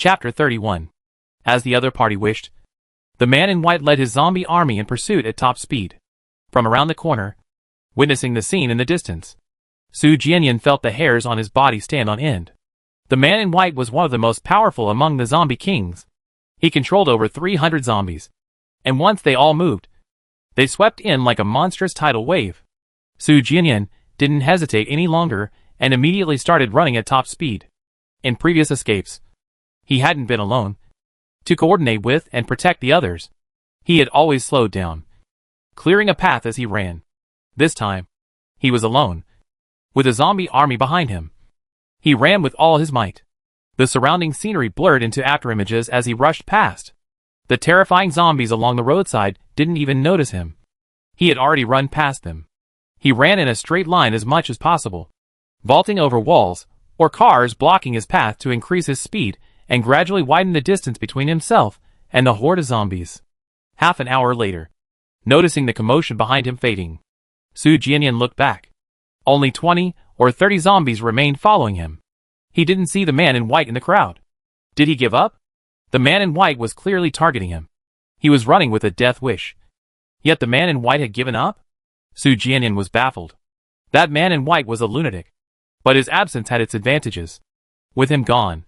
Chapter 31. As the other party wished, the man in white led his zombie army in pursuit at top speed. From around the corner, witnessing the scene in the distance, Su Jianyan felt the hairs on his body stand on end. The man in white was one of the most powerful among the zombie kings. He controlled over 300 zombies, and once they all moved, they swept in like a monstrous tidal wave. Su Jianyan didn't hesitate any longer and immediately started running at top speed. In previous escapes, he hadn't been alone to coordinate with and protect the others. He had always slowed down, clearing a path as he ran. This time, he was alone, with a zombie army behind him. He ran with all his might. The surrounding scenery blurred into afterimages as he rushed past. The terrifying zombies along the roadside didn't even notice him. He had already run past them. He ran in a straight line as much as possible, vaulting over walls or cars blocking his path to increase his speed and gradually widen the distance between himself and the horde of zombies. Half an hour later, noticing the commotion behind him fading, Su Jianyan looked back. Only 20 or 30 zombies remained following him. He didn't see the man in white in the crowd. Did he give up? The man in white was clearly targeting him. He was running with a death wish. Yet the man in white had given up? Su Jianyan was baffled. That man in white was a lunatic. But his absence had its advantages. With him gone,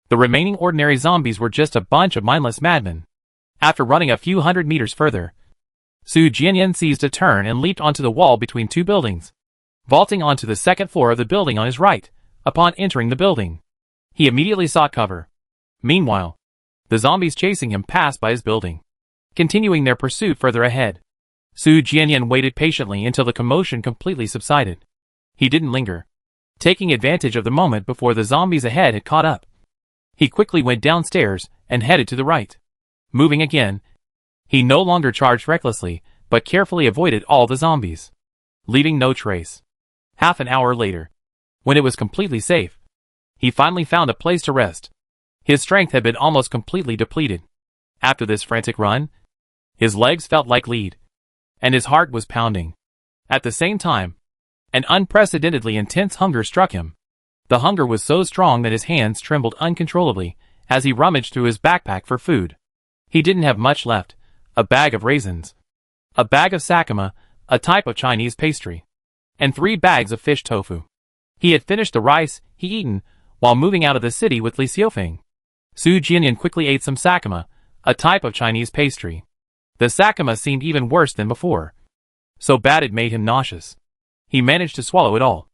the remaining ordinary zombies were just a bunch of mindless madmen. After running a few hundred meters further, Su Jianyan seized a turn and leaped onto the wall between two buildings, vaulting onto the second floor of the building on his right. Upon entering the building, he immediately sought cover. Meanwhile, the zombies chasing him passed by his building, continuing their pursuit further ahead. Su Jianyan waited patiently until the commotion completely subsided. He didn't linger, taking advantage of the moment before the zombies ahead had caught up. He quickly went downstairs and headed to the right. Moving again, he no longer charged recklessly, but carefully avoided all the zombies, leaving no trace. Half an hour later, when it was completely safe, he finally found a place to rest. His strength had been almost completely depleted. After this frantic run, his legs felt like lead, and his heart was pounding. At the same time, an unprecedentedly intense hunger struck him. The hunger was so strong that his hands trembled uncontrollably as he rummaged through his backpack for food. He didn't have much left: a bag of raisins, a bag of sakama, a type of Chinese pastry, and 3 bags of fish tofu. He had finished the rice he'd eaten while moving out of the city with Li Xiaofeng. Su Jianyan quickly ate some sakama, a type of Chinese pastry. The sakama seemed even worse than before. So bad it made him nauseous. He managed to swallow it all.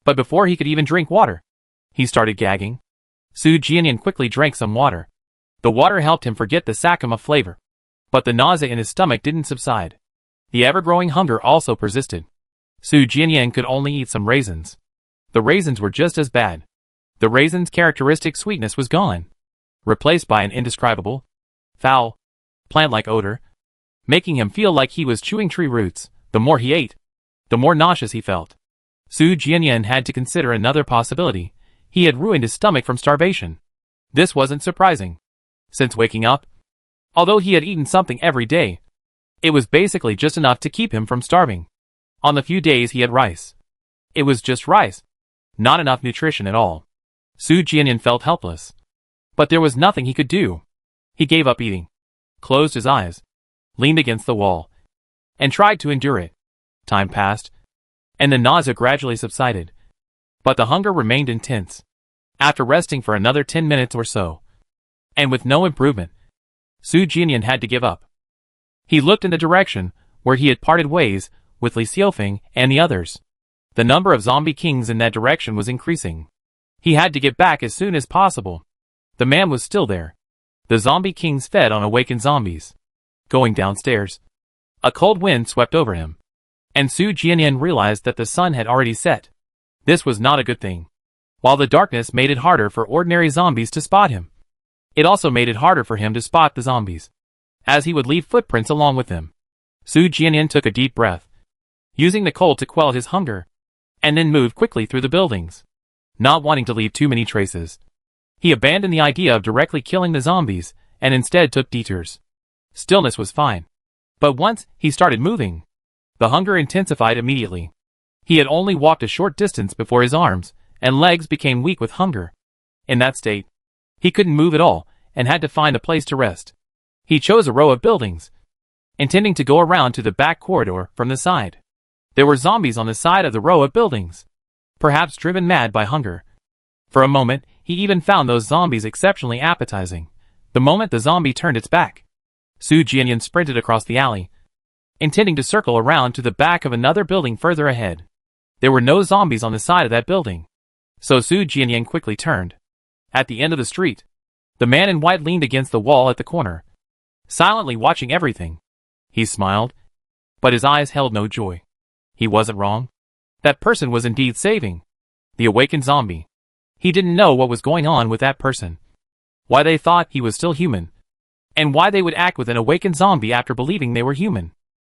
But before he could even drink water, he started gagging. Su Jianyan quickly drank some water. The water helped him forget the sakama flavor. But the nausea in his stomach didn't subside. The ever-growing hunger also persisted. Su Jianyan could only eat some raisins. The raisins were just as bad. The raisins' characteristic sweetness was gone, replaced by an indescribable, foul, plant-like odor, making him feel like he was chewing tree roots. The more he ate, the more nauseous he felt. Su Jianyan had to consider another possibility. He had ruined his stomach from starvation. This wasn't surprising. Since waking up, although he had eaten something every day, it was basically just enough to keep him from starving. On the few days he had rice, it was just rice, not enough nutrition at all. Su Jianyan felt helpless. But there was nothing he could do. He gave up eating, closed his eyes, leaned against the wall, and tried to endure it. Time passed, and the nausea gradually subsided. But the hunger remained intense. After resting for another 10 minutes or so, and with no improvement, Su Jianyan had to give up. He looked in the direction where he had parted ways with Li Xiaofeng and the others. The number of zombie kings in that direction was increasing. He had to get back as soon as possible. The man was still there. The zombie kings fed on awakened zombies. Going downstairs, a cold wind swept over him, and Su Jianyan realized that the sun had already set. This was not a good thing. While the darkness made it harder for ordinary zombies to spot him, it also made it harder for him to spot the zombies, as he would leave footprints along with them. Su Jianyan took a deep breath, using the cold to quell his hunger, and then moved quickly through the buildings. Not wanting to leave too many traces, he abandoned the idea of directly killing the zombies and instead took detours. Stillness was fine. But once he started moving, the hunger intensified immediately. He had only walked a short distance before his arms and legs became weak with hunger. In that state, He couldn't move at all, and had to find a place to rest. He chose a row of buildings, intending to go around to the back corridor from the side. There were zombies on the side of the row of buildings, perhaps driven mad by hunger. For a moment, he even found those zombies exceptionally appetizing. The moment the zombie turned its back, Su Jianyan sprinted across the alley, intending to circle around to the back of another building further ahead. There were no zombies on the side of that building, so Su Jianyan quickly turned. At the end of the street, the man in white leaned against the wall at the corner, silently watching everything. He smiled, but his eyes held no joy. He wasn't wrong. That person was indeed saving the awakened zombie. He didn't know what was going on with that person, why they thought he was still human, and why they would act with an awakened zombie after believing they were human.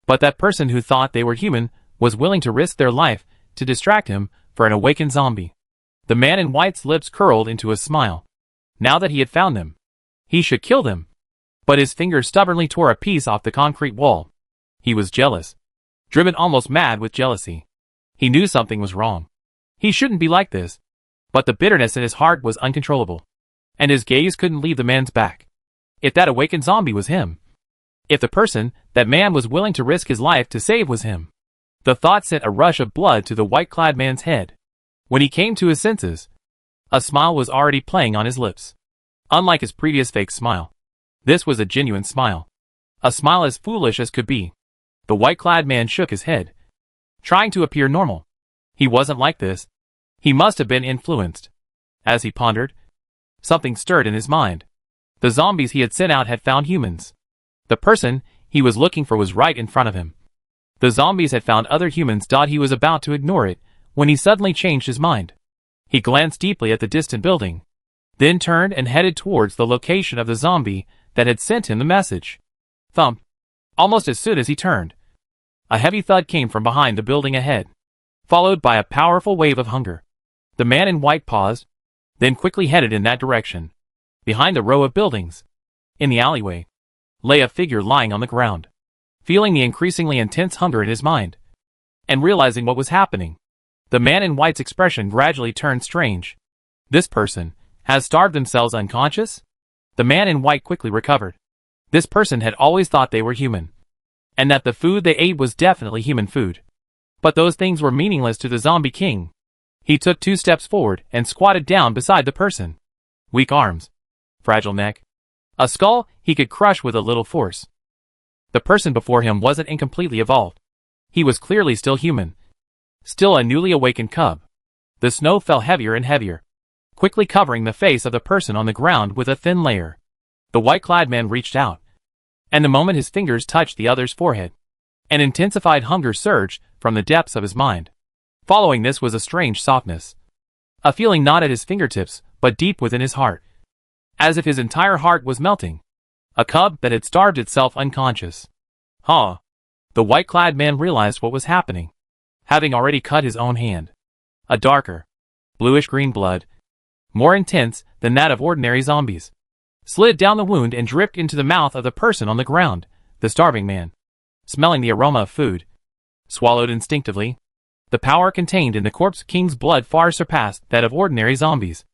But that person who thought they were human was willing to risk their life to distract him for an awakened zombie. The man in white's lips curled into a smile. Now that he had found them, he should kill them. But his fingers stubbornly tore a piece off the concrete wall. He was jealous, driven almost mad with jealousy. He knew something was wrong. He shouldn't be like this. But the bitterness in his heart was uncontrollable, and his gaze couldn't leave the man's back. If that awakened zombie was him, if the person that man was willing to risk his life to save was him, the thought sent a rush of blood to the white-clad man's head. When he came to his senses, a smile was already playing on his lips. Unlike his previous fake smile, this was a genuine smile. A smile as foolish as could be. The white-clad man shook his head, trying to appear normal. He wasn't like this. He must have been influenced. As he pondered, something stirred in his mind. The zombies he had sent out had found humans. The person he was looking for was right in front of him. The zombies had found other humans. He was about to ignore it when he suddenly changed his mind. He glanced deeply at the distant building, then turned and headed towards the location of the zombie that had sent him the message. Thump! Almost as soon as he turned, a heavy thud came from behind the building ahead, followed by a powerful wave of hunger. The man in white paused, then quickly headed in that direction. Behind the row of buildings, in the alleyway, lay a figure lying on the ground. Feeling the increasingly intense hunger in his mind, and realizing what was happening, the man in white's expression gradually turned strange. This person has starved themselves unconscious? The man in white quickly recovered. This person had always thought they were human, and that the food they ate was definitely human food. But those things were meaningless to the zombie king. He took 2 steps forward and squatted down beside the person. Weak arms, fragile neck, a skull he could crush with a little force. The person before him wasn't incompletely evolved. He was clearly still human, still a newly awakened cub. The snow fell heavier and heavier, quickly covering the face of the person on the ground with a thin layer. The white-clad man reached out, and the moment his fingers touched the other's forehead, an intensified hunger surged from the depths of his mind. Following this was a strange softness, a feeling not at his fingertips, but deep within his heart, as if his entire heart was melting. A cub that had starved itself unconscious. Huh. The white-clad man realized what was happening, having already cut his own hand. A darker, bluish-green blood, more intense than that of ordinary zombies, slid down the wound and dripped into the mouth of the person on the ground. The starving man, smelling the aroma of food, swallowed instinctively. The power contained in the corpse king's blood far surpassed that of ordinary zombies.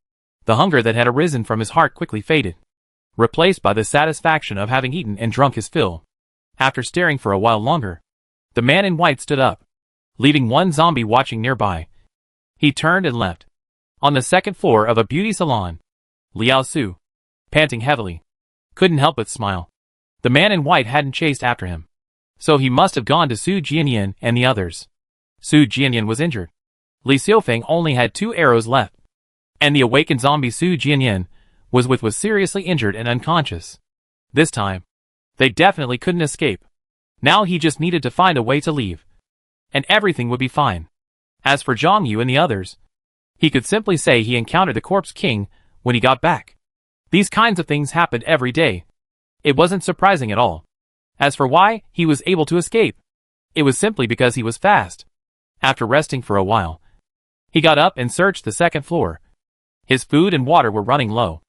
The hunger that had arisen from his heart quickly faded, replaced by the satisfaction of having eaten and drunk his fill. After staring for a while longer, the man in white stood up, leaving one zombie watching nearby. He turned and left. On the second floor of a beauty salon, Liao Su, panting heavily, couldn't help but smile. The man in white hadn't chased after him, so he must have gone to Su Jianyan and the others. Su Jianyan was injured. Li Xiufeng only had 2 arrows left, and the awakened zombie Su Jianyan was seriously injured and unconscious. This time, they definitely couldn't escape. Now he just needed to find a way to leave, and everything would be fine. As for Zhang Yu and the others, he could simply say he encountered the Corpse King when he got back. These kinds of things happened every day. It wasn't surprising at all. As for why he was able to escape, it was simply because he was fast. After resting for a while, he got up and searched the second floor. His food and water were running low.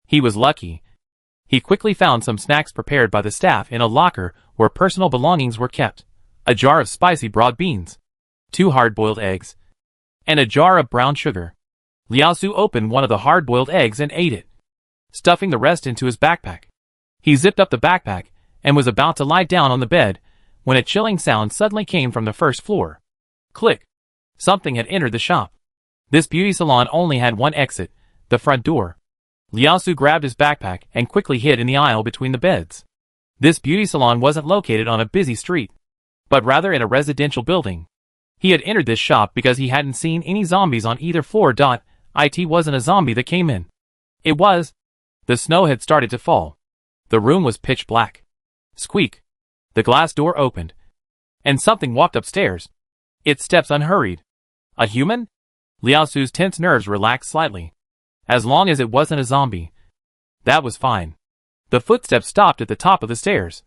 He was lucky. He quickly found some snacks prepared by the staff in a locker where personal belongings were kept. A jar of spicy broad beans, 2 hard-boiled eggs, and a jar of brown sugar. Liao Su opened one of the hard-boiled eggs and ate it. stuffing the rest into his backpack. He zipped up the backpack and was about to lie down on the bed when a chilling sound suddenly came from the first floor. Click. Something had entered the shop. This beauty salon only had one exit, the front door. Liao Su grabbed his backpack and quickly hid in the aisle between the beds. This beauty salon wasn't located on a busy street, but rather in a residential building. He had entered this shop because he hadn't seen any zombies on either floor. It wasn't a zombie that came in. It was. The snow had started to fall. The room was pitch black. Squeak. The glass door opened. And something walked upstairs. Its steps unhurried. A human? Liao Su's tense nerves relaxed slightly. As long as it wasn't a zombie. That was fine. The footsteps stopped at the top of the stairs.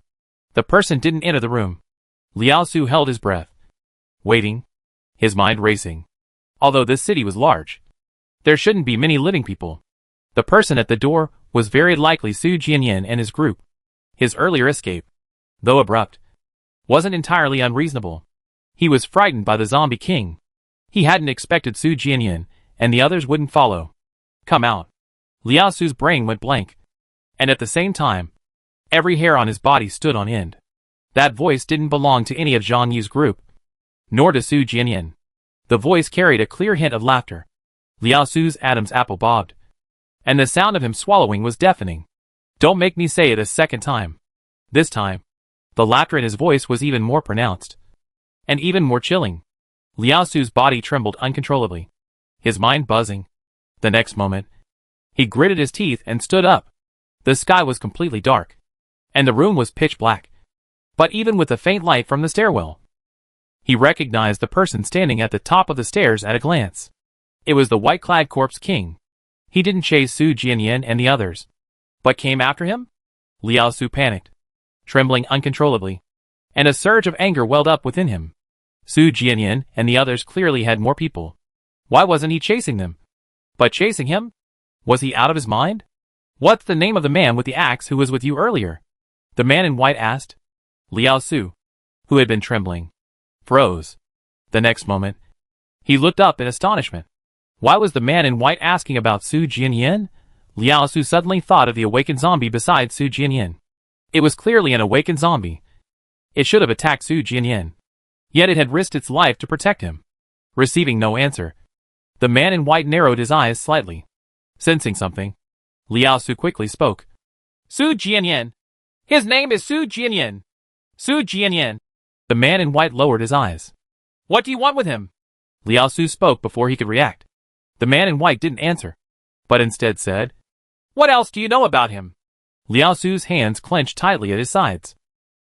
The person didn't enter the room. Liao Su held his breath. Waiting. His mind racing. Although this city was large, there shouldn't be many living people. The person at the door was very likely Su Jianyan and his group. His earlier escape, though abrupt, wasn't entirely unreasonable. He was frightened by the zombie king. He hadn't expected Su Jianyan and the others wouldn't follow. Come out. Liao Su's brain went blank. And at the same time, every hair on his body stood on end. That voice didn't belong to any of Zhang Yu's group, nor to Su Jianyan. The voice carried a clear hint of laughter. Liao Su's Adam's apple bobbed, and the sound of him swallowing was deafening. Don't make me say it a second time. This time, the laughter in his voice was even more pronounced, and even more chilling. Liao Su's body trembled uncontrollably, his mind buzzing. The next moment, he gritted his teeth and stood up. The sky was completely dark, and the room was pitch black. But even with the faint light from the stairwell, he recognized the person standing at the top of the stairs at a glance. It was the white-clad corpse king. He didn't chase Su Jianyan and the others, but came after him? Liao Su panicked, trembling uncontrollably, and a surge of anger welled up within him. Su Jianyan and the others clearly had more people. Why wasn't he chasing them? But chasing him? Was he out of his mind? What's the name of the man with the axe who was with you earlier? The man in white asked. Liao Su, who had been trembling, froze. The next moment, he looked up in astonishment. Why was the man in white asking about Su Jianyan? Liao Su suddenly thought of the awakened zombie beside Su Jianyan. It was clearly an awakened zombie. It should have attacked Su Jianyan. Yet it had risked its life to protect him. Receiving no answer, the man in white narrowed his eyes slightly. Sensing something, Liao Su quickly spoke. Su Jianyan. His name is Su Jianyan. Su Jianyan. The man in white lowered his eyes. What do you want with him? Liao Su spoke before he could react. The man in white didn't answer, but instead said, What else do you know about him? Liao Su's hands clenched tightly at his sides.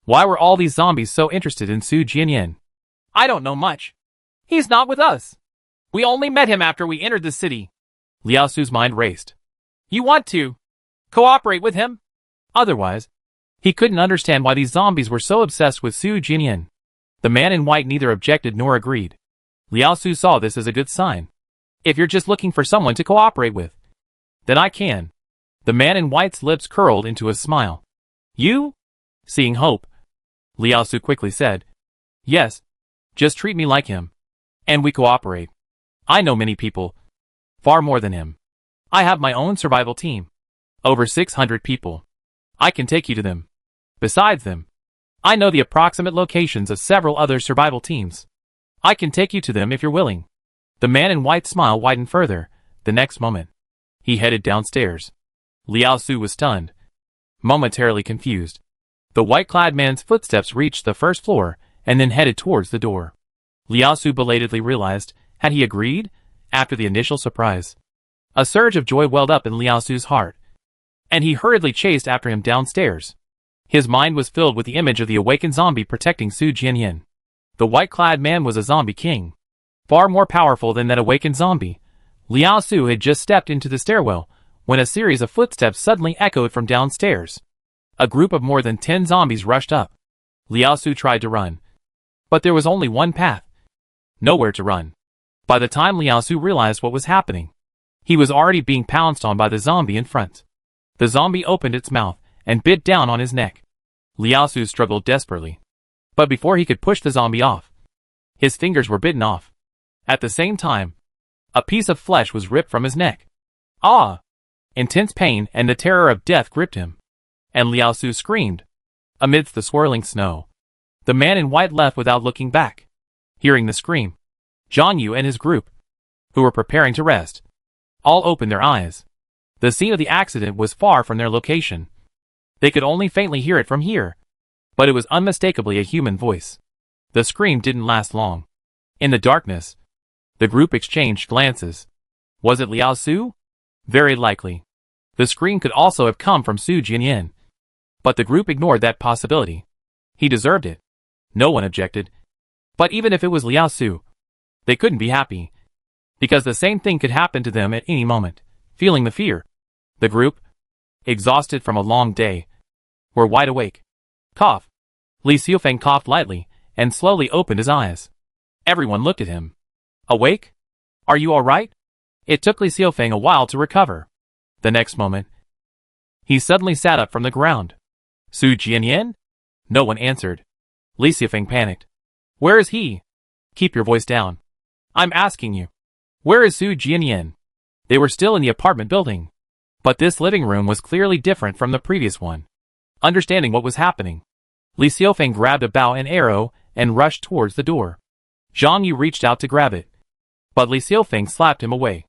Why were all these zombies so interested in Su Jianyan? I don't know much. He's not with us. We only met him after we entered the city. Liao Su's mind raced. You want to cooperate with him? Otherwise, he couldn't understand why these zombies were so obsessed with Su Jianyan. The man in white neither objected nor agreed. Liao Su saw this as a good sign. If you're just looking for someone to cooperate with, then I can. The man in white's lips curled into a smile. You? Seeing hope, Liao Su quickly said. Yes, just treat me like him, and we cooperate. I know many people, far more than him. I have my own survival team. Over 600 people. I can take you to them. Besides them, I know the approximate locations of several other survival teams. I can take you to them if you're willing. The man in white's smile widened further. The next moment, he headed downstairs. Liao Su was stunned, momentarily confused. The white-clad man's footsteps reached the first floor and then headed towards the door. Liao Su belatedly realized, had he agreed, after the initial surprise? A surge of joy welled up in Liao Su's heart, and he hurriedly chased after him downstairs. His mind was filled with the image of the awakened zombie protecting Su Jianyan. The white-clad man was a zombie king, far more powerful than that awakened zombie. Liao Su had just stepped into the stairwell when a series of footsteps suddenly echoed from downstairs. A group of more than 10 zombies rushed up. Liao Su tried to run, but there was only one path. Nowhere to run. By the time Liao Su realized what was happening, he was already being pounced on by the zombie in front. The zombie opened its mouth and bit down on his neck. Liao Su struggled desperately, but before he could push the zombie off, his fingers were bitten off. At the same time, a piece of flesh was ripped from his neck. Ah! Intense pain and the terror of death gripped him. And Liao Su screamed. Amidst the swirling snow, the man in white left without looking back. Hearing the scream, Zhang Yu and his group, who were preparing to rest, all opened their eyes. The scene of the accident was far from their location. They could only faintly hear it from here, but it was unmistakably a human voice. The scream didn't last long. In the darkness, the group exchanged glances. Was it Liao Su? Very likely. The scream could also have come from Su Jianyan. But the group ignored that possibility. He deserved it. No one objected. But even if it was Liao Su, they couldn't be happy, because the same thing could happen to them at any moment. Feeling the fear, the group, exhausted from a long day, were wide awake. Cough. Li Xiufeng coughed lightly and slowly opened his eyes. Everyone looked at him. Awake? Are you all right? It took Li Xiufeng a while to recover. The next moment, he suddenly sat up from the ground. Su Jianyan? No one answered. Li Xiufeng panicked. Where is he? Keep your voice down. I'm asking you. Where is Su Jianyan? They were still in the apartment building. But this living room was clearly different from the previous one. Understanding what was happening, Li Xiufeng grabbed a bow and arrow and rushed towards the door. Zhang Yu reached out to grab it, but Li Xiufeng slapped him away.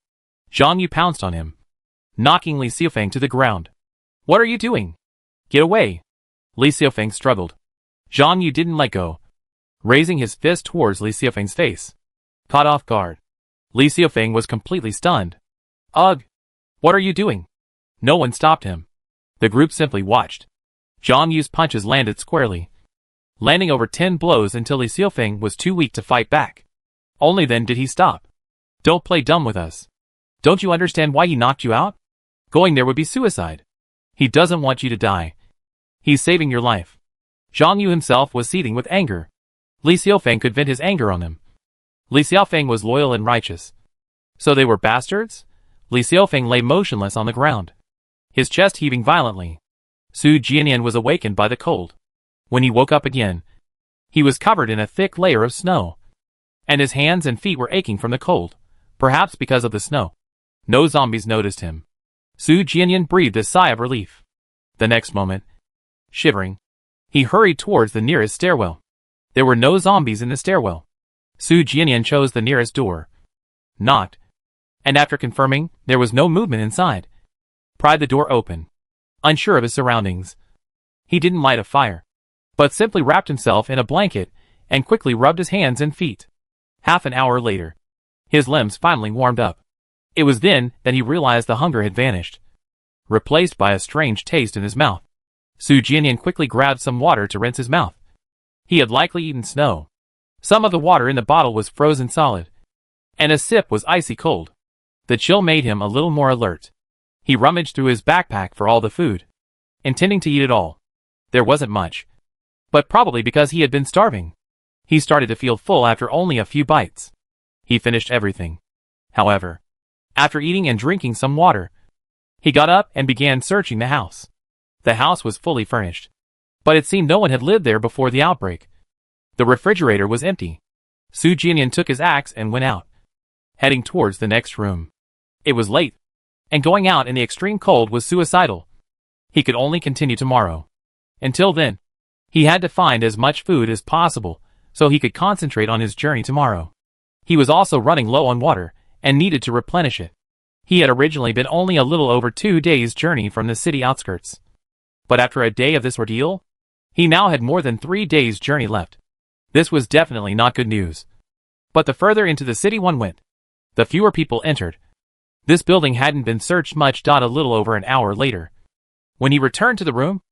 Zhang Yu pounced on him, knocking Li Xiufeng to the ground. What are you doing? Get away! Li Xiufeng struggled. Zhang Yu didn't let go, raising his fist towards Li Xiufeng's face. Caught off guard, Li Xiufeng was completely stunned. Ugh! What are you doing? No one stopped him. The group simply watched. Zhang Yu's punches landed squarely, landing over 10 blows until Li Xiufeng was too weak to fight back. Only then did he stop. Don't play dumb with us. Don't you understand why he knocked you out? Going there would be suicide. He doesn't want you to die. He's saving your life. Zhang Yu himself was seething with anger. Li Xiufeng could vent his anger on him. Li Xiufeng was loyal and righteous. So they were bastards? Li Xiufeng lay motionless on the ground, his chest heaving violently. Su Jianyan was awakened by the cold. When he woke up again, he was covered in a thick layer of snow, and his hands and feet were aching from the cold, perhaps because of the snow. No zombies noticed him. Su Jianyan breathed a sigh of relief. The next moment, shivering, he hurried towards the nearest stairwell. There were no zombies in the stairwell. Su Jianyan chose the nearest door, knocked, and after confirming there was no movement inside, pried the door open. Unsure of his surroundings, he didn't light a fire, but simply wrapped himself in a blanket and quickly rubbed his hands and feet. Half an hour later, his limbs finally warmed up. It was then that he realized the hunger had vanished, replaced by a strange taste in his mouth. Su Jianyan quickly grabbed some water to rinse his mouth. He had likely eaten snow. Some of the water in the bottle was frozen solid, and a sip was icy cold. The chill made him a little more alert. He rummaged through his backpack for all the food, intending to eat it all. There wasn't much, but probably because he had been starving. He started to feel full after only a few bites. He finished everything. However, after eating and drinking some water, he got up and began searching the house. The house was fully furnished, but it seemed no one had lived there before the outbreak. The refrigerator was empty. Su Jianyan took his axe and went out, heading towards the next room. It was late, and going out in the extreme cold was suicidal. He could only continue tomorrow. Until then, he had to find as much food as possible so he could concentrate on his journey tomorrow. He was also running low on water and needed to replenish it. He had originally been only a little over 2 days' journey from the city outskirts, but after a day of this ordeal, he now had more than 3 days' journey left. This was definitely not good news. But the further into the city one went, the fewer people entered. This building hadn't been searched much. A little over an hour later, when he returned to the room,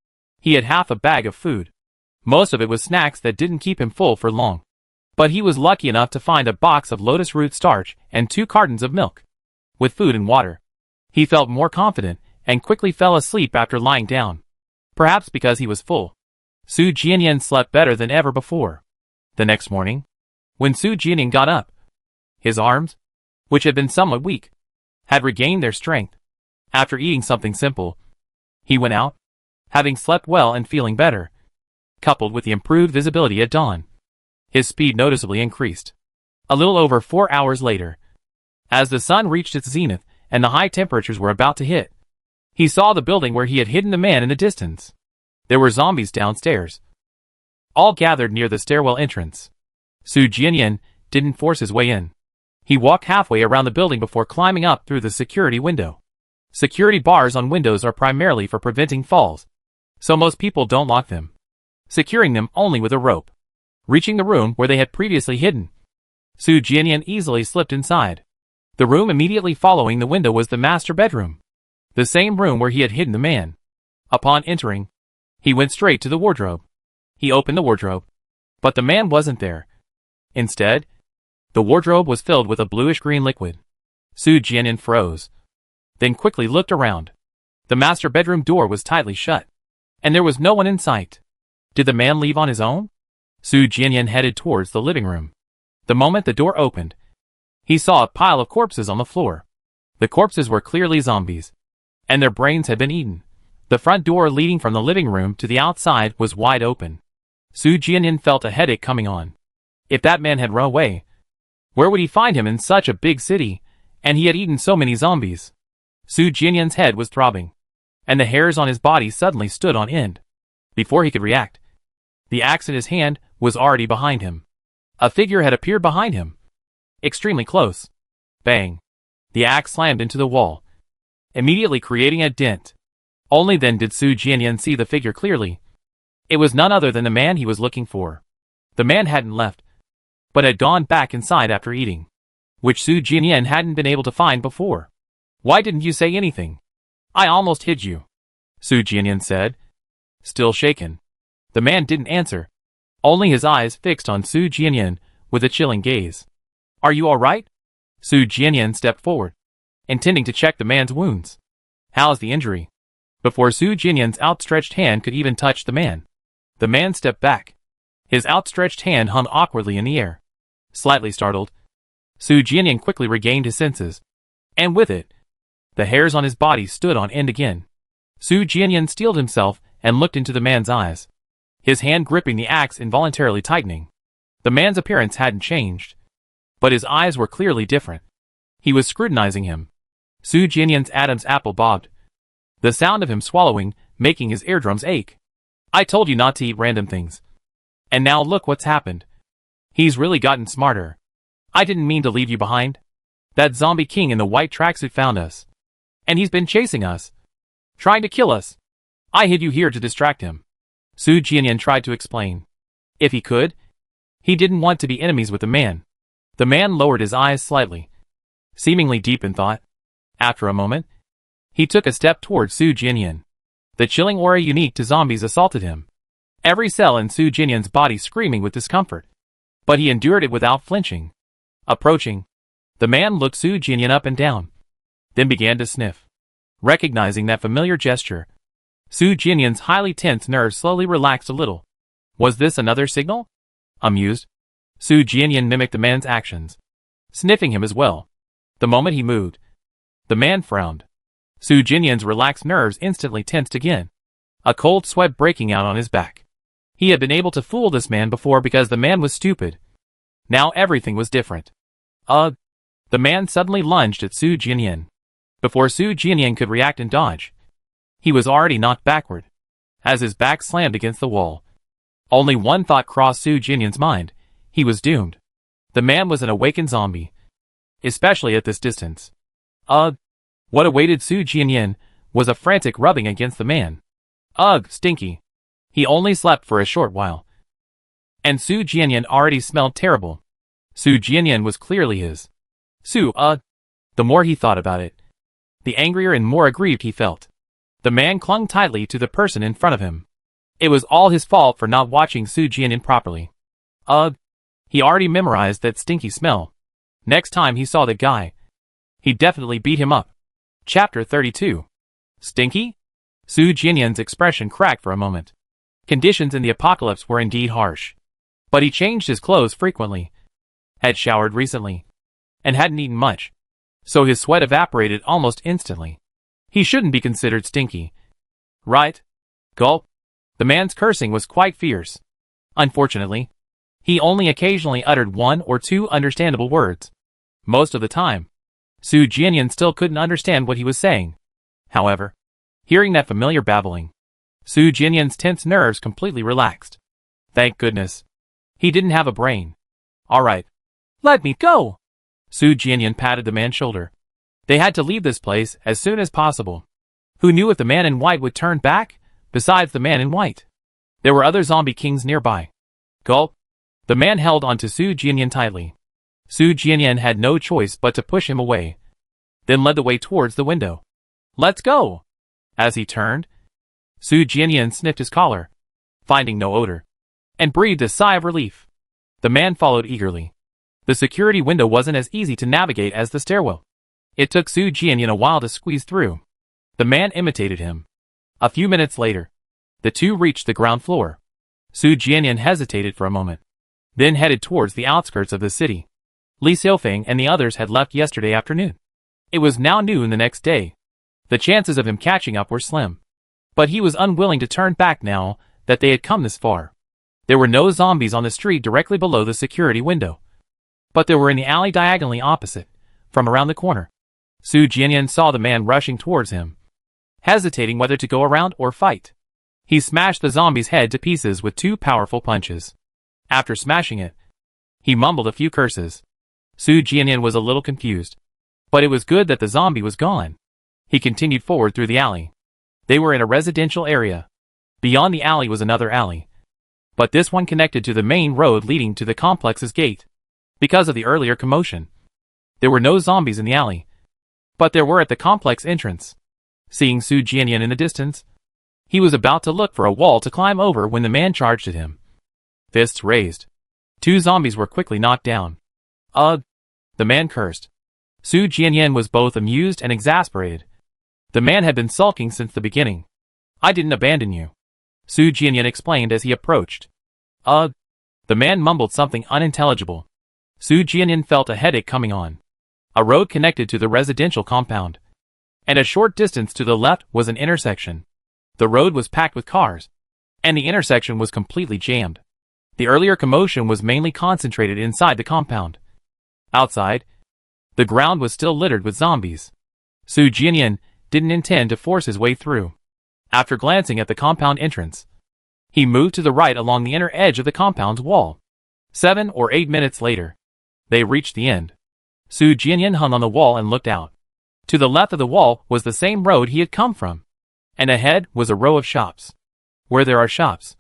he had half a bag of food. Most of it was snacks that didn't keep him full for long. But he was lucky enough to find a box of lotus root starch and 2 cartons of milk. With food and water, he felt more confident and quickly fell asleep after lying down. Perhaps because he was full, Su Jianyan slept better than ever before. The next morning, when Su Jianyan got up, his arms, which had been somewhat weak, had regained their strength. After eating something simple, he went out, having slept well and feeling better. Coupled with the improved visibility at dawn, his speed noticeably increased. A little over 4 hours later, as the sun reached its zenith and the high temperatures were about to hit, He saw the building where he had hidden the man in the distance. There were zombies downstairs, all gathered near the stairwell entrance. Su Jianyan didn't force his way in. He walked halfway around the building before climbing up through the security window. Security bars on windows are primarily for preventing falls, so most people don't lock them, securing them only with a rope. Reaching the room where they had previously hidden, Su Jianyan easily slipped inside. The room immediately following the window was the master bedroom, the same room where he had hidden the man. Upon entering, he went straight to the wardrobe. He opened the wardrobe, but the man wasn't there. Instead, the wardrobe was filled with a bluish-green liquid. Su Jianyan froze, then quickly looked around. The master bedroom door was tightly shut, and there was no one in sight. Did the man leave on his own? Su Jianyan headed towards the living room. The moment the door opened, he saw a pile of corpses on the floor. The corpses were clearly zombies, and their brains had been eaten. The front door leading from the living room to the outside was wide open. Su Jianyan felt a headache coming on. If that man had run away, where would he find him in such a big city, and he had eaten so many zombies? Su Jianyan's head was throbbing, and the hairs on his body suddenly stood on end. Before he could react, the axe in his hand was already behind him. A figure had appeared behind him, extremely close. Bang! The axe slammed into the wall, immediately creating a dent. Only then did Su Jianyan see the figure clearly. It was none other than the man he was looking for. The man hadn't left, but had gone back inside after eating, which Su Jianyan hadn't been able to find before. Why didn't you say anything? I almost hid you, Su Jianyan said, still shaken. The man didn't answer, only his eyes fixed on Su Jianyan with a chilling gaze. Are you all right? Su Jianyan stepped forward, intending to check the man's wounds. How's the injury? Before Su Jianyan's outstretched hand could even touch the man stepped back. His outstretched hand hung awkwardly in the air. Slightly startled, Su Jianyan quickly regained his senses, and with it, the hairs on his body stood on end again. Su Jianyan steeled himself and looked into the man's eyes, his hand gripping the axe involuntarily tightening. The man's appearance hadn't changed, but his eyes were clearly different. He was scrutinizing him. Su Jianyan's Adam's apple bobbed, the sound of him swallowing making his eardrums ache. I told you not to eat random things. And now look what's happened. He's really gotten smarter. I didn't mean to leave you behind. That zombie king in the white tracksuit found us, and he's been chasing us, trying to kill us. I hid you here to distract him. Su Jianyan tried to explain. If he could, he didn't want to be enemies with the man. The man lowered his eyes slightly, seemingly deep in thought. After a moment, he took a step towards Su Jianyan. The chilling aura unique to zombies assaulted him, every cell in Su Jianyan's body screaming with discomfort. But he endured it without flinching. Approaching, the man looked Su Jianyan up and down, then began to sniff. Recognizing that familiar gesture, Su Jianyan's highly tense nerves slowly relaxed a little. Was this another signal? Amused, Su Jianyan mimicked the man's actions, sniffing him as well. The moment he moved, the man frowned. Su Jianyan's relaxed nerves instantly tensed again, a cold sweat breaking out on his back. He had been able to fool this man before because the man was stupid. Now everything was different. Ugh! The man suddenly lunged at Su Jianyan. Before Su Jianyan could react and dodge, he was already knocked backward, as his back slammed against the wall. Only one thought crossed Su Jianyan's mind. He was doomed. The man was an awakened zombie, especially at this distance. Ugh! What awaited Su Jianyan was a frantic rubbing against the man. Ugh, stinky. He only slept for a short while, and Su Jianyan already smelled terrible. Su Jianyan was clearly his. The more he thought about it, the angrier and more aggrieved he felt. The man clung tightly to the person in front of him. It was all his fault for not watching Su Jianyan properly. He already memorized that stinky smell. Next time he saw the guy, he'd definitely beat him up. Chapter 32. Stinky? Su Jianyan's expression cracked for a moment. Conditions in the apocalypse were indeed harsh. But he changed his clothes frequently, had showered recently, and hadn't eaten much, so his sweat evaporated almost instantly. He shouldn't be considered stinky, right? Gulp. The man's cursing was quite fierce. Unfortunately, he only occasionally uttered one or two understandable words. Most of the time, Su Jianyan still couldn't understand what he was saying. However, Hearing that familiar babbling, Su Jianyan's tense nerves completely relaxed. Thank goodness. He didn't have a brain. All right. Let me go. Su Jianyan patted the man's shoulder. They had to leave this place as soon as possible. Who knew if the man in white would turn back, besides the man in white? There were other zombie kings nearby. Gulp. The man held onto Su Jianyan tightly. Su Jianyan had no choice but to push him away, then led the way towards the window. Let's go! As he turned, Su Jianyan sniffed his collar, finding no odor, and breathed a sigh of relief. The man followed eagerly. The security window wasn't as easy to navigate as the stairwell. It took Su Jianyan a while to squeeze through. The man imitated him. A few minutes later, the two reached the ground floor. Su Jianyan hesitated for a moment, then headed towards the outskirts of the city. Li Xiaofeng and the others had left yesterday afternoon. It was now noon the next day. The chances of him catching up were slim. But he was unwilling to turn back now that they had come this far. There were no zombies on the street directly below the security window, but there were in the alley diagonally opposite, from around the corner. Su Jianyan saw the man rushing towards him, hesitating whether to go around or fight. He smashed the zombie's head to pieces with 2 powerful punches. After smashing it, he mumbled a few curses. Su Jianyan was a little confused, but it was good that the zombie was gone. He continued forward through the alley. They were in a residential area. Beyond the alley was another alley, but this one connected to the main road leading to the complex's gate. Because of the earlier commotion, there were no zombies in the alley, but there were at the complex entrance. Seeing Su Jianyan in the distance, he was about to look for a wall to climb over when the man charged at him. Fists raised. 2 zombies were quickly knocked down. Ugh! The man cursed. Su Jianyan was both amused and exasperated. The man had been sulking since the beginning. I didn't abandon you, Su Jianyan explained as he approached. Ugh! The man mumbled something unintelligible. Su Jianyan felt a headache coming on. A road connected to the residential compound, and a short distance to the left was an intersection. The road was packed with cars, and the intersection was completely jammed. The earlier commotion was mainly concentrated inside the compound. Outside, the ground was still littered with zombies. Su Jianyan didn't intend to force his way through. After glancing at the compound entrance, he moved to the right along the inner edge of the compound's wall. 7 or 8 minutes later, they reached the end. Su Jianyan hung on the wall and looked out. To the left of the wall was the same road he had come from, and ahead was a row of shops. Where there are shops,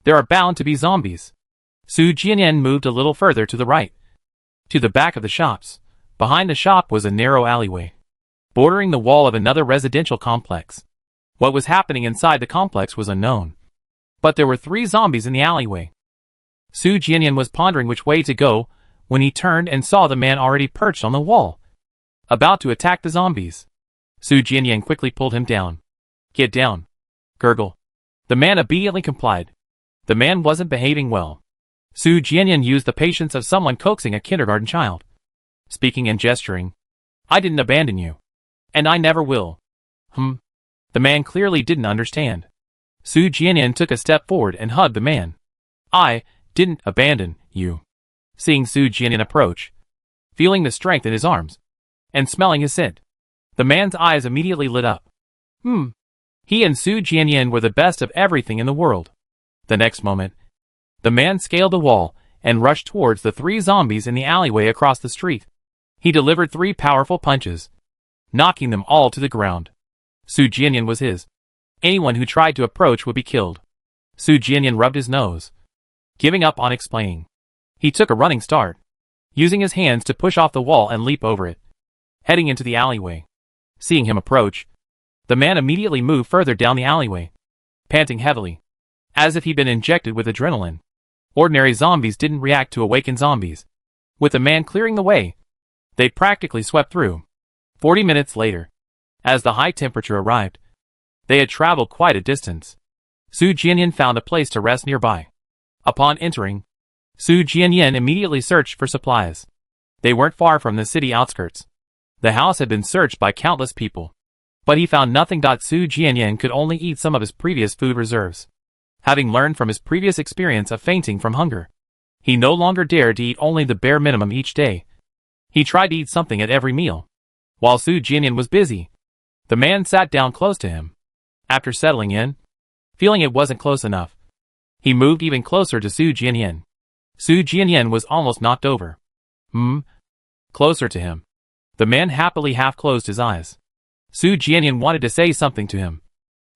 there are bound to be zombies. Su Jianyan moved a little further to the right. To the back of the shops, behind the shop was a narrow alleyway, bordering the wall of another residential complex. What was happening inside the complex was unknown, but there were 3 zombies in the alleyway. Su Jianyan was pondering which way to go when he turned and saw the man already perched on the wall, about to attack the zombies. Su Jianyan quickly pulled him down. Get down. Gurgle. The man immediately complied. The man wasn't behaving well. Su Jianyan used the patience of someone coaxing a kindergarten child, speaking and gesturing. I didn't abandon you. And I never will. The man clearly didn't understand. Su Jianyan took a step forward and hugged the man. I didn't abandon you. Seeing Su Jianyan approach, feeling the strength in his arms, and smelling his scent, the man's eyes immediately lit up. He and Su Jianyan were the best of everything in the world. The next moment, the man scaled the wall and rushed towards the 3 zombies in the alleyway across the street. He delivered 3 powerful punches, knocking them all to the ground. Su Jianyan was his. Anyone who tried to approach would be killed. Su Jianyan rubbed his nose, giving up on explaining. He took a running start, using his hands to push off the wall and leap over it, heading into the alleyway. Seeing him approach, the man immediately moved further down the alleyway, panting heavily, as if he'd been injected with adrenaline. Ordinary zombies didn't react to awakened zombies. With the man clearing the way, they practically swept through. 40 minutes later, as the high temperature arrived, they had traveled quite a distance. Su Jianyan found a place to rest nearby. Upon entering, Su Jianyan immediately searched for supplies. They weren't far from the city outskirts. The house had been searched by countless people, but he found nothing. Su Jianyan could only eat some of his previous food reserves. Having learned from his previous experience of fainting from hunger, he no longer dared to eat only the bare minimum each day. He tried to eat something at every meal. While Su Jianyan was busy, the man sat down close to him. After settling in, feeling it wasn't close enough, he moved even closer to Su Jianyan. Su Jianyan was almost knocked over. Closer to him. The man happily half-closed his eyes. Su Jianyan wanted to say something to him,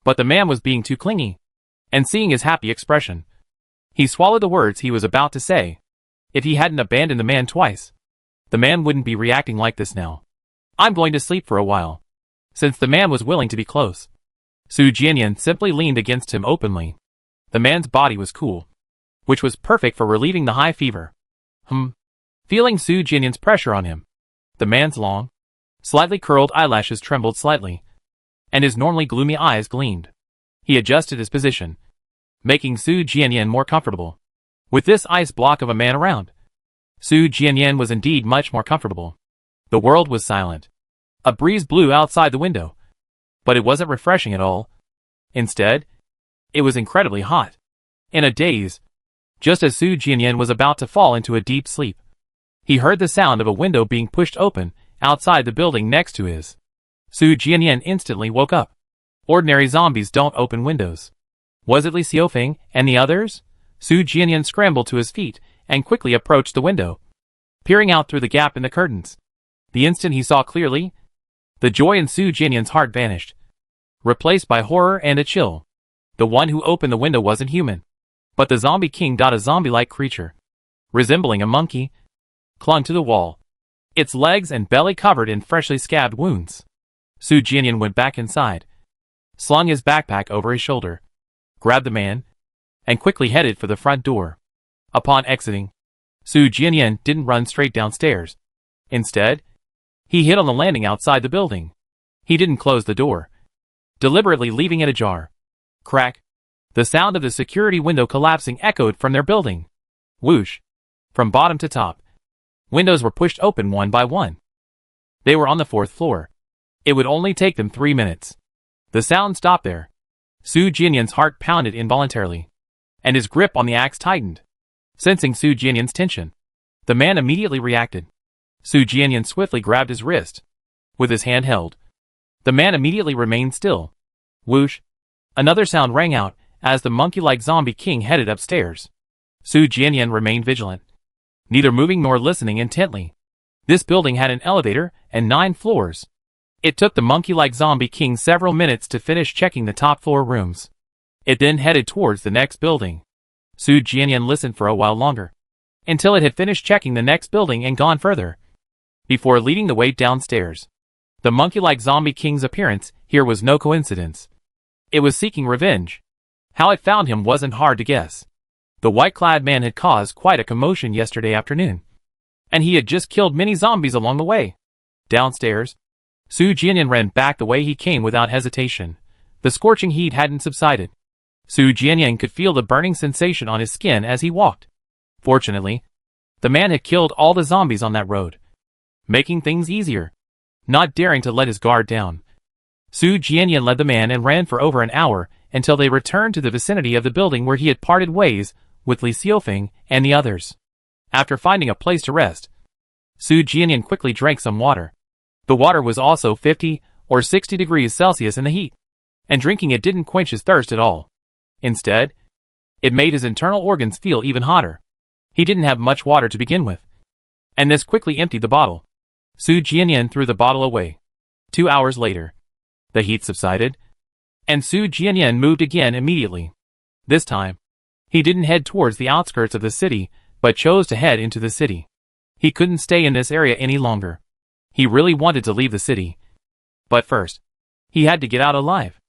but the man was being too clingy. And seeing his happy expression, he swallowed the words he was about to say. If he hadn't abandoned the man twice, the man wouldn't be reacting like this now. I'm going to sleep for a while. Since the man was willing to be close, Su Jianyan simply leaned against him openly. The man's body was cool, which was perfect for relieving the high fever. Feeling Su Jianyan's pressure on him, the man's long, slightly curled eyelashes trembled slightly, and his normally gloomy eyes gleamed. He adjusted his position, making Su Jianyan more comfortable. With this ice block of a man around, Su Jianyan was indeed much more comfortable. The world was silent. A breeze blew outside the window, but it wasn't refreshing at all. Instead, it was incredibly hot. In a daze, just as Su Jianyan was about to fall into a deep sleep, he heard the sound of a window being pushed open outside the building next to his. Su Jianyan instantly woke up. Ordinary zombies don't open windows. Was it Li Xiaofeng and the others? Su Jianyan scrambled to his feet and quickly approached the window, peering out through the gap in the curtains. The instant he saw clearly, the joy in Su Jianyan's heart vanished, replaced by horror and a chill. The one who opened the window wasn't human, but the zombie king. A zombie-like creature, resembling a monkey, clung to the wall, its legs and belly covered in freshly scabbed wounds. Su Jianyan went back inside, slung his backpack over his shoulder, grabbed the man, and quickly headed for the front door. Upon exiting, Su Jianyan didn't run straight downstairs. Instead, he hid on the landing outside the building. He didn't close the door, deliberately leaving it ajar. Crack! The sound of the security window collapsing echoed from their building. Whoosh! From bottom to top, windows were pushed open one by one. They were on the 4th floor. It would only take them 3 minutes. The sound stopped there. Su Jianyan's heart pounded involuntarily, and his grip on the axe tightened. Sensing Su Jianyan's tension, the man immediately reacted. Su Jianyan swiftly grabbed his wrist. With his hand held, the man immediately remained still. Whoosh! Another sound rang out as the monkey-like zombie king headed upstairs. Su Jianyan remained vigilant, neither moving nor listening intently. This building had an elevator and 9 floors. It took the monkey-like zombie king several minutes to finish checking the top floor rooms. It then headed towards the next building. Su Jianyan listened for a while longer, until it had finished checking the next building and gone further, before leading the way downstairs. The monkey-like zombie king's appearance here was no coincidence. It was seeking revenge. How it found him wasn't hard to guess. The white-clad man had caused quite a commotion yesterday afternoon, and he had just killed many zombies along the way. Downstairs, Su Jianyan ran back the way he came without hesitation. The scorching heat hadn't subsided. Su Jianyan could feel the burning sensation on his skin as he walked. Fortunately, the man had killed all the zombies on that road, making things easier. Not daring to let his guard down, Su Jianyan led the man and ran for over an hour until they returned to the vicinity of the building where he had parted ways with Li Xiaofeng and the others. After finding a place to rest, Su Jianyan quickly drank some water. The water was also 50 or 60 degrees Celsius in the heat, and drinking it didn't quench his thirst at all. Instead, it made his internal organs feel even hotter. He didn't have much water to begin with, and this quickly emptied the bottle. Su Jianyan threw the bottle away. 2 hours later, the heat subsided, and Su Jianyan moved again immediately. This time, he didn't head towards the outskirts of the city, but chose to head into the city. He couldn't stay in this area any longer. He really wanted to leave the city. But first, he had to get out alive.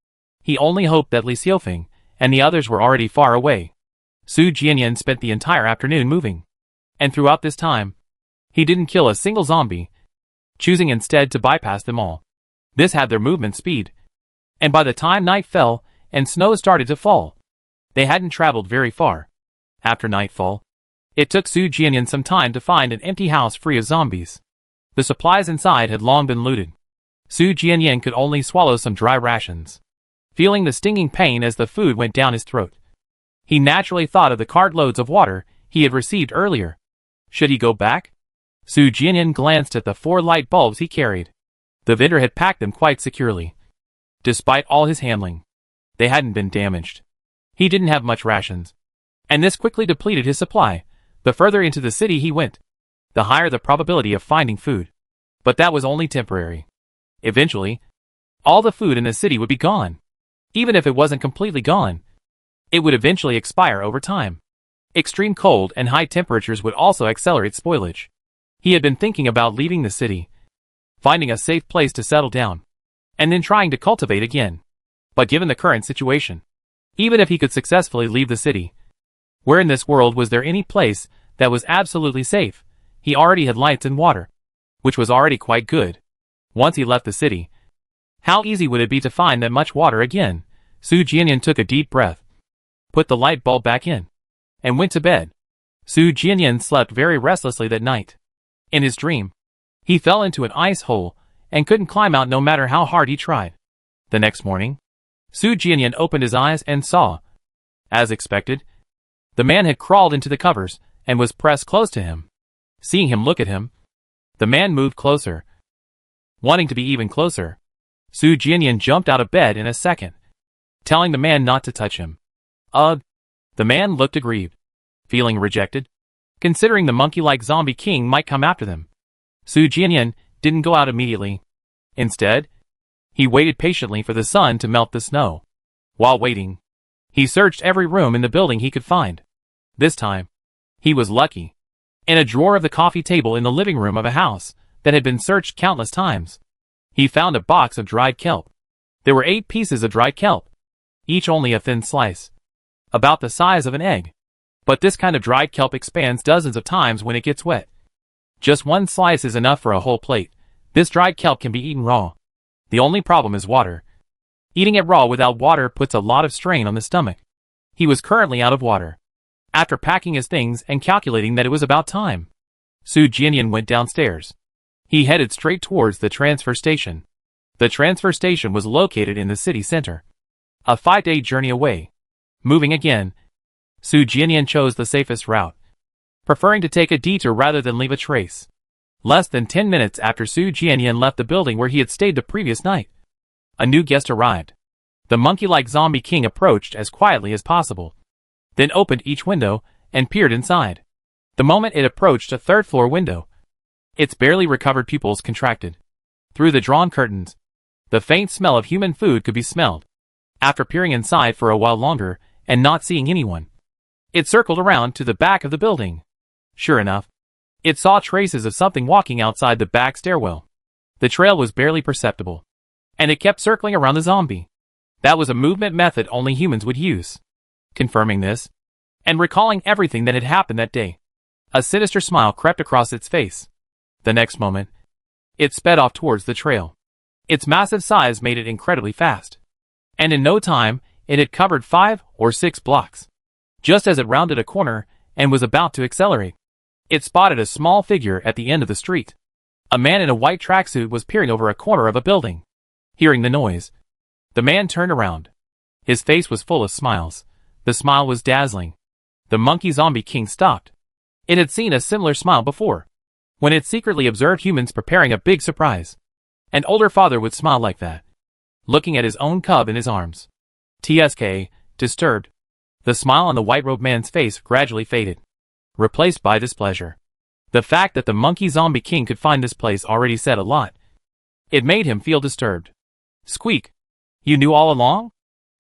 He only hoped that Li Xiaofeng and the others were already far away. Su Jianyan spent the entire afternoon moving, and throughout this time, he didn't kill a single zombie, choosing instead to bypass them all. This had their movement speed, and by the time night fell and snow started to fall, they hadn't traveled very far. After nightfall, it took Su Jianyan some time to find an empty house free of zombies. The supplies inside had long been looted. Su Jianyan could only swallow some dry rations, feeling the stinging pain as the food went down his throat. He naturally thought of the cartloads of water he had received earlier. Should he go back? Su Jianyan glanced at the 4 light bulbs he carried. The vendor had packed them quite securely, despite all his handling. They hadn't been damaged. He didn't have much rations, and this quickly depleted his supply. The further into the city he went, the higher the probability of finding food. But that was only temporary. Eventually, all the food in the city would be gone. Even if it wasn't completely gone, it would eventually expire over time. Extreme cold and high temperatures would also accelerate spoilage. He had been thinking about leaving the city, finding a safe place to settle down, and then trying to cultivate again. But given the current situation, even if he could successfully leave the city, where in this world was there any place that was absolutely safe? He already had lights and water, which was already quite good. Once he left the city, how easy would it be to find that much water again? Su Jianyan took a deep breath, put the light bulb back in, and went to bed. Su Jianyan slept very restlessly that night. In his dream, he fell into an ice hole and couldn't climb out no matter how hard he tried. The next morning, Su Jianyan opened his eyes and saw, as expected, the man had crawled into the covers and was pressed close to him. Seeing him look at him, the man moved closer. Wanting to be even closer, Su Jianyan jumped out of bed in a second, telling the man not to touch him. Ugh! The man looked aggrieved, feeling rejected, considering the monkey-like zombie king might come after them. Su Jianyan didn't go out immediately. Instead, he waited patiently for the sun to melt the snow. While waiting, he searched every room in the building he could find. This time, he was lucky. In a drawer of the coffee table in the living room of a house that had been searched countless times, he found a box of dried kelp. There were 8 pieces of dried kelp, each only a thin slice, about the size of an egg. But this kind of dried kelp expands dozens of times when it gets wet. Just one slice is enough for a whole plate. This dried kelp can be eaten raw. The only problem is water. Eating it raw without water puts a lot of strain on the stomach. He was currently out of water. After packing his things and calculating that it was about time, Su Jianyan went downstairs. He headed straight towards the transfer station. The transfer station was located in the city center, a 5-day journey away. Moving again, Su Jianyan chose the safest route, preferring to take a detour rather than leave a trace. Less than 10 minutes after Su Jianyan left the building where he had stayed the previous night, a new guest arrived. The monkey-like zombie king approached as quietly as possible, then opened each window and peered inside. The moment it approached a third-floor window, its barely recovered pupils contracted. Through the drawn curtains, the faint smell of human food could be smelled. After peering inside for a while longer and not seeing anyone, it circled around to the back of the building. Sure enough, it saw traces of something walking outside the back stairwell. The trail was barely perceptible, and it kept circling around the zombie. That was a movement method only humans would use. Confirming this, and recalling everything that had happened that day, a sinister smile crept across its face. The next moment, it sped off towards the trail. Its massive size made it incredibly fast, and in no time, it had covered 5 or 6 blocks. Just as it rounded a corner and was about to accelerate, it spotted a small figure at the end of the street. A man in a white tracksuit was peering over a corner of a building. Hearing the noise, the man turned around. His face was full of smiles. The smile was dazzling. The monkey zombie king stopped. It had seen a similar smile before, when it secretly observed humans preparing a big surprise. An older father would smile like that, looking at his own cub in his arms. TSK, disturbed. The smile on the white-robed man's face gradually faded, replaced by displeasure. The fact that the monkey zombie king could find this place already said a lot. It made him feel disturbed. Squeak. You knew all along?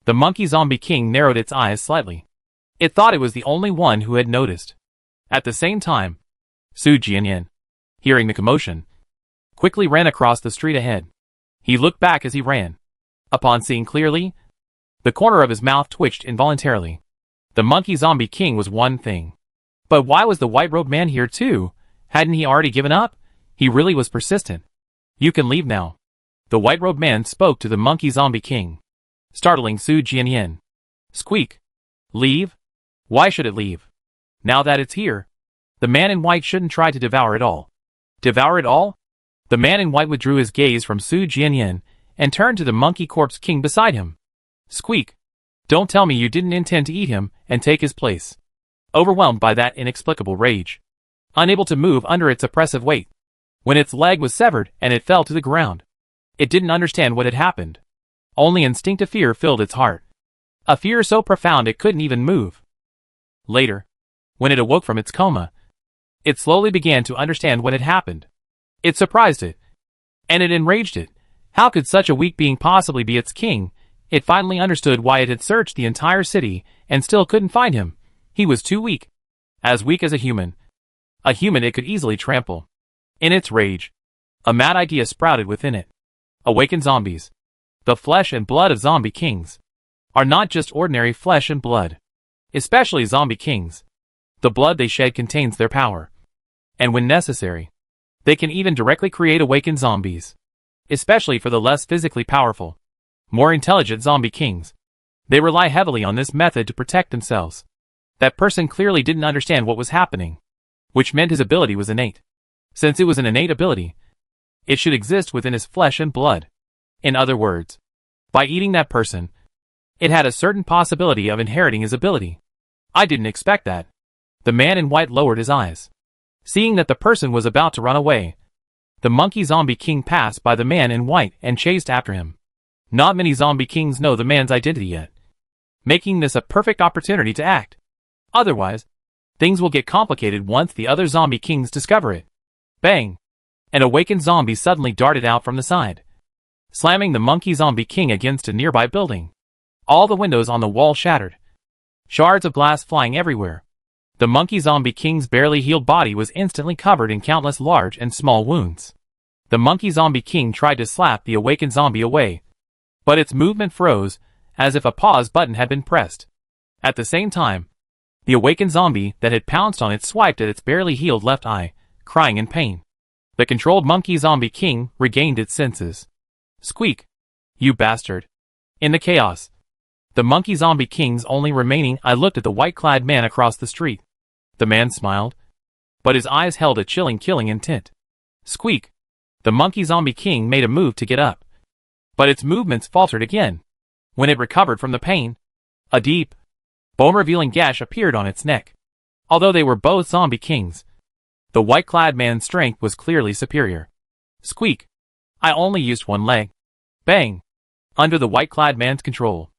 The monkey zombie king narrowed its eyes slightly. It thought it was the only one who had noticed. At the same time, Su Jianyan, hearing the commotion, quickly ran across the street ahead. He looked back as he ran. Upon seeing clearly, the corner of his mouth twitched involuntarily. The monkey zombie king was one thing. But why was the white-robed man here too? Hadn't he already given up? He really was persistent. You can leave now. The white-robed man spoke to the monkey zombie king, startling Su Jianyan. Squeak. Leave? Why should it leave? Now that it's here, the man in white shouldn't try to devour it all. Devour it all? The man in white withdrew his gaze from Su Jianyan and turned to the monkey corpse king beside him. Squeak. Don't tell me you didn't intend to eat him and take his place. Overwhelmed by that inexplicable rage, unable to move under its oppressive weight, when its leg was severed and it fell to the ground, it didn't understand what had happened. Only instinctive fear filled its heart. a fear so profound it couldn't even move. Later, when it awoke from its coma, it slowly began to understand what had happened. It surprised it, and it enraged it. How could such a weak being possibly be its king? It finally understood why it had searched the entire city and still couldn't find him. He was too weak. As weak as a human. A human it could easily trample. In its rage, a mad idea sprouted within it. Awaken zombies. The flesh and blood of zombie kings are not just ordinary flesh and blood. Especially zombie kings. The blood they shed contains their power. And when necessary, they can even directly create awakened zombies. Especially for the less physically powerful, more intelligent zombie kings. They rely heavily on this method to protect themselves. That person clearly didn't understand what was happening, which meant his ability was innate. Since it was an innate ability, it should exist within his flesh and blood. In other words, by eating that person, it had a certain possibility of inheriting his ability. I didn't expect that. The man in white lowered his eyes. Seeing that the person was about to run away, the monkey zombie king passed by the man in white and chased after him. Not many zombie kings know the man's identity yet, making this a perfect opportunity to act. Otherwise, things will get complicated once the other zombie kings discover it. Bang! An awakened zombie suddenly darted out from the side, slamming the monkey zombie king against a nearby building. All the windows on the wall shattered, shards of glass flying everywhere. The monkey zombie king's barely healed body was instantly covered in countless large and small wounds. The monkey zombie king tried to slap the awakened zombie away, but its movement froze, as if a pause button had been pressed. At the same time, the awakened zombie that had pounced on it swiped at its barely healed left eye, crying in pain. The controlled monkey zombie king regained its senses. Squeak! You bastard! In the chaos, the monkey zombie king's only remaining eye looked at the white-clad man across the street. The man smiled, but his eyes held a chilling killing intent. Squeak! The monkey zombie king made a move to get up, but its movements faltered again. When it recovered from the pain, a deep, bone-revealing gash appeared on its neck. Although they were both zombie kings, the white-clad man's strength was clearly superior. Squeak! I only used one leg. Bang! Under the white-clad man's control,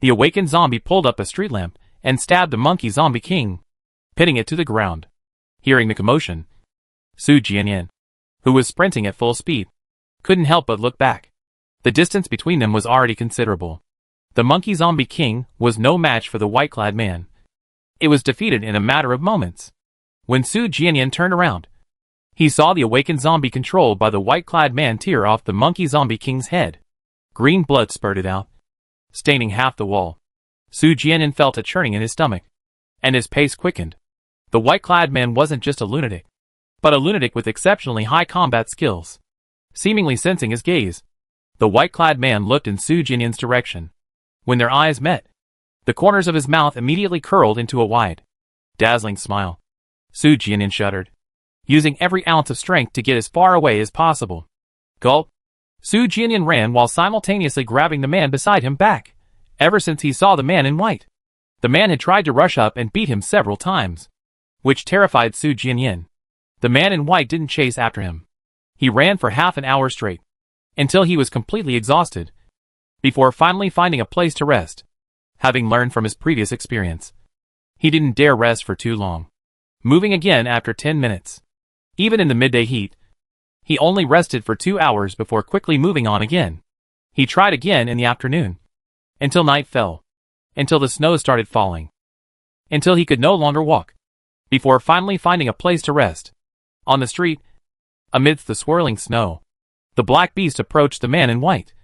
the awakened zombie pulled up a street lamp and stabbed the monkey zombie king, pitting it to the ground. Hearing the commotion, Su Jianyan, who was sprinting at full speed, couldn't help but look back. The distance between them was already considerable. The monkey zombie king was no match for the white-clad man. It was defeated in a matter of moments. When Su Jianyan turned around, he saw the awakened zombie controlled by the white-clad man tear off the monkey zombie king's head. Green blood spurted out, staining half the wall. Su Jianyan felt a churning in his stomach, and his pace quickened. The white-clad man wasn't just a lunatic, but a lunatic with exceptionally high combat skills. Seemingly sensing his gaze, the white-clad man looked in Su Jianyan's direction. When their eyes met, the corners of his mouth immediately curled into a wide, dazzling smile. Su Jianyan shuddered, using every ounce of strength to get as far away as possible. Gulp! Su Jianyan ran while simultaneously grabbing the man beside him back. Ever since he saw the man in white, the man had tried to rush up and beat him several times, which terrified Su Jianyan. The man in white didn't chase after him. He ran for half an hour straight, until he was completely exhausted, before finally finding a place to rest. Having learned from his previous experience, he didn't dare rest for too long, moving again after 10 minutes. Even in the midday heat, he only rested for 2 hours before quickly moving on again. He tried again in the afternoon, until night fell, until the snow started falling, until he could no longer walk, before finally finding a place to rest. On the street, amidst the swirling snow, the black beast approached the man in white,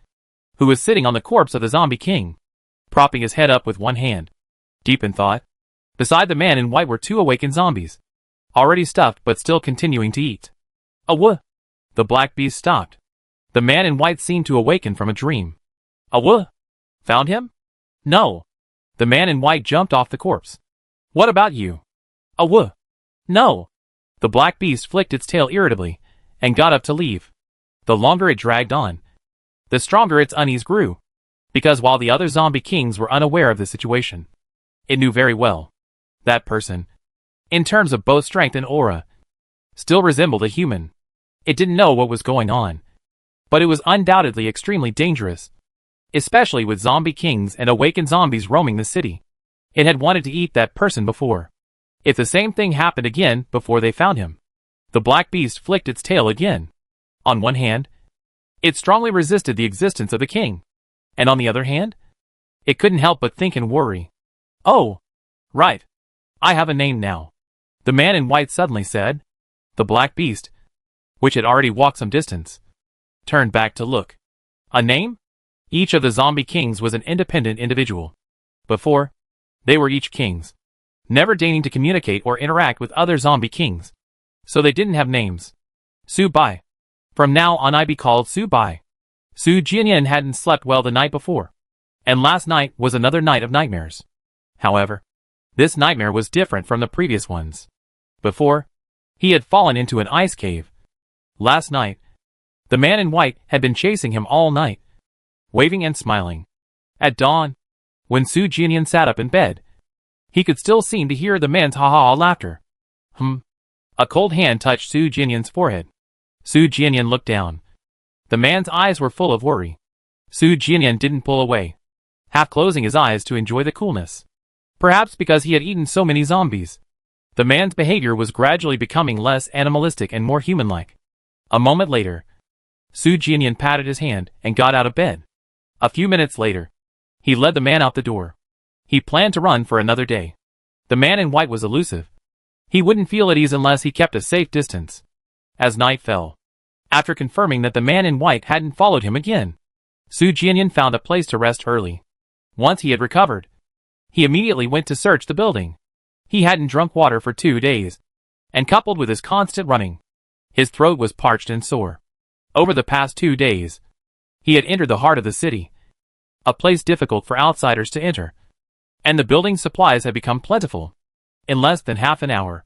who was sitting on the corpse of the zombie king, propping his head up with one hand. Deep in thought, beside the man in white were 2 awakened zombies, already stuffed but still continuing to eat. Awuh! The black beast stopped. The man in white seemed to awaken from a dream. Awuh! Found him? No. The man in white jumped off the corpse. What about you? Awuh! No. The black beast flicked its tail irritably, and got up to leave. The longer it dragged on, the stronger its unease grew, because while the other zombie kings were unaware of the situation, it knew very well. That person, in terms of both strength and aura, still resembled a human. It didn't know what was going on, but it was undoubtedly extremely dangerous. especially with zombie kings and awakened zombies roaming the city. It had wanted to eat that person before. If the same thing happened again before they found him. The black beast flicked its tail again. On one hand, it strongly resisted the existence of the king. And on the other hand, it couldn't help but think and worry. Oh, right. I have a name now. The man in white suddenly said. The black beast, which had already walked some distance, turned back to look. A name? Each of the zombie kings was an independent individual. Before, they were each kings, never deigning to communicate or interact with other zombie kings. So they didn't have names. Su Bai. From now on I be called Su Bai. Su Jianyan hadn't slept well the night before. And last night was another night of nightmares. However, this nightmare was different from the previous ones. Before, he had fallen into an ice cave. Last night, the man in white had been chasing him all night, waving and smiling. At dawn, when Su Jianyan sat up in bed, he could still seem to hear the man's ha-ha laughter. A cold hand touched Su Jianyan's forehead. Su Jianyan looked down. The man's eyes were full of worry. Su Jianyan didn't pull away, half closing his eyes to enjoy the coolness. Perhaps because he had eaten so many zombies. The man's behavior was gradually becoming less animalistic and more human-like. A moment later, Su Jianyan patted his hand and got out of bed. A few minutes later, he led the man out the door. He planned to run for another day. The man in white was elusive. He wouldn't feel at ease unless he kept a safe distance. As night fell, after confirming that the man in white hadn't followed him again, Su Jianyan found a place to rest early. Once he had recovered, he immediately went to search the building. He hadn't drunk water for 2 days, and coupled with his constant running, his throat was parched and sore. Over the past 2 days, he had entered the heart of the city, a place difficult for outsiders to enter, and the building's supplies had become plentiful. In less than half an hour,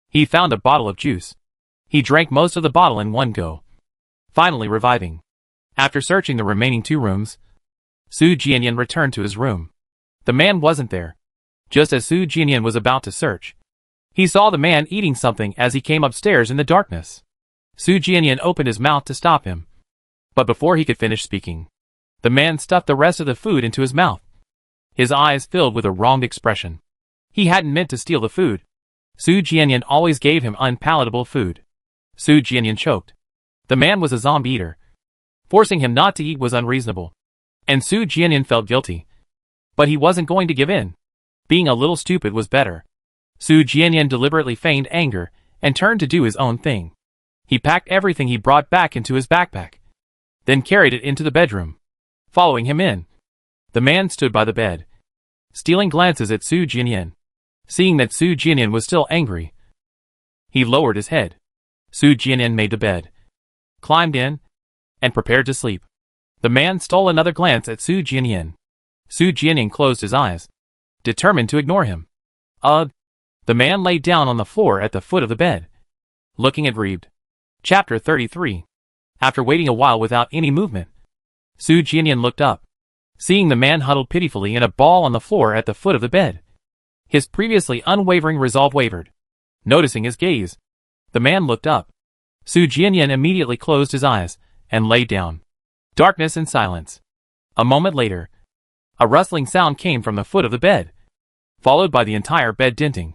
he found a bottle of juice. He drank most of the bottle in one go, finally reviving. After searching the remaining 2 rooms, Su Jianyan returned to his room. The man wasn't there. Just as Su Jianyan was about to search, he saw the man eating something as he came upstairs in the darkness. Su Jianyan opened his mouth to stop him. But before he could finish speaking, the man stuffed the rest of the food into his mouth. His eyes filled with a wronged expression. He hadn't meant to steal the food. Su Jianyan always gave him unpalatable food. Su Jianyan choked. The man was a zombie eater. Forcing him not to eat was unreasonable. And Su Jianyan felt guilty. But he wasn't going to give in. Being a little stupid was better. Su Jianyan deliberately feigned anger and turned to do his own thing. He packed everything he brought back into his backpack, then carried it into the bedroom, following him in. The man stood by the bed, stealing glances at Su Jianyan. Seeing that Su Jianyan was still angry, he lowered his head. Su Jianyan made the bed, climbed in, and prepared to sleep. The man stole another glance at Su Jianyan. Su Jianyan closed his eyes, determined to ignore him. The man lay down on the floor at the foot of the bed, looking aggrieved. Chapter 33. After waiting a while without any movement, Su Jianyan looked up, seeing the man huddled pitifully in a ball on the floor at the foot of the bed. His previously unwavering resolve wavered. Noticing his gaze, the man looked up. Su Jianyan immediately closed his eyes and lay down. Darkness and silence. A moment later, a rustling sound came from the foot of the bed, followed by the entire bed denting.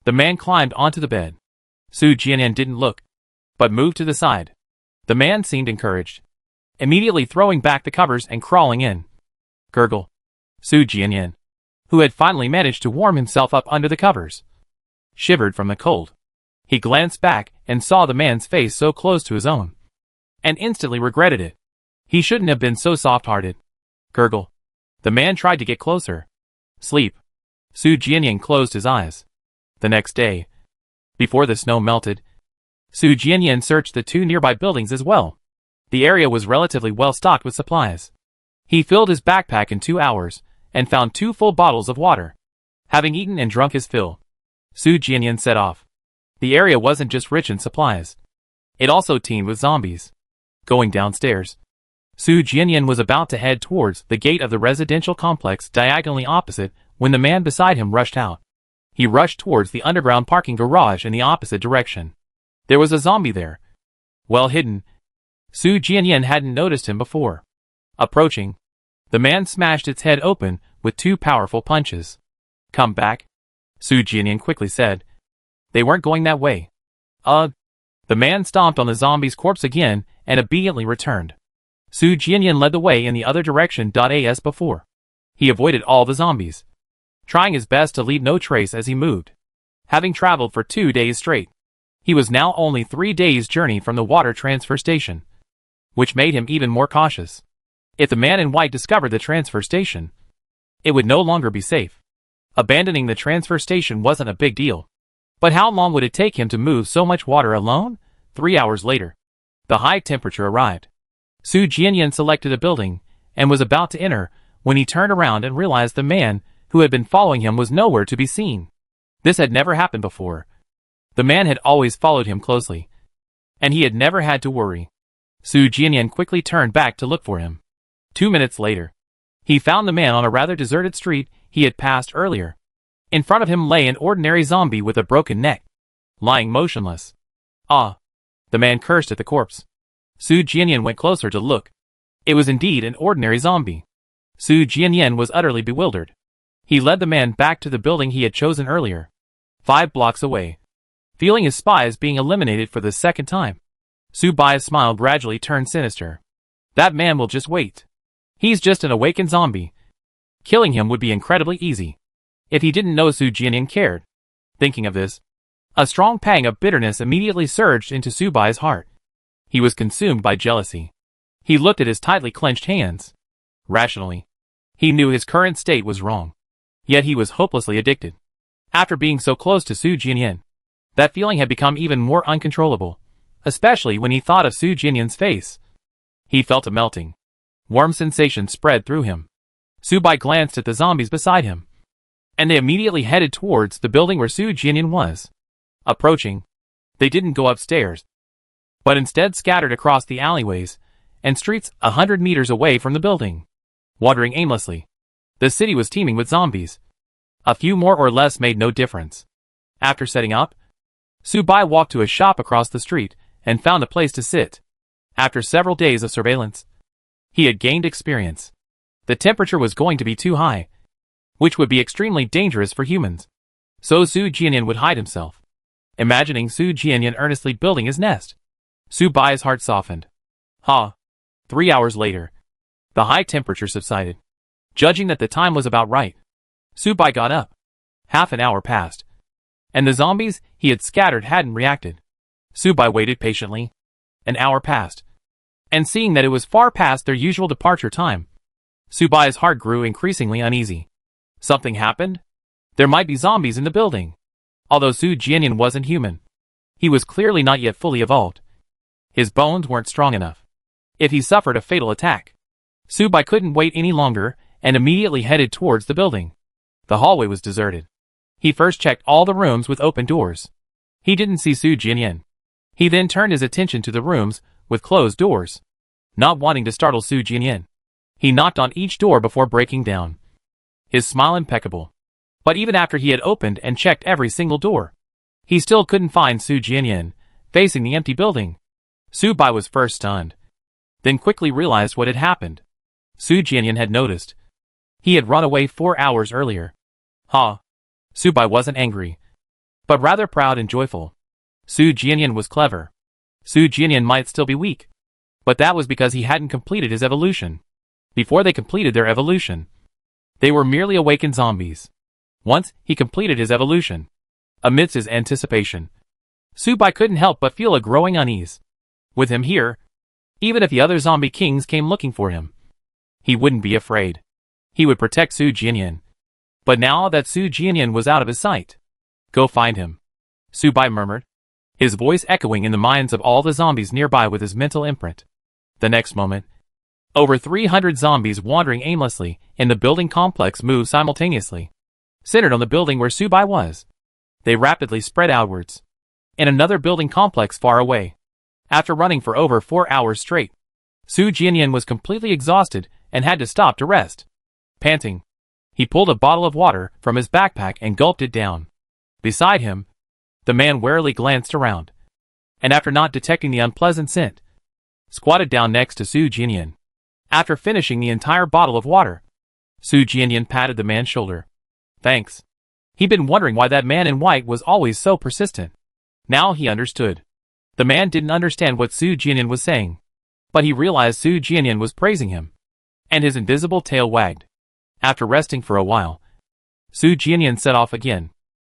The man climbed onto the bed. Su Jianyan didn't look, but moved to the side. The man seemed encouraged, immediately throwing back the covers and crawling in. Gurgle. Su Jianyan, who had finally managed to warm himself up under the covers, shivered from the cold. He glanced back and saw the man's face so close to his own, and instantly regretted it. He shouldn't have been so soft-hearted. Gurgle. The man tried to get closer. Sleep. Su Jianyan closed his eyes. The next day, before the snow melted, Su Jianyan searched the 2 nearby buildings as well. The area was relatively well stocked with supplies. He filled his backpack in 2 hours and found 2 full bottles of water. Having eaten and drunk his fill, Su Jianyan set off. The area wasn't just rich in supplies. It also teemed with zombies. Going downstairs, Su Jianyan was about to head towards the gate of the residential complex diagonally opposite when the man beside him rushed out. He rushed towards the underground parking garage in the opposite direction. There was a zombie there, well hidden. Su Jianyan hadn't noticed him before. Approaching, The man smashed its head open with 2 powerful punches. "Come back," Su Jianyan quickly said. "They weren't going that way." The man stomped on the zombie's corpse again and obediently returned. Su Jianyan led the way in the other direction as before. He avoided all the zombies, trying his best to leave no trace as he moved. Having traveled for 2 days straight, he was now only 3 days' journey from the water transfer station, which made him even more cautious. If the man in white discovered the transfer station, it would no longer be safe. Abandoning the transfer station wasn't a big deal. But how long would it take him to move so much water alone? 3 hours later, the high temperature arrived. Su Jianyan selected a building and was about to enter when he turned around and realized the man who had been following him was nowhere to be seen. This had never happened before. The man had always followed him closely, and he had never had to worry. Su Jianyan quickly turned back to look for him. 2 minutes later, he found the man on a rather deserted street he had passed earlier. In front of him lay an ordinary zombie with a broken neck, lying motionless. "Ah!" The man cursed at the corpse. Su Jianyan went closer to look. It was indeed an ordinary zombie. Su Jianyan was utterly bewildered. He led the man back to the building he had chosen earlier, 5 blocks away. Feeling his spies being eliminated for the second time, Su Bai's smile gradually turned sinister. That man will just wait. He's just an awakened zombie. Killing him would be incredibly easy, if he didn't know Su Jianyan cared. Thinking of this, a strong pang of bitterness immediately surged into Su Bai's heart. He was consumed by jealousy. He looked at his tightly clenched hands. Rationally, he knew his current state was wrong. Yet he was hopelessly addicted. After being so close to Su Jianyan, that feeling had become even more uncontrollable, especially when he thought of Su Jianyan's face. He felt a melting, warm sensation spread through him. Su Bai glanced at the zombies beside him, and they immediately headed towards the building where Su Jianyan was. Approaching, they didn't go upstairs, but instead scattered across the alleyways and streets 100 meters away from the building. Wandering aimlessly, the city was teeming with zombies. A few more or less made no difference. After setting up, Su Bai walked to a shop across the street and found a place to sit. After several days of surveillance, he had gained experience. The temperature was going to be too high, which would be extremely dangerous for humans. So Su Jianyan would hide himself. Imagining Su Jianyan earnestly building his nest, Su Bai's heart softened. 3 hours later, the high temperature subsided. Judging that the time was about right, Su Bai got up. Half an hour passed, and the zombies he had scattered hadn't reacted. Su Bai waited patiently. An hour passed, and seeing that it was far past their usual departure time, Su Bai's heart grew increasingly uneasy. Something happened? There might be zombies in the building. Although Su Jianyan wasn't human, he was clearly not yet fully evolved. His bones weren't strong enough. If he suffered a fatal attack, Su Bai couldn't wait any longer and immediately headed towards the building. The hallway was deserted. He first checked all the rooms with open doors. He didn't see Su Jianyan. He then turned his attention to the rooms with closed doors. Not wanting to startle Su Jianyan, he knocked on each door before breaking down, his smile impeccable. But even after he had opened and checked every single door, he still couldn't find Su Jianyan, facing the empty building. Su Bai was first stunned, then quickly realized what had happened. Su Jianyan had noticed. He had run away 4 hours earlier. Su Bai wasn't angry, but rather proud and joyful. Su Jianyan was clever. Su Jianyan might still be weak, but that was because he hadn't completed his evolution. Before they completed their evolution, they were merely awakened zombies. Once he completed his evolution, amidst his anticipation, Su Bai couldn't help but feel a growing unease. With him here, even if the other zombie kings came looking for him, he wouldn't be afraid. He would protect Su Jianyan. But now that Su Jianyan was out of his sight, go find him, Su Bai murmured, his voice echoing in the minds of all the zombies nearby with his mental imprint. The next moment, over 300 zombies wandering aimlessly in the building complex moved simultaneously, centered on the building where Su Bai was. They rapidly spread outwards, in another building complex far away. After running for over 4 hours straight, Su Jianyan was completely exhausted and had to stop to rest. Panting, he pulled a bottle of water from his backpack and gulped it down. Beside him, the man warily glanced around, and after not detecting the unpleasant scent, squatted down next to Su Jianyan. After finishing the entire bottle of water, Su Jianyan patted the man's shoulder. Thanks. He'd been wondering why that man in white was always so persistent. Now he understood. The man didn't understand what Su Jianyan was saying, but he realized Su Jianyan was praising him, and his invisible tail wagged. After resting for a while, Su Jianyan set off again,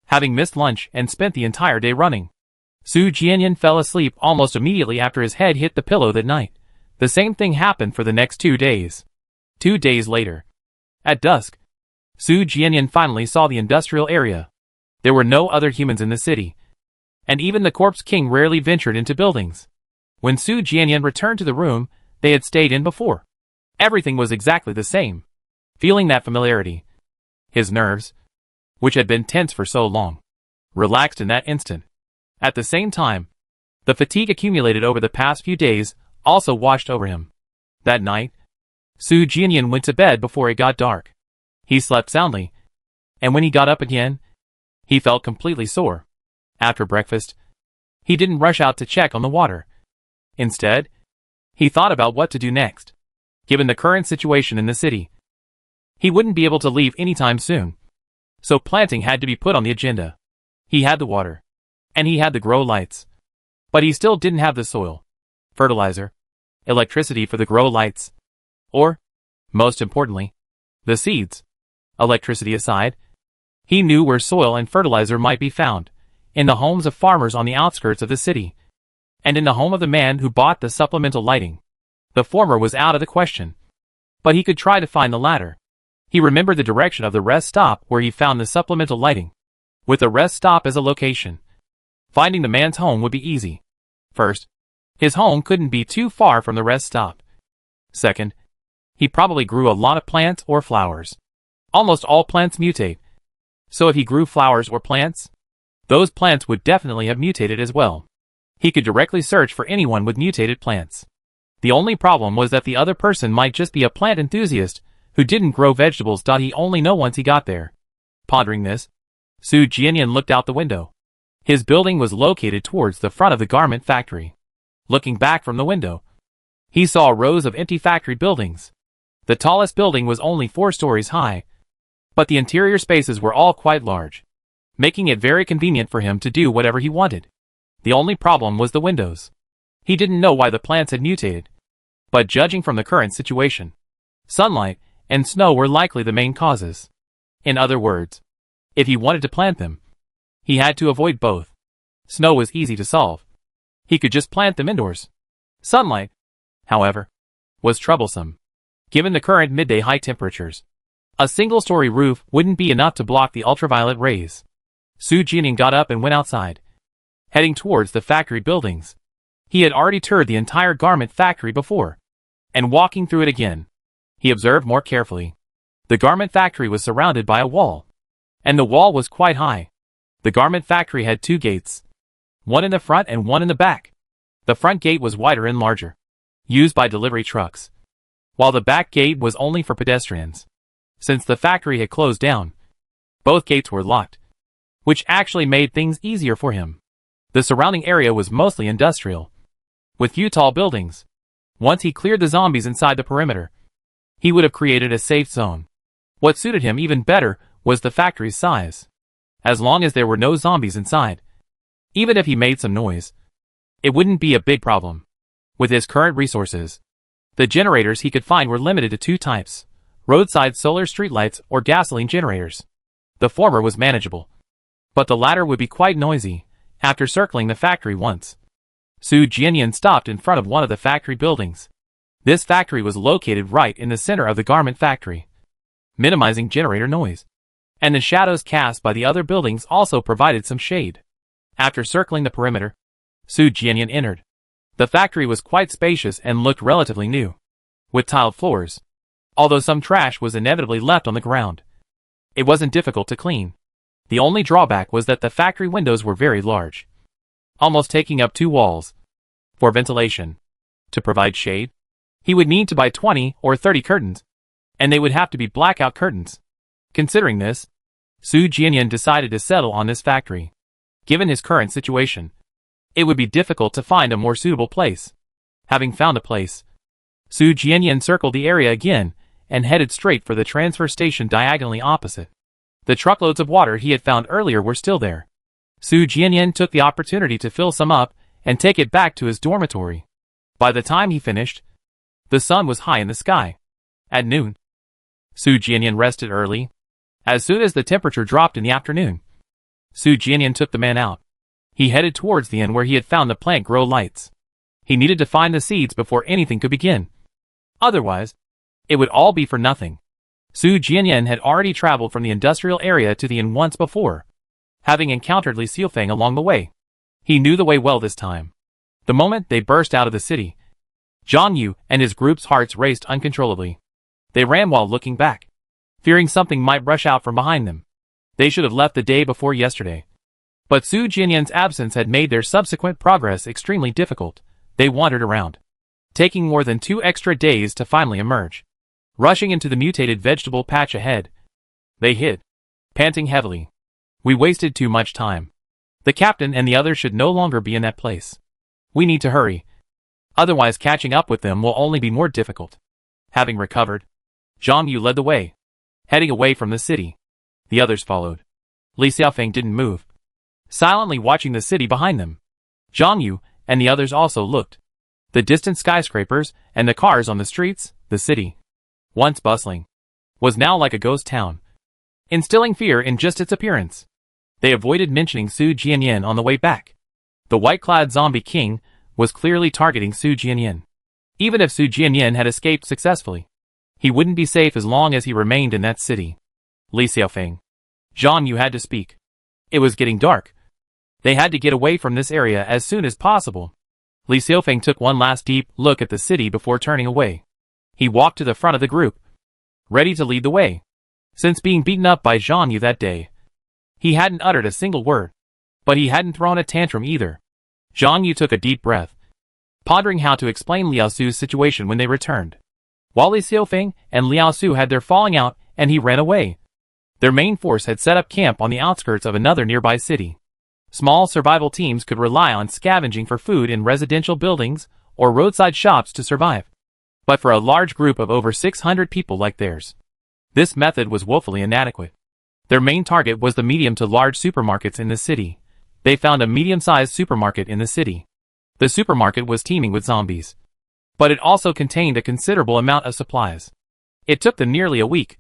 having missed lunch and spent the entire day running. Su Jianyan fell asleep almost immediately after his head hit the pillow that night. The same thing happened for the next 2 days. 2 days later, at dusk, Su Jianyan finally saw the industrial area. There were no other humans in the city, and even the Corpse King rarely ventured into buildings. When Su Jianyan returned to the room they had stayed in before, everything was exactly the same. Feeling that familiarity, his nerves, which had been tense for so long, relaxed in that instant. At the same time, the fatigue accumulated over the past few days also washed over him. That night, Su Jianyan went to bed before it got dark. He slept soundly, and when he got up again, he felt completely sore. After breakfast, he didn't rush out to check on the water. Instead, he thought about what to do next. Given the current situation in the city, he wouldn't be able to leave anytime soon, so planting had to be put on the agenda. He had the water, and he had the grow lights, but he still didn't have the soil, fertilizer, electricity for the grow lights, or, most importantly, the seeds. Electricity aside, he knew where soil and fertilizer might be found, in the homes of farmers on the outskirts of the city, and in the home of the man who bought the supplemental lighting. The former was out of the question, but he could try to find the latter. He remembered the direction of the rest stop where he found the supplemental lighting. With the rest stop as a location, finding the man's home would be easy. First, his home couldn't be too far from the rest stop. Second, he probably grew a lot of plants or flowers. Almost all plants mutate, so if he grew flowers or plants, those plants would definitely have mutated as well. He could directly search for anyone with mutated plants. The only problem was that the other person might just be a plant enthusiast who didn't grow vegetables. He only know once he got there. Pondering this, Su Jianyan looked out the window. His building was located towards the front of the garment factory. Looking back from the window, he saw rows of empty factory buildings. The tallest building was only 4 stories high, but the interior spaces were all quite large, making it very convenient for him to do whatever he wanted. The only problem was the windows. He didn't know why the plants had mutated, but judging from the current situation, sunlight and snow were likely the main causes. In other words, if he wanted to plant them, he had to avoid both. Snow was easy to solve. He could just plant them indoors. Sunlight, however, was troublesome. Given the current midday high temperatures, a single-story roof wouldn't be enough to block the ultraviolet rays. Su Jianyan got up and went outside, heading towards the factory buildings. He had already toured the entire garment factory before, and walking through it again, he observed more carefully. The garment factory was surrounded by a wall, and the wall was quite high. The garment factory had 2 gates, one in the front and one in the back. The front gate was wider and larger, used by delivery trucks, while the back gate was only for pedestrians. Since the factory had closed down, both gates were locked, which actually made things easier for him. The surrounding area was mostly industrial, with few tall buildings. Once he cleared the zombies inside the perimeter, he would have created a safe zone. What suited him even better was the factory's size. As long as there were no zombies inside, even if he made some noise, it wouldn't be a big problem. With his current resources, the generators he could find were limited to 2 types: roadside solar streetlights or gasoline generators. The former was manageable, but the latter would be quite noisy. After circling the factory once, Su Jianyan stopped in front of one of the factory buildings. This factory was located right in the center of the garment factory, minimizing generator noise, and the shadows cast by the other buildings also provided some shade. After circling the perimeter, Su Jianyan entered. The factory was quite spacious and looked relatively new, with tiled floors, although some trash was inevitably left on the ground. It wasn't difficult to clean. The only drawback was that the factory windows were very large, almost taking up 2 walls. For ventilation, to provide shade, he would need to buy 20 or 30 curtains, and they would have to be blackout curtains. Considering this, Su Jianyan decided to settle on this factory. Given his current situation, it would be difficult to find a more suitable place. Having found a place, Su Jianyan circled the area again and headed straight for the transfer station diagonally opposite. The truckloads of water he had found earlier were still there. Su Jianyan took the opportunity to fill some up and take it back to his dormitory. By the time he finished, the sun was high in the sky. At noon, Su Jianyan rested early. As soon as the temperature dropped in the afternoon, Su Jianyan took the man out. He headed towards the inn where he had found the plant grow lights. He needed to find the seeds before anything could begin. Otherwise, it would all be for nothing. Su Jianyan had already traveled from the industrial area to the inn once before, having encountered Li Xiaofeng along the way. He knew the way well this time. The moment they burst out of the city, Zhang Yu and his group's hearts raced uncontrollably. They ran while looking back, fearing something might rush out from behind them. They should have left the day before yesterday. But Su Jianyan's absence had made their subsequent progress extremely difficult. They wandered around, taking more than 2 extra days to finally emerge. Rushing into the mutated vegetable patch ahead, they hid, panting heavily. We wasted too much time. The captain and the others should no longer be in that place. We need to hurry. Otherwise catching up with them will only be more difficult. Having recovered, Zhang Yu led the way, heading away from the city. The others followed. Li Xiaofeng didn't move, silently watching the city behind them. Zhang Yu and the others also looked. The distant skyscrapers and the cars on the streets, the city, once bustling, was now like a ghost town, instilling fear in just its appearance. They avoided mentioning Su Jianyan on the way back. The white-clad zombie king was clearly targeting Su Jianyan. Even if Su Jianyan had escaped successfully, he wouldn't be safe as long as he remained in that city. Li Xiaofeng, Zhang Yu had to speak. It was getting dark. They had to get away from this area as soon as possible. Li Xiaofeng took one last deep look at the city before turning away. He walked to the front of the group, ready to lead the way. Since being beaten up by Zhang Yu that day, he hadn't uttered a single word, but he hadn't thrown a tantrum either. Zhang Yu took a deep breath, pondering how to explain Liao Su's situation when they returned. While Li Xiaofeng and Liao Su had their falling out and he ran away, their main force had set up camp on the outskirts of another nearby city. Small survival teams could rely on scavenging for food in residential buildings or roadside shops to survive. But for a large group of over 600 people like theirs, this method was woefully inadequate. Their main target was the medium to large supermarkets in the city. They found a medium-sized supermarket in the city. The supermarket was teeming with zombies, but it also contained a considerable amount of supplies. It took them nearly a week,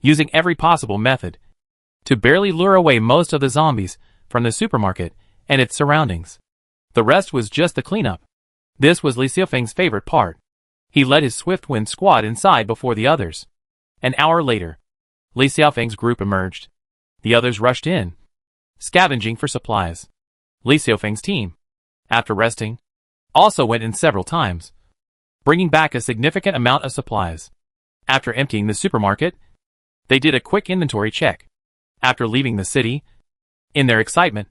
using every possible method, to barely lure away most of the zombies from the supermarket and its surroundings. The rest was just the cleanup. This was Li Xiaofeng's favorite part. He led his Swiftwind squad inside before the others. An hour later, Li Xiaofeng's group emerged. The others rushed in, scavenging for supplies. Li Xiaofeng's team, after resting, also went in several times, bringing back a significant amount of supplies. After emptying the supermarket, they did a quick inventory check. After leaving the city, in their excitement,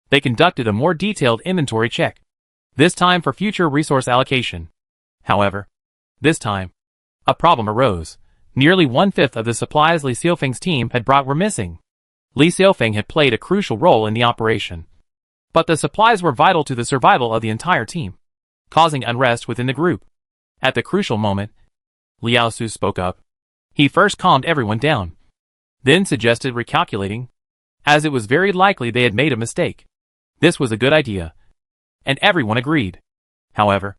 they conducted a more detailed inventory check, this time for future resource allocation. However, this time, a problem arose. Nearly 1/5 of the supplies Li Xiaofeng's team had brought were missing. Li Xiaofeng had played a crucial role in the operation, but the supplies were vital to the survival of the entire team, causing unrest within the group. At the crucial moment, Liao Su spoke up. He first calmed everyone down, then suggested recalculating, as it was very likely they had made a mistake. This was a good idea, and everyone agreed. However,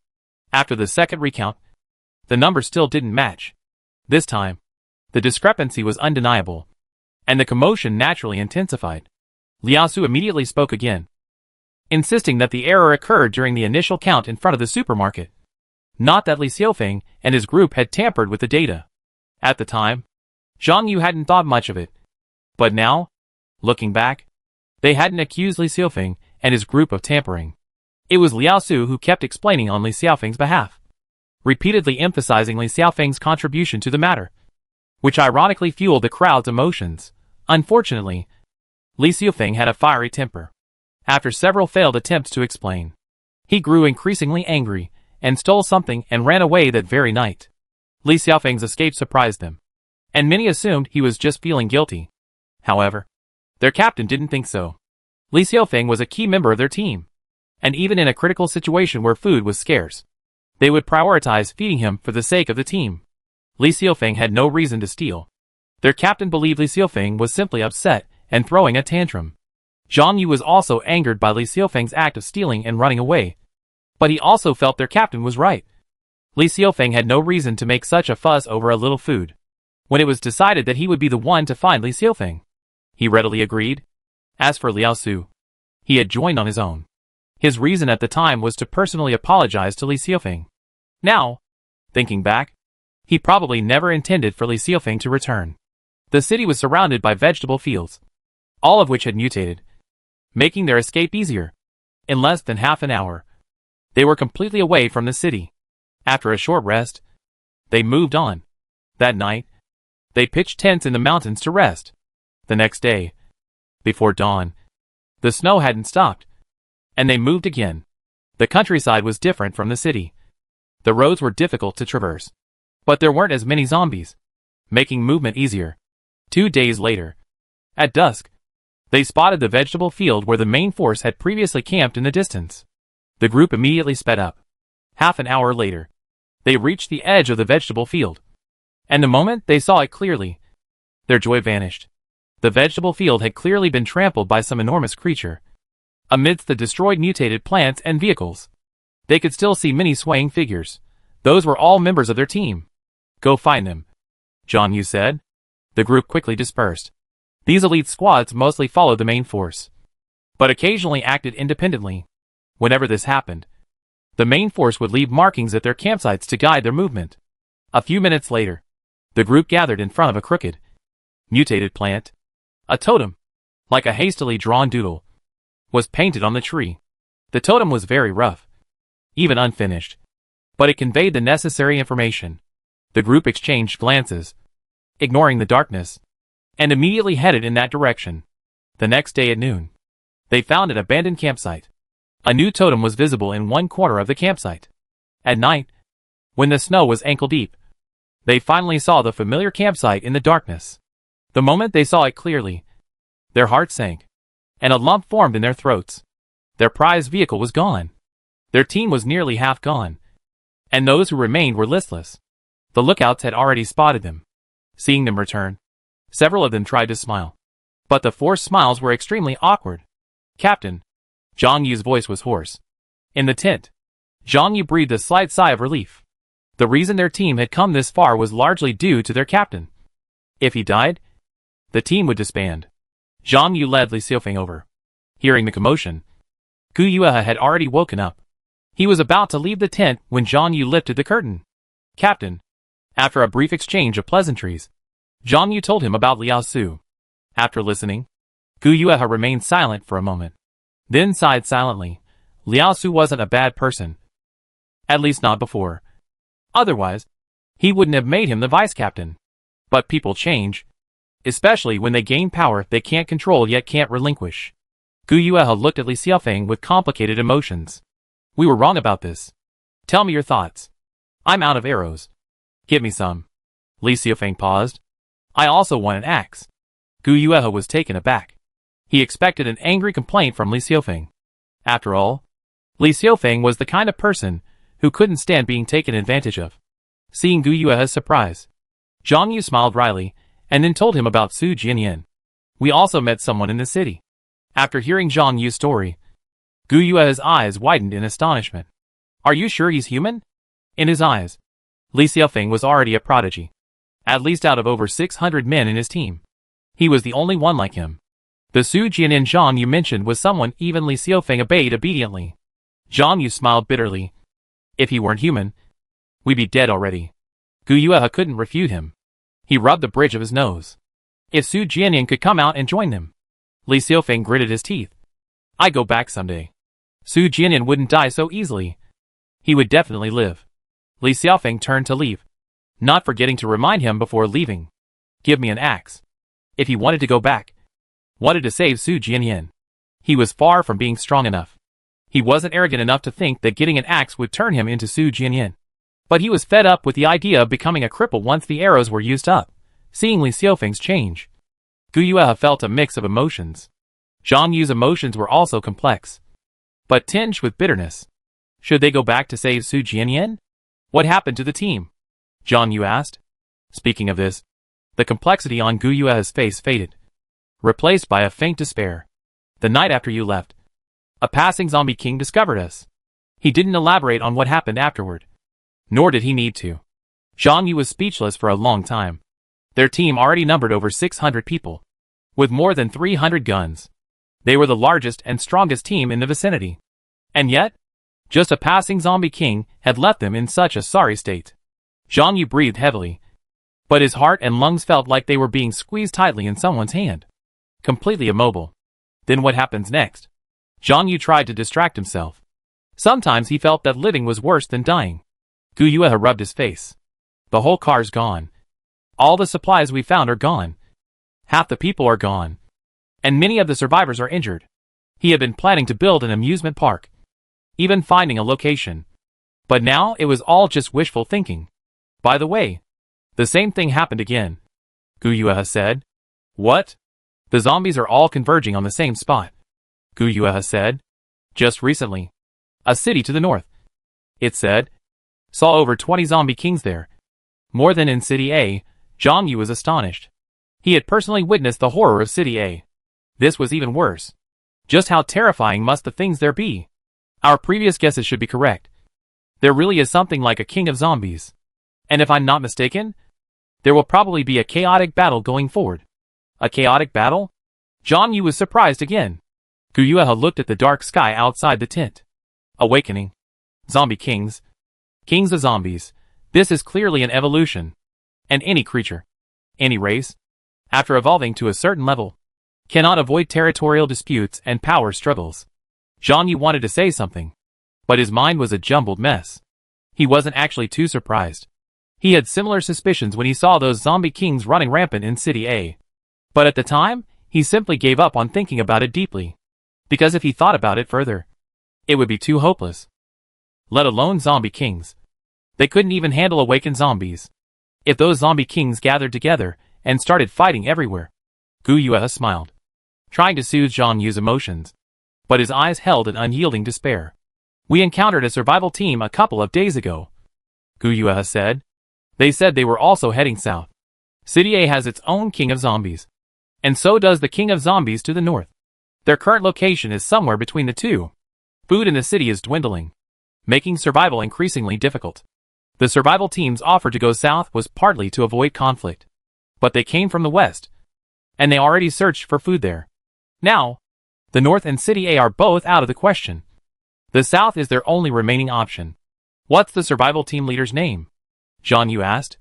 after the second recount, the numbers still didn't match. This time, the discrepancy was undeniable, and the commotion naturally intensified. Liao Su immediately spoke again, insisting that the error occurred during the initial count in front of the supermarket, not that Li Xiaofeng and his group had tampered with the data. At the time, Zhang Yu hadn't thought much of it, but now, looking back, they hadn't accused Li Xiaofeng and his group of tampering. It was Liao Su who kept explaining on Li Xiaofeng's behalf, repeatedly emphasizing Li Xiaofeng's contribution to the matter, which ironically fueled the crowd's emotions. Unfortunately, Li Xiaofeng had a fiery temper. After several failed attempts to explain, he grew increasingly angry and stole something and ran away that very night. Li Xiaofeng's escape surprised them, and many assumed he was just feeling guilty. However, their captain didn't think so. Li Xiaofeng was a key member of their team, and even in a critical situation where food was scarce, They would prioritize feeding him for the sake of the team. Li Xiaofeng had no reason to steal. Their captain believed Li Xiaofeng was simply upset and throwing a tantrum. Zhang Yu was also angered by Li Xiaofeng's act of stealing and running away. But he also felt their captain was right. Li Xiaofeng had no reason to make such a fuss over a little food. When it was decided that he would be the one to find Li Xiaofeng, he readily agreed. As for Liao Su, he had joined on his own. His reason at the time was to personally apologize to Li Xiaofeng. Now, thinking back, he probably never intended for Li Xiaofeng to return. The city was surrounded by vegetable fields, all of which had mutated, making their escape easier. In less than half an hour, they were completely away from the city. After a short rest, they moved on. That night, they pitched tents in the mountains to rest. The next day, before dawn, the snow hadn't stopped, and they moved again. The countryside was different from the city. The roads were difficult to traverse, but there weren't as many zombies, making movement easier. 2 days later, at dusk, they spotted the vegetable field where the main force had previously camped in the distance. The group immediately sped up. Half an hour later, they reached the edge of the vegetable field, and the moment they saw it clearly, their joy vanished. The vegetable field had clearly been trampled by some enormous creature. Amidst the destroyed mutated plants and vehicles, they could still see many swaying figures. Those were all members of their team. Go find them, Zhang Yu said. The group quickly dispersed. These elite squads mostly followed the main force, but occasionally acted independently. Whenever this happened, the main force would leave markings at their campsites to guide their movement. A few minutes later, the group gathered in front of a crooked, mutated plant. A totem, like a hastily drawn doodle, was painted on the tree. The totem was very rough, even unfinished, but it conveyed the necessary information. The group exchanged glances, ignoring the darkness, and immediately headed in that direction. The next day at noon, they found an abandoned campsite. A new totem was visible in one corner of the campsite. At night, when the snow was ankle-deep, they finally saw the familiar campsite in the darkness. The moment they saw it clearly, their hearts sank, and a lump formed in their throats. Their prized vehicle was gone. Their team was nearly half gone, and those who remained were listless. The lookouts had already spotted them. Seeing them return, several of them tried to smile, but the forced smiles were extremely awkward. Captain, Zhang Yu's voice was hoarse. In the tent, Zhang Yu breathed a slight sigh of relief. The reason their team had come this far was largely due to their captain. If he died, the team would disband. Zhang Yu led Li Xiaofeng over. Hearing the commotion, Gu Yuehe had already woken up. He was about to leave the tent when Zhang Yu lifted the curtain. Captain, after a brief exchange of pleasantries, Zhang Yu told him about Liao Su. After listening, Gu Yuehe remained silent for a moment, then sighed silently. Liao Su wasn't a bad person. At least not before. Otherwise, he wouldn't have made him the vice-captain. But people change, especially when they gain power they can't control yet can't relinquish. Gu Yuehe looked at Li Xiaofeng with complicated emotions. We were wrong about this. Tell me your thoughts. I'm out of arrows. Give me some. Li Xiaofeng paused. I also want an axe. Gu Yuehe was taken aback. He expected an angry complaint from Li Xiaofeng. After all, Li Xiaofeng was the kind of person who couldn't stand being taken advantage of. Seeing Gu Yuehe's surprise, Zhang Yu smiled wryly, and then told him about Su Jianyan. We also met someone in the city. After hearing Zhang Yu's story, Gu Yuehe's eyes widened in astonishment. Are you sure he's human? In his eyes, Li Xiaofeng was already a prodigy. At least out of over 600 men in his team, he was the only one like him. The Su Jianyan Zhang Yu mentioned was someone even Li Xiaofeng obeyed obediently. Zhang Yu smiled bitterly. If he weren't human, we'd be dead already. Gu Yuehe couldn't refute him. He rubbed the bridge of his nose. If Su Jianyan could come out and join them. Li Xiaofeng gritted his teeth. I go back someday. Su Jianyan wouldn't die so easily. He would definitely live. Li Xiaofeng turned to leave, not forgetting to remind him before leaving. Give me an axe. If he wanted to go back, wanted to save Su Jianyan, he was far from being strong enough. He wasn't arrogant enough to think that getting an axe would turn him into Su Jianyan. But he was fed up with the idea of becoming a cripple once the arrows were used up, seeing Li Xiaofeng's change. Gu Yuehe felt a mix of emotions. Zhang Yu's emotions were also complex, but tinged with bitterness. Should they go back to save Su Jianyan? What happened to the team? Zhang Yu asked. Speaking of this, the complexity on Gu Yue's face faded, replaced by a faint despair. The night after you left, a passing zombie king discovered us. He didn't elaborate on what happened afterward. Nor did he need to. Zhang Yu was speechless for a long time. Their team already numbered over 600 people, with more than 300 guns. They were the largest and strongest team in the vicinity. And yet, just a passing zombie king had left them in such a sorry state. Zhang Yu breathed heavily, but his heart and lungs felt like they were being squeezed tightly in someone's hand. Completely immobile. Then what happens next? Zhang Yu tried to distract himself. Sometimes he felt that living was worse than dying. Gu Yue rubbed his face. The whole car's gone. All the supplies we found are gone. Half the people are gone. And many of the survivors are injured. He had been planning to build an amusement park, even finding a location. But now it was all just wishful thinking. By the way, the same thing happened again. Gu Yue said. What? The zombies are all converging on the same spot. Gu Yue said. Just recently. A city to the north. It said. Saw over 20 zombie kings there. More than in City A. Zhang Yu was astonished. He had personally witnessed the horror of City A. This was even worse. Just how terrifying must the things there be? Our previous guesses should be correct. There really is something like a king of zombies. And if I'm not mistaken, there will probably be a chaotic battle going forward. A chaotic battle? Zhang Yu was surprised again. Gu Yue looked at the dark sky outside the tent. Awakening. Zombie kings. Kings of zombies. This is clearly an evolution. And any creature, any race, after evolving to a certain level, cannot avoid territorial disputes and power struggles. Zhang Yu wanted to say something, but his mind was a jumbled mess. He wasn't actually too surprised. He had similar suspicions when he saw those zombie kings running rampant in City A. But at the time, he simply gave up on thinking about it deeply. Because if he thought about it further, it would be too hopeless. Let alone zombie kings. They couldn't even handle awakened zombies. If those zombie kings gathered together and started fighting everywhere. Gu Yue smiled, trying to soothe Zhang Yu's emotions. But his eyes held an unyielding despair. We encountered a survival team a couple of days ago. Gu Yue said. They said they were also heading south. City A has its own king of zombies. And so does the king of zombies to the north. Their current location is somewhere between the two. Food in the city is dwindling, making survival increasingly difficult. The survival team's offer to go south was partly to avoid conflict. But they came from the west, and they already searched for food there. Now, the north and City A are both out of the question. The south is their only remaining option. What's the survival team leader's name? Zhang Yu asked,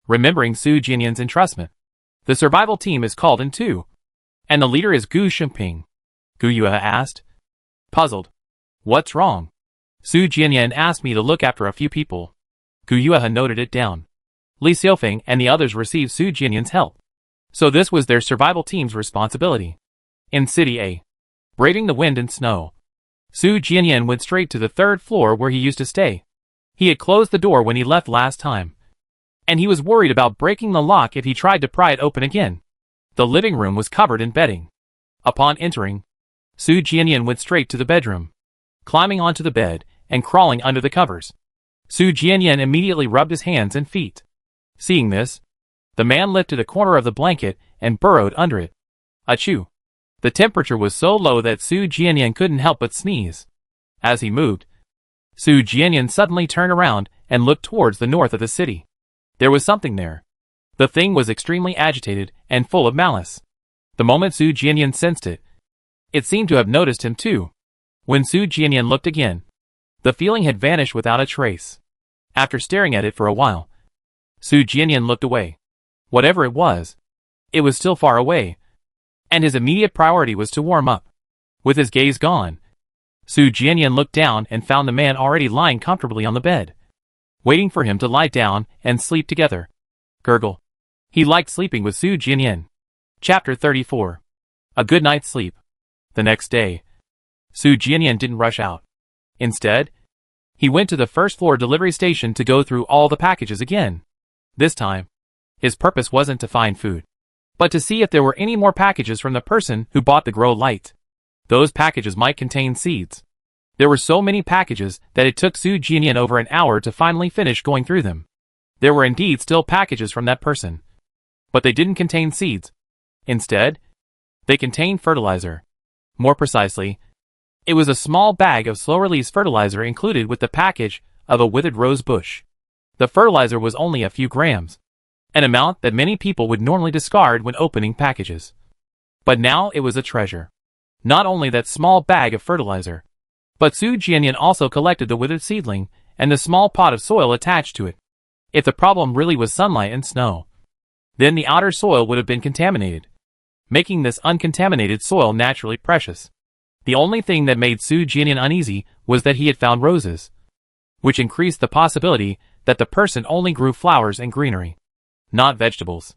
remembering Su Jianyan's entrustment. The survival team is called in two, and the leader is Gu Shengping. Gu Yue asked, puzzled. What's wrong? Su Jianyan asked me to look after a few people. Gu Yue noted it down. Li Xiufeng and the others received Su Jianyan's help. So this was their survival team's responsibility. In City A, braving the wind and snow, Su Jianyan went straight to the third floor where he used to stay. He had closed the door when he left last time, and he was worried about breaking the lock if he tried to pry it open again. The living room was covered in bedding. Upon entering, Su Jianyan went straight to the bedroom, climbing onto the bed and crawling under the covers. Su Jianyan immediately rubbed his hands and feet. Seeing this, the man lifted a corner of the blanket and burrowed under it. Achoo! The temperature was so low that Su Jianyan couldn't help but sneeze. As he moved, Su Jianyan suddenly turned around and looked towards the north of the city. There was something there. The thing was extremely agitated and full of malice. The moment Su Jianyan sensed it, it seemed to have noticed him too. When Su Jianyan looked again, the feeling had vanished without a trace. After staring at it for a while, Su Jianyan looked away. Whatever it was still far away, and his immediate priority was to warm up. With his gaze gone, Su Jianyan looked down and found the man already lying comfortably on the bed, waiting for him to lie down and sleep together. Gurgle. He liked sleeping with Su Jianyan. Chapter 34. A good night's sleep. The next day, Su Jianyan didn't rush out. Instead, he went to the first floor delivery station to go through all the packages again. This time, his purpose wasn't to find food, but to see if there were any more packages from the person who bought the grow light. Those packages might contain seeds. There were so many packages that it took Su Jianyan over an hour to finally finish going through them. There were indeed still packages from that person. But they didn't contain seeds. Instead, they contained fertilizer. More precisely, it was a small bag of slow-release fertilizer included with the package of a withered rose bush. The fertilizer was only a few grams, an amount that many people would normally discard when opening packages. But now it was a treasure. Not only that small bag of fertilizer, but Su Jianyan also collected the withered seedling and the small pot of soil attached to it. If the problem really was sunlight and snow, then the outer soil would have been contaminated, making this uncontaminated soil naturally precious. The only thing that made Su Jianyan uneasy was that he had found roses, which increased the possibility that the person only grew flowers and greenery, not vegetables.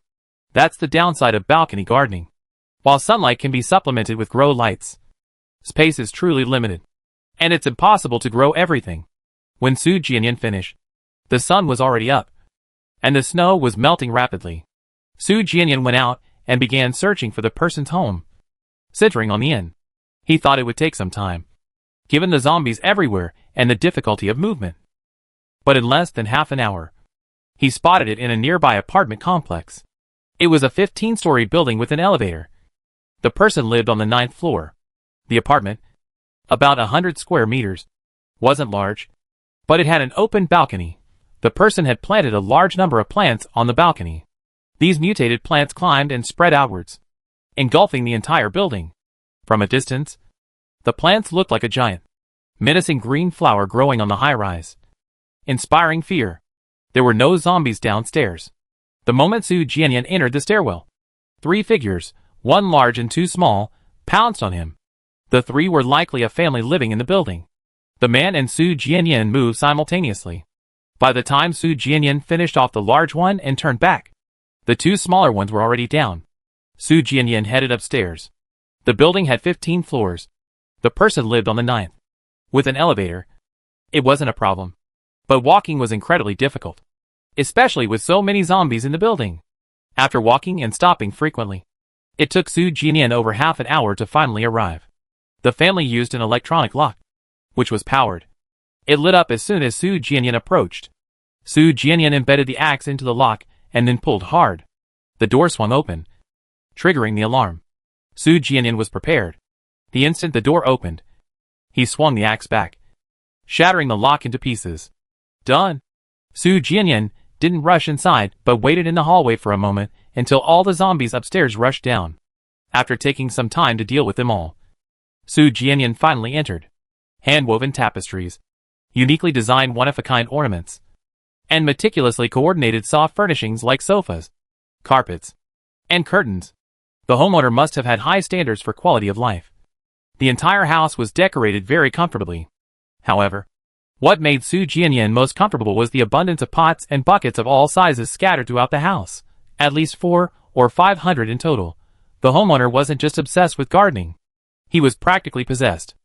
That's the downside of balcony gardening. While sunlight can be supplemented with grow lights, space is truly limited, and it's impossible to grow everything. When Su Jianyan finished, the sun was already up, and the snow was melting rapidly. Su Jianyan went out and began searching for the person's home, centering on the inn. He thought it would take some time, given the zombies everywhere and the difficulty of movement. But in less than half an hour, he spotted it in a nearby apartment complex. It was a 15-story building with an elevator. The person lived on the 9th floor. The apartment, about 100 square meters, wasn't large, but it had an open balcony. The person had planted a large number of plants on the balcony. These mutated plants climbed and spread outwards, engulfing the entire building. From a distance, the plants looked like a giant, menacing green flower growing on the high-rise, inspiring fear. There were no zombies downstairs. The moment Su Jianyan entered the stairwell, 3 figures, 1 large and 2 small, pounced on him. The 3 were likely a family living in the building. The man and Su Jianyan moved simultaneously. By the time Su Jianyan finished off the large one and turned back, the 2 smaller ones were already down. Su Jianyan headed upstairs. The building had 15 floors. The person lived on the 9th. With an elevator, it wasn't a problem. But walking was incredibly difficult, especially with so many zombies in the building. After walking and stopping frequently, it took Su Jianyan over half an hour to finally arrive. The family used an electronic lock, which was powered. It lit up as soon as Su Jianyan approached. Su Jianyan embedded the axe into the lock and then pulled hard. The door swung open, triggering the alarm. Su Jianyan was prepared. The instant the door opened, he swung the axe back, shattering the lock into pieces. Done. Su Jianyan didn't rush inside but waited in the hallway for a moment until all the zombies upstairs rushed down. After taking some time to deal with them all, Su Jianyan finally entered. Hand-woven tapestries, uniquely designed one-of-a-kind ornaments, and meticulously coordinated soft furnishings like sofas, carpets, and curtains. The homeowner must have had high standards for quality of life. The entire house was decorated very comfortably. However, what made Su Jianyan most comfortable was the abundance of pots and buckets of all sizes scattered throughout the house, at least 400 or 500 in total. The homeowner wasn't just obsessed with gardening. He was practically possessed.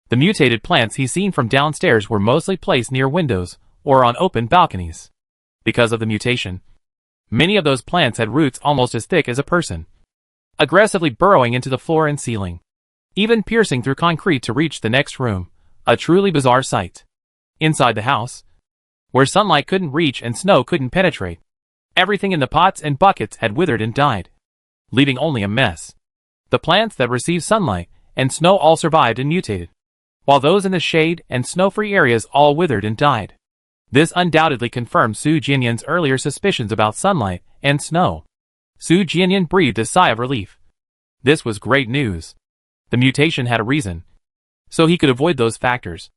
The mutated plants he seen from downstairs were mostly placed near windows or on open balconies. Because of the mutation, many of those plants had roots almost as thick as a person, aggressively burrowing into the floor and ceiling, even piercing through concrete to reach the next room. A truly bizarre sight. Inside the house, where sunlight couldn't reach and snow couldn't penetrate, everything in the pots and buckets had withered and died, leaving only a mess. The plants that received sunlight and snow all survived and mutated, while those in the shade and snow-free areas all withered and died. This undoubtedly confirmed Su Jianyan's earlier suspicions about sunlight and snow. Su Jianyan breathed a sigh of relief. This was great news. The mutation had a reason, so he could avoid those factors.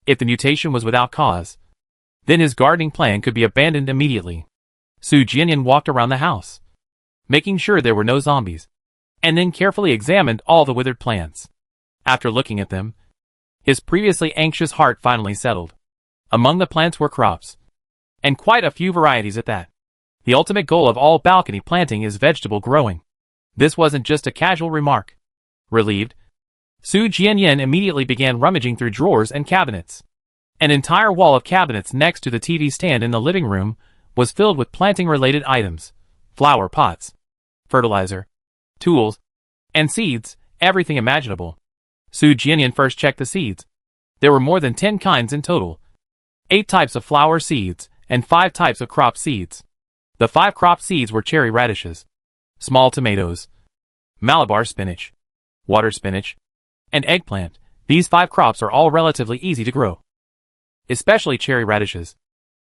If the mutation was without cause, then his gardening plan could be abandoned immediately. Su Jianyan walked around the house, making sure there were no zombies, and then carefully examined all the withered plants. After looking at them, his previously anxious heart finally settled. Among the plants were crops, and quite a few varieties at that. The ultimate goal of all balcony planting is vegetable growing. This wasn't just a casual remark. Relieved, Su Jianyan immediately began rummaging through drawers and cabinets. An entire wall of cabinets next to the TV stand in the living room was filled with planting-related items, flower pots, fertilizer, tools, and seeds, everything imaginable. Su Jianyan first checked the seeds. There were more than 10 kinds in total. 8 types of flower seeds, and 5 types of crop seeds. The 5 crop seeds were cherry radishes, small tomatoes, Malabar spinach, water spinach, and eggplant. These 5 crops are all relatively easy to grow, especially cherry radishes,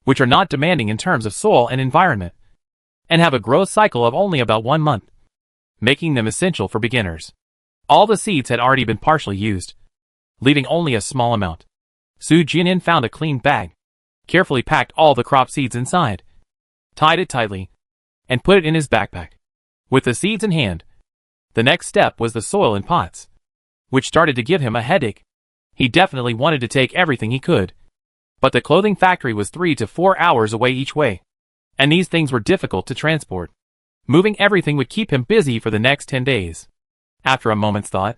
which are not demanding in terms of soil and environment, and have a growth cycle of only about 1 month, making them essential for beginners. All the seeds had already been partially used, leaving only a small amount. Su Jianyan found a clean bag, carefully packed all the crop seeds inside, tied it tightly, and put it in his backpack. With the seeds in hand, the next step was the soil in pots, which started to give him a headache. He definitely wanted to take everything he could, but the clothing factory was 3 to 4 hours away each way, and these things were difficult to transport. Moving everything would keep him busy for the next 10 days. After a moment's thought,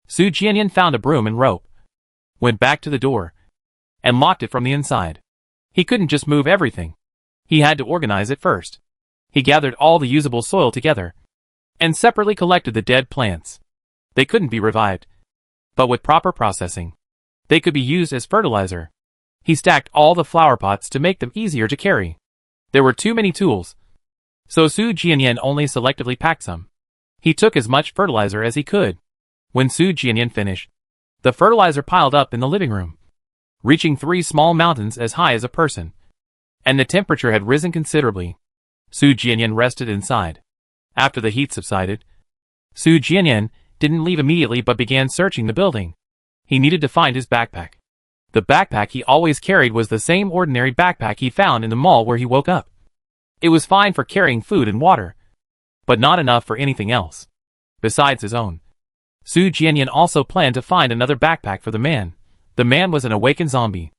Su Jianyan found a broom and rope, went back to the door, and locked it from the inside. He couldn't just move everything. He had to organize it first. He gathered all the usable soil together, and separately collected the dead plants. They couldn't be revived, but with proper processing, they could be used as fertilizer. He stacked all the flower pots to make them easier to carry. There were too many tools, so Su Jianyan only selectively packed some. He took as much fertilizer as he could. When Su Jianyan finished, the fertilizer piled up in the living room, reaching 3 small mountains as high as a person, and the temperature had risen considerably. Su Jianyan rested inside. After the heat subsided, Su Jianyan didn't leave immediately but began searching the building. He needed to find his backpack. The backpack he always carried was the same ordinary backpack he found in the mall where he woke up. It was fine for carrying food and water, but not enough for anything else besides his own. Su Jianyan also planned to find another backpack for the man. The man was an awakened zombie,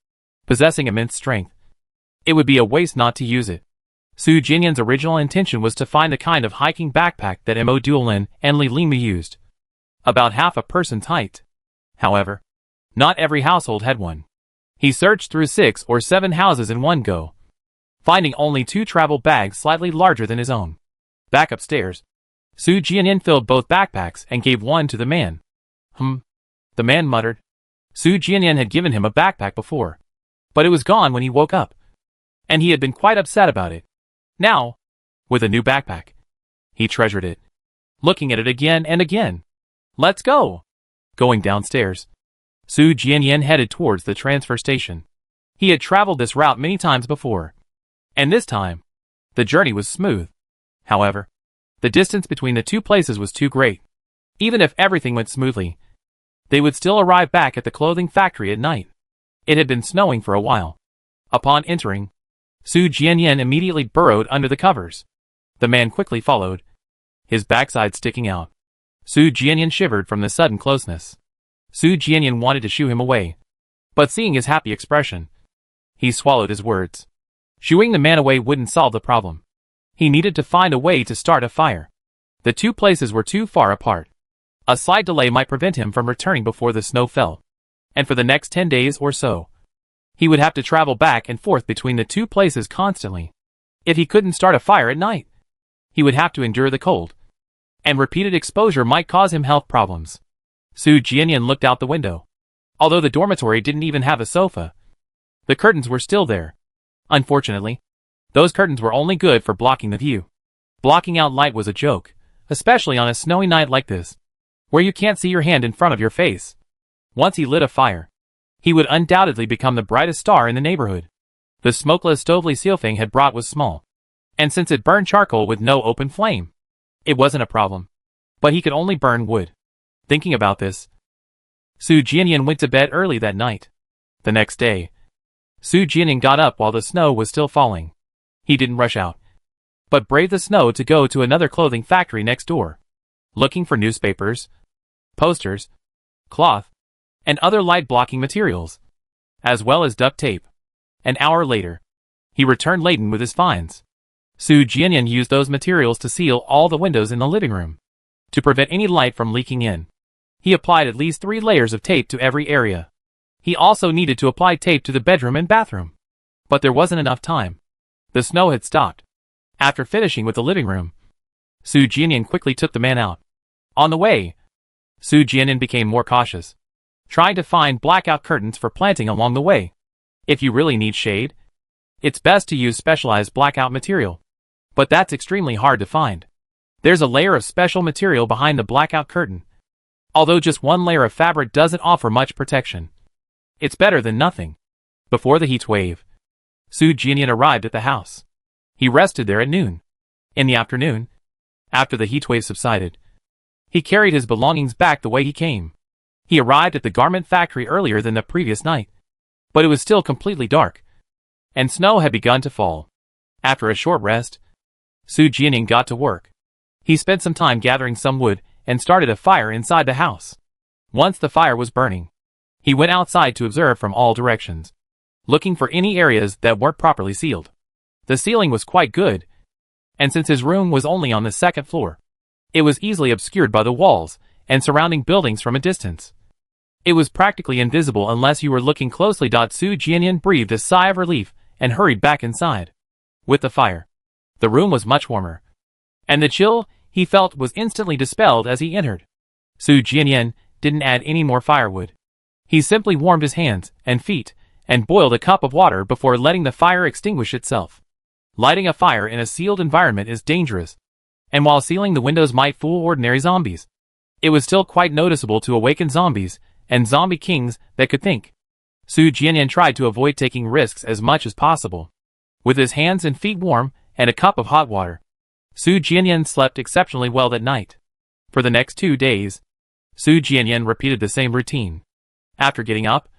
possessing immense strength. It would be a waste not to use it. Su Jianyan's original intention was to find the kind of hiking backpack that Mo Duolin and Li Lingmu used, about half a person's height. However, not every household had one. He searched through 6 or 7 houses in one go, finding only 2 travel bags slightly larger than his own. Back upstairs, Su Jianyan filled both backpacks and gave one to the man. The man muttered. Su Jianyan had given him a backpack before, but it was gone when he woke up, and he had been quite upset about it. Now, with a new backpack, he treasured it, looking at it again and again. Let's go! Going downstairs, Su Jianyan headed towards the transfer station. He had traveled this route many times before, and this time, the journey was smooth. However, the distance between the 2 places was too great. Even if everything went smoothly, they would still arrive back at the clothing factory at night. It had been snowing for a while. Upon entering, Su Jianyan immediately burrowed under the covers. The man quickly followed, his backside sticking out. Su Jianyan shivered from the sudden closeness. Su Jianyan wanted to shoo him away, but seeing his happy expression, he swallowed his words. Shooing the man away wouldn't solve the problem. He needed to find a way to start a fire. The 2 places were too far apart. A slight delay might prevent him from returning before the snow fell, and for the next 10 days or so, he would have to travel back and forth between the 2 places constantly. If he couldn't start a fire at night, he would have to endure the cold, and repeated exposure might cause him health problems. Su Jianyan looked out the window. Although the dormitory didn't even have a sofa, the curtains were still there. Unfortunately, those curtains were only good for blocking the view. Blocking out light was a joke, especially on a snowy night like this, where you can't see your hand in front of your face. Once he lit a fire, he would undoubtedly become the brightest star in the neighborhood. The smokeless stove Li Xiufeng had brought was small, and since it burned charcoal with no open flame, it wasn't a problem. But he could only burn wood. Thinking about this, Su Jianyan went to bed early that night. The next day, Su Jianyan got up while the snow was still falling. He didn't rush out, but braved the snow to go to another clothing factory next door, looking for newspapers, posters, cloth, and other light-blocking materials, as well as duct tape. An hour later, he returned laden with his finds. Su Jianyan used those materials to seal all the windows in the living room, to prevent any light from leaking in. He applied at least 3 layers of tape to every area. He also needed to apply tape to the bedroom and bathroom. But there wasn't enough time. The snow had stopped. After finishing with the living room, Su Jianyan quickly took the man out. On the way, Su Jianyan became more cautious. trying to find blackout curtains for planting along the way. If you really need shade, it's best to use specialized blackout material. But that's extremely hard to find. There's a layer of special material behind the blackout curtain. Although just one layer of fabric doesn't offer much protection, it's better than nothing. Before the heat wave, Su Jianyan arrived at the house. He rested there at noon. In the afternoon, after the heat wave subsided, he carried his belongings back the way he came. He arrived at the garment factory earlier than the previous night, but it was still completely dark, and snow had begun to fall. After a short rest, Su Jianyan got to work. He spent some time gathering some wood and started a fire inside the house. Once the fire was burning, he went outside to observe from all directions, looking for any areas that weren't properly sealed. The ceiling was quite good, and since his room was only on the second floor, it was easily obscured by the walls and surrounding buildings from a distance. It was practically invisible unless you were looking closely. Su Jianyan breathed a sigh of relief and hurried back inside. With the fire, the room was much warmer, and the chill he felt was instantly dispelled as he entered. Su Jianyan didn't add any more firewood. He simply warmed his hands and feet and boiled a cup of water before letting the fire extinguish itself. Lighting a fire in a sealed environment is dangerous, and while sealing the windows might fool ordinary zombies, it was still quite noticeable to awaken zombies and zombie kings that could think. Su Jianyan tried to avoid taking risks as much as possible. With his hands and feet warm and a cup of hot water, Su Jianyan slept exceptionally well that night. For the next 2 days, Su Jianyan repeated the same routine. After getting up,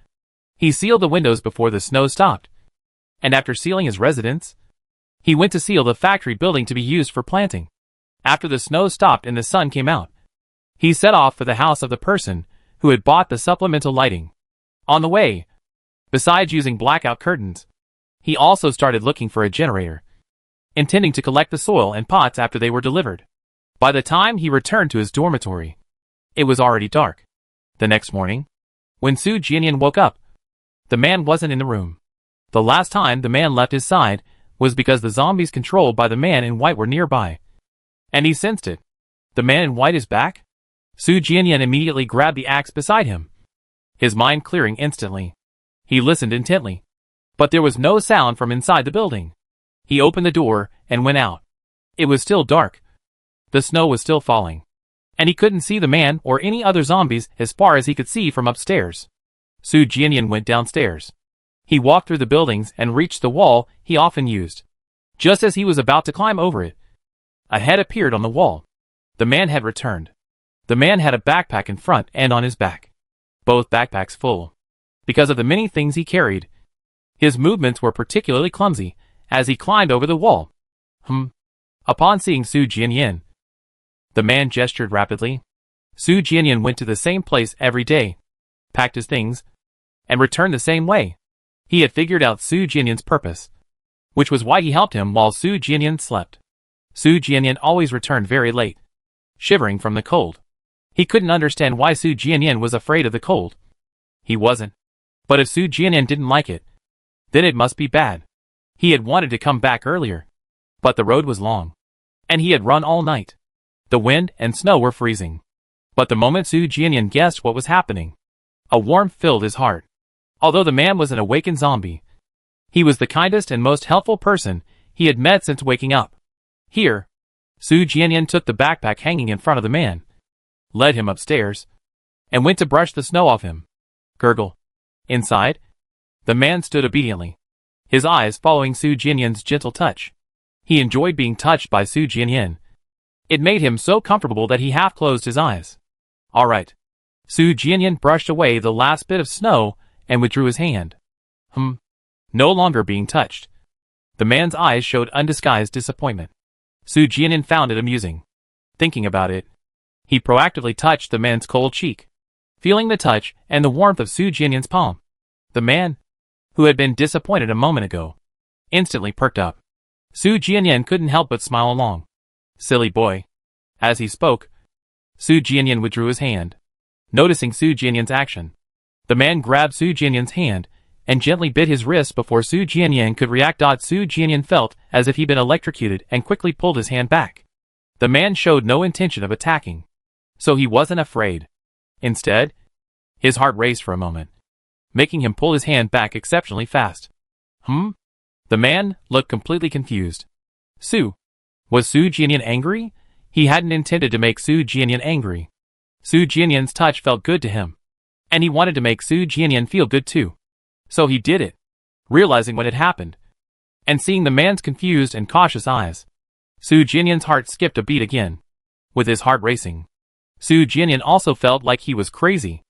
he sealed the windows before the snow stopped, and after sealing his residence, he went to seal the factory building to be used for planting. After the snow stopped and the sun came out, he set off for the house of the person who had bought the supplemental lighting. On the way, besides using blackout curtains, he also started looking for a generator, intending to collect the soil and pots after they were delivered. By the time he returned to his dormitory, it was already dark. The next morning, when Su Jianyan woke up, the man wasn't in the room. The last time the man left his side was because the zombies controlled by the man in white were nearby, and he sensed it. The man in white is back? Su Jianyan immediately grabbed the axe beside him, his mind clearing instantly. He listened intently, but there was no sound from inside the building. He opened the door and went out. It was still dark. The snow was still falling, and he couldn't see the man or any other zombies as far as he could see from upstairs. Su Jianyan went downstairs. He walked through the buildings and reached the wall he often used. Just as he was about to climb over it, a head appeared on the wall. The man had returned. The man had a backpack in front and on his back, both backpacks full. Because of the many things he carried, his movements were particularly clumsy as he climbed over the wall. Upon seeing Su Jianyan, the man gestured rapidly. Su Jianyan went to the same place every day, packed his things, and returned the same way. He had figured out Su Jianyan's purpose, which was why he helped him while Su Jianyan slept. Su Jianyan always returned very late, shivering from the cold. He couldn't understand why Su Jianyan was afraid of the cold. He wasn't. But if Su Jianyan didn't like it, then it must be bad. He had wanted to come back earlier, but the road was long, and he had run all night. The wind and snow were freezing. But the moment Su Jianyan guessed what was happening, a warmth filled his heart. Although the man was an awakened zombie, he was the kindest and most helpful person he had met since waking up. Here, Su Jianyan took the backpack hanging in front of the man, led him upstairs, and went to brush the snow off him. Gurgle. Inside, the man stood obediently, his eyes following Su Jianyan's gentle touch. He enjoyed being touched by Su Jianyan. It made him so comfortable that he half closed his eyes. All right. Su Jianyan brushed away the last bit of snow and withdrew his hand. No longer being touched. The man's eyes showed undisguised disappointment. Su Jianyan found it amusing. Thinking about it, he proactively touched the man's cold cheek, feeling the touch and the warmth of Su Jianyan's palm. The man, who had been disappointed a moment ago, instantly perked up. Su Jianyan couldn't help but smile along. Silly boy. As he spoke, Su Jianyan withdrew his hand. Noticing Su Jianyan's action, the man grabbed Su Jianyan's hand and gently bit his wrist before Su Jianyan could react. Su Jianyan felt as if he'd been electrocuted and quickly pulled his hand back. The man showed no intention of attacking, so he wasn't afraid. Instead, His heart raced for a moment, making him pull his hand back exceptionally fast. The man looked completely confused. Su. Was Su Jianyan angry? He hadn't intended to make Su Jianyan angry. Su Jianyan's touch felt good to him, and he wanted to make Su Jianyan feel good too. So he did it. Realizing what had happened, and seeing the man's confused and cautious eyes, Su Jianyan's heart skipped a beat again. With his heart racing, Su Jianyan also felt like he was crazy.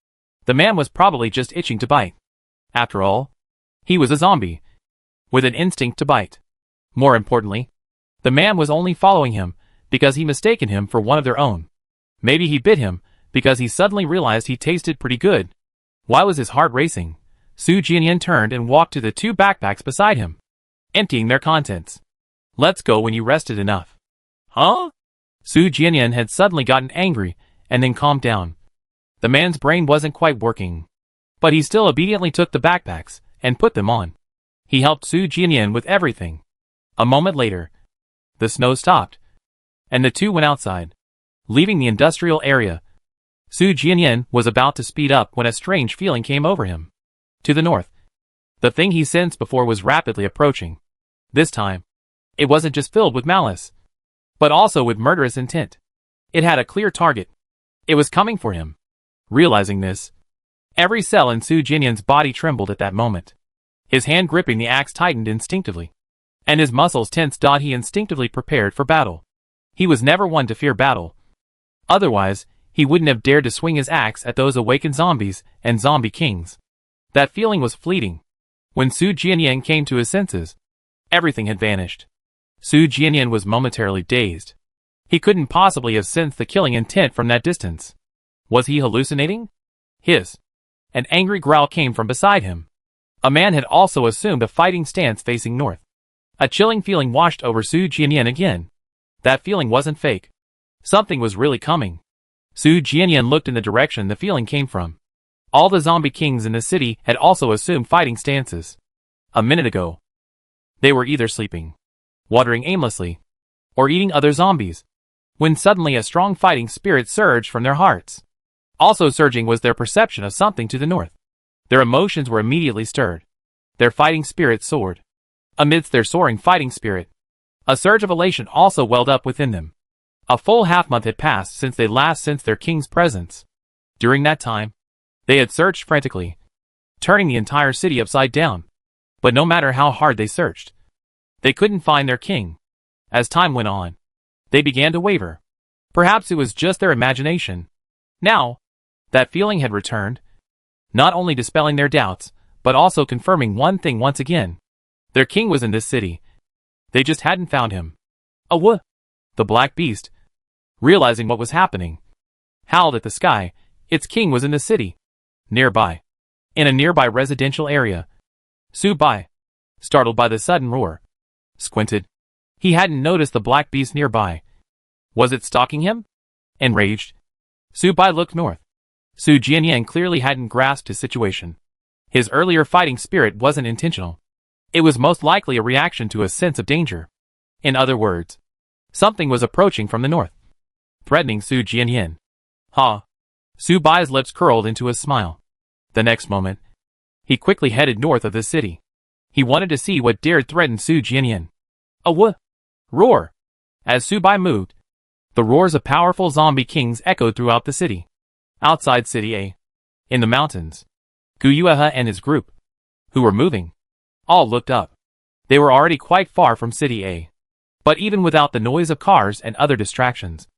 The man was probably just itching to bite. After all, he was a zombie, with an instinct to bite. More importantly, the man was only following him because he mistaken him for one of their own. Maybe he bit him because he suddenly realized he tasted pretty good. Why was his heart racing? Su Jianyan turned and walked to the two backpacks beside him, emptying their contents. Let's go when you rested enough. Huh? Su Jianyan had suddenly gotten angry and then calmed down. The man's brain wasn't quite working, but he still obediently took the backpacks and put them on. He helped Su Jianyan with everything. A moment later, the snow stopped, and the two went outside, leaving the industrial area. Su Jianyan was about to speed up when a strange feeling came over him. To the north, the thing he sensed before was rapidly approaching. This time, it wasn't just filled with malice, but also with murderous intent. It had a clear target. It was coming for him. Realizing this, every cell in Su Jianyan's body trembled at that moment. His hand gripping the axe tightened instinctively, and his muscles tensed. He instinctively prepared for battle. He was never one to fear battle. Otherwise, he wouldn't have dared to swing his axe at those awakened zombies and zombie kings. That feeling was fleeting. When Su Jianyan came to his senses, everything had vanished. Su Jianyan was momentarily dazed. He couldn't possibly have sensed the killing intent from that distance. Was he hallucinating? An angry growl came from beside him. A man had also assumed a fighting stance facing north. A chilling feeling washed over Su Jianyan again. That feeling wasn't fake. Something was really coming. Su Jianyan looked in the direction the feeling came from. All the zombie kings in the city had also assumed fighting stances. A minute ago, they were either sleeping, wandering aimlessly, or eating other zombies, when suddenly a strong fighting spirit surged from their hearts. Also surging was their perception of something to the north. Their emotions were immediately stirred. Their fighting spirit soared. Amidst their soaring fighting spirit, a surge of elation also welled up within them. A full half-month had passed since they last sensed their king's presence. During that time, they had searched frantically, turning the entire city upside down. But no matter how hard they searched, they couldn't find their king. As time went on, they began to waver. Perhaps it was just their imagination. Now, that feeling had returned, not only dispelling their doubts, but also confirming one thing once again. Their king was in this city. They just hadn't found him. The black beast, realizing what was happening, howled at the sky. Its king was in the city. Nearby, in a nearby residential area, Su Bai, startled by the sudden roar, squinted. He hadn't noticed the black beast nearby. Was it stalking him? Enraged, Su Bai looked north. Su Jianyan clearly hadn't grasped his situation. His earlier fighting spirit wasn't intentional. It was most likely a reaction to a sense of danger. In other words, something was approaching from the north, threatening Su Jianyan. Su Bai's lips curled into a smile. The next moment, he quickly headed north of the city. He wanted to see what dared threaten Su Jianyan. Roar! As Su Bai moved, the roars of powerful zombie kings echoed throughout the city. Outside City A, in the mountains, Gu Yuehe and his group, who were moving, all looked up. They were already quite far from City A. But even without the noise of cars and other distractions,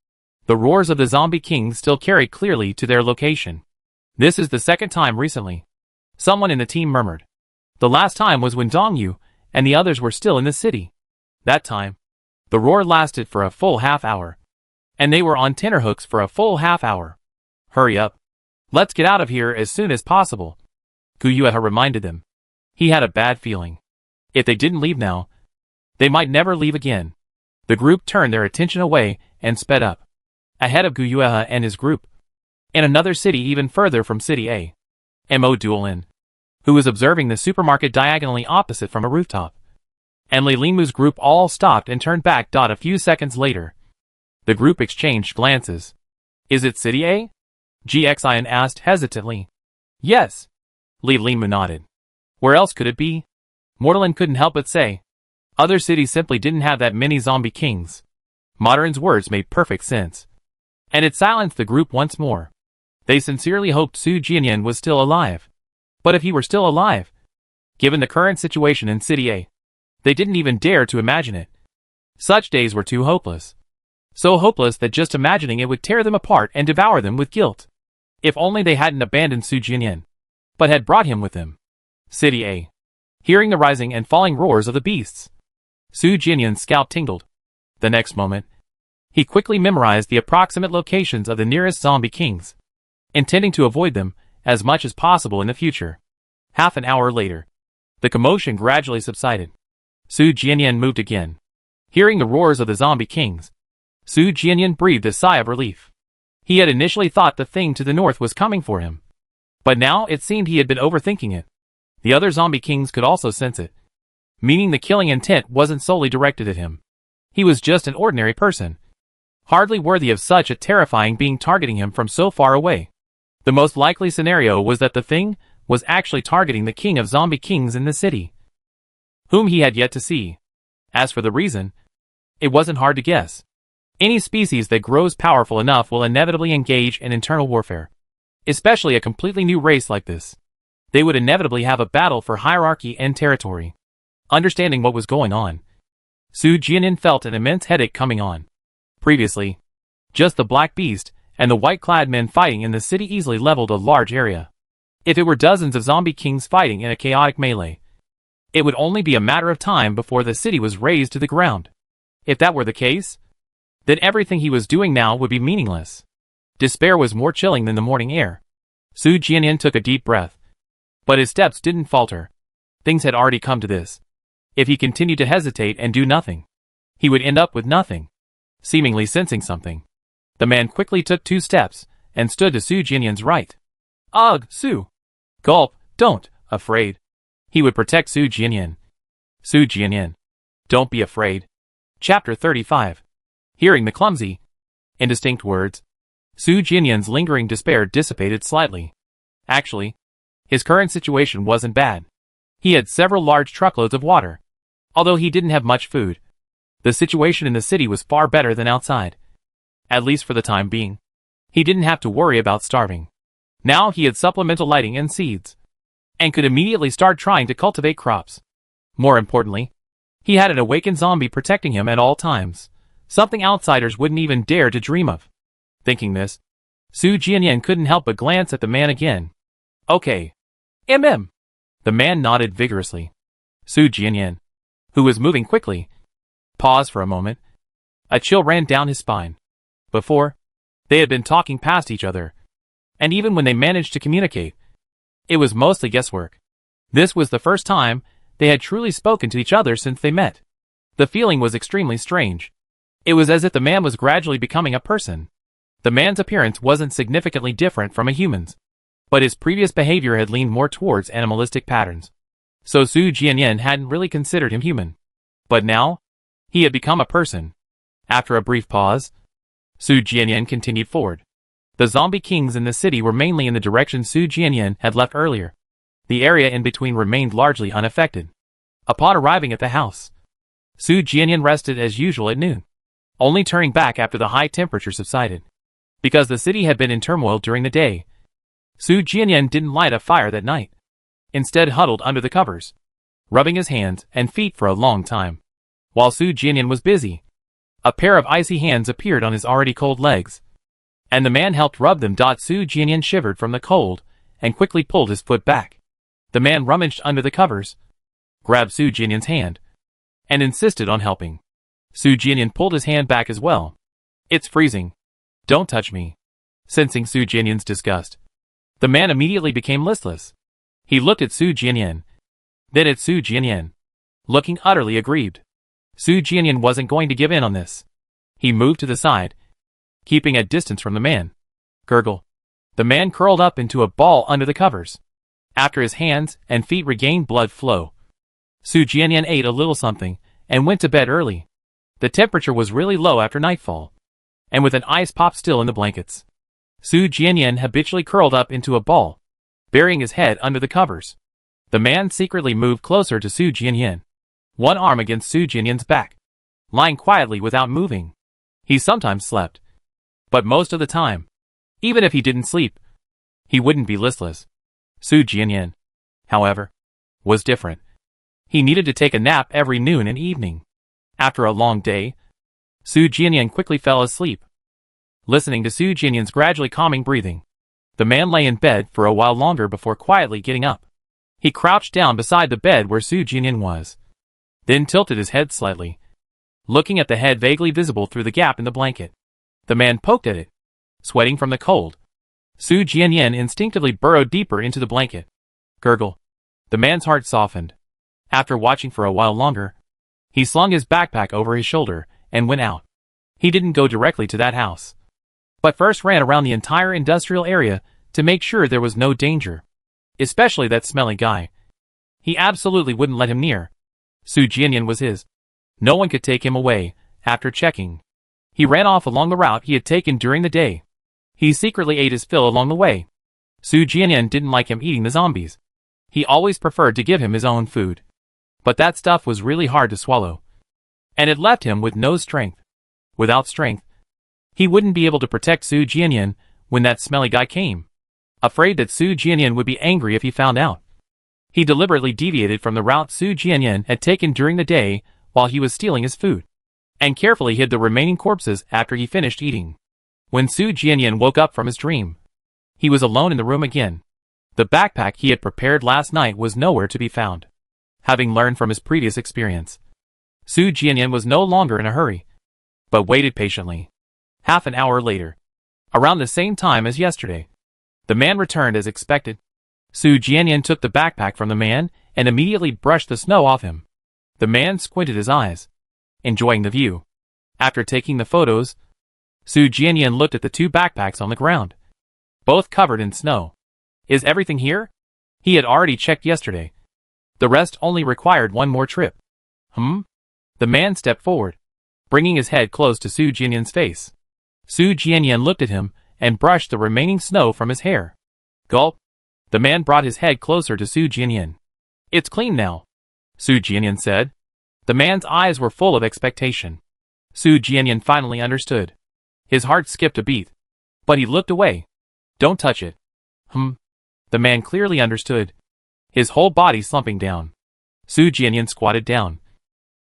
the roars of the zombie kings still carried clearly to their location. This is the second time recently, someone in the team murmured. The last time was when Dongyu and the others were still in the city. That time, the roar lasted for a full half hour, and they were on tenterhooks for a full half hour. Hurry up. Let's get out of here as soon as possible, Gu Yuehe reminded them. He had a bad feeling. If they didn't leave now, they might never leave again. The group turned their attention away and sped up, ahead of Gu Yuehe and his group. In another city even further from City A, Mo Duolin, who was observing the supermarket diagonally opposite from a rooftop, and Li Lingmu's group all stopped and turned back. A few seconds later, the group exchanged glances. Is it City A? Xian asked hesitantly. Yes. Li Linmu nodded. Where else could it be? Mortalin couldn't help but say. Other cities simply didn't have that many zombie kings. Modern's words made perfect sense. And it silenced the group once more. They sincerely hoped Su Jianyan was still alive. But if he were still alive, given the current situation in City A, they didn't even dare to imagine it. Such days were too hopeless. So hopeless that just imagining it would tear them apart and devour them with guilt. If only they hadn't abandoned Su Jianyan, but had brought him with them. City A. Hearing the rising and falling roars of the beasts, Su Jianyan's scalp tingled. The next moment, he quickly memorized the approximate locations of the nearest zombie kings, intending to avoid them as much as possible in the future. Half an hour later, the commotion gradually subsided. Su Jianyan moved again. Hearing the roars of the zombie kings, Su Jianyan breathed a sigh of relief. He had initially thought the thing to the north was coming for him, but now it seemed he had been overthinking it. The other zombie kings could also sense it, meaning the killing intent wasn't solely directed at him. He was just an ordinary person, hardly worthy of such a terrifying being targeting him from so far away. The most likely scenario was that the thing was actually targeting the king of zombie kings in the city, whom he had yet to see. As for the reason, it wasn't hard to guess. Any species that grows powerful enough will inevitably engage in internal warfare, especially a completely new race like this. They would inevitably have a battle for hierarchy and territory. Understanding what was going on, Su Jianyan felt an immense headache coming on. Previously, just the black beast and the white-clad men fighting in the city easily leveled a large area. If it were dozens of zombie kings fighting in a chaotic melee, it would only be a matter of time before the city was razed to the ground. If that were the case, then everything he was doing now would be meaningless. Despair was more chilling than the morning air. Su Jianyan took a deep breath, but his steps didn't falter. Things had already come to this. If he continued to hesitate and do nothing, he would end up with nothing. Seemingly sensing something, the man quickly took 2 steps and stood to Su Jianyan's right. Ugh, Su. Gulp, don't, afraid. He would protect Su Jianyan. Su Jianyan. Don't be afraid. Chapter 35. Hearing the clumsy, indistinct words, Su Jianyan's lingering despair dissipated slightly. Actually, his current situation wasn't bad. He had several large truckloads of water. Although he didn't have much food, the situation in the city was far better than outside. At least for the time being. He didn't have to worry about starving. Now he had supplemental lighting and seeds, and could immediately start trying to cultivate crops. More importantly, he had an awakened zombie protecting him at all times, something outsiders wouldn't even dare to dream of. Thinking this, Su Jianyan couldn't help but glance at the man again. Okay. MM. The man nodded vigorously. Su Jianyan, who was moving quickly, paused for a moment. A chill ran down his spine. Before, they had been talking past each other, and even when they managed to communicate, it was mostly guesswork. This was the first time they had truly spoken to each other since they met. The feeling was extremely strange. It was as if the man was gradually becoming a person. The man's appearance wasn't significantly different from a human's, but his previous behavior had leaned more towards animalistic patterns. So Su Jianyan hadn't really considered him human. But now, he had become a person. After a brief pause, Su Jianyan continued forward. The zombie kings in the city were mainly in the direction Su Jianyan had left earlier. The area in between remained largely unaffected. Upon arriving at the house, Su Jianyan rested as usual at noon, only turning back after the high temperature subsided. Because the city had been in turmoil during the day, Su Jianyan didn't light a fire that night. Instead huddled under the covers, rubbing his hands and feet for a long time. While Su Jianyan was busy, a pair of icy hands appeared on his already cold legs, and the man helped rub them. Su Jianyan shivered from the cold and quickly pulled his foot back. The man rummaged under the covers, grabbed Su Jianyan's hand, and insisted on helping. Su Jianyan pulled his hand back as well. It's freezing. Don't touch me. Sensing Su Jianyan's disgust, the man immediately became listless. He looked at Su Jianyan, then at Su Jianyan, looking utterly aggrieved. Su Jianyan wasn't going to give in on this. He moved to the side, keeping at distance from the man. Gurgle. The man curled up into a ball under the covers. After his hands and feet regained blood flow, Su Jianyan ate a little something and went to bed early. The temperature was really low after nightfall, and with an ice pop still in the blankets, Su Jianyan habitually curled up into a ball, burying his head under the covers. The man secretly moved closer to Su Jianyan, one arm against Su Jianyan's back, lying quietly without moving. He sometimes slept, but most of the time, even if he didn't sleep, he wouldn't be listless. Su Jianyan, however, was different. He needed to take a nap every noon and evening. After a long day, Su Jianyan quickly fell asleep. Listening to Su Jianyan's gradually calming breathing, the man lay in bed for a while longer before quietly getting up. He crouched down beside the bed where Su Jianyan was, then tilted his head slightly, looking at the head vaguely visible through the gap in the blanket. The man poked at it, sweating from the cold. Su Jianyan instinctively burrowed deeper into the blanket. Gurgle. The man's heart softened. After watching for a while longer, he slung his backpack over his shoulder and went out. He didn't go directly to that house, but first ran around the entire industrial area to make sure there was no danger, especially that smelly guy. He absolutely wouldn't let him near. Su Jianyan was his. No one could take him away. After checking, he ran off along the route he had taken during the day. He secretly ate his fill along the way. Su Jianyan didn't like him eating the zombies. He always preferred to give him his own food. But that stuff was really hard to swallow, and it left him with no strength. Without strength, he wouldn't be able to protect Su Jianyan when that smelly guy came. Afraid that Su Jianyan would be angry if he found out, he deliberately deviated from the route Su Jianyan had taken during the day while he was stealing his food, and carefully hid the remaining corpses after he finished eating. When Su Jianyan woke up from his dream, he was alone in the room again. The backpack he had prepared last night was nowhere to be found. Having learned from his previous experience, Su Jianyan was no longer in a hurry, but waited patiently. Half an hour later, around the same time as yesterday, the man returned as expected. Su Jianyan took the backpack from the man and immediately brushed the snow off him. The man squinted his eyes, enjoying the view. After taking the photos, Su Jianyan looked at the two backpacks on the ground, both covered in snow. Is everything here? He had already checked yesterday. The rest only required one more trip. The man stepped forward, bringing his head close to Su Jianyan's face. Su Jianyan looked at him and brushed the remaining snow from his hair. Gulp. The man brought his head closer to Su Jianyan. It's clean now, Su Jianyan said. The man's eyes were full of expectation. Su Jianyan finally understood. His heart skipped a beat, but he looked away. Don't touch it. The man clearly understood, his whole body slumping down. Su Jianyan squatted down,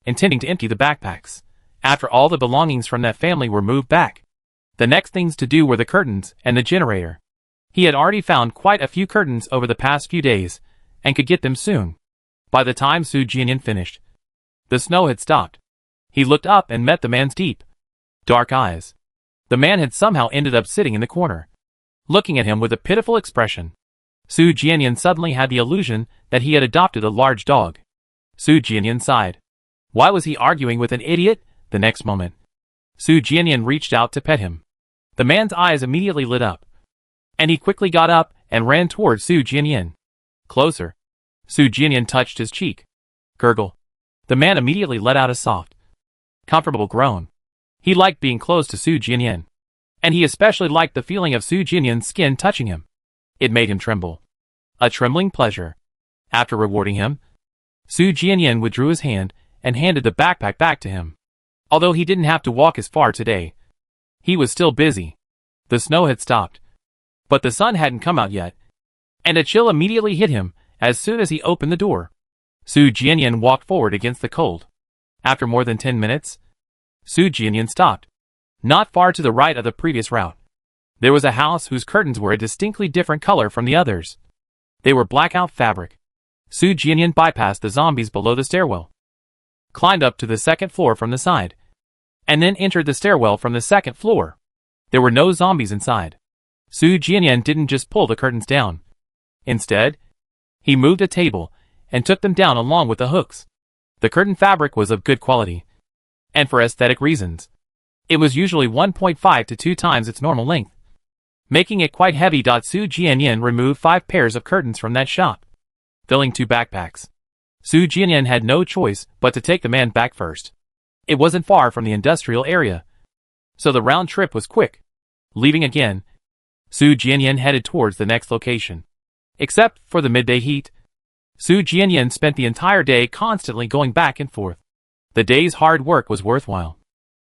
intending to empty the backpacks. After all the belongings from that family were moved back, the next things to do were the curtains and the generator. He had already found quite a few curtains over the past few days, and could get them soon. By the time Su Jianyan finished, the snow had stopped. He looked up and met the man's deep, dark eyes. The man had somehow ended up sitting in the corner, looking at him with a pitiful expression. Su Jianyan suddenly had the illusion that he had adopted a large dog. Su Jianyan sighed. Why was he arguing with an idiot? The next moment, Su Jianyan reached out to pet him. The man's eyes immediately lit up, and he quickly got up and ran towards Su Jianyan. Closer. Su Jianyan touched his cheek. Gurgle. The man immediately let out a soft, comfortable groan. He liked being close to Su Jianyan, and he especially liked the feeling of Su Jianyan's skin touching him. It made him tremble. A trembling pleasure. After rewarding him, Su Jianyan withdrew his hand and handed the backpack back to him. Although he didn't have to walk as far today, he was still busy. The snow had stopped, but the sun hadn't come out yet, and a chill immediately hit him as soon as he opened the door. Su Jianyan walked forward against the cold. After more than 10 minutes, Su Jianyan stopped, not far to the right of the previous route. There was a house whose curtains were a distinctly different color from the others. They were blackout fabric. Su Jianyan bypassed the zombies below the stairwell, climbed up to the second floor from the side, and then entered the stairwell from the second floor. There were no zombies inside. Su Jianyan didn't just pull the curtains down. Instead, he moved a table and took them down along with the hooks. The curtain fabric was of good quality, and for aesthetic reasons, it was usually 1.5 to 2 times its normal length, making it quite heavy. Su Jianyan removed 5 pairs of curtains from that shop, filling 2 backpacks. Su Jianyan had no choice but to take the man back first. It wasn't far from the industrial area, so the round trip was quick. Leaving again, Su Jianyan headed towards the next location. Except for the midday heat, Su Jianyan spent the entire day constantly going back and forth. The day's hard work was worthwhile.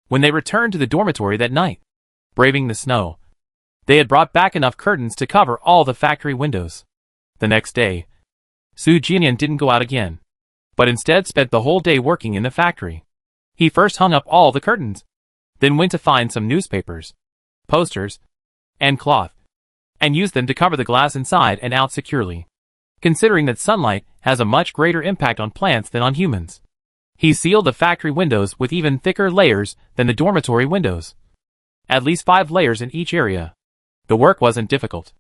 When they returned to the dormitory that night, braving the snow, they had brought back enough curtains to cover all the factory windows. The next day, Su Jianyan didn't go out again, but instead spent the whole day working in the factory. He first hung up all the curtains, then went to find some newspapers, posters, and cloth, and used them to cover the glass inside and out securely. Considering that sunlight has a much greater impact on plants than on humans, he sealed the factory windows with even thicker layers than the dormitory windows. At least 5 layers in each area. The work wasn't difficult,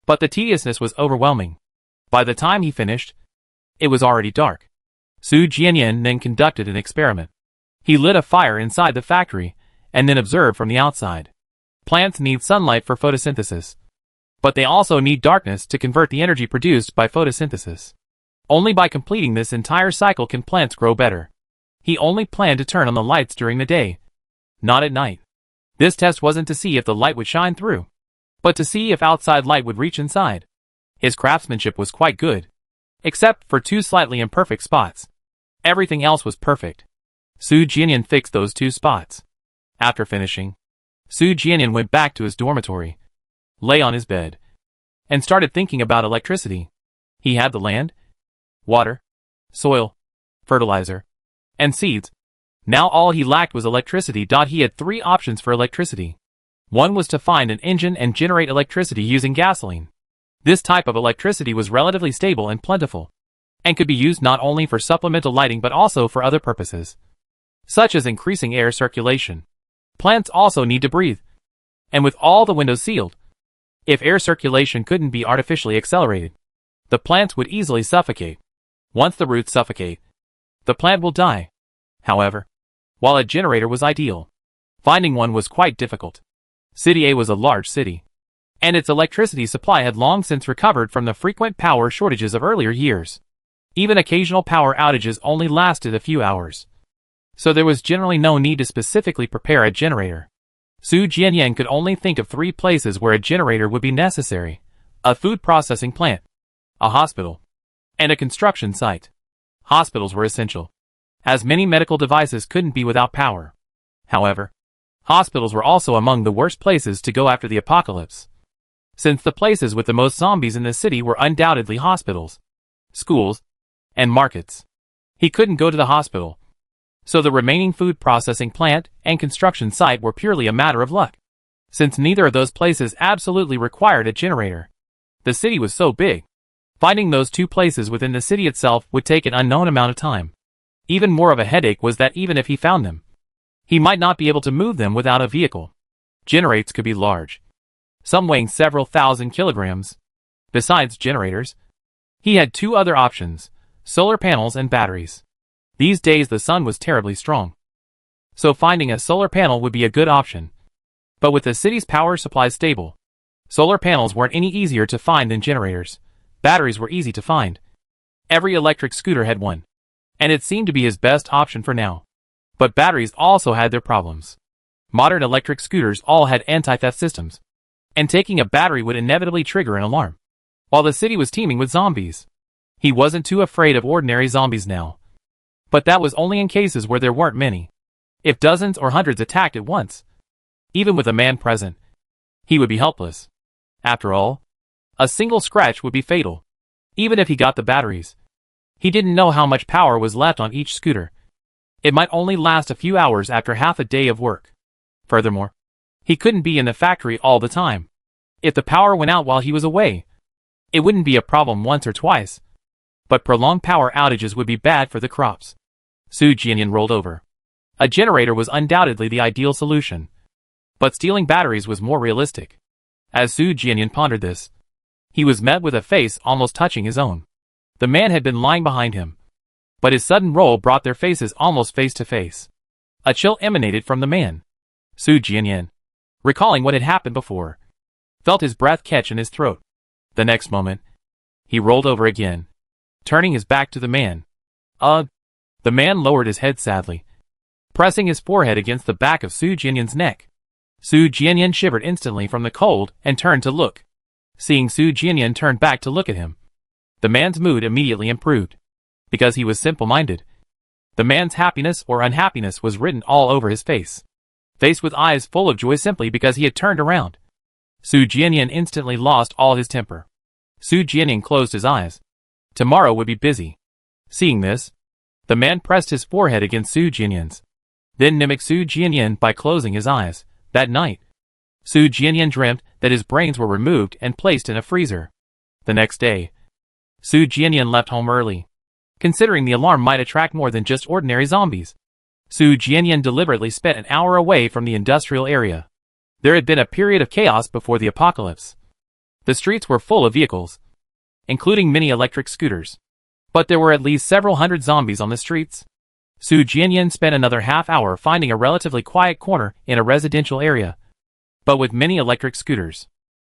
but the tediousness was overwhelming. By the time he finished, it was already dark. Su Jianyan then conducted an experiment. He lit a fire inside the factory and then observed from the outside. Plants need sunlight for photosynthesis, but they also need darkness to convert the energy produced by photosynthesis. Only by completing this entire cycle can plants grow better. He only planned to turn on the lights during the day, not at night. This test wasn't to see if the light would shine through, but to see if outside light would reach inside. His craftsmanship was quite good, except for 2 slightly imperfect spots. Everything else was perfect. Su Jianyan fixed those 2 spots. After finishing, Su Jianyan went back to his dormitory, lay on his bed, and started thinking about electricity. He had the land, water, soil, fertilizer, and seeds. Now all he lacked was electricity. He had 3 options for electricity. One was to find an engine and generate electricity using gasoline. This type of electricity was relatively stable and plentiful, and could be used not only for supplemental lighting but also for other purposes, such as increasing air circulation. Plants also need to breathe, and with all the windows sealed, if air circulation couldn't be artificially accelerated, the plants would easily suffocate. Once the roots suffocate, the plant will die. However, while a generator was ideal, finding one was quite difficult. City A was a large city, and its electricity supply had long since recovered from the frequent power shortages of earlier years. Even occasional power outages only lasted a few hours, so there was generally no need to specifically prepare a generator. Su Jianyan could only think of 3 places where a generator would be necessary: a food processing plant, a hospital, and a construction site. Hospitals were essential, as many medical devices couldn't be without power. However, hospitals were also among the worst places to go after the apocalypse, since the places with the most zombies in the city were undoubtedly hospitals, schools, and markets. He couldn't go to the hospital, so the remaining food processing plant and construction site were purely a matter of luck, since neither of those places absolutely required a generator. The city was so big, finding those 2 places within the city itself would take an unknown amount of time. Even more of a headache was that even if he found them, he might not be able to move them without a vehicle. Generators could be large, some weighing several thousand kilograms. Besides generators, he had 2 other options: solar panels and batteries. These days the sun was terribly strong, so finding a solar panel would be a good option. But with the city's power supply stable, solar panels weren't any easier to find than generators. Batteries were easy to find. Every electric scooter had one, and it seemed to be his best option for now. But batteries also had their problems. Modern electric scooters all had anti-theft systems, and taking a battery would inevitably trigger an alarm. While the city was teeming with zombies, he wasn't too afraid of ordinary zombies now. But that was only in cases where there weren't many. If dozens or hundreds attacked at once, even with a man present, he would be helpless. After all, a single scratch would be fatal, even if he got the batteries. He didn't know how much power was left on each scooter. It might only last a few hours after half a day of work. Furthermore, he couldn't be in the factory all the time. If the power went out while he was away, it wouldn't be a problem once or twice, but prolonged power outages would be bad for the crops. Su Jianyan rolled over. A generator was undoubtedly the ideal solution, but stealing batteries was more realistic. As Su Jianyan pondered this, he was met with a face almost touching his own. The man had been lying behind him, but his sudden roll brought their faces almost face to face. A chill emanated from the man. Su Jianyan, recalling what had happened before, felt his breath catch in his throat. The next moment, he rolled over again, turning his back to the man. The man lowered his head sadly, pressing his forehead against the back of Su Jianyan's neck. Su Jianyan shivered instantly from the cold and turned to look. Seeing Su Jianyan turn back to look at him, the man's mood immediately improved. Because he was simple-minded. The man's happiness or unhappiness was written all over his face. Faced with eyes full of joy simply because he had turned around. Su Jianyan instantly lost all his temper. Su Jianyan closed his eyes. Tomorrow would be busy. Seeing this, the man pressed his forehead against Su Jianyan's. Then mimicked Su Jianyan by closing his eyes. That night, Su Jianyan dreamt that his brains were removed and placed in a freezer. The next day, Su Jianyan left home early. Considering the alarm might attract more than just ordinary zombies, Su Jianyan deliberately spent an hour away from the industrial area. There had been a period of chaos before the apocalypse. The streets were full of vehicles, including many electric scooters. But there were at least several hundred zombies on the streets. Su Jianyan spent another half hour finding a relatively quiet corner in a residential area, but with many electric scooters.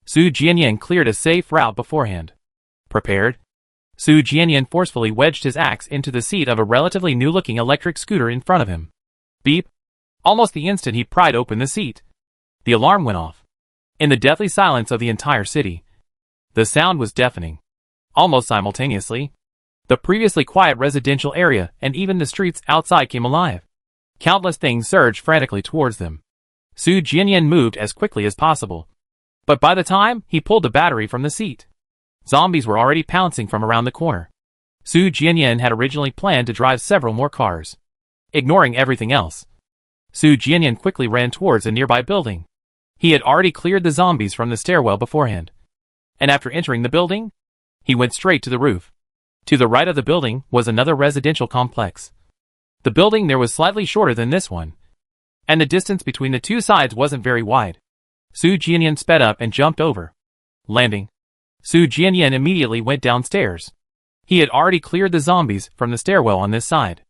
Su Jianyan cleared a safe route beforehand. Prepared, Su Jianyan forcefully wedged his axe into the seat of a relatively new-looking electric scooter in front of him. Beep! Almost the instant he pried open the seat, the alarm went off. In the deathly silence of the entire city, the sound was deafening. Almost simultaneously, the previously quiet residential area and even the streets outside came alive. Countless things surged frantically towards them. Su Jianyan moved as quickly as possible. But by the time he pulled the battery from the seat, zombies were already pouncing from around the corner. Su Jianyan had originally planned to drive several more cars. Ignoring everything else, Su Jianyan quickly ran towards a nearby building. He had already cleared the zombies from the stairwell beforehand. And after entering the building, he went straight to the roof. To the right of the building was another residential complex. The building there was slightly shorter than this one, and the distance between the two sides wasn't very wide. Su Jianyan sped up and jumped over. Landing, Su Jianyan immediately went downstairs. He had already cleared the zombies from the stairwell on this side.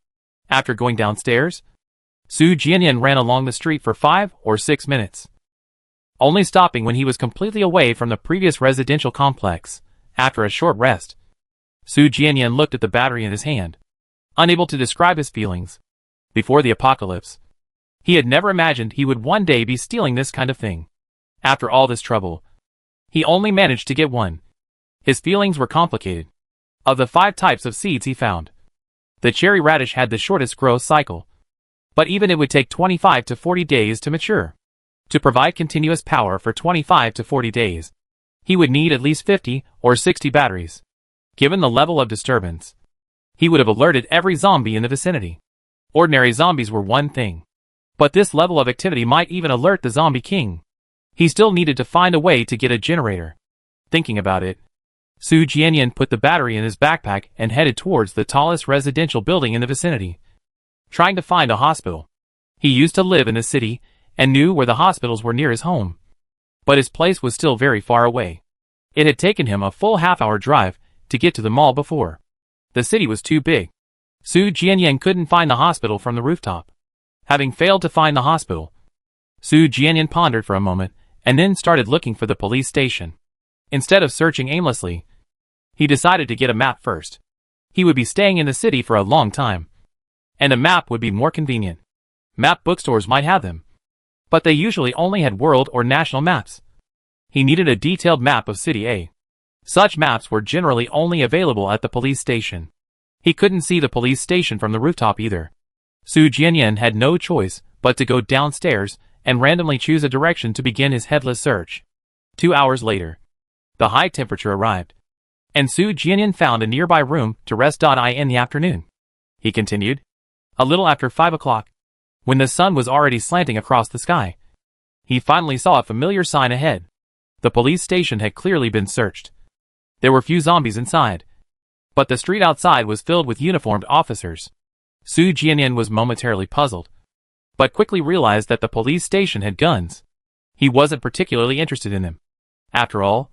After going downstairs, Su Jianyan ran along the street for 5 or 6 minutes, only stopping when he was completely away from the previous residential complex. After a short rest, Su Jianyan looked at the battery in his hand, unable to describe his feelings. Before the apocalypse, he had never imagined he would one day be stealing this kind of thing. After all this trouble, he only managed to get one. His feelings were complicated. Of the 5 types of seeds he found, the cherry radish had the shortest growth cycle, but even it would take 25 to 40 days to mature. To provide continuous power for 25 to 40 days, he would need at least 50 or 60 batteries. Given the level of disturbance, he would have alerted every zombie in the vicinity. Ordinary zombies were one thing, but this level of activity might even alert the zombie king. He still needed to find a way to get a generator. Thinking about it, Su Jianyan put the battery in his backpack and headed towards the tallest residential building in the vicinity, trying to find a hospital. He used to live in the city and knew where the hospitals were near his home, but his place was still very far away. It had taken him a full half-hour drive to get to the mall before. The city was too big. Su Jianyan couldn't find the hospital from the rooftop. Having failed to find the hospital, Su Jianyan pondered for a moment and then started looking for the police station. Instead of searching aimlessly, he decided to get a map first. He would be staying in the city for a long time, and a map would be more convenient. Map bookstores might have them, but they usually only had world or national maps. He needed a detailed map of City A. Such maps were generally only available at the police station. He couldn't see the police station from the rooftop either. Su Jianyan had no choice but to go downstairs and randomly choose a direction to begin his headless search. 2 hours later, the high temperature arrived, and Su Jianyan found a nearby room to rest. In the afternoon, he continued, a little after 5 o'clock, when the sun was already slanting across the sky, he finally saw a familiar sign ahead. The police station had clearly been searched. There were few zombies inside, but the street outside was filled with uniformed officers. Su Jianyan was momentarily puzzled, but quickly realized that the police station had guns. He wasn't particularly interested in them. After all,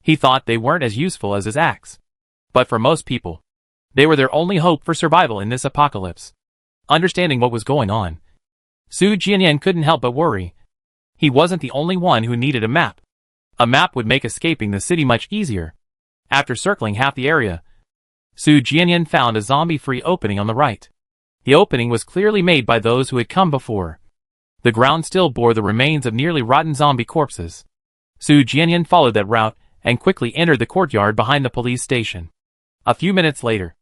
he thought they weren't as useful as his axe. But for most people, they were their only hope for survival in this apocalypse. Understanding what was going on, Su Jianyan couldn't help but worry. He wasn't the only one who needed a map. A map would make escaping the city much easier. After circling half the area, Su Jianyan found a zombie-free opening on the right. The opening was clearly made by those who had come before. The ground still bore the remains of nearly rotten zombie corpses. Su Jianyan followed that route and quickly entered the courtyard behind the police station. A few minutes later,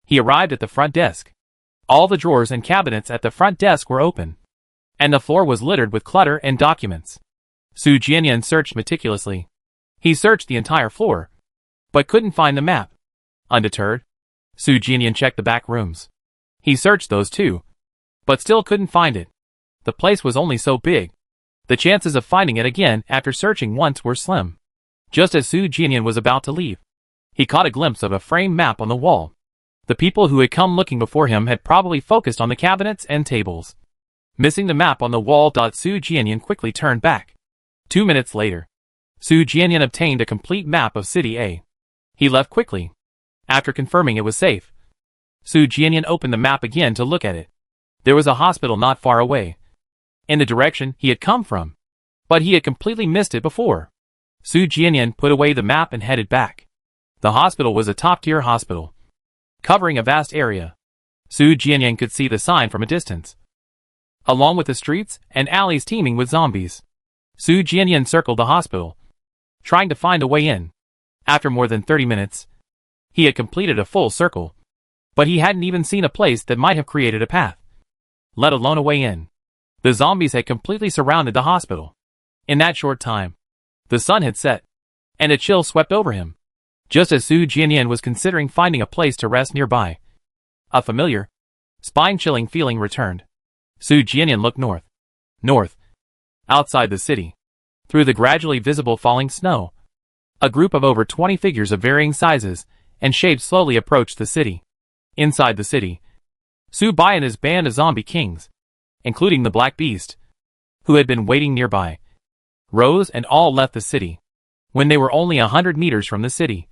he arrived at the front desk. All the drawers and cabinets at the front desk were open, and the floor was littered with clutter and documents. Su Jianyan searched meticulously. He searched the entire floor, but couldn't find the map. Undeterred, Su Jianyan checked the back rooms. He searched those too, but still couldn't find it. The place was only so big. The chances of finding it again after searching once were slim. Just as Su Jianyan was about to leave, he caught a glimpse of a framed map on the wall. The people who had come looking before him had probably focused on the cabinets and tables. Missing the map on the wall, Su Jianyan quickly turned back. 2 minutes later, Su Jianyan obtained a complete map of City A. He left quickly. After confirming it was safe, Su Jianyan opened the map again to look at it. There was a hospital not far away, in the direction he had come from, but he had completely missed it before. Su Jianyan put away the map and headed back. The hospital was a top-tier hospital, covering a vast area. Su Jianyan could see the sign from a distance, along with the streets and alleys teeming with zombies. Su Jianyan circled the hospital, trying to find a way in. After more than 30 minutes, he had completed a full circle, but he hadn't even seen a place that might have created a path, let alone a way in. The zombies had completely surrounded the hospital. In that short time, the sun had set, and a chill swept over him. Just as Su Jianyan was considering finding a place to rest nearby, a familiar, spine-chilling feeling returned. Su Jianyan looked north. North. Outside the city, through the gradually visible falling snow, a group of over 20 figures of varying sizes and shapes slowly approached the city. Inside the city, Su Bai and his band of zombie kings, including the Black Beast, who had been waiting nearby, rose and all left the city. When they were only 100 meters from the city,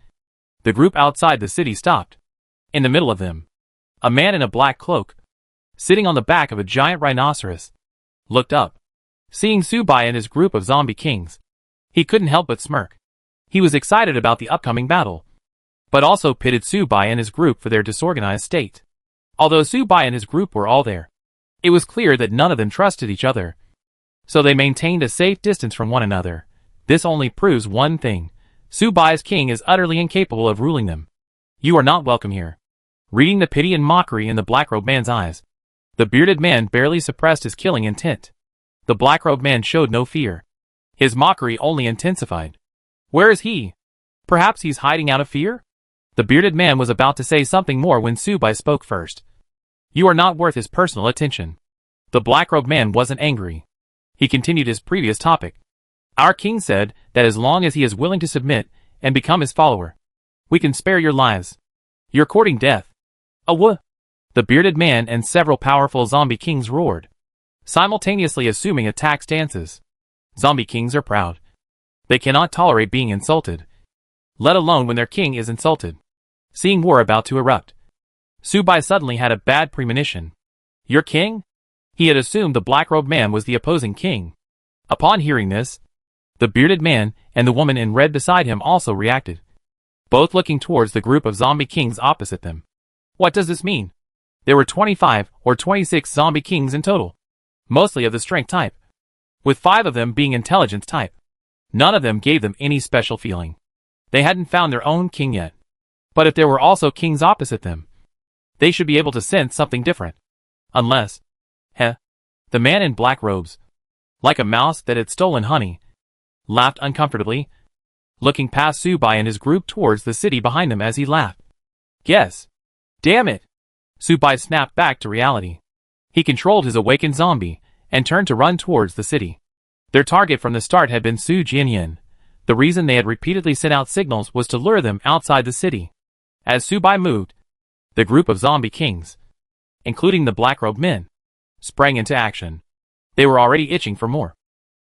the group outside the city stopped. In the middle of them, a man in a black cloak, sitting on the back of a giant rhinoceros, looked up. Seeing Su Bai and his group of zombie kings, he couldn't help but smirk. He was excited about the upcoming battle, but also pitted Su Bai and his group for their disorganized state. Although Su Bai and his group were all there, it was clear that none of them trusted each other, so they maintained a safe distance from one another. This only proves one thing: Su Bai's king is utterly incapable of ruling them. You are not welcome here. Reading the pity and mockery in the black-robed man's eyes, the bearded man barely suppressed his killing intent. The black-robed man showed no fear. His mockery only intensified. Where is he? Perhaps he's hiding out of fear? The bearded man was about to say something more when Su Bai spoke first. You are not worth his personal attention. The black-robed man wasn't angry. He continued his previous topic. Our king said that as long as he is willing to submit and become his follower, we can spare your lives. You're courting death. What? The bearded man and several powerful zombie kings roared, simultaneously assuming attack stances. Zombie kings are proud. They cannot tolerate being insulted, let alone when their king is insulted. Seeing war about to erupt, Su Bai suddenly had a bad premonition. Your king? He had assumed the black-robed man was the opposing king. Upon hearing this, the bearded man and the woman in red beside him also reacted, both looking towards the group of zombie kings opposite them. What does this mean? There were 25 or 26 zombie kings in total, mostly of the strength type, with 5 of them being intelligence type. None of them gave them any special feeling. They hadn't found their own king yet. But if there were also kings opposite them, they should be able to sense something different. Unless, the man in black robes, like a mouse that had stolen honey, laughed uncomfortably, looking past Su Bai and his group towards the city behind them as he laughed. Guess. Damn it! Su Bai snapped back to reality. He controlled his awakened zombie and turned to run towards the city. Their target from the start had been Su Jianyan. The reason they had repeatedly sent out signals was to lure them outside the city. As Su Bai moved, the group of zombie kings, including the black-robed men, sprang into action. They were already itching for more.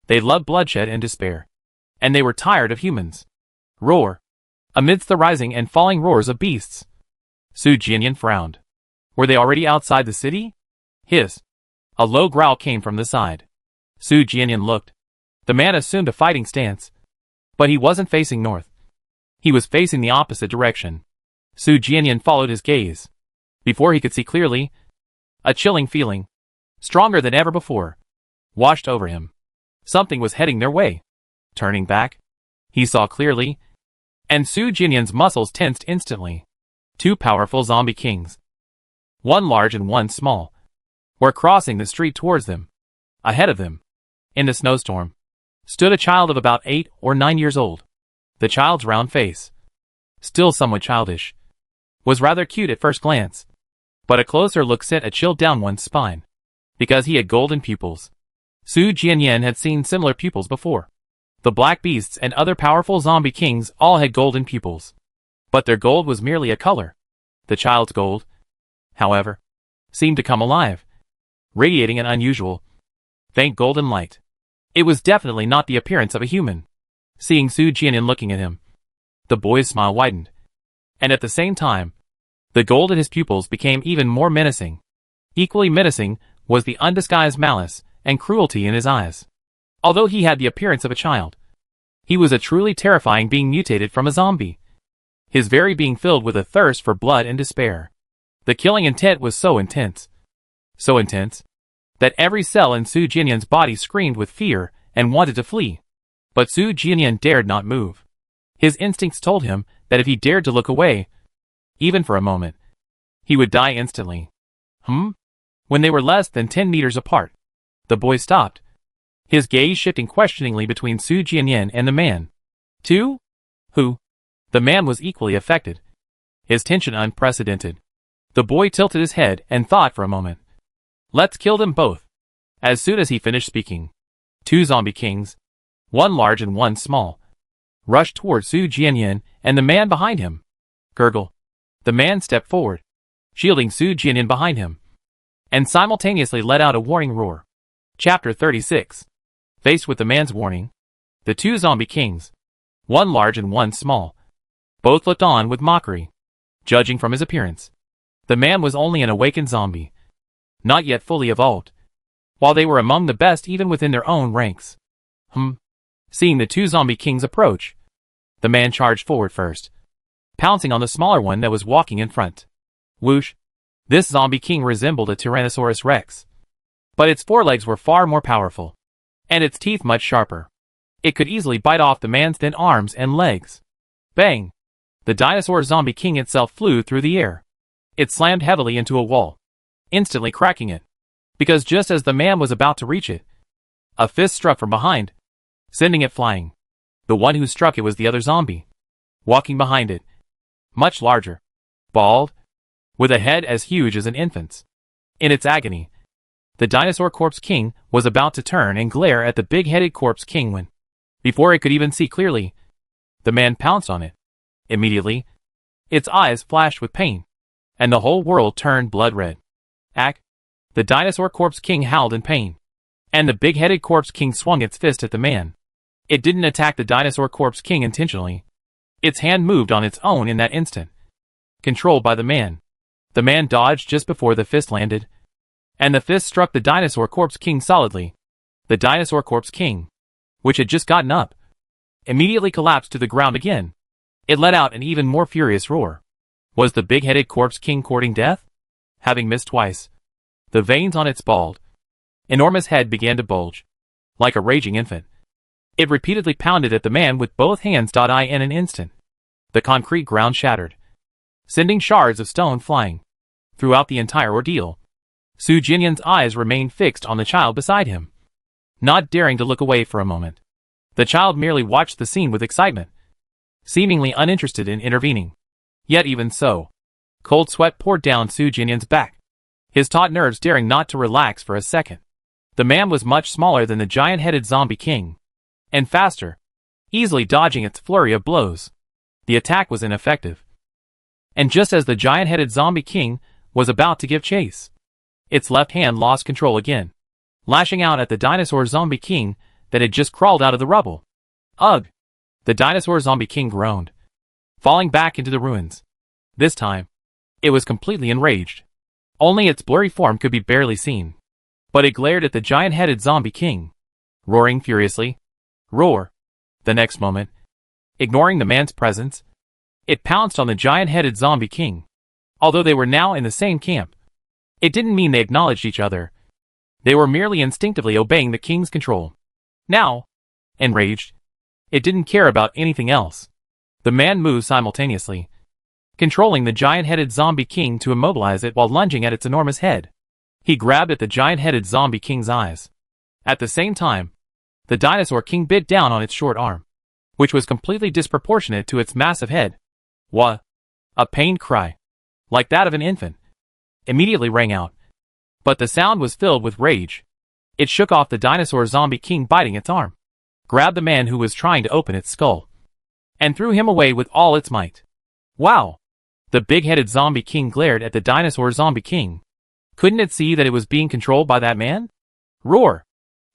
They loved bloodshed and despair, and they were tired of humans. Roar! Amidst the rising and falling roars of beasts, Su Jianyan frowned. Were they already outside the city? Hiss! A low growl came from the side. Su Jianyan looked. The man assumed a fighting stance, but he wasn't facing north. He was facing the opposite direction. Su Jianyan followed his gaze. Before he could see clearly, a chilling feeling, stronger than ever before, washed over him. Something was heading their way. Turning back, he saw clearly. and Su Jinyan's muscles tensed instantly. Two powerful zombie kings, one large and one small, were crossing the street towards them. Ahead of them, in the snowstorm, stood a child of about 8 or 9 years old. The child's round face, still somewhat childish, was rather cute at first glance, but a closer look sent a chill down one's spine, because he had golden pupils. Su Jianyan had seen similar pupils before. The black beasts and other powerful zombie kings all had golden pupils, but their gold was merely a color. The child's gold, however, seemed to come alive, radiating an unusual, faint golden light. It was definitely not the appearance of a human. Seeing Su Jianyan looking at him, the boy's smile widened, and at the same time, the gold in his pupils became even more menacing. Equally menacing was the undisguised malice and cruelty in his eyes. Although he had the appearance of a child, he was a truly terrifying being mutated from a zombie, his very being filled with a thirst for blood and despair. The killing intent was so intense, that every cell in Su Jinyan's body screamed with fear and wanted to flee. But Su Jinyan dared not move. His instincts told him that if he dared to look away, even for a moment, he would die instantly. When they were less than 10 meters apart, the boy stopped, his gaze shifting questioningly between Su Jianyan and the man. Two? Who? The man was equally affected, his tension unprecedented. The boy tilted his head and thought for a moment. Let's kill them both. As soon as he finished speaking, two zombie kings, one large and one small, rushed toward Su Jianyan and the man behind him. Gurgle. The man stepped forward, shielding Su Jianyan behind him, and simultaneously let out a warning roar. Chapter 36. Faced with the man's warning, the two zombie kings, one large and one small, both looked on with mockery. Judging from his appearance, the man was only an awakened zombie, not yet fully evolved, while they were among the best even within their own ranks. Seeing the two zombie kings approach, the man charged forward first, pouncing on the smaller one that was walking in front. Whoosh! This zombie king resembled a Tyrannosaurus Rex, but its forelegs were far more powerful, and its teeth much sharper. It could easily bite off the man's thin arms and legs. Bang! The dinosaur zombie king itself flew through the air. It slammed heavily into a wall, instantly cracking it, because just as the man was about to reach it, a fist struck from behind, sending it flying. The one who struck it was the other zombie, walking behind it, much larger, bald, with a head as huge as an infant's. In its agony, the dinosaur corpse king was about to turn and glare at the big-headed corpse king when, before it could even see clearly, the man pounced on it. Immediately, its eyes flashed with pain, and the whole world turned blood red. The dinosaur corpse king howled in pain, and the big-headed corpse king swung its fist at the man. It didn't attack the dinosaur corpse king intentionally. Its hand moved on its own in that instant, controlled by the man. The man dodged just before the fist landed, and the fist struck the dinosaur corpse king solidly. The dinosaur corpse king, which had just gotten up, immediately collapsed to the ground again. It let out an even more furious roar. Was the big-headed corpse king courting death? Having missed twice, the veins on its bald, enormous head began to bulge, like a raging infant. It repeatedly pounded at the man with both hands. In an instant, the concrete ground shattered, sending shards of stone flying. Throughout the entire ordeal, Su Jinyan's eyes remained fixed on the child beside him, not daring to look away for a moment. The child merely watched the scene with excitement, seemingly uninterested in intervening. Yet even so, cold sweat poured down Su Jinyan's back, his taut nerves daring not to relax for a second. The man was much smaller than the giant-headed zombie king, and faster, easily dodging its flurry of blows. The attack was ineffective, and just as the giant-headed zombie king was about to give chase, its left hand lost control again, lashing out at the dinosaur zombie king that had just crawled out of the rubble. Ugh! The dinosaur zombie king groaned, falling back into the ruins. This time, it was completely enraged. Only its blurry form could be barely seen, but it glared at the giant-headed zombie king, roaring furiously. Roar! The next moment, ignoring the man's presence, it pounced on the giant-headed zombie king. Although they were now in the same camp, it didn't mean they acknowledged each other. They were merely instinctively obeying the king's control. Now, enraged, it didn't care about anything else. The man moved simultaneously, controlling the giant-headed zombie king to immobilize it while lunging at its enormous head. He grabbed at the giant-headed zombie king's eyes. At the same time, the dinosaur king bit down on its short arm, which was completely disproportionate to its massive head. Wha! A pained cry, like that of an infant, immediately rang out. But the sound was filled with rage. It shook off the dinosaur zombie king biting its arm, grabbed the man who was trying to open its skull, and threw him away with all its might. Wow! The big-headed zombie king glared at the dinosaur zombie king. Couldn't it see that it was being controlled by that man? Roar!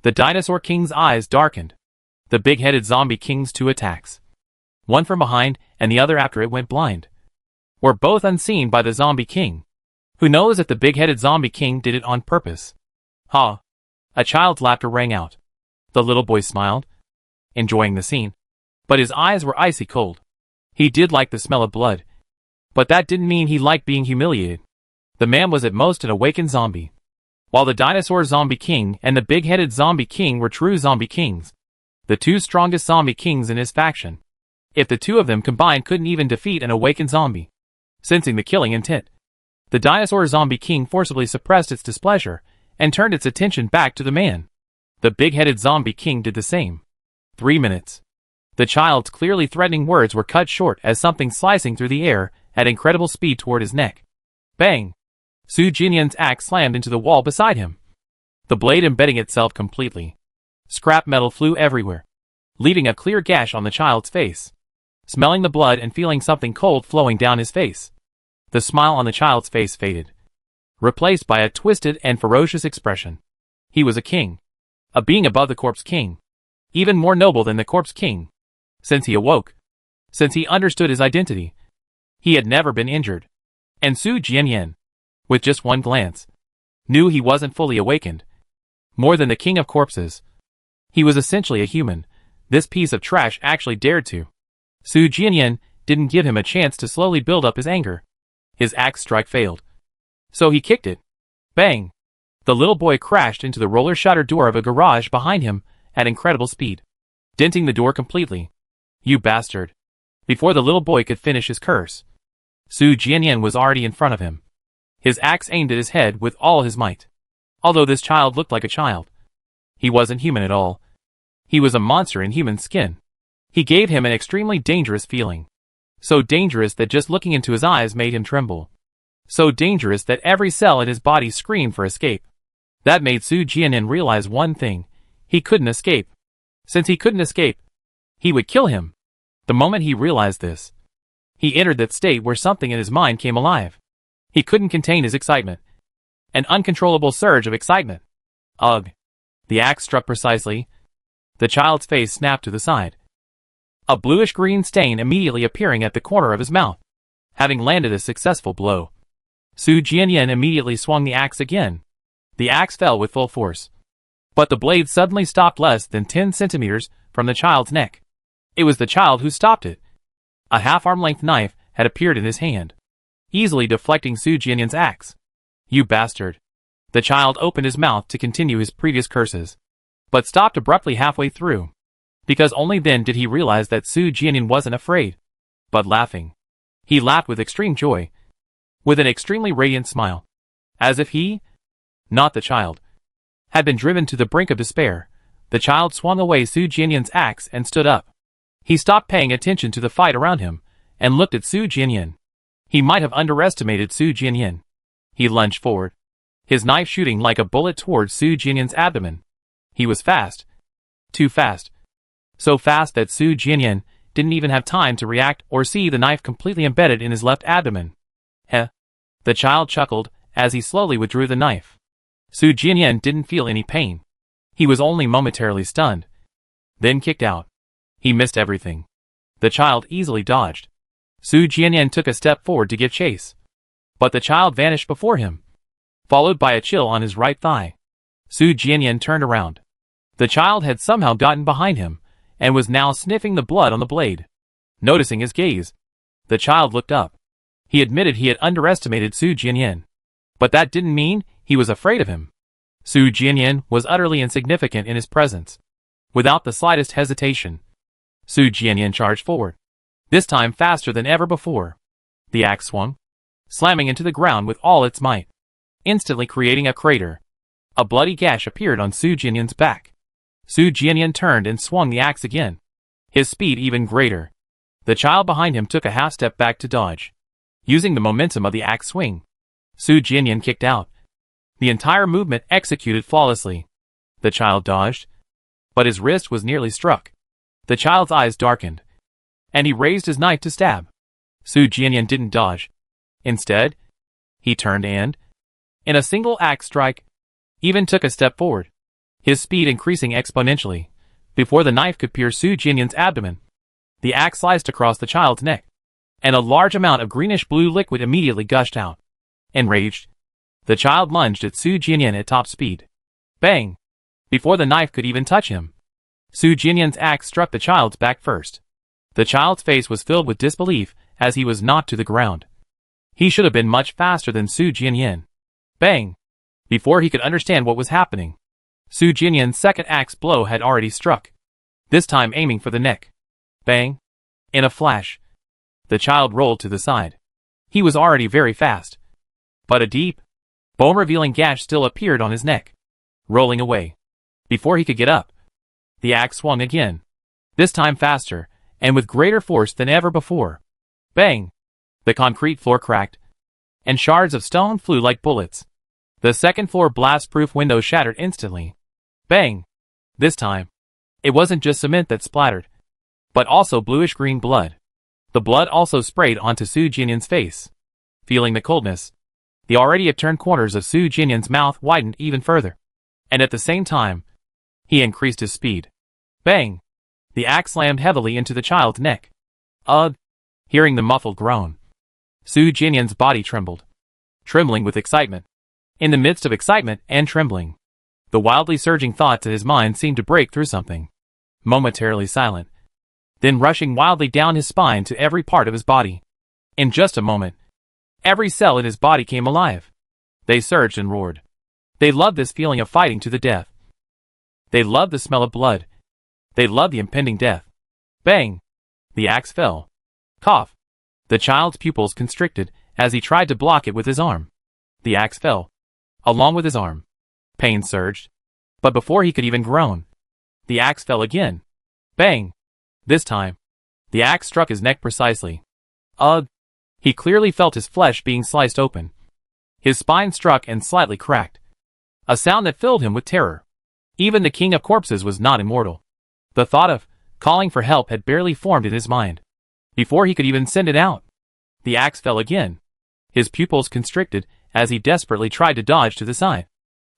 The dinosaur king's eyes darkened. The big-headed zombie king's two attacks, one from behind and the other after it went blind, were both unseen by the zombie king. Who knows if the big-headed zombie king did it on purpose? Ha! A child's laughter rang out. The little boy smiled, enjoying the scene, but his eyes were icy cold. He did like the smell of blood, but that didn't mean he liked being humiliated. The man was at most an awakened zombie, while the dinosaur zombie king and the big-headed zombie king were true zombie kings, the two strongest zombie kings in his faction. If the two of them combined couldn't even defeat an awakened zombie. Sensing the killing intent, the dinosaur zombie king forcibly suppressed its displeasure and turned its attention back to the man. The big-headed zombie king did the same. 3 minutes. The child's clearly threatening words were cut short as something slicing through the air at incredible speed toward his neck. Bang! Su Jinyan's axe slammed into the wall beside him, the blade embedding itself completely. Scrap metal flew everywhere, leaving a clear gash on the child's face. Smelling the blood and feeling something cold flowing down his face, the smile on the child's face faded, replaced by a twisted and ferocious expression. He was a king, a being above the corpse king, even more noble than the corpse king. Since he awoke, since he understood his identity, he had never been injured. And Su Jianyan, with just one glance, knew he wasn't fully awakened. More than the king of corpses, he was essentially a human. This piece of trash actually dared to. Su Jianyan didn't give him a chance to slowly build up his anger. His axe strike failed, so he kicked it. Bang! The little boy crashed into the roller shutter door of a garage behind him at incredible speed, denting the door completely. You bastard! Before the little boy could finish his curse, Su Jianyan was already in front of him, his axe aimed at his head with all his might. Although this child looked like a child, he wasn't human at all. He was a monster in human skin. He gave him an extremely dangerous feeling. So dangerous that just looking into his eyes made him tremble. So dangerous that every cell in his body screamed for escape. That made Su Jianyan realize one thing: he couldn't escape. Since he couldn't escape, he would kill him. The moment he realized this, he entered that state where something in his mind came alive. He couldn't contain his excitement. An uncontrollable surge of excitement. Ugh! The axe struck precisely. The child's face snapped to the side, a bluish-green stain immediately appearing at the corner of his mouth, having landed a successful blow. Su Jianyan immediately swung the axe again. The axe fell with full force, but the blade suddenly stopped less than 10 centimeters from the child's neck. It was the child who stopped it. A half-arm-length knife had appeared in his hand, easily deflecting Su Jianyan's axe. You bastard! The child opened his mouth to continue his previous curses, but stopped abruptly halfway through, because only then did he realize that Su Jianyan wasn't afraid, but laughing. He laughed with extreme joy, with an extremely radiant smile, as if he, not the child, had been driven to the brink of despair. The child swung away Su Jianyan's axe and stood up. He stopped paying attention to the fight around him, and looked at Su Jianyan. He might have underestimated Su Jianyan. He lunged forward, his knife shooting like a bullet towards Su Jianyan's abdomen. He was fast. Too fast. So fast that Su Jianyan didn't even have time to react or see the knife completely embedded in his left abdomen. Heh. The child chuckled as he slowly withdrew the knife. Su Jianyan didn't feel any pain. He was only momentarily stunned, then kicked out. He missed everything. The child easily dodged. Su Jianyan took a step forward to give chase, but the child vanished before him, followed by a chill on his right thigh. Su Jianyan turned around. The child had somehow gotten behind him, and was now sniffing the blood on the blade. Noticing his gaze, the child looked up. He admitted he had underestimated Su Jianyan, but that didn't mean he was afraid of him. Su Jianyan was utterly insignificant in his presence. Without the slightest hesitation, Su Jianyan charged forward. this time faster than ever before. The axe swung, slamming into the ground with all its might, instantly creating a crater. A bloody gash appeared on Su Jianyan's back. Su Jianyan turned and swung the axe again, his speed even greater. The child behind him took a half step back to dodge. Using the momentum of the axe swing, Su Jianyan kicked out. The entire movement executed flawlessly. The child dodged, but his wrist was nearly struck. The child's eyes darkened, and he raised his knife to stab. Su Jianyan didn't dodge. Instead, he turned and, in a single axe strike, even took a step forward, his speed increasing exponentially. Before the knife could pierce Su Jianyan's abdomen, the axe sliced across the child's neck, and a large amount of greenish-blue liquid immediately gushed out. Enraged, the child lunged at Su Jianyan at top speed. Bang! Before the knife could even touch him, Su Jianyan's axe struck the child's back first. The child's face was filled with disbelief as he was knocked to the ground. He should have been much faster than Su Jianyan. Bang! Before he could understand what was happening, Su Jianyan's second axe blow had already struck, this time aiming for the neck. Bang! In a flash, the child rolled to the side. He was already very fast, but a deep, bone-revealing gash still appeared on his neck. Rolling away, before he could get up, the axe swung again, this time faster, and with greater force than ever before. Bang! The concrete floor cracked, and shards of stone flew like bullets. The second-floor blast-proof window shattered instantly. Bang! This time, it wasn't just cement that splattered, but also bluish-green blood. The blood also sprayed onto Su Jianyan's face. Feeling the coldness, the already upturned corners of Su Jianyan's mouth widened even further, and at the same time, he increased his speed. Bang! The axe slammed heavily into the child's neck. Ugh! Hearing the muffled groan, Su Jianyan's body trembled, trembling with excitement. In the midst of excitement and trembling, the wildly surging thoughts in his mind seemed to break through something. Momentarily silent, then rushing wildly down his spine to every part of his body. In just a moment, every cell in his body came alive. They surged and roared. They loved this feeling of fighting to the death. They loved the smell of blood. They loved the impending death. Bang! The axe fell. Cough! The child's pupils constricted as he tried to block it with his arm. The axe fell, along with his arm. Pain surged, but before he could even groan, the axe fell again. Bang! This time, the axe struck his neck precisely. Ugh! He clearly felt his flesh being sliced open. His spine struck and slightly cracked, a sound that filled him with terror. Even the king of corpses was not immortal. The thought of calling for help had barely formed in his mind. Before he could even send it out, the axe fell again. His pupils constricted as he desperately tried to dodge to the side.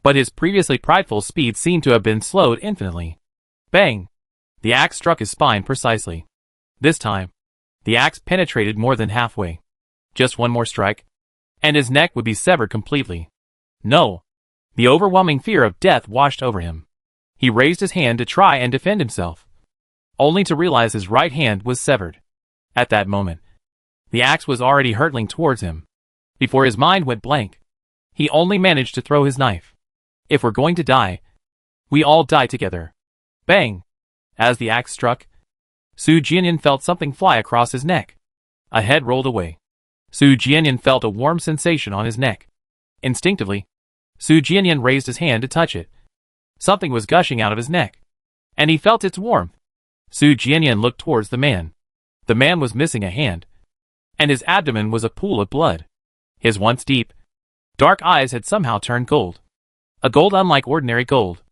But his previously prideful speed seemed to have been slowed infinitely. Bang! The axe struck his spine precisely. This time, the axe penetrated more than halfway. Just one more strike, and his neck would be severed completely. No! The overwhelming fear of death washed over him. He raised his hand to try and defend himself, only to realize his right hand was severed. At that moment, the axe was already hurtling towards him. Before his mind went blank, he only managed to throw his knife. If we're going to die, we all die together. Bang! As the axe struck, Su Jianyan felt something fly across his neck. A head rolled away. Su Jianyan felt a warm sensation on his neck. Instinctively, Su Jianyan raised his hand to touch it. Something was gushing out of his neck, and he felt its warmth. Su Jianyan looked towards the man. The man was missing a hand, and his abdomen was a pool of blood. His once deep, dark eyes had somehow turned gold. A gold unlike ordinary gold.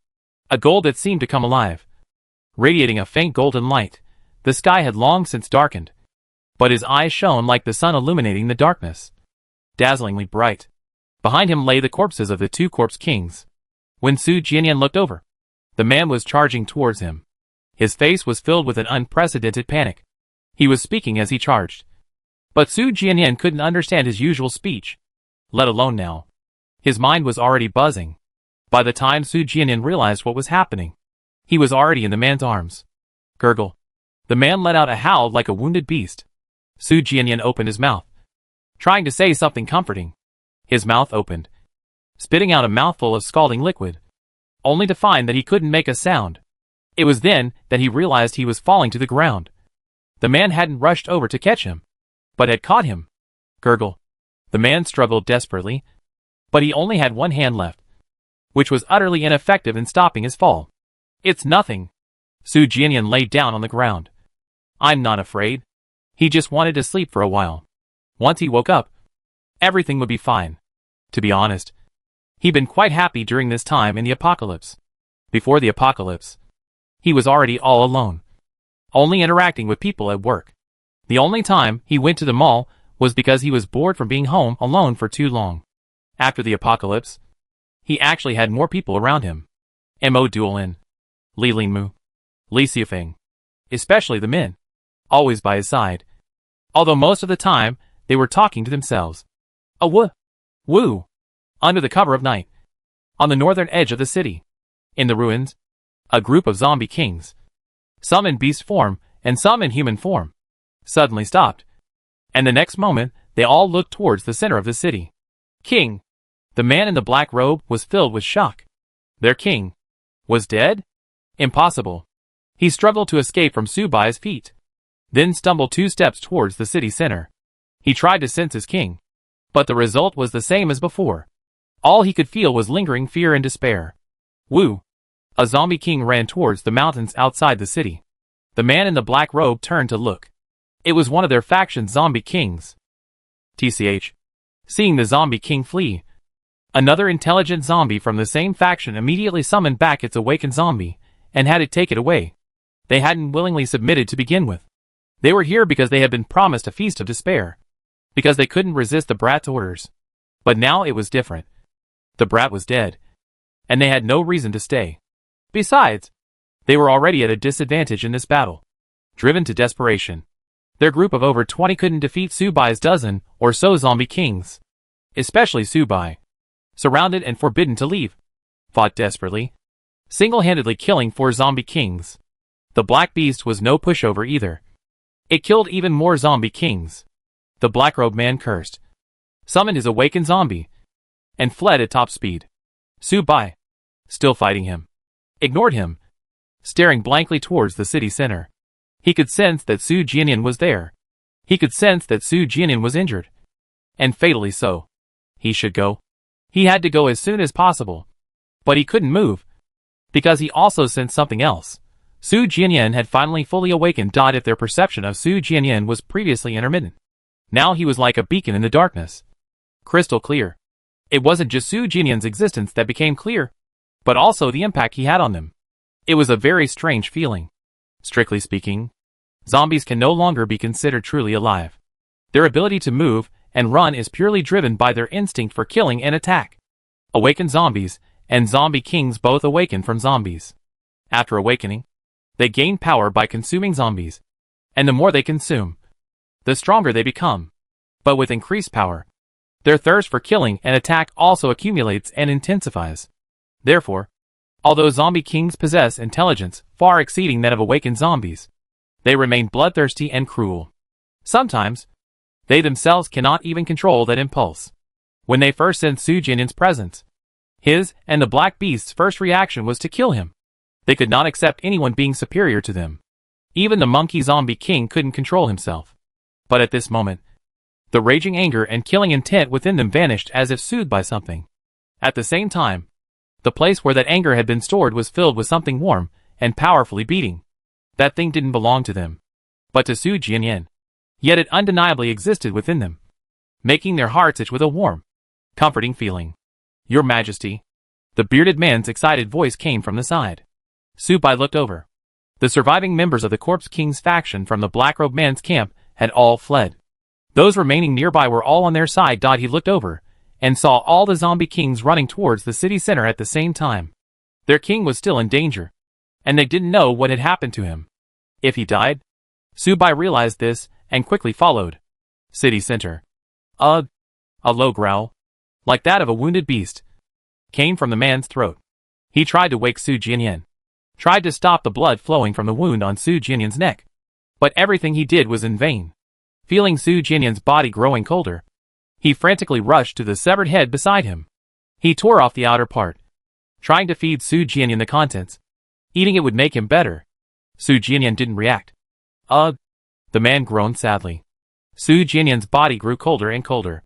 A gold that seemed to come alive, radiating a faint golden light. The sky had long since darkened, but his eyes shone like the sun illuminating the darkness. Dazzlingly bright. Behind him lay the corpses of the two corpse kings. When Su Jianyan looked over, the man was charging towards him. His face was filled with an unprecedented panic. He was speaking as he charged, but Su Jianyan couldn't understand his usual speech, let alone now. His mind was already buzzing. By the time Su Jianyan realized what was happening, he was already in the man's arms. Gurgle. The man let out a howl like a wounded beast. Su Jianyan opened his mouth, trying to say something comforting. His mouth opened, spitting out a mouthful of scalding liquid, only to find that he couldn't make a sound. It was then that he realized he was falling to the ground. The man hadn't rushed over to catch him, but had caught him. Gurgle. The man struggled desperately, but he only had one hand left, which was utterly ineffective in stopping his fall. It's nothing. Su Jianyan lay down on the ground. I'm not afraid. He just wanted to sleep for a while. Once he woke up, everything would be fine. To be honest, he'd been quite happy during this time in the apocalypse. Before the apocalypse, he was already all alone, only interacting with people at work. The only time he went to the mall was because he was bored from being home alone for too long. After the apocalypse, he actually had more people around him. Mo Duolin, Li Lingmu, Li Xiufeng, especially the men, always by his side, although most of the time they were talking to themselves. Woo! Under the cover of night, on the northern edge of the city, in the ruins, a group of zombie kings, some in beast form and some in human form, suddenly stopped, and the next moment they all looked towards the center of the city. King! The man in the black robe was filled with shock. Their king was dead? Impossible. He struggled to escape from Su Bai's feet, then stumbled 2 steps towards the city center. He tried to sense his king, but the result was the same as before. All he could feel was lingering fear and despair. Woo! A zombie king ran towards the mountains outside the city. The man in the black robe turned to look. It was one of their faction's zombie kings. TCH. Seeing the zombie king flee, another intelligent zombie from the same faction immediately summoned back its awakened zombie and had it take it away. They hadn't willingly submitted to begin with. They were here because they had been promised a feast of despair, because they couldn't resist the brat's orders. But now it was different. The brat was dead, and they had no reason to stay. Besides, they were already at a disadvantage in this battle. Driven to desperation, their group of over 20 couldn't defeat Su Bai's dozen or so zombie kings. Especially Su Bai, surrounded and forbidden to leave, fought desperately, single-handedly killing 4 zombie kings. The Black Beast was no pushover either. It killed even more zombie kings. The black-robed man cursed, summoned his awakened zombie, and fled at top speed. Su Bai, still fighting him, ignored him, staring blankly towards the city center. He could sense that Su Jianyan was there. He could sense that Su Jianyan was injured, and fatally so. He should go. He had to go as soon as possible. But he couldn't move, because he also sensed something else. Su Jianyan had finally fully awakened. If their perception of Su Jianyan was previously intermittent, now he was like a beacon in the darkness, crystal clear. It wasn't just Su Jianyan's existence that became clear, but also the impact he had on them. It was a very strange feeling. Strictly speaking, zombies can no longer be considered truly alive. Their ability to move and run is purely driven by their instinct for killing and attack. Awakened zombies and zombie kings both awaken from zombies. After awakening, they gain power by consuming zombies, and the more they consume, the stronger they become. But with increased power, their thirst for killing and attack also accumulates and intensifies. Therefore, although zombie kings possess intelligence far exceeding that of awakened zombies, they remain bloodthirsty and cruel. Sometimes, they themselves cannot even control that impulse. When they first sensed Su Jianyan's presence, his and the Black Beast's first reaction was to kill him. They could not accept anyone being superior to them. Even the monkey zombie king couldn't control himself. But at this moment, the raging anger and killing intent within them vanished as if soothed by something. At the same time, the place where that anger had been stored was filled with something warm and powerfully beating. That thing didn't belong to them, but to Su Jianyan. Yet it undeniably existed within them, making their hearts itch with a warm, comforting feeling. Your Majesty. The bearded man's excited voice came from the side. Su Bai looked over. The surviving members of the Corpse King's faction from the black-robed man's camp had all fled. Those remaining nearby were all on their side. He looked over and saw all the zombie kings running towards the city center at the same time. Their king was still in danger, and they didn't know what had happened to him. If he died? Su Bai realized this and quickly followed. City center. A low growl, like that of a wounded beast, came from the man's throat. He tried to wake Su Jianyan, tried to stop the blood flowing from the wound on Su Jianyan's neck. But everything he did was in vain. Feeling Su Jianyan's body growing colder, he frantically rushed to the severed head beside him. He tore off the outer part, trying to feed Su Jianyan the contents. Eating it would make him better. Su Jianyan didn't react. The The man groaned sadly. Su Jianyan's body grew colder and colder.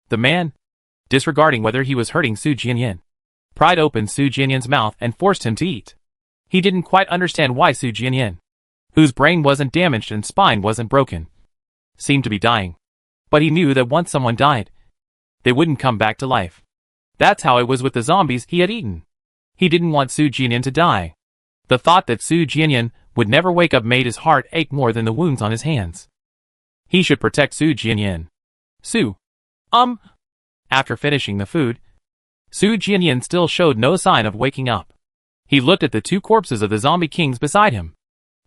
The man, disregarding whether he was hurting Su Jianyan, pried open Su Jianyan's mouth and forced him to eat. He didn't quite understand why Su Jianyan, whose brain wasn't damaged and spine wasn't broken, seemed to be dying. But he knew that once someone died, they wouldn't come back to life. That's how it was with the zombies he had eaten. He didn't want Su Jianyan to die. The thought that Su Jianyan would never wake up made his heart ache more than the wounds on his hands. He should protect Su Jianyan. After finishing the food, Su Jianyan still showed no sign of waking up. He looked at the two corpses of the zombie kings beside him.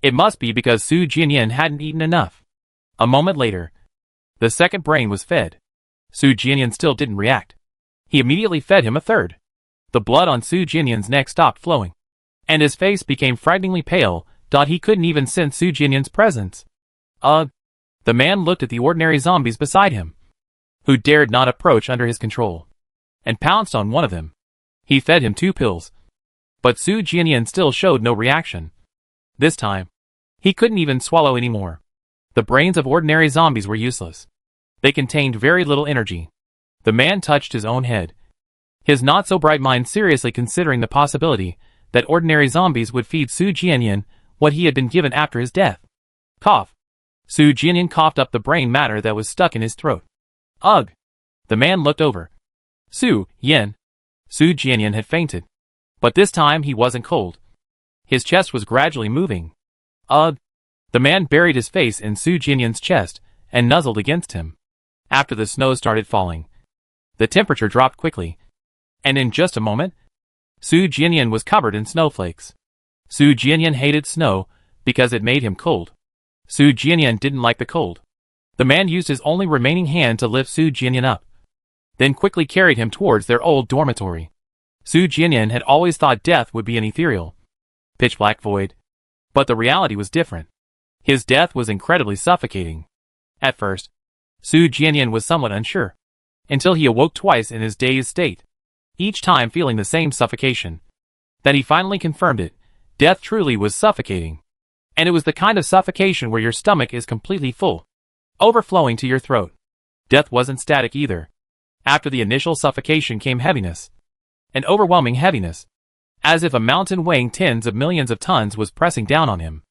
It must be because Su Jianyan hadn't eaten enough. A moment later, the second brain was fed. Su Jianyan still didn't react. He immediately fed him a third. The blood on Su Jianyan's neck stopped flowing, and his face became frighteningly pale. He couldn't even sense Su Jianyan's presence. The man looked at the ordinary zombies beside him, who dared not approach under his control, and pounced on one of them. He fed him 2 pills, but Su Jianyan still showed no reaction. This time, he couldn't even swallow anymore. The brains of ordinary zombies were useless. They contained very little energy. The man touched his own head, his not-so-bright mind seriously considering the possibility that ordinary zombies would feed Su Jianyan what he had been given after his death. Cough. Su Jianyan coughed up the brain matter that was stuck in his throat. Ugh! The man looked over. Su Jianyan had fainted. But this time he wasn't cold. His chest was gradually moving. The man buried his face in Su Jianyan's chest and nuzzled against him. After the snow started falling, the temperature dropped quickly, and in just a moment, Su Jianyan was covered in snowflakes. Su Jianyan hated snow because it made him cold. Su Jianyan didn't like the cold. The man used his only remaining hand to lift Su Jianyan up, then quickly carried him towards their old dormitory. Su Jianyan had always thought death would be an ethereal, pitch-black void, but the reality was different. His death was incredibly suffocating. At first, Su Jianyan was somewhat unsure, until he awoke twice in his dazed state, each time feeling the same suffocation. Then he finally confirmed it. Death truly was suffocating. And it was the kind of suffocation where your stomach is completely full, overflowing to your throat. Death wasn't static either. After the initial suffocation came heaviness. An overwhelming heaviness, as if a mountain weighing tens of millions of tons was pressing down on him.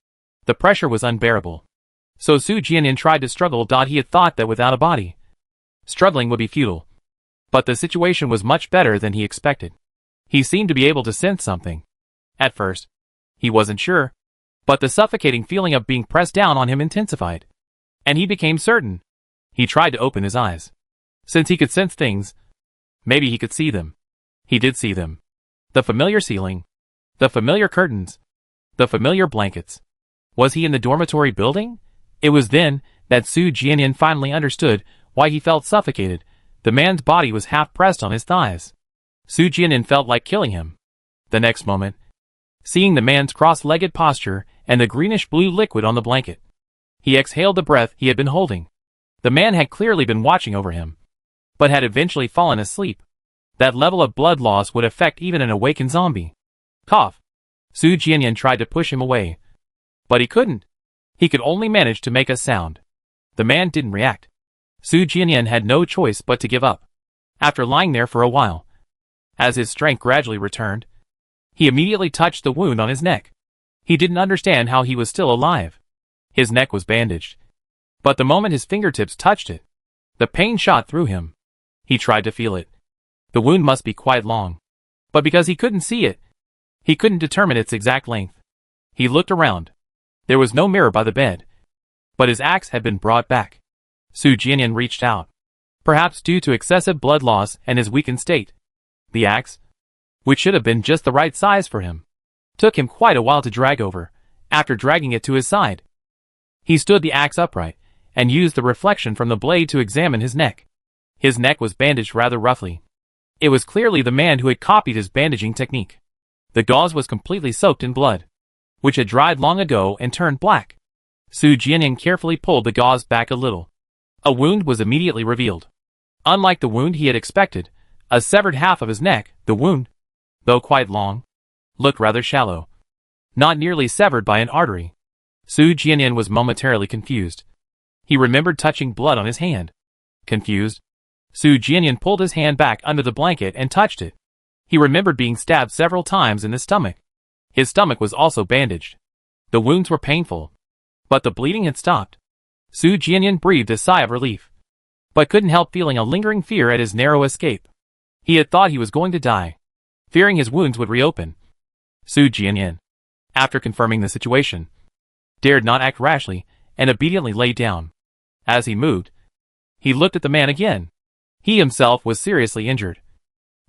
The pressure was unbearable. So Su Jianyan tried to struggle. He had thought that without a body, struggling would be futile. But the situation was much better than he expected. He seemed to be able to sense something. At first, he wasn't sure, but the suffocating feeling of being pressed down on him intensified, and he became certain. He tried to open his eyes. Since he could sense things, maybe he could see them. He did see them. The familiar ceiling, the familiar curtains, the familiar blankets. Was he in the dormitory building? It was then that Su Jianyan finally understood why he felt suffocated. The man's body was half pressed on his thighs. Su Jianyan felt like killing him. The next moment, seeing the man's cross-legged posture and the greenish-blue liquid on the blanket, he exhaled the breath he had been holding. The man had clearly been watching over him, but had eventually fallen asleep. That level of blood loss would affect even an awakened zombie. Cough. Su Jianyan tried to push him away, but he couldn't. He could only manage to make a sound. The man didn't react. Su Jianyan had no choice but to give up. After lying there for a while, as his strength gradually returned, he immediately touched the wound on his neck. He didn't understand how he was still alive. His neck was bandaged, but the moment his fingertips touched it, the pain shot through him. He tried to feel it. The wound must be quite long, but because he couldn't see it, he couldn't determine its exact length. He looked around. There was no mirror by the bed, but his axe had been brought back. Su Jianyan reached out, perhaps due to excessive blood loss and his weakened state. The axe, which should have been just the right size for him, took him quite a while to drag over. After dragging it to his side, he stood the axe upright and used the reflection from the blade to examine his neck. His neck was bandaged rather roughly. It was clearly the man who had copied his bandaging technique. The gauze was completely soaked in blood, which had dried long ago and turned black. Su Jianyan carefully pulled the gauze back a little. A wound was immediately revealed. Unlike the wound he had expected, a severed half of his neck, the wound, though quite long, looked rather shallow, not nearly severed by an artery. Su Jianyan was momentarily confused. He remembered touching blood on his hand. Confused, Su Jianyan pulled his hand back under the blanket and touched it. He remembered being stabbed several times in the stomach. His stomach was also bandaged. The wounds were painful, but the bleeding had stopped. Su Jianyan breathed a sigh of relief, but couldn't help feeling a lingering fear at his narrow escape. He had thought he was going to die, fearing his wounds would reopen. Su Jianyan, after confirming the situation, dared not act rashly and obediently lay down. As he moved, he looked at the man again. He himself was seriously injured,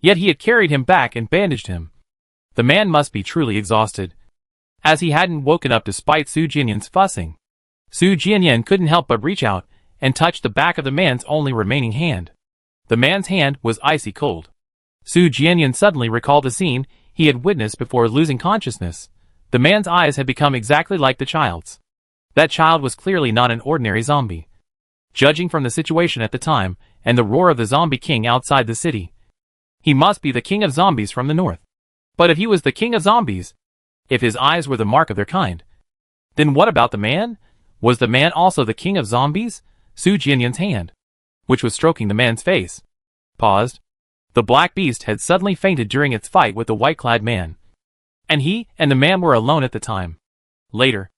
yet he had carried him back and bandaged him. The man must be truly exhausted, as he hadn't woken up despite Su Jianyan's fussing. Su Jianyan couldn't help but reach out and touch the back of the man's only remaining hand. The man's hand was icy cold. Su Jianyan suddenly recalled the scene he had witnessed before losing consciousness. The man's eyes had become exactly like the child's. That child was clearly not an ordinary zombie. Judging from the situation at the time and the roar of the zombie king outside the city, he must be the king of zombies from the north. But if he was the king of zombies, if his eyes were the mark of their kind, then what about the man? Was the man also the king of zombies? Su Jianyan's hand, which was stroking the man's face, paused. The black beast had suddenly fainted during its fight with the white-clad man, and he and the man were alone at the time. Later,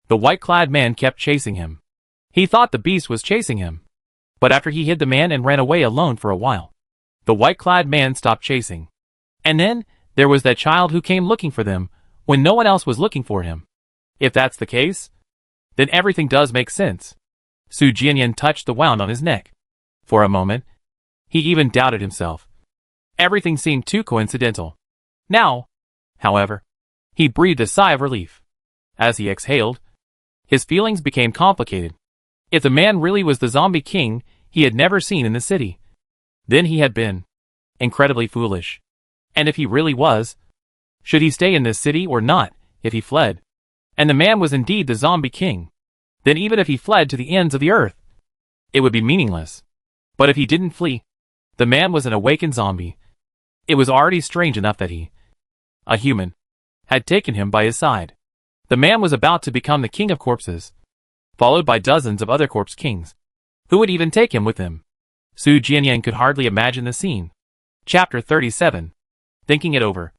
the white-clad man kept chasing him. He thought the beast was chasing him, but after he hid the man and ran away alone for a while, the white-clad man stopped chasing. And then, there was that child who came looking for them when no one else was looking for him. If that's the case, then everything does make sense. Su Jianyan touched the wound on his neck. For a moment, he even doubted himself. Everything seemed too coincidental. Now, however, he breathed a sigh of relief. As he exhaled, his feelings became complicated. If the man really was the zombie king he had never seen in the city, then he had been incredibly foolish. And if he really was, should he stay in this city or not? If he fled, and the man was indeed the zombie king, then even if he fled to the ends of the earth, it would be meaningless. But if he didn't flee, the man was an awakened zombie. It was already strange enough that he, a human, had taken him by his side. The man was about to become the king of corpses, followed by dozens of other corpse kings. Who would even take him with him? Su Jianyan could hardly imagine the scene. Chapter 37. Thinking it over,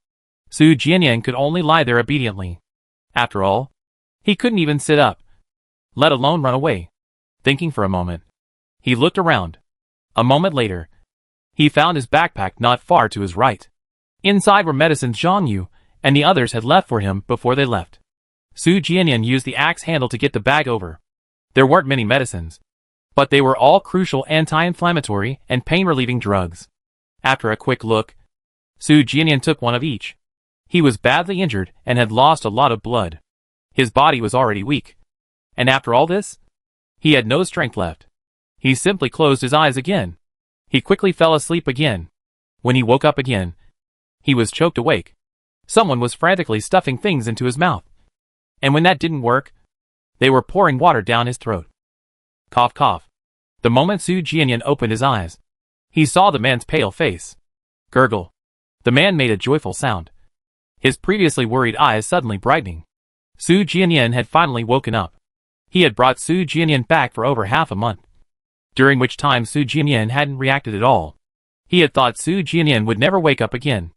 Su Jianyan could only lie there obediently. After all, he couldn't even sit up, let alone run away. Thinking for a moment, he looked around. A moment later, he found his backpack not far to his right. Inside were medicines Zhang Yu and the others had left for him before they left. Su Jianyan used the axe handle to get the bag over. There weren't many medicines, but they were all crucial anti-inflammatory and pain-relieving drugs. After a quick look, Su Jianyan took one of each. He was badly injured and had lost a lot of blood. His body was already weak. And after all this, he had no strength left. He simply closed his eyes again. He quickly fell asleep again. When he woke up again, he was choked awake. Someone was frantically stuffing things into his mouth. And when that didn't work, they were pouring water down his throat. Cough, cough. The moment Su Jianyan opened his eyes, he saw the man's pale face. Gurgle. The man made a joyful sound, his previously worried eyes suddenly brightening. Su Jianyan had finally woken up. He had brought Su Jianyan back for over half a month, during which time Su Jianyan hadn't reacted at all. He had thought Su Jianyan would never wake up again.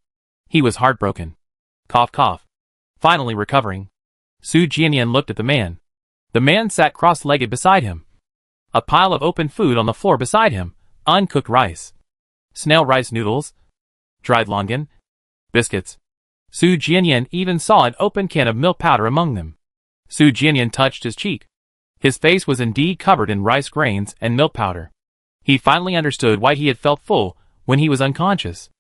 He was heartbroken. Cough, cough. Finally recovering, Su Jianyan looked at the man. The man sat cross-legged beside him. A pile of open food on the floor beside him, uncooked rice, snail rice noodles, dried longan, biscuits. Su Jianyan even saw an open can of milk powder among them. Su Jianyan touched his cheek. His face was indeed covered in rice grains and milk powder. He finally understood why he had felt full when he was unconscious.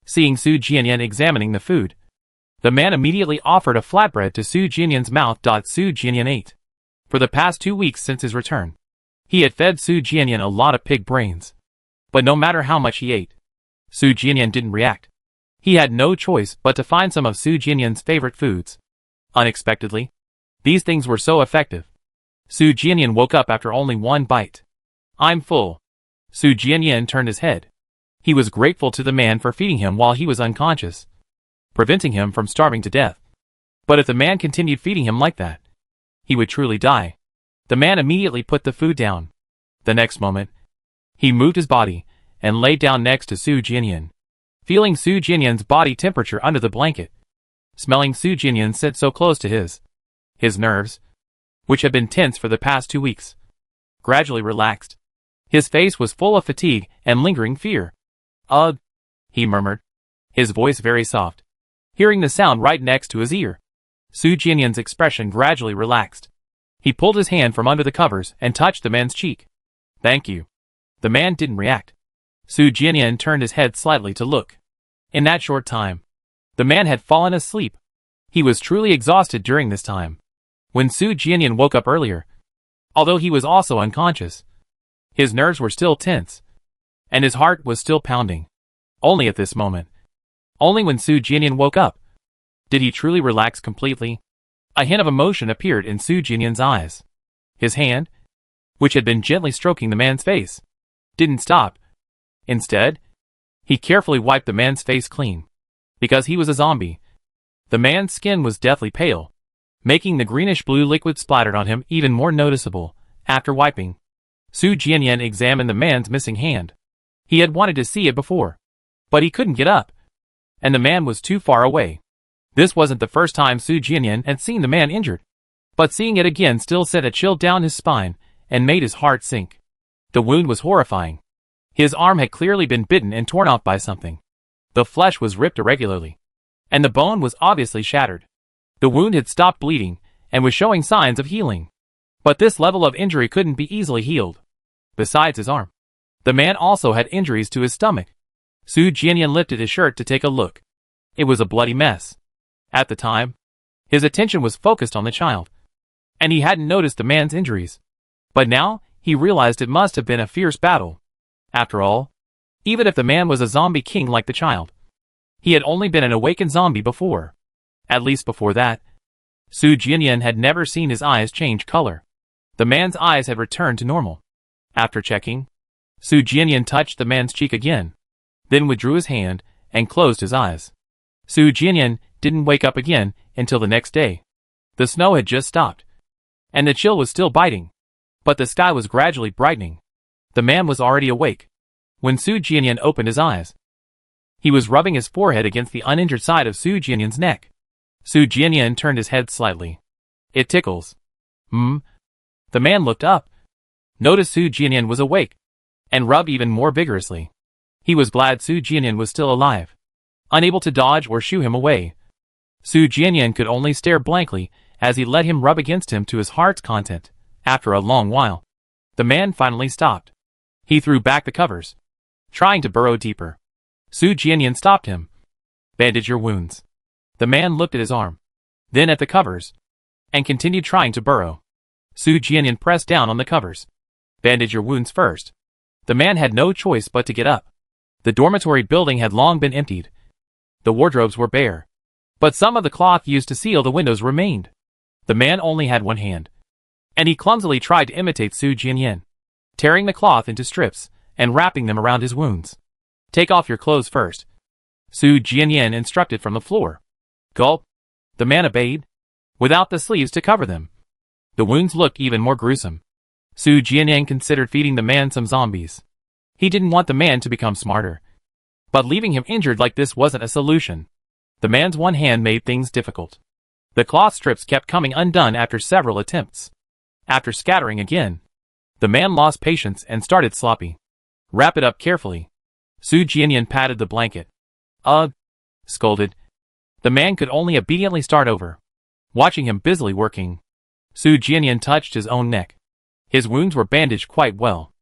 Seeing Su Jianyan examining the food, the man immediately offered a flatbread to Su Jianyan's mouth. Su Jianyan ate. For the past 2 weeks since his return, he had fed Su Jianyan a lot of pig brains. But no matter how much he ate, Su Jianyan didn't react. He had no choice but to find some of Su Jianyan's favorite foods. Unexpectedly, these things were so effective. Su Jianyan woke up after only one bite. I'm full. Su Jianyan turned his head. He was grateful to the man for feeding him while he was unconscious, preventing him from starving to death. But if the man continued feeding him like that, he would truly die. The man immediately put the food down. The next moment, he moved his body and laid down next to Su Jianyan, feeling Su Jianyan's body temperature under the blanket, smelling Su Jianyan's scent so close to his. His nerves, which had been tense for the past 2 weeks, gradually relaxed. His face was full of fatigue and lingering fear. "Ugh," he murmured, his voice very soft, hearing the sound right next to his ear. Su Jianyan's expression gradually relaxed. He pulled his hand from under the covers and touched the man's cheek. "Thank you." The man didn't react. Su Jianyan turned his head slightly to look. In that short time, the man had fallen asleep. He was truly exhausted during this time. When Su Jianyan woke up earlier, although he was also unconscious, his nerves were still tense, and his heart was still pounding. Only at this moment, only when Su Jianyan woke up, did he truly relax completely. A hint of emotion appeared in Su Jianyan's eyes. His hand, which had been gently stroking the man's face, didn't stop. Instead, he carefully wiped the man's face clean. Because he was a zombie, the man's skin was deathly pale, making the greenish-blue liquid splattered on him even more noticeable. After wiping, Su Jianyan examined the man's missing hand. He had wanted to see it before, but he couldn't get up, and the man was too far away. This wasn't the first time Su Jianyan had seen the man injured, but seeing it again still sent a chill down his spine and made his heart sink. The wound was horrifying. His arm had clearly been bitten and torn off by something. The flesh was ripped irregularly, and the bone was obviously shattered. The wound had stopped bleeding and was showing signs of healing. But this level of injury couldn't be easily healed. Besides his arm, the man also had injuries to his stomach. Su Jianyan lifted his shirt to take a look. It was a bloody mess. At the time, his attention was focused on the child, and he hadn't noticed the man's injuries. But now, he realized it must have been a fierce battle. After all, even if the man was a zombie king like the child, he had only been an awakened zombie before. At least before that, Su Jianyan had never seen his eyes change color. The man's eyes had returned to normal. After checking, Su Jianyan touched the man's cheek again, then withdrew his hand and closed his eyes. Su Jianyan didn't wake up again until the next day. The snow had just stopped, and the chill was still biting, but the sky was gradually brightening. The man was already awake when Su Jianyan opened his eyes. He was rubbing his forehead against the uninjured side of Su Jianyan's neck. Su Jianyan turned his head slightly. "It tickles." The man looked up, noticed Su Jianyan was awake, and rubbed even more vigorously. He was glad Su Jianyan was still alive, unable to dodge or shoo him away. Su Jianyan could only stare blankly as he let him rub against him to his heart's content. After a long while, the man finally stopped. He threw back the covers, trying to burrow deeper. Su Jianyan stopped him. "Bandage your wounds." The man looked at his arm, then at the covers, and continued trying to burrow. Su Jianyan pressed down on the covers. "Bandage your wounds first." The man had no choice but to get up. The dormitory building had long been emptied. The wardrobes were bare, but some of the cloth used to seal the windows remained. The man only had one hand, and he clumsily tried to imitate Su Jianyan, tearing the cloth into strips and wrapping them around his wounds. "Take off your clothes first," Su Jianyan instructed from the floor. Gulp. The man obeyed, without the sleeves to cover them. The wounds looked even more gruesome. Su Jianyan considered feeding the man some zombies. He didn't want the man to become smarter, but leaving him injured like this wasn't a solution. The man's one hand made things difficult. The cloth strips kept coming undone after several attempts. After scattering again, the man lost patience and started sloppy. "Wrap it up carefully." Su Jianyan patted the blanket. "Ugh," scolded. The man could only obediently start over, watching him busily working. Su Jianyan touched his own neck. His wounds were bandaged quite well.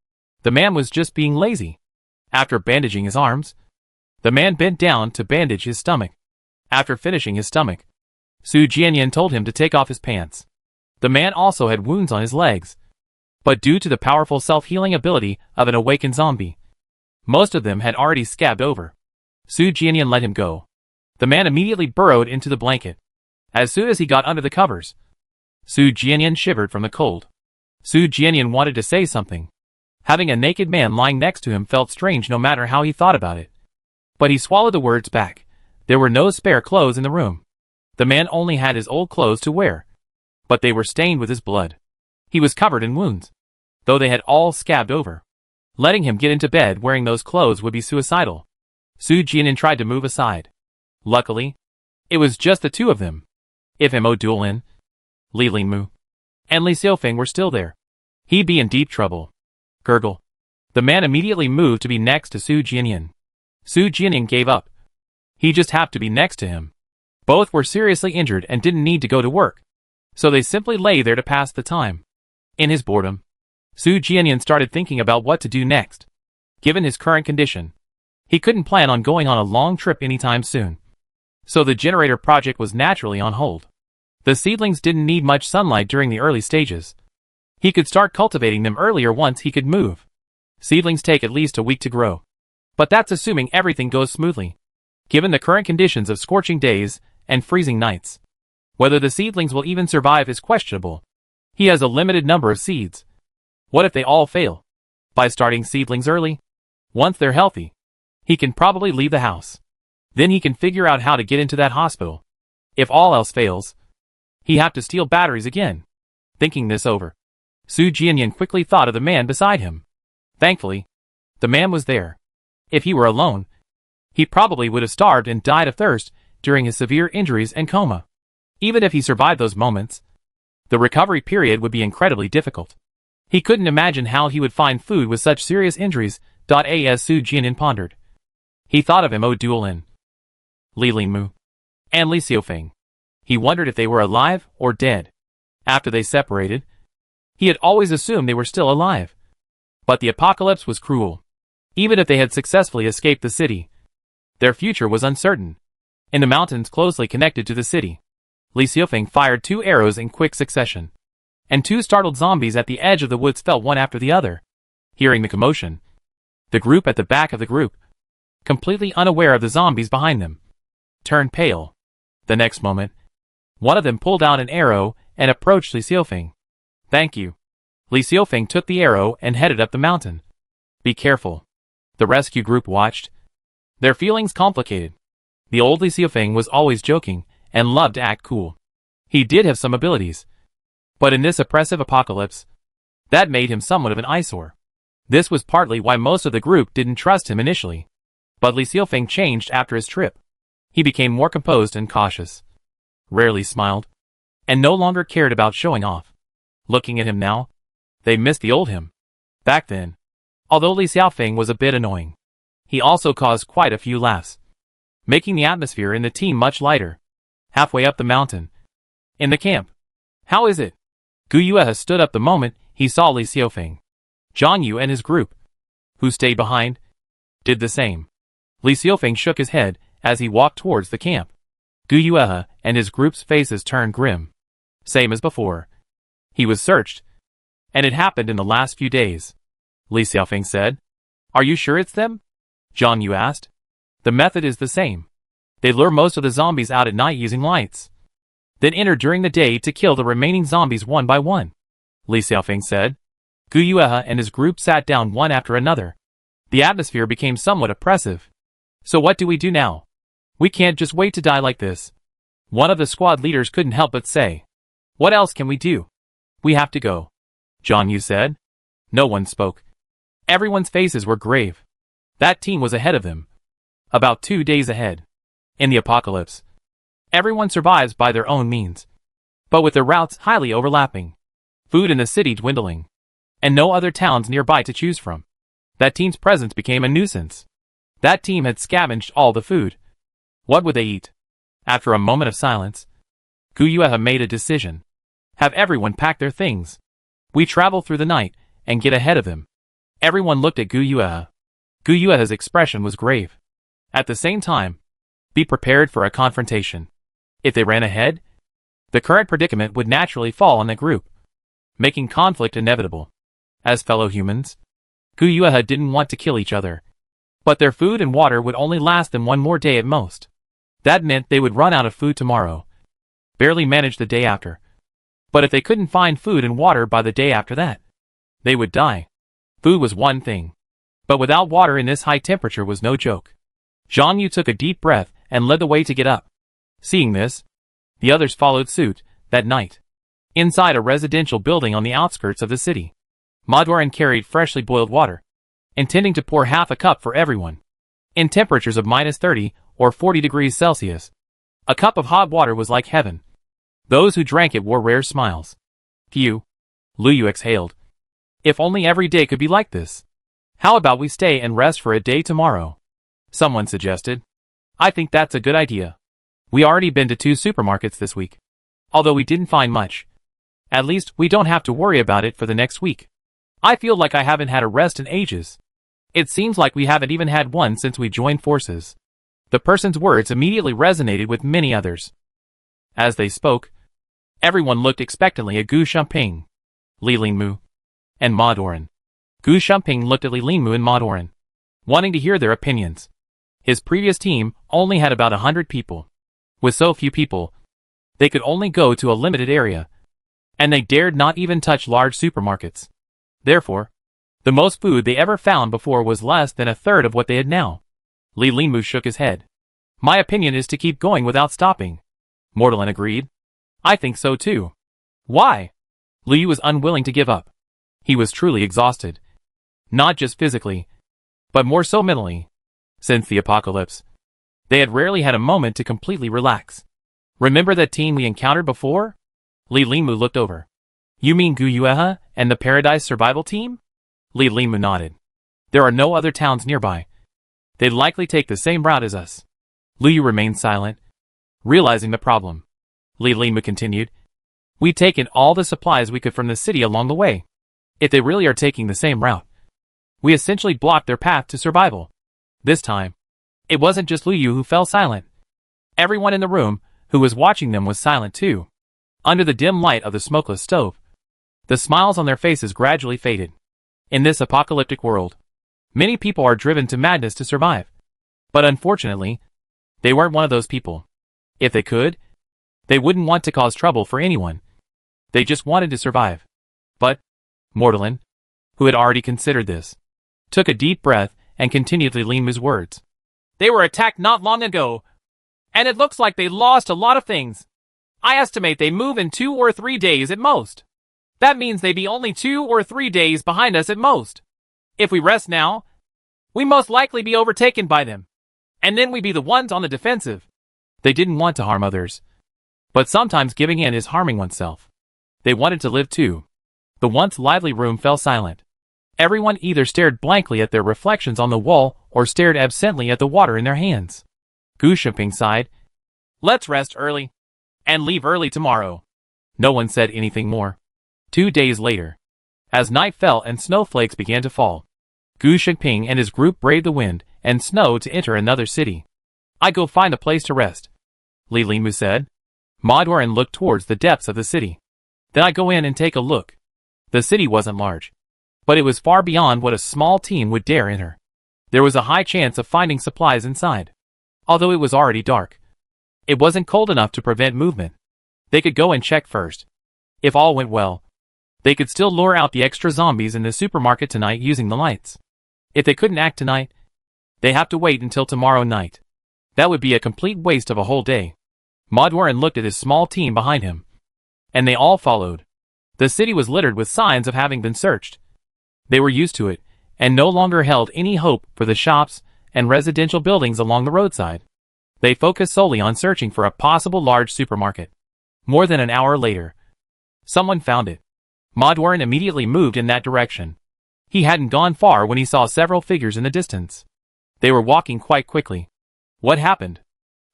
The man was just being lazy. After bandaging his arms, the man bent down to bandage his stomach. After finishing his stomach, Su Jianyan told him to take off his pants. The man also had wounds on his legs, but due to the powerful self-healing ability of an awakened zombie, most of them had already scabbed over. Su Jianyan let him go. The man immediately burrowed into the blanket. As soon as he got under the covers, Su Jianyan shivered from the cold. Su Jianyan wanted to say something. Having a naked man lying next to him felt strange no matter how he thought about it. But he swallowed the words back. There were no spare clothes in the room. The man only had his old clothes to wear, but they were stained with his blood. He was covered in wounds, though they had all scabbed over. Letting him get into bed wearing those clothes would be suicidal. Su Jianyan tried to move aside. Luckily, it was just the two of them. If Mo Duolin, Li Lingmu, and Li Xiaofeng were still there, he'd be in deep trouble. Gurgle. The man immediately moved to be next to Su Jianyan. Su Jianyan gave up. He just happened to be next to him. Both were seriously injured and didn't need to go to work, so they simply lay there to pass the time. In his boredom, Su Jianyan started thinking about what to do next. Given his current condition, he couldn't plan on going on a long trip anytime soon. So the generator project was naturally on hold. The seedlings didn't need much sunlight during the early stages. He could start cultivating them earlier once he could move. Seedlings take at least a week to grow. But that's assuming everything goes smoothly. Given the current conditions of scorching days and freezing nights, whether the seedlings will even survive is questionable. He has a limited number of seeds. What if they all fail? By starting seedlings early, once they're healthy, he can probably leave the house. Then he can figure out how to get into that hospital. If all else fails, he have to steal batteries again. Thinking this over, Su Jianyan quickly thought of the man beside him. Thankfully, the man was there. If he were alone, he probably would have starved and died of thirst during his severe injuries and coma. Even if he survived those moments, the recovery period would be incredibly difficult. He couldn't imagine how he would find food with such serious injuries. As Su Jianyan pondered, he thought of Mo Duolin, Li Lingmu, and Li Xiaofeng. He wondered if they were alive or dead. After they separated, he had always assumed they were still alive. But the apocalypse was cruel. Even if they had successfully escaped the city, their future was uncertain. In the mountains closely connected to the city, Li Xiaofeng fired 2 arrows in quick succession, and 2 startled zombies at the edge of the woods fell one after the other. Hearing the commotion, the group at the back of the group, completely unaware of the zombies behind them, turned pale. The next moment, one of them pulled out an arrow and approached Li Xiaofeng. Thank you. Li Xiaofeng took the arrow and headed up the mountain. Be careful. The rescue group watched, their feelings complicated. The old Li Xiaofeng was always joking and loved to act cool. He did have some abilities, but in this oppressive apocalypse, that made him somewhat of an eyesore. This was partly why most of the group didn't trust him initially. But Li Xiaofeng changed after his trip. He became more composed and cautious, rarely smiled, and no longer cared about showing off. Looking at him now, they missed the old him. Back then, although Li Xiaofeng was a bit annoying, he also caused quite a few laughs, making the atmosphere in the team much lighter. Halfway up the mountain, in the camp. How is it? Gu Yue stood up the moment he saw Li Xiaofeng. Zhang Yu and his group, who stayed behind, did the same. Li Xiaofeng shook his head as he walked towards the camp. Gu Yue and his group's faces turned grim. Same as before. He was searched, and it happened in the last few days. Li Xiaofeng said. Are you sure it's them? Zhang Yu asked. The method is the same. They lure most of the zombies out at night using lights, then enter during the day to kill the remaining zombies one by one, Li Xiaofeng said. Gu Yue and his group sat down one after another. The atmosphere became somewhat oppressive. So what do we do now? We can't just wait to die like this. One of the squad leaders couldn't help but say. What else can we do? We have to go, Zhang Yu said. No one spoke. Everyone's faces were grave. That team was ahead of them. About 2 days ahead. In the apocalypse, everyone survives by their own means. But with their routes highly overlapping, food in the city dwindling, and no other towns nearby to choose from, that team's presence became a nuisance. That team had scavenged all the food. What would they eat? After a moment of silence, Gu Yue made a decision. Have everyone pack their things. We travel through the night and get ahead of them. Everyone looked at Gu Yue. Gu Yue's expression was grave. At the same time, be prepared for a confrontation. If they ran ahead, the current predicament would naturally fall on the group, making conflict inevitable. As fellow humans, Gu Yue didn't want to kill each other. But their food and water would only last them one more day at most. That meant they would run out of food tomorrow. Barely manage the day after. But if they couldn't find food and water by the day after that, they would die. Food was one thing, but without water in this high temperature was no joke. Zhang Yu took a deep breath and led the way to get up. Seeing this, the others followed suit. That night, inside a residential building on the outskirts of the city. Madwaran carried freshly boiled water, intending to pour half a cup for everyone. In temperatures of -30 or 40 degrees Celsius, a cup of hot water was like heaven. Those who drank it wore rare smiles. Phew. Luyu exhaled. If only every day could be like this. How about we stay and rest for a day tomorrow? Someone suggested. I think that's a good idea. We already been to 2 supermarkets this week. Although we didn't find much. At least we don't have to worry about it for the next week. I feel like I haven't had a rest in ages. It seems like we haven't even had one since we joined forces. The person's words immediately resonated with many others. As they spoke, everyone looked expectantly at Gu Shumping, Li Lingmu, and Madwaran. Gu Shumping looked at Li Lingmu and Madwaran, wanting to hear their opinions. His previous team only had about 100 people. With so few people, they could only go to a limited area, and they dared not even touch large supermarkets. Therefore, the most food they ever found before was less than a third of what they had now. Li Lingmu shook his head. My opinion is to keep going without stopping. Mortalin agreed. I think so too. Why? Liu was unwilling to give up. He was truly exhausted. Not just physically, but more so mentally. Since the apocalypse, they had rarely had a moment to completely relax. Remember that team we encountered before? Li Lingmu looked over. You mean Gu Yuehe and the Paradise Survival Team? Li Lingmu nodded. There are no other towns nearby. They'd likely take the same route as us. Liu remained silent, realizing the problem. Li Lingmu continued. We'd taken all the supplies we could from the city along the way. If they really are taking the same route, we essentially blocked their path to survival. This time, it wasn't just Liu who fell silent. Everyone in the room who was watching them was silent too. Under the dim light of the smokeless stove, the smiles on their faces gradually faded. In this apocalyptic world, many people are driven to madness to survive. But unfortunately, they weren't one of those people. If they could, they wouldn't want to cause trouble for anyone. They just wanted to survive. But Mortalin, who had already considered this, took a deep breath and continued Li Lingmu's words. They were attacked not long ago, and it looks like they lost a lot of things. I estimate they move in 2 or 3 days at most. That means they'd be only 2 or 3 days behind us at most. If we rest now, we most likely be overtaken by them, and then we'd be the ones on the defensive. They didn't want to harm others, but sometimes giving in is harming oneself. They wanted to live too. The once lively room fell silent. Everyone either stared blankly at their reflections on the wall or stared absently at the water in their hands. Gu Shumping sighed. Let's rest early, and leave early tomorrow. No one said anything more. 2 days later, as night fell and snowflakes began to fall, Gu Shumping and his group braved the wind and snow to enter another city. I go find a place to rest, Li Lingmu said. Madwaran looked towards the depths of the city. Then I go in and take a look. The city wasn't large, but it was far beyond what a small team would dare enter. There was a high chance of finding supplies inside. Although it was already dark, it wasn't cold enough to prevent movement. They could go and check first. If all went well, they could still lure out the extra zombies in the supermarket tonight using the lights. If they couldn't act tonight, they have to wait until tomorrow night. That would be a complete waste of a whole day. Madwaran looked at his small team behind him, and they all followed. The city was littered with signs of having been searched. They were used to it, and no longer held any hope for the shops and residential buildings along the roadside. They focused solely on searching for a possible large supermarket. More than an hour later, someone found it. Madwaran immediately moved in that direction. He hadn't gone far when he saw several figures in the distance. They were walking quite quickly. What happened?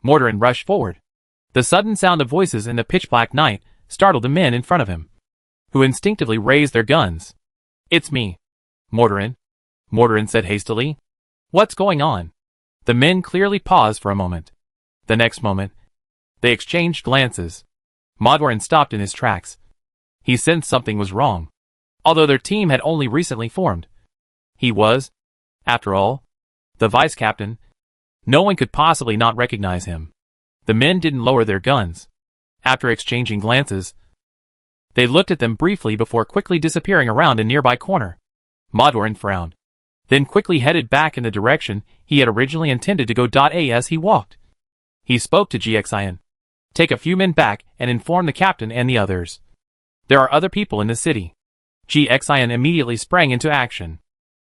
Mortalin rushed forward. The sudden sound of voices in the pitch-black night startled the men in front of him, who instinctively raised their guns. It's me, Mortalin said hastily. What's going on? The men clearly paused for a moment. The next moment, they exchanged glances. Madwaran stopped in his tracks. He sensed something was wrong. Although their team had only recently formed, he was, after all, the vice-captain. No one could possibly not recognize him. The men didn't lower their guns. After exchanging glances, they looked at them briefly before quickly disappearing around a nearby corner. Madwaran frowned, then quickly headed back in the direction he had originally intended to go. As he walked, he spoke to Xian. Take a few men back and inform the captain and the others. There are other people in the city. GXIN immediately sprang into action.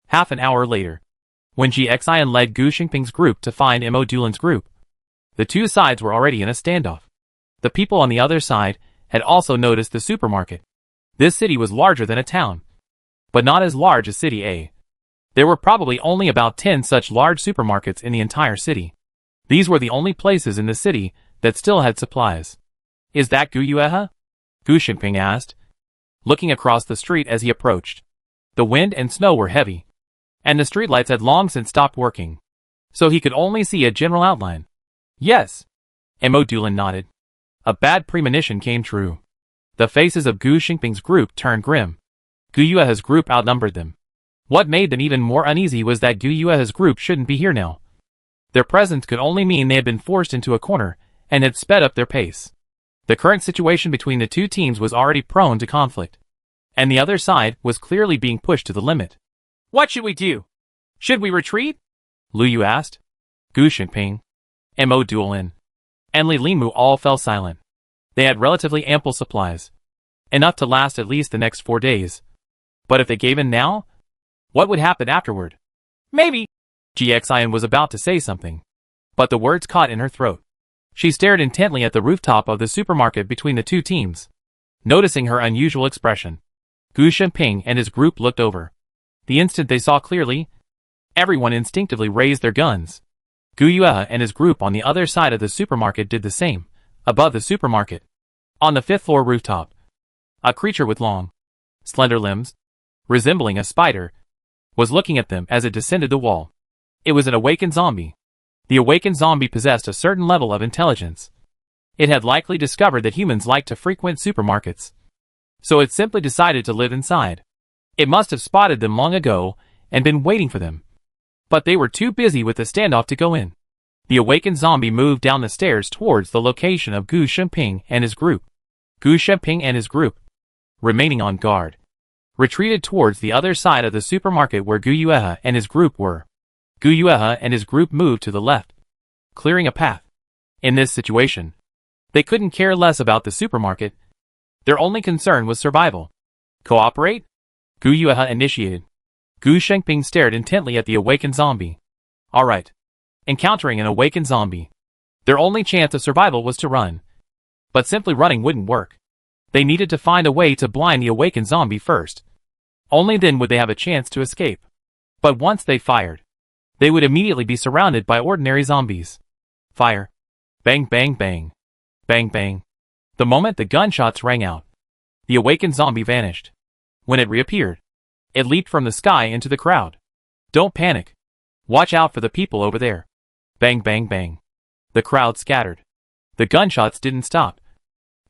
Half an hour later, when GXIN led Gu Xingping's group to find Mo Dulan's group, the two sides were already in a standoff. The people on the other side had also noticed the supermarket. This city was larger than a town, but not as large as City A. There were probably only about 10 such large supermarkets in the entire city. These were the only places in the city that still had supplies. Is that Gu Yuehe? Gu Xingping asked, looking across the street as he approached. The wind and snow were heavy, and the streetlights had long since stopped working, so he could only see a general outline. Yes. Mo Dulan nodded. A bad premonition came true. The faces of Gu Xingping's group turned grim. Gu Yuehe's group outnumbered them. What made them even more uneasy was that Gu Yuehe's group shouldn't be here now. Their presence could only mean they had been forced into a corner and had sped up their pace. The current situation between the two teams was already prone to conflict, and the other side was clearly being pushed to the limit. What should we do? Should we retreat? Lu Yu asked. Gu Xingping, Mo Dulan, and Li Linmu all fell silent. They had relatively ample supplies, enough to last at least the next 4 days. But if they gave in now, what would happen afterward? Maybe. GXIN was about to say something, but the words caught in her throat. She stared intently at the rooftop of the supermarket between the two teams. Noticing her unusual expression, Gu Xingping and his group looked over. The instant they saw clearly, everyone instinctively raised their guns. Gu Yuehe and his group on the other side of the supermarket did the same. Above the supermarket, on the 5th floor rooftop, a creature with long, slender limbs, resembling a spider, was looking at them as it descended the wall. It was an awakened zombie. The awakened zombie possessed a certain level of intelligence. It had likely discovered that humans like to frequent supermarkets, so it simply decided to live inside. It must have spotted them long ago and been waiting for them, but they were too busy with the standoff to go in. The awakened zombie moved down the stairs towards the location of Gu Xingping and his group. Gu Xingping and his group, remaining on guard, retreated towards the other side of the supermarket where Gu Yuehe and his group were. Gu Yuehe and his group moved to the left, clearing a path. In this situation, they couldn't care less about the supermarket. Their only concern was survival. Cooperate? Gu Yuehe initiated. Gu Xingping stared intently at the awakened zombie. All right. Encountering an awakened zombie, their only chance of survival was to run. But simply running wouldn't work. They needed to find a way to blind the awakened zombie first. Only then would they have a chance to escape. But once they fired, they would immediately be surrounded by ordinary zombies. Fire. Bang bang bang. Bang bang. The moment the gunshots rang out, the awakened zombie vanished. When it reappeared, it leaped from the sky into the crowd. Don't panic. Watch out for the people over there. Bang bang bang. The crowd scattered. The gunshots didn't stop.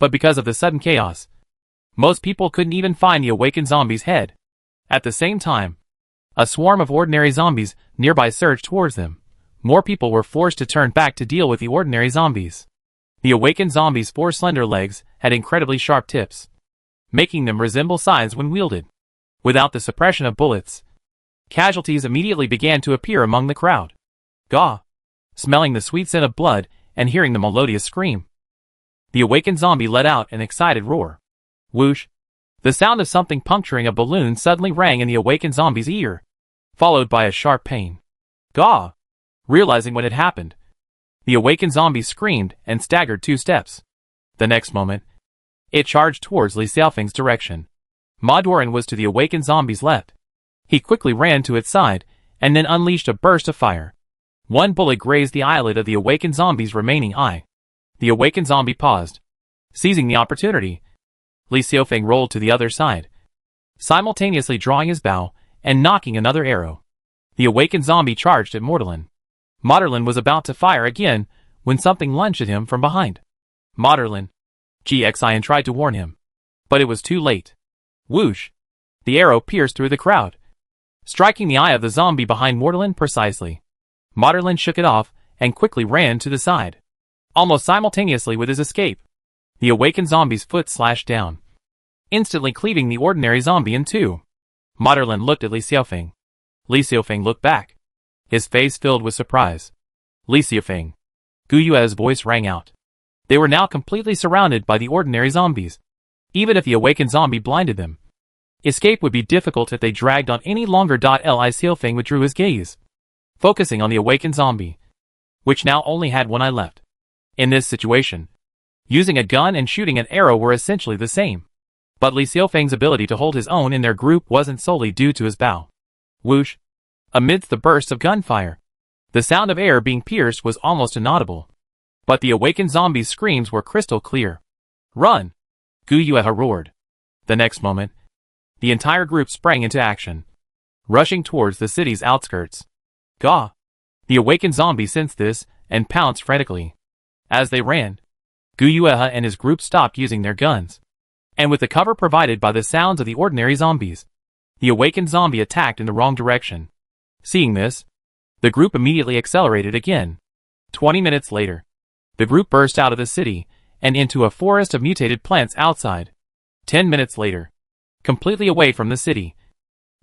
But because of the sudden chaos, most people couldn't even find the awakened zombie's head. At the same time, a swarm of ordinary zombies nearby surged towards them. More people were forced to turn back to deal with the ordinary zombies. The awakened zombies' 4 slender legs had incredibly sharp tips, making them resemble scythes when wielded. Without the suppression of bullets, casualties immediately began to appear among the crowd. Gaw! Smelling the sweet scent of blood and hearing the melodious scream, the awakened zombie let out an excited roar. Whoosh! The sound of something puncturing a balloon suddenly rang in the awakened zombie's ear, followed by a sharp pain. Gaw! Realizing what had happened, the awakened zombie screamed and staggered 2 steps. The next moment, it charged towards Li Xiaofeng's direction. Ma Duoren was to the awakened zombie's left. He quickly ran to its side and then unleashed a burst of fire. One bullet grazed the eyelid of the awakened zombie's remaining eye. The awakened zombie paused. Seizing the opportunity, Li Xiaofeng rolled to the other side, simultaneously drawing his bow and knocking another arrow. The awakened zombie charged at Mordelin. Mordelin was about to fire again when something lunged at him from behind. Mordelin! GXIN tried to warn him, but it was too late. Whoosh! The arrow pierced through the crowd, striking the eye of the zombie behind Mordelin precisely. Mordelin shook it off and quickly ran to the side. Almost simultaneously with his escape, the awakened zombie's foot slashed down, instantly cleaving the ordinary zombie in 2. Mordelin looked at Li Xiaofeng. Li Xiaofeng looked back, his face filled with surprise. Li Xiaofeng! Gu Yuehe's voice rang out. They were now completely surrounded by the ordinary zombies. even if the awakened zombie blinded them. Escape would be difficult if they dragged on any longer. Li Xiaofeng withdrew his gaze, focusing on the awakened zombie, which now only had one eye left. In this situation, using a gun and shooting an arrow were essentially the same. But Li Xiaofeng's ability to hold his own in their group wasn't solely due to his bow. Whoosh! Amidst the bursts of gunfire, the sound of air being pierced was almost inaudible. But the awakened zombie's screams were crystal clear. Run! Gu Yuehe roared. The next moment, the entire group sprang into action, rushing towards the city's outskirts. Gah! The awakened zombie sensed this and pounced frantically. As they ran, Gu Yuehe and his group stopped using their guns. And with the cover provided by the sounds of the ordinary zombies, the awakened zombie attacked in the wrong direction. Seeing this, the group immediately accelerated again. 20 minutes later, the group burst out of the city and into a forest of mutated plants outside. 10 minutes later, completely away from the city,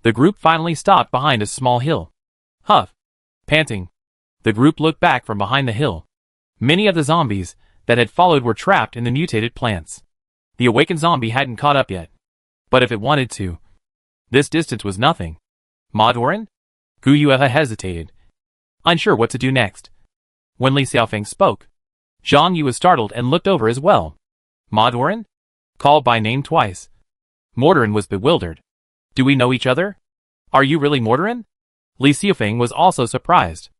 the group finally stopped behind a small hill. Huff! Panting, the group looked back from behind the hill. Many of the zombies that had followed were trapped in the mutated plants. The awakened zombie hadn't caught up yet. But if it wanted to, this distance was nothing. Maduran? Gu Yuehe hesitated, unsure what to do next. When Li Xiaofeng spoke, Zhang Yu was startled and looked over as well. Maduran? Called by name twice. Mortaran was bewildered. Do we know each other? Are you really Mortaran? Li Xiaofeng was also surprised.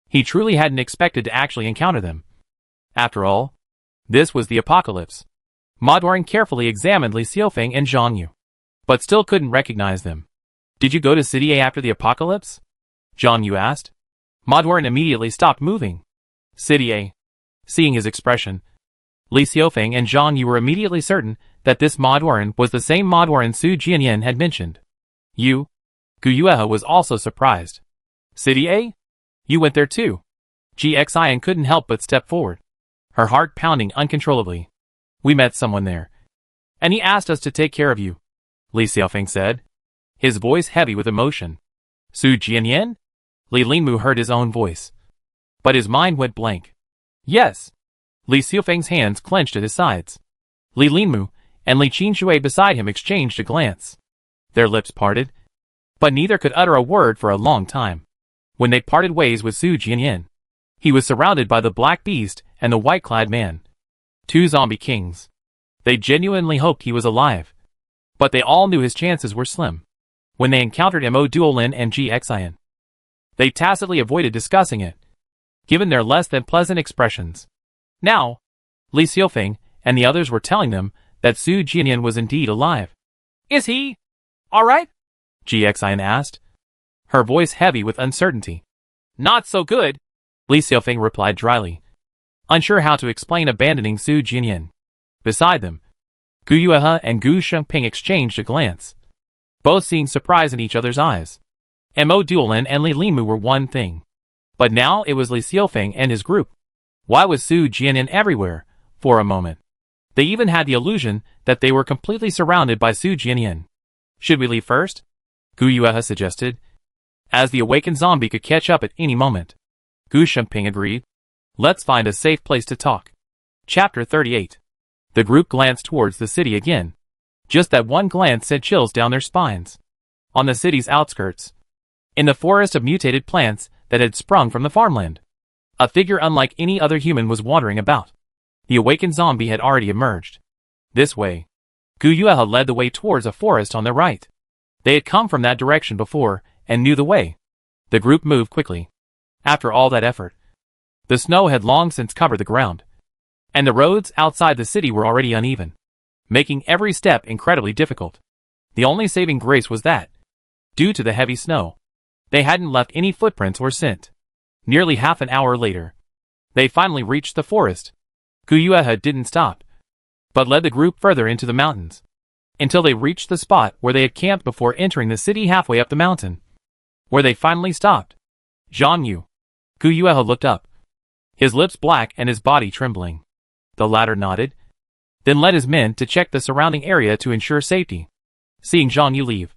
He truly hadn't expected to actually encounter them. After all, this was the apocalypse. Maduran carefully examined Li Xiaofeng and Zhang Yu, but still couldn't recognize them. Did you go to City A after the apocalypse? Zhang Yu asked. Maduran immediately stopped moving. City A. Seeing his expression, Li Xiaofeng and Zhang Yu were immediately certain that this Maduran was the same Maduran Su Jianyan had mentioned. You? Gu Yuehe was also surprised. City A? You went there too? Xian couldn't help but step forward, her heart pounding uncontrollably. We met someone there, and he asked us to take care of you, Li Xiaofeng said, his voice heavy with emotion. Su Jianyan? Li Linmu heard his own voice, but his mind went blank. Yes. Li Xiaofeng's hands clenched at his sides. Li Linmu and Li Qinshui beside him exchanged a glance. Their lips parted, but neither could utter a word for a long time. When they parted ways with Su Jianyan, he was surrounded by the black beast and the white-clad man. Two zombie kings. They genuinely hoped he was alive, but they all knew his chances were slim. When they encountered Mo Duolin and Xian, they tacitly avoided discussing it, given their less than pleasant expressions. Now, Li Xiaofeng and the others were telling them that Su Jianyan was indeed alive. Is he all right? Xian asked, her voice heavy with uncertainty. Not so good, Li Xiaofeng replied dryly, unsure how to explain abandoning Su Jianyan. Beside them, Gu Yuehe and Gu Shengping exchanged a glance, both seeing surprise in each other's eyes. Mo Duolin and Li Linmu were one thing, but now it was Li Xiaofeng and his group. Why was Su Jianyan everywhere? For a moment, they even had the illusion that they were completely surrounded by Su Jianyan. Should we leave first? Gu Yuehe suggested, as the awakened zombie could catch up at any moment. Gu Shengping agreed. Let's find a safe place to talk. Chapter 38. The group glanced towards the city again. Just that one glance sent chills down their spines. On the city's outskirts, in the forest of mutated plants that had sprung from the farmland, a figure unlike any other human was wandering about. The awakened zombie had already emerged. This way. Gu Yuehe led the way towards a forest on their right. They had come from that direction before and knew the way. The group moved quickly. After all that effort, the snow had long since covered the ground, and the roads outside the city were already uneven, making every step incredibly difficult. The only saving grace was that, due to the heavy snow, they hadn't left any footprints or scent. Nearly half an hour later, they finally reached the forest. Gu Yuehe didn't stop, but led the group further into the mountains, until they reached the spot where they had camped before entering the city halfway up the mountain, where they finally stopped. Zhang Yu. Gu Yuehe looked up, his lips black and his body trembling. The latter nodded, then led his men to check the surrounding area to ensure safety. Seeing Zhang Yu leave,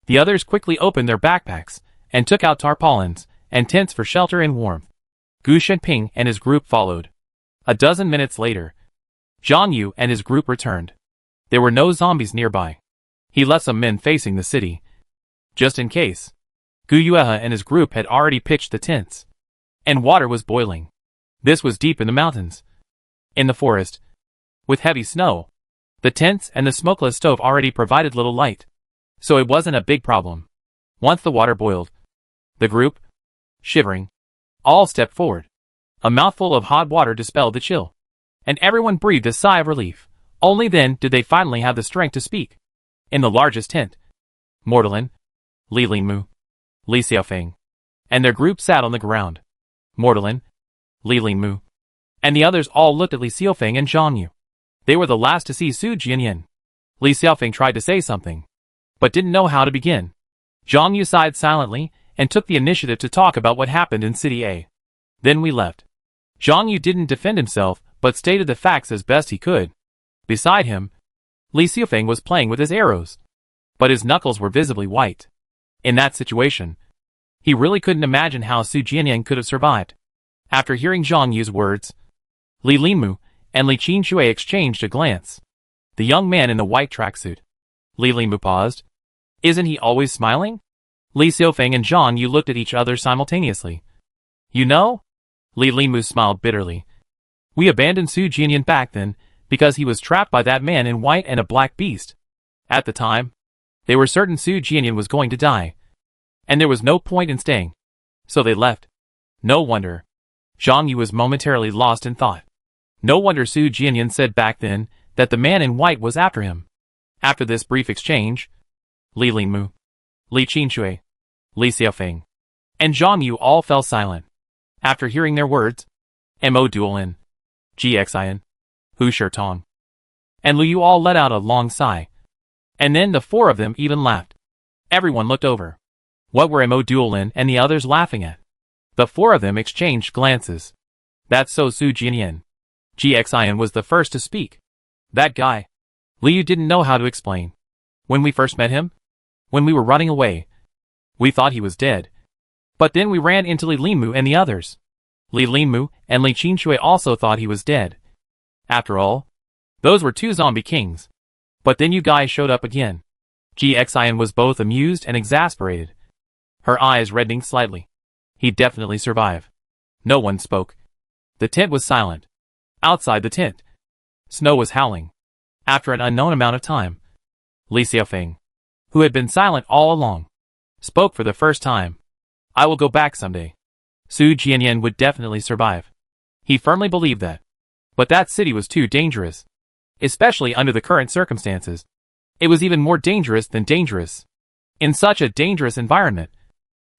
the others quickly opened their backpacks and took out tarpaulins and tents for shelter and warmth. Gu Shengping and his group followed. A dozen minutes later, Zhang Yu and his group returned. There were no zombies nearby. He left some men facing the city, just in case. Gu Yuehe and his group had already pitched the tents, and water was boiling. This was deep in the mountains. In the forest, with heavy snow, the tents and the smokeless stove already provided little light, so it wasn't a big problem. Once the water boiled, the group, shivering, all stepped forward. A mouthful of hot water dispelled the chill, and everyone breathed a sigh of relief. Only then did they finally have the strength to speak. In the largest tent, Mordelin, Li Linmu, Li Xiaofeng, and their group sat on the ground. Mordelin, Li Linmu, and the others all looked at Li Xiaofeng and Zhang Yu. They were the last to see Su Jianyan. Li Xiaofeng tried to say something, but didn't know how to begin. Zhang Yu sighed silently and took the initiative to talk about what happened in City A. Then we left. Zhang Yu didn't defend himself, but stated the facts as best he could. Beside him, Li Xiaofeng was playing with his arrows, but his knuckles were visibly white. In that situation, he really couldn't imagine how Su Jianyan could have survived. After hearing Zhang Yu's words, Li Linmu and Li Qinshui exchanged a glance. The young man in the white tracksuit. Li Linmu paused. Isn't he always smiling? Li Xiaofeng and Zhang Yu looked at each other simultaneously. You know? Li Linmu smiled bitterly. We abandoned Su Jianyan back then because he was trapped by that man in white and a black beast. At the time, they were certain Su Jianyan was going to die, and there was no point in staying. So they left. No wonder. Zhang Yu was momentarily lost in thought. No wonder Su Jianyan said back then that the man in white was after him. After this brief exchange, Li Linmu, Li Qinshui, Li Xiaofeng, and Zhang Yu all fell silent. After hearing their words, Mo Duolin, Ji Xian, Hu Shirtong, and Lu Yu all let out a long sigh. And then the four of them even laughed. Everyone looked over. What were Mo Duolin and the others laughing at? The four of them exchanged glances. That's so Su Jianyan. Ji Xian was the first to speak. That guy. Li Yu didn't know how to explain. When we first met him, when we were running away, we thought he was dead. But then we ran into Li Linmu and the others. Li Linmu and Li Qinshui also thought he was dead. After all, those were two zombie kings. But then you guys showed up again. Ji Xian was both amused and exasperated, her eyes reddening slightly. He'd definitely survive. No one spoke. The tent was silent. Outside the tent, snow was howling. After an unknown amount of time, Li Xiaofeng, who had been silent all along, spoke for the first time. I will go back someday. Su Jianyan would definitely survive. He firmly believed that. But that city was too dangerous, especially under the current circumstances. It was even more dangerous than dangerous. In such a dangerous environment,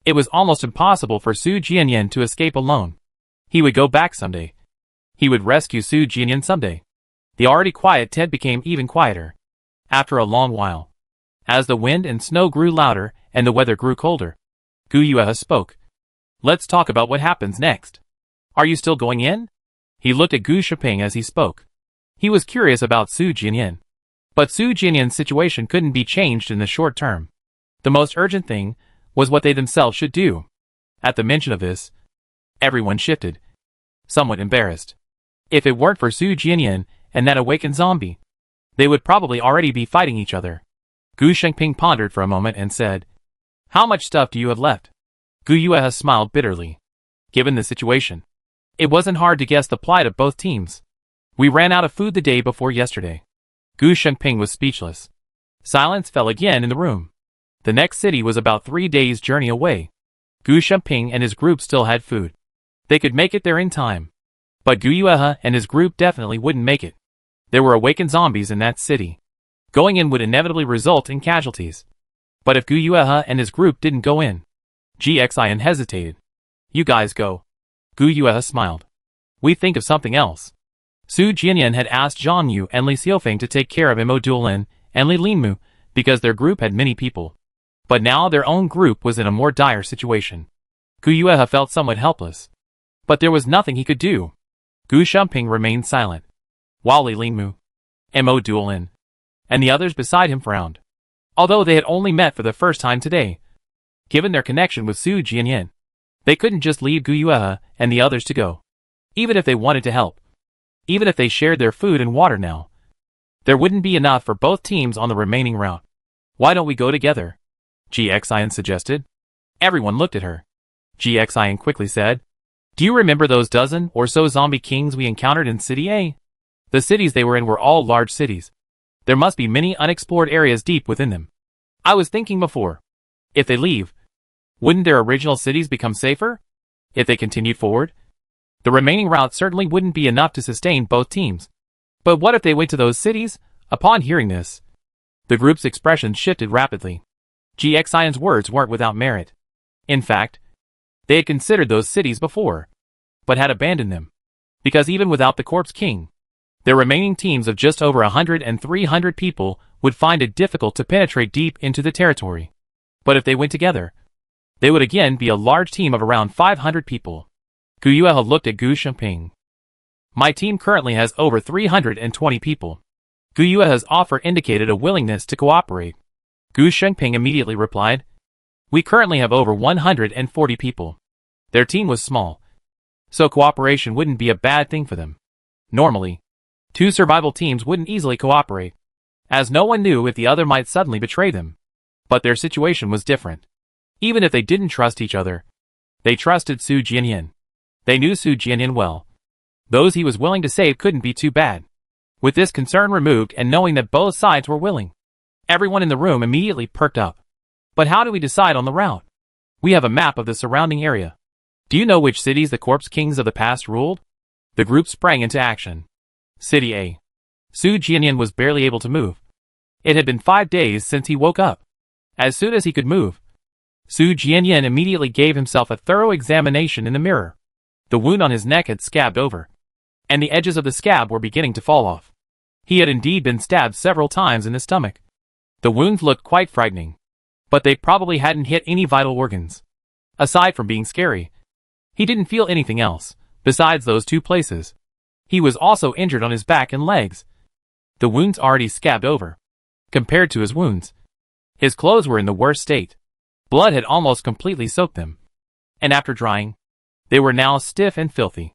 it was almost impossible for Su Jianyan to escape alone. He would go back someday. He would rescue Su Jianyan someday. The already quiet tent became even quieter. After a long while, as the wind and snow grew louder and the weather grew colder, Gu Yuehe spoke. Let's talk about what happens next. Are you still going in? He looked at Gu Shiping as he spoke. He was curious about Su Jianyan. But Su Jianyan's situation couldn't be changed in the short term. The most urgent thing was what they themselves should do. At the mention of this, everyone shifted, somewhat embarrassed. If it weren't for Su Jianyan and that awakened zombie, they would probably already be fighting each other. Gu Shengping pondered for a moment and said, How much stuff do you have left? Gu Yuehe smiled bitterly. Given the situation, it wasn't hard to guess the plight of both teams. We ran out of food the day before yesterday. Gu Shengping was speechless. Silence fell again in the room. The next city was about 3 days' journey away. Gu Shengping and his group still had food. They could make it there in time. But Gu Yuehe and his group definitely wouldn't make it. There were awakened zombies in that city. Going in would inevitably result in casualties. But if Gu Yuehe and his group didn't go in, Ji Xian hesitated. You guys go. Gu Yuehe smiled. We think of something else. Su Jianyan had asked Zhang Yu and Li Xiaofeng to take care of Mo Duolin and Li Linmu because their group had many people. But now their own group was in a more dire situation. Gu Yuehe felt somewhat helpless. But there was nothing he could do. Gu Shengping remained silent, while Li Linmu, Mo Duolin, and the others beside him frowned. Although they had only met for the first time today, given their connection with Su Jianyan, they couldn't just leave Gu Yuehe and the others to go. Even if they wanted to help. Even if they shared their food and water now. There wouldn't be enough for both teams on the remaining route. Why don't we go together? GXIN suggested. Everyone looked at her. GXIN quickly said, do you remember those dozen or so zombie kings we encountered in City A? The cities they were in were all large cities. There must be many unexplored areas deep within them. I was thinking before. If they leave, wouldn't their original cities become safer? If they continued forward, the remaining route certainly wouldn't be enough to sustain both teams. But what if they went to those cities? Upon hearing this, the group's expression shifted rapidly. GXIN's words weren't without merit. In fact, they had considered those cities before, but had abandoned them. Because even without the Corpse King, their remaining teams of just over 100 and 300 people would find it difficult to penetrate deep into the territory. But if they went together, they would again be a large team of around 500 people. Gu Yuehe looked at Gu Shengping. My team currently has over 320 people. Gu Yuehe's offer indicated a willingness to cooperate. Gu Shengping immediately replied, we currently have over 140 people. Their team was small, so cooperation wouldn't be a bad thing for them. Normally, two survival teams wouldn't easily cooperate, as no one knew if the other might suddenly betray them. But their situation was different. Even if they didn't trust each other, they trusted Su Jianyan. They knew Su Jianyan well. Those he was willing to save couldn't be too bad. With this concern removed and knowing that both sides were willing, everyone in the room immediately perked up. But how do we decide on the route? We have a map of the surrounding area. Do you know which cities the Corpse Kings of the past ruled? The group sprang into action. City A. Su Jianyan was barely able to move. It had been 5 days since he woke up. As soon as he could move, Su Jianyan immediately gave himself a thorough examination in the mirror. The wound on his neck had scabbed over, and the edges of the scab were beginning to fall off. He had indeed been stabbed several times in the stomach. The wounds looked quite frightening, but they probably hadn't hit any vital organs. Aside from being scary, he didn't feel anything else, besides those 2 places. He was also injured on his back and legs. The wounds already scabbed over. Compared to his wounds, his clothes were in the worst state. Blood had almost completely soaked them, and after drying, they were now stiff and filthy.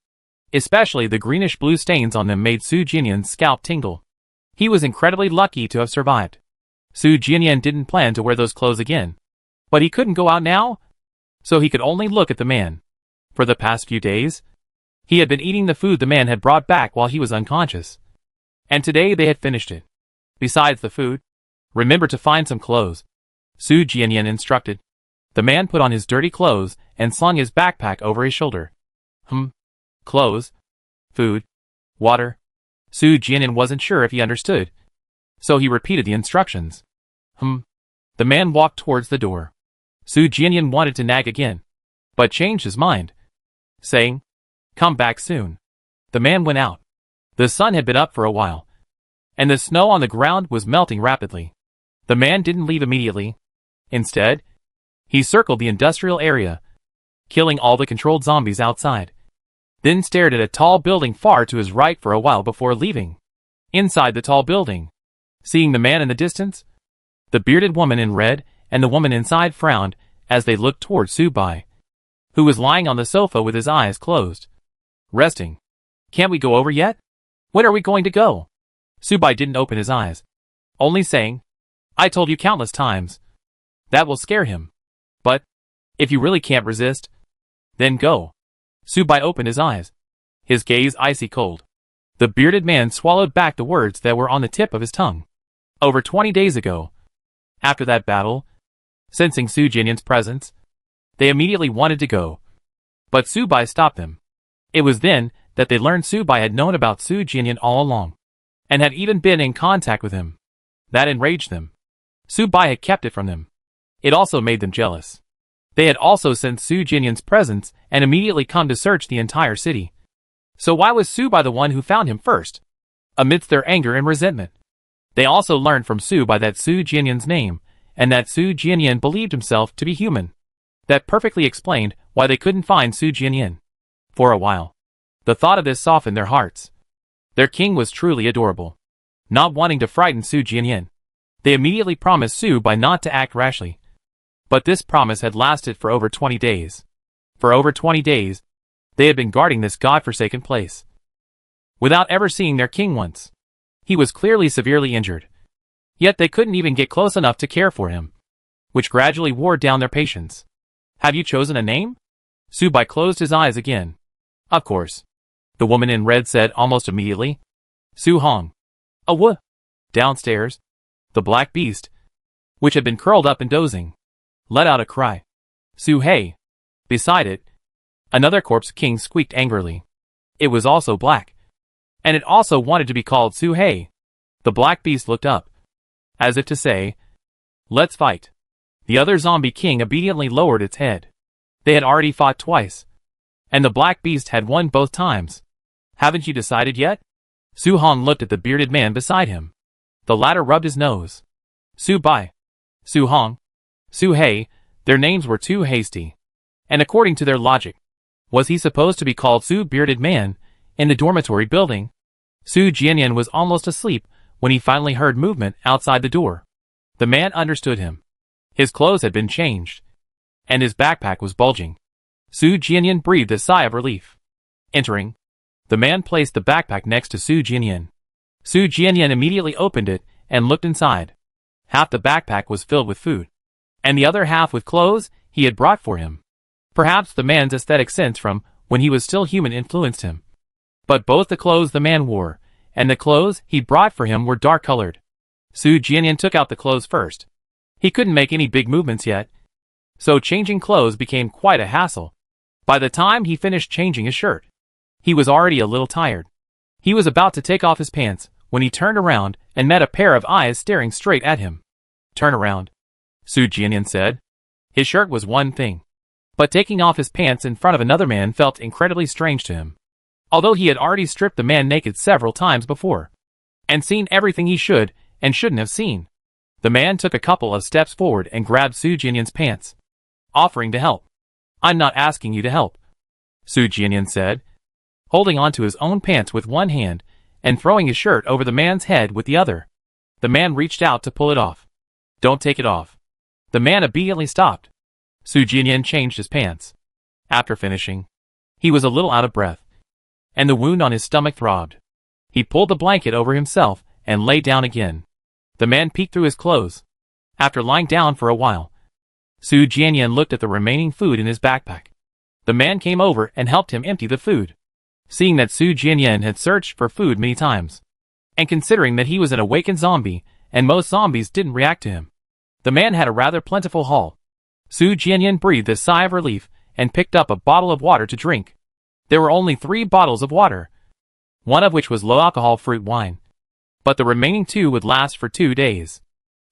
Especially the greenish-blue stains on them made Su Jianyan's scalp tingle. He was incredibly lucky to have survived. Su Jianyan didn't plan to wear those clothes again, but he couldn't go out now, so he could only look at the man. For the past few days, he had been eating the food the man had brought back while he was unconscious, and today they had finished it. Besides the food, remember to find some clothes, Su Jianyan instructed. The man put on his dirty clothes and slung his backpack over his shoulder. Clothes, food, water. Su Jianyan wasn't sure if he understood, so he repeated the instructions. The man walked towards the door. Su Jianyan wanted to nag again, but changed his mind, saying, come back soon. The man went out. The sun had been up for a while, and the snow on the ground was melting rapidly. The man didn't leave immediately. Instead, he circled the industrial area, killing all the controlled zombies outside, then stared at a tall building far to his right for a while before leaving. Inside the tall building, seeing the man in the distance, the bearded woman in red and the woman inside frowned as they looked toward Subai, who was lying on the sofa with his eyes closed, resting. Can't we go over yet? When are we going to go? Subai didn't open his eyes, only saying, I told you countless times. That will scare him. But, if you really can't resist, then go. Subai opened his eyes, his gaze icy cold. The bearded man swallowed back the words that were on the tip of his tongue. Over 20 days ago, after that battle, sensing Su Jianyan's presence, they immediately wanted to go. But Subai stopped them. It was then that they learned Subai had known about Su Jianyan all along, and had even been in contact with him. That enraged them. Subai had kept it from them. It also made them jealous. They had also sensed Su Jianyan's presence and immediately come to search the entire city. So why was Subai the one who found him first? Amidst their anger and resentment, they also learned from Subai that Su Jianyan's name, and that Su Jianyan believed himself to be human. That perfectly explained why they couldn't find Su Jianyan. For a while, the thought of this softened their hearts. Their king was truly adorable. Not wanting to frighten Su Jianyan, they immediately promised Subai not to act rashly. But this promise had lasted for over 20 days. For over 20 days, they had been guarding this god-forsaken place, without ever seeing their king once. He was clearly severely injured. Yet they couldn't even get close enough to care for him, which gradually wore down their patience. Have you chosen a name? Subai closed his eyes again. Of course. The woman in red said almost immediately. Su Hong. A what? Downstairs, the black beast, which had been curled up and dozing, let out a cry. Su Hei. Beside it, another corpse king squeaked angrily. It was also black. And it also wanted to be called Su Hei. The black beast looked up, as if to say, let's fight. The other zombie king obediently lowered its head. They had already fought twice, and the black beast had won both times. Haven't you decided yet? Su Hong looked at the bearded man beside him. The latter rubbed his nose. Su Bai, Su Hong, Su Hei, their names were too hasty. And according to their logic, was he supposed to be called Su Bearded Man in the dormitory building? Su Jianyan was almost asleep when he finally heard movement outside the door. The man understood him. His clothes had been changed, and his backpack was bulging. Su Jianyan breathed a sigh of relief. Entering, the man placed the backpack next to Su Jianyan. Su Jianyan immediately opened it and looked inside. Half the backpack was filled with food, and the other half with clothes he had brought for him. Perhaps the man's aesthetic sense from when he was still human influenced him. But both the clothes the man wore and the clothes he brought for him were dark-colored. Su Jianyan took out the clothes first. He couldn't make any big movements yet, so changing clothes became quite a hassle. By the time he finished changing his shirt, he was already a little tired. He was about to take off his pants when he turned around and met a pair of eyes staring straight at him. Turn around, Su Jianyan said. His shirt was one thing, but taking off his pants in front of another man felt incredibly strange to him. Although he had already stripped the man naked several times before, and seen everything he should and shouldn't have seen. The man took a couple of steps forward and grabbed Su Jianyan's pants, offering to help. I'm not asking you to help, Su Jianyan said, holding onto his own pants with one hand and throwing his shirt over the man's head with the other. The man reached out to pull it off. Don't take it off. The man obediently stopped. Su Jianyan changed his pants. After finishing, he was a little out of breath, and the wound on his stomach throbbed. He pulled the blanket over himself and lay down again. The man peeked through his clothes. After lying down for a while, Su Jianyan looked at the remaining food in his backpack. The man came over and helped him empty the food. Seeing that Su Jianyan had searched for food many times, and considering that he was an awakened zombie and most zombies didn't react to him, the man had a rather plentiful haul. Su Jianyan breathed a sigh of relief and picked up a bottle of water to drink. There were only 3 bottles of water, one of which was low-alcohol fruit wine, but the remaining 2 would last for 2 days.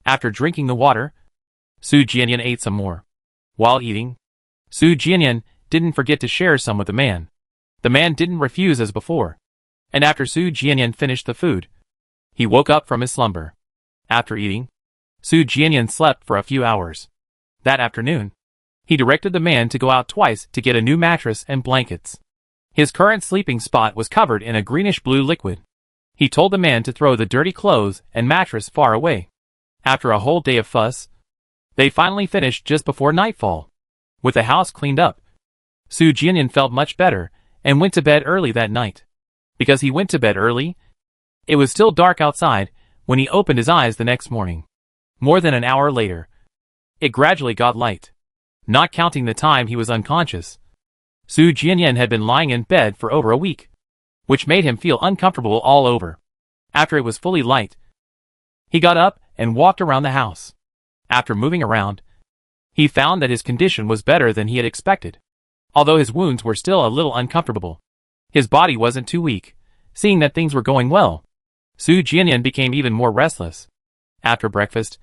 After drinking the water, Su Jianyan ate some more. While eating, Su Jianyan didn't forget to share some with the man. The man didn't refuse as before, and after Su Jianyan finished the food, he woke up from his slumber. After eating, Su Jianyan slept for a few hours. That afternoon, he directed the man to go out twice to get a new mattress and blankets. His current sleeping spot was covered in a greenish-blue liquid. He told the man to throw the dirty clothes and mattress far away. After a whole day of fuss, they finally finished just before nightfall. With the house cleaned up, Su Jianyan felt much better and went to bed early that night. Because he went to bed early, it was still dark outside when he opened his eyes the next morning. More than an hour later, it gradually got light. Not counting the time he was unconscious, Su Jianyan had been lying in bed for over a week, which made him feel uncomfortable all over. After it was fully light, he got up and walked around the house. After moving around, he found that his condition was better than he had expected. Although his wounds were still a little uncomfortable, his body wasn't too weak. Seeing that things were going well, Su Jianyan became even more restless. After breakfast,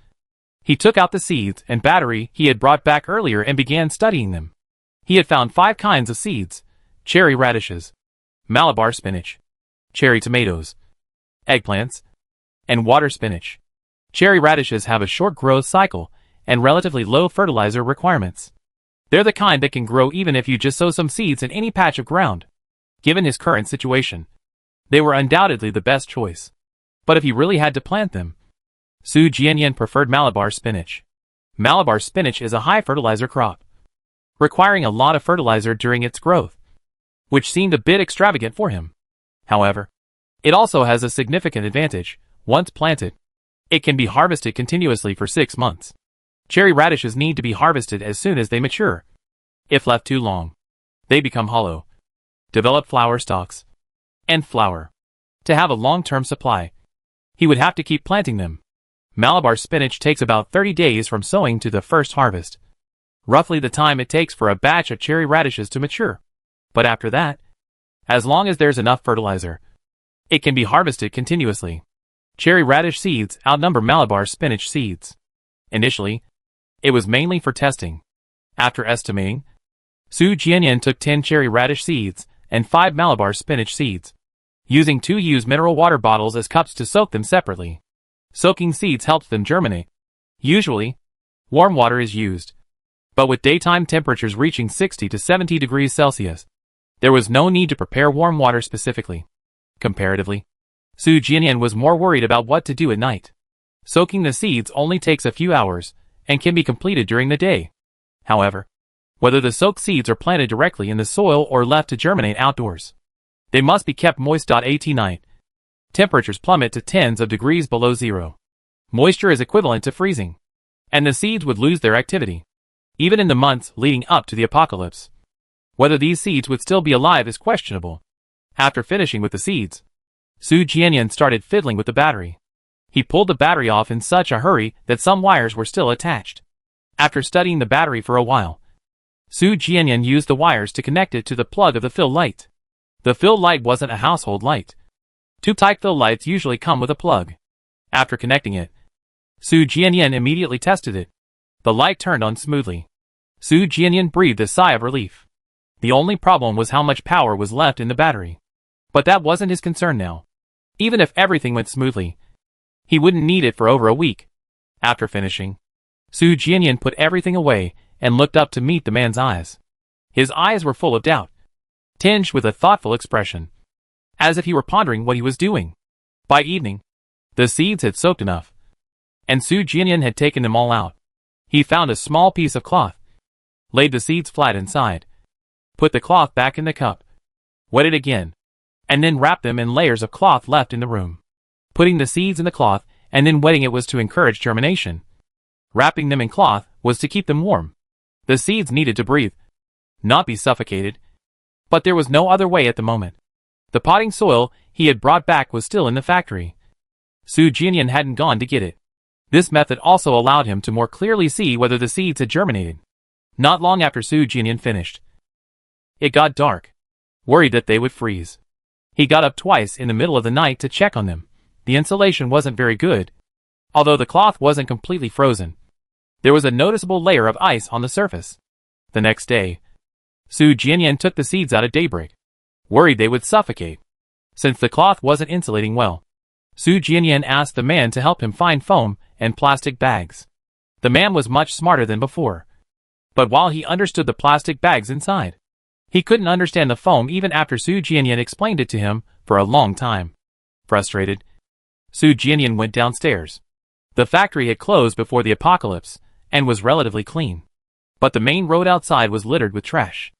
he took out the seeds and battery he had brought back earlier and began studying them. He had found 5 kinds of seeds: cherry radishes, Malabar spinach, cherry tomatoes, eggplants, and water spinach. Cherry radishes have a short growth cycle and relatively low fertilizer requirements. They're the kind that can grow even if you just sow some seeds in any patch of ground. Given his current situation, they were undoubtedly the best choice. But if he really had to plant them, Su Jianyan preferred Malabar spinach. Malabar spinach is a high fertilizer crop, requiring a lot of fertilizer during its growth, which seemed a bit extravagant for him. However, It also has a significant advantage. Once planted, it can be harvested continuously for 6 months. Cherry radishes need to be harvested as soon as they mature. If left too long, they become hollow, develop flower stalks, and flower. To have a long-term supply, he would have to keep planting them. Malabar spinach takes about 30 days from sowing to the first harvest, roughly the time it takes for a batch of cherry radishes to mature. But after that, as long as there's enough fertilizer, it can be harvested continuously. Cherry radish seeds outnumber Malabar spinach seeds. Initially, it was mainly for testing. After estimating, Su Jianyan took 10 cherry radish seeds and 5 Malabar spinach seeds, using 2 used mineral water bottles as cups to soak them separately. Soaking seeds helps them germinate. Usually, warm water is used, but with daytime temperatures reaching 60 to 70 degrees Celsius, there was no need to prepare warm water specifically. Comparatively, Su Jianyan was more worried about what to do at night. Soaking the seeds only takes a few hours and can be completed during the day. However, whether the soaked seeds are planted directly in the soil or left to germinate outdoors, they must be kept moist. At night, temperatures plummet to tens of degrees below zero. Moisture is equivalent to freezing, and the seeds would lose their activity. Even in the months leading up to the apocalypse, whether these seeds would still be alive is questionable. After finishing with the seeds, Su Jianyan started fiddling with the battery. He pulled the battery off in such a hurry that some wires were still attached. After studying the battery for a while, Su Jianyan used the wires to connect it to the plug of the fill light. The fill light wasn't a household light. Tube-type fill lights usually come with a plug. After connecting it, Su Jianyan immediately tested it. The light turned on smoothly. Su Jianyan breathed a sigh of relief. The only problem was how much power was left in the battery. But that wasn't his concern now. Even if everything went smoothly, he wouldn't need it for over a week. After finishing, Su Jianyan put everything away and looked up to meet the man's eyes. His eyes were full of doubt, tinged with a thoughtful expression, as if he were pondering what he was doing. By evening, the seeds had soaked enough, and Su Jianyan had taken them all out. He found a small piece of cloth, laid the seeds flat inside, put the cloth back in the cup, wet it again, and then wrapped them in layers of cloth left in the room. Putting the seeds in the cloth and then wetting it was to encourage germination. Wrapping them in cloth was to keep them warm. The seeds needed to breathe, not be suffocated. But there was no other way at the moment. The potting soil he had brought back was still in the factory. Su Jianyan hadn't gone to get it. This method also allowed him to more clearly see whether the seeds had germinated. Not long after Su Jianyan finished, it got dark. Worried that they would freeze, he got up twice in the middle of the night to check on them. The insulation wasn't very good. Although the cloth wasn't completely frozen, there was a noticeable layer of ice on the surface. The next day, Su Jianyan took the seeds out at daybreak, worried they would suffocate. Since the cloth wasn't insulating well, Su Jianyan asked the man to help him find foam and plastic bags. The man was much smarter than before. But while he understood the plastic bags inside, he couldn't understand the foam even after Su Jianyan explained it to him for a long time. Frustrated, Su Jianyan went downstairs. The factory had closed before the apocalypse and was relatively clean, but the main road outside was littered with trash.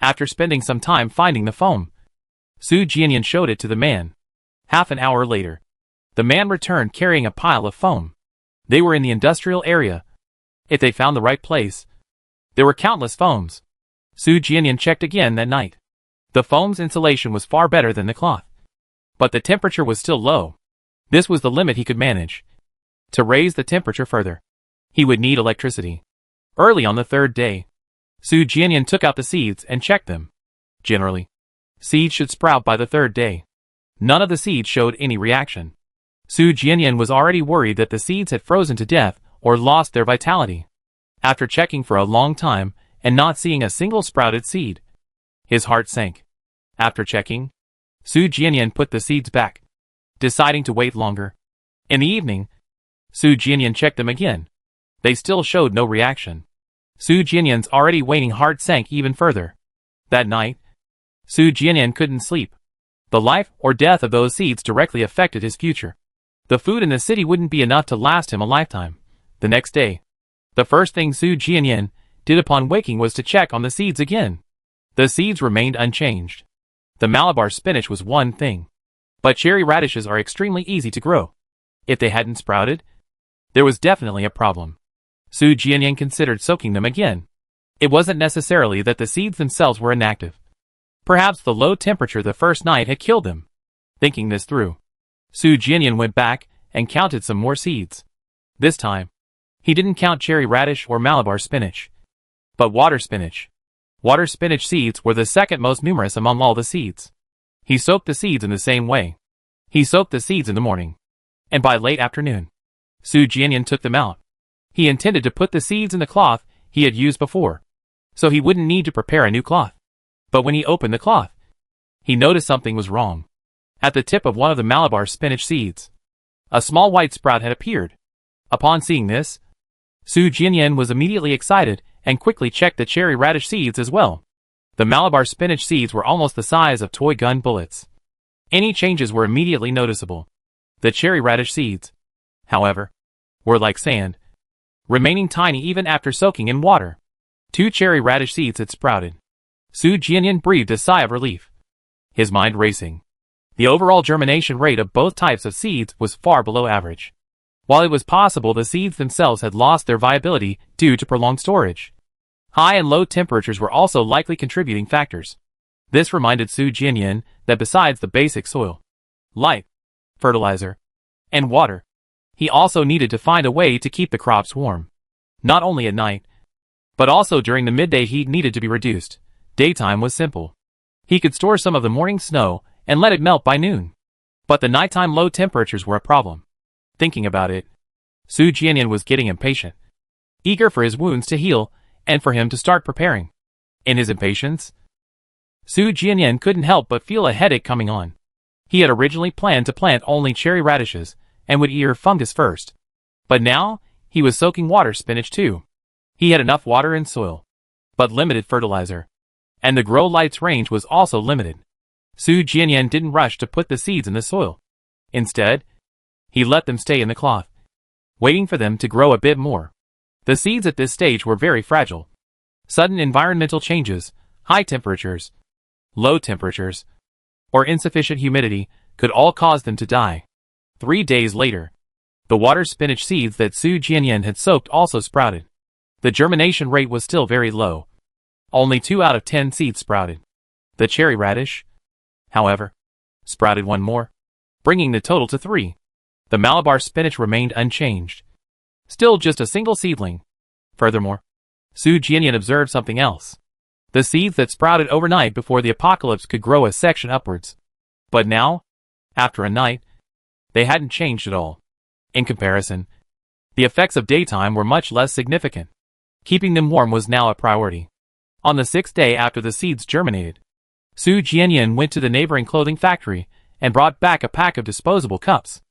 After spending some time finding the foam, Su Jianyan showed it to the man. Half an hour later, the man returned carrying a pile of foam. They were in the industrial area. If they found the right place, there were countless foams. Su Jianyan checked again that night. The foam's insulation was far better than the cloth, but the temperature was still low. This was the limit he could manage. To raise the temperature further, he would need electricity. Early on the third day, Su Jianyan took out the seeds and checked them. Generally, seeds should sprout by the third day. None of the seeds showed any reaction. Su Jianyan was already worried that the seeds had frozen to death or lost their vitality. After checking for a long time and not seeing a single sprouted seed, his heart sank. After checking, Su Jianyan put the seeds back, deciding to wait longer. In the evening, Su Jianyan checked them again. They still showed no reaction. Su Jianyan's already waiting heart sank even further. That night, Su Jianyan couldn't sleep. The life or death of those seeds directly affected his future. The food in the city wouldn't be enough to last him a lifetime. The next day, the first thing Su Jianyan did upon waking was to check on the seeds again. The seeds remained unchanged. The Malabar spinach was one thing. But cherry radishes are extremely easy to grow. If they hadn't sprouted, there was definitely a problem. Su Jianyan considered soaking them again. It wasn't necessarily that the seeds themselves were inactive. Perhaps the low temperature the first night had killed them. Thinking this through, Su Jianyan went back and counted some more seeds. This time, he didn't count cherry radish or Malabar spinach, but water spinach. Water spinach seeds were the second most numerous among all the seeds. He soaked the seeds in the same way. He soaked the seeds in the morning, and by late afternoon, Su Jianyan took them out. He intended to put the seeds in the cloth he had used before, so he wouldn't need to prepare a new cloth. But when he opened the cloth, he noticed something was wrong. At the tip of one of the Malabar spinach seeds, a small white sprout had appeared. Upon seeing this, Su Jianyan was immediately excited and quickly checked the cherry radish seeds as well. The Malabar spinach seeds were almost the size of toy gun bullets. Any changes were immediately noticeable. The cherry radish seeds, however, were like sand, remaining tiny even after soaking in water. 2 cherry radish seeds had sprouted. Su Jianyan breathed a sigh of relief, his mind racing. The overall germination rate of both types of seeds was far below average. While it was possible the seeds themselves had lost their viability due to prolonged storage, high and low temperatures were also likely contributing factors. This reminded Su Jianyan that besides the basic soil, light, fertilizer, and water, he also needed to find a way to keep the crops warm. Not only at night, but also during the midday heat needed to be reduced. Daytime was simple. He could store some of the morning snow and let it melt by noon. But the nighttime low temperatures were a problem. Thinking about it, Su Jianyan was getting impatient, eager for his wounds to heal and for him to start preparing. In his impatience, Su Jianyan couldn't help but feel a headache coming on. He had originally planned to plant only cherry radishes and would ear fungus first. But now, he was soaking water spinach too. He had enough water and soil, but limited fertilizer. And the grow light's range was also limited. Su Jianyan didn't rush to put the seeds in the soil. Instead, he let them stay in the cloth, waiting for them to grow a bit more. The seeds at this stage were very fragile. Sudden environmental changes, high temperatures, low temperatures, or insufficient humidity could all cause them to die. 3 days later, the water spinach seeds that Su Jianyan had soaked also sprouted. The germination rate was still very low. Only 2 out of 10 seeds sprouted. The cherry radish, however, sprouted 1 more, bringing the total to 3. The Malabar spinach remained unchanged, still just a single seedling. Furthermore, Su Jianyan observed something else. The seeds that sprouted overnight before the apocalypse could grow a section upwards. But now, after a night, they hadn't changed at all. In comparison, the effects of daytime were much less significant. Keeping them warm was now a priority. On the 6th day after the seeds germinated, Su Jianyan went to the neighboring clothing factory and brought back a pack of disposable cups.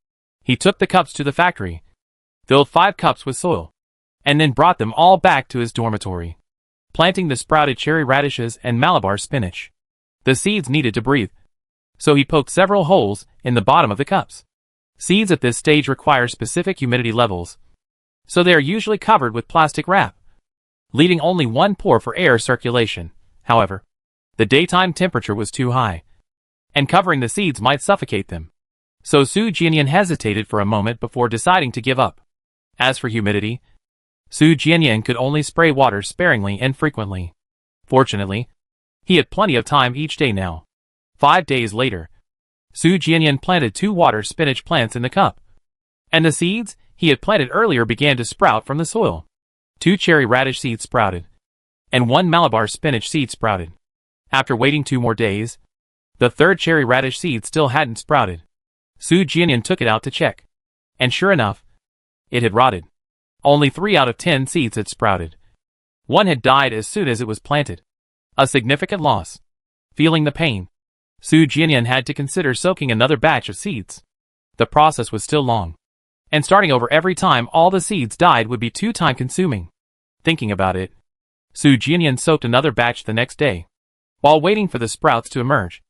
He took the cups to the factory, filled 5 cups with soil, and then brought them all back to his dormitory, planting the sprouted cherry radishes and Malabar spinach. The seeds needed to breathe, so he poked several holes in the bottom of the cups. Seeds at this stage require specific humidity levels, so they are usually covered with plastic wrap, leaving only 1 pore for air circulation. However, the daytime temperature was too high, and covering the seeds might suffocate them. So Su Jianyan hesitated for a moment before deciding to give up. As for humidity, Su Jianyan could only spray water sparingly and frequently. Fortunately, he had plenty of time each day now. 5 days later, Su Jianyan planted 2 water spinach plants in the cup, and the seeds he had planted earlier began to sprout from the soil. 2 cherry radish seeds sprouted, and 1 Malabar spinach seed sprouted. After waiting 2 more days, the 3rd cherry radish seed still hadn't sprouted. Su Jianyan took it out to check, and sure enough, it had rotted. Only 3 out of 10 seeds had sprouted. 1 had died as soon as it was planted. A significant loss. Feeling the pain, Su Jianyan had to consider soaking another batch of seeds. The process was still long, and starting over every time all the seeds died would be too time-consuming. Thinking about it, Su Jianyan soaked another batch the next day. While waiting for the sprouts to emerge,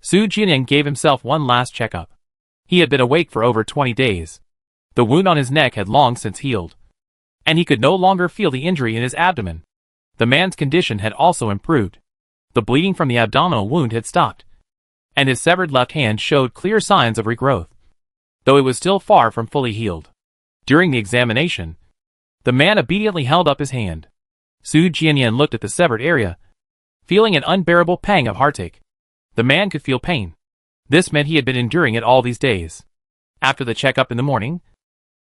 Su Jianyan gave himself one last checkup. He had been awake for over 20 days. The wound on his neck had long since healed, and he could no longer feel the injury in his abdomen. The man's condition had also improved. The bleeding from the abdominal wound had stopped, and his severed left hand showed clear signs of regrowth, though it was still far from fully healed. During the examination, the man obediently held up his hand. Su Jianyan looked at the severed area, feeling an unbearable pang of heartache. The man could feel pain. This meant he had been enduring it all these days. After the checkup in the morning,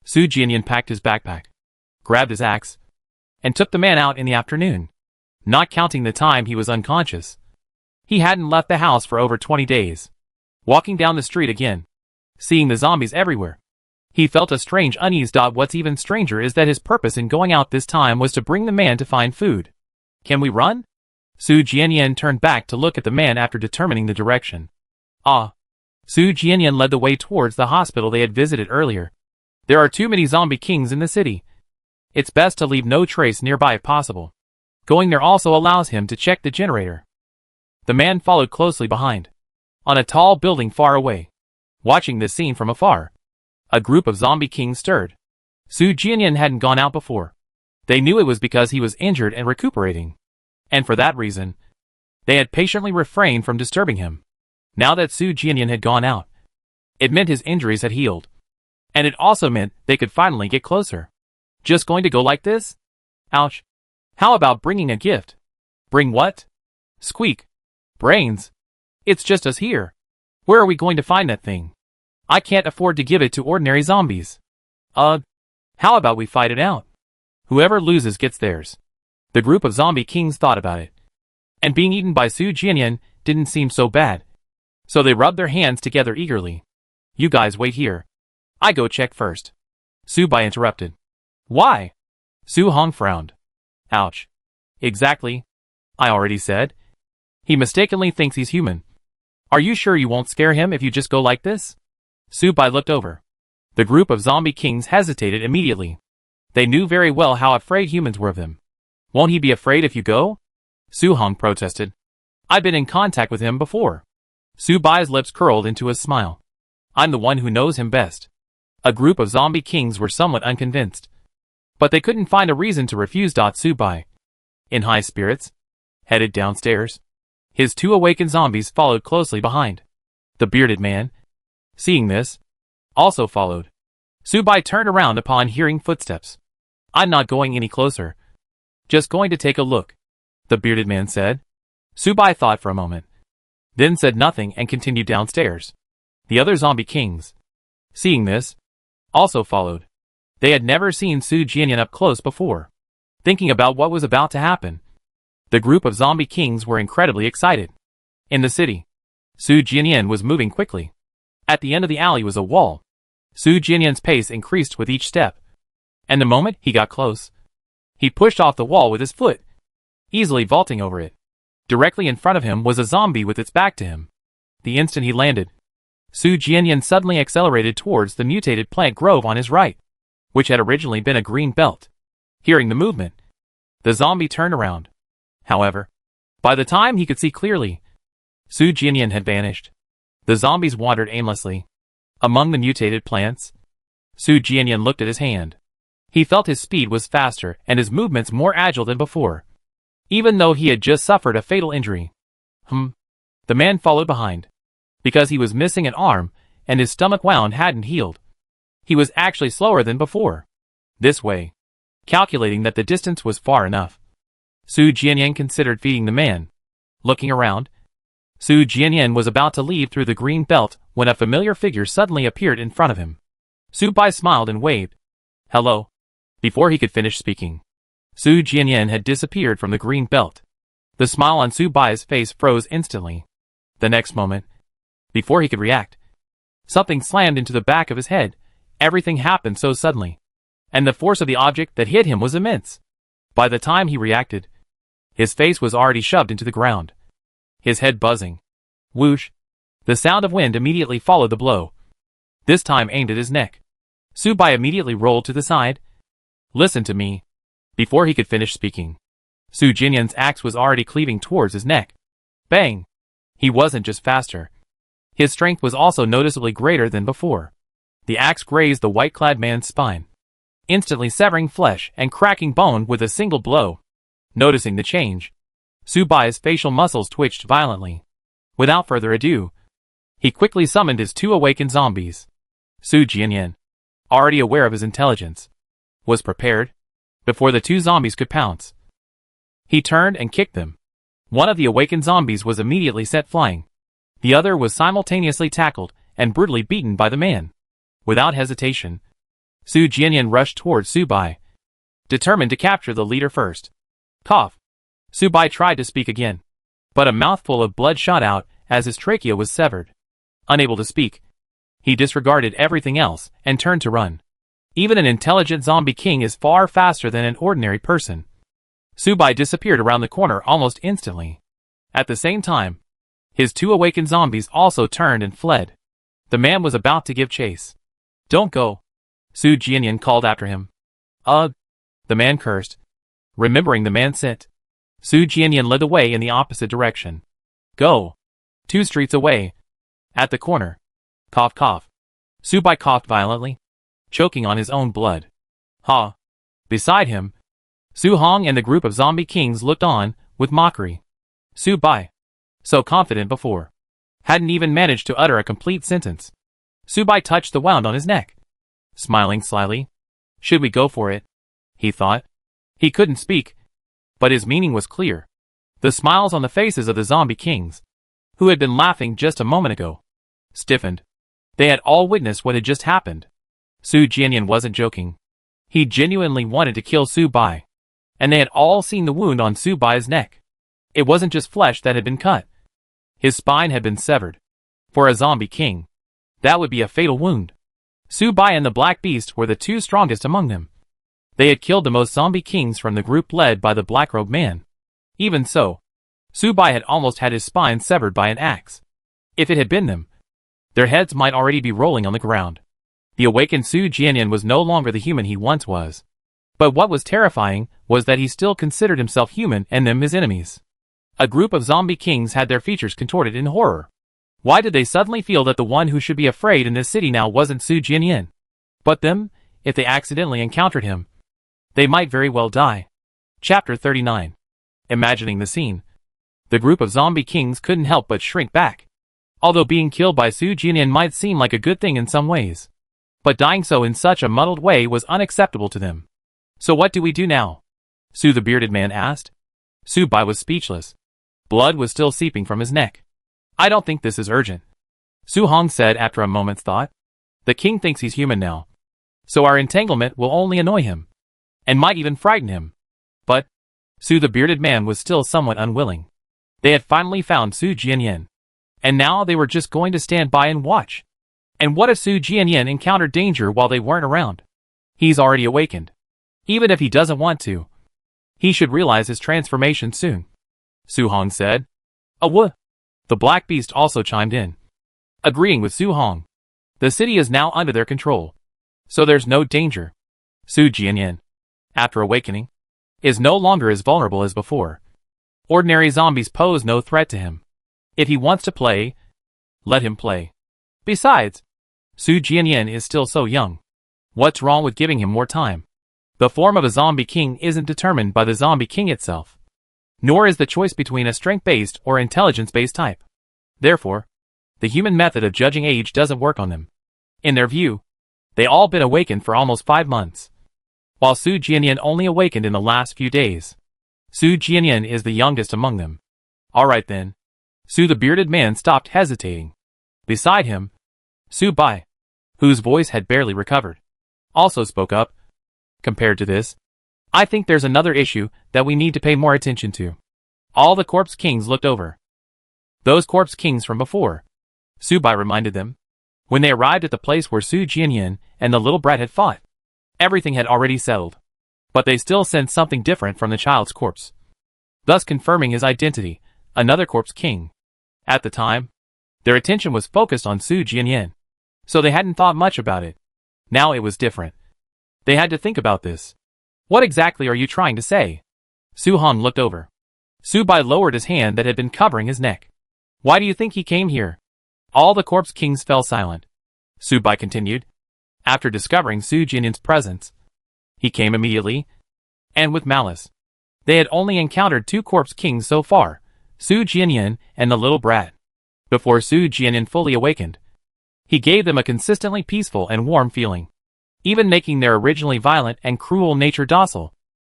Su Jianyan packed his backpack, grabbed his axe, and took the man out in the afternoon. Not counting the time he was unconscious, he hadn't left the house for over 20 days. Walking down the street again, seeing the zombies everywhere, he felt a strange unease. What's even stranger is that his purpose in going out this time was to bring the man to find food. Can we run? Su Jianyan turned back to look at the man after determining the direction. Su Jianyan led the way towards the hospital they had visited earlier. There are too many zombie kings in the city. It's best to leave no trace nearby if possible. Going there also allows him to check the generator. The man followed closely behind. On a tall building far away, watching this scene from afar, a group of zombie kings stirred. Su Jianyan hadn't gone out before. They knew it was because he was injured and recuperating. And for that reason, they had patiently refrained from disturbing him. Now that Su Jianyan had gone out, it meant his injuries had healed. And it also meant they could finally get closer. Just going to go like this? Ouch. How about bringing a gift? Bring what? Squeak. Brains. It's just us here. Where are we going to find that thing? I can't afford to give it to ordinary zombies. How about we fight it out? Whoever loses gets theirs. The group of zombie kings thought about it. And being eaten by Su Jianyan didn't seem so bad. So they rubbed their hands together eagerly. You guys wait here. I go check first. Su Bai interrupted. Why? Su Hong frowned. Ouch. Exactly. I already said. He mistakenly thinks he's human. Are you sure you won't scare him if you just go like this? Su Bai looked over. The group of zombie kings hesitated immediately. They knew very well how afraid humans were of them. Won't he be afraid if you go? Su Hong protested. I've been in contact with him before. Su Bai's lips curled into a smile. I'm the one who knows him best. A group of zombie kings were somewhat unconvinced. But they couldn't find a reason to refuse. Su Bai, in high spirits, headed downstairs. His two awakened zombies followed closely behind. The bearded man, seeing this, also followed. Su Bai turned around upon hearing footsteps. I'm not going any closer. Just going to take a look, the bearded man said. Su Bai thought for a moment, then said nothing and continued downstairs. The other zombie kings, seeing this, also followed. They had never seen Su Jianyan up close before. Thinking about what was about to happen, the group of zombie kings were incredibly excited. In the city, Su Jianyan was moving quickly. At the end of the alley was a wall. Su Jianyan's pace increased with each step. And the moment he got close, he pushed off the wall with his foot, easily vaulting over it. Directly in front of him was a zombie with its back to him. The instant he landed, Su Jianyan suddenly accelerated towards the mutated plant grove on his right, which had originally been a green belt. Hearing the movement, the zombie turned around. However, by the time he could see clearly, Su Jianyan had vanished. The zombies wandered aimlessly among the mutated plants. Su Jianyan looked at his hand. He felt his speed was faster and his movements more agile than before, even though he had just suffered a fatal injury. The man followed behind. Because he was missing an arm and his stomach wound hadn't healed, he was actually slower than before. This way, calculating that the distance was far enough, Su Jianyan considered feeding the man. Looking around, Su Jianyan was about to leave through the green belt when a familiar figure suddenly appeared in front of him. Su Bai smiled and waved. Hello. Before he could finish speaking, Su Jianyan had disappeared from the green belt. The smile on Su Bai's face froze instantly. The next moment, before he could react, something slammed into the back of his head. Everything happened so suddenly, and the force of the object that hit him was immense. By the time he reacted, his face was already shoved into the ground, his head buzzing. Whoosh! The sound of wind immediately followed the blow, this time aimed at his neck. Su Bai immediately rolled to the side. Listen to me. Before he could finish speaking, Su Jianyan's axe was already cleaving towards his neck. Bang! He wasn't just faster. His strength was also noticeably greater than before. The axe grazed the white-clad man's spine, instantly severing flesh and cracking bone with a single blow. Noticing the change, Su Bai's facial muscles twitched violently. Without further ado, He quickly summoned his 2 awakened zombies. Su Jianyan, already aware of his intelligence, was prepared. Before the 2 zombies could pounce, he turned and kicked them. One of the awakened zombies was immediately set flying. The other was simultaneously tackled and brutally beaten by the man. Without hesitation, Su Jianyan rushed towards Su Bai, determined to capture the leader first. Cough. Su Bai tried to speak again, but a mouthful of blood shot out as his trachea was severed. Unable to speak, he disregarded everything else and turned to run. Even an intelligent zombie king is far faster than an ordinary person. Su Bai disappeared around the corner almost instantly. At the same time, his 2 awakened zombies also turned and fled. The man was about to give chase. "Don't go," Su Jianyan called after him. The man cursed. Remembering the man's scent, Su Jianyan led the way in the opposite direction. "Go." 2 streets away, at the corner. Cough cough. Su Bai coughed violently, choking on his own blood. Ha! Beside him, Su Hong and the group of zombie kings looked on, with mockery. Su Bai, so confident before, hadn't even managed to utter a complete sentence. Su Bai touched the wound on his neck, smiling slyly. "Should we go for it?" he thought. He couldn't speak, but his meaning was clear. The smiles on the faces of the zombie kings, who had been laughing just a moment ago, stiffened. They had all witnessed what had just happened. Su Jianyan wasn't joking. He genuinely wanted to kill Su Bai, and they had all seen the wound on Su Bai's neck. It wasn't just flesh that had been cut. His spine had been severed. For a zombie king, that would be a fatal wound. Su Bai and the Black Beast were the 2 strongest among them. They had killed the most zombie kings from the group led by the black-robed man. Even so, Su Bai had almost had his spine severed by an axe. If it had been them, their heads might already be rolling on the ground. The awakened Su Jianyan was no longer the human he once was. But what was terrifying was that he still considered himself human and them his enemies. A group of zombie kings had their features contorted in horror. Why did they suddenly feel that the one who should be afraid in this city now wasn't Su Jianyan, but them? If they accidentally encountered him, they might very well die. Chapter 39. Imagining the scene, the group of zombie kings couldn't help but shrink back. Although being killed by Su Jianyan might seem like a good thing in some ways, but dying so in such a muddled way was unacceptable to them. "So what do we do now?" Su the bearded man asked. Su Bai was speechless. Blood was still seeping from his neck. "I don't think this is urgent," Su Hong said after a moment's thought. "The king thinks he's human now, so our entanglement will only annoy him, and might even frighten him." But Su the bearded man was still somewhat unwilling. They had finally found Su Jianyan, and now they were just going to stand by and watch. And what if Su Jianyan encountered danger while they weren't around? He's already awakened. Even if he doesn't want to, he should realize his transformation soon, Su Hong said. "What?" The Black Beast also chimed in, agreeing with Su Hong. "The city is now under their control, so there's no danger. Su Jianyan, after awakening, is no longer as vulnerable as before. Ordinary zombies pose no threat to him. If he wants to play, let him play. Besides, Su Jianyan is still so young. What's wrong with giving him more time? The form of a zombie king isn't determined by the zombie king itself, nor is the choice between a strength-based or intelligence-based type. Therefore, the human method of judging age doesn't work on them. In their view, they all been awakened for almost 5 months, while Su Jianyan only awakened in the last few days. Su Jianyan is the youngest among them. Alright then. Su the bearded man stopped hesitating. Beside him, Su Bai, whose voice had barely recovered, also spoke up. Compared to this, I think there's another issue that we need to pay more attention to. All the corpse kings looked over. Those corpse kings from before, Su Bai reminded them. When they arrived at the place where Su Jianyan and the little brat had fought, everything had already settled. But they still sensed something different from the child's corpse, thus confirming his identity, another corpse king. At the time, their attention was focused on Su Jianyan, so they hadn't thought much about it. Now it was different. They had to think about this. What exactly are you trying to say? Su Hong looked over. Su Bai lowered his hand that had been covering his neck. Why do you think he came here? All the corpse kings fell silent. Su Bai continued. After discovering Su Jianyan's presence, he came immediately, and with malice. They had only encountered 2 corpse kings so far, Su Jianyan and the little brat. before Su Jianyan fully awakened. He gave them a consistently peaceful and warm feeling, even making their originally violent and cruel nature docile.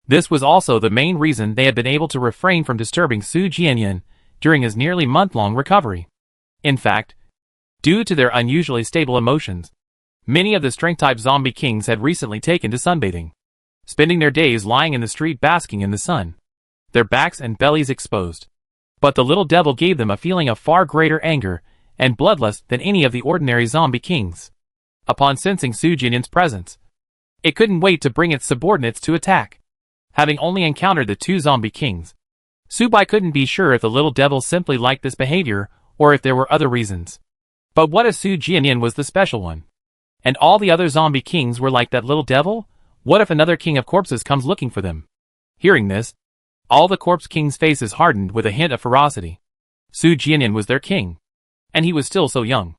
This was also the main reason they had been able to refrain from disturbing Su Jianyan during his nearly month-long recovery. In fact, due to their unusually stable emotions, many of the strength-type zombie kings had recently taken to sunbathing, spending their days lying in the street basking in the sun, their backs and bellies exposed. But the little devil gave them a feeling of far greater anger and bloodlust than any of the ordinary zombie kings. Upon sensing Su Jianyan's presence, it couldn't wait to bring its subordinates to attack. Having only encountered the two zombie kings, Su Bai couldn't be sure if the little devil simply liked this behavior or if there were other reasons. But what if Su Jianyan was the special one, and all the other zombie kings were like that little devil? What if another king of corpses comes looking for them? Hearing this, all the corpse kings' faces hardened with a hint of ferocity. Su Jianyan was their king, and he was still so young.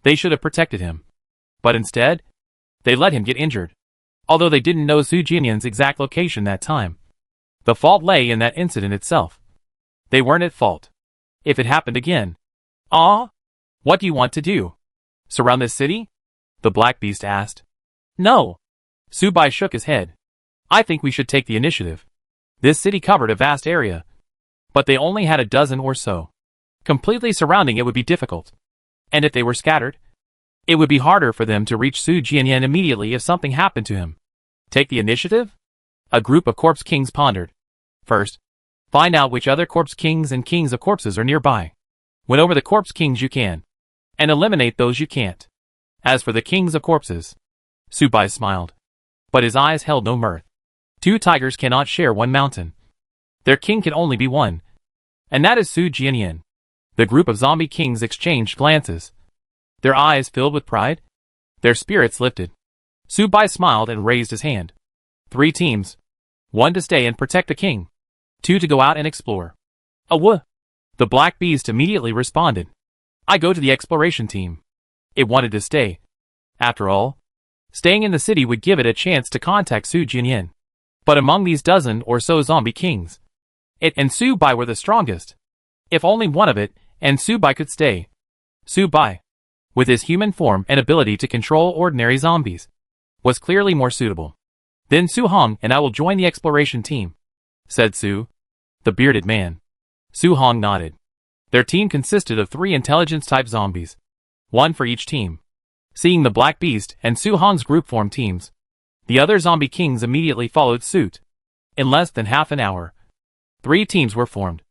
They should have protected him. But instead, they let him get injured. Although they didn't know Su Jianyan's exact location that time, the fault lay in that incident itself. They weren't at fault. If it happened again. What do you want to do? Surround this city? The Black Beast asked. No. Su Bai shook his head. I think we should take the initiative. This city covered a vast area, but they only had a dozen or so. Completely surrounding it would be difficult. And if they were scattered, it would be harder for them to reach Su Jianyan immediately if something happened to him. Take the initiative? A group of corpse kings pondered. First, find out which other corpse kings and kings of corpses are nearby. Win over the corpse kings you can, and eliminate those you can't. As for the kings of corpses, Su Bai smiled, but his eyes held no mirth. Two tigers cannot share one mountain. Their king can only be one, and that is Su Jianyan. The group of zombie kings exchanged glances, their eyes filled with pride, their spirits lifted. Su Bai smiled and raised his hand. 3 teams. 1 to stay and protect the king. 2 to go out and explore. The Black Beast immediately responded. I go to the exploration team. It wanted to stay. After all, staying in the city would give it a chance to contact Su Jianyan. But among these dozen or so zombie kings, it and Su Bai were the strongest. If only one of it and Su Bai could stay. Su Bai, with his human form and ability to control ordinary zombies, was clearly more suitable. Then Su Hong and I will join the exploration team, said Su, the bearded man. Su Hong nodded. Their team consisted of 3 intelligence-type zombies, 1 for each team. Seeing the Black Beast and Su Hong's group form teams, the other zombie kings immediately followed suit. In less than half an hour, 3 teams were formed.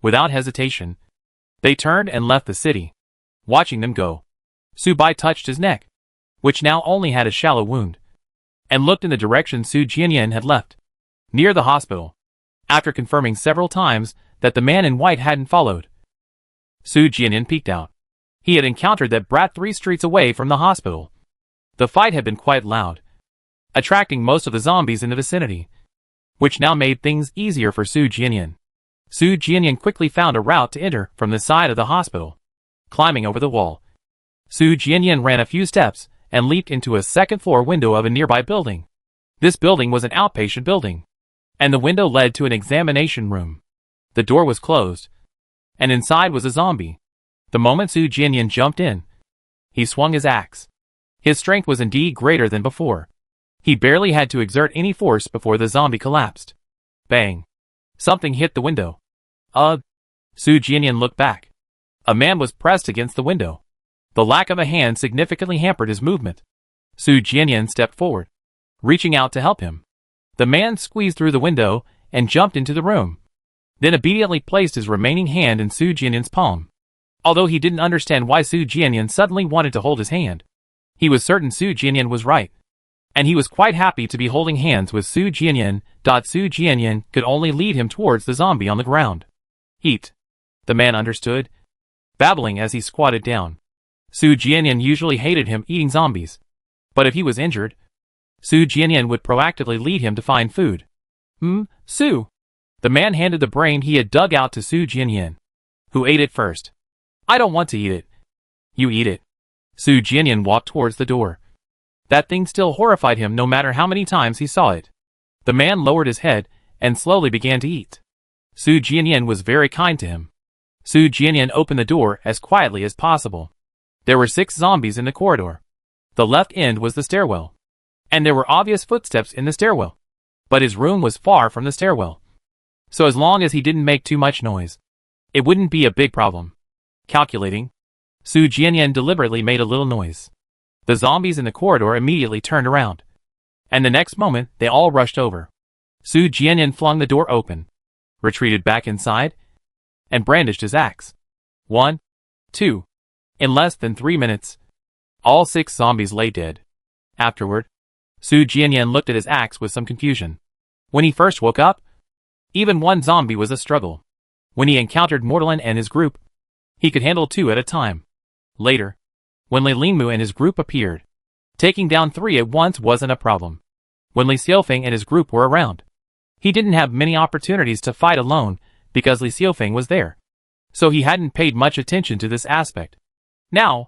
Without hesitation, they turned and left the city. Watching them go, Su Bai touched his neck, which now only had a shallow wound, and looked in the direction Su Jianyan had left, near the hospital. After confirming several times that the man in white hadn't followed, Su Jianyan peeked out. He had encountered that brat 3 streets away from the hospital. The fight had been quite loud, attracting most of the zombies in the vicinity, which now made things easier for Su Jianyan. Su Jianyan quickly found a route to enter from the side of the hospital. Climbing over the wall, Su Jianyan ran a few steps and leaped into a second-floor window of a nearby building. This building was an outpatient building, and the window led to an examination room. The door was closed, and inside was a zombie. The moment Su Jianyan jumped in, he swung his axe. His strength was indeed greater than before. He barely had to exert any force before the zombie collapsed. Bang! Something hit the window. Su Jianyan looked back. A man was pressed against the window. The lack of a hand significantly hampered his movement. Su Jianyan stepped forward, reaching out to help him. The man squeezed through the window and jumped into the room, then immediately placed his remaining hand in Su Jianyan's palm. Although he didn't understand why Su Jianyan suddenly wanted to hold his hand, he was certain Su Jianyan was right, and he was quite happy to be holding hands with Su Jianyan. Su Jianyan could only lead him towards the zombie on the ground. Eat. The man understood, babbling as he squatted down. Su Jianyan usually hated him eating zombies, but if he was injured, Su Jianyan would proactively lead him to find food. Su. The man handed the brain he had dug out to Su Jianyan, who ate it first. I don't want to eat it. You eat it. Su Jianyan walked towards the door. That thing still horrified him no matter how many times he saw it. The man lowered his head and slowly began to eat. Su Jianyan was very kind to him. Su Jianyan opened the door as quietly as possible. There were 6 zombies in the corridor. The left end was the stairwell. And there were obvious footsteps in the stairwell. But his room was far from the stairwell. So as long as he didn't make too much noise, it wouldn't be a big problem. Calculating, Su Jianyan deliberately made a little noise. The zombies in the corridor immediately turned around. And the next moment, they all rushed over. Su Jianyan flung the door open, retreated back inside, and brandished his axe. 1, 2. In less than 3 minutes, all 6 zombies lay dead. Afterward, Su Jianyan looked at his axe with some confusion. When he first woke up, even one zombie was a struggle. When he encountered Mortalin and his group, he could handle 2 at a time. Later, when Li Lingmu and his group appeared, taking down 3 at once wasn't a problem. When Li Xiaofeng and his group were around, he didn't have many opportunities to fight alone because Li Xiaofeng was there. So he hadn't paid much attention to this aspect. Now,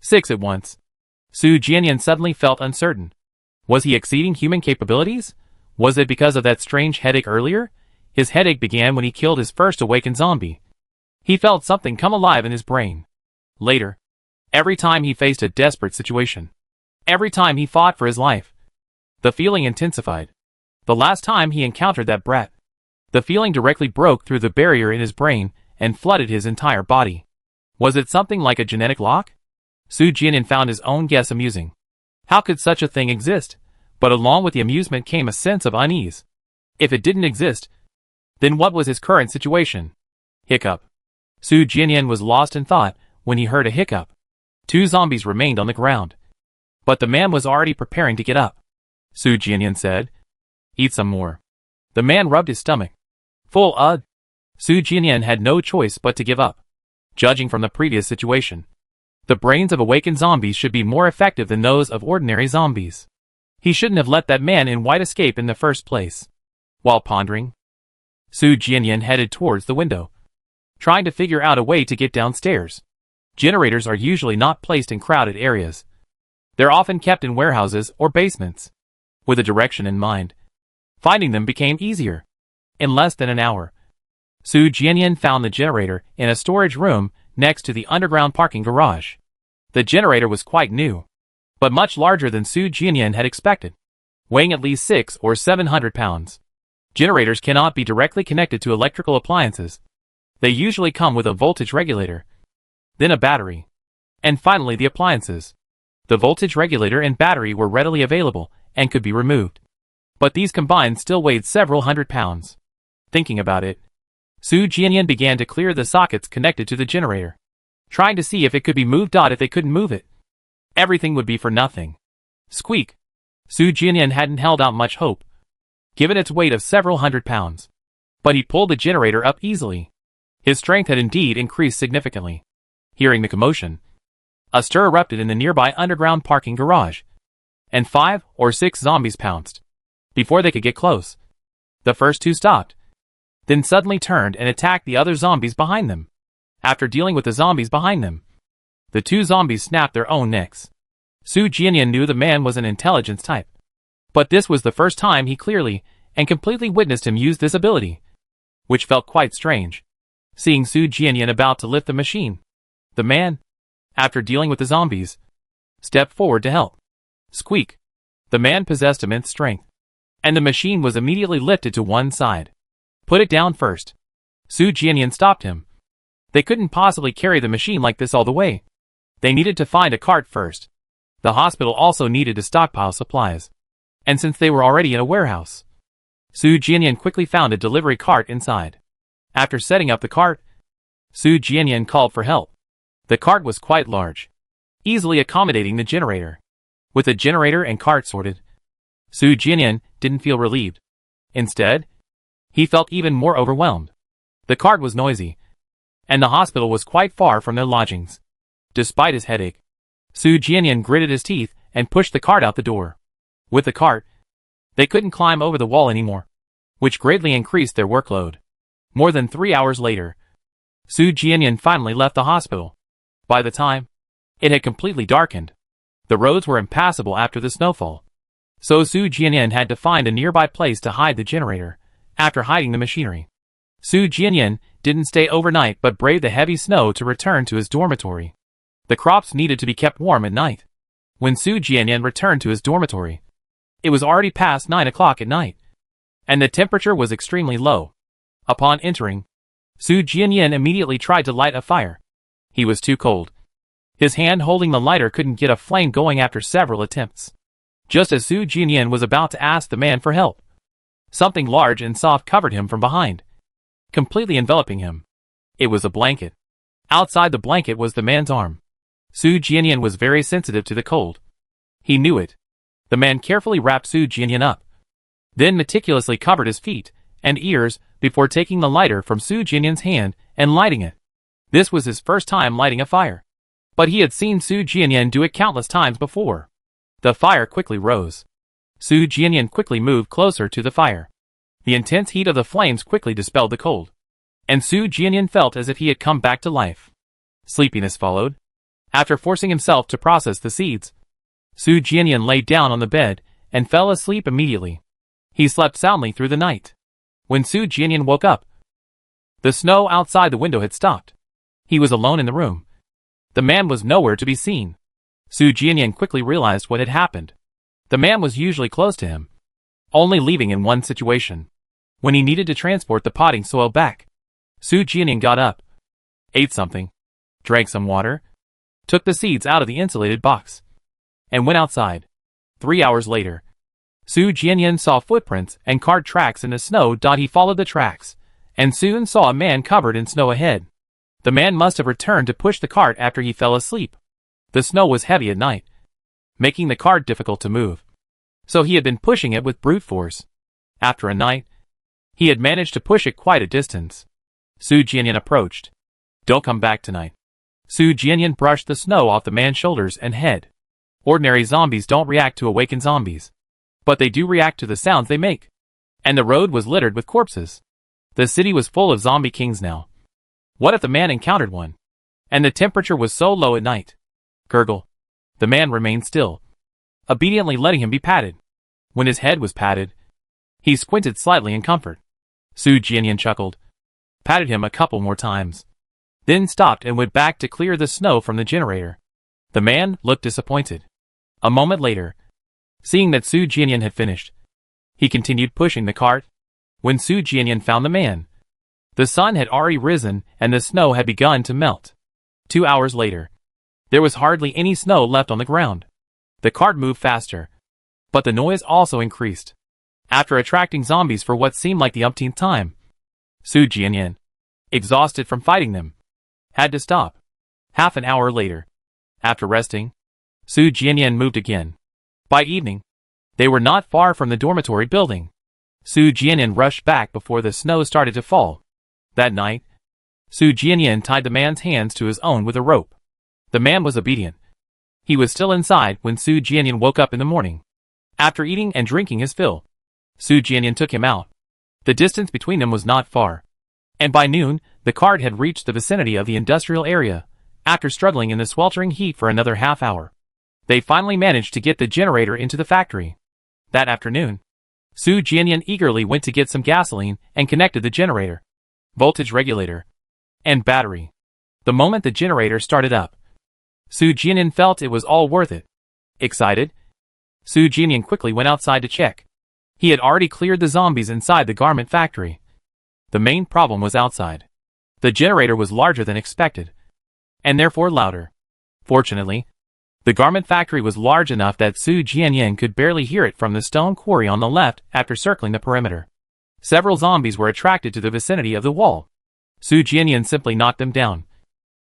6 at once. Su Jianyan suddenly felt uncertain. Was he exceeding human capabilities? Was it because of that strange headache earlier? His headache began when he killed his first awakened zombie. He felt something come alive in his brain. Later, every time he faced a desperate situation, every time he fought for his life, the feeling intensified. The last time he encountered that brat, the feeling directly broke through the barrier in his brain and flooded his entire body. Was it something like a genetic lock? Su Jianyan found his own guess amusing. How could such a thing exist? But along with the amusement came a sense of unease. If it didn't exist, then what was his current situation? Hiccup. Su Jianyan was lost in thought when he heard a hiccup. 2 zombies remained on the ground. But the man was already preparing to get up. Su Jianyan said, "Eat some more." The man rubbed his stomach. Full ugh. Su Jianyan had no choice but to give up. Judging from the previous situation, the brains of awakened zombies should be more effective than those of ordinary zombies. He shouldn't have let that man in white escape in the first place. While pondering, Su Jianyan headed towards the window, trying to figure out a way to get downstairs. Generators are usually not placed in crowded areas. They're often kept in warehouses or basements. With a direction in mind, finding them became easier. In less than an hour, Su Jianyan found the generator in a storage room next to the underground parking garage. The generator was quite new, but much larger than Su Jianyan had expected, weighing at least 600 or 700 pounds. Generators cannot be directly connected to electrical appliances. They usually come with a voltage regulator, then a battery, and finally the appliances. The voltage regulator and battery were readily available and could be removed, but these combined still weighed several hundred pounds. Thinking about it, Su Jianyan began to clear the sockets connected to the generator, trying to see if it could be moved. If they couldn't move it, everything would be for nothing. Squeak! Su Jianyan hadn't held out much hope, given its weight of several hundred pounds. But he pulled the generator up easily. His strength had indeed increased significantly. Hearing the commotion, a stir erupted in the nearby underground parking garage, and 5 or 6 zombies pounced. Before they could get close, the first 2 stopped, then suddenly turned and attacked the other zombies behind them. After dealing with the zombies behind them, the 2 zombies snapped their own necks. Su Jianyan knew the man was an intelligence type, but this was the first time he clearly and completely witnessed him use this ability, which felt quite strange. Seeing Su Jianyan about to lift the machine, the man, after dealing with the zombies, stepped forward to help. Squeak! The man possessed immense strength, and the machine was immediately lifted to one side. Put it down first. Su Jianyan stopped him. They couldn't possibly carry the machine like this all the way. They needed to find a cart first. The hospital also needed to stockpile supplies, and since they were already in a warehouse, Su Jianyan quickly found a delivery cart inside. After setting up the cart, Su Jianyan called for help. The cart was quite large, easily accommodating the generator. With the generator and cart sorted, Su Jianyan didn't feel relieved. Instead, he felt even more overwhelmed. The cart was noisy, and the hospital was quite far from their lodgings. Despite his headache, Su Jianyan gritted his teeth and pushed the cart out the door. With the cart, they couldn't climb over the wall anymore, which greatly increased their workload. More than 3 hours later, Su Jianyan finally left the hospital. By the time, it had completely darkened. The roads were impassable after the snowfall, so Su Jianyan had to find a nearby place to hide the generator. After hiding the machinery, Su Jianyan didn't stay overnight but braved the heavy snow to return to his dormitory. The crops needed to be kept warm at night. When Su Jianyan returned to his dormitory, it was already past 9 o'clock at night, and the temperature was extremely low. Upon entering, Su Jianyan immediately tried to light a fire. He was too cold. His hand holding the lighter couldn't get a flame going after several attempts. Just as Su Jianyan was about to ask the man for help, something large and soft covered him from behind, completely enveloping him. It was a blanket. Outside the blanket was the man's arm. Su Jianyan was very sensitive to the cold. He knew it. The man carefully wrapped Su Jianyan up, then meticulously covered his feet and ears before taking the lighter from Su Jianyan's hand and lighting it. This was his first time lighting a fire, but he had seen Su Jianyan do it countless times before. The fire quickly rose. Su Jianyan quickly moved closer to the fire. The intense heat of the flames quickly dispelled the cold, and Su Jianyan felt as if he had come back to life. Sleepiness followed. After forcing himself to process the seeds, Su Jianyan lay down on the bed and fell asleep immediately. He slept soundly through the night. When Su Jianyan woke up, the snow outside the window had stopped. He was alone in the room. The man was nowhere to be seen. Su Jianyan quickly realized what had happened. The man was usually close to him, only leaving in one situation, when he needed to transport the potting soil back. Su Jianyan got up, ate something, drank some water, took the seeds out of the insulated box, and went outside. 3 hours later, Su Jianyan saw footprints and cart tracks in the snow. He followed the tracks, and soon saw a man covered in snow ahead. The man must have returned to push the cart after he fell asleep. The snow was heavy at night, making the cart difficult to move, so he had been pushing it with brute force. After a night, he had managed to push it quite a distance. Su Jianyan approached. "Don't come back tonight." Su Jianyan brushed the snow off the man's shoulders and head. Ordinary zombies don't react to awakened zombies, but they do react to the sounds they make. And the road was littered with corpses. The city was full of zombie kings now. What if the man encountered one? And the temperature was so low at night. Gurgle. The man remained still, obediently letting him be patted. When his head was patted, he squinted slightly in comfort. Su Jianyan chuckled, patted him a couple more times, then stopped and went back to clear the snow from the generator. The man looked disappointed. A moment later, seeing that Su Jianyan had finished, he continued pushing the cart. When Su Jianyan found the man, the sun had already risen and the snow had begun to melt. 2 hours later, there was hardly any snow left on the ground. The cart moved faster, but the noise also increased. After attracting zombies for what seemed like the umpteenth time, Su Jianyan, exhausted from fighting them, had to stop. Half an hour later, after resting, Su Jianyan moved again. By evening, they were not far from the dormitory building. Su Jianyan rushed back before the snow started to fall. That night, Su Jianyan tied the man's hands to his own with a rope. The man was obedient. He was still inside when Su Jianyan woke up in the morning. After eating and drinking his fill, Su Jianyan took him out. The distance between them was not far, and by noon, the cart had reached the vicinity of the industrial area. After struggling in the sweltering heat for another half hour, they finally managed to get the generator into the factory. That afternoon, Su Jianyan eagerly went to get some gasoline and connected the generator, voltage regulator, and battery. The moment the generator started up, Su Jianyan felt it was all worth it. Excited, Su Jianyan quickly went outside to check. He had already cleared the zombies inside the garment factory. The main problem was outside. The generator was larger than expected, and therefore louder. Fortunately, the garment factory was large enough that Su Jianyan could barely hear it from the stone quarry on the left after circling the perimeter. Several zombies were attracted to the vicinity of the wall. Su Jianyan simply knocked them down,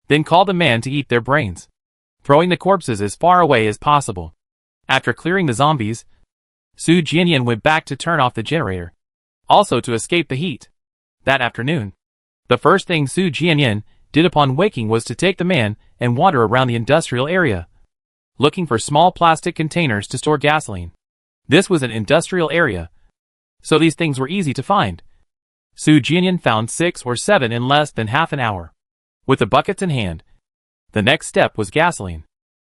then called the man to eat their brains, throwing the corpses as far away as possible. After clearing the zombies, Su Jianyan went back to turn off the generator, also to escape the heat. That afternoon, the first thing Su Jianyan did upon waking was to take the man and wander around the industrial area, looking for small plastic containers to store gasoline. This was an industrial area, so these things were easy to find. Su Jianyan found 6 or 7 in less than half an hour. With the buckets in hand, the next step was gasoline.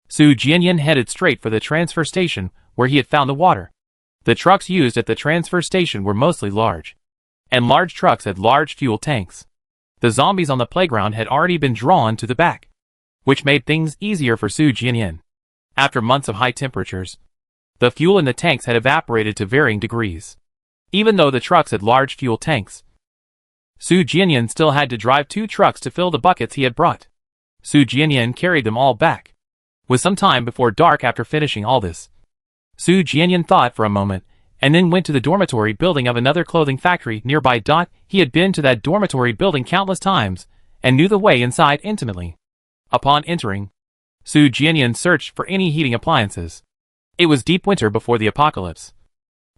Su Jianyan headed straight for the transfer station where he had found the water. The trucks used at the transfer station were mostly large, and large trucks had large fuel tanks. The zombies on the playground had already been drawn to the back, which made things easier for Su Jianyan. After months of high temperatures, the fuel in the tanks had evaporated to varying degrees. Even though the trucks had large fuel tanks, Su Jianyan still had to drive 2 trucks to fill the buckets he had brought. Su Jianyan carried them all back. With some time before dark after finishing all this, Su Jianyan thought for a moment, and then went to the dormitory building of another clothing factory nearby. He had been to that dormitory building countless times, and knew the way inside intimately. Upon entering, Su Jianyan searched for any heating appliances. It was deep winter before the apocalypse,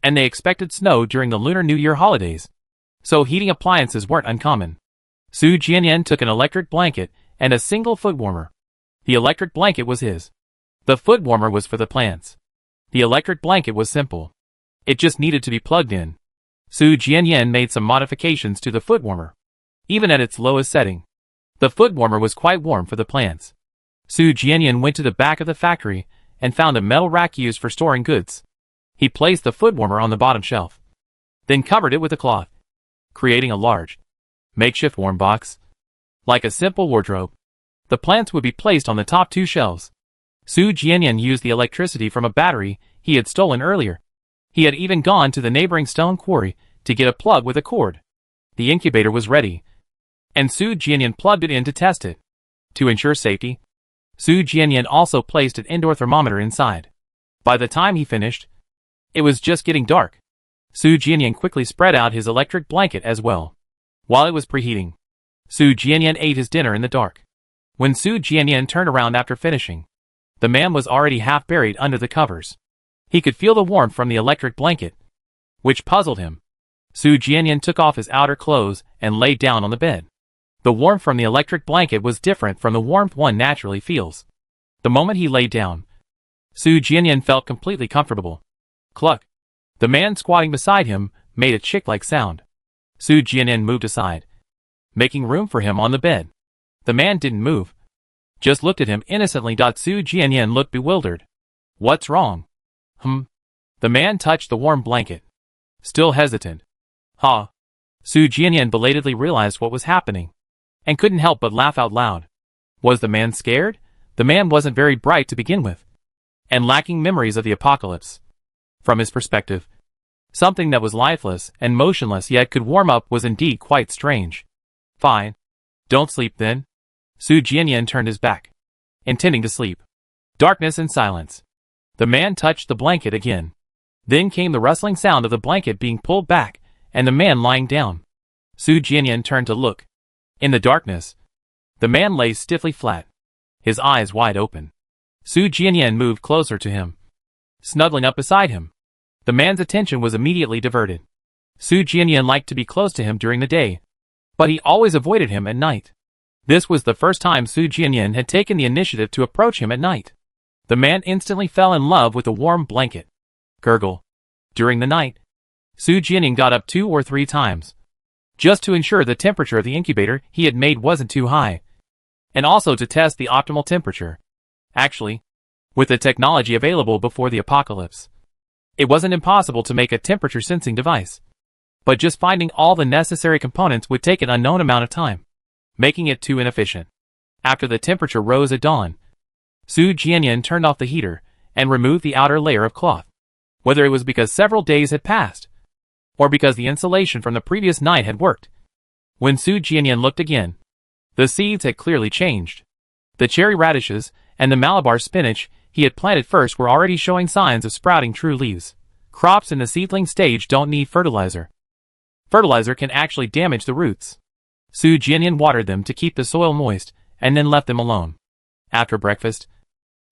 and they expected snow during the Lunar New Year holidays, so heating appliances weren't uncommon. Su Jianyan took an electric blanket and a single foot warmer. The electric blanket was his. The foot warmer was for the plants. The electric blanket was simple. It just needed to be plugged in. Su Jianyan made some modifications to the foot warmer. Even at its lowest setting, the foot warmer was quite warm for the plants. Su Jianyan went to the back of the factory and found a metal rack used for storing goods. He placed the foot warmer on the bottom shelf, then covered it with a cloth, creating a large, makeshift warm box. Like a simple wardrobe, the plants would be placed on the top 2 shelves. Su Jianyan used the electricity from a battery he had stolen earlier. He had even gone to the neighboring stone quarry to get a plug with a cord. The incubator was ready, and Su Jianyan plugged it in to test it. To ensure safety, Su Jianyan also placed an indoor thermometer inside. By the time he finished, it was just getting dark. Su Jianyan quickly spread out his electric blanket as well. While it was preheating, Su Jianyan ate his dinner in the dark. When Su Jianyan turned around after finishing, the man was already half buried under the covers. He could feel the warmth from the electric blanket, which puzzled him. Su Jianyan took off his outer clothes and lay down on the bed. The warmth from the electric blanket was different from the warmth one naturally feels. The moment he lay down, Su Jianyan felt completely comfortable. Cluck! The man squatting beside him made a chick-like sound. Su Jianyan moved aside, making room for him on the bed. The man didn't move, just looked at him innocently. Su Jianyan looked bewildered. What's wrong? The man touched the warm blanket, still hesitant. Su Jianyan belatedly realized what was happening, and couldn't help but laugh out loud. Was the man scared? The man wasn't very bright to begin with, and lacking memories of the apocalypse. From his perspective, something that was lifeless and motionless yet could warm up was indeed quite strange. Fine. Don't sleep then. Su Jianyan turned his back, intending to sleep. Darkness and silence. The man touched the blanket again. Then came the rustling sound of the blanket being pulled back, and the man lying down. Su Jianyan turned to look. In the darkness, the man lay stiffly flat, his eyes wide open. Su Jianyan moved closer to him, snuggling up beside him. The man's attention was immediately diverted. Su Jianyan liked to be close to him during the day, but he always avoided him at night. This was the first time Su Jianyan had taken the initiative to approach him at night. The man instantly fell in love with the warm blanket. Gurgle. During the night, Su Jianyan got up 2 or 3 times, just to ensure the temperature of the incubator he had made wasn't too high, and also to test the optimal temperature. Actually, with the technology available before the apocalypse, it wasn't impossible to make a temperature-sensing device. But just finding all the necessary components would take an unknown amount of time, making it too inefficient. After the temperature rose at dawn, Su Jianyan turned off the heater and removed the outer layer of cloth. Whether it was because several days had passed, or because the insulation from the previous night had worked. When Su Jianyan looked again, the seeds had clearly changed. The cherry radishes and the Malabar spinach he had planted first were already showing signs of sprouting true leaves. Crops in the seedling stage don't need fertilizer. Fertilizer can actually damage the roots. Su Jianyan watered them to keep the soil moist, and then left them alone. After breakfast,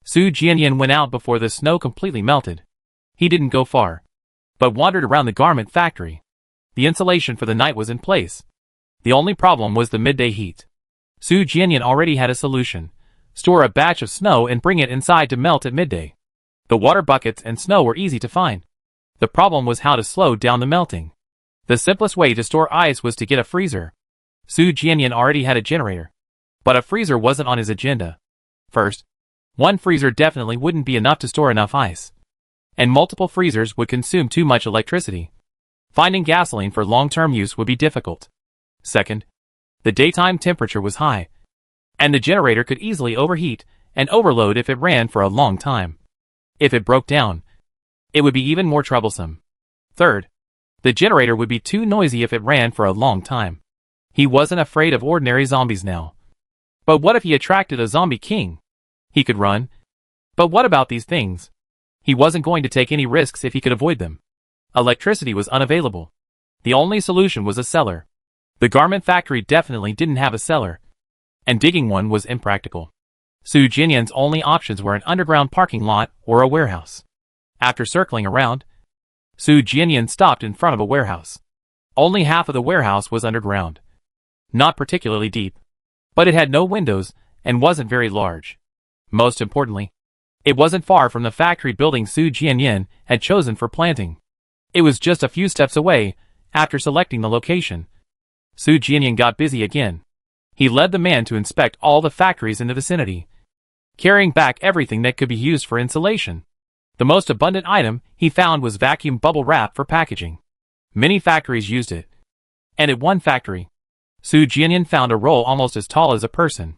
Su Jianyan went out before the snow completely melted. He didn't go far, but wandered around the garment factory. The insulation for the night was in place. The only problem was the midday heat. Su Jianyan already had a solution. Store a batch of snow and bring it inside to melt at midday. The water buckets and snow were easy to find. The problem was how to slow down the melting. The simplest way to store ice was to get a freezer. Su Jianyan already had a generator, but a freezer wasn't on his agenda. First, one freezer definitely wouldn't be enough to store enough ice, and multiple freezers would consume too much electricity. Finding gasoline for long-term use would be difficult. Second, The daytime temperature was high, and the generator could easily overheat and overload if it ran for a long time. If it broke down, it would be even more troublesome. Third, the generator would be too noisy if it ran for a long time. He wasn't afraid of ordinary zombies now. But what if he attracted a zombie king? He could run. But what about these things? He wasn't going to take any risks if he could avoid them. Electricity was unavailable. The only solution was a cellar. The garment factory definitely didn't have a cellar, and digging one was impractical. Su Jinyan's only options were an underground parking lot or a warehouse. After circling around, Su Jinyan stopped in front of a warehouse. Only half of the warehouse was underground. Not particularly deep, but it had no windows and wasn't very large. Most importantly, it wasn't far from the factory building Su Jinyan had chosen for planting. It was just a few steps away. After selecting the location, Su Jinyan got busy again. He led the man to inspect all the factories in the vicinity, carrying back everything that could be used for insulation. The most abundant item he found was vacuum bubble wrap for packaging. Many factories used it, and at one factory, Su Jinyan found a roll almost as tall as a person.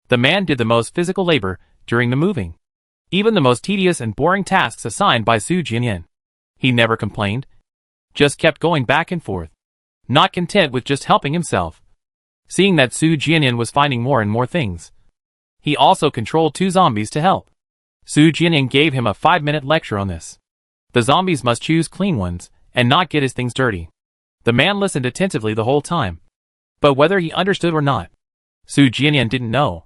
The man did the most physical labor during the moving, even the most tedious and boring tasks assigned by Su Jinyan. He never complained, just kept going back and forth, not content with just helping himself. Seeing that Su Jinyan was finding more and more things, he also controlled 2 zombies to help. Su Jinyan gave him a 5-minute lecture on this. The zombies must choose clean ones and not get his things dirty. The man listened attentively the whole time, but whether he understood or not, Su Jinyan didn't know.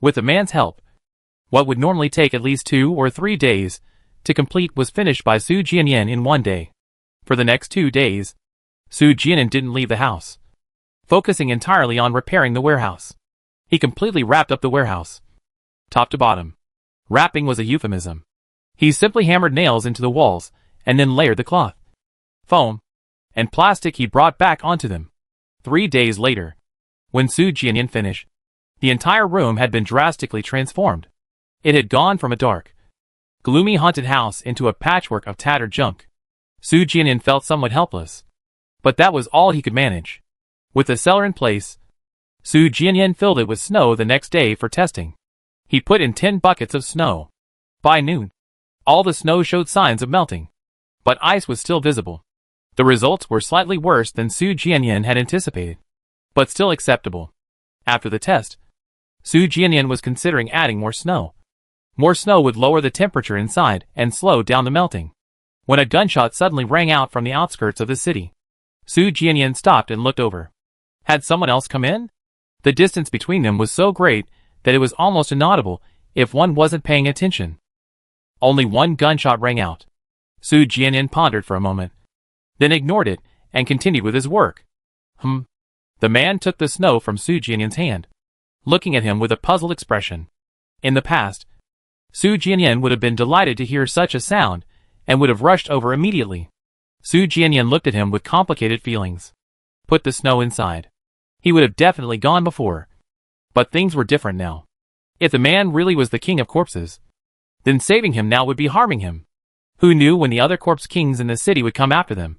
With the man's help, what would normally take at least 2 or 3 days to complete was finished by Su Jinyan in 1 day. For the next 2 days, Su Jinyan didn't leave the house, focusing entirely on repairing the warehouse. He completely wrapped up the warehouse, top to bottom. Wrapping was a euphemism. He simply hammered nails into the walls and then layered the cloth, foam, and plastic he brought back onto them. 3 days later, when Su Jinyan finished, the entire room had been drastically transformed. It had gone from a dark, gloomy haunted house into a patchwork of tattered junk. Su Jinyan felt somewhat helpless, but that was all he could manage. With the cellar in place, Su Jinyan filled it with snow the next day for testing. He put in 10 buckets of snow. By noon, all the snow showed signs of melting, but ice was still visible. The results were slightly worse than Su Jinyan had anticipated, but still acceptable. After the test, Su Jinyan was considering adding more snow. More snow would lower the temperature inside and slow down the melting. When a gunshot suddenly rang out from the outskirts of the city, Su Jinyan stopped and looked over. Had someone else come in? The distance between them was so great that it was almost inaudible if one wasn't paying attention. Only one gunshot rang out. Su Jinyan pondered for a moment, then ignored it and continued with his work. The man took the snow from Su Jinyan's hand, looking at him with a puzzled expression. In the past, Su Jinyan would have been delighted to hear such a sound and would have rushed over immediately. Su Jinyan looked at him with complicated feelings. Put the snow inside. He would have definitely gone before. But things were different now. If the man really was the king of corpses, then saving him now would be harming him. Who knew when the other corpse kings in the city would come after them?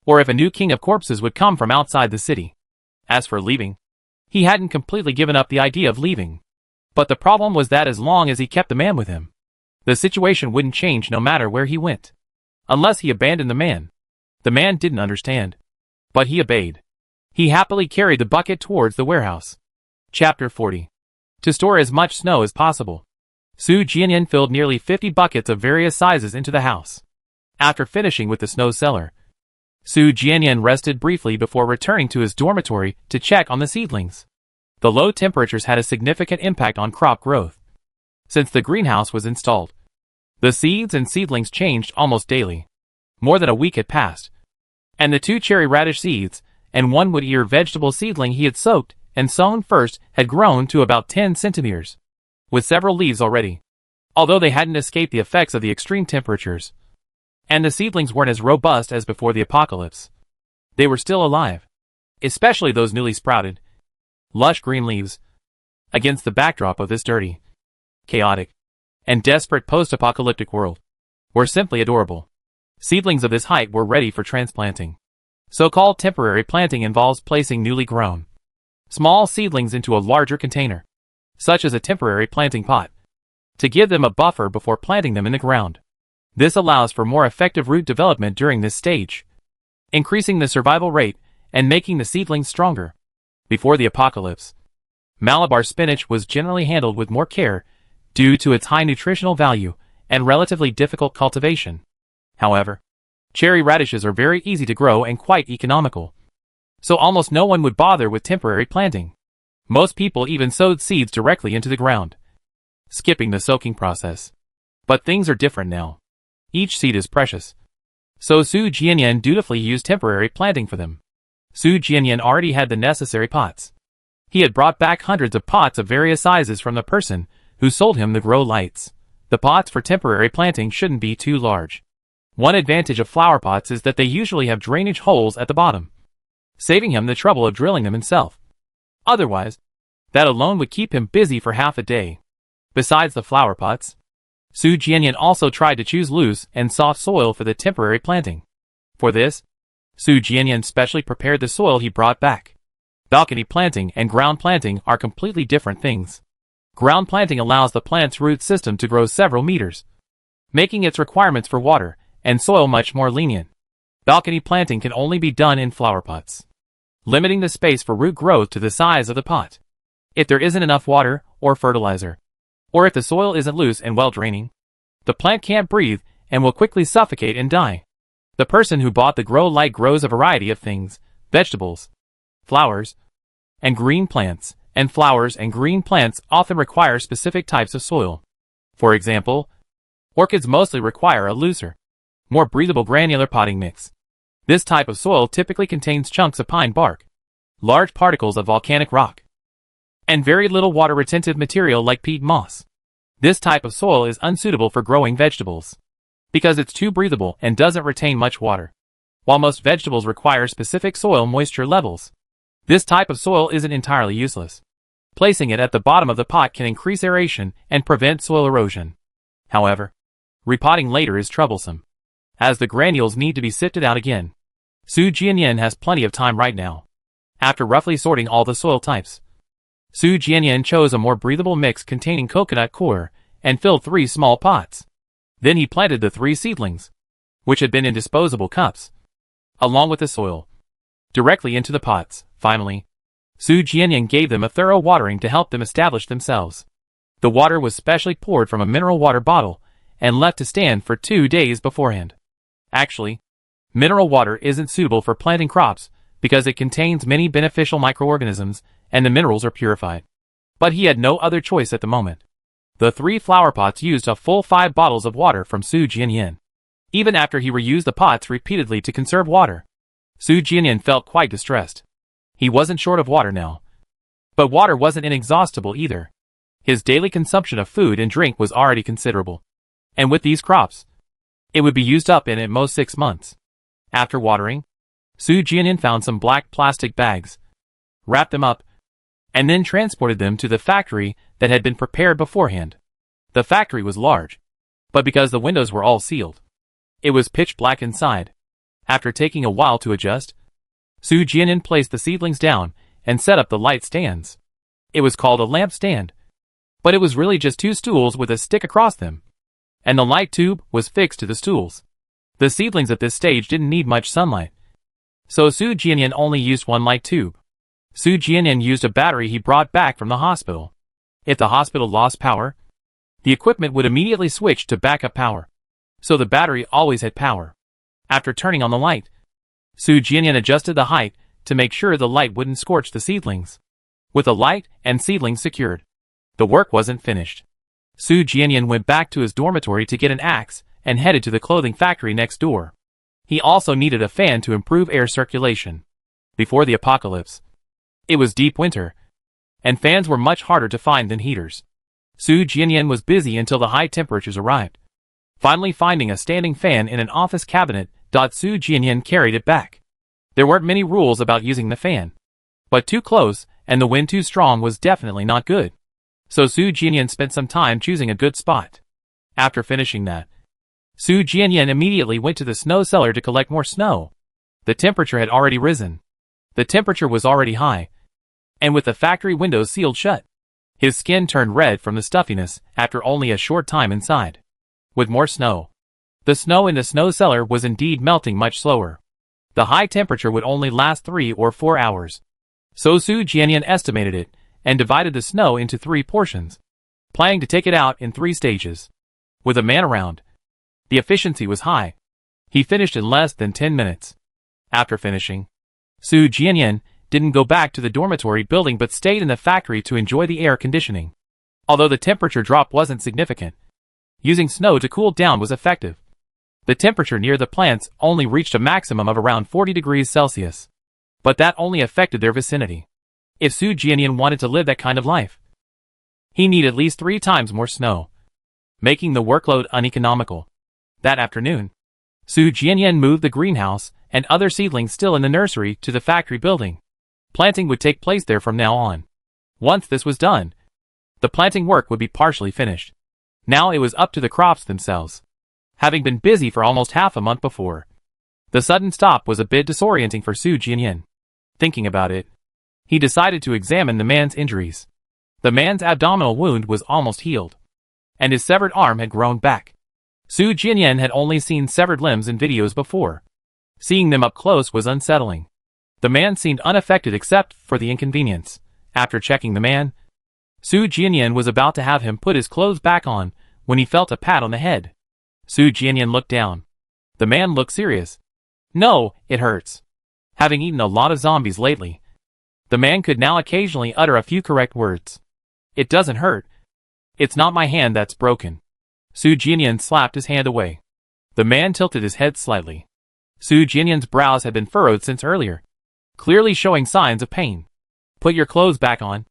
Or if a new king of corpses would come from outside the city. As for leaving, he hadn't completely given up the idea of leaving. But the problem was that as long as he kept the man with him, the situation wouldn't change no matter where he went. Unless he abandoned the man. The man didn't understand, but he obeyed. He happily carried the bucket towards the warehouse. Chapter 40. To store as much snow as possible, Su Jinyan filled nearly 50 buckets of various sizes into the house. After finishing with the snow cellar, Su Jinyan rested briefly before returning to his dormitory to check on the seedlings. The low temperatures had a significant impact on crop growth. Since the greenhouse was installed, the seeds and seedlings changed almost daily. More than a week had passed, and the 2 cherry radish seeds and 1 wood ear vegetable seedling he had soaked and sown first had grown to about 10 centimeters, with several leaves already. Although they hadn't escaped the effects of the extreme temperatures, and the seedlings weren't as robust as before the apocalypse, they were still alive, especially those newly sprouted, lush green leaves. Against the backdrop of this dirty, chaotic, and desperate post-apocalyptic world, were simply adorable. Seedlings of this height were ready for transplanting. So-called temporary planting involves placing newly grown, small seedlings into a larger container, such as a temporary planting pot, to give them a buffer before planting them in the ground. This allows for more effective root development during this stage, increasing the survival rate and making the seedlings stronger. Before the apocalypse, Malabar spinach was generally handled with more care due to its high nutritional value and relatively difficult cultivation. However, cherry radishes are very easy to grow and quite economical, so almost no one would bother with temporary planting. Most people even sowed seeds directly into the ground, skipping the soaking process. But things are different now. Each seed is precious, so Su Jianyan dutifully used temporary planting for them. Su Jianyan already had the necessary pots. He had brought back hundreds of pots of various sizes from the person who sold him the grow lights. The pots for temporary planting shouldn't be too large. One advantage of flower pots is that they usually have drainage holes at the bottom, saving him the trouble of drilling them himself. Otherwise, that alone would keep him busy for half a day. Besides the flower pots, Su Jianyan also tried to choose loose and soft soil for the temporary planting. For this, Su Jianyan specially prepared the soil he brought back. Balcony planting and ground planting are completely different things. Ground planting allows the plant's root system to grow several meters, making its requirements for water and soil much more lenient. Balcony planting can only be done in flower pots, limiting the space for root growth to the size of the pot. If there isn't enough water or fertilizer, or if the soil isn't loose and well draining, the plant can't breathe and will quickly suffocate and die. The person who bought the grow light grows a variety of things: vegetables, flowers, and green plants, and flowers and green plants often require specific types of soil. For example, orchids mostly require a looser, more breathable granular potting mix. This type of soil typically contains chunks of pine bark, large particles of volcanic rock, and very little water-retentive material like peat moss. This type of soil is unsuitable for growing vegetables, because it's too breathable and doesn't retain much water. While most vegetables require specific soil moisture levels, this type of soil isn't entirely useless. Placing it at the bottom of the pot can increase aeration and prevent soil erosion. However, repotting later is troublesome, as the granules need to be sifted out again. Su Jianyan has plenty of time right now. After roughly sorting all the soil types, Su Jianyan chose a more breathable mix containing coconut coir and filled 3 small pots. Then he planted the 3 seedlings, which had been in disposable cups, along with the soil, directly into the pots. Finally, Su Jianyan gave them a thorough watering to help them establish themselves. The water was specially poured from a mineral water bottle and left to stand for 2 days beforehand. Actually, mineral water isn't suitable for planting crops because it contains many beneficial microorganisms and the minerals are purified. But he had no other choice at the moment. The 3 flower pots used a full 5 bottles of water from Su Jianyan. Even after he reused the pots repeatedly to conserve water, Su Jianyan felt quite distressed. He wasn't short of water now, but water wasn't inexhaustible either. His daily consumption of food and drink was already considerable, and with these crops, it would be used up in at most 6 months. After watering, Su Jianyan found some black plastic bags, wrapped them up, and then transported them to the factory that had been prepared beforehand. The factory was large, but because the windows were all sealed, it was pitch black inside. After taking a while to adjust, Su Jianyan placed the seedlings down and set up the light stands. It was called a lamp stand, but it was really just 2 stools with a stick across them, and the light tube was fixed to the stools. The seedlings at this stage didn't need much sunlight, so Su Jianyan only used 1 light tube. Su Jianyan used a battery he brought back from the hospital. If the hospital lost power, the equipment would immediately switch to backup power, so the battery always had power. After turning on the light, Su Jianyan adjusted the height to make sure the light wouldn't scorch the seedlings. With the light and seedlings secured, the work wasn't finished. Su Jianyan went back to his dormitory to get an axe and headed to the clothing factory next door. He also needed a fan to improve air circulation. Before the apocalypse, it was deep winter, and fans were much harder to find than heaters. Su Jianyan was busy until the high temperatures arrived. Finally finding a standing fan in an office cabinet, Su Jianyan carried it back. There weren't many rules about using the fan, but too close and the wind too strong was definitely not good. So Su Jianyan spent some time choosing a good spot. After finishing that, Su Jianyan immediately went to the snow cellar to collect more snow. The temperature had already risen. The temperature was already high, and with the factory windows sealed shut. His skin turned red from the stuffiness after only a short time inside. With more snow. The snow in the snow cellar was indeed melting much slower. The high temperature would only last 3 or 4 hours. So Su Jianyan estimated it, and divided the snow into 3 portions, planning to take it out in 3 stages. With a man around, the efficiency was high. He finished in less than 10 minutes. After finishing, Su Jianyan didn't go back to the dormitory building but stayed in the factory to enjoy the air conditioning. Although the temperature drop wasn't significant, using snow to cool down was effective. The temperature near the plants only reached a maximum of around 40 degrees Celsius. But that only affected their vicinity. If Su Jianyan wanted to live that kind of life, he needed at least 3 times more snow, making the workload uneconomical. That afternoon, Su Jianyan moved the greenhouse and other seedlings still in the nursery to the factory building. Planting would take place there from now on. Once this was done, the planting work would be partially finished. Now it was up to the crops themselves. Having been busy for almost half a month before, the sudden stop was a bit disorienting for Su Jianyan. Thinking about it, he decided to examine the man's injuries. The man's abdominal wound was almost healed, and his severed arm had grown back. Su Jianyan had only seen severed limbs in videos before. Seeing them up close was unsettling. The man seemed unaffected except for the inconvenience. After checking the man, Su Jianyan was about to have him put his clothes back on when he felt a pat on the head. Su Jianyan looked down. The man looked serious. No, it hurts. Having eaten a lot of zombies lately, the man could now occasionally utter a few correct words. It doesn't hurt. It's not my hand that's broken. Su Jianyan slapped his hand away. The man tilted his head slightly. Su Jianyan's brows had been furrowed since earlier, clearly showing signs of pain. Put your clothes back on.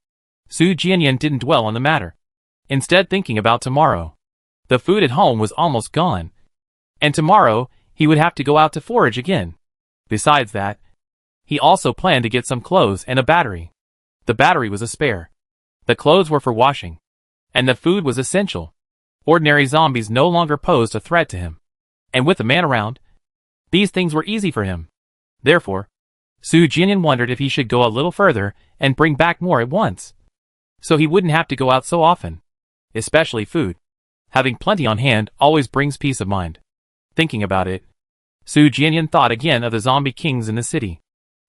Su Jianyan didn't dwell on the matter, instead thinking about tomorrow. The food at home was almost gone, and tomorrow he would have to go out to forage again. Besides that, he also planned to get some clothes and a battery. The battery was a spare. The clothes were for washing, and the food was essential. Ordinary zombies no longer posed a threat to him, and with the man around, these things were easy for him. Therefore, Su Jianyan wondered if he should go a little further and bring back more at once, so he wouldn't have to go out so often. Especially food. Having plenty on hand always brings peace of mind. Thinking about it, Su Jianyan thought again of the zombie kings in the city.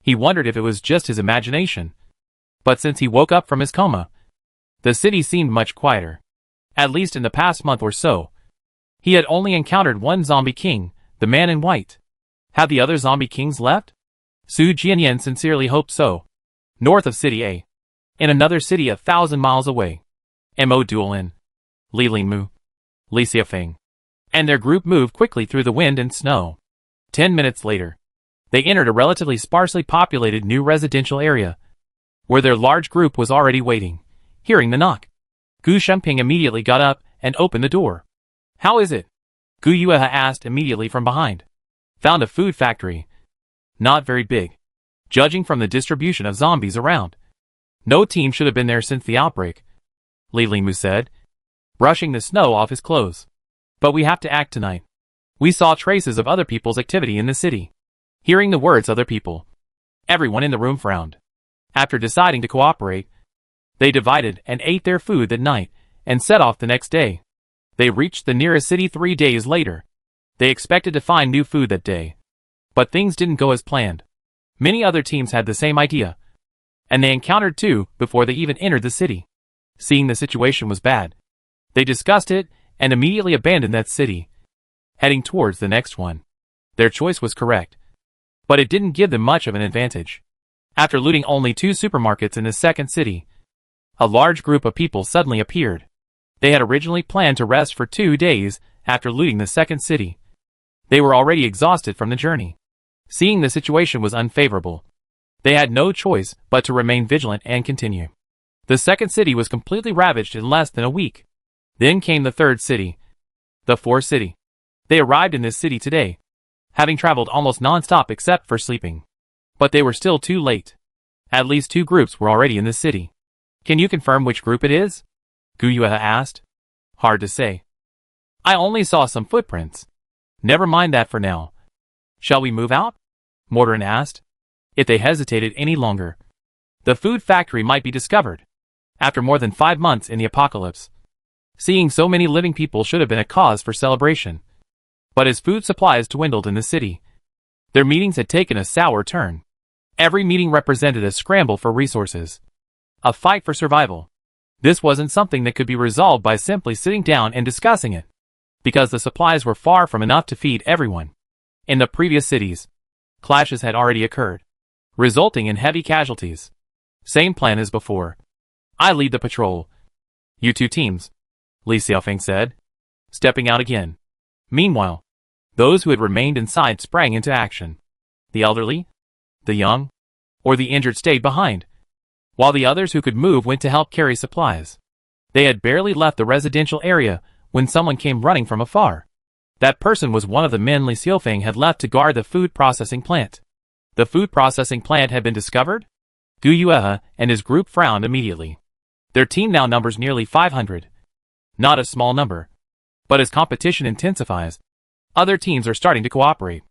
He wondered if it was just his imagination. But since he woke up from his coma, the city seemed much quieter. At least in the past month or so. He had only encountered one zombie king, the man in white. Had the other zombie kings left? Su Jianyan sincerely hoped so. North of City A. In another city 1,000 miles away. Mo Duolin, Li Lingmu, Li Xiafeng, and their group moved quickly through the wind and snow. 10 minutes later, they entered a relatively sparsely populated new residential area, where their large group was already waiting. Hearing the knock, Gu Shengping immediately got up and opened the door. How is it? Gu Yuehe asked immediately from behind. Found a food factory. Not very big, judging from the distribution of zombies around. No team should have been there since the outbreak, Li Lingmu said, brushing the snow off his clothes. But we have to act tonight. We saw traces of other people's activity in the city. Hearing the words other people, everyone in the room frowned. After deciding to cooperate, they divided and ate their food that night and set off the next day. They reached the nearest city 3 days later. They expected to find new food that day, but things didn't go as planned. Many other teams had the same idea, and they encountered 2 before they even entered the city. Seeing the situation was bad, they discussed it and immediately abandoned that city, heading towards the next one. Their choice was correct, but it didn't give them much of an advantage. After looting only 2 supermarkets in the second city, a large group of people suddenly appeared. They had originally planned to rest for 2 days after looting the second city. They were already exhausted from the journey. Seeing the situation was unfavorable, they had no choice but to remain vigilant and continue. The second city was completely ravaged in less than a week. Then came the third city, the fourth city. They arrived in this city today, having traveled almost non-stop except for sleeping. But they were still too late. At least 2 groups were already in the city. Can you confirm which group it is? Gu Yuehe asked. Hard to say. I only saw some footprints. Never mind that for now. Shall we move out? Mordorin asked. If they hesitated any longer, The food factory might be discovered. After more than 5 months in the apocalypse, seeing so many living people should have been a cause for celebration. But as food supplies dwindled in the city, their meetings had taken a sour turn. Every meeting represented a scramble for resources, a fight for survival. This wasn't something that could be resolved by simply sitting down and discussing it, because the supplies were far from enough to feed everyone. In the previous cities, clashes had already occurred, resulting in heavy casualties. Same plan as before. I lead the patrol. You two teams, Li Xiaofeng said, stepping out again. Meanwhile, those who had remained inside sprang into action. The elderly, the young, or the injured stayed behind, while the others who could move went to help carry supplies. They had barely left the residential area when someone came running from afar. That person was one of the men Li Xiaofeng had left to guard the food processing plant. The food processing plant had been discovered? Gu Yuehe and his group frowned immediately. Their team now numbers nearly 500. Not a small number. But as competition intensifies, other teams are starting to cooperate.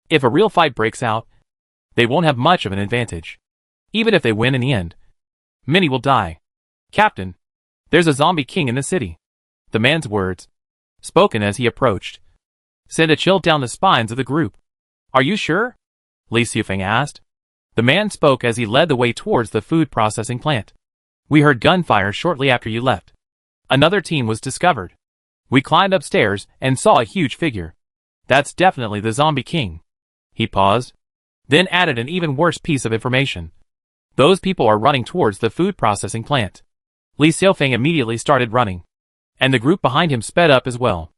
If a real fight breaks out, they won't have much of an advantage. Even if they win in the end, many will die. Captain, there's a zombie king in the city. The man's words, spoken as he approached, sent a chill down the spines of the group. Are you sure? Li Xiaofeng asked. The man spoke as he led the way towards the food processing plant. We heard gunfire shortly after you left. Another team was discovered. We climbed upstairs and saw a huge figure. That's definitely the zombie king. He paused, then added an even worse piece of information. Those people are running towards the food processing plant. Li Xiaofeng immediately started running, and the group behind him sped up as well.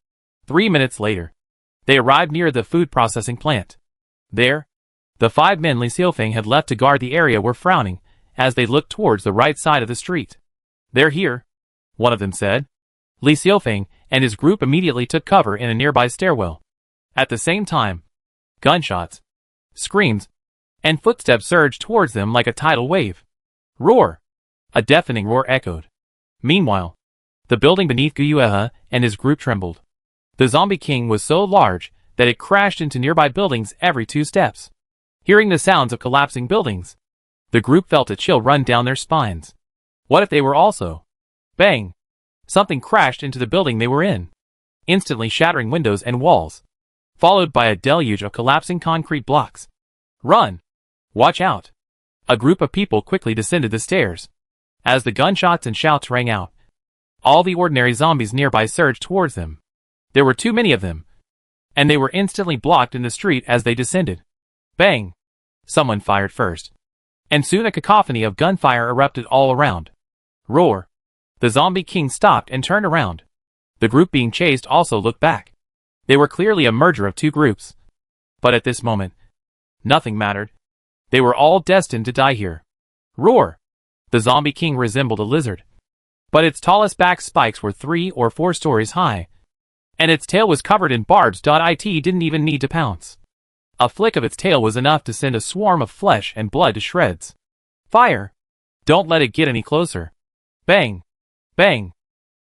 3 minutes later, they arrived near the food processing plant. There, the 5 men Li Xiaofeng had left to guard the area were frowning as they looked towards the right side of the street. They're here, one of them said. Li Xiaofeng and his group immediately took cover in a nearby stairwell. At the same time, gunshots, screams, and footsteps surged towards them like a tidal wave. Roar! A deafening roar echoed. Meanwhile, the building beneath Gu Yuehe and his group trembled. The zombie king was so large that it crashed into nearby buildings every 2 steps. Hearing the sounds of collapsing buildings, the group felt a chill run down their spines. What if they were also? Bang! Something crashed into the building they were in, instantly shattering windows and walls, followed by a deluge of collapsing concrete blocks. Run! Watch out! A group of people quickly descended the stairs. As the gunshots and shouts rang out, all the ordinary zombies nearby surged towards them. There were too many of them, and they were instantly blocked in the street as they descended. Bang! Someone fired first, and soon a cacophony of gunfire erupted all around. Roar! The zombie king stopped and turned around. The group being chased also looked back. They were clearly a merger of 2 groups. But at this moment, nothing mattered. They were all destined to die here. Roar! The zombie king resembled a lizard, but its tallest back spikes were 3 or 4 stories high, and its tail was covered in barbs. It didn't even need to pounce. A flick of its tail was enough to send a swarm of flesh and blood to shreds. Fire! Don't let it get any closer. Bang! Bang!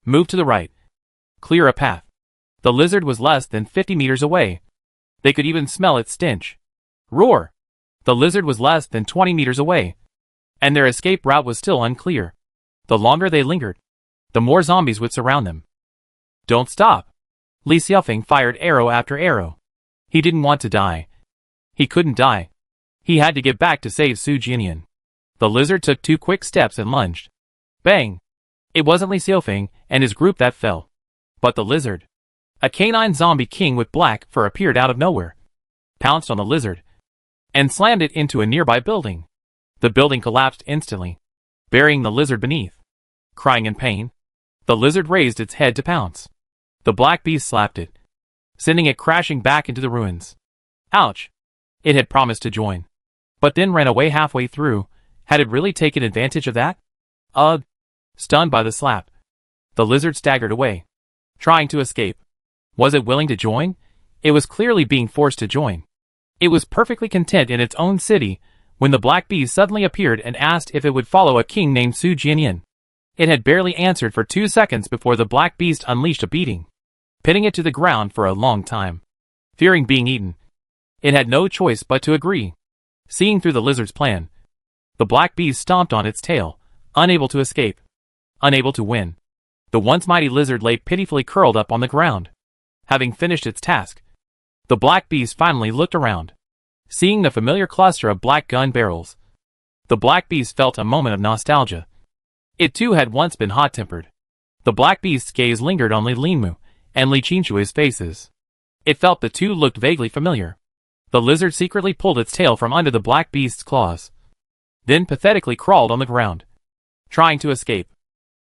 Move to the right. Clear a path. The lizard was less than 50 meters away. They could even smell its stench. Roar! The lizard was less than 20 meters away, and their escape route was still unclear. The longer they lingered, the more zombies would surround them. Don't stop! Li Xiaofeng fired arrow after arrow. He didn't want to die. He couldn't die. He had to get back to save Su Jianyan. The lizard took 2 quick steps and lunged. Bang! It wasn't Li Xiaofeng and his group that fell, but the lizard. A canine zombie king with black fur appeared out of nowhere, pounced on the lizard, and slammed it into a nearby building. The building collapsed instantly, burying the lizard beneath. Crying in pain, the lizard raised its head to pounce. The black beast slapped it, sending it crashing back into the ruins. Ouch! It had promised to join, but then ran away halfway through. Had it really taken advantage of that? Ugh! Stunned by the slap, the lizard staggered away, trying to escape. Was it willing to join? It was clearly being forced to join. It was perfectly content in its own city when the black beast suddenly appeared and asked if it would follow a king named Su Jianyan. It had barely answered for 2 seconds before the black beast unleashed a beating, pinning it to the ground for a long time. Fearing being eaten, it had no choice but to agree. Seeing through the lizard's plan, The black beast stomped on its tail, unable to escape, unable to win. The once mighty lizard lay pitifully curled up on the ground. Having finished its task, the black beast finally looked around. Seeing the familiar cluster of black gun barrels, the black beast felt a moment of nostalgia. It too had once been hot-tempered. The black beast's gaze lingered on Li Linmu and Li Qinshui's faces. It felt the two looked vaguely familiar. The lizard secretly pulled its tail from under the black beast's claws, then pathetically crawled on the ground, trying to escape.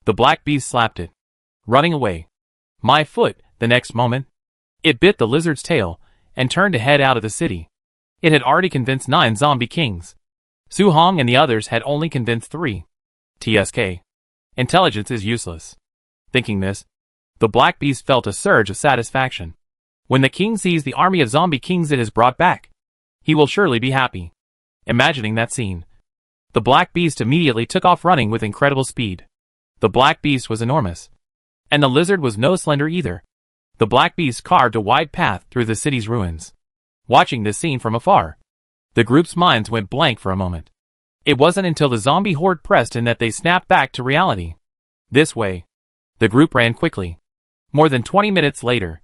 The black beast slapped it, running away. My foot, the next moment, it bit the lizard's tail and turned to head out of the city. It had already convinced 9 zombie kings. Su Hong and the others had only convinced 3. TSK. Intelligence is useless. Thinking this, the black beast felt a surge of satisfaction. When the king sees the army of zombie kings it has brought back, he will surely be happy. Imagining that scene, the black beast immediately took off running with incredible speed. The black beast was enormous, and the lizard was no slender either. The black beast carved a wide path through the city's ruins. Watching this scene from afar, the group's minds went blank for a moment. It wasn't until the zombie horde pressed in that they snapped back to reality. This way, the group ran quickly. More than 20 minutes later,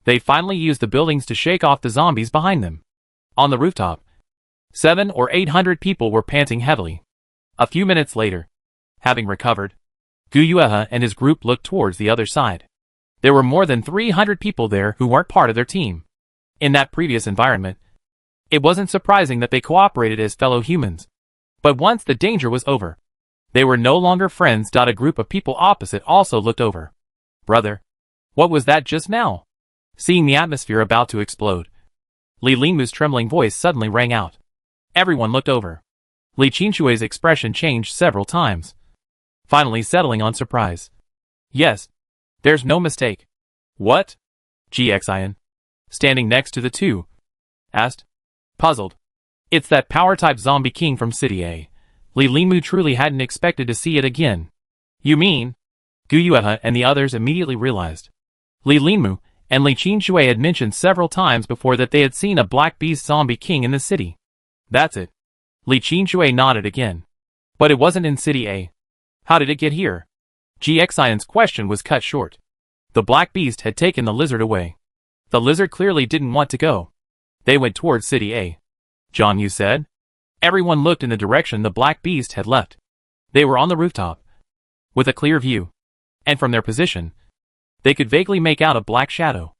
they finally used the buildings to shake off the zombies behind them. On the rooftop, 700 or 800 people were panting heavily. A few minutes later, having recovered, Gu Yuehe and his group looked towards the other side. There were more than 300 people there who weren't part of their team. In that previous environment, it wasn't surprising that they cooperated as fellow humans. But once the danger was over, they were no longer friends. A group of people opposite also looked over. Brother, what was that just now? Seeing the atmosphere about to explode, Li Linmu's trembling voice suddenly rang out. Everyone looked over. Li Qinshui's expression changed several times, finally settling on surprise. Yes, there's no mistake. What? Xian, standing next to the two, asked, puzzled. It's that power-type zombie king from City A. Li Linmu truly hadn't expected to see it again. You mean? Gu Yuehe and the others immediately realized. Li Linmu and Li Qinshui had mentioned several times before that they had seen a black beast zombie king in the city. That's it. Li Qinshui nodded again. But it wasn't in City A. How did it get here? Xian's question was cut short. The black beast had taken the lizard away. The lizard clearly didn't want to go. They went towards City A. John Yu said. Everyone looked in the direction the black beast had left. They were on the rooftop, with a clear view, and from their position, they could vaguely make out a black shadow.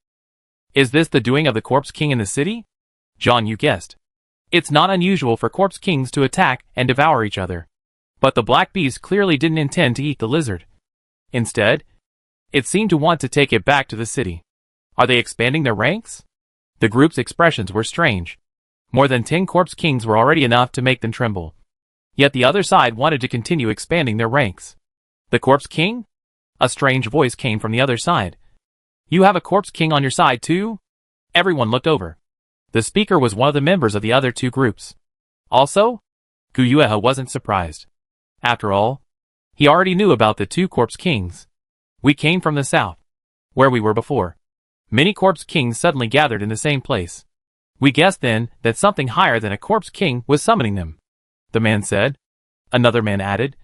Is this the doing of the corpse king in the city? John Yu guessed. It's not unusual for corpse kings to attack and devour each other. But the black beast clearly didn't intend to eat the lizard. Instead, it seemed to want to take it back to the city. Are they expanding their ranks? The group's expressions were strange. More than 10 corpse kings were already enough to make them tremble. Yet the other side wanted to continue expanding their ranks. The corpse king? A strange voice came from the other side. You have a corpse king on your side too? Everyone looked over. The speaker was one of the members of the other two groups. Also, Gu Yuehe wasn't surprised. After all, he already knew about the 2 corpse kings. We came from the south, where we were before. Many corpse kings suddenly gathered in the same place. We guessed then that something higher than a corpse king was summoning them. The man said. Another man added.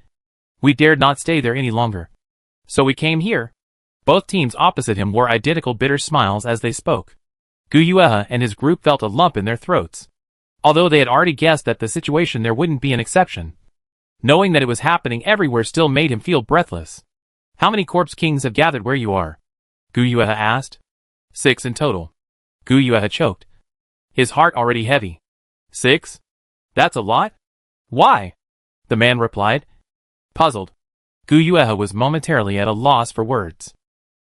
We dared not stay there any longer. So we came here. Both teams opposite him wore identical bitter smiles as they spoke. Gu Yuehe and his group felt a lump in their throats. Although they had already guessed that the situation there wouldn't be an exception. Knowing that it was happening everywhere still made him feel breathless. How many corpse kings have gathered where you are? Gu Yuehe asked. 6 in total. Gu Yuehe choked, his heart already heavy. 6? That's a lot? Why? The man replied. Puzzled, Gu Yuehe was momentarily at a loss for words.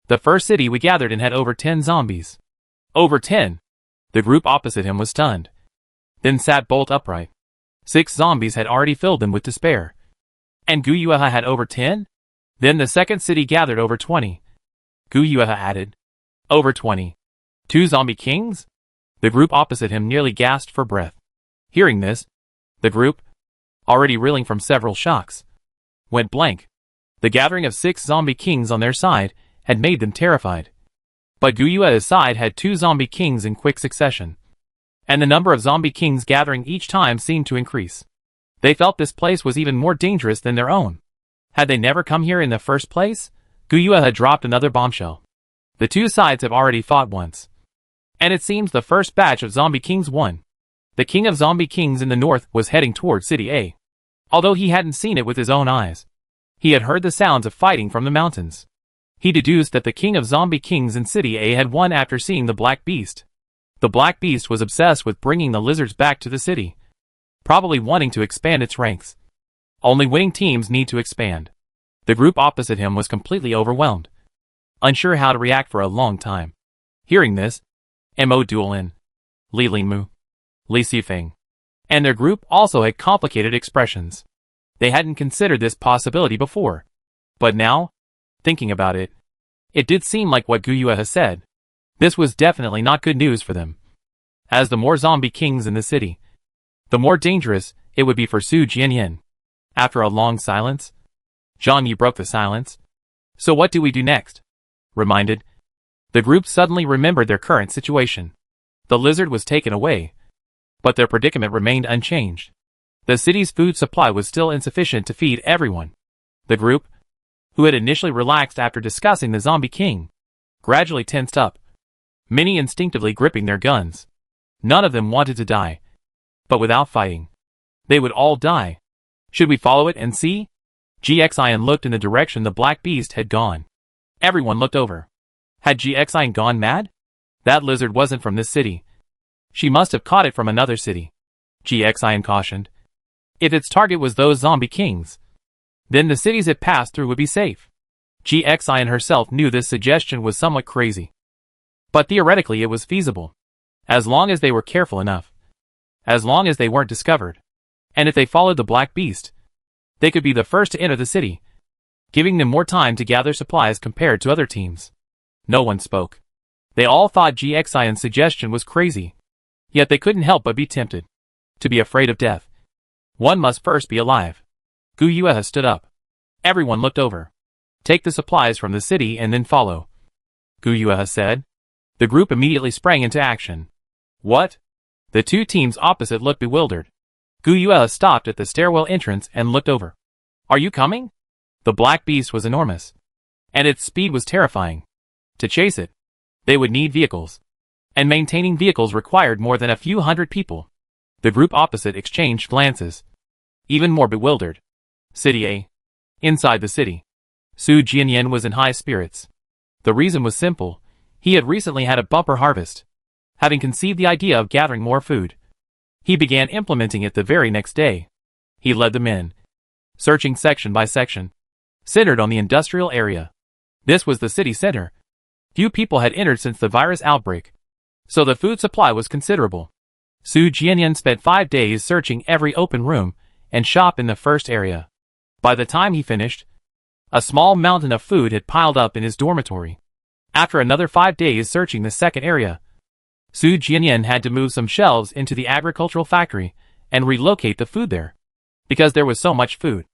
The first city we gathered in had over 10 zombies. Over 10? The group opposite him was stunned, then sat bolt upright. 6 zombies had already filled them with despair. And Gu Yuehe had over 10? Then the second city gathered over 20. Gu Yuehe added. Over 20. 2 zombie kings? The group opposite him nearly gasped for breath. Hearing this, the group, already reeling from several shocks, went blank. The gathering of 6 zombie kings on their side had made them terrified. But Gu Yuehe's side had 2 zombie kings in quick succession. And the number of zombie kings gathering each time seemed to increase. They felt this place was even more dangerous than their own. Had they never come here in the first place? Guyua had dropped another bombshell. The two sides have already fought once. And it seems the first batch of Zombie Kings won. The king of Zombie Kings in the north was heading toward City A. Although he hadn't seen it with his own eyes, he had heard the sounds of fighting from the mountains. He deduced that the king of Zombie Kings in City A had won after seeing the Black Beast. The Black Beast was obsessed with bringing the lizards back to the city, probably wanting to expand its ranks. Only winning teams need to expand. The group opposite him was completely overwhelmed, unsure how to react for a long time. Hearing this, Mo Duolin, Li Linmu, Li Sifeng, and their group also had complicated expressions. They hadn't considered this possibility before. But now, thinking about it, it did seem like what Guyua has said. This was definitely not good news for them. As the more zombie kings in the city, the more dangerous it would be for Su Jianyan. After a long silence, Zhang Yi broke the silence. So what do we do next? Reminded, the group suddenly remembered their current situation. The lizard was taken away, but their predicament remained unchanged. The city's food supply was still insufficient to feed everyone. The group, who had initially relaxed after discussing the zombie king, gradually tensed up, many instinctively gripping their guns. None of them wanted to die. But without fighting, they would all die. Should we follow it and see? GXIN looked in the direction the Black Beast had gone. Everyone looked over. Had GXIN gone mad? That lizard wasn't from this city. She must have caught it from another city. GXIN cautioned. If its target was those zombie kings, then the cities it passed through would be safe. GXIN herself knew this suggestion was somewhat crazy. But theoretically it was feasible. As long as they were careful enough. As long as they weren't discovered. And if they followed the Black Beast, they could be the first to enter the city, giving them more time to gather supplies compared to other teams. No one spoke. They all thought GXIN's suggestion was crazy. Yet they couldn't help but be tempted. To be afraid of death, one must first be alive. Guyua stood up. Everyone looked over. Take the supplies from the city and then follow, Guyua said. The group immediately sprang into action. What? The two teams opposite looked bewildered. Guyua stopped at the stairwell entrance and looked over. Are you coming? The Black Beast was enormous, and its speed was terrifying. To chase it, they would need vehicles, and maintaining vehicles required more than a few hundred people. The group opposite exchanged glances, even more bewildered. City A. Inside the city, Su Jianyan was in high spirits. The reason was simple. He had recently had a bumper harvest. Having conceived the idea of gathering more food, he began implementing it the very next day. He led the men, searching section by section, centered on the industrial area. This was the city center. Few people had entered since the virus outbreak, so the food supply was considerable. Su Jianyan spent 5 days searching every open room and shop in the first area. By the time he finished, a small mountain of food had piled up in his dormitory. After another 5 days searching the second area, Su Jianyan had to move some shelves into the agricultural factory and relocate the food there, because there was so much food.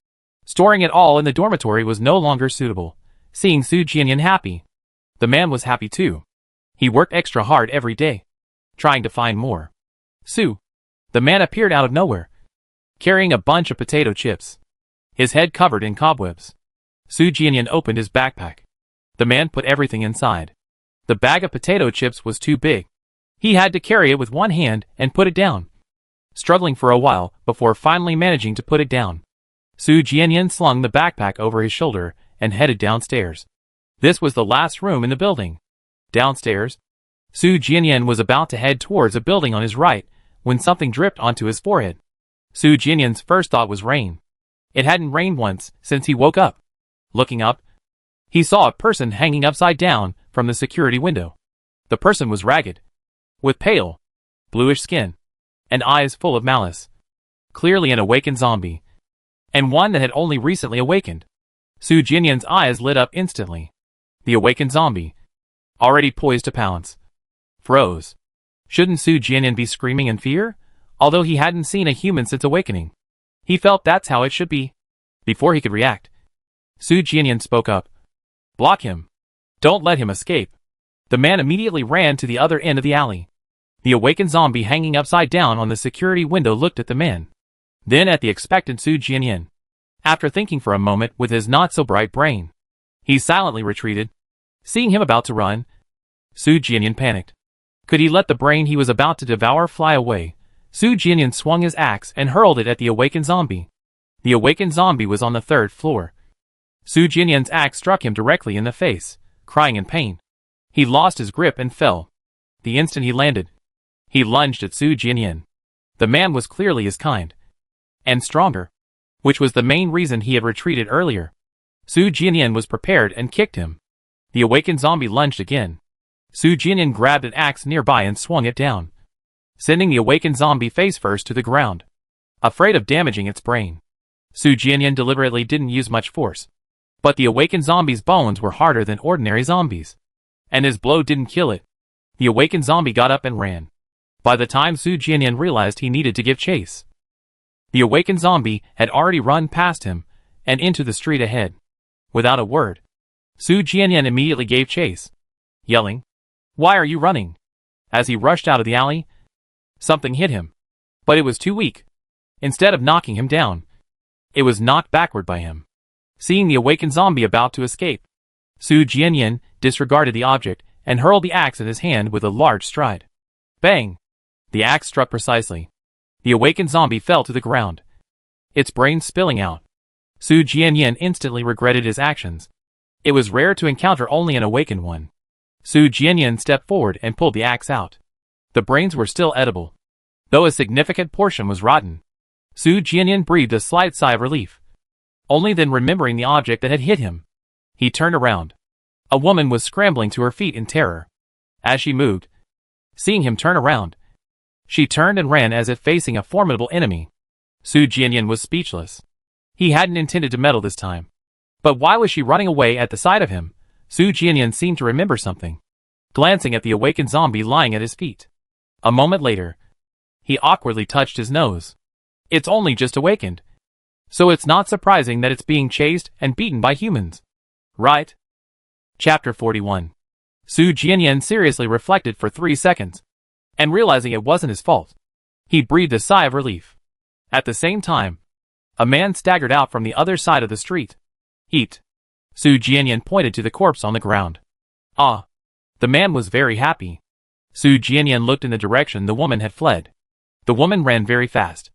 Storing it all in the dormitory was no longer suitable. Seeing Su Jianyan happy, the man was happy too. He worked extra hard every day, trying to find more. Su, the man appeared out of nowhere, carrying a bunch of potato chips, his head covered in cobwebs. Su Jianyan opened his backpack. The man put everything inside. The bag of potato chips was too big. He had to carry it with one hand and put it down, struggling for a while before finally managing to put it down. Su Jianyan slung the backpack over his shoulder and headed downstairs. This was the last room in the building. Downstairs, Su Jianyan was about to head towards a building on his right when something dripped onto his forehead. Su Jianyan's first thought was rain. It hadn't rained once since he woke up. Looking up, he saw a person hanging upside down from the security window. The person was ragged, with pale, bluish skin, and eyes full of malice. Clearly an awakened zombie, and one that had only recently awakened. Su Jianyan's eyes lit up instantly. The awakened zombie, already poised to pounce, froze. Shouldn't Su Jianyan be screaming in fear? Although he hadn't seen a human since awakening, he felt that's how it should be. Before he could react, Su Jianyan spoke up. Block him. Don't let him escape. The man immediately ran to the other end of the alley. The awakened zombie hanging upside down on the security window looked at the man. Then at the expectant Su Jianyan. After thinking for a moment with his not-so-bright brain, he silently retreated. Seeing him about to run, Su Jianyan panicked. Could he let the brain he was about to devour fly away? Su Jianyan swung his axe and hurled it at the awakened zombie. The awakened zombie was on the 3rd floor. Su Jianyan's axe struck him directly in the face, crying in pain. He lost his grip and fell. The instant he landed, he lunged at Su Jianyan. The man was clearly his kind. And stronger. Which was the main reason he had retreated earlier. Su Jianyan was prepared and kicked him. The awakened zombie lunged again. Su Jianyan grabbed an axe nearby and swung it down, sending the awakened zombie face first to the ground. Afraid of damaging its brain, Su Jianyan deliberately didn't use much force. But the awakened zombie's bones were harder than ordinary zombies, and his blow didn't kill it. The awakened zombie got up and ran. By the time Su Jianyan realized he needed to give chase, the awakened zombie had already run past him and into the street ahead. Without a word, Su Jianyan immediately gave chase, yelling, "Why are you running?" As he rushed out of the alley, something hit him, but it was too weak. Instead of knocking him down, it was knocked backward by him. Seeing the awakened zombie about to escape, Su Jianyan disregarded the object and hurled the axe in his hand with a large stride. Bang! The axe struck precisely. The awakened zombie fell to the ground, its brains spilling out. Su Jianyan instantly regretted his actions. It was rare to encounter only an awakened one. Su Jianyan stepped forward and pulled the axe out. The brains were still edible, though a significant portion was rotten. Su Jianyan breathed a slight sigh of relief. Only then remembering the object that had hit him, he turned around. A woman was scrambling to her feet in terror. As she moved, seeing him turn around, she turned and ran as if facing a formidable enemy. Su Jianyan was speechless. He hadn't intended to meddle this time. But why was she running away at the sight of him? Su Jianyan seemed to remember something, glancing at the awakened zombie lying at his feet. A moment later, he awkwardly touched his nose. It's only just awakened, so it's not surprising that it's being chased and beaten by humans. Right? Chapter 41. Su Jianyan seriously reflected for 3 seconds, and realizing it wasn't his fault, he breathed a sigh of relief. At the same time, a man staggered out from the other side of the street. Eat. Su Jianyan pointed to the corpse on the ground. Ah. The man was very happy. Su Jianyan looked in the direction the woman had fled. The woman ran very fast.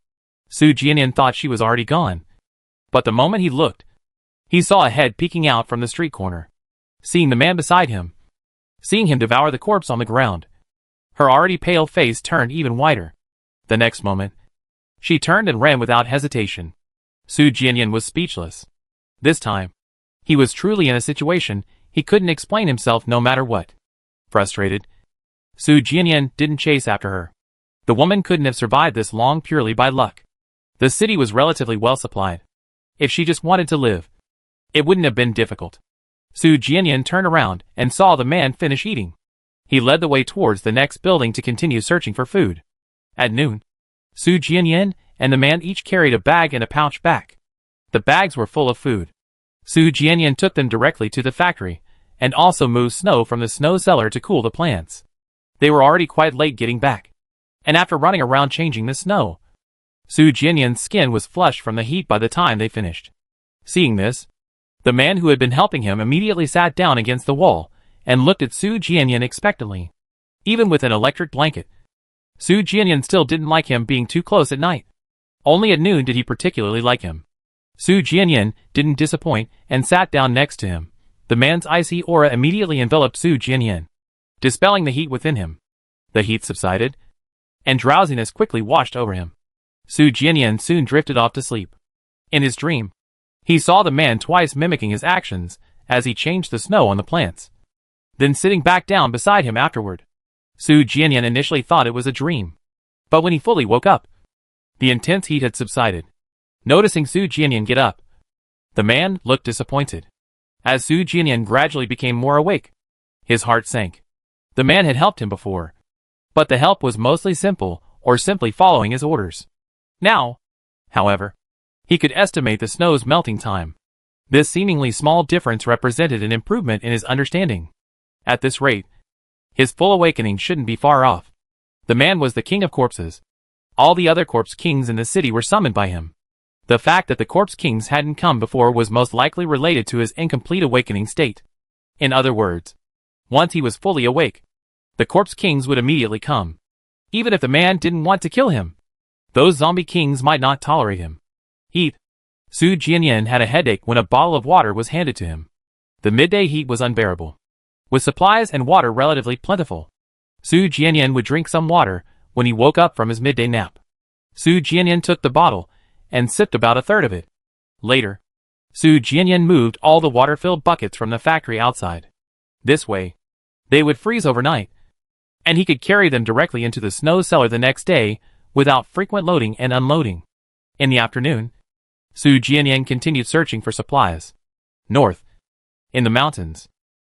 Su Jianyan thought she was already gone. But the moment he looked, he saw a head peeking out from the street corner. Seeing the man beside him, seeing him devour the corpse on the ground, her already pale face turned even whiter. The next moment, she turned and ran without hesitation. Su Jianyan was speechless. This time, he was truly in a situation he couldn't explain himself no matter what. Frustrated, Su Jianyan didn't chase after her. The woman couldn't have survived this long purely by luck. The city was relatively well supplied. If she just wanted to live, it wouldn't have been difficult. Su Jianyan turned around and saw the man finish eating. He led the way towards the next building to continue searching for food. At noon, Su Jianyan and the man each carried a bag and a pouch back. The bags were full of food. Su Jianyan took them directly to the factory, and also moved snow from the snow cellar to cool the plants. They were already quite late getting back, and after running around changing the snow, Su Jianyan's skin was flushed from the heat by the time they finished. Seeing this, the man who had been helping him immediately sat down against the wall and looked at Su Jianyan expectantly. Even with an electric blanket, Su Jianyan still didn't like him being too close at night. Only at noon did he particularly like him. Su Jianyan didn't disappoint and sat down next to him. The man's icy aura immediately enveloped Su Jianyan, dispelling the heat within him. The heat subsided, and drowsiness quickly washed over him. Su Jianyan soon drifted off to sleep. In his dream, he saw the man twice mimicking his actions as he changed the snow on the plants, then sitting back down beside him afterward. Su Jianyan initially thought it was a dream, but when he fully woke up, the intense heat had subsided. Noticing Su Jianyan get up, the man looked disappointed. As Su Jianyan gradually became more awake, his heart sank. The man had helped him before, but the help was mostly simple or simply following his orders. Now, however, he could estimate the snow's melting time. This seemingly small difference represented an improvement in his understanding. At this rate, his full awakening shouldn't be far off. The man was the king of corpses. All the other corpse kings in the city were summoned by him. The fact that the corpse kings hadn't come before was most likely related to his incomplete awakening state. In other words, once he was fully awake, the corpse kings would immediately come. Even if the man didn't want to kill him, those zombie kings might not tolerate him. Heat. Su Jianyan had a headache when a bottle of water was handed to him. The midday heat was unbearable. With supplies and water relatively plentiful, Su Jianyan would drink some water when he woke up from his midday nap. Su Jianyan took the bottle and sipped about a third of it. Later, Su Jianyan moved all the water-filled buckets from the factory outside. This way, they would freeze overnight, and he could carry them directly into the snow cellar the next day without frequent loading and unloading. In the afternoon, Su Jianyan continued searching for supplies. North, in the mountains,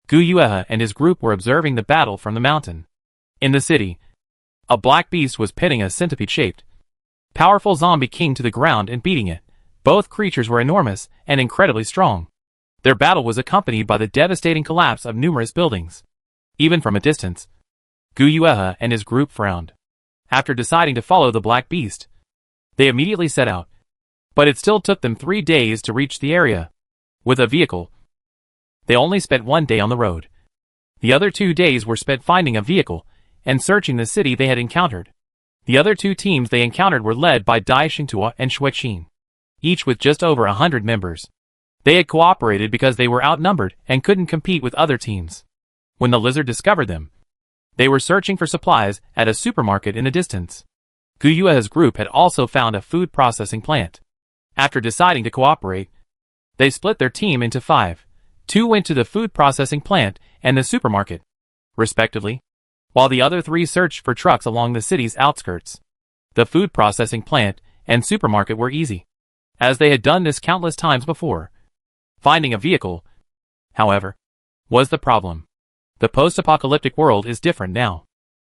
Gu Yuehe and his group were observing the battle from the mountain. In the city, a black beast was pinning a centipede-shaped, powerful zombie king to the ground and beating it. Both creatures were enormous and incredibly strong. Their battle was accompanied by the devastating collapse of numerous buildings. Even from a distance, Gu Yuehe and his group frowned. After deciding to follow the black beast, they immediately set out. But it still took them 3 days to reach the area. With a vehicle, they only spent 1 day on the road. The other 2 days were spent finding a vehicle and searching the city they had encountered. The other 2 teams they encountered were led by Dai Xingtua and Xueqin, each with just over 100 members. They had cooperated because they were outnumbered and couldn't compete with other teams. When the lizard discovered them, they were searching for supplies at a supermarket in the distance. Gu Yuehe's group had also found a food processing plant. After deciding to cooperate, they split their team into 5. 2 went to the food processing plant and the supermarket, respectively, while the other 3 searched for trucks along the city's outskirts. The food processing plant and supermarket were easy, as they had done this countless times before. Finding a vehicle, however, was the problem. The post-apocalyptic world is different now.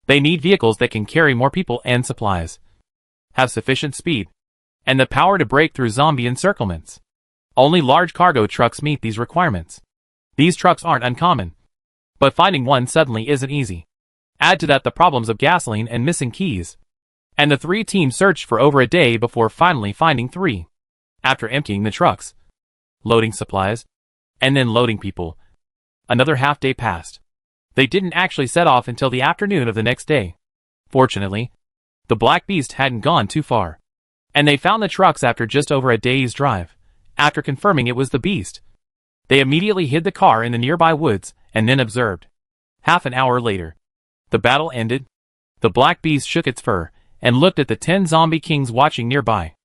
They need vehicles that can carry more people and supplies, have sufficient speed, and the power to break through zombie encirclements. Only large cargo trucks meet these requirements. These trucks aren't uncommon, but finding one suddenly isn't easy. Add to that the problems of gasoline and missing keys, and the 3 teams searched for over a day before finally finding 3. After emptying the trucks, loading supplies, and then loading people, another half-day passed. They didn't actually set off until the afternoon of the next day. Fortunately, the black beast hadn't gone too far, and they found the trucks after just over a day's drive. After confirming it was the beast, they immediately hid the car in the nearby woods and then observed. Half an hour later, the battle ended. The black beast shook its fur and looked at the 10 zombie kings watching nearby.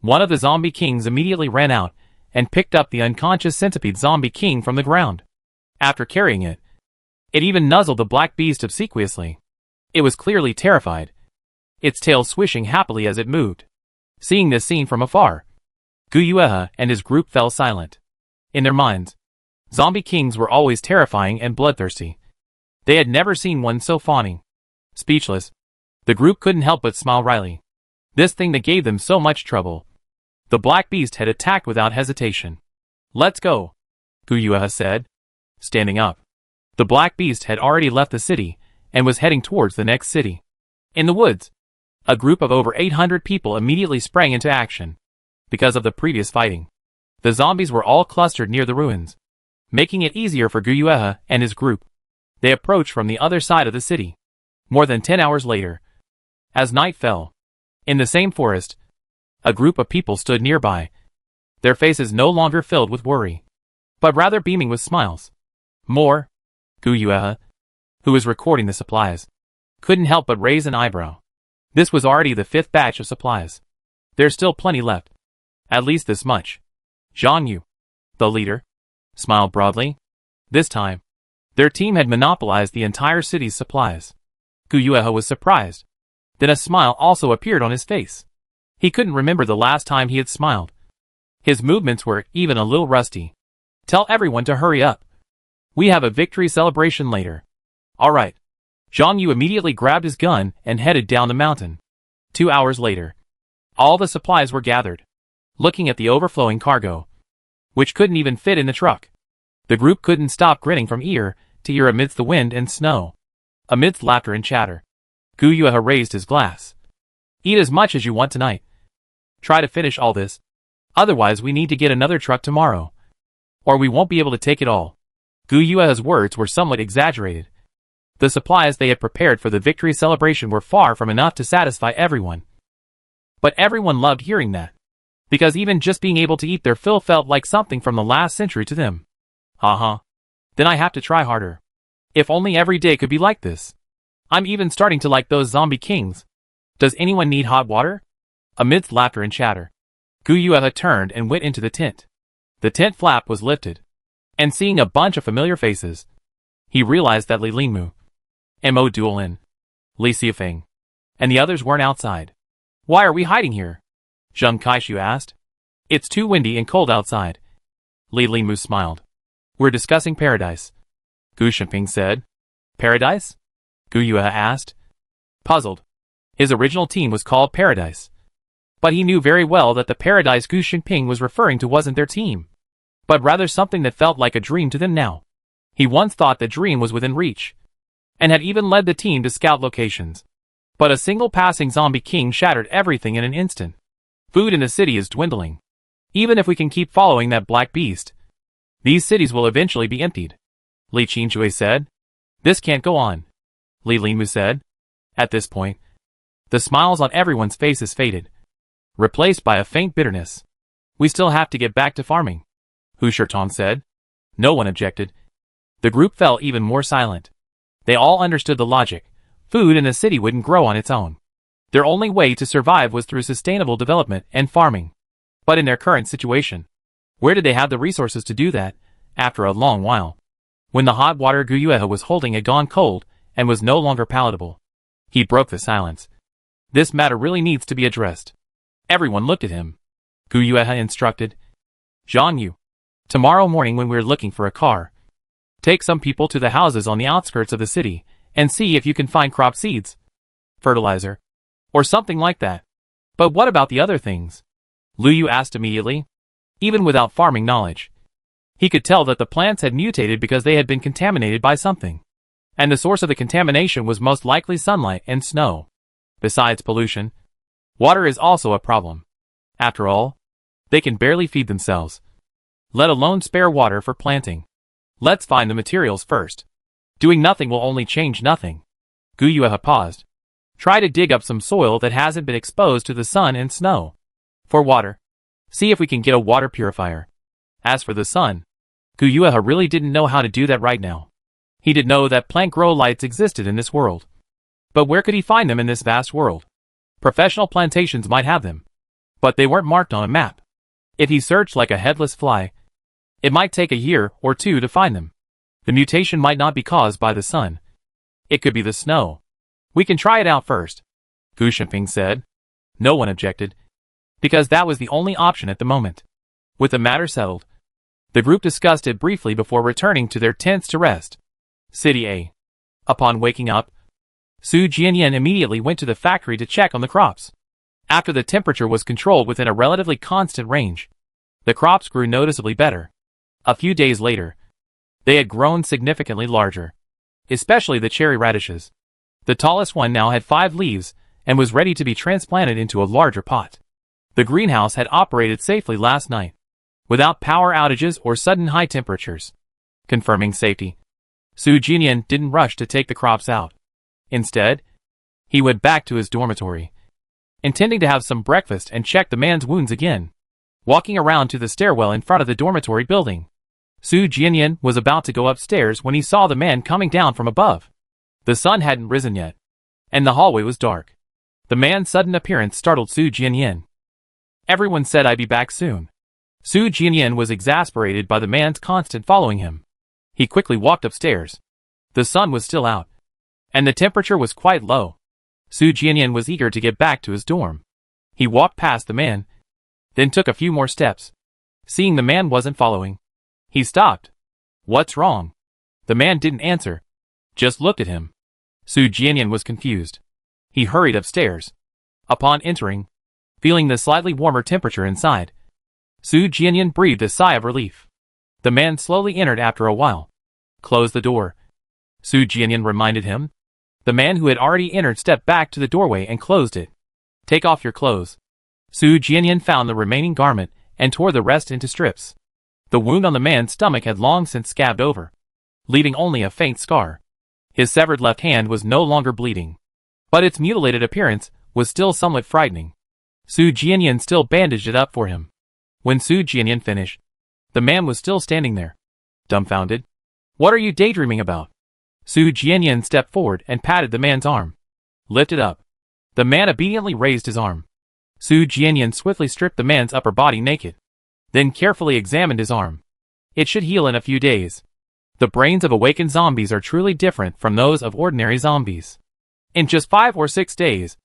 One of the zombie kings immediately ran out and picked up the unconscious centipede zombie king from the ground. After carrying it, it even nuzzled the black beast obsequiously. It was clearly terrified, its tail swishing happily as it moved. Seeing this scene from afar, Gu Yuehe and his group fell silent. In their minds, zombie kings were always terrifying and bloodthirsty. They had never seen one so fawning. Speechless, the group couldn't help but smile wryly. This thing that gave them so much trouble. The black beast had attacked without hesitation. "Let's go," Gu Yuehe said, standing up. The black beast had already left the city and was heading towards the next city. In the woods, a group of over 800 people immediately sprang into action. Because of the previous fighting, the zombies were all clustered near the ruins, making it easier for Gu Yuehe and his group. They approached from the other side of the city. More than 10 hours later, as night fell, in the same forest, a group of people stood nearby, their faces no longer filled with worry, but rather beaming with smiles. "More?" Gu Yuehe, who was recording the supplies, couldn't help but raise an eyebrow. This was already the 5th batch of supplies. There's still plenty left. At least this much. Zhang Yu, the leader, smiled broadly. This time, their team had monopolized the entire city's supplies. Gu Yuehe was surprised. Then a smile also appeared on his face. He couldn't remember the last time he had smiled. His movements were even a little rusty. "Tell everyone to hurry up. We have a victory celebration later." "All right." Zhang Yu immediately grabbed his gun and headed down the mountain. 2 hours later, all the supplies were gathered. Looking at the overflowing cargo, which couldn't even fit in the truck, the group couldn't stop grinning from ear to ear amidst the wind and snow. Amidst laughter and chatter, Gu Yuehe raised his glass. Eat as much as you want tonight. Try to finish all this. Otherwise we need to get another truck tomorrow. Or we won't be able to take it all. Gu Yue's words were somewhat exaggerated. The supplies they had prepared for the victory celebration were far from enough to satisfy everyone. But everyone loved hearing that. Because even just being able to eat their fill felt like something from the last century to them. Then I have to try harder. If only every day could be like this. I'm even starting to like those zombie kings. Does anyone need hot water? Amidst laughter and chatter, Gu Yue turned and went into the tent. The tent flap was lifted. And seeing a bunch of familiar faces, he realized that Li Lingmu, Mo Duolin, Li Xiufeng, and the others weren't outside. Why are we hiding here? Zheng Kaishu asked. It's too windy and cold outside. Li Lingmu smiled. We're discussing paradise. Gu Shengping said. Paradise? Gu Yue asked. Puzzled. His original team was called Paradise. But he knew very well that the paradise Gu Shengping was referring to wasn't their team, but rather something that felt like a dream to them now. He once thought the dream was within reach, and had even led the team to scout locations. But a single passing zombie king shattered everything in an instant. Food in the city is dwindling. Even if we can keep following that black beast, these cities will eventually be emptied. Li Qingshui said. This can't go on. Li Lingmu said. At this point, the smiles on everyone's faces faded, replaced by a faint bitterness. We still have to get back to farming, Hu Shirtong said. No one objected. The group fell even more silent. They all understood the logic. Food in the city wouldn't grow on its own. Their only way to survive was through sustainable development and farming. But in their current situation, where did they have the resources to do that, after a long while? When the hot water Gu Yue was holding had gone cold and was no longer palatable, he broke the silence. This matter really needs to be addressed. Everyone looked at him. Gu Yue instructed. Zhang Yu, tomorrow morning when we're looking for a car, take some people to the houses on the outskirts of the city and see if you can find crop seeds, fertilizer, or something like that. But what about the other things? Lu Yu asked immediately. Even without farming knowledge, he could tell that the plants had mutated because they had been contaminated by something. And the source of the contamination was most likely sunlight and snow. Besides pollution, water is also a problem. After all, they can barely feed themselves, let alone spare water for planting. Let's find the materials first. Doing nothing will only change nothing. Gu Yue paused. Try to dig up some soil that hasn't been exposed to the sun and snow. For water, see if we can get a water purifier. As for the sun, Gu Yue really didn't know how to do that right now. He did know that plant grow lights existed in this world. But where could he find them in this vast world? Professional plantations might have them, but they weren't marked on a map. If he searched like a headless fly, it might take a year or two to find them. The mutation might not be caused by the sun. It could be the snow. We can try it out first, Gu Shengping said. No one objected, because that was the only option at the moment. With the matter settled, the group discussed it briefly before returning to their tents to rest. City A. Upon waking up, Su Jianyan immediately went to the factory to check on the crops. After the temperature was controlled within a relatively constant range, the crops grew noticeably better. A few days later, they had grown significantly larger, especially the cherry radishes. The tallest one now had 5 leaves and was ready to be transplanted into a larger pot. The greenhouse had operated safely last night, without power outages or sudden high temperatures. Confirming safety, Su Jianyan didn't rush to take the crops out. Instead, he went back to his dormitory, intending to have some breakfast and check the man's wounds again. Walking around to the stairwell in front of the dormitory building, Su Jianyan was about to go upstairs when he saw the man coming down from above. The sun hadn't risen yet, and the hallway was dark. The man's sudden appearance startled Su Jianyan. Everyone said I'd be back soon. Su Jianyan was exasperated by the man's constant following him. He quickly walked upstairs. The sun was still out, and the temperature was quite low. Su Jianyan was eager to get back to his dorm. He walked past the man, then took a few more steps. Seeing the man wasn't following, he stopped. What's wrong? The man didn't answer, just looked at him. Su Jianyan was confused. He hurried upstairs. Upon entering, feeling the slightly warmer temperature inside, Su Jianyan breathed a sigh of relief. The man slowly entered after a while. Close the door, Su Jianyan reminded him. The man who had already entered stepped back to the doorway and closed it. Take off your clothes. Su Jianyan found the remaining garment and tore the rest into strips. The wound on the man's stomach had long since scabbed over, leaving only a faint scar. His severed left hand was no longer bleeding, but its mutilated appearance was still somewhat frightening. Su Jianyan still bandaged it up for him. When Su Jianyan finished, the man was still standing there, dumbfounded. What are you daydreaming about? Su Jianyan stepped forward and patted the man's arm. Lift it up. The man obediently raised his arm. Su Jianyan swiftly stripped the man's upper body naked, then carefully examined his arm. It should heal in a few days. The brains of awakened zombies are truly different from those of ordinary zombies. In just 5 or 6 days,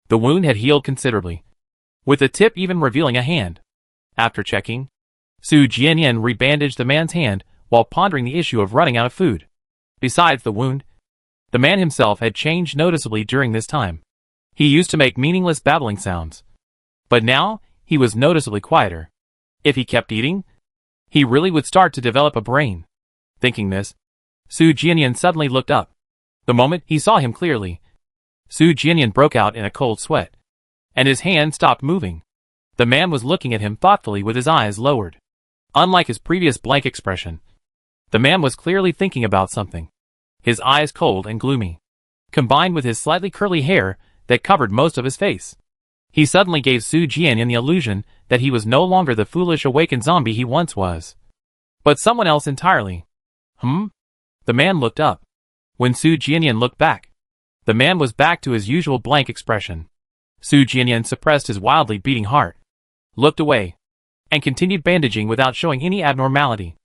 the wound had healed considerably, with the tip even revealing a hand. After checking, Su Jianyan rebandaged the man's hand while pondering the issue of running out of food. Besides the wound, the man himself had changed noticeably during this time. He used to make meaningless babbling sounds, but now he was noticeably quieter. If he kept eating, he really would start to develop a brain. Thinking this, Su Jianyan suddenly looked up. The moment he saw him clearly, Su Jianyan broke out in a cold sweat, and his hand stopped moving. The man was looking at him thoughtfully with his eyes lowered. Unlike his previous blank expression, the man was clearly thinking about something, his eyes cold and gloomy, combined with his slightly curly hair that covered most of his face. He suddenly gave Su Jianyan the illusion that he was no longer the foolish awakened zombie he once was, but someone else entirely. The man looked up. When Su Jianyan looked back, the man was back to his usual blank expression. Su Jianyan suppressed his wildly beating heart, looked away, and continued bandaging without showing any abnormality.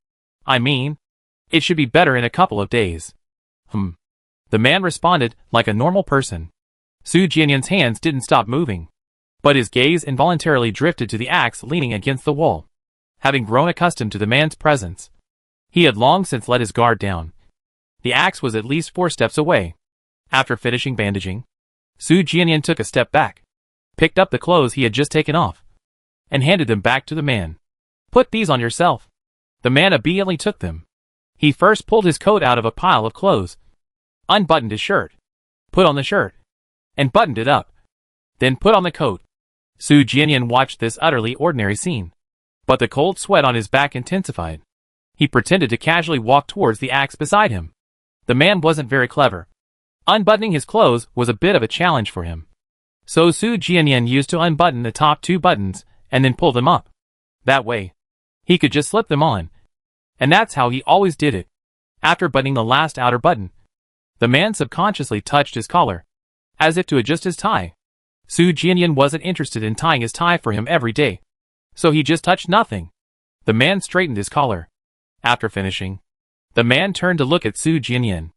I mean, it should be better in a couple of days. The man responded like a normal person. Su Jianyan's hands didn't stop moving, but his gaze involuntarily drifted to the axe leaning against the wall. Having grown accustomed to the man's presence, he had long since let his guard down. The axe was at least 4 steps away. After finishing bandaging, Su Jianyan took a step back, picked up the clothes he had just taken off, and handed them back to the man. Put these on yourself. The man obediently took them. He first pulled his coat out of a pile of clothes, unbuttoned his shirt, put on the shirt, and buttoned it up. Then put on the coat. Su Jianyan watched this utterly ordinary scene, but the cold sweat on his back intensified. He pretended to casually walk towards the axe beside him. The man wasn't very clever. Unbuttoning his clothes was a bit of a challenge for him. So Su Jianyan used to unbutton the top 2 buttons and then pull them up. That way, he could just slip them on. And that's how he always did it. After buttoning the last outer button, the man subconsciously touched his collar, as if to adjust his tie. Su Jianyan wasn't interested in tying his tie for him every day, so he just touched nothing. The man straightened his collar. After finishing, the man turned to look at Su Jianyan.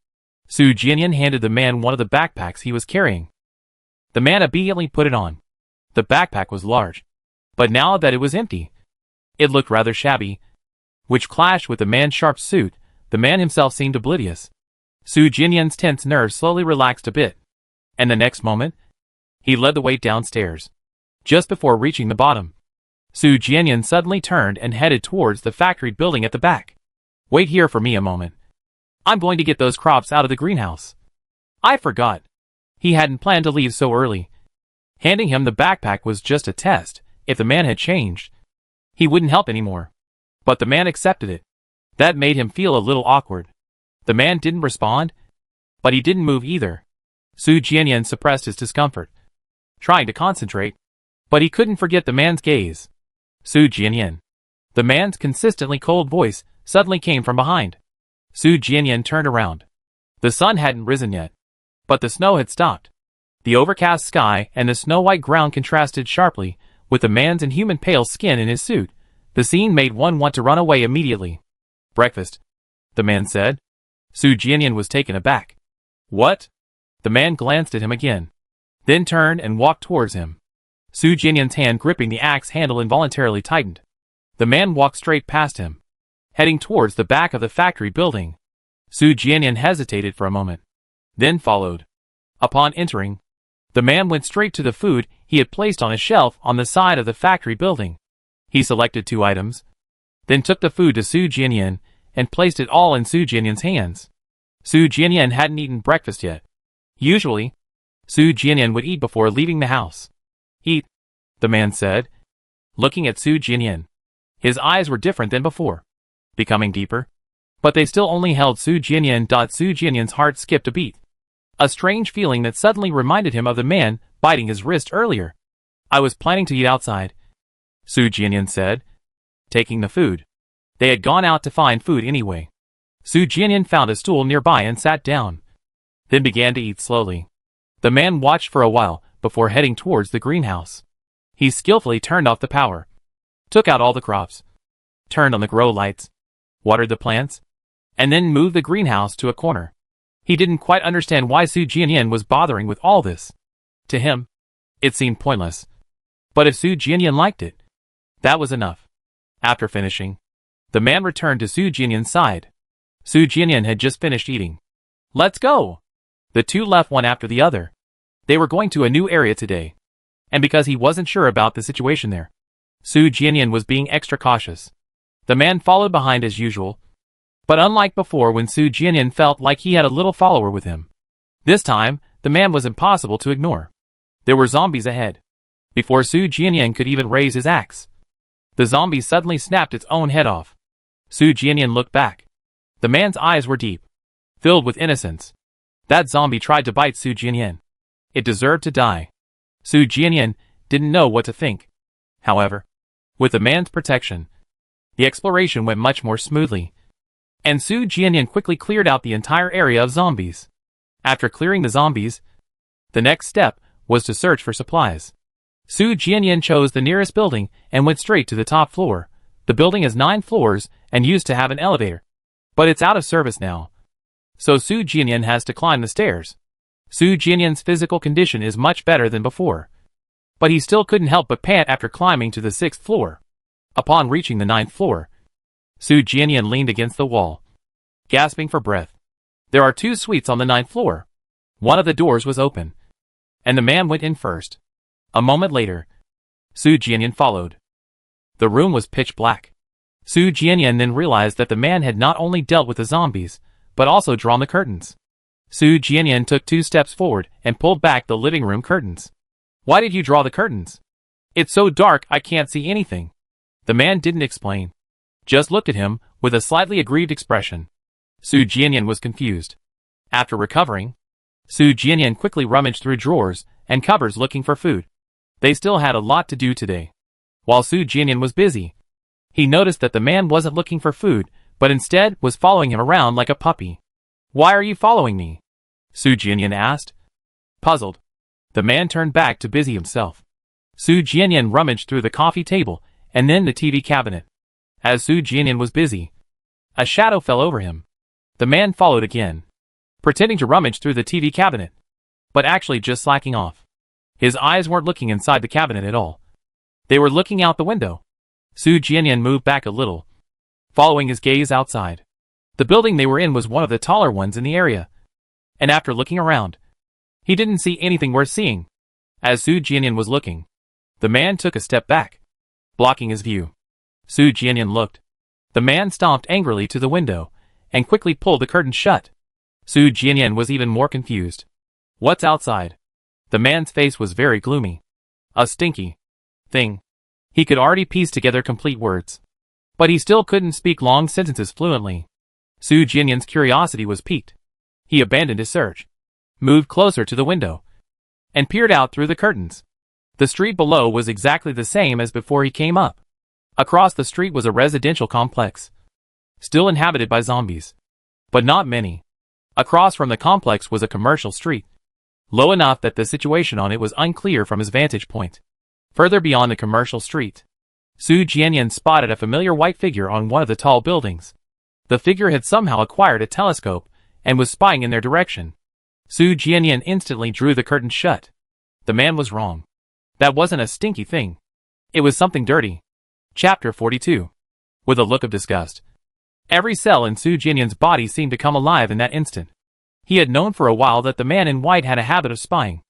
Su Jianyan handed the man one of the backpacks he was carrying. The man obediently put it on. The backpack was large, but now that it was empty, it looked rather shabby, which clashed with the man's sharp suit. The man himself seemed oblivious. Su Jianyan's tense nerves slowly relaxed a bit, and the next moment, he led the way downstairs. Just before reaching the bottom, Su Jianyan suddenly turned and headed towards the factory building at the back. Wait here for me a moment. I'm going to get those crops out of the greenhouse. I forgot. He hadn't planned to leave so early. Handing him the backpack was just a test. If the man had changed, he wouldn't help anymore. But the man accepted it. That made him feel a little awkward. The man didn't respond, but he didn't move either. Su Jianyan suppressed his discomfort, trying to concentrate, but he couldn't forget the man's gaze. Su Jianyan. The man's consistently cold voice suddenly came from behind. Su Jianyan turned around. The sun hadn't risen yet, but the snow had stopped. The overcast sky and the snow-white ground contrasted sharply with the man's inhuman pale skin in his suit. The scene made one want to run away immediately. Breakfast, the man said. Su Jianyan was taken aback. What? The man glanced at him again, then turned and walked towards him. Su Jianyan's hand gripping the axe handle involuntarily tightened. The man walked straight past him, heading towards the back of the factory building. Su Jianyan hesitated for a moment, then followed. Upon entering, the man went straight to the food he had placed on a shelf on the side of the factory building. He selected 2 items, then took the food to Su Jianyan and placed it all in Su Jianyan's hands. Su Jianyan hadn't eaten breakfast yet. Usually, Su Jianyan would eat before leaving the house. Eat, the man said, looking at Su Jianyan. His eyes were different than before, becoming deeper. But they still only held Su Jianyan. Su Jianyan's heart skipped a beat. A strange feeling that suddenly reminded him of the man biting his wrist earlier. I was planning to eat outside, Su Jianyan said, taking the food. They had gone out to find food anyway. Su Jianyan found a stool nearby and sat down, then began to eat slowly. The man watched for a while before heading towards the greenhouse. He skillfully turned off the power, took out all the crops, turned on the grow lights, watered the plants, and then moved the greenhouse to a corner. He didn't quite understand why Su Jianyan was bothering with all this. To him, it seemed pointless. But if Su Jianyan liked it, that was enough. After finishing, the man returned to Su Jianyan's side. Su Jianyan had just finished eating. Let's go! The two left one after the other. They were going to a new area today. And because he wasn't sure about the situation there, Su Jianyan was being extra cautious. The man followed behind as usual. But unlike before when Su Jianyan felt like he had a little follower with him, this time, the man was impossible to ignore. There were zombies ahead. Before Su Jianyan could even raise his axe, the zombie suddenly snapped its own head off. Su Jianyan looked back. The man's eyes were deep, filled with innocence. That zombie tried to bite Su Jianyan. It deserved to die. Su Jianyan didn't know what to think. However, with the man's protection, the exploration went much more smoothly, and Su Jianyan quickly cleared out the entire area of zombies. After clearing the zombies, the next step was to search for supplies. Su Jianyan chose the nearest building and went straight to the top floor. The building has 9 floors and used to have an elevator, but it's out of service now. So Su Jianyan has to climb the stairs. Su Jianyan's physical condition is much better than before, but he still couldn't help but pant after climbing to the 6th floor. Upon reaching the 9th floor, Su Jianyan leaned against the wall, gasping for breath. There are 2 suites on the 9th floor. One of the doors was open, and the man went in first. A moment later, Su Jianyan followed. The room was pitch black. Su Jianyan then realized that the man had not only dealt with the zombies, but also drawn the curtains. Su Jianyan took 2 steps forward and pulled back the living room curtains. Why did you draw the curtains? It's so dark I can't see anything. The man didn't explain, just looked at him with a slightly aggrieved expression. Su Jianyan was confused. After recovering, Su Jianyan quickly rummaged through drawers and cupboards looking for food. They still had a lot to do today. While Su Jianyan was busy, he noticed that the man wasn't looking for food, but instead was following him around like a puppy. Why are you following me? Su Jianyan asked. Puzzled, the man turned back to busy himself. Su Jianyan rummaged through the coffee table and then the TV cabinet. As Su Jianyan was busy, a shadow fell over him. The man followed again, pretending to rummage through the TV cabinet, but actually just slacking off. His eyes weren't looking inside the cabinet at all. They were looking out the window. Su Jianyan moved back a little, following his gaze outside. The building they were in was one of the taller ones in the area, and after looking around, he didn't see anything worth seeing. As Su Jianyan was looking, the man took a step back, blocking his view. Su Jianyan looked. The man stomped angrily to the window and quickly pulled the curtain shut. Su Jianyan was even more confused. What's outside? The man's face was very gloomy. A stinky thing. He could already piece together complete words, but he still couldn't speak long sentences fluently. Su Jianyan's curiosity was piqued. He abandoned his search, moved closer to the window, and peered out through the curtains. The street below was exactly the same as before he came up. Across the street was a residential complex, still inhabited by zombies, but not many. Across from the complex was a commercial street, low enough that the situation on it was unclear from his vantage point. Further beyond the commercial street, Su Jianyan spotted a familiar white figure on one of the tall buildings. The figure had somehow acquired a telescope and was spying in their direction. Su Jianyan instantly drew the curtain shut. The man was wrong. That wasn't a stinky thing. It was something dirty. Chapter 42. With a look of disgust, every cell in Su Jianyan's body seemed to come alive in that instant. He had known for a while that the man in white had a habit of spying.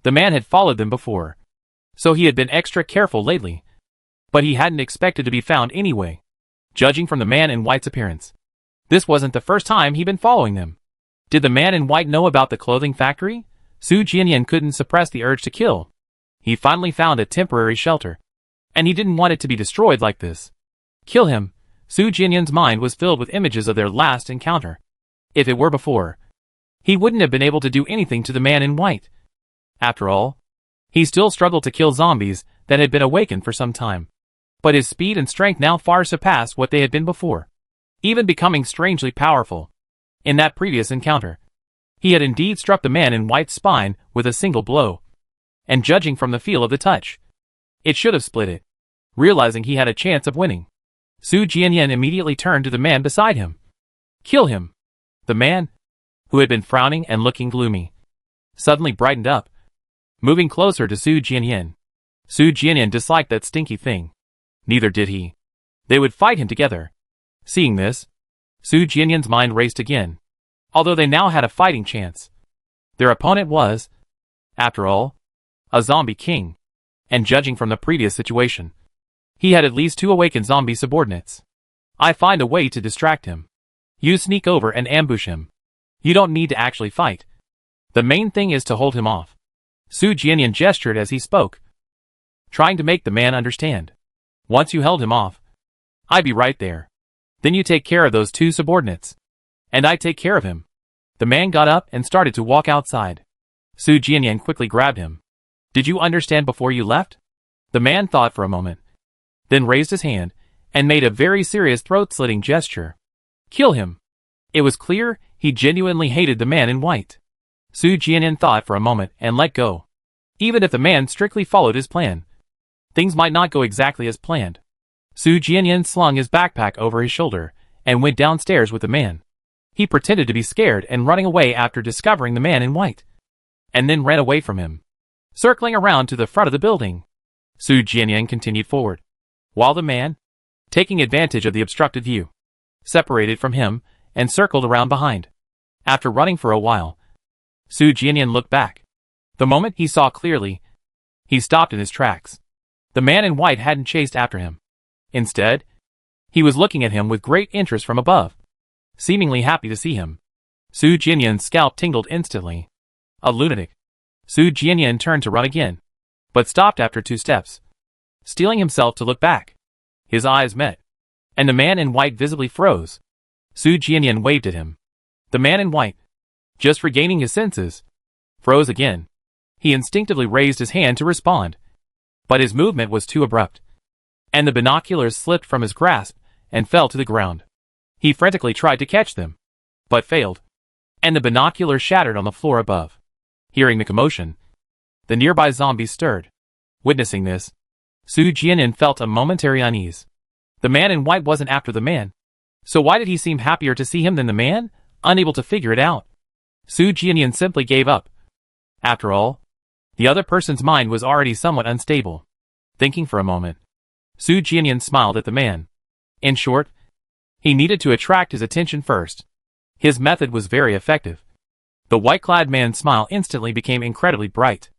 The man had followed them before, so he had been extra careful lately. But he hadn't expected to be found anyway, judging from the man in white's appearance. This wasn't the first time he'd been following them. Did the man in white know about the clothing factory? Su Jianyan couldn't suppress the urge to kill. He finally found a temporary shelter. And he didn't want it to be destroyed like this. Kill him. Su Jianyan's mind was filled with images of their last encounter. If it were before, he wouldn't have been able to do anything to the man in white. After all, he still struggled to kill zombies that had been awakened for some time. But his speed and strength now far surpassed what they had been before, even becoming strangely powerful. In that previous encounter, he had indeed struck the man in white's spine with a single blow. And judging from the feel of the touch, it should have split it. Realizing he had a chance of winning, Su Jianyan immediately turned to the man beside him. Kill him. The man, who had been frowning and looking gloomy, suddenly brightened up, moving closer to Su Jianyan. Su Jianyan disliked that stinky thing. Neither did he. They would fight him together. Seeing this, Su Jianyan's mind raced again. Although they now had a fighting chance, their opponent was, after all, a zombie king. And judging from the previous situation, he had at least 2 awakened zombie subordinates. I find a way to distract him. You sneak over and ambush him. You don't need to actually fight. The main thing is to hold him off. Su Jianyan gestured as he spoke, trying to make the man understand. Once you held him off, I'd be right there. Then you take care of those 2 subordinates. And I take care of him. The man got up and started to walk outside. Su Jianyan quickly grabbed him. Did you understand before you left? The man thought for a moment, then raised his hand and made a very serious throat-slitting gesture. Kill him. It was clear he genuinely hated the man in white. Su Jianyan thought for a moment and let go. Even if the man strictly followed his plan, things might not go exactly as planned. Su Jianyan slung his backpack over his shoulder and went downstairs with the man. He pretended to be scared and running away after discovering the man in white, and then ran away from him, circling around to the front of the building. Su Jianyan continued forward, while the man, taking advantage of the obstructed view, separated from him and circled around behind. After running for a while, Su Jianyan looked back. The moment he saw clearly, he stopped in his tracks. The man in white hadn't chased after him. Instead, he was looking at him with great interest from above, seemingly happy to see him. Su Jianyan's scalp tingled instantly. A lunatic. Su Jianyan turned to run again, but stopped after 2 steps, steeling himself to look back. His eyes met, and the man in white visibly froze. Su Jianyan waved at him. The man in white, just regaining his senses, froze again. He instinctively raised his hand to respond, but his movement was too abrupt, and the binoculars slipped from his grasp and fell to the ground. He frantically tried to catch them, but failed, and the binoculars shattered on the floor above. Hearing the commotion, the nearby zombies stirred. Witnessing this, Su Jianyan felt a momentary unease. The man in white wasn't after the man, so why did he seem happier to see him than the man? Unable to figure it out, Su Jianyan simply gave up. After all, the other person's mind was already somewhat unstable. Thinking for a moment, Su Jianyan smiled at the man. In short, he needed to attract his attention first. His method was very effective. The white-clad man's smile instantly became incredibly bright.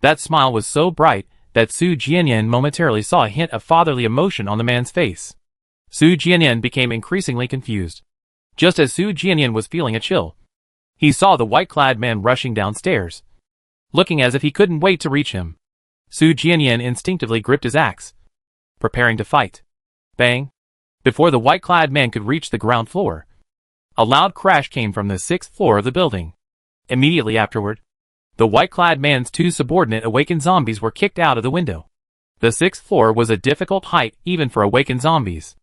That smile was so bright that Su Jianyan momentarily saw a hint of fatherly emotion on the man's face. Su Jianyan became increasingly confused. Just as Su Jianyan was feeling a chill, he saw the white-clad man rushing downstairs, looking as if he couldn't wait to reach him. Su Jianyan instinctively gripped his axe, preparing to fight. Bang! Before the white-clad man could reach the ground floor, a loud crash came from the 6th floor of the building. Immediately afterward, the white-clad man's 2 subordinate awakened zombies were kicked out of the window. The 6th floor was a difficult height even for awakened zombies.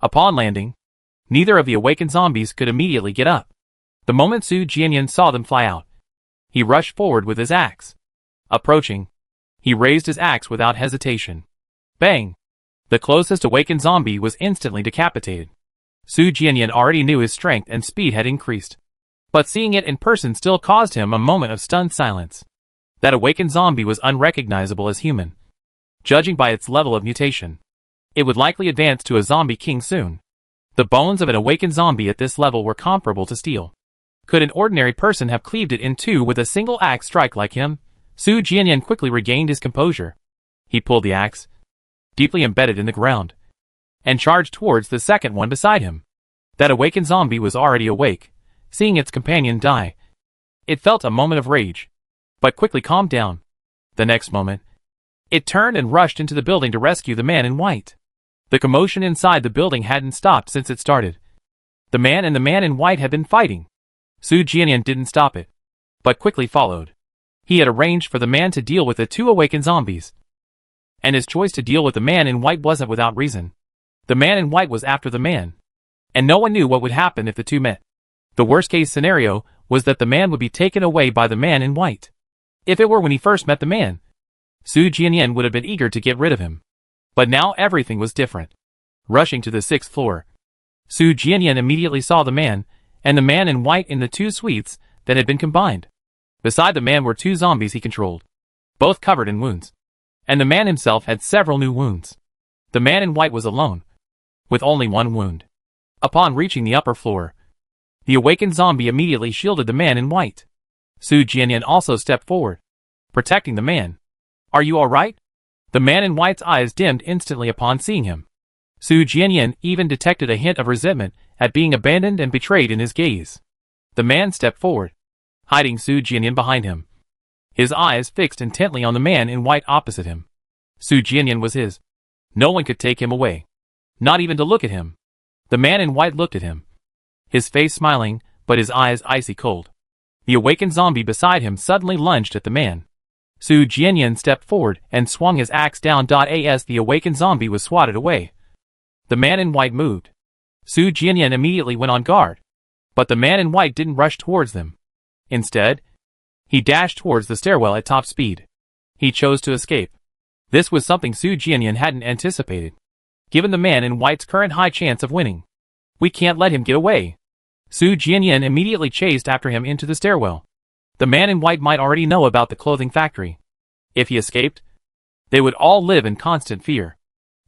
Upon landing, neither of the awakened zombies could immediately get up. The moment Su Jianyan saw them fly out, he rushed forward with his axe. Approaching, he raised his axe without hesitation. Bang! The closest awakened zombie was instantly decapitated. Su Jianyan already knew his strength and speed had increased, but seeing it in person still caused him a moment of stunned silence. That awakened zombie was unrecognizable as human. Judging by its level of mutation, it would likely advance to a zombie king soon. The bones of an awakened zombie at this level were comparable to steel. Could an ordinary person have cleaved it in 2 with a single axe strike like him? Su Jianyan quickly regained his composure. He pulled the axe, deeply embedded in the ground, and charged towards the second one beside him. That awakened zombie was already awake. Seeing its companion die, it felt a moment of rage, but quickly calmed down. The next moment, It turned and rushed into the building to rescue the man in white. The commotion inside the building hadn't stopped since it started. The man and the man in white had been fighting. Su Jianyan didn't stop it, but quickly followed. He had arranged for the man to deal with the two awakened zombies. And his choice to deal with the man in white wasn't without reason. The man in white was after the man, and no one knew what would happen if the two met. The worst-case scenario was that the man would be taken away by the man in white. If it were when he first met the man, Su Jianyan would have been eager to get rid of him. But now everything was different. Rushing to the 6th floor, Su Jianyan immediately saw the man, and the man in white in the two suites that had been combined. Beside the man were two zombies he controlled, both covered in wounds. And the man himself had several new wounds. The man in white was alone, with only one wound. Upon reaching the upper floor, the awakened zombie immediately shielded the man in white. Su Jianyan also stepped forward, protecting the man. "Are you alright?" The man in white's eyes dimmed instantly upon seeing him. Su Jianyan even detected a hint of resentment at being abandoned and betrayed in his gaze. The man stepped forward, hiding Su Jianyan behind him, his eyes fixed intently on the man in white opposite him. Su Jianyan was his. No one could take him away, not even to look at him. The man in white looked at him, his face smiling, but his eyes icy cold. The awakened zombie beside him suddenly lunged at the man. Su Jianyan stepped forward and swung his axe down. As the awakened zombie was swatted away, the man in white moved. Su Jianyan immediately went on guard, but the man in white didn't rush towards them. Instead, he dashed towards the stairwell at top speed. He chose to escape. This was something Su Jianyan hadn't anticipated, given the man in white's current high chance of winning. "We can't let him get away." Su Jianyan immediately chased after him into the stairwell. The man in white might already know about the clothing factory. If he escaped, they would all live in constant fear.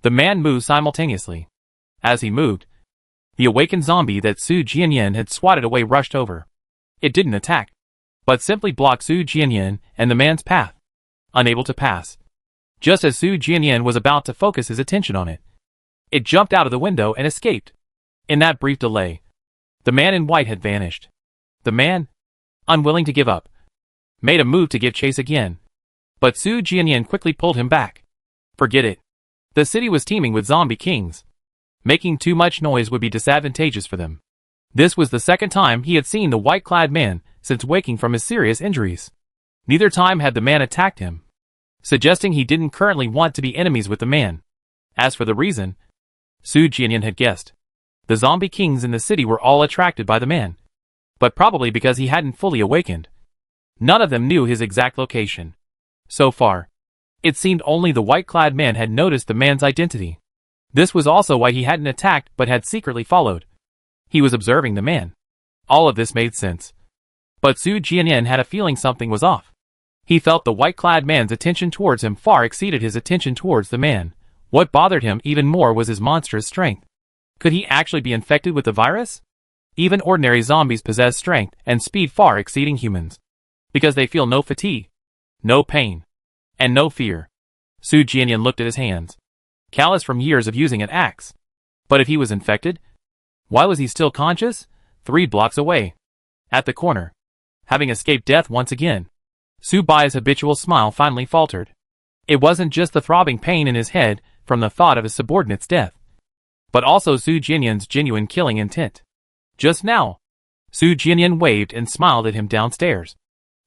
The man moved simultaneously. As he moved, the awakened zombie that Su Jianyan had swatted away rushed over. It didn't attack, but simply blocked Su Jianyan and the man's path, unable to pass. Just as Su Jianyan was about to focus his attention on it, it jumped out of the window and escaped. In that brief delay, the man in white had vanished. The man, unwilling to give up, made a move to give chase again, but Su Jianyan quickly pulled him back. Forget it. The city was teeming with zombie kings. Making too much noise would be disadvantageous for them. This was the second time he had seen the white-clad man since waking from his serious injuries. Neither time had the man attacked him, suggesting he didn't currently want to be enemies with the man. As for the reason, Su Jianyan had guessed. The zombie kings in the city were all attracted by the man, but probably because he hadn't fully awakened. None of them knew his exact location. So far, it seemed only the white-clad man had noticed the man's identity. This was also why he hadn't attacked but had secretly followed. He was observing the man. All of this made sense. But Su Jianyan had a feeling something was off. He felt the white-clad man's attention towards him far exceeded his attention towards the man. What bothered him even more was his monstrous strength. Could he actually be infected with the virus? Even ordinary zombies possess strength and speed far exceeding humans, because they feel no fatigue, no pain, and no fear. Su Jianyan looked at his hands, callous from years of using an axe. But if he was infected, why was he still conscious? 3 blocks away, at the corner, having escaped death once again. Su Bai's habitual smile finally faltered. It wasn't just the throbbing pain in his head from the thought of his subordinate's death, but also Su Jianyan's genuine killing intent. Just now, Su Jianyan waved and smiled at him downstairs,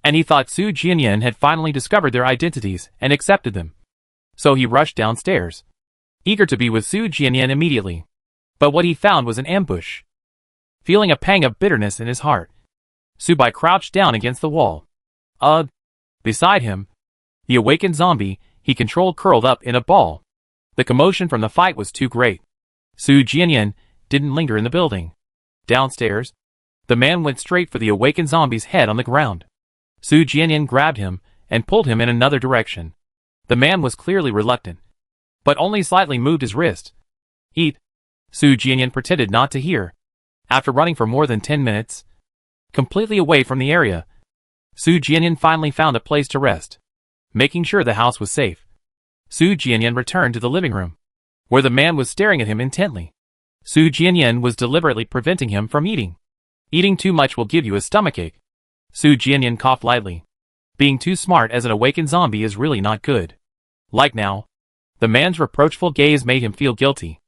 and he thought Su Jianyan had finally discovered their identities and accepted them. So he rushed downstairs, eager to be with Su Jianyan immediately. But what he found was an ambush. Feeling a pang of bitterness in his heart, Su Bai crouched down against the wall. Beside him, the awakened zombie he controlled curled up in a ball. The commotion from the fight was too great. Su Jianyan didn't linger in the building. Downstairs, the man went straight for the awakened zombie's head on the ground. Su Jianyan grabbed him and pulled him in another direction. The man was clearly reluctant, but only slightly moved his wrist. "Eat." Su Jianyan pretended not to hear. After running for more than 10 minutes, completely away from the area, Su Jianyan finally found a place to rest. Making sure the house was safe, Su Jianyan returned to the living room, where the man was staring at him intently. Su Jianyan was deliberately preventing him from eating. Eating too much will give you a stomachache. Su Jianyan coughed lightly. Being too smart as an awakened zombie is really not good. Like now. The man's reproachful gaze made him feel guilty.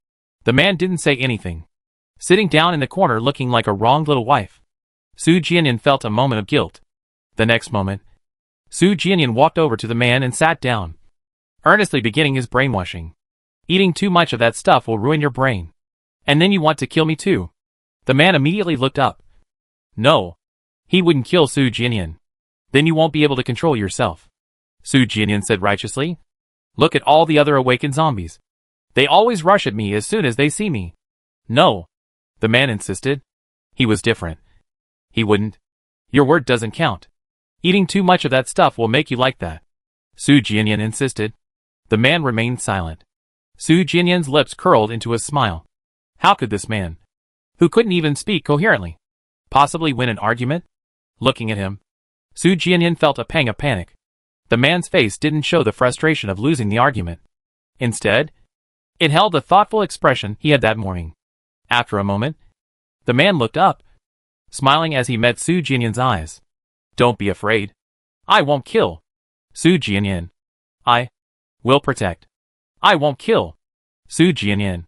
The man didn't say anything. Sitting down in the corner looking like a wronged little wife. Su Jianyan felt a moment of guilt. The next moment, Su Jianyan walked over to the man and sat down, earnestly beginning his brainwashing. Eating too much of that stuff will ruin your brain. And then you want to kill me too. The man immediately looked up. No. He wouldn't kill Su Jianyan. Then you won't be able to control yourself. Su Jianyan said righteously. Look at all the other awakened zombies. They always rush at me as soon as they see me. No. The man insisted. He was different. He wouldn't. Your word doesn't count. Eating too much of that stuff will make you like that. Su Jianyan insisted. The man remained silent. Su Jianyan's lips curled into a smile. How could this man, who couldn't even speak coherently, possibly win an argument? Looking at him, Su Jianyan felt a pang of panic. The man's face didn't show the frustration of losing the argument. Instead, it held the thoughtful expression he had that morning. After a moment, the man looked up, smiling as he met Su Jianyan's eyes. Don't be afraid. I won't kill. Su Jianyan. I will protect. I won't kill. Su Jianyan.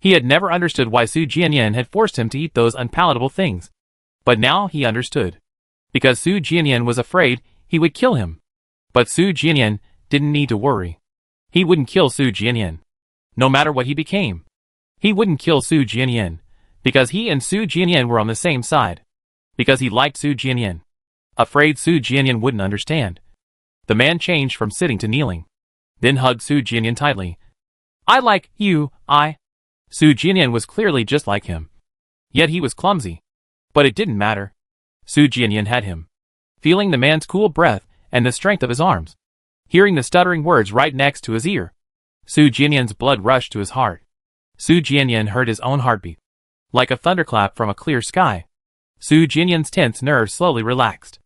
He had never understood why Su Jianyan had forced him to eat those unpalatable things. But now he understood. Because Su Jianyan was afraid he would kill him. But Su Jianyan didn't need to worry. He wouldn't kill Su Jianyan. No matter what he became. He wouldn't kill Su Jianyan. Because he and Su Jianyan were on the same side. Because he liked Su Jianyan. Afraid Su Jianyan wouldn't understand. The man changed from sitting to kneeling. Then hugged Su Jianyan tightly. I like you, Su Jianyan was clearly just like him. Yet he was clumsy. But it didn't matter. Su Jianyan had him. Feeling the man's cool breath and the strength of his arms. Hearing the stuttering words right next to his ear. Su Jianyan's blood rushed to his heart. Su Jianyan heard his own heartbeat. Like a thunderclap from a clear sky. Su Jianyan's tense nerves slowly relaxed.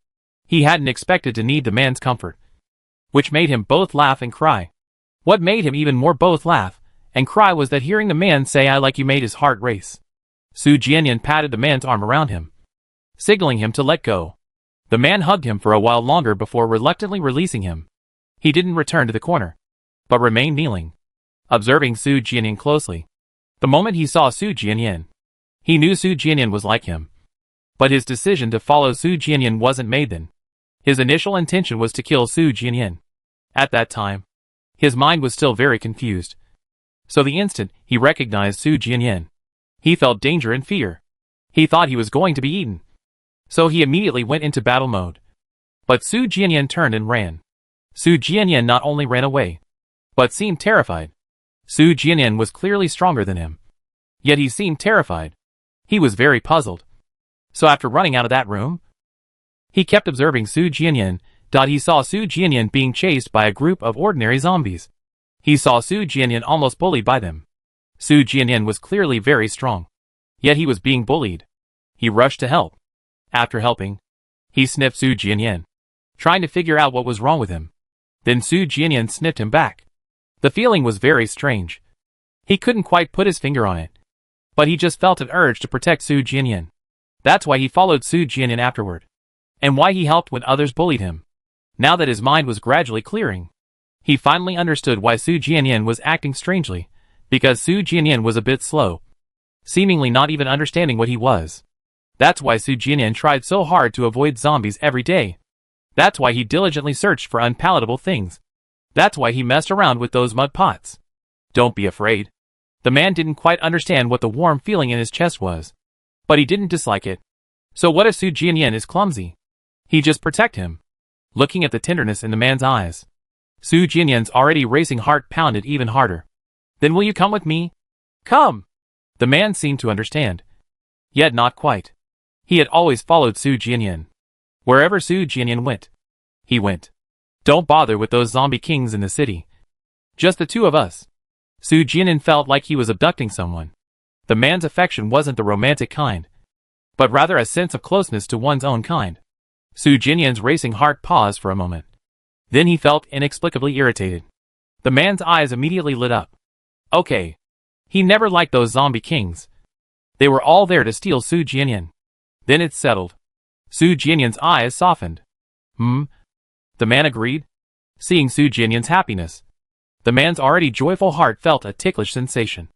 He hadn't expected to need the man's comfort. Which made him both laugh and cry. What made him even more both laugh and cry was that hearing the man say I like you made his heart race. Su Jianyan patted the man's arm around him, signaling him to let go. The man hugged him for a while longer before reluctantly releasing him. He didn't return to the corner, but remained kneeling, observing Su Jianyan closely. The moment he saw Su Jianyan, he knew Su Jianyan was like him. But his decision to follow Su Jianyan wasn't made then. His initial intention was to kill Su Jianyan. At that time, his mind was still very confused. So the instant he recognized Su Jianyan, he felt danger and fear. He thought he was going to be eaten. So he immediately went into battle mode. But Su Jianyan turned and ran. Su Jianyan not only ran away, but seemed terrified. Su Jianyan was clearly stronger than him. Yet he seemed terrified. He was very puzzled. So after running out of that room, he kept observing Su Jianyan. He saw Su Jianyan being chased by a group of ordinary zombies. He saw Su Jianyan almost bullied by them. Su Jianyan was clearly very strong. Yet he was being bullied. He rushed to help. After helping, he sniffed Su Jianyan, trying to figure out what was wrong with him. Then Su Jianyan sniffed him back. The feeling was very strange. He couldn't quite put his finger on it. But he just felt an urge to protect Su Jianyan. That's why he followed Su Jianyan afterward. And why he helped when others bullied him. Now that his mind was gradually clearing, he finally understood why Su Jianyan was acting strangely. Because Su Jianyan was a bit slow, seemingly not even understanding what he was. That's why Su Jianyan tried so hard to avoid zombies every day. That's why he diligently searched for unpalatable things. That's why he messed around with those mud pots. Don't be afraid. The man didn't quite understand what the warm feeling in his chest was. But he didn't dislike it. So what if Su Jianyan is clumsy? He just protect him. Looking at the tenderness in the man's eyes, Su Jianyan's already racing heart pounded even harder. Then will you come with me? Come! The man seemed to understand. Yet not quite. He had always followed Su Jianyan. Wherever Su Jianyan went, he went. Don't bother with those zombie kings in the city. Just the two of us. Su Jianyan felt like he was abducting someone. The man's affection wasn't the romantic kind, but rather a sense of closeness to one's own kind. Su Jianyan's racing heart paused for a moment. Then he felt inexplicably irritated. The man's eyes immediately lit up. Okay. He never liked those zombie kings. They were all there to steal Su Jianyan. Then it settled. Su Jianyan's eyes softened. The man agreed, seeing Su Jianyan's happiness. The man's already joyful heart felt a ticklish sensation,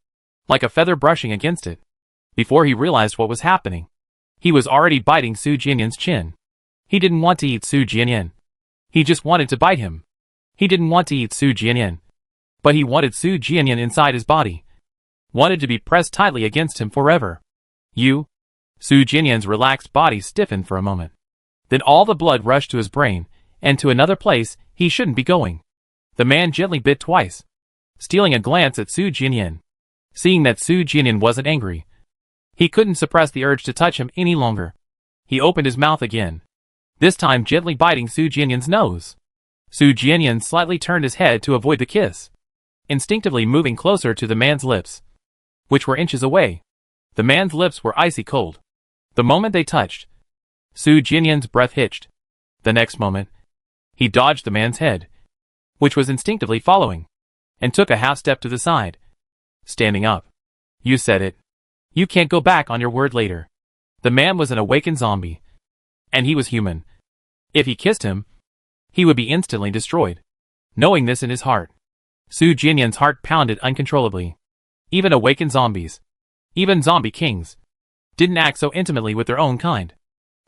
like a feather brushing against it. Before he realized what was happening, he was already biting Su Jianyan's chin. He didn't want to eat Su Jianyan. He just wanted to bite him. He didn't want to eat Su Jianyan, but he wanted Su Jianyan inside his body. Wanted to be pressed tightly against him forever. Su Jianyan's relaxed body stiffened for a moment. Then all the blood rushed to his brain, and to another place he shouldn't be going. The man gently bit twice, stealing a glance at Su Jianyan. Seeing that Su Jianyan wasn't angry, he couldn't suppress the urge to touch him any longer. He opened his mouth again, this time gently biting Su Jianyan's nose. Su Jianyan slightly turned his head to avoid the kiss, instinctively moving closer to the man's lips, which were inches away. The man's lips were icy cold. The moment they touched, Su Jianyan's breath hitched. The next moment, he dodged the man's head, which was instinctively following, and took a half step to the side. Standing up. You said it. You can't go back on your word later. The man was an awakened zombie, and he was human. If he kissed him, he would be instantly destroyed. Knowing this in his heart, Su Jianyan's heart pounded uncontrollably. Even awakened zombies, even zombie kings, didn't act so intimately with their own kind.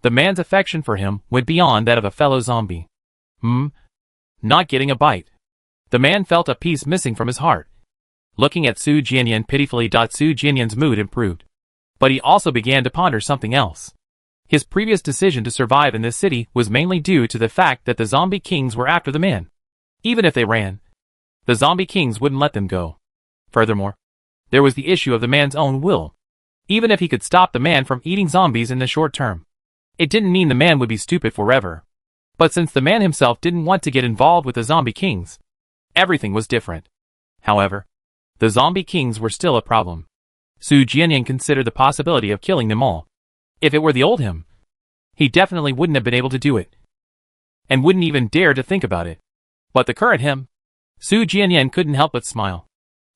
The man's affection for him went beyond that of a fellow zombie. Not getting a bite. The man felt a piece missing from his heart. Looking at Su Jianyan pitifully, Su Jianyan's mood improved. But he also began to ponder something else. His previous decision to survive in this city was mainly due to the fact that the zombie kings were after the man. Even if they ran, the zombie kings wouldn't let them go. Furthermore, there was the issue of the man's own will. Even if he could stop the man from eating zombies in the short term, it didn't mean the man would be stupid forever. But since the man himself didn't want to get involved with the zombie kings, everything was different. However, the zombie kings were still a problem. Su Jianyan considered the possibility of killing them all. If it were the old him, he definitely wouldn't have been able to do it, and wouldn't even dare to think about it. But the current him, Su Jianyan couldn't help but smile,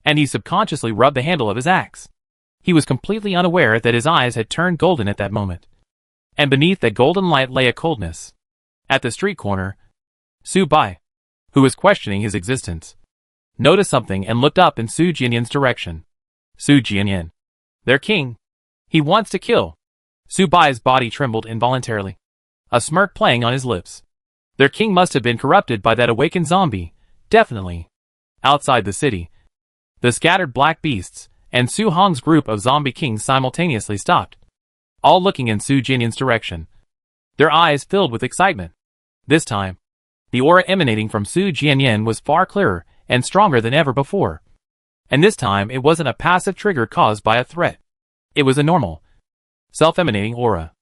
and he subconsciously rubbed the handle of his axe. He was completely unaware that his eyes had turned golden at that moment, and beneath that golden light lay a coldness. At the street corner, Su Bai, who was questioning his existence, noticed something and looked up in Su Jianyan's direction. Su Jianyan, their king. He wants to kill. Su Bai's body trembled involuntarily, a smirk playing on his lips. Their king must have been corrupted by that awakened zombie, definitely. Outside the city, the scattered black beasts and Su Hong's group of zombie kings simultaneously stopped, all looking in Su Jianyan's direction, their eyes filled with excitement. This time, the aura emanating from Su Jianyan was far clearer and stronger than ever before. And this time it wasn't a passive trigger caused by a threat. It was a normal, self-emanating aura.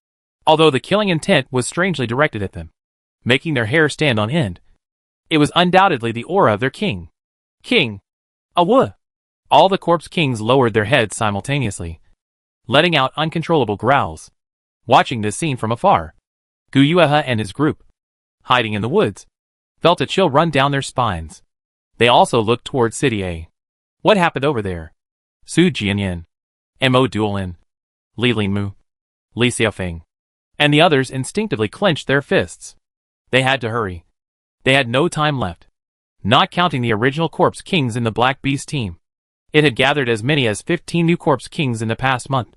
Although the killing intent was strangely directed at them, making their hair stand on end, it was undoubtedly the aura of their king. King! Awu! All the corpse kings lowered their heads simultaneously, letting out uncontrollable growls. Watching this scene from afar, Gu Yuehe and his group, hiding in the woods, felt a chill run down their spines. They also looked towards City A. What happened over there? Su Jianyan, Mo Duolin, Li Linmu, Li Xiaofeng, and the others instinctively clenched their fists. They had to hurry. They had no time left. Not counting the original corpse kings in the Black Beast team, it had gathered as many as 15 new corpse kings in the past month.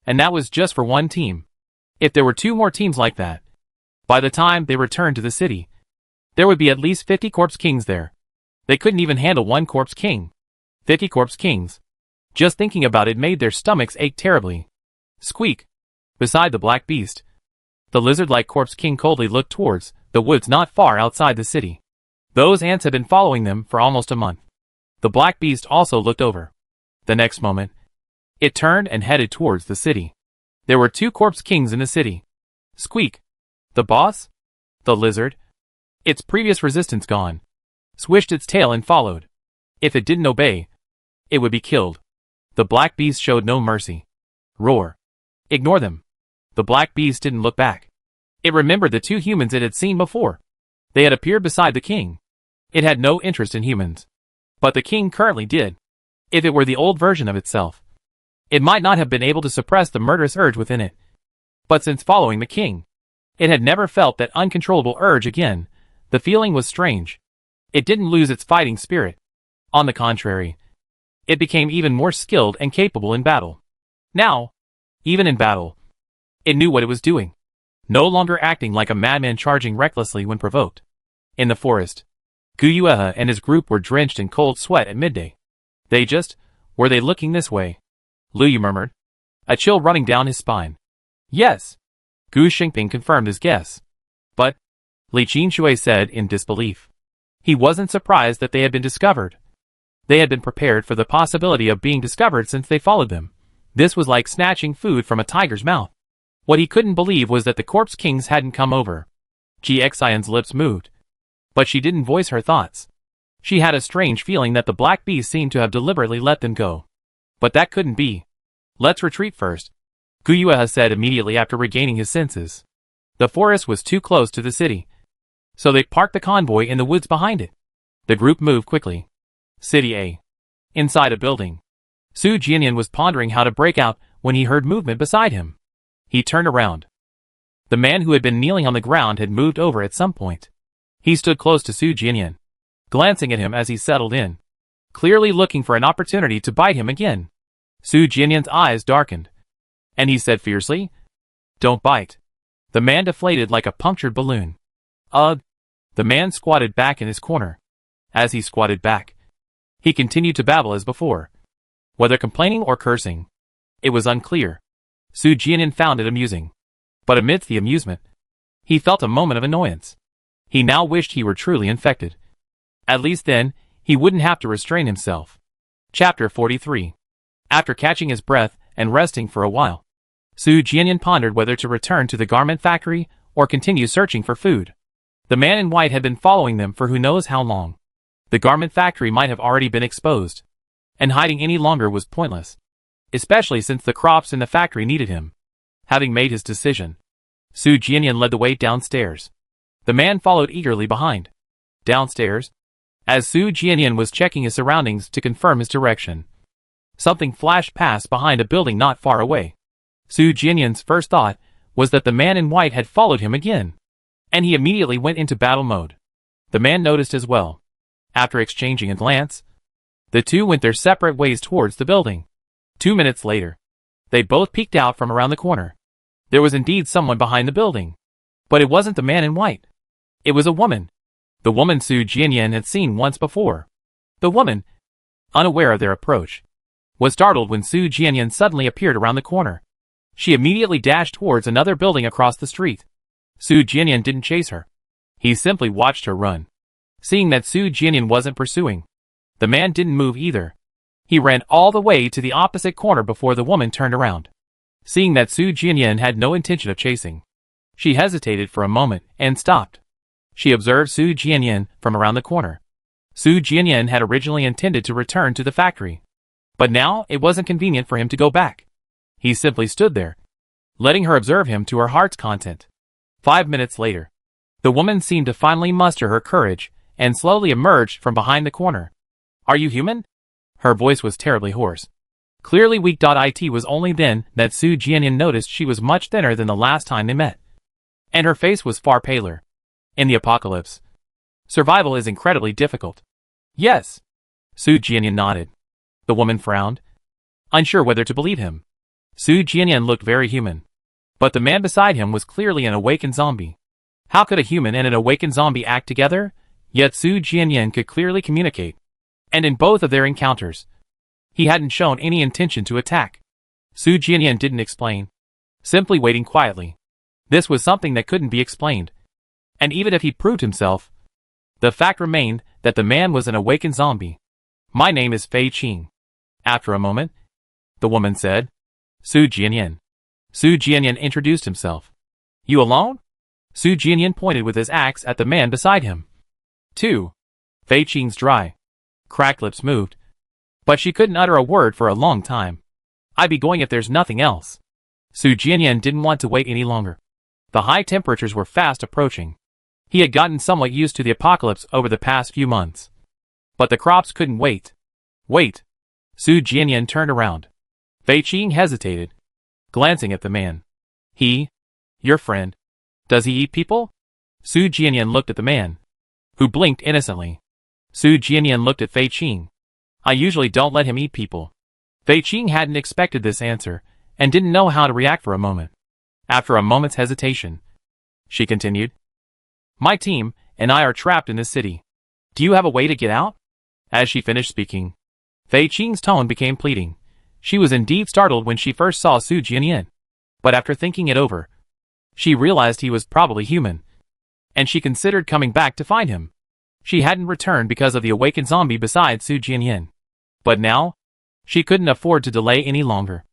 And that was just for one team. If there were 2 more teams like that, by the time they returned to the city, there would be at least 50 corpse kings there. They couldn't even handle 1 corpse king. 50 corpse kings. Just thinking about it made their stomachs ache terribly. Squeak. Beside the black beast, the lizard-like corpse king coldly looked towards the woods not far outside the city. Those ants had been following them for almost a month. The black beast also looked over. The next moment, it turned and headed towards the city. There were 2 corpse kings in the city. Squeak. The boss? The lizard? Its previous resistance gone, swished its tail and followed. If it didn't obey, it would be killed. The black beast showed no mercy. Roar. Ignore them. The black beast didn't look back. It remembered the 2 humans it had seen before. They had appeared beside the king. It had no interest in humans. But the king currently did. If it were the old version of itself, it might not have been able to suppress the murderous urge within it. But since following the king, it had never felt that uncontrollable urge again. The feeling was strange. It didn't lose its fighting spirit. On the contrary, it became even more skilled and capable in battle. Now, even in battle, it knew what it was doing, no longer acting like a madman charging recklessly when provoked. In the forest, Guyueha and his group were drenched in cold sweat at midday. Were they looking this way? Luyu murmured, a chill running down his spine. Yes. Gu Xingping confirmed his guess. But, Li Qinshui said in disbelief. He wasn't surprised that they had been discovered. They had been prepared for the possibility of being discovered since they followed them. This was like snatching food from a tiger's mouth. What he couldn't believe was that the corpse kings hadn't come over. Ji Xian's lips moved, but she didn't voice her thoughts. She had a strange feeling that the black beast seemed to have deliberately let them go. But that couldn't be. Let's retreat first, Guyueha said immediately after regaining his senses. The forest was too close to the city, so they parked the convoy in the woods behind it. The group moved quickly. City A. Inside a building. Su Jianyan was pondering how to break out when he heard movement beside him. He turned around. The man who had been kneeling on the ground had moved over at some point. He stood close to Su Jianyan, glancing at him as he settled in, clearly looking for an opportunity to bite him again. Su Jianyan's eyes darkened, and he said fiercely, "Don't bite." The man deflated like a punctured balloon. Ugh! The man squatted back in his corner. As he squatted back, he continued to babble as before, whether complaining or cursing. It was unclear. Su Jianyan found it amusing. But amidst the amusement, he felt a moment of annoyance. He now wished he were truly infected. At least then, he wouldn't have to restrain himself. Chapter 43. After catching his breath and resting for a while, Su Jianyan pondered whether to return to the garment factory or continue searching for food. The man in white had been following them for who knows how long. The garment factory might have already been exposed, and hiding any longer was pointless, especially since the crops in the factory needed him. Having made his decision, Su Jianyan led the way downstairs. The man followed eagerly behind. Downstairs, as Su Jianyan was checking his surroundings to confirm his direction, something flashed past behind a building not far away. Su Jianyan's first thought was that the man in white had followed him again, and he immediately went into battle mode. The man noticed as well. After exchanging a glance, the two went their separate ways towards the building. 2 minutes later, they both peeked out from around the corner. There was indeed someone behind the building, but it wasn't the man in white. It was a woman. The woman Su Jianyan had seen once before. The woman, unaware of their approach, was startled when Su Jianyan suddenly appeared around the corner. She immediately dashed towards another building across the street. Su Jianyan didn't chase her. He simply watched her run. Seeing that Su Jianyan wasn't pursuing, the man didn't move either. He ran all the way to the opposite corner before the woman turned around. Seeing that Su Jianyan had no intention of chasing, she hesitated for a moment and stopped. She observed Su Jianyan from around the corner. Su Jianyan had originally intended to return to the factory, but now it wasn't convenient for him to go back. He simply stood there, letting her observe him to her heart's content. 5 minutes later, the woman seemed to finally muster her courage and slowly emerged from behind the corner. "Are you human?" Her voice was terribly hoarse. Clearly weak. It was only then that Su Jianyan noticed she was much thinner than the last time they met, and her face was far paler. In the apocalypse, survival is incredibly difficult. "Yes." Su Jianyan nodded. The woman frowned, unsure whether to believe him. Su Jianyan looked very human, but the man beside him was clearly an awakened zombie. How could a human and an awakened zombie act together? Yet Su Jianyan could clearly communicate, and in both of their encounters, he hadn't shown any intention to attack. Su Jianyan didn't explain, simply waiting quietly. This was something that couldn't be explained, and even if he proved himself, the fact remained that the man was an awakened zombie. "My name is Fei Qing." After a moment, the woman said, "Su Jianyan." Su Jianyan introduced himself. "You alone?" Su Jianyan pointed with his axe at the man beside him. 2. Fei Qing's dry, cracked lips moved, but she couldn't utter a word for a long time. "I'd be going if there's nothing else." Su Jianyan didn't want to wait any longer. The high temperatures were fast approaching. He had gotten somewhat used to the apocalypse over the past few months, but the crops couldn't wait. "Wait." Su Jianyan turned around. Fei Qing hesitated, glancing at the man. Your friend. Does he eat people?" Su Jianyan looked at the man, who blinked innocently. Su Jianyan looked at Fei Qing. I usually don't let him eat people. Fei Qing hadn't expected this answer, and didn't know how to react for a moment. After a moment's hesitation, she continued, My team and I are trapped in this city. Do you have a way to get out? As she finished speaking, Fei Qing's tone became pleading. She was indeed startled when she first saw Su Jianyan. But after thinking it over, she realized he was probably human, and she considered coming back to find him. She hadn't returned because of the awakened zombie beside Su Jianyan. But now, she couldn't afford to delay any longer.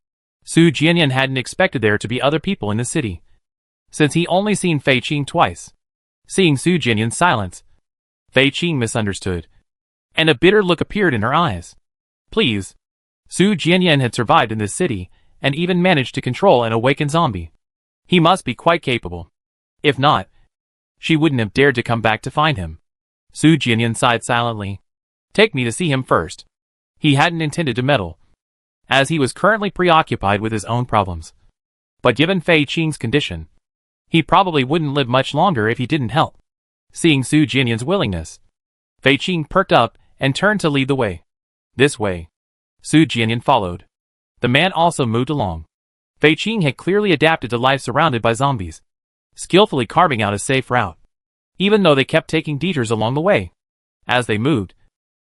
Su Jianyan hadn't expected there to be other people in the city, since he only seen Fei Qing twice. Seeing Su Jianyan's silence, Fei Qing misunderstood, and a bitter look appeared in her eyes. Please. Su Jianyan had survived in this city, and even managed to control an awakened zombie. He must be quite capable. If not, she wouldn't have dared to come back to find him. Su Jianyan sighed silently. Take me to see him first. He hadn't intended to meddle, as he was currently preoccupied with his own problems. But given Fei Qing's condition, he probably wouldn't live much longer if he didn't help. Seeing Su Jianyan's willingness, Fei Qing perked up and turned to lead the way. This way. Su Jianyan followed. The man also moved along. Fei Qing had clearly adapted to life surrounded by zombies, skillfully carving out a safe route, even though they kept taking detours along the way. As they moved,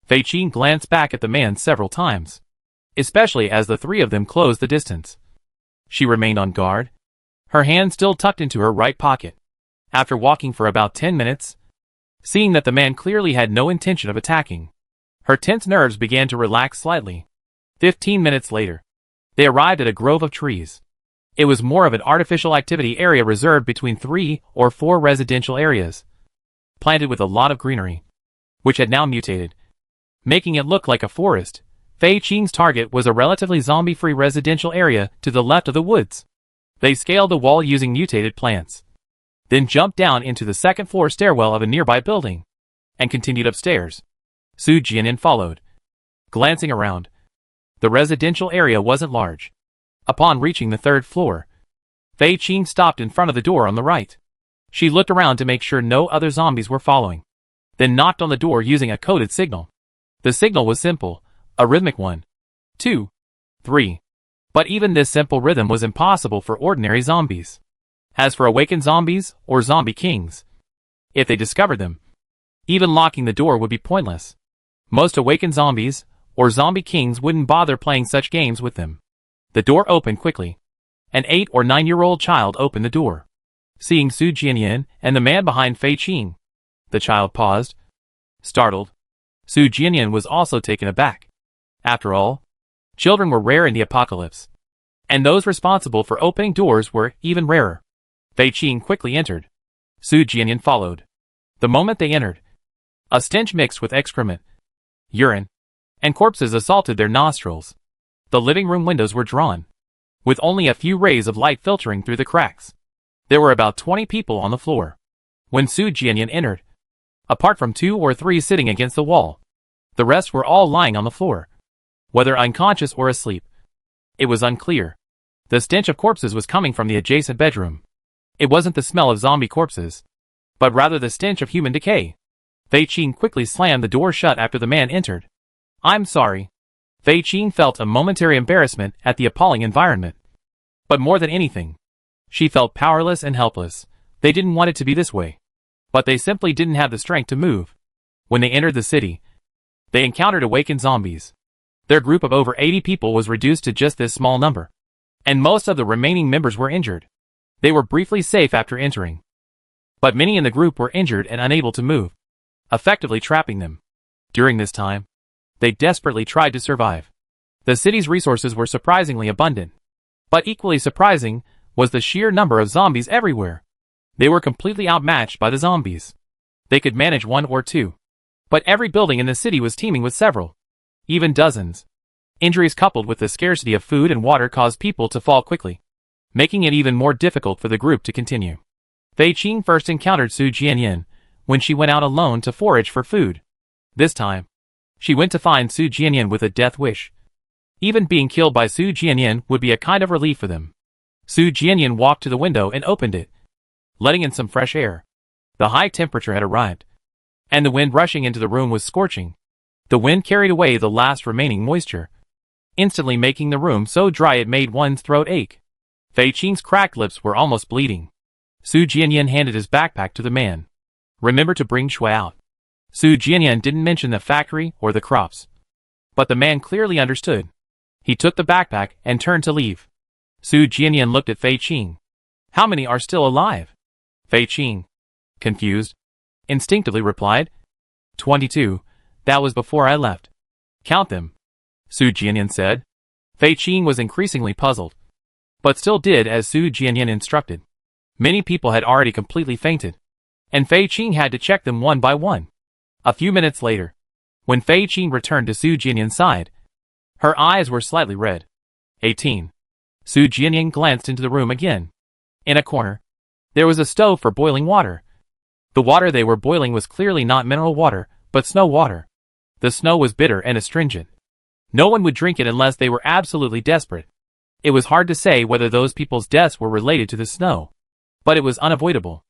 Fei Qing glanced back at the man several times, especially as the three of them closed the distance. She remained on guard, her hand still tucked into her right pocket. After walking for about 10 minutes, seeing that the man clearly had no intention of attacking, her tense nerves began to relax slightly. 15 minutes later, they arrived at a grove of trees. It was more of an artificial activity area reserved between 3 or 4 residential areas, planted with a lot of greenery, which had now mutated, making it look like a forest. Fei Qing's target was a relatively zombie-free residential area to the left of the woods. They scaled the wall using mutated plants, then jumped down into the second-floor stairwell of a nearby building, and continued upstairs. Su Jianyan followed, glancing around. The residential area wasn't large. Upon reaching the 3rd floor, Fei Qing stopped in front of the door on the right. She looked around to make sure no other zombies were following, then knocked on the door using a coded signal. The signal was simple, a rhythmic 1, 2, 3. But even this simple rhythm was impossible for ordinary zombies. As for awakened zombies, or zombie kings, if they discovered them, even locking the door would be pointless. Most awakened zombies, or zombie kings wouldn't bother playing such games with them. The door opened quickly. An 8 or 9-year-old child opened the door. Seeing Su Jianyan and the man behind Fei Qing, the child paused, startled. Su Jianyan was also taken aback. After all, children were rare in the apocalypse, and those responsible for opening doors were even rarer. Fei Qing quickly entered. Su Jianyan followed. The moment they entered, a stench mixed with excrement, urine, and corpses assaulted their nostrils. The living room windows were drawn, with only a few rays of light filtering through the cracks. There were about 20 people on the floor. When Su Jianyan entered, apart from 2 or 3 sitting against the wall, the rest were all lying on the floor, whether unconscious or asleep. It was unclear. The stench of corpses was coming from the adjacent bedroom. It wasn't the smell of zombie corpses, but rather the stench of human decay. Fei Qing quickly slammed the door shut after the man entered. I'm sorry. Fei Qing felt a momentary embarrassment at the appalling environment. But more than anything, she felt powerless and helpless. They didn't want it to be this way, but they simply didn't have the strength to move. When they entered the city, they encountered awakened zombies. Their group of over 80 people was reduced to just this small number, and most of the remaining members were injured. They were briefly safe after entering, but many in the group were injured and unable to move, effectively trapping them. During this time, they desperately tried to survive. The city's resources were surprisingly abundant, but equally surprising was the sheer number of zombies everywhere. They were completely outmatched by the zombies. They could manage 1 or 2, but every building in the city was teeming with several, even dozens. Injuries coupled with the scarcity of food and water caused people to fall quickly, making it even more difficult for the group to continue. Fei Qing first encountered Su Jianyan when she went out alone to forage for food. This time, she went to find Su Jianyan with a death wish. Even being killed by Su Jianyan would be a kind of relief for them. Su Jianyan walked to the window and opened it, letting in some fresh air. The high temperature had arrived, and the wind rushing into the room was scorching. The wind carried away the last remaining moisture, instantly making the room so dry it made one's throat ache. Fei Qing's cracked lips were almost bleeding. Su Jianyan handed his backpack to the man. Remember to bring Shui out. Su Jianyan didn't mention the factory or the crops. But the man clearly understood. He took the backpack and turned to leave. Su Jianyan looked at Fei Qing. How many are still alive? Fei Qing, confused, instinctively replied. 22. That was before I left. Count them, Su Jianyan said. Fei Qing was increasingly puzzled, but still did as Su Jianyan instructed. Many people had already completely fainted, and Fei Qing had to check them one by one. A few minutes later, when Fei Qing returned to Su Jianyan's side, her eyes were slightly red. 18. Su Jianyan glanced into the room again. In a corner, there was a stove for boiling water. The water they were boiling was clearly not mineral water, but snow water. The snow was bitter and astringent. No one would drink it unless they were absolutely desperate. It was hard to say whether those people's deaths were related to the snow, but it was unavoidable.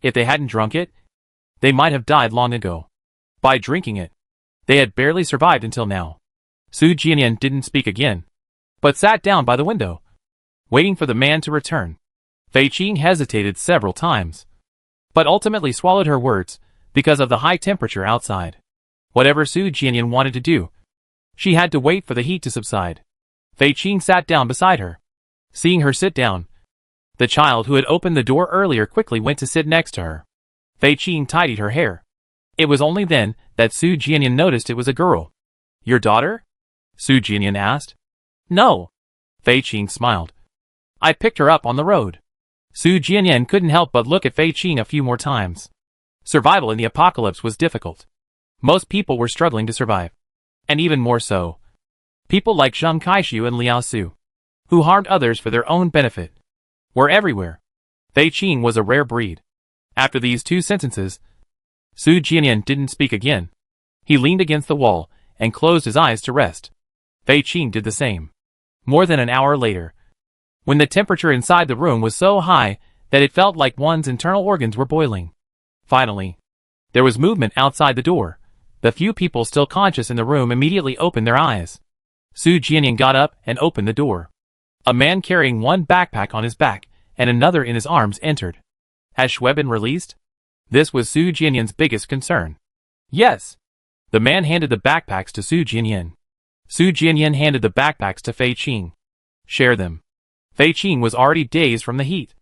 If they hadn't drunk it, they might have died long ago. By drinking it, they had barely survived until now. Su Jianyan didn't speak again, but sat down by the window, waiting for the man to return. Fei Qing hesitated several times, but ultimately swallowed her words because of the high temperature outside. Whatever Su Jianyan wanted to do, she had to wait for the heat to subside. Fei Qing sat down beside her. Seeing her sit down, the child who had opened the door earlier quickly went to sit next to her. Fei Qing tidied her hair. It was only then that Su Jianyan noticed it was a girl. Your daughter? Su Jianyan asked. No. Fei Qing smiled. I picked her up on the road. Su Jianyan couldn't help but look at Fei Qing a few more times. Survival in the apocalypse was difficult. Most people were struggling to survive. And even more so, people like Zheng Kaishu and Liao Su, who harmed others for their own benefit, were everywhere. Fei Qing was a rare breed. After these two sentences, Su Jianyan didn't speak again. He leaned against the wall and closed his eyes to rest. Fei Qing did the same. More than an hour later, when the temperature inside the room was so high that it felt like one's internal organs were boiling, finally, there was movement outside the door. The few people still conscious in the room immediately opened their eyes. Su Jianyan got up and opened the door. A man carrying one backpack on his back and another in his arms entered. Has Shui been released? This was Su Jianyan's biggest concern. Yes. The man handed the backpacks to Su Jianyan. Su Jianyan handed the backpacks to Fei Qing. Share them. Fei Qing was already dazed from the heat.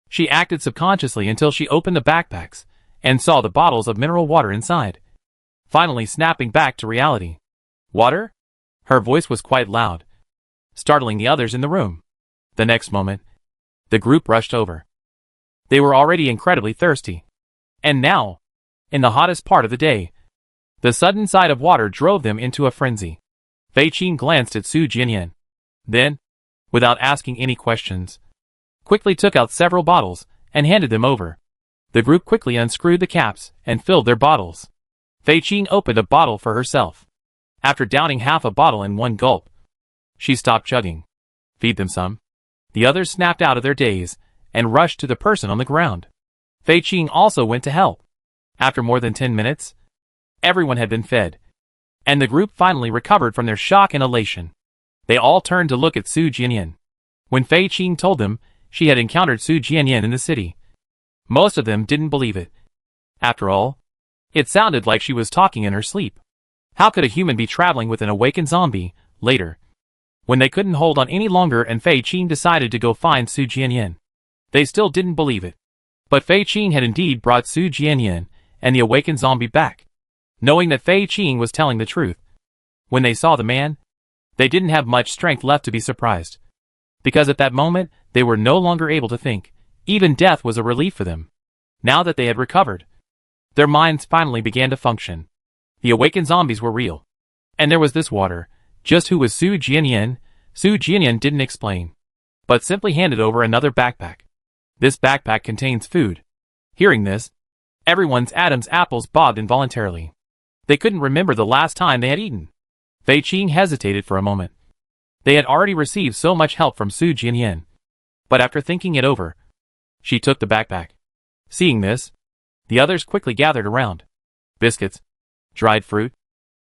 She acted subconsciously until she opened the backpacks and saw the bottles of mineral water inside. Finally snapping back to reality. Water? Her voice was quite loud, startling the others in the room. The next moment, the group rushed over. They were already incredibly thirsty. And now, in the hottest part of the day, the sudden sight of water drove them into a frenzy. Fei Qing glanced at Su Jianyan. Then, without asking any questions, quickly took out several bottles and handed them over. The group quickly unscrewed the caps and filled their bottles. Fei Qing opened a bottle for herself. After downing half a bottle in one gulp, she stopped chugging. Feed them some. The others snapped out of their daze and rushed to the person on the ground. Fei Qing also went to help. After more than 10 minutes, everyone had been fed, and the group finally recovered from their shock and elation. They all turned to look at Su Jianyan. When Fei Qing told them she had encountered Su Jianyan in the city, most of them didn't believe it. After all, it sounded like she was talking in her sleep. How could a human be traveling with an awakened zombie? Later, when they couldn't hold on any longer and Fei Qing decided to go find Su Jianyan, they still didn't believe it. But Fei Qing had indeed brought Su Jianyan and the awakened zombie back. Knowing that Fei Qing was telling the truth, when they saw the man, they didn't have much strength left to be surprised. Because at that moment, they were no longer able to think. Even death was a relief for them. Now that they had recovered, their minds finally began to function. The awakened zombies were real. And there was this water. Just who was Su Jianyan? Su Jianyan didn't explain, but simply handed over another backpack. This backpack contains food. Hearing this, everyone's Adam's apples bobbed involuntarily. They couldn't remember the last time they had eaten. Fei Qing hesitated for a moment. They had already received so much help from Su Jianyan. But after thinking it over, she took the backpack. Seeing this, the others quickly gathered around. Biscuits, dried fruit,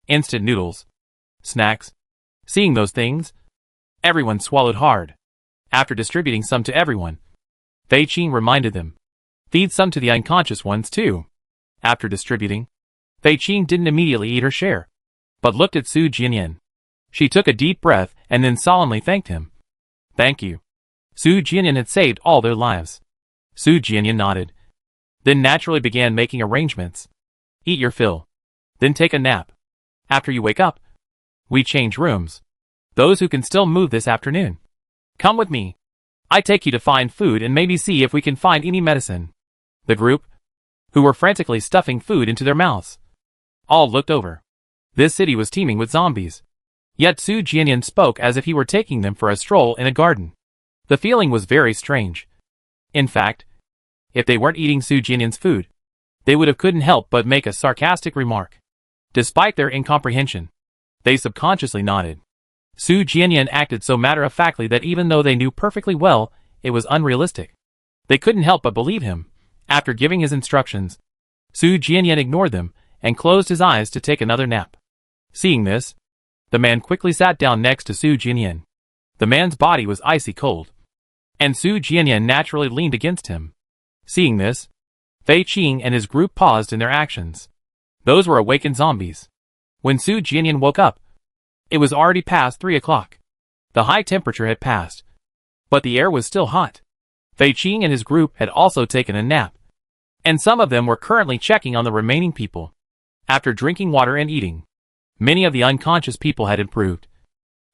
instant noodles, snacks. Seeing those things, everyone swallowed hard. After distributing some to everyone, Fei Qing reminded them, feed some to the unconscious ones too. After distributing, Fei Qing didn't immediately eat her share, but looked at Su Jianyan. She took a deep breath and then solemnly thanked him. Thank you. Su Jianyan had saved all their lives. Su Jianyan nodded, then naturally began making arrangements. Eat your fill. Then take a nap. After you wake up, we change rooms. Those who can still move this afternoon, come with me. I take you to find food and maybe see if we can find any medicine. The group, who were frantically stuffing food into their mouths, all looked over. This city was teeming with zombies. Yet Su Jianyan spoke as if he were taking them for a stroll in a garden. The feeling was very strange. In fact, if they weren't eating Su Jianyan's food, they would have couldn't help but make a sarcastic remark. Despite their incomprehension, they subconsciously nodded. Su Jianyan acted so matter-of-factly that even though they knew perfectly well it was unrealistic, they couldn't help but believe him. After giving his instructions, Su Jianyan ignored them and closed his eyes to take another nap. Seeing this, the man quickly sat down next to Su Jianyan. The man's body was icy cold, and Su Jianyan naturally leaned against him. Seeing this, Fei Qing and his group paused in their actions. Those were awakened zombies. When Su Jianyan woke up, it was already past 3 o'clock. The high temperature had passed, but the air was still hot. Fei Qing and his group had also taken a nap, and some of them were currently checking on the remaining people. After drinking water and eating, many of the unconscious people had improved,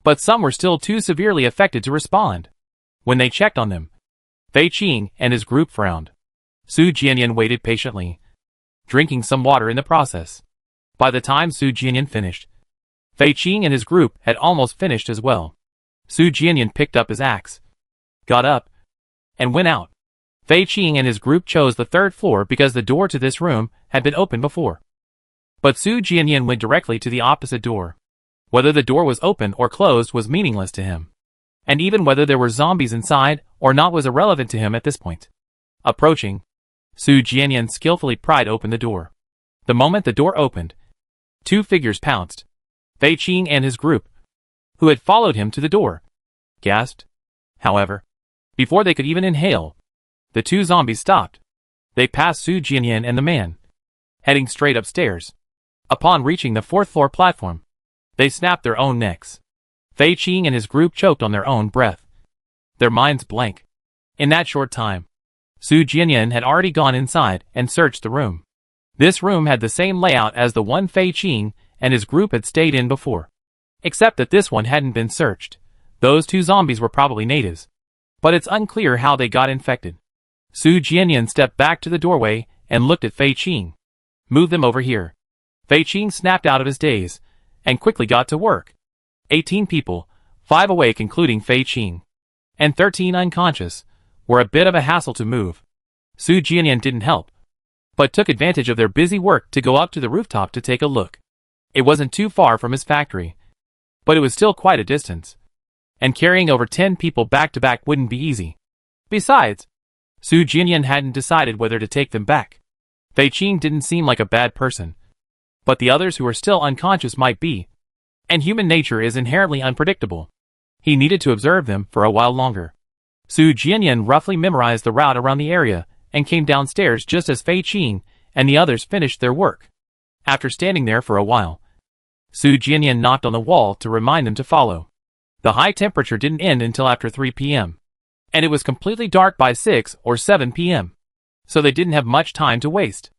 but some were still too severely affected to respond. When they checked on them, Fei Qing and his group frowned. Su Jianyan waited patiently, drinking some water in the process. By the time Su Jianyan finished, Fei Qing and his group had almost finished as well. Su Jianyan picked up his axe, got up, and went out. Fei Qing and his group chose the 3rd floor because the door to this room had been open before. But Su Jianyan went directly to the opposite door. Whether the door was open or closed was meaningless to him, and even whether there were zombies inside or not was irrelevant to him at this point. Approaching, Su Jianyan skillfully pried open the door. The moment the door opened, 2 figures pounced. Fei Qing and his group, who had followed him to the door, gasped. However, before they could even inhale, the 2 zombies stopped. They passed Su Jianyan and the man, heading straight upstairs. Upon reaching the 4th floor platform, they snapped their own necks. Fei Qing and his group choked on their own breath, their minds blank. In that short time, Su Jianyan had already gone inside and searched the room. This room had the same layout as the one Fei Qing and his group had stayed in before, except that this one hadn't been searched. Those 2 zombies were probably natives, but it's unclear how they got infected. Su Jianyan stepped back to the doorway and looked at Fei Qing. Move them over here. Fei Qing snapped out of his daze and quickly got to work. 18 people, 5 awake including Fei Qing, and 13 unconscious, were a bit of a hassle to move. Su Jianyan didn't help, but took advantage of their busy work to go up to the rooftop to take a look. It wasn't too far from his factory, but it was still quite a distance, and carrying over 10 people back to back wouldn't be easy. Besides, Su Jianyan hadn't decided whether to take them back. Fei Qing didn't seem like a bad person, but the others who were still unconscious might be, and human nature is inherently unpredictable. He needed to observe them for a while longer. Su Jianyan roughly memorized the route around the area and came downstairs just as Fei Qing and the others finished their work. After standing there for a while, Su Jianyan knocked on the wall to remind them to follow. The high temperature didn't end until after 3 p.m., and it was completely dark by 6 or 7 p.m., so they didn't have much time to waste.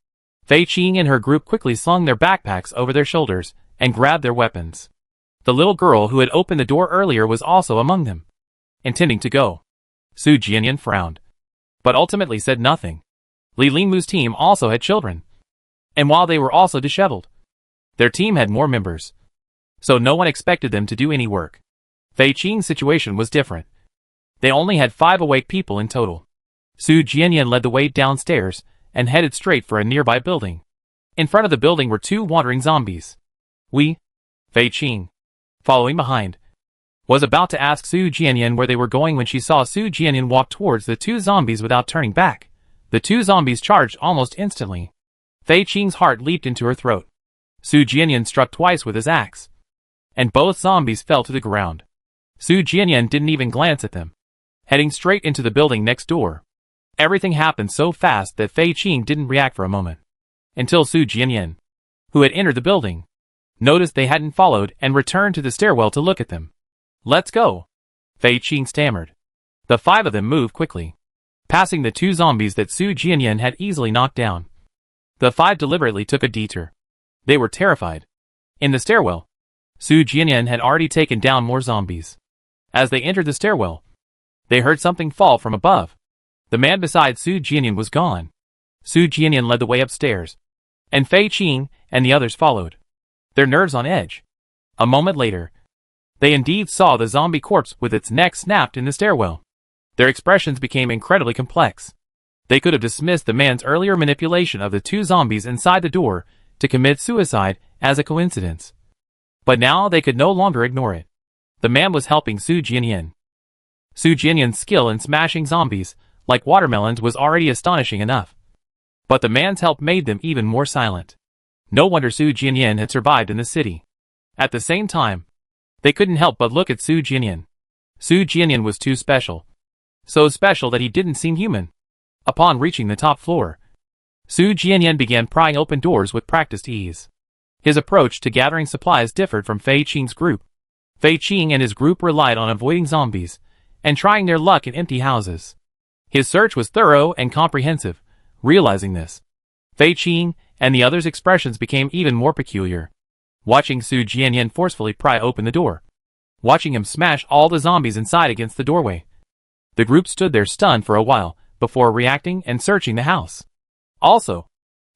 Fei Qing and her group quickly slung their backpacks over their shoulders and grabbed their weapons. The little girl who had opened the door earlier was also among them, intending to go. Su Jianyan frowned, but ultimately said nothing. Li Lingmu's team also had children, and while they were also disheveled, their team had more members, so no one expected them to do any work. Fei Qing's situation was different. They only had 5 awake people in total. Su Jianyan led the way downstairs and headed straight for a nearby building. In front of the building were 2 wandering zombies. Fei Qing, following behind, was about to ask Su Jianyan where they were going when she saw Su Jianyan walk towards the 2 zombies without turning back. The 2 zombies charged almost instantly. Fei Qing's heart leaped into her throat. Su Jianyan struck twice with his axe, and both zombies fell to the ground. Su Jianyan didn't even glance at them, heading straight into the building next door. Everything happened so fast that Fei Qing didn't react for a moment, until Su Jianyan, who had entered the building, noticed they hadn't followed and returned to the stairwell to look at them. "Let's go," Fei Qing stammered. The five of them moved quickly, passing the two zombies that Su Jianyan had easily knocked down. The five deliberately took a detour. They were terrified. In the stairwell, Su Jianyan had already taken down more zombies. As they entered the stairwell, they heard something fall from above. The man beside Su Jianyan was gone. Su Jianyan led the way upstairs, and Fei Qing and the others followed, their nerves on edge. A moment later, they indeed saw the zombie corpse with its neck snapped in the stairwell. Their expressions became incredibly complex. They could have dismissed the man's earlier manipulation of the two zombies inside the door to commit suicide as a coincidence. But now they could no longer ignore it. The man was helping Su Jianyan. Su Jianyan's skill in smashing zombies like watermelons was already astonishing enough, but the man's help made them even more silent. No wonder Su Jianyan had survived in the city. At the same time, they couldn't help but look at Su Jianyan. Su Jianyan was too special. So special that he didn't seem human. Upon reaching the top floor, Su Jianyan began prying open doors with practiced ease. His approach to gathering supplies differed from Fei Qing's group. Fei Qing and his group relied on avoiding zombies and trying their luck in empty houses. His search was thorough and comprehensive. Realizing this, Fei Qing and the others' expressions became even more peculiar. Watching Su Jianyan forcefully pry open the door, watching him smash all the zombies inside against the doorway, the group stood there stunned for a while before reacting and searching the house. Also,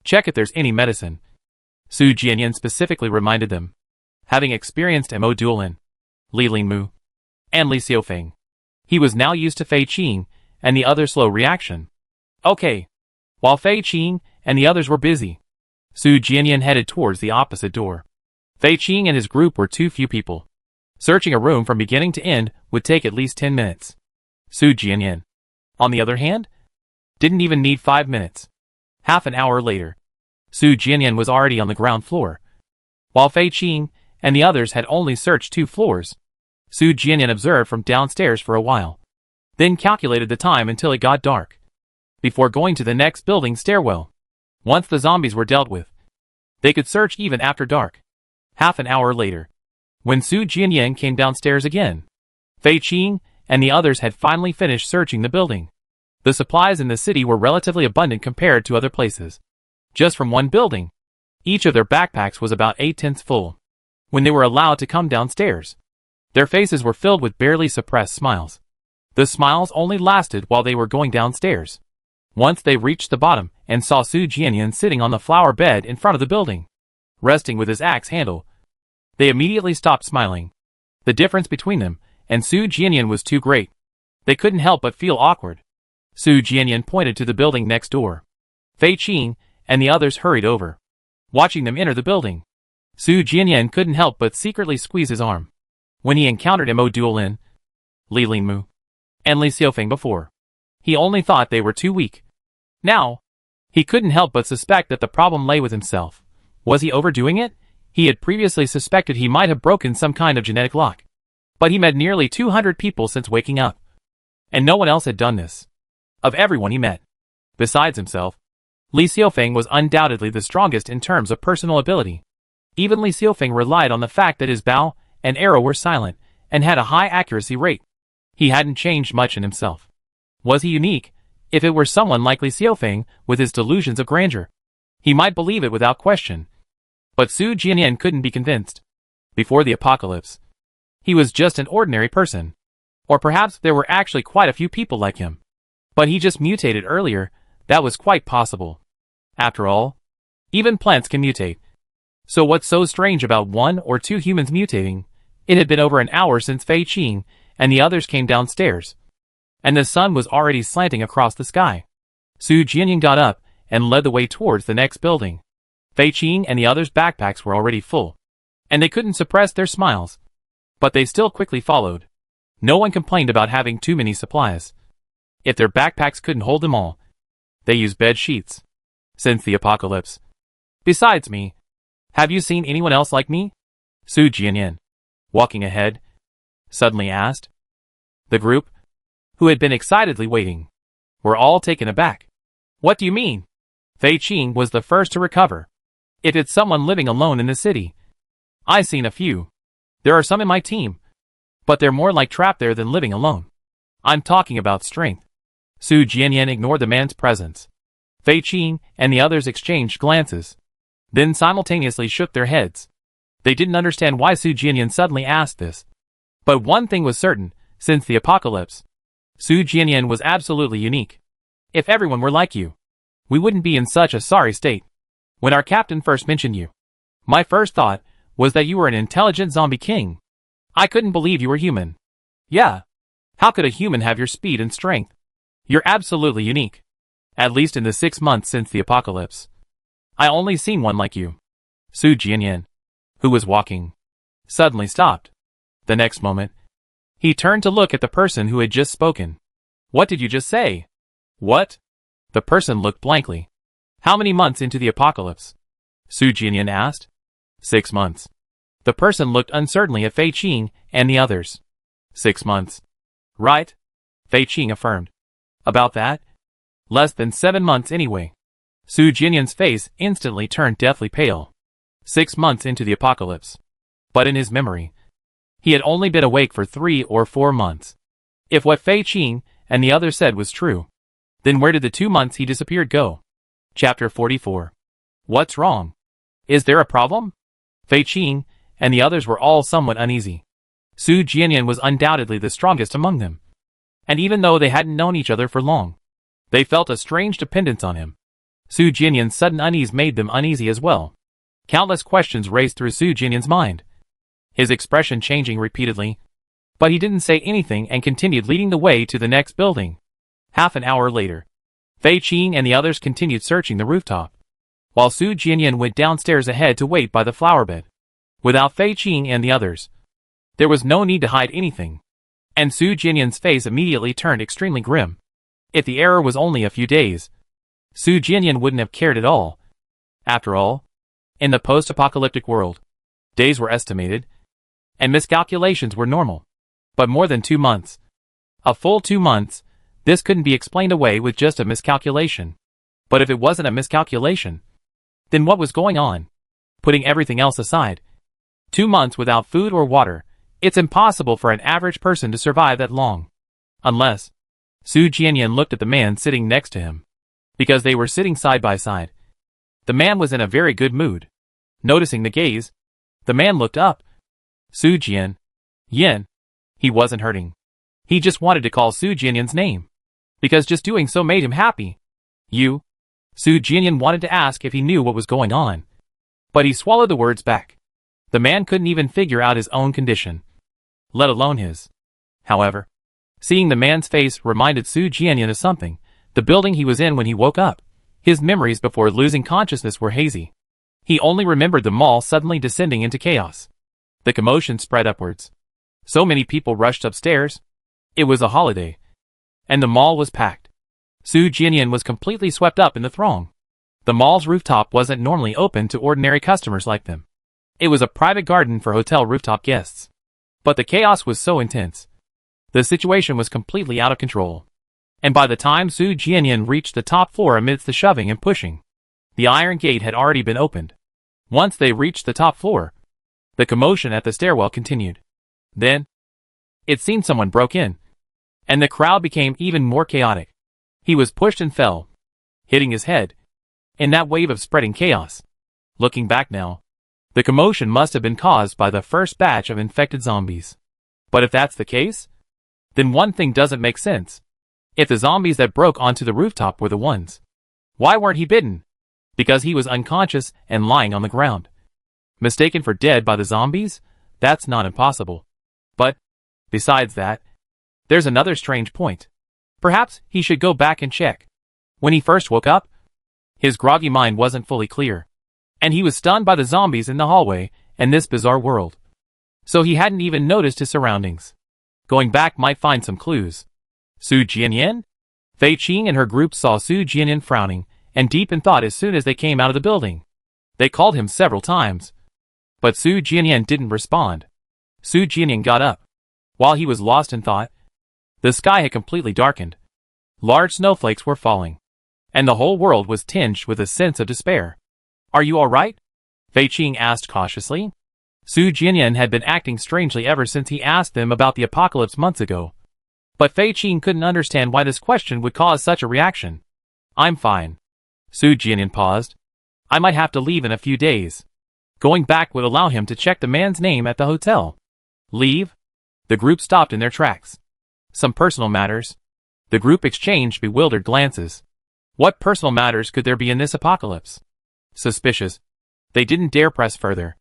check if there's any medicine, Su Jianyan specifically reminded them, having experienced Mo Duolin, Li Lingmu, and Li Xiaofeng. He was now used to Fei Qing and the other slow reaction. Okay. While Fei Qing and the others were busy, Su Jianyan headed towards the opposite door. Fei Qing and his group were too few people. Searching a room from beginning to end would take at least 10 minutes. Su Jianyan, on the other hand, didn't even need 5 minutes. Half an hour later, Su Jianyan was already on the ground floor. While Fei Qing and the others had only searched 2 floors, Su Jianyan observed from downstairs for a while, then calculated the time until it got dark, before going to the next building stairwell. Once the zombies were dealt with, they could search even after dark. Half an hour later, when Su Jianyan came downstairs again, Fei Qing and the others had finally finished searching the building. The supplies in the city were relatively abundant compared to other places. Just from one building, each of their backpacks was about 8/10 full. When they were allowed to come downstairs, their faces were filled with barely suppressed smiles. The smiles only lasted while they were going downstairs. Once they reached the bottom and saw Su Jianyan sitting on the flower bed in front of the building, resting with his axe handle, they immediately stopped smiling. The difference between them and Su Jianyan was too great. They couldn't help but feel awkward. Su Jianyan pointed to the building next door. Fei Qing and the others hurried over, watching them enter the building. Su Jianyan couldn't help but secretly squeeze his arm when he encountered Mo Duolin, Li Lingmu, and Li Xiaofeng before. He only thought they were too weak. Now, he couldn't help but suspect that the problem lay with himself. Was he overdoing it? He had previously suspected he might have broken some kind of genetic lock. But he met nearly 200 people since waking up, and no one else had done this. Of everyone he met, besides himself, Li Xiaofeng was undoubtedly the strongest in terms of personal ability. Even Li Xiaofeng relied on the fact that his bow and arrow were silent and had a high accuracy rate. He hadn't changed much in himself. Was he unique? If it were someone like Li Xiaofeng with his delusions of grandeur, he might believe it without question. But Su Jianyan couldn't be convinced. Before the apocalypse, he was just an ordinary person. Or perhaps there were actually quite a few people like him. But he just mutated earlier. That was quite possible. After all, even plants can mutate. So what's so strange about 1 or 2 humans mutating? It had been over an hour since Fei Qing and the others came downstairs, and the sun was already slanting across the sky. Su Jianyan got up and led the way towards the next building. Fei Qing and the others' backpacks were already full, and they couldn't suppress their smiles. But they still quickly followed. No one complained about having too many supplies. If their backpacks couldn't hold them all, they used bed sheets. Since the apocalypse. Besides me, Have you seen anyone else like me? Su Jianyan, walking ahead, suddenly asked. The group, who had been excitedly waiting, were all taken aback. What do you mean? Fei Qing was the first to recover. If it's someone living alone in the city. I've seen a few. There are some in my team, but they're more like trapped there than living alone. I'm talking about strength. Su Jianyan ignored the man's presence. Fei Qing and the others exchanged glances, then simultaneously shook their heads. They didn't understand why Su Jianyan suddenly asked this. But one thing was certain, since the apocalypse, Su Jianyan was absolutely unique. If everyone were like you, we wouldn't be in such a sorry state. When our captain first mentioned you, my first thought was that you were an intelligent zombie king. I couldn't believe you were human. Yeah. How could a human have your speed and strength? You're absolutely unique. At least in the 6 months since the apocalypse. I only seen one like you. Su Jianyan, who was walking, suddenly stopped. The next moment, he turned to look at the person who had just spoken. What did you just say? What? The person looked blankly. How many months into the apocalypse? Su Jianyan asked. 6 months. The person looked uncertainly at Fei Qing and the others. 6 months. Right? Fei Qing affirmed. About that? Less than 7 months anyway. Su Jianyan's face instantly turned deathly pale. 6 months into the apocalypse. But in his memory, he had only been awake for 3 or 4 months. If what Fei Qing and the others said was true, then where did the 2 months he disappeared go? Chapter 44. What's wrong? Is there a problem? Fei Qing and the others were all somewhat uneasy. Su Jianyan was undoubtedly the strongest among them. And even though they hadn't known each other for long, they felt a strange dependence on him. Su Jianyan's sudden unease made them uneasy as well. Countless questions raced through Su Jianyan's mind, his expression changing repeatedly. But he didn't say anything and continued leading the way to the next building. Half an hour later, Fei Qing and the others continued searching the rooftop, while Su Jianyan went downstairs ahead to wait by the flower bed. Without Fei Qing and the others, there was no need to hide anything, and Su Jianyan's face immediately turned extremely grim. If the error was only a few days, Su Jianyan wouldn't have cared at all. After all, in the post-apocalyptic world, days were estimated, and miscalculations were normal. But more than 2 months, a full 2 months, this couldn't be explained away with just a miscalculation. But if it wasn't a miscalculation, then what was going on? Putting everything else aside, 2 months without food or water, it's impossible for an average person to survive that long. Unless, Su Jianyan looked at the man sitting next to him. Because they were sitting side by side. The man was in a very good mood. Noticing the gaze, the man looked up. Su Jianyan. He wasn't hurting. He just wanted to call Su Jianyan's name, because just doing so made him happy. You? Su Jianyan wanted to ask if he knew what was going on, but he swallowed the words back. The man couldn't even figure out his own condition, let alone his. However, seeing the man's face reminded Su Jianyan of something, the building he was in when he woke up. His memories before losing consciousness were hazy. He only remembered the mall suddenly descending into chaos. The commotion spread upwards. So many people rushed upstairs. It was a holiday, and the mall was packed. Su Jianyan was completely swept up in the throng. The mall's rooftop wasn't normally open to ordinary customers like them. It was a private garden for hotel rooftop guests. But the chaos was so intense. The situation was completely out of control. And by the time Su Jianyan reached the top floor amidst the shoving and pushing, the iron gate had already been opened. Once they reached the top floor, the commotion at the stairwell continued. Then, it seemed someone broke in, and the crowd became even more chaotic. He was pushed and fell, hitting his head, in that wave of spreading chaos. Looking back now, the commotion must have been caused by the first batch of infected zombies. But if that's the case, then one thing doesn't make sense. If the zombies that broke onto the rooftop were the ones, why weren't he bitten? Because he was unconscious and lying on the ground. Mistaken for dead by the zombies? That's not impossible. But, besides that, there's another strange point. Perhaps he should go back and check. When he first woke up, his groggy mind wasn't fully clear, and he was stunned by the zombies in the hallway and this bizarre world. So he hadn't even noticed his surroundings. Going back might find some clues. Su Jianyan? Fei Qing and her group saw Su Jianyan frowning and deep in thought as soon as they came out of the building. They called him several times, but Su Jianyan didn't respond. Su Jianyan got up. While he was lost in thought, the sky had completely darkened. Large snowflakes were falling, and the whole world was tinged with a sense of despair. "Are you all right?" Fei Qing asked cautiously. Su Jianyan had been acting strangely ever since he asked them about the apocalypse months ago. But Fei Qing couldn't understand why this question would cause such a reaction. "I'm fine." Su Jianyan paused. "I might have to leave in a few days." Going back would allow him to check the man's name at the hotel. "Leave?" The group stopped in their tracks. "Some personal matters." The group exchanged bewildered glances. What personal matters could there be in this apocalypse? Suspicious. They didn't dare press further.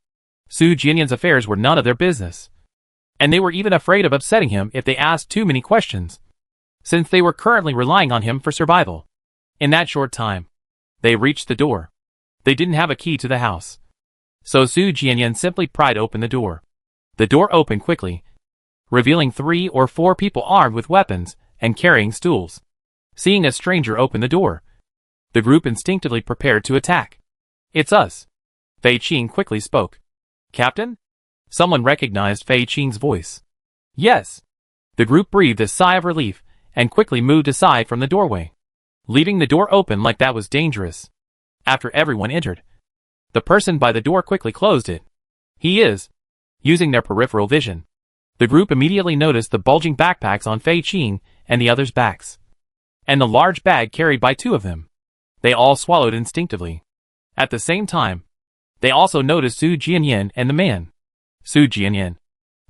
Su Jianyan's affairs were none of their business. And they were even afraid of upsetting him if they asked too many questions, since they were currently relying on him for survival. In that short time, they reached the door. They didn't have a key to the house, so Su Jianyan simply pried open the door. The door opened quickly, revealing 3 or 4 people armed with weapons and carrying stools. Seeing a stranger open the door, the group instinctively prepared to attack. "It's us," Fei Qing quickly spoke. "Captain?" Someone recognized Fei Qing's voice. "Yes." The group breathed a sigh of relief and quickly moved aside from the doorway. Leaving the door open like that was dangerous. After everyone entered, the person by the door quickly closed it. "He is." Using their peripheral vision, the group immediately noticed the bulging backpacks on Fei Qing and the others' backs, and the large bag carried by 2 of them. They all swallowed instinctively. At the same time, they also noticed Su Jianyan and the man. Su Jianyan,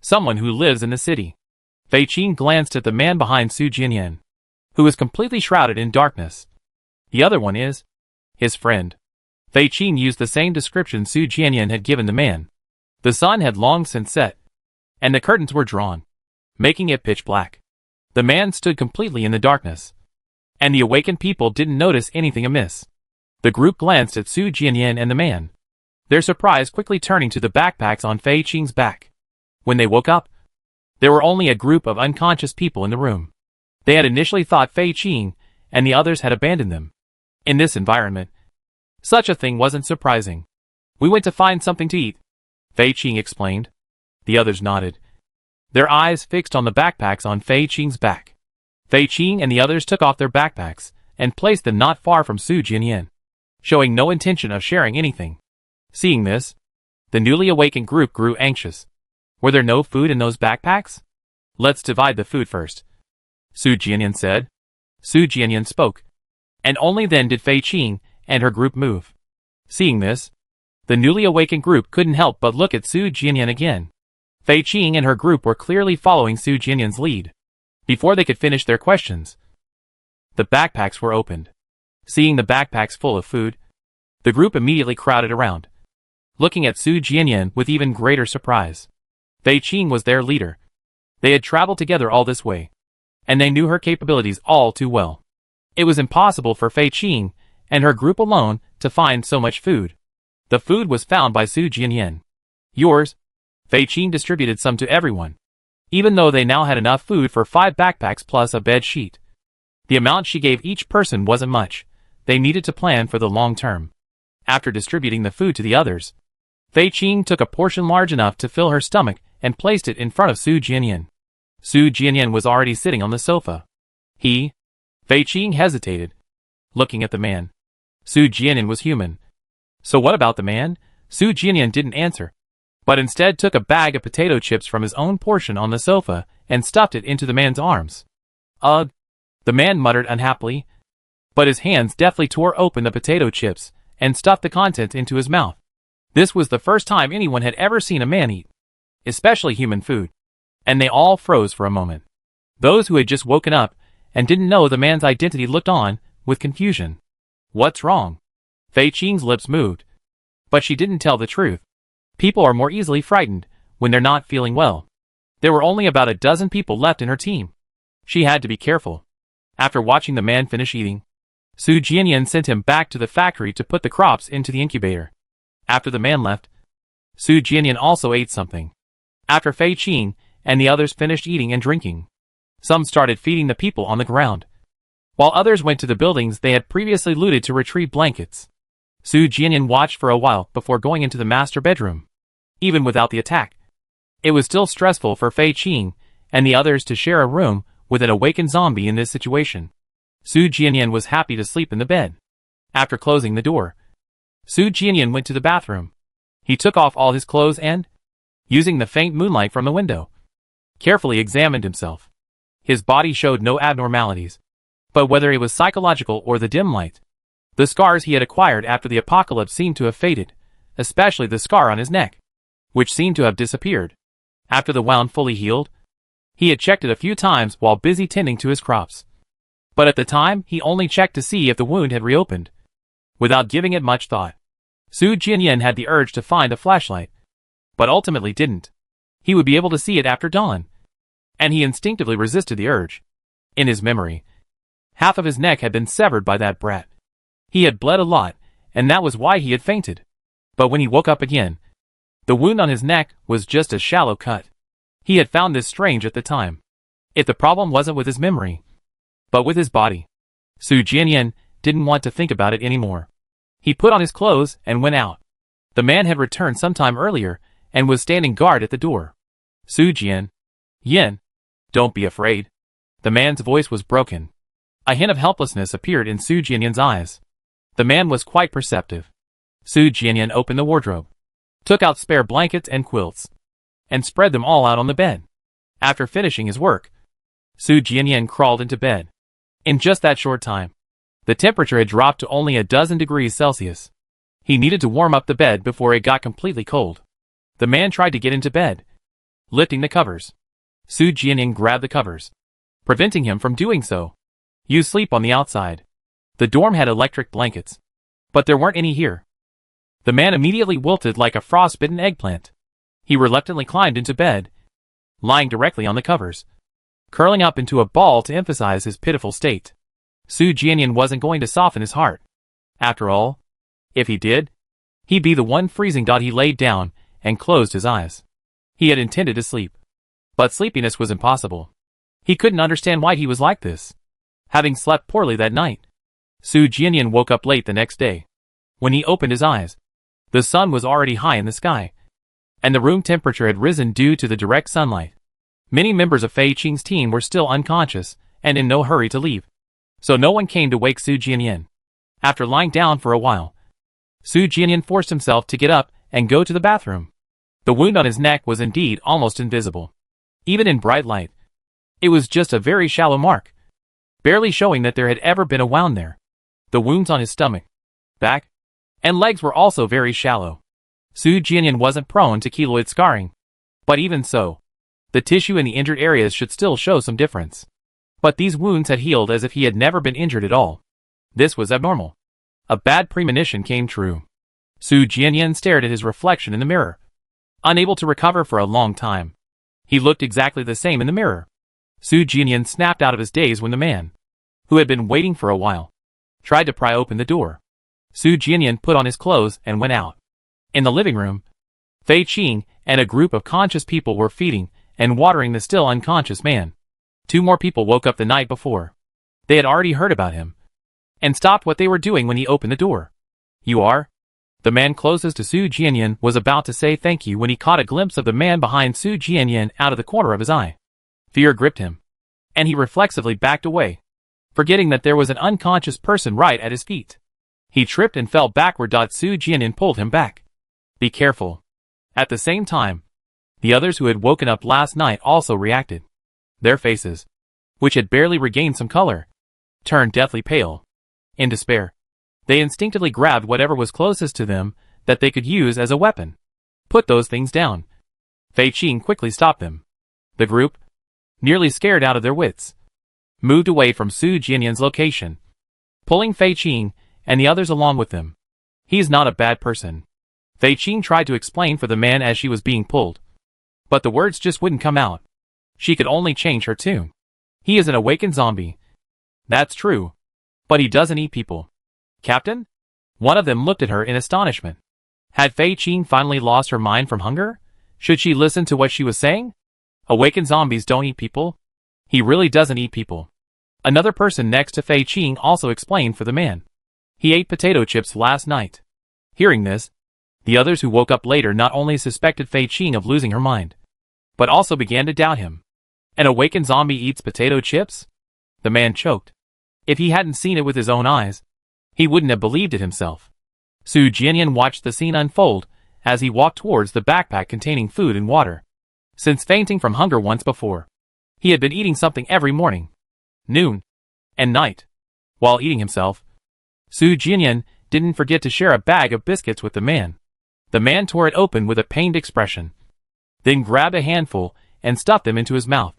someone who lives in the city. Fei Qing glanced at the man behind Su Jianyan, who was completely shrouded in darkness. The other one is his friend. Fei Qing used the same description Su Jianyan had given the man. The sun had long since set, and the curtains were drawn, making it pitch black. The man stood completely in the darkness, and the awakened people didn't notice anything amiss. The group glanced at Su Jianyan and the man, their surprise quickly turning to the backpacks on Fei Qing's back. When they woke up, there were only a group of unconscious people in the room. They had initially thought Fei Qing and the others had abandoned them. In this environment, such a thing wasn't surprising. "We went to find something to eat," Fei Qing explained. The others nodded, their eyes fixed on the backpacks on Fei Qing's back. Fei Qing and the others took off their backpacks and placed them not far from Su Jianyan, showing no intention of sharing anything. Seeing this, the newly awakened group grew anxious. Were there no food in those backpacks? "Let's divide the food first," Su Jianyan said. Su Jianyan spoke, and only then did Fei Qing and her group move. Seeing this, the newly awakened group couldn't help but look at Su Jianyan again. Fei Qing and her group were clearly following Su Jianyan's lead. Before they could finish their questions, the backpacks were opened. Seeing the backpacks full of food, the group immediately crowded around, looking at Su Jianyan with even greater surprise. Fei Qing was their leader. They had traveled together all this way, and they knew her capabilities all too well. It was impossible for Fei Qing and her group alone to find so much food. The food was found by Su Jianyan. "Yours." Fei Qing distributed some to everyone, even though they now had enough food for 5 backpacks plus a bed sheet. The amount she gave each person wasn't much. They needed to plan for the long term. After distributing the food to the others, Fei Qing took a portion large enough to fill her stomach and placed it in front of Su Jianyan. Su Jianyan was already sitting on the sofa. Fei Qing hesitated, looking at the man. Su Jianyan was human. "So what about the man?" Su Jianyan didn't answer, but instead took a bag of potato chips from his own portion on the sofa and stuffed it into the man's arms. "Ugh," the man muttered unhappily, but his hands deftly tore open the potato chips and stuffed the contents into his mouth. This was the first time anyone had ever seen a man eat, especially human food, and they all froze for a moment. Those who had just woken up and didn't know the man's identity looked on with confusion. "What's wrong?" Fei Qing's lips moved, but she didn't tell the truth. People are more easily frightened when they're not feeling well. There were only about a dozen people left in her team. She had to be careful. After watching the man finish eating, Su Jianyan sent him back to the factory to put the crops into the incubator. After the man left, Su Jianyan also ate something. After Fei Qing and the others finished eating and drinking, some started feeding the people on the ground, while others went to the buildings they had previously looted to retrieve blankets. Su Jianyan watched for a while before going into the master bedroom. Even without the attack, it was still stressful for Fei Qing and the others to share a room with an awakened zombie in this situation. Su Jianyan was happy to sleep in the bed. After closing the door, Su Jianyan went to the bathroom. He took off all his clothes and, using the faint moonlight from the window, carefully examined himself. His body showed no abnormalities, but whether it was psychological or the dim light, the scars he had acquired after the apocalypse seemed to have faded, especially the scar on his neck, which seemed to have disappeared. After the wound fully healed, he had checked it a few times while busy tending to his crops. But at the time, he only checked to see if the wound had reopened. Without giving it much thought, Su Jianyan had the urge to find a flashlight, but ultimately didn't. He would be able to see it after dawn, and he instinctively resisted the urge. In his memory, half of his neck had been severed by that brat. He had bled a lot, and that was why he had fainted. But when he woke up again, the wound on his neck was just a shallow cut. He had found this strange at the time. If the problem wasn't with his memory, but with his body, Su Jianyan didn't want to think about it anymore. He put on his clothes and went out. The man had returned some time earlier and was standing guard at the door. Su Jianyan, don't be afraid. The man's voice was broken. A hint of helplessness appeared in Su Jianyan's eyes. The man was quite perceptive. Su Jianyan opened the wardrobe, took out spare blankets and quilts, and spread them all out on the bed. After finishing his work, Su Jianyan crawled into bed. In just that short time, the temperature had dropped to only a dozen degrees Celsius. He needed to warm up the bed before it got completely cold. The man tried to get into bed, lifting the covers. Su Jianyan grabbed the covers, preventing him from doing so. You sleep on the outside. The dorm had electric blankets, but there weren't any here. The man immediately wilted like a frostbitten eggplant. He reluctantly climbed into bed, lying directly on the covers, curling up into a ball to emphasize his pitiful state. Su Jianyan wasn't going to soften his heart. After all, if he did, he'd be the one freezing. He laid down and closed his eyes. He had intended to sleep, but sleepiness was impossible. He couldn't understand why he was like this, having slept poorly that night. Su Jianyan woke up late the next day. When he opened his eyes, the sun was already high in the sky, and the room temperature had risen due to the direct sunlight. Many members of Fei Qing's team were still unconscious and in no hurry to leave, so no one came to wake Su Jianyan. After lying down for a while, Su Jianyan forced himself to get up and go to the bathroom. The wound on his neck was indeed almost invisible. Even in bright light, it was just a very shallow mark, barely showing that there had ever been a wound there. The wounds on his stomach, back, and legs were also very shallow. Su Jianyan wasn't prone to keloid scarring, but even so, the tissue in the injured areas should still show some difference. But these wounds had healed as if he had never been injured at all. This was abnormal. A bad premonition came true. Su Jianyan stared at his reflection in the mirror, unable to recover for a long time. He looked exactly the same in the mirror. Su Jianyan snapped out of his daze when the man, who had been waiting for a while, tried to pry open the door. Su Jianyan put on his clothes and went out. In the living room, Fei Qing and a group of conscious people were feeding and watering the still unconscious man. 2 more people woke up the night before. They had already heard about him, and stopped what they were doing when he opened the door. You are? The man closest to Su Jianyan was about to say thank you when he caught a glimpse of the man behind Su Jianyan out of the corner of his eye. Fear gripped him, and he reflexively backed away, forgetting that there was an unconscious person right at his feet. He tripped and fell backward. Su Jianyan pulled him back. Be careful. At the same time, the others who had woken up last night also reacted. Their faces, which had barely regained some color, turned deathly pale. In despair, they instinctively grabbed whatever was closest to them that they could use as a weapon. Put those things down. Fei Qing quickly stopped them. The group, nearly scared out of their wits, moved away from Su Jianyan's location, pulling Fei Qing and the others along with them. He's not a bad person. Fei Qing tried to explain for the man as she was being pulled, but the words just wouldn't come out. She could only change her tune. He is an awakened zombie. That's true, but he doesn't eat people. Captain? One of them looked at her in astonishment. Had Fei Qing finally lost her mind from hunger? Should she listen to what she was saying? Awakened zombies don't eat people. He really doesn't eat people. Another person next to Fei Qing also explained for the man. He ate potato chips last night. Hearing this, the others who woke up later not only suspected Fei Qing of losing her mind, but also began to doubt him. An awakened zombie eats potato chips? The man choked. If he hadn't seen it with his own eyes, he wouldn't have believed it himself. Su Jianyan watched the scene unfold as he walked towards the backpack containing food and water. Since fainting from hunger once before, he had been eating something every morning, noon, and night. While eating himself, Su Jianyan didn't forget to share a bag of biscuits with the man. The man tore it open with a pained expression, then grabbed a handful and stuffed them into his mouth,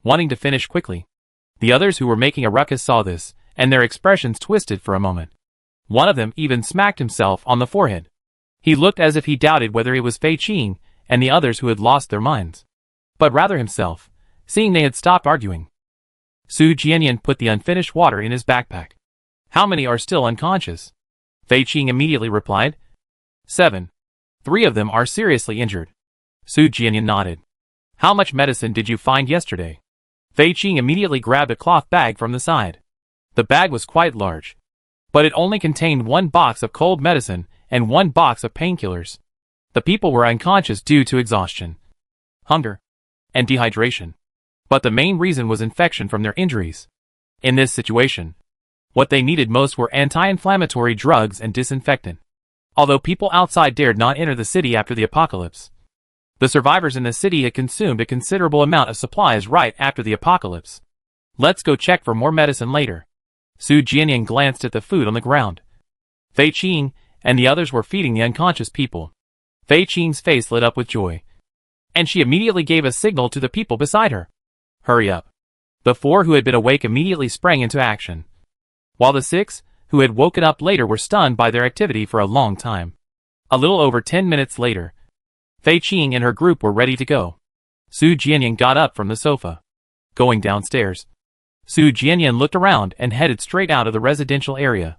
wanting to finish quickly. The others who were making a ruckus saw this, and their expressions twisted for a moment. One of them even smacked himself on the forehead. He looked as if he doubted whether it was Fei Qing and the others who had lost their minds, but rather himself, seeing they had stopped arguing. Su Jianyan put the unfinished water in his backpack. How many are still unconscious? Fei Qing immediately replied. 7. 3 of them are seriously injured. Su Jianyan nodded. How much medicine did you find yesterday? Fei Qing immediately grabbed a cloth bag from the side. The bag was quite large, but it only contained 1 box of cold medicine and 1 box of painkillers. The people were unconscious due to exhaustion, hunger, and dehydration. But the main reason was infection from their injuries. In this situation, what they needed most were anti-inflammatory drugs and disinfectant. Although people outside dared not enter the city after the apocalypse, the survivors in the city had consumed a considerable amount of supplies right after the apocalypse. Let's go check for more medicine later. Su Jianyan glanced at the food on the ground. Fei Qing and the others were feeding the unconscious people. Fei Qing's face lit up with joy, and she immediately gave a signal to the people beside her. Hurry up. The 4 who had been awake immediately sprang into action, while the 6 who had woken up later were stunned by their activity for a long time. A little over 10 minutes later, Fei Qing and her group were ready to go. Su Jianyan got up from the sofa. Going downstairs, Su Jianyan looked around and headed straight out of the residential area.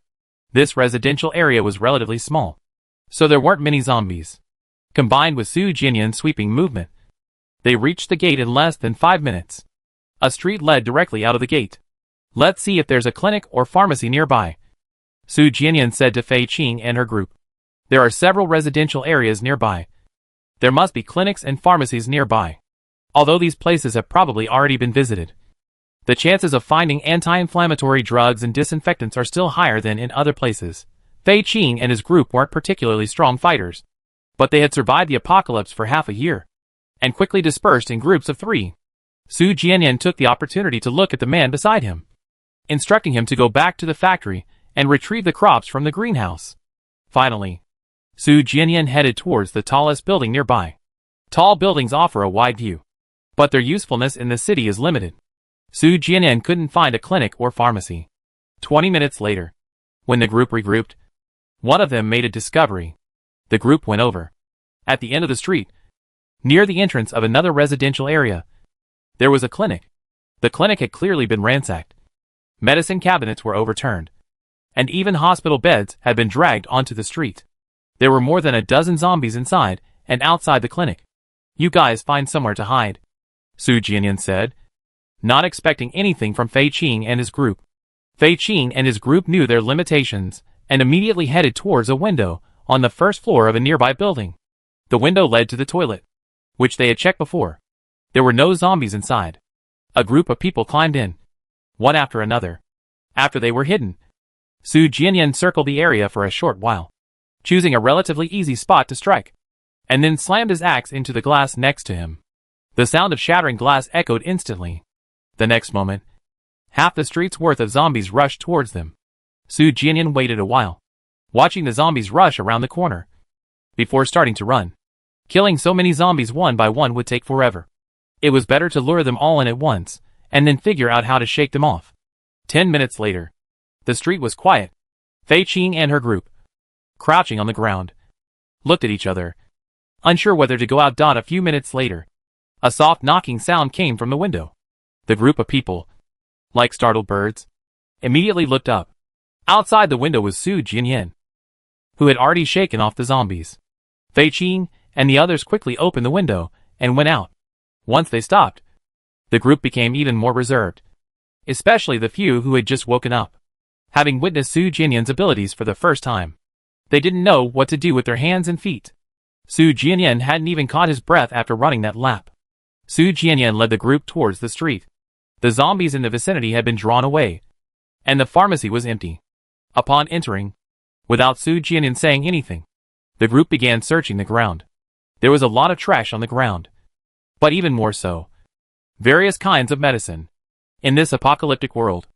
This residential area was relatively small, so there weren't many zombies. Combined with Su Jianyan's sweeping movement, they reached the gate in less than 5 minutes. A street led directly out of the gate. Let's see if there's a clinic or pharmacy nearby, Su Jianyan said to Fei Qing and her group. There are several residential areas nearby. There must be clinics and pharmacies nearby. Although these places have probably already been visited, the chances of finding anti-inflammatory drugs and disinfectants are still higher than in other places. Fei Qing and his group weren't particularly strong fighters, but they had survived the apocalypse for half a year, and quickly dispersed in groups of 3. Su Jianyan took the opportunity to look at the man beside him, instructing him to go back to the factory and retrieve the crops from the greenhouse. Finally, Su Jianyan headed towards the tallest building nearby. Tall buildings offer a wide view, but their usefulness in the city is limited. Su Jianyan couldn't find a clinic or pharmacy. 20 minutes later, when the group regrouped, one of them made a discovery. The group went over. At the end of the street, near the entrance of another residential area, there was a clinic. The clinic had clearly been ransacked. Medicine cabinets were overturned, and even hospital beds had been dragged onto the street. There were more than a dozen zombies inside and outside the clinic. You guys find somewhere to hide, Su Jianyan said, not expecting anything from Fei Qing and his group. Fei Qing and his group knew their limitations and immediately headed towards a window on the first floor of a nearby building. The window led to the toilet, which they had checked before. There were no zombies inside. A group of people climbed in, one after another. After they were hidden, Su Jianyan circled the area for a short while, choosing a relatively easy spot to strike, and then slammed his axe into the glass next to him. The sound of shattering glass echoed instantly. The next moment, half the street's worth of zombies rushed towards them. Su Jianyan waited a while, watching the zombies rush around the corner, before starting to run. Killing so many zombies one by one would take forever. It was better to lure them all in at once, and then figure out how to shake them off. 10 minutes later, the street was quiet. Fei Qing and her group, crouching on the ground, looked at each other, unsure whether to go out. A few minutes later, a soft knocking sound came from the window. The group of people, like startled birds, immediately looked up. Outside the window was Su Jianyan, who had already shaken off the zombies. Fei Qing and the others quickly opened the window and went out. Once they stopped, the group became even more reserved, especially the few who had just woken up, having witnessed Su Jianyan's abilities for the first time. They didn't know what to do with their hands and feet. Su Jianyan hadn't even caught his breath after running that lap. Su Jianyan led the group towards the street. The zombies in the vicinity had been drawn away, and the pharmacy was empty. Upon entering, without Su Jianyan saying anything, the group began searching the ground. There was a lot of trash on the ground, but even more so, various kinds of medicine. In this apocalyptic world,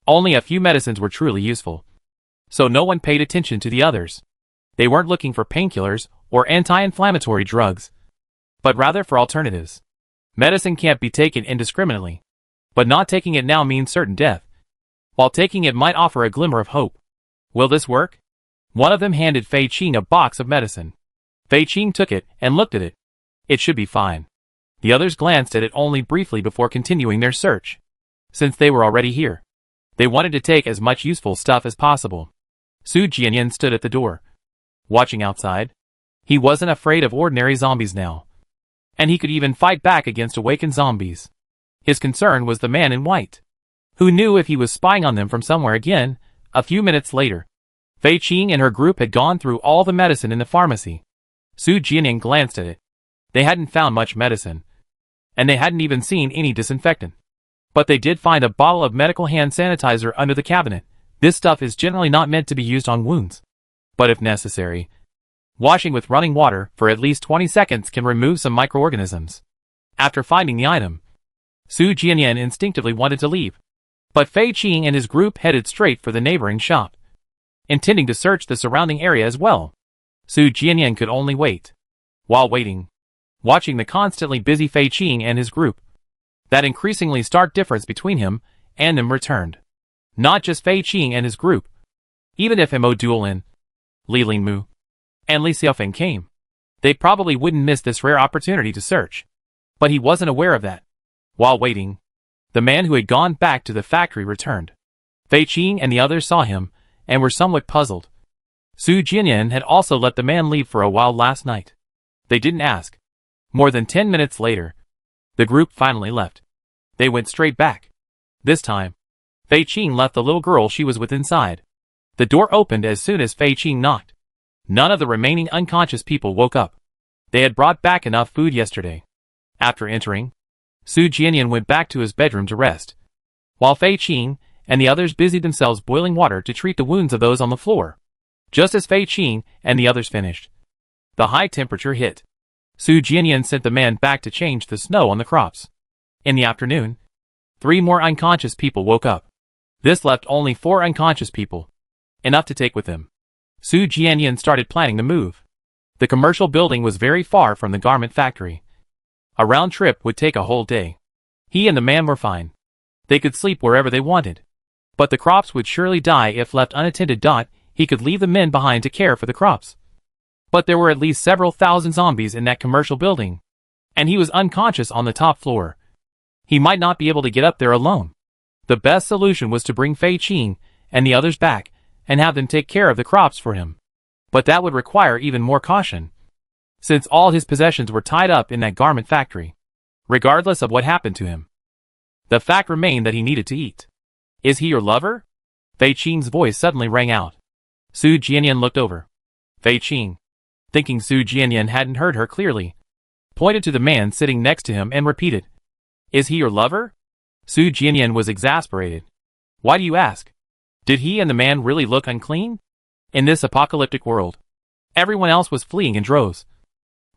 only a few medicines were truly useful, so no one paid attention to the others. They weren't looking for painkillers or anti-inflammatory drugs, but rather for alternatives. Medicine can't be taken indiscriminately, but not taking it now means certain death, while taking it might offer a glimmer of hope. Will this work? One of them handed Fei Qing a box of medicine. Fei Qing took it and looked at it. It should be fine. The others glanced at it only briefly before continuing their search. Since they were already here, they wanted to take as much useful stuff as possible. Su Jianyan stood at the door, watching outside. He wasn't afraid of ordinary zombies now, and he could even fight back against awakened zombies. His concern was the man in white, who knew if he was spying on them from somewhere again. A few minutes later, Fei Qing and her group had gone through all the medicine in the pharmacy. Su Jianyan glanced at it. They hadn't found much medicine, and they hadn't even seen any disinfectant. But they did find a bottle of medical hand sanitizer under the cabinet. This stuff is generally not meant to be used on wounds, but if necessary, washing with running water for at least 20 seconds can remove some microorganisms. After finding the item, Su Jianyan instinctively wanted to leave, but Fei Qing and his group headed straight for the neighboring shop, intending to search the surrounding area as well. Su Jianyan could only wait. While waiting, watching the constantly busy Fei Qing and his group, that increasingly stark difference between him and them returned. Not just Fei Qing and his group. Even if Mo Duolin, Li Lingmu, and Li Xiaofeng came, they probably wouldn't miss this rare opportunity to search. But he wasn't aware of that. While waiting, the man who had gone back to the factory returned. Fei Qing and the others saw him and were somewhat puzzled. Su Jianyan had also let the man leave for a while last night. They didn't ask. More than 10 minutes later, the group finally left. They went straight back. This time, Fei Qing left the little girl she was with inside. The door opened as soon as Fei Qing knocked. None of the remaining unconscious people woke up. They had brought back enough food yesterday. After entering, Su Jianyan went back to his bedroom to rest, while Fei Qing and the others busied themselves boiling water to treat the wounds of those on the floor. Just as Fei Qing and the others finished, the high temperature hit. Su Jianyan sent the man back to change the snow on the crops. In the afternoon, 3 more unconscious people woke up. This left only 4 unconscious people, enough to take with them. Su Jianyan started planning the move. The commercial building was very far from the garment factory. A round trip would take a whole day. He and the man were fine. They could sleep wherever they wanted. But the crops would surely die if left unattended. He could leave the men behind to care for the crops. But there were at least several thousand zombies in that commercial building, and he was unconscious on the top floor. He might not be able to get up there alone. The best solution was to bring Fei Qing and the others back and have them take care of the crops for him. But that would require even more caution, since all his possessions were tied up in that garment factory. Regardless of what happened to him, the fact remained that he needed to eat. "Is he your lover?" Fei Qing's voice suddenly rang out. Su Jianyan looked over. Fei Qing, thinking Su Jianyan hadn't heard her clearly, pointed to the man sitting next to him and repeated, "Is he your lover?" Su Jianyan was exasperated. "Why do you ask? Did he and the man really look unclean?" In this apocalyptic world, everyone else was fleeing in droves,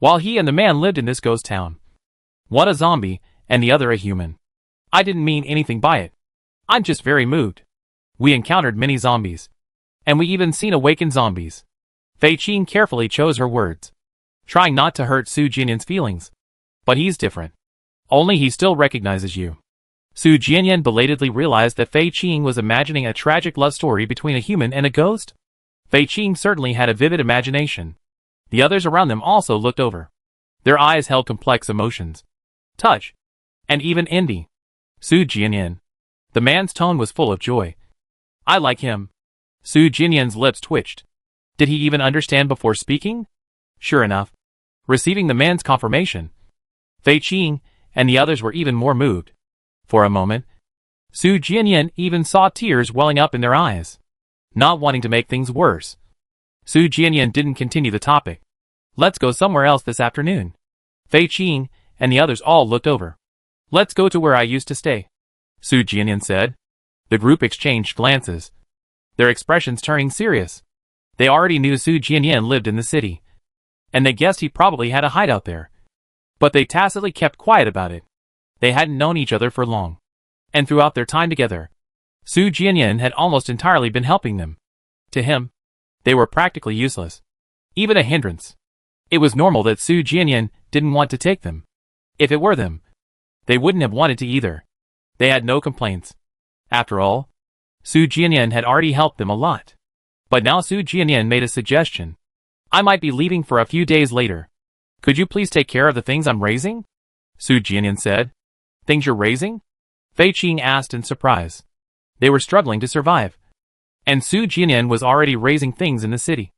while he and the man lived in this ghost town. One a zombie, and the other a human. "I didn't mean anything by it. I'm just very moved. We encountered many zombies, and we even seen awakened zombies." Fei Qing carefully chose her words, trying not to hurt Su Jianyan's feelings. "But he's different. Only he still recognizes you." Su Jianyan belatedly realized that Fei Qing was imagining a tragic love story between a human and a ghost. Fei Qing certainly had a vivid imagination. The others around them also looked over. Their eyes held complex emotions, touch, and even envy. Su Jianyan. The man's tone was full of joy. "I like him." Su Jianyan's lips twitched. Did he even understand before speaking? Sure enough, receiving the man's confirmation, Fei Qing and the others were even more moved. For a moment, Su Jianyan even saw tears welling up in their eyes. Not wanting to make things worse, Su Jianyan didn't continue the topic. Let's go somewhere else this afternoon. Fei Qing and the others all looked over. Let's go to where I used to stay, Su Jianyan said. The group exchanged glances, their expressions turning serious. They already knew Su Jianyan lived in the city, and they guessed he probably had a hideout there. But they tacitly kept quiet about it. They hadn't known each other for long, and throughout their time together, Su Jianyan had almost entirely been helping them. To him, they were practically useless, even a hindrance. It was normal that Su Jianyan didn't want to take them. If it were them, they wouldn't have wanted to either. They had no complaints. After all, Su Jianyan had already helped them a lot. But now Su Jianyan made a suggestion. I might be leaving for a few days later. Could you please take care of the things I'm raising? Su Jianyan said. Things you're raising? Fei Qing asked in surprise. They were struggling to survive, and Su Jianyan was already raising things in the city.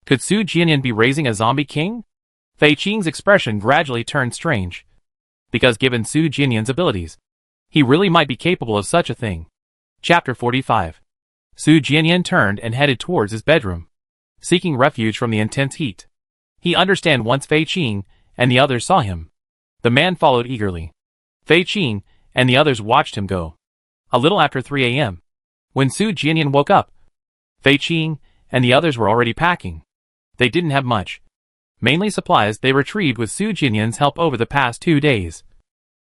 Could Su Jianyan be raising a zombie king? Fei Qing's expression gradually turned strange, because given Su Jianyan's abilities, he really might be capable of such a thing. Chapter 45. Su Jianyan turned and headed towards his bedroom, seeking refuge from the intense heat. He understood once Fei Qing and the others saw him. The man followed eagerly. Fei Qing and the others watched him go. A little after 3 a.m., when Su Jianyan woke up, Fei Qing and the others were already packing. They didn't have much, mainly supplies they retrieved with Su Jianyan's help over the past 2 days,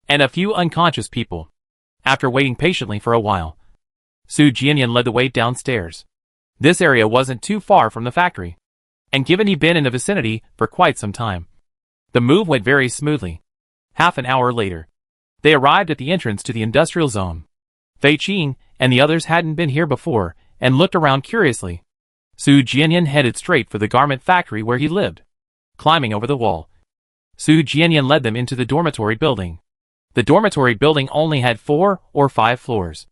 and a few unconscious people. After waiting patiently for a while, Su Jianyan led the way downstairs. This area wasn't too far from the factory, and given he'd been in the vicinity for quite some time, the move went very smoothly. Half an hour later, they arrived at the entrance to the industrial zone. Fei Qing and the others hadn't been here before and looked around curiously. Su Jianyan headed straight for the garment factory where he lived. Climbing over the wall, Su Jianyan led them into the dormitory building. The dormitory building only had 4 or 5 floors,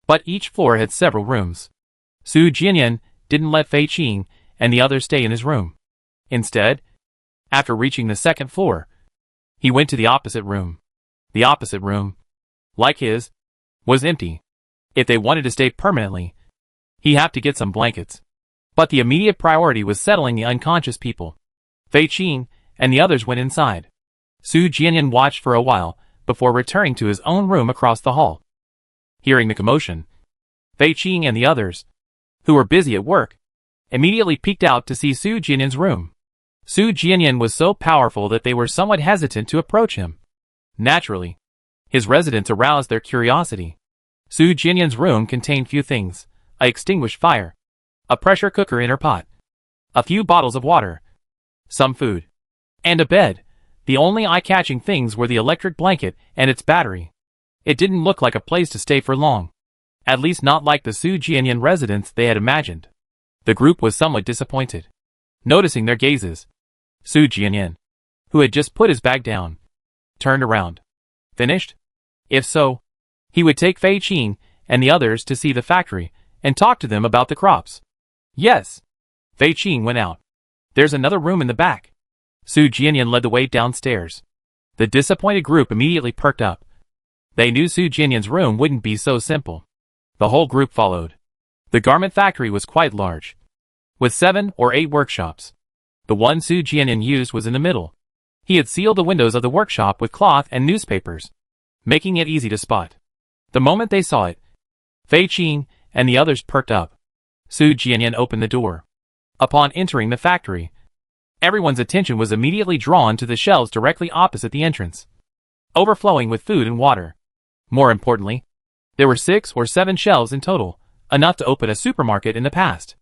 but each floor had several rooms. Su Jianyan didn't let Fei Qing and the others stay in his room. Instead, after reaching the second floor, he went to the opposite room. The opposite room, like his, was empty. If they wanted to stay permanently, he'd have to get some blankets. But the immediate priority was settling the unconscious people. Fei Qing and the others went inside. Su Jianyan watched for a while before returning to his own room across the hall. Hearing the commotion, Fei Qing and the others, who were busy at work, immediately peeked out to see Su Jianyan's room. Su Jianyan was so powerful that they were somewhat hesitant to approach him. Naturally, his residence aroused their curiosity. Su Jianyan's room contained few things: a extinguished fire, a pressure cooker in her pot, a few bottles of water, some food, and a bed. The only eye-catching things were the electric blanket and its battery. It didn't look like a place to stay for long, at least not like the Su Jianyan residence they had imagined. The group was somewhat disappointed. Noticing their gazes, Su Jianyan, who had just put his bag down, turned around. Finished? If so, he would take Fei Qing and the others to see the factory and talk to them about the crops. Yes. Fei Qing went out. There's another room in the back. Su Jianyan led the way downstairs. The disappointed group immediately perked up. They knew Su Jianyan's room wouldn't be so simple. The whole group followed. The garment factory was quite large, with 7 or 8 workshops. The one Su Jianyan used was in the middle. He had sealed the windows of the workshop with cloth and newspapers, making it easy to spot. The moment they saw it, Fei Qing and the others perked up. Su Jianyan opened the door. Upon entering the factory, everyone's attention was immediately drawn to the shelves directly opposite the entrance, overflowing with food and water. More importantly, there were 6 or 7 shelves in total, enough to open a supermarket in the past.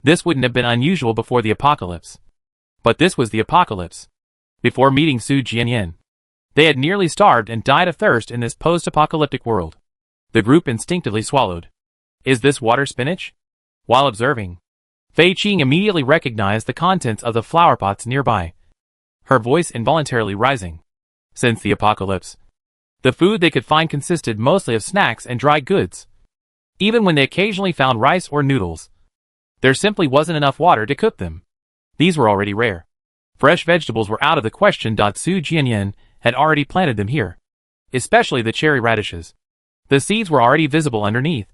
This wouldn't have been unusual before the apocalypse. But this was the apocalypse. Before meeting Su Jianyan, they had nearly starved and died of thirst in this post-apocalyptic world. The group instinctively swallowed. Is this water spinach? While observing, Fei Qing immediately recognized the contents of the flower pots nearby, her voice involuntarily rising. Since the apocalypse, the food they could find consisted mostly of snacks and dry goods. Even when they occasionally found rice or noodles, there simply wasn't enough water to cook them. These were already rare. Fresh vegetables were out of the question. Su Jianyan had already planted them here, especially the cherry radishes. The seeds were already visible underneath,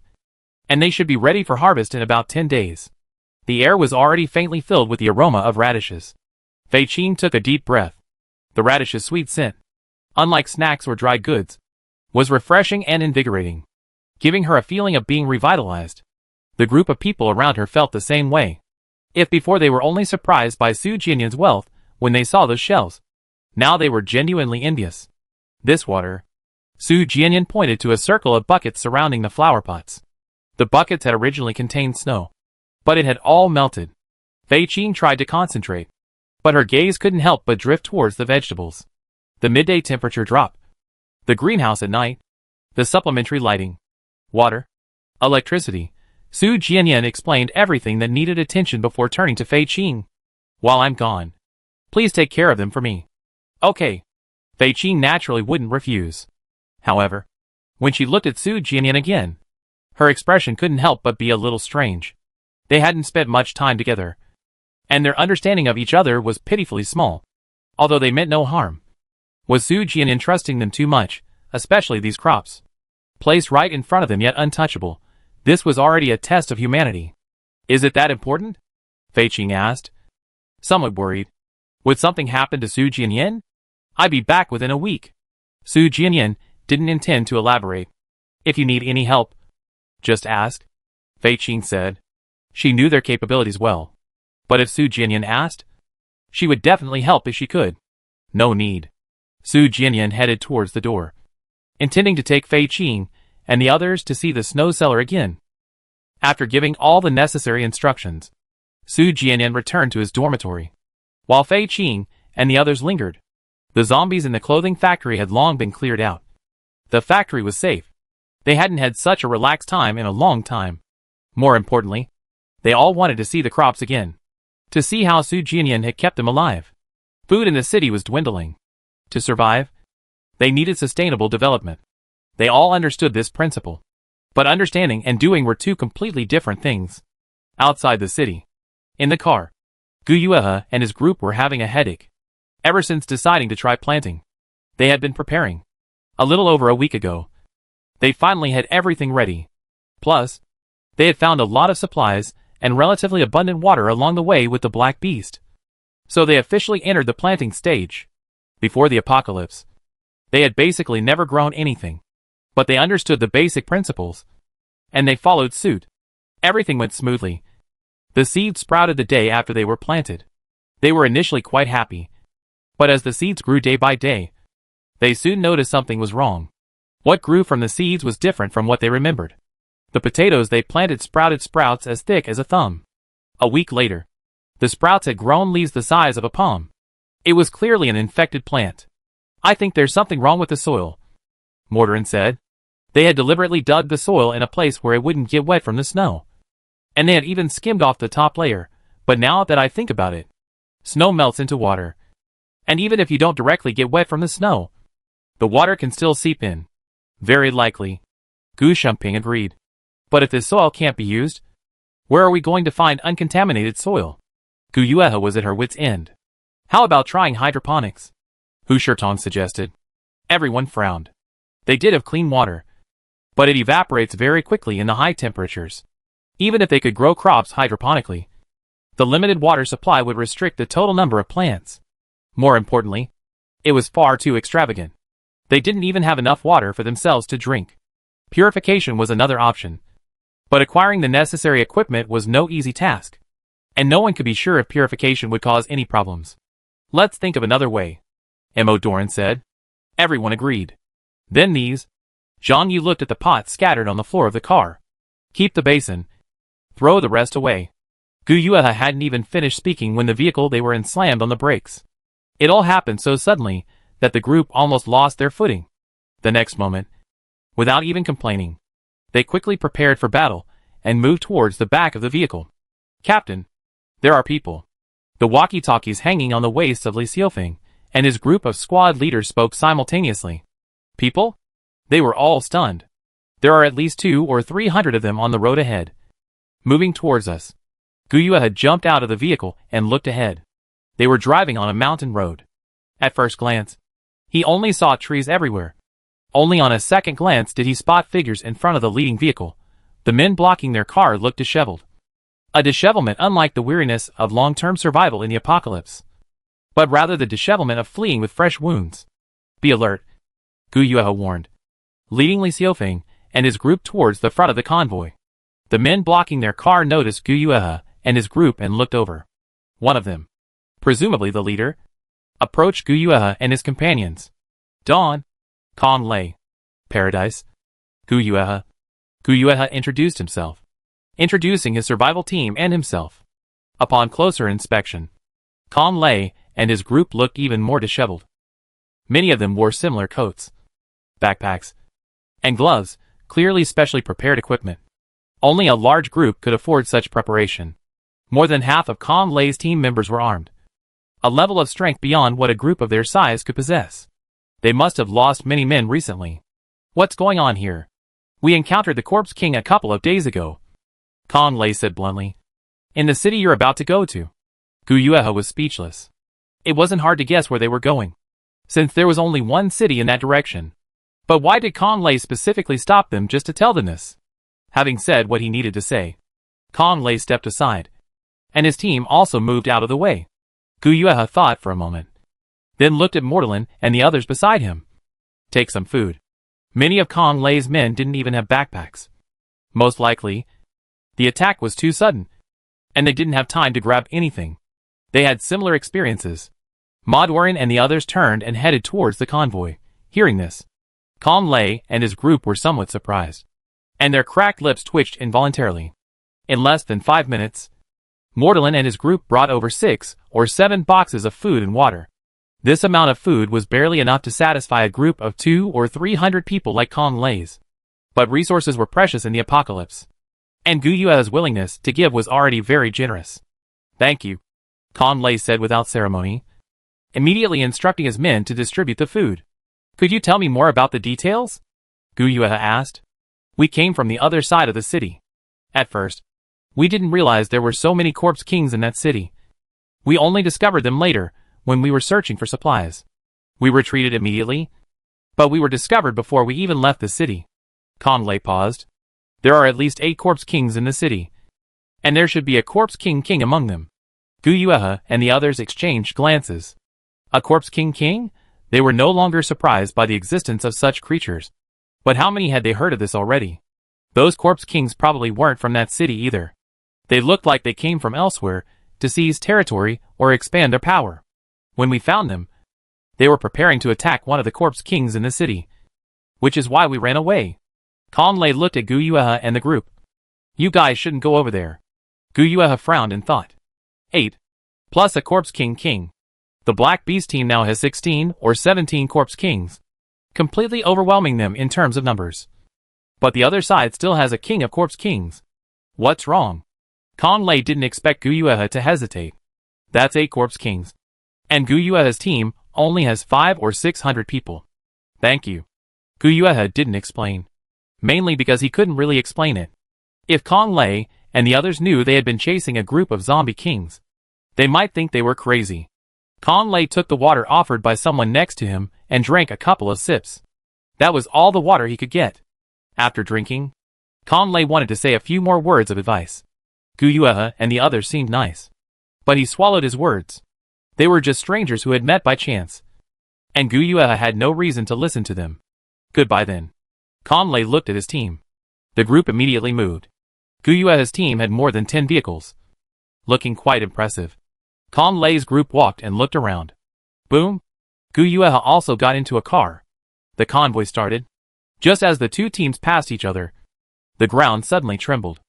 and they should be ready for harvest in about 10 days. The air was already faintly filled with the aroma of radishes. Fei Qing took a deep breath. The radish's sweet scent, unlike snacks or dried goods, was refreshing and invigorating, giving her a feeling of being revitalized. The group of people around her felt the same way. If before they were only surprised by Su Jianyan's wealth when they saw those shells, now they were genuinely envious. This water. Su Jianyan pointed to a circle of buckets surrounding the flower pots. The buckets had originally contained snow, but it had all melted. Fei Qing tried to concentrate, but her gaze couldn't help but drift towards the vegetables. The midday temperature drop, the greenhouse at night, the supplementary lighting, water, electricity. Su Jianyan explained everything that needed attention before turning to Fei Qing. While I'm gone, please take care of them for me. Okay. Fei Qing naturally wouldn't refuse. However, when she looked at Su Jianyan again, her expression couldn't help but be a little strange. They hadn't spent much time together, and their understanding of each other was pitifully small. Although they meant no harm, was Su Jianyan trusting them too much, especially these crops? Placed right in front of them yet untouchable, this was already a test of humanity. Is it that important? Fei Qing asked, somewhat worried. Would something happen to Su Jianyan? I'd be back within a week. Su Jianyan didn't intend to elaborate. If you need any help, just ask, Fei Qing said. She knew their capabilities well. But if Su Jianyan asked, she would definitely help if she could. No need. Su Jianyan headed towards the door, intending to take Fei Qing and the others to see the snow cellar again. After giving all the necessary instructions, Su Jianyan returned to his dormitory, while Fei Qing and the others lingered. The zombies in the clothing factory had long been cleared out. The factory was safe. They hadn't had such a relaxed time in a long time. More importantly, they all wanted to see the crops again, to see how Su Jianyan had kept them alive. Food in the city was dwindling. To survive, they needed sustainable development. They all understood this principle. But understanding and doing were two completely different things. Outside the city, in the car, Gu Yuehe and his group were having a headache. Ever since deciding to try planting, they had been preparing. A little over a week ago, they finally had everything ready. Plus, they had found a lot of supplies and relatively abundant water along the way with the Black Beast. So they officially entered the planting stage. Before the apocalypse, they had basically never grown anything. But they understood the basic principles, and they followed suit. Everything went smoothly. The seeds sprouted the day after they were planted. They were initially quite happy, but as the seeds grew day by day, they soon noticed something was wrong. What grew from the seeds was different from what they remembered. The potatoes they planted sprouted sprouts as thick as a thumb. A week later, the sprouts had grown leaves the size of a palm. It was clearly an infected plant. I think there's something wrong with the soil, Mortarin said. They had deliberately dug the soil in a place where it wouldn't get wet from the snow. And they had even skimmed off the top layer, but now that I think about it, snow melts into water. And even if you don't directly get wet from the snow, the water can still seep in. Very likely. Gu Shumping agreed. But if this soil can't be used, where are we going to find uncontaminated soil? Gu Yuehe was at her wit's end. How about trying hydroponics? Hu Shirtong suggested. Everyone frowned. They did have clean water, but it evaporates very quickly in the high temperatures. Even if they could grow crops hydroponically, the limited water supply would restrict the total number of plants. More importantly, it was far too extravagant. They didn't even have enough water for themselves to drink. Purification was another option, but acquiring the necessary equipment was no easy task, and no one could be sure if purification would cause any problems. Let's think of another way, Mo Doran said. Everyone agreed. Then these. Zhang Yu looked at the pots scattered on the floor of the car. Keep the basin. Throw the rest away. Gu Yuehe hadn't even finished speaking when the vehicle they were in slammed on the brakes. It all happened so suddenly that the group almost lost their footing. The next moment, without even complaining, they quickly prepared for battle and moved towards the back of the vehicle. Captain, there are people. The walkie-talkies hanging on the waist of Li Xiufeng and his group of squad leaders spoke simultaneously. People? They were all stunned. There are at least 200 or 300 of them on the road ahead, moving towards us. Gu Yuehe had jumped out of the vehicle and looked ahead. They were driving on a mountain road. At first glance, he only saw trees everywhere. Only on a second glance did he spot figures in front of the leading vehicle. The men blocking their car looked disheveled. A dishevelment unlike the weariness of long-term survival in the apocalypse, but rather the dishevelment of fleeing with fresh wounds. Be alert, Gu Yuehe warned, leading Li Xiaofeng and his group towards the front of the convoy. The men blocking their car noticed Gu Yuehe and his group and looked over. One of them, presumably the leader, approached Gu Yuehe and his companions. Dawn, Kong Lei, Paradise, Gu Yuehe. Gu Yuehe introduced himself, introducing his survival team and himself. Upon closer inspection, Kong Lei and his group looked even more disheveled. Many of them wore similar coats, backpacks, and gloves, clearly specially prepared equipment. Only a large group could afford such preparation. More than half of Kong Lei's team members were armed, a level of strength beyond what a group of their size could possess. They must have lost many men recently. What's going on here? We encountered the Corpse King a couple of days ago, Kong Lei said bluntly. In the city you're about to go to. Gu Yuehe was speechless. It wasn't hard to guess where they were going, since there was only one city in that direction. But why did Kong Lei specifically stop them just to tell them this? Having said what he needed to say, Kong Lei stepped aside, and his team also moved out of the way. Gu Yuehe thought for a moment, then looked at Mordelin and the others beside him. Take some food. Many of Kong Lei's men didn't even have backpacks. Most likely, the attack was too sudden, and they didn't have time to grab anything. They had similar experiences. Modwarin and the others turned and headed towards the convoy. Hearing this, Kong Lei and his group were somewhat surprised, and their cracked lips twitched involuntarily. In less than 5 minutes, Mordelin and his group brought over 6 or 7 boxes of food and water. This amount of food was barely enough to satisfy a group of 200 or 300 people like Kong Lei's. But resources were precious in the apocalypse, and Gu Yuehe's willingness to give was already very generous. Thank you, Kong Lei said without ceremony, immediately instructing his men to distribute the food. Could you tell me more about the details? Gu Yuehe asked. We came from the other side of the city. At first, we didn't realize there were so many Corpse Kings in that city. We only discovered them later, when we were searching for supplies. We retreated immediately, but we were discovered before we even left the city. Kong Lei paused. There are at least 8 Corpse Kings in the city, and there should be a Corpse King among them. Gu Yuehe and the others exchanged glances. A Corpse King? They were no longer surprised by the existence of such creatures. But how many had they heard of this already? Those Corpse Kings probably weren't from that city either. They looked like they came from elsewhere to seize territory or expand their power. When we found them, they were preparing to attack one of the Corpse Kings in the city, which is why we ran away. Kong Lei looked at Gu Yuehe and the group. You guys shouldn't go over there. Gu Yuehe frowned and thought. 8. Plus a Corpse King. The Black Beast team now has 16 or 17 Corpse Kings, completely overwhelming them in terms of numbers. But the other side still has a king of Corpse Kings. What's wrong? Kong Lei didn't expect Gu Yuehe to hesitate. That's 8 Corpse Kings. And Gu Yuehe's team only has 500 or 600 people. Thank you. Gu Yuehe didn't explain, mainly because he couldn't really explain it. If Kong Lei and the others knew they had been chasing a group of zombie kings, they might think they were crazy. Kong Lei took the water offered by someone next to him and drank a couple of sips. That was all the water he could get. After drinking, Kong Lei wanted to say a few more words of advice. Gu Yuehe and the others seemed nice, but he swallowed his words. They were just strangers who had met by chance, and Gu Yuehe had no reason to listen to them. Goodbye then. Kong Lei looked at his team. The group immediately moved. Gu Yuehe's team had more than 10 vehicles, looking quite impressive. Kong Lei's group walked and looked around. Boom! Gu Yuehe also got into a car. The convoy started. Just as the two teams passed each other, the ground suddenly trembled.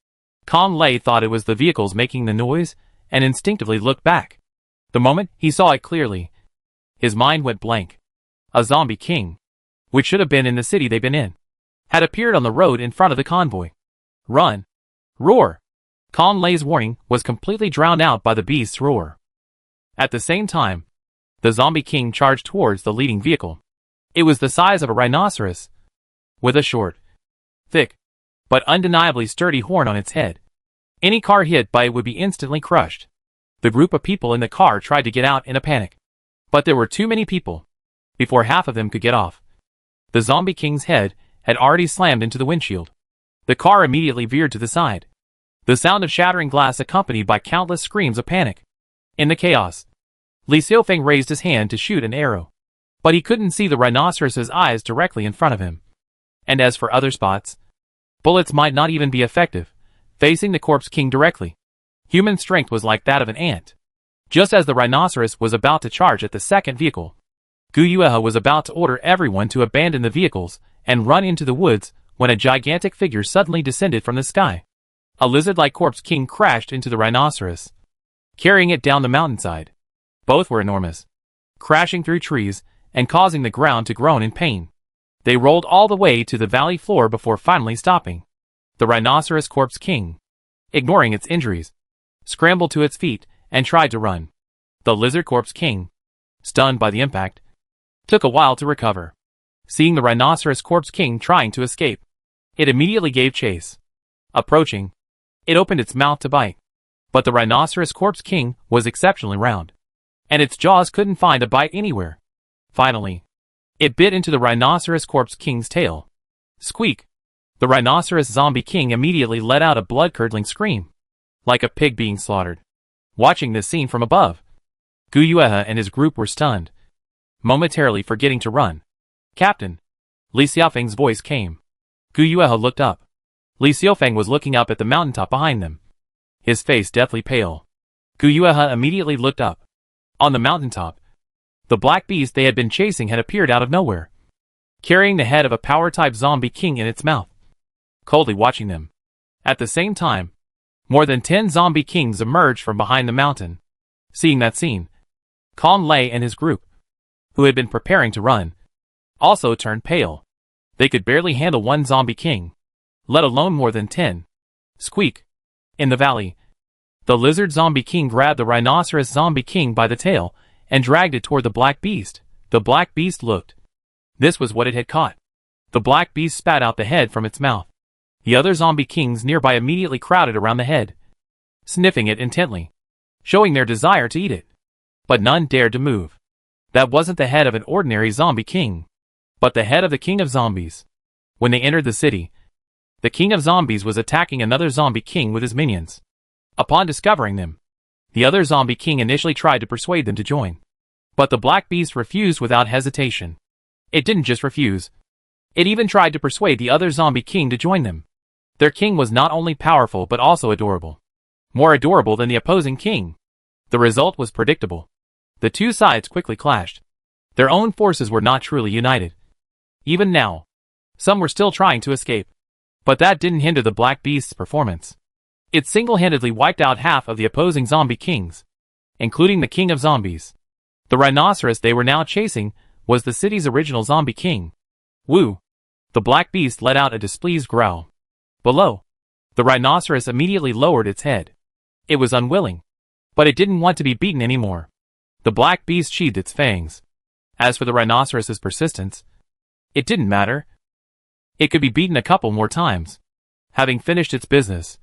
Kong Lei thought it was the vehicles making the noise and instinctively looked back. The moment he saw it clearly, his mind went blank. A zombie king, which should have been in the city they'd been in, had appeared on the road in front of the convoy. Run! Roar! Kong Lei's warning was completely drowned out by the beast's roar. At the same time, the zombie king charged towards the leading vehicle. It was the size of a rhinoceros, with a short, thick, but undeniably sturdy horn on its head. Any car hit by it would be instantly crushed. The group of people in the car tried to get out in a panic, but there were too many people. Before half of them could get off, the zombie king's head had already slammed into the windshield. The car immediately veered to the side. the sound of shattering glass accompanied by countless screams of panic. In the chaos, Li Xiaofeng raised his hand to shoot an arrow. But he couldn't see the rhinoceros's eyes directly in front of him. And as for other spots, bullets might not even be effective, facing the corpse king directly. Human strength was like that of an ant. Just as the rhinoceros was about to charge at the second vehicle, Gu Yuehe was about to order everyone to abandon the vehicles and run into the woods when a gigantic figure suddenly descended from the sky. A lizard-like corpse king crashed into the rhinoceros, carrying it down the mountainside. Both were enormous, crashing through trees and causing the ground to groan in pain. They rolled all the way to the valley floor before finally stopping. The rhinoceros corpse king, ignoring its injuries, scrambled to its feet and tried to run. The lizard corpse king, stunned by the impact, took a while to recover. Seeing the rhinoceros corpse king trying to escape, it immediately gave chase. Approaching, it opened its mouth to bite. But the rhinoceros corpse king was exceptionally round, and its jaws couldn't find a bite anywhere. Finally, it bit into the rhinoceros corpse king's tail. Squeak! The rhinoceros zombie king immediately let out a blood-curdling scream, like a pig being slaughtered. Watching this scene from above, Gu Yuehe and his group were stunned, momentarily forgetting to run. Captain! Li Xiaofeng's voice came. Gu Yuehe looked up. Li Xiaofeng was looking up at the mountaintop behind them, his face deathly pale. Gu Yuehe immediately looked up. On the mountaintop, the black beast they had been chasing had appeared out of nowhere, carrying the head of a power-type zombie king in its mouth, coldly watching them. At the same time, more than 10 zombie kings emerged from behind the mountain. Seeing that scene, Kong Lei and his group, who had been preparing to run, also turned pale. They could barely handle one zombie king, let alone more than 10. Squeak! In the valley, the lizard zombie king grabbed the rhinoceros zombie king by the tail and dragged it toward the black beast. The black beast looked. This was what it had caught. The black beast spat out the head from its mouth. The other zombie kings nearby immediately crowded around the head, sniffing it intently, showing their desire to eat it. But none dared to move. That wasn't the head of an ordinary zombie king, but the head of the king of zombies. When they entered the city, the king of zombies was attacking another zombie king with his minions. Upon discovering them, the other zombie king initially tried to persuade them to join. But the black beast refused without hesitation. It didn't just refuse. It even tried to persuade the other zombie king to join them. Their king was not only powerful but also adorable. More adorable than the opposing king. The result was predictable. The two sides quickly clashed. Their own forces were not truly united. Even now, some were still trying to escape. But that didn't hinder the black beast's performance. It single-handedly wiped out half of the opposing zombie kings, including the king of zombies. The rhinoceros they were now chasing was the city's original zombie king. Woo! The black beast let out a displeased growl. Below, the rhinoceros immediately lowered its head. It was unwilling, but it didn't want to be beaten anymore. The black beast sheathed its fangs. As for the rhinoceros's persistence, it didn't matter. It could be beaten a couple more times. Having finished its business,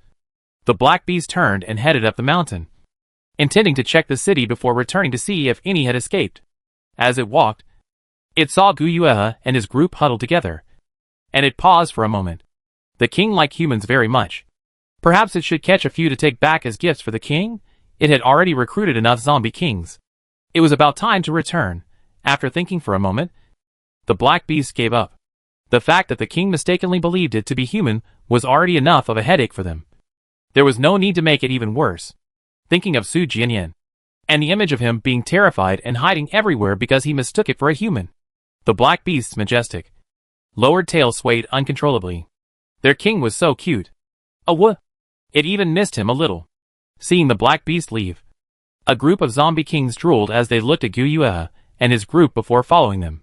the black beast turned and headed up the mountain, intending to check the city before returning to see if any had escaped. As it walked, it saw Gu Yuehe and his group huddled together, and it paused for a moment. The king liked humans very much. Perhaps it should catch a few to take back as gifts for the king? It had already recruited enough zombie kings. It was about time to return. After thinking for a moment, the black beast gave up. The fact that the king mistakenly believed it to be human was already enough of a headache for them. There was no need to make it even worse. Thinking of Su Jianyan, and the image of him being terrified and hiding everywhere because he mistook it for a human. The black beast's majestic, lowered tail swayed uncontrollably. Their king was so cute. It even missed him a little. Seeing the black beast leave, a group of zombie kings drooled as they looked at Gu Yuehe and his group before following them.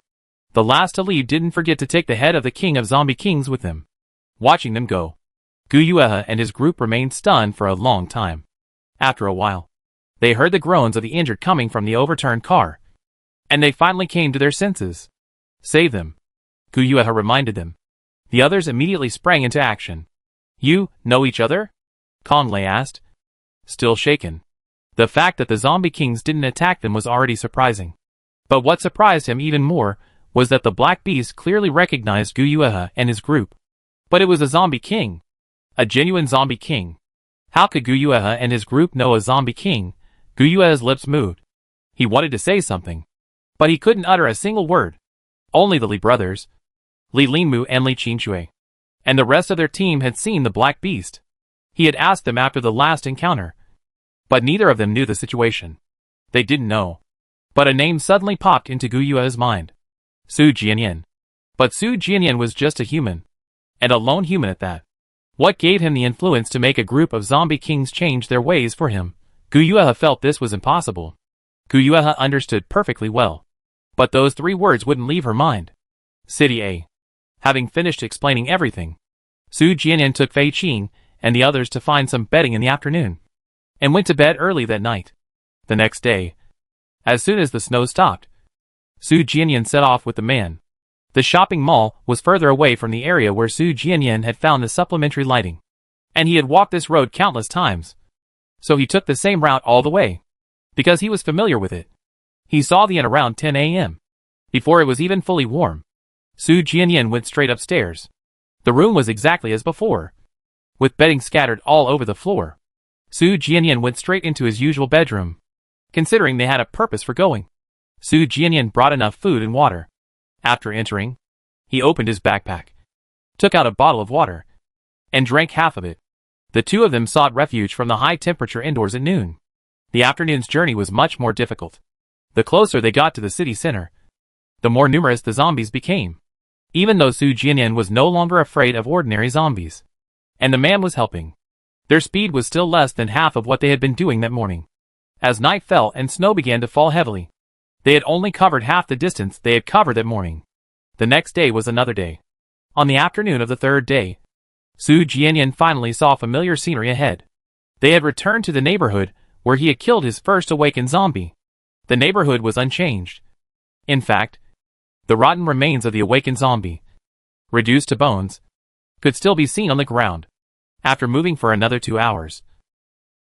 The last to leave didn't forget to take the head of the king of zombie kings with them. Watching them go, Gu Yuehe and his group remained stunned for a long time. After a while, they heard the groans of the injured coming from the overturned car, and they finally came to their senses. Save them, Gu Yuehe reminded them. The others immediately sprang into action. You know each other? Kong Lei asked, still shaken. The fact that the zombie kings didn't attack them was already surprising. But what surprised him even more was that the black beast clearly recognized Gu Yuehe and his group. But it was a zombie king. A genuine zombie king. How could Guyueha and his group know a zombie king? Guyueha's lips moved. He wanted to say something, but he couldn't utter a single word. Only the Li brothers, Li Linmu and Li Qinshui, and the rest of their team had seen the black beast. He had asked them after the last encounter, but neither of them knew the situation. They didn't know. But a name suddenly popped into Guyueha's mind. Su Jianyan. But Su Jianyan was just a human. And a lone human at that. What gave him the influence to make a group of zombie kings change their ways for him? Guyueha felt this was impossible. Guyueha understood perfectly well. But those 3 words wouldn't leave her mind. City A. Having finished explaining everything, Su Jianyan took Fei Qing and the others to find some bedding in the afternoon, and went to bed early that night. The next day, as soon as the snow stopped, Su Jianyan set off with the man. The shopping mall was further away from the area where Su Jianyan had found the supplementary lighting, and he had walked this road countless times. So he took the same route all the way, because he was familiar with it. He saw the inn around 10 a.m. Before it was even fully warm, Su Jianyan went straight upstairs. The room was exactly as before, with bedding scattered all over the floor. Su Jianyan went straight into his usual bedroom. Considering they had a purpose for going, Su Jianyan brought enough food and water. After entering, he opened his backpack, took out a bottle of water, and drank half of it. The 2 of them sought refuge from the high temperature indoors at noon. The afternoon's journey was much more difficult. The closer they got to the city center, the more numerous the zombies became. Even though Su Jianyan was no longer afraid of ordinary zombies, and the man was helping, their speed was still less than half of what they had been doing that morning. As night fell and snow began to fall heavily, they had only covered half the distance they had covered that morning. The next day was another day. On the afternoon of the 3rd day, Su Jianyan finally saw familiar scenery ahead. They had returned to the neighborhood where he had killed his first awakened zombie. The neighborhood was unchanged. In fact, the rotten remains of the awakened zombie, reduced to bones, could still be seen on the ground. After moving for another 2 hours,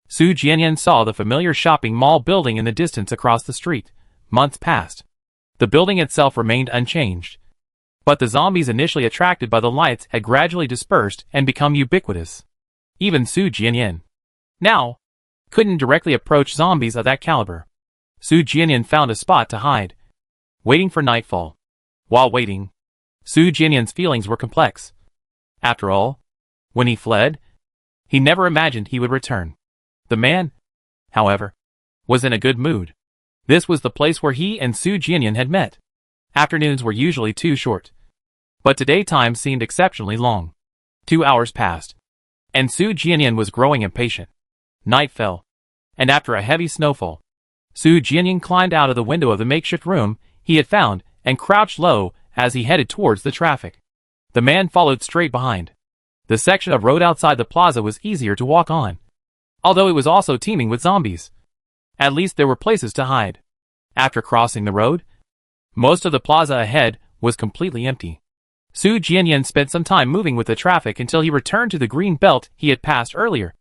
Su Jianyan saw the familiar shopping mall building in the distance across the street. Months passed. The building itself remained unchanged, but the zombies initially attracted by the lights had gradually dispersed and become ubiquitous. Even Su Jianyan now couldn't directly approach zombies of that caliber. Su Jianyan found a spot to hide, waiting for nightfall. While waiting, Su Jianyan's feelings were complex. After all, when he fled, he never imagined he would return. The man, however, was in a good mood. This was the place where he and Su Jianyan had met. Afternoons were usually too short, but today time seemed exceptionally long. 2 hours passed, and Su Jianyan was growing impatient. Night fell, and after a heavy snowfall, Su Jianyan climbed out of the window of the makeshift room he had found and crouched low as he headed towards the traffic. The man followed straight behind. The section of road outside the plaza was easier to walk on, although it was also teeming with zombies. At least there were places to hide. After crossing the road, most of the plaza ahead was completely empty. Su Jianyan spent some time moving with the traffic until he returned to the green belt he had passed earlier,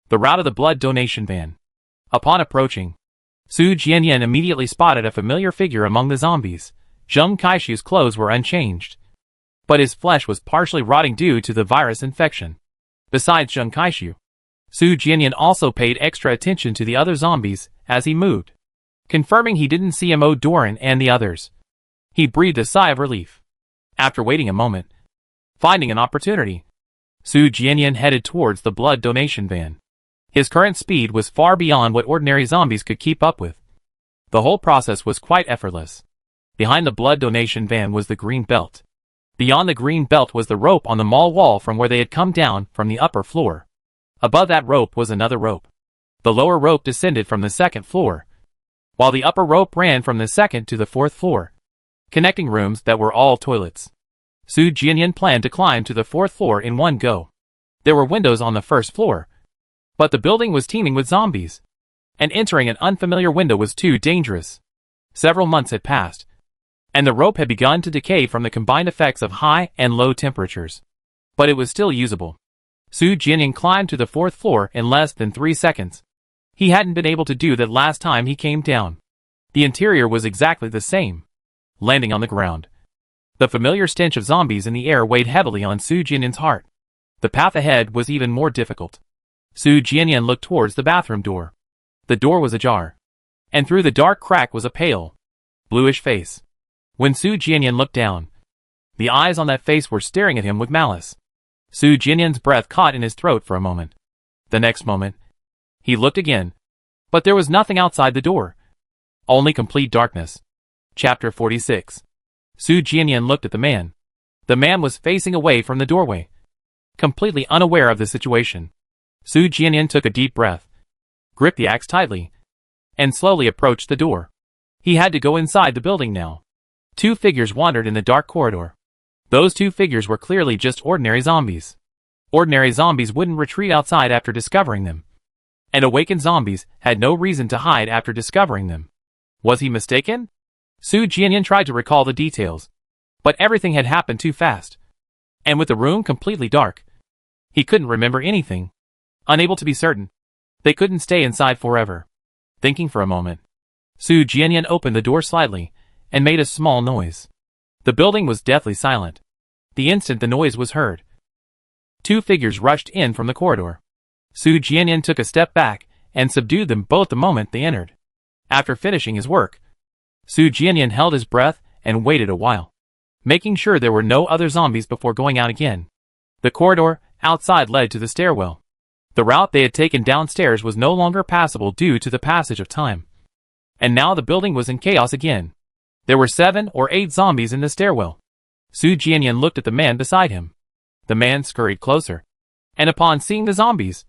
the route of the blood donation van. Upon approaching, Su Jianyan immediately spotted a familiar figure among the zombies. Zheng Kaishu's clothes were unchanged, but his flesh was partially rotting due to the virus infection. Besides Zheng Kaishu, Su Jianyan also paid extra attention to the other zombies as he moved. Confirming he didn't see Mo Doran and the others, he breathed a sigh of relief. After waiting a moment, finding an opportunity, Su Jianyan headed towards the blood donation van. His current speed was far beyond what ordinary zombies could keep up with. The whole process was quite effortless. Behind the blood donation van was the green belt. Beyond the green belt was the rope on the mall wall from where they had come down from the upper floor. Above that rope was another rope. The lower rope descended from the 2nd floor, while the upper rope ran from the 2nd to the 4th floor, connecting rooms that were all toilets. Su Jianyan planned to climb to the 4th floor in one go. There were windows on the 1st floor, but the building was teeming with zombies, and entering an unfamiliar window was too dangerous. Several months had passed, and the rope had begun to decay from the combined effects of high and low temperatures, but it was still usable. Su Jianyan climbed to the 4th floor in less than 3 seconds. He hadn't been able to do that last time he came down. The interior was exactly the same. Landing on the ground, the familiar stench of zombies in the air weighed heavily on Su Jianyan's heart. The path ahead was even more difficult. Su Jianyan looked towards the bathroom door. The door was ajar, and through the dark crack was a pale, bluish face. When Su Jianyan looked down, the eyes on that face were staring at him with malice. Su Jianyan's breath caught in his throat for a moment. The next moment, he looked again, but there was nothing outside the door. Only complete darkness. Chapter 46. Su Jianyan looked at the man. The man was facing away from the doorway, completely unaware of the situation. Su Jianyan took a deep breath, gripped the axe tightly, and slowly approached the door. He had to go inside the building now. Two figures wandered in the dark corridor. Those two figures were clearly just ordinary zombies. Ordinary zombies wouldn't retreat outside after discovering them. And awakened zombies had no reason to hide after discovering them. Was he mistaken? Su Jianyan tried to recall the details, but everything had happened too fast. And with the room completely dark, he couldn't remember anything. Unable to be certain, they couldn't stay inside forever. Thinking for a moment, Su Jianyan opened the door slightly and made a small noise. The building was deathly silent. The instant the noise was heard, two figures rushed in from the corridor. Su Jianyan took a step back and subdued them both the moment they entered. After finishing his work, Su Jianyan held his breath and waited a while, making sure there were no other zombies before going out again. The corridor outside led to the stairwell. The route they had taken downstairs was no longer passable due to the passage of time. And now the building was in chaos again. There were 7 or 8 zombies in the stairwell. Su Jianyan looked at the man beside him. The man scurried closer, and upon seeing the zombies,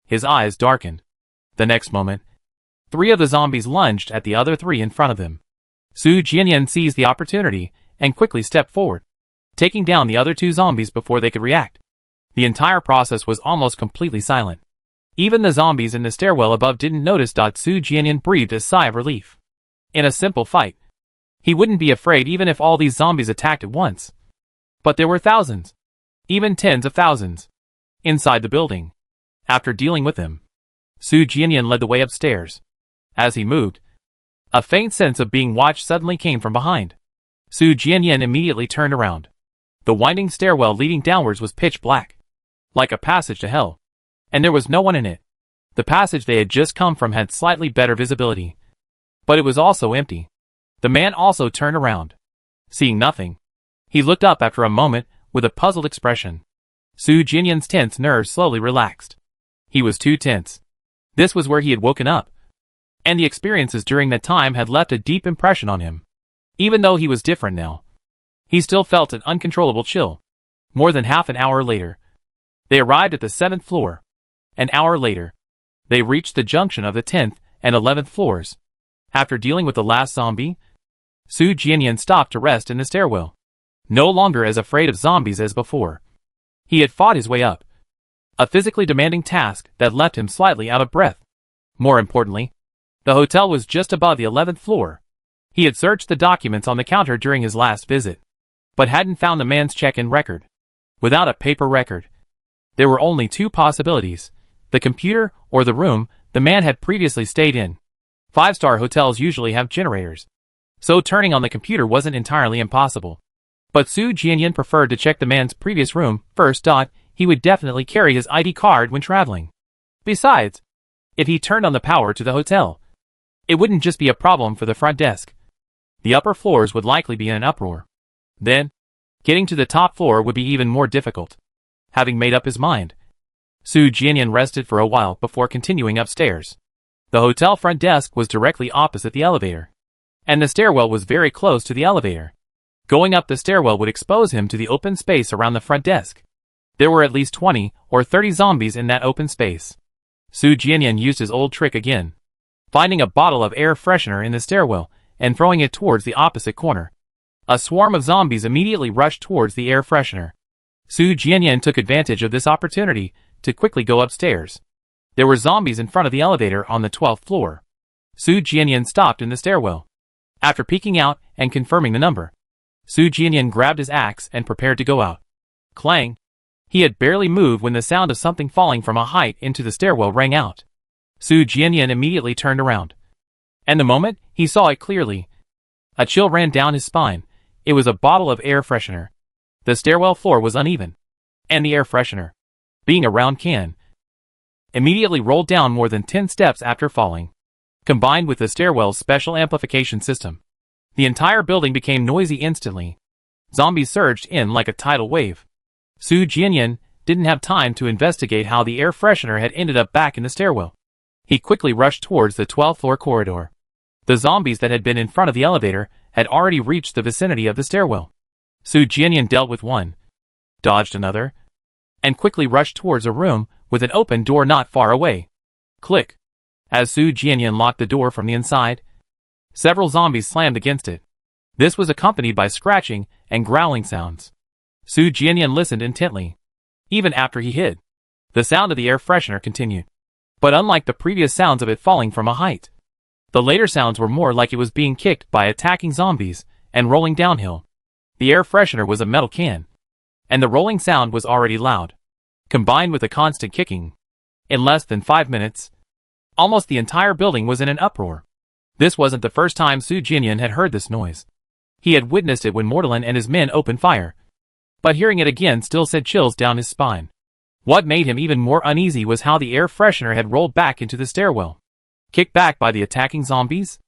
his eyes darkened. The next moment, 3 of the zombies lunged at the other 3 in front of them. Su Jianyan seized the opportunity and quickly stepped forward, taking down the other 2 zombies before they could react. The entire process was almost completely silent. Even the zombies in the stairwell above didn't notice. Su Jianyan breathed a sigh of relief. In a simple fight, he wouldn't be afraid even if all these zombies attacked at once. But there were thousands, even tens of thousands, inside the building. After dealing with them, Su Jianyan led the way upstairs. As he moved, a faint sense of being watched suddenly came from behind. Su Jianyan immediately turned around. The winding stairwell leading downwards was pitch black, like a passage to hell, and there was no one in it. The passage they had just come from had slightly better visibility, but it was also empty. The man also turned around. Seeing nothing, he looked up after a moment with a puzzled expression. Su Jianyan's tense nerves slowly relaxed. He was too tense. This was where he had woken up, and the experiences during that time had left a deep impression on him. Even though he was different now, he still felt an uncontrollable chill. More than half an hour later, they arrived at the 7th floor. An hour later, they reached the junction of the 10th and 11th floors. After dealing with the last zombie, Su Jianyan stopped to rest in the stairwell, no longer as afraid of zombies as before. He had fought his way up, a physically demanding task that left him slightly out of breath. More importantly, the hotel was just above the 11th floor. He had searched the documents on the counter during his last visit, but hadn't found the man's check-in record. Without a paper record, there were only 2 possibilities: the computer or the room the man had previously stayed in. 5-star hotels usually have generators, so turning on the computer wasn't entirely impossible. But Su Jianyan preferred to check the man's previous room first. He would definitely carry his ID card when traveling. Besides, if he turned on the power to the hotel, it wouldn't just be a problem for the front desk. The upper floors would likely be in an uproar. Then, getting to the top floor would be even more difficult. Having made up his mind, Su Jianyan rested for a while before continuing upstairs. The hotel front desk was directly opposite the elevator, and the stairwell was very close to the elevator. Going up the stairwell would expose him to the open space around the front desk. There were at least 20 or 30 zombies in that open space. Su Jianyan used his old trick again, finding a bottle of air freshener in the stairwell and throwing it towards the opposite corner. A swarm of zombies immediately rushed towards the air freshener. Su Jianyan took advantage of this opportunity to quickly go upstairs. There were zombies in front of the elevator on the 12th floor. Su Jianyan stopped in the stairwell. After peeking out and confirming the number, Su Jianyan grabbed his axe and prepared to go out. Clang! He had barely moved when the sound of something falling from a height into the stairwell rang out. Su Jianyan immediately turned around, and the moment he saw it clearly, a chill ran down his spine. It was a bottle of air freshener. The stairwell floor was uneven, and the air freshener, being a round can, immediately rolled down more than 10 steps after falling. Combined with the stairwell's special amplification system, the entire building became noisy instantly. Zombies surged in like a tidal wave. Su Jianyan didn't have time to investigate how the air freshener had ended up back in the stairwell. He quickly rushed towards the 12th floor corridor. The zombies that had been in front of the elevator had already reached the vicinity of the stairwell. Su Jianyan dealt with one, dodged another, and quickly rushed towards a room with an open door not far away. Click. As Su Jianyan locked the door from the inside, several zombies slammed against it. This was accompanied by scratching and growling sounds. Su Jianyan listened intently. Even after he hid, the sound of the air freshener continued. But unlike the previous sounds of it falling from a height, the later sounds were more like it was being kicked by attacking zombies and rolling downhill. The air freshener was a metal can, and the rolling sound was already loud, combined with the constant kicking. In less than 5 minutes, almost the entire building was in an uproar. This wasn't the first time Su Jianyan had heard this noise. He had witnessed it when Mordelin and his men opened fire, but hearing it again still sent chills down his spine. What made him even more uneasy was how the air freshener had rolled back into the stairwell, kicked back by the attacking zombies.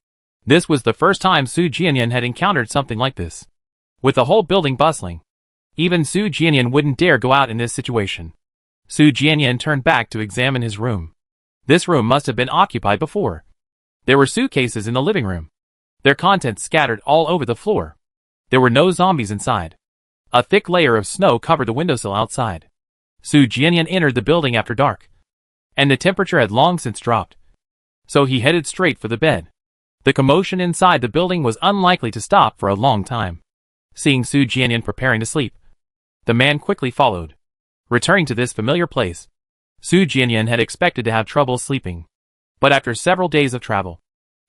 This was the first time Su Jianyan had encountered something like this. With the whole building bustling, even Su Jianyan wouldn't dare go out in this situation. Su Jianyan turned back to examine his room. This room must have been occupied before. There were suitcases in the living room, their contents scattered all over the floor. There were no zombies inside. A thick layer of snow covered the windowsill outside. Su Jianyan entered the building after dark, and the temperature had long since dropped, so he headed straight for the bed. The commotion inside the building was unlikely to stop for a long time. Seeing Su Jianyan preparing to sleep, the man quickly followed. Returning to this familiar place, Su Jianyan had expected to have trouble sleeping, but after several days of travel,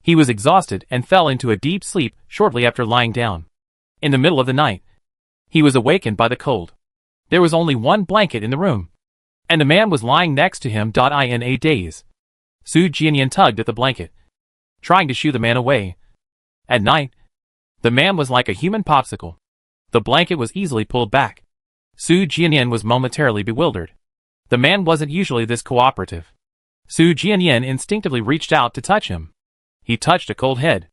he was exhausted and fell into a deep sleep shortly after lying down. In the middle of the night, he was awakened by the cold. There was only one blanket in the room, and the man was lying next to him. In a daze, Su Jianyan tugged at the blanket, trying to shoo the man away. At night, the man was like a human popsicle. The blanket was easily pulled back. Su Jianyan was momentarily bewildered. The man wasn't usually this cooperative. Su Jianyan instinctively reached out to touch him. He touched a cold head.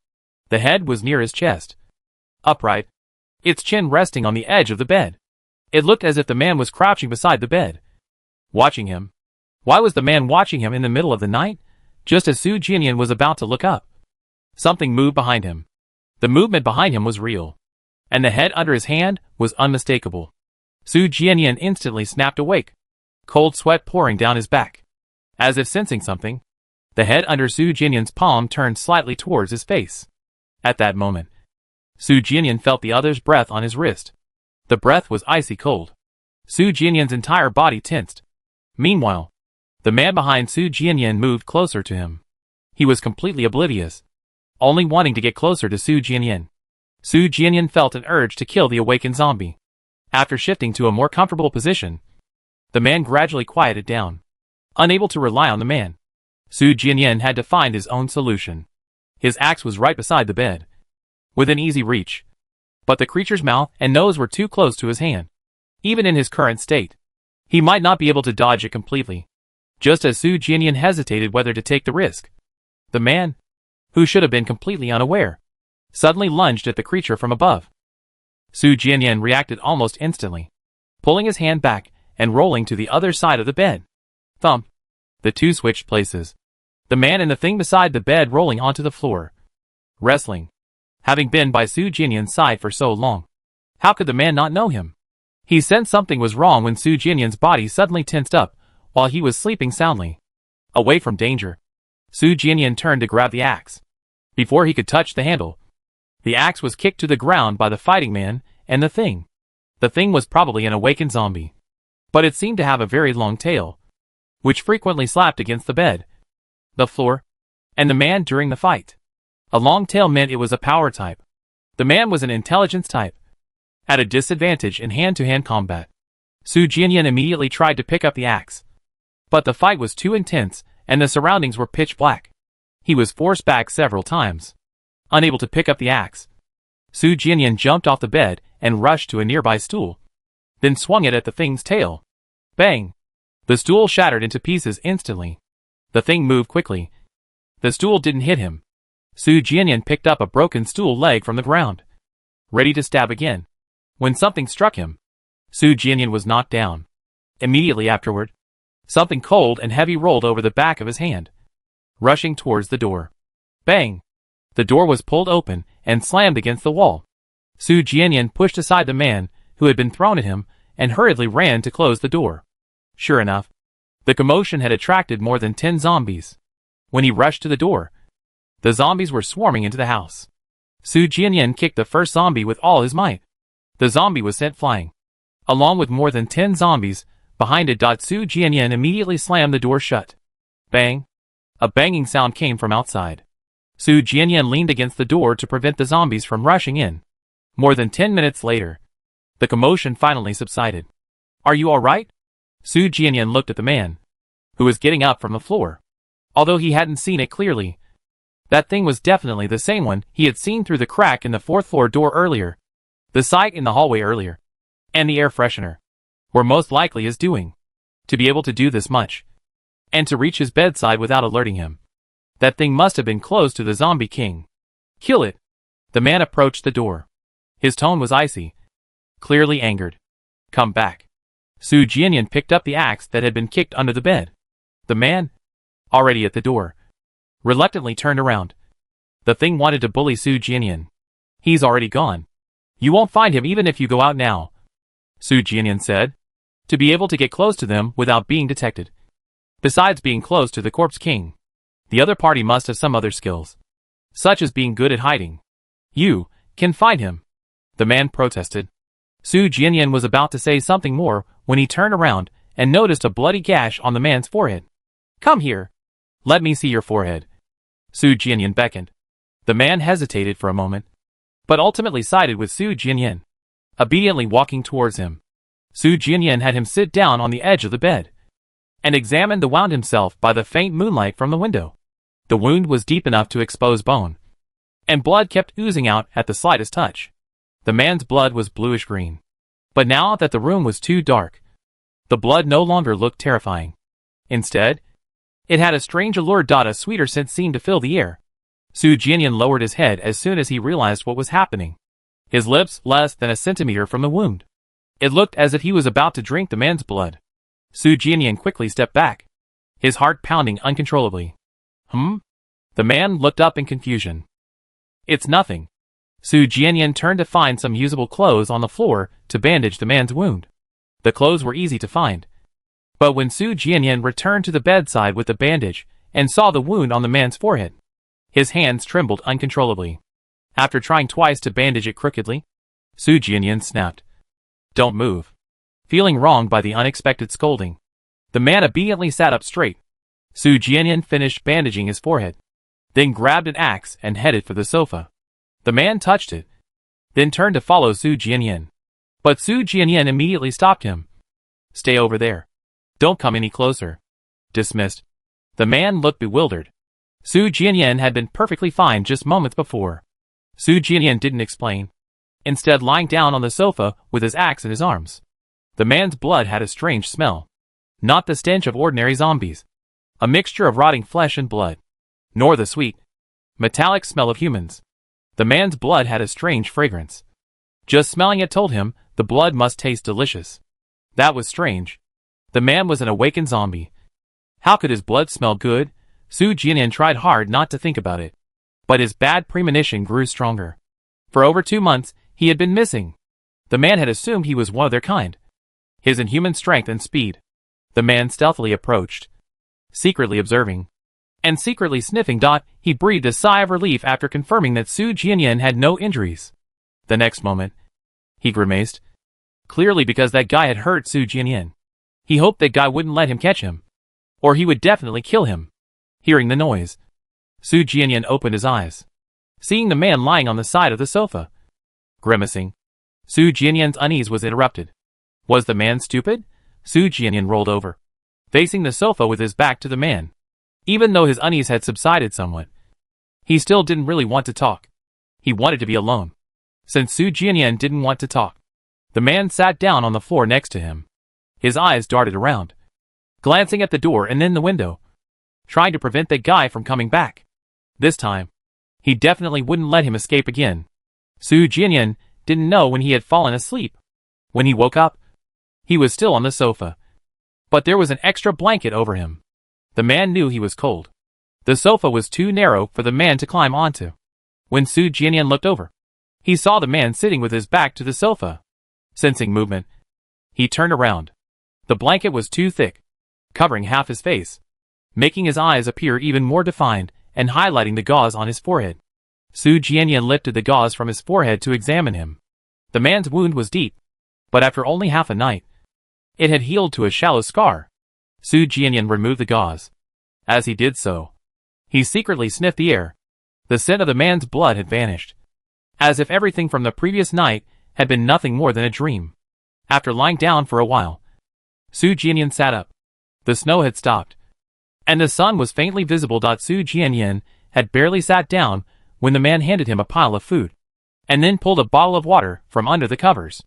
The head was near his chest, upright, its chin resting on the edge of the bed. It looked as if the man was crouching beside the bed, watching him. Why was the man watching him in the middle of the night, just as Su Jianyan was about to look up? Something moved behind him. The movement behind him was real, and the head under his hand was unmistakable. Su Jianyan instantly snapped awake, cold sweat pouring down his back. As if sensing something, the head under Su Jianyan's palm turned slightly towards his face. At that moment, Su Jianyan felt the other's breath on his wrist. The breath was icy cold. Su Jianyan's entire body tensed. Meanwhile, the man behind Su Jianyan moved closer to him. He was completely oblivious, only wanting to get closer to Su Jianyan. Su Jianyan felt an urge to kill the awakened zombie. After shifting to a more comfortable position, the man gradually quieted down. Unable to rely on the man, Su Jianyan had to find his own solution. His axe was right beside the bed, within easy reach, but the creature's mouth and nose were too close to his hand. Even in his current state, he might not be able to dodge it completely. Just as Su Jianyan hesitated whether to take the risk, the man, who should have been completely unaware, suddenly lunged at the creature from above. Su Jianyan reacted almost instantly, pulling his hand back and rolling to the other side of the bed. Thump! The two switched places. The man and the thing beside the bed rolling onto the floor. Wrestling. Having been by Su Jianyan's side for so long, how could the man not know him? He sensed something was wrong when Su Jianyan's body suddenly tensed up while he was sleeping soundly. Away from danger, Su Jianyan turned to grab the axe. Before he could touch the handle, the axe was kicked to the ground by the fighting man and the thing. The thing was probably an awakened zombie, but it seemed to have a very long tail, which frequently slapped against the bed, the floor, and the man during the fight. A long tail meant it was a power type. The man was an intelligence type, at a disadvantage in hand-to-hand combat. Su Jianyan immediately tried to pick up the axe, but the fight was too intense and the surroundings were pitch black. He was forced back several times. Unable to pick up the axe, Su Jianyan jumped off the bed and rushed to a nearby stool, then swung it at the thing's tail. Bang! The stool shattered into pieces instantly. The thing moved quickly. The stool didn't hit him. Su Jianyan picked up a broken stool leg from the ground, ready to stab again, when something struck him. Su Jianyan was knocked down. Immediately afterward, something cold and heavy rolled over the back of his hand, rushing towards the door. Bang! The door was pulled open and slammed against the wall. Su Jianyan pushed aside the man who had been thrown at him and hurriedly ran to close the door. Sure enough, the commotion had attracted more than 10 zombies. When he rushed to the door, the zombies were swarming into the house. Su Jianyan kicked the first zombie with all his might. The zombie was sent flying. Along with more than 10 zombies behind it. Su Jianyan immediately slammed the door shut. Bang! A banging sound came from outside. Su Jianyan leaned against the door to prevent the zombies from rushing in. More than 10 minutes later, the commotion finally subsided. Are you alright? Su Jianyan looked at the man, who was getting up from the floor. Although he hadn't seen it clearly, that thing was definitely the same one he had seen through the crack in the 4th floor door earlier, the sight in the hallway earlier, and the air freshener were most likely his doing. To be able to do this much, and to reach his bedside without alerting him, that thing must have been close to the zombie king. Kill it! The man approached the door. His tone was icy, clearly angered. Come back. Su Jianyan picked up the axe that had been kicked under the bed. The man, already at the door, reluctantly turned around. The thing wanted to bully Su Jianyan. He's already gone. You won't find him even if you go out now, Su Jianyan said, to be able to get close to them without being detected. Besides being close to the corpse king, the other party must have some other skills, such as being good at hiding. You can find him, the man protested. Su Jianyan was about to say something more when he turned around and noticed a bloody gash on the man's forehead. Come here. Let me see your forehead. Su Jianyan beckoned. The man hesitated for a moment, but ultimately sided with Su Jianyan, obediently walking towards him. Su Jianyan had him sit down on the edge of the bed and examined the wound himself by the faint moonlight from the window. The wound was deep enough to expose bone, and blood kept oozing out at the slightest touch. The man's blood was bluish-green, but now that the room was too dark, the blood no longer looked terrifying. Instead, it had a strange allure. A sweeter scent seemed to fill the air. Su Jianyan lowered his head as soon as he realized what was happening. His lips less than a centimeter from the wound. It looked as if he was about to drink the man's blood. Su Jianyan quickly stepped back, his heart pounding uncontrollably. The man looked up in confusion. It's nothing. Su Jianyan turned to find some usable clothes on the floor to bandage the man's wound. The clothes were easy to find. But when Su Jianyan returned to the bedside with the bandage and saw the wound on the man's forehead, his hands trembled uncontrollably. After trying twice to bandage it crookedly, Su Jianyan snapped. Don't move. Feeling wronged by the unexpected scolding, the man obediently sat up straight. Su Jianyan finished bandaging his forehead, then grabbed an axe and headed for the sofa. The man touched it, then turned to follow Su Jianyan. But Su Jianyan immediately stopped him. Stay over there. Don't come any closer. Dismissed. The man looked bewildered. Su Jianyan had been perfectly fine just moments before. Su Jianyan didn't explain, instead lying down on the sofa with his axe in his arms. The man's blood had a strange smell. Not the stench of ordinary zombies, a mixture of rotting flesh and blood, nor the sweet, metallic smell of humans. The man's blood had a strange fragrance. Just smelling it told him the blood must taste delicious. That was strange. The man was an awakened zombie. How could his blood smell good? Su Jianyan tried hard not to think about it. But his bad premonition grew stronger. For over 2 months, he had been missing. The man had assumed he was one of their kind. His inhuman strength and speed. The man stealthily approached, secretly observing, and secretly sniffing. He breathed a sigh of relief after confirming that Su Jianyan had no injuries. The next moment, he grimaced. Clearly because that guy had hurt Su Jianyan. He hoped that guy wouldn't let him catch him, or he would definitely kill him. Hearing the noise, Su Jianyan opened his eyes, seeing the man lying on the side of the sofa. Grimacing, Su Jianyan's unease was interrupted. Was the man stupid? Su Jianyan rolled over, facing the sofa with his back to the man. Even though his unease had subsided somewhat, he still didn't really want to talk. He wanted to be alone. Since Su Jianyan didn't want to talk, the man sat down on the floor next to him. His eyes darted around, glancing at the door and then the window, trying to prevent the guy from coming back. This time, he definitely wouldn't let him escape again. Su Jianyan didn't know when he had fallen asleep. When he woke up, he was still on the sofa, but there was an extra blanket over him. The man knew he was cold. The sofa was too narrow for the man to climb onto. When Su Jianyan looked over, he saw the man sitting with his back to the sofa. Sensing movement, he turned around. The blanket was too thick, covering half his face, making his eyes appear even more defined and highlighting the gauze on his forehead. Su Jianyan lifted the gauze from his forehead to examine him. The man's wound was deep, but after only half a night, it had healed to a shallow scar. Su Jianyan removed the gauze. As he did so, he secretly sniffed the air. The scent of the man's blood had vanished, as if everything from the previous night had been nothing more than a dream. After lying down for a while, Su Jianyan sat up. The snow had stopped, and the sun was faintly visible. Su Jianyan had barely sat down when the man handed him a pile of food, and then pulled a bottle of water from under the covers.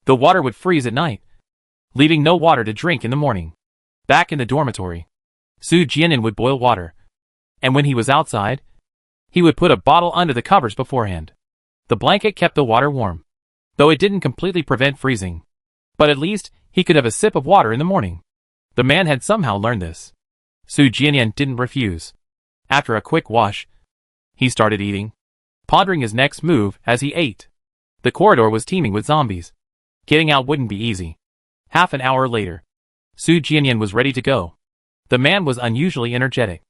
The water would freeze at night, leaving no water to drink in the morning. Back in the dormitory, Su Jianyan would boil water, and when he was outside, he would put a bottle under the covers beforehand. The blanket kept the water warm, though it didn't completely prevent freezing. But at least he could have a sip of water in the morning. The man had somehow learned this. Su Jianyan didn't refuse. After a quick wash, he started eating, pondering his next move as he ate. The corridor was teeming with zombies. Getting out wouldn't be easy. Half an hour later, Su Jianyan was ready to go. The man was unusually energetic.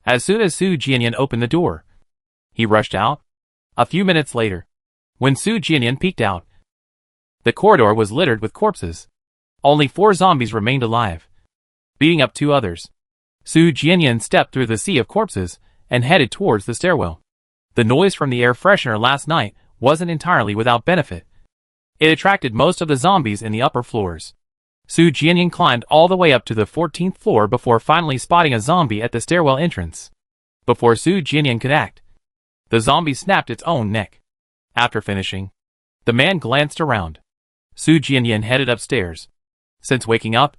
As soon as Su Jianyan opened the door, he rushed out. A few minutes later, when Su Jianyan peeked out, the corridor was littered with corpses. Only 4 zombies remained alive, beating up 2 others. Su Jianyan stepped through the sea of corpses and headed towards the stairwell. The noise from the air freshener last night wasn't entirely without benefit. It attracted most of the zombies in the upper floors. Su Jianyan climbed all the way up to the 14th floor before finally spotting a zombie at the stairwell entrance. Before Su Jianyan could act, the zombie snapped its own neck. After finishing, the man glanced around. Su Jianyan headed upstairs. Since waking up,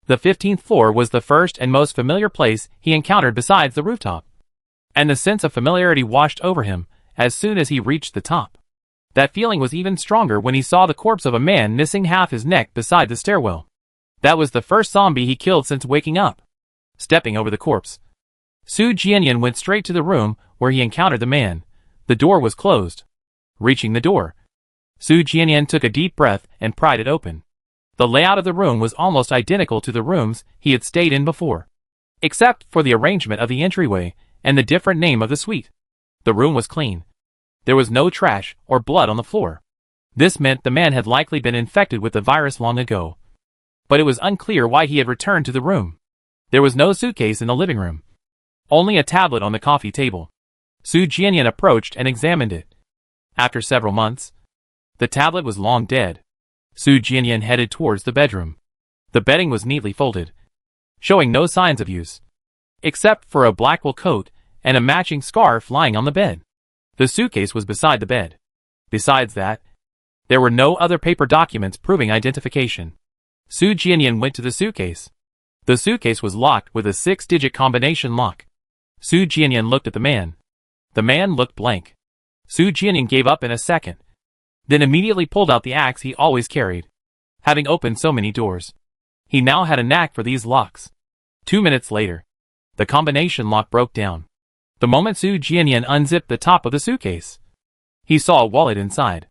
the 15th floor was the first and most familiar place he encountered besides the rooftop, and the sense of familiarity washed over him as soon as he reached the top. That feeling was even stronger when he saw the corpse of a man missing half his neck beside the stairwell. That was the first zombie he killed since waking up. Stepping over the corpse, Su Jianyan went straight to the room where he encountered the man. The door was closed. Reaching the door, Su Jianyan took a deep breath and pried it open. The layout of the room was almost identical to the rooms he had stayed in before, except for the arrangement of the entryway and the different name of the suite. The room was clean. There was no trash or blood on the floor. This meant the man had likely been infected with the virus long ago. But it was unclear why he had returned to the room. There was no suitcase in the living room, only a tablet on the coffee table. Su Jianyan approached and examined it. After several months, the tablet was long dead. Su Jianyan headed towards the bedroom. The bedding was neatly folded, showing no signs of use, except for a black wool coat and a matching scarf lying on the bed. The suitcase was beside the bed. Besides that, there were no other paper documents proving identification. Su Jianyan went to the suitcase. The suitcase was locked with a 6-digit combination lock. Su Jianyan looked at the man. The man looked blank. Su Jianyan gave up in a second, then immediately pulled out the axe he always carried. Having opened so many doors, he now had a knack for these locks. 2 minutes later, the combination lock broke down. The moment Su Jianyan unzipped the top of the suitcase, he saw a wallet inside.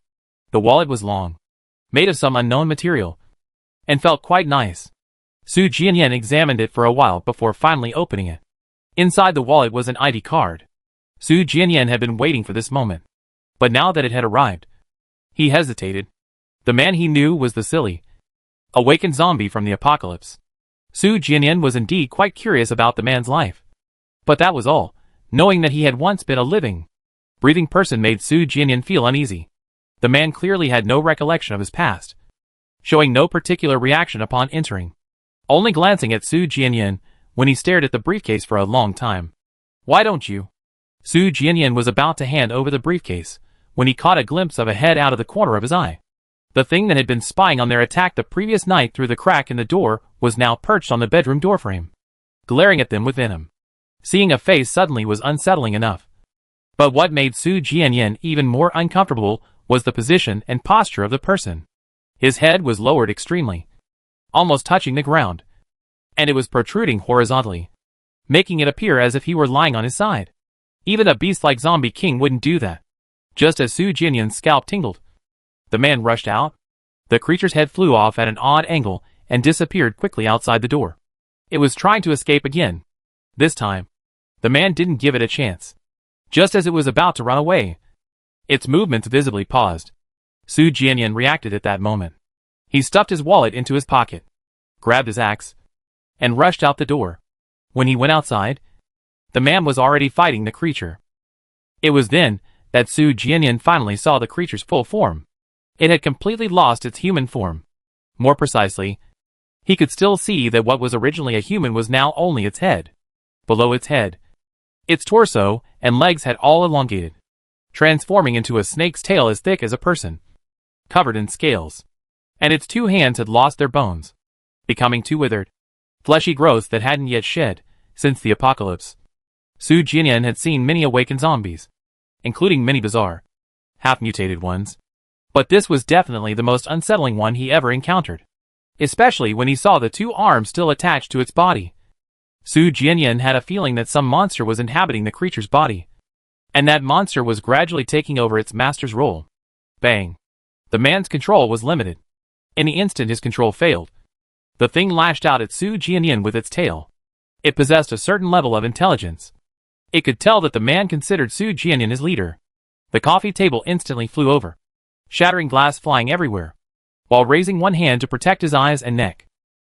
The wallet was long, made of some unknown material, and felt quite nice. Su Jianyan examined it for a while before finally opening it. Inside the wallet was an ID card. Su Jianyan had been waiting for this moment, but now that it had arrived, he hesitated. The man he knew was the silly, awakened zombie from the apocalypse. Su Jianyan was indeed quite curious about the man's life. But that was all. Knowing that he had once been a living, breathing person made Su Jianyan feel uneasy. The man clearly had no recollection of his past, showing no particular reaction upon entering, only glancing at Su Jianyan when he stared at the briefcase for a long time. "Why don't you?" Su Jianyan was about to hand over the briefcase when he caught a glimpse of a head out of the corner of his eye. The thing that had been spying on their attack the previous night through the crack in the door was now perched on the bedroom doorframe, glaring at them with venom. Seeing a face suddenly was unsettling enough. But what made Su Jianyan even more uncomfortable was the position and posture of the person. His head was lowered extremely, almost touching the ground, and it was protruding horizontally, making it appear as if he were lying on his side. Even a beast like Zombie King wouldn't do that. Just as Su Jianyan's scalp tingled, the man rushed out. The creature's head flew off at an odd angle and disappeared quickly outside the door. It was trying to escape again. This time, the man didn't give it a chance. Just as it was about to run away, its movements visibly paused. Su Jianyan reacted at that moment. He stuffed his wallet into his pocket, grabbed his axe, and rushed out the door. When he went outside, the man was already fighting the creature. It was then that Su Jianyan finally saw the creature's full form. It had completely lost its human form. More precisely, he could still see that what was originally a human was now only its head. Below its head, its torso and legs had all elongated, transforming into a snake's tail as thick as a person, covered in scales. And its two hands had lost their bones, becoming two withered, fleshy growths that hadn't yet shed since the apocalypse. Su Jianyan had seen many awakened zombies, including many bizarre, half-mutated ones. But this was definitely the most unsettling one he ever encountered, especially when he saw the two arms still attached to its body. Su Jianyan had a feeling that some monster was inhabiting the creature's body, and that monster was gradually taking over its master's role. Bang! The man's control was limited. In the instant his control failed, the thing lashed out at Su Jianyan with its tail. It possessed a certain level of intelligence. It could tell that the man considered Su Jianyan his leader. The coffee table instantly flew over, shattering glass flying everywhere, while raising one hand to protect his eyes and neck.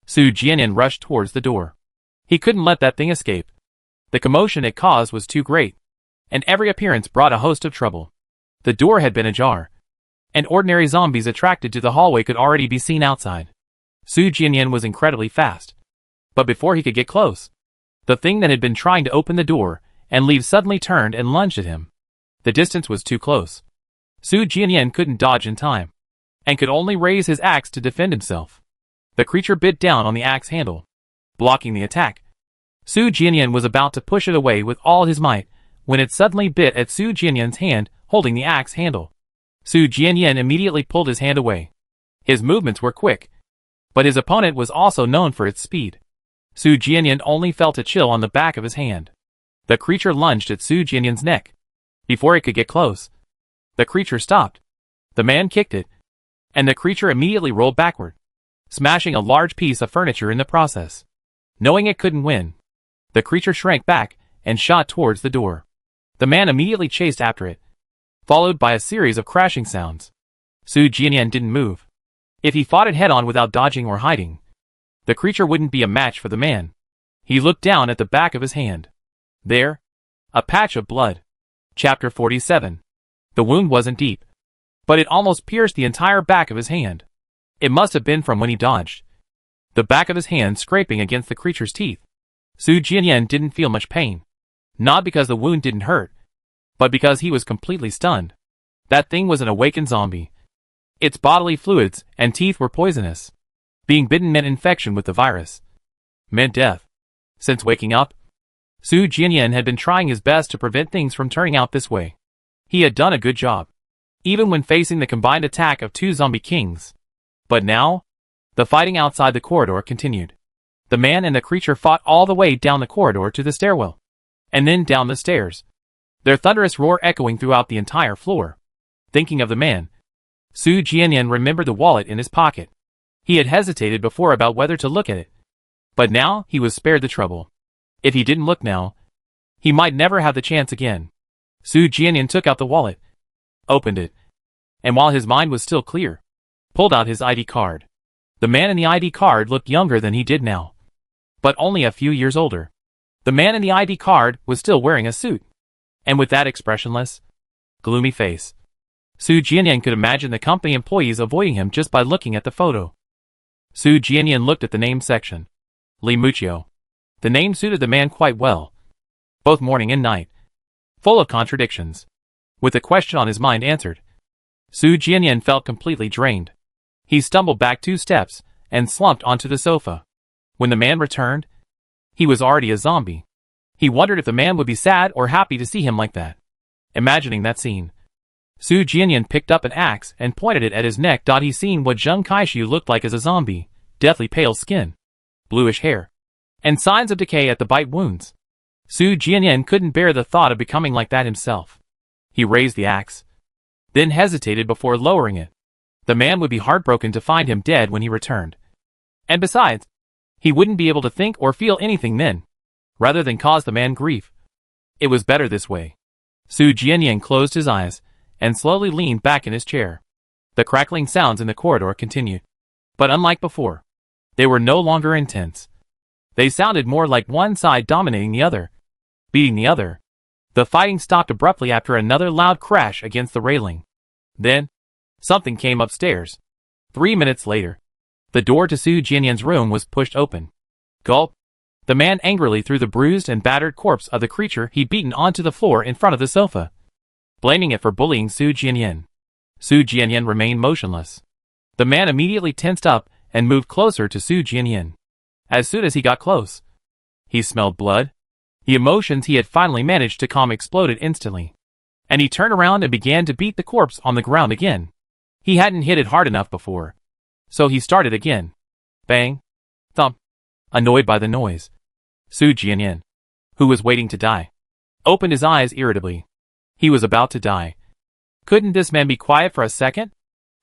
Su Jianyan rushed towards the door. He couldn't let that thing escape. The commotion it caused was too great, and every appearance brought a host of trouble. The door had been ajar, and ordinary zombies attracted to the hallway could already be seen outside. Su Jianyan was incredibly fast, but before he could get close, the thing that had been trying to open the door and leave suddenly turned and lunged at him. The distance was too close. Su Jianyan couldn't dodge in time, and could only raise his axe to defend himself. The creature bit down on the axe handle, blocking the attack. Su Jianyan was about to push it away with all his might, when it suddenly bit at Su Jianyan's hand, holding the axe handle. Su Jianyan immediately pulled his hand away. His movements were quick, but his opponent was also known for its speed. Su Jianyan only felt a chill on the back of his hand. The creature lunged at Su Jianyan's neck. Before it could get close, the creature stopped. The man kicked it, and the creature immediately rolled backward, smashing a large piece of furniture in the process. Knowing it couldn't win, the creature shrank back and shot towards the door. The man immediately chased after it, followed by a series of crashing sounds. Su Jianyan didn't move. If he fought it head-on without dodging or hiding, the creature wouldn't be a match for the man. He looked down at the back of his hand. There, a patch of blood. Chapter 47. The wound wasn't deep, but it almost pierced the entire back of his hand. It must have been from when he dodged, the back of his hand scraping against the creature's teeth. Su Jianyan didn't feel much pain, not because the wound didn't hurt, but because he was completely stunned. That thing was an awakened zombie. Its bodily fluids and teeth were poisonous. Being bitten meant infection with the virus, meant death. Since waking up, Su Jianyan had been trying his best to prevent things from turning out this way. He had done a good job, even when facing the combined attack of two zombie kings. But now, the fighting outside the corridor continued. The man and the creature fought all the way down the corridor to the stairwell, and then down the stairs, their thunderous roar echoing throughout the entire floor. Thinking of the man, Su Jianyan remembered the wallet in his pocket. He had hesitated before about whether to look at it, but now he was spared the trouble. If he didn't look now, he might never have the chance again. Su Jianyan took out the wallet, opened it, and while his mind was still clear, pulled out his ID card. The man in the ID card looked younger than he did now, but only a few years older. The man in the ID card was still wearing a suit, and with that expressionless, gloomy face, Su Jianyan could imagine the company employees avoiding him just by looking at the photo. Su Jianyan looked at the name section. Li Muchio. The name suited the man quite well, both morning and night, full of contradictions. With the question on his mind answered, Su Jianyan felt completely drained. He stumbled back 2 steps and slumped onto the sofa. When the man returned, he was already a zombie. He wondered if the man would be sad or happy to see him like that. Imagining that scene, Su Jianyan picked up an axe and pointed it at his neck. He seen what Zheng Kaishu looked like as a zombie: deathly pale skin, bluish hair, and signs of decay at the bite wounds. Su Jianyan couldn't bear the thought of becoming like that himself. He raised the axe, then hesitated before lowering it. The man would be heartbroken to find him dead when he returned. And besides, he wouldn't be able to think or feel anything then, rather than cause the man grief. It was better this way. Su Jianyan closed his eyes and slowly leaned back in his chair. The crackling sounds in the corridor continued. But unlike before, they were no longer intense. They sounded more like one side dominating the other, beating the other. The fighting stopped abruptly after another loud crash against the railing. Then, something came upstairs. 3 minutes later, the door to Su Jianyan's room was pushed open. Gulp! The man angrily threw the bruised and battered corpse of the creature he'd beaten onto the floor in front of the sofa, blaming it for bullying Su Jianyan. Su Jianyan remained motionless. The man immediately tensed up and moved closer to Su Jianyan. As soon as he got close, he smelled blood. The emotions he had finally managed to calm exploded instantly, and he turned around and began to beat the corpse on the ground again. He hadn't hit it hard enough before, so he started again. Bang! Thump! Annoyed by the noise, Su Jianyan, who was waiting to die, opened his eyes irritably. He was about to die. Couldn't this man be quiet for a second?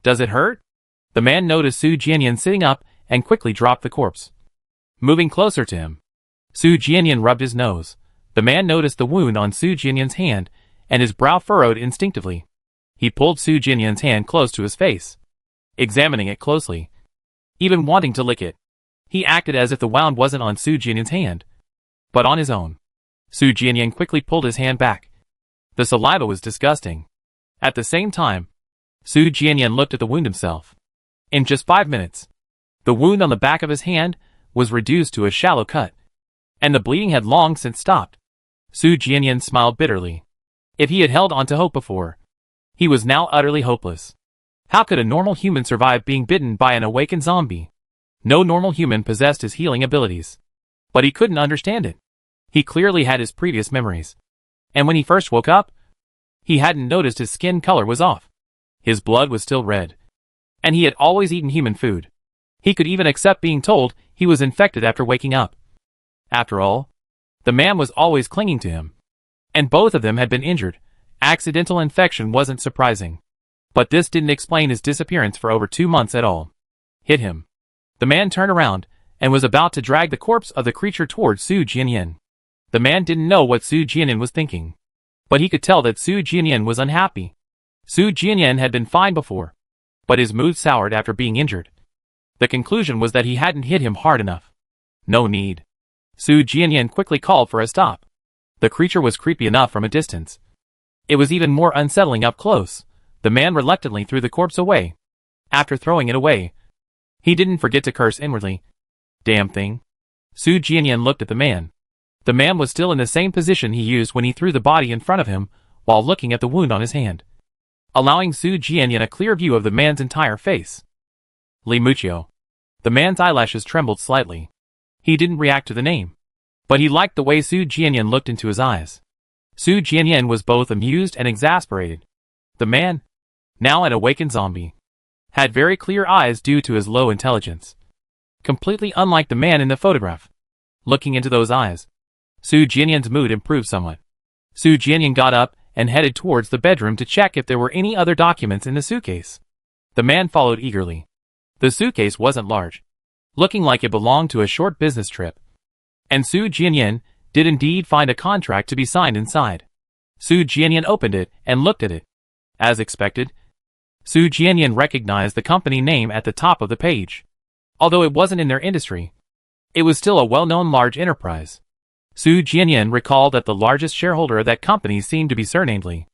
Does it hurt? The man noticed Su Jianyan sitting up and quickly dropped the corpse. Moving closer to him, Su Jianyan rubbed his nose. The man noticed the wound on Su Jianyan's hand, and his brow furrowed instinctively. He pulled Su Jianyan's hand close to his face, examining it closely, even wanting to lick it. He acted as if the wound wasn't on Su Jianyan's hand, but on his own. Su Jianyan quickly pulled his hand back. The saliva was disgusting. At the same time, Su Jianyan looked at the wound himself. In just 5 minutes, the wound on the back of his hand was reduced to a shallow cut, and the bleeding had long since stopped. Su Jianyan smiled bitterly. If he had held on to hope before, he was now utterly hopeless. How could a normal human survive being bitten by an awakened zombie? No normal human possessed his healing abilities. But he couldn't understand it. He clearly had his previous memories, and when he first woke up, he hadn't noticed his skin color was off. His blood was still red, and he had always eaten human food. He could even accept being told he was infected after waking up. After all, the man was always clinging to him, and both of them had been injured. Accidental infection wasn't surprising, but this didn't explain his disappearance for over 2 months at all. Hit him. The man turned around and was about to drag the corpse of the creature towards Su Jianyan. The man didn't know what Su Jianyan was thinking, but he could tell that Su Jianyan was unhappy. Su Jianyan had been fine before, but his mood soured after being injured. The conclusion was that he hadn't hit him hard enough. No need. Su Jianyan quickly called for a stop. The creature was creepy enough from a distance. It was even more unsettling up close. The man reluctantly threw the corpse away. After throwing it away, he didn't forget to curse inwardly. Damn thing. Su Jianyan looked at the man. The man was still in the same position he used when he threw the body in front of him, while looking at the wound on his hand, allowing Su Jianyan a clear view of the man's entire face. Li Muchio. The man's eyelashes trembled slightly. He didn't react to the name, but he liked the way Su Jianyan looked into his eyes. Su Jianyan was both amused and exasperated. The man, now an awakened zombie, had very clear eyes due to his low intelligence, completely unlike the man in the photograph. Looking into those eyes, Su Jianyan's mood improved somewhat. Su Jianyan got up and headed towards the bedroom to check if there were any other documents in the suitcase. The man followed eagerly. The suitcase wasn't large, looking like it belonged to a short business trip, and Su Jianyan did indeed find a contract to be signed inside. Su Jianyan opened it and looked at it. As expected, Su Jianyan recognized the company name at the top of the page. Although it wasn't in their industry, it was still a well-known large enterprise. Su Jianyan recalled that the largest shareholder of that company seemed to be surnamed Li.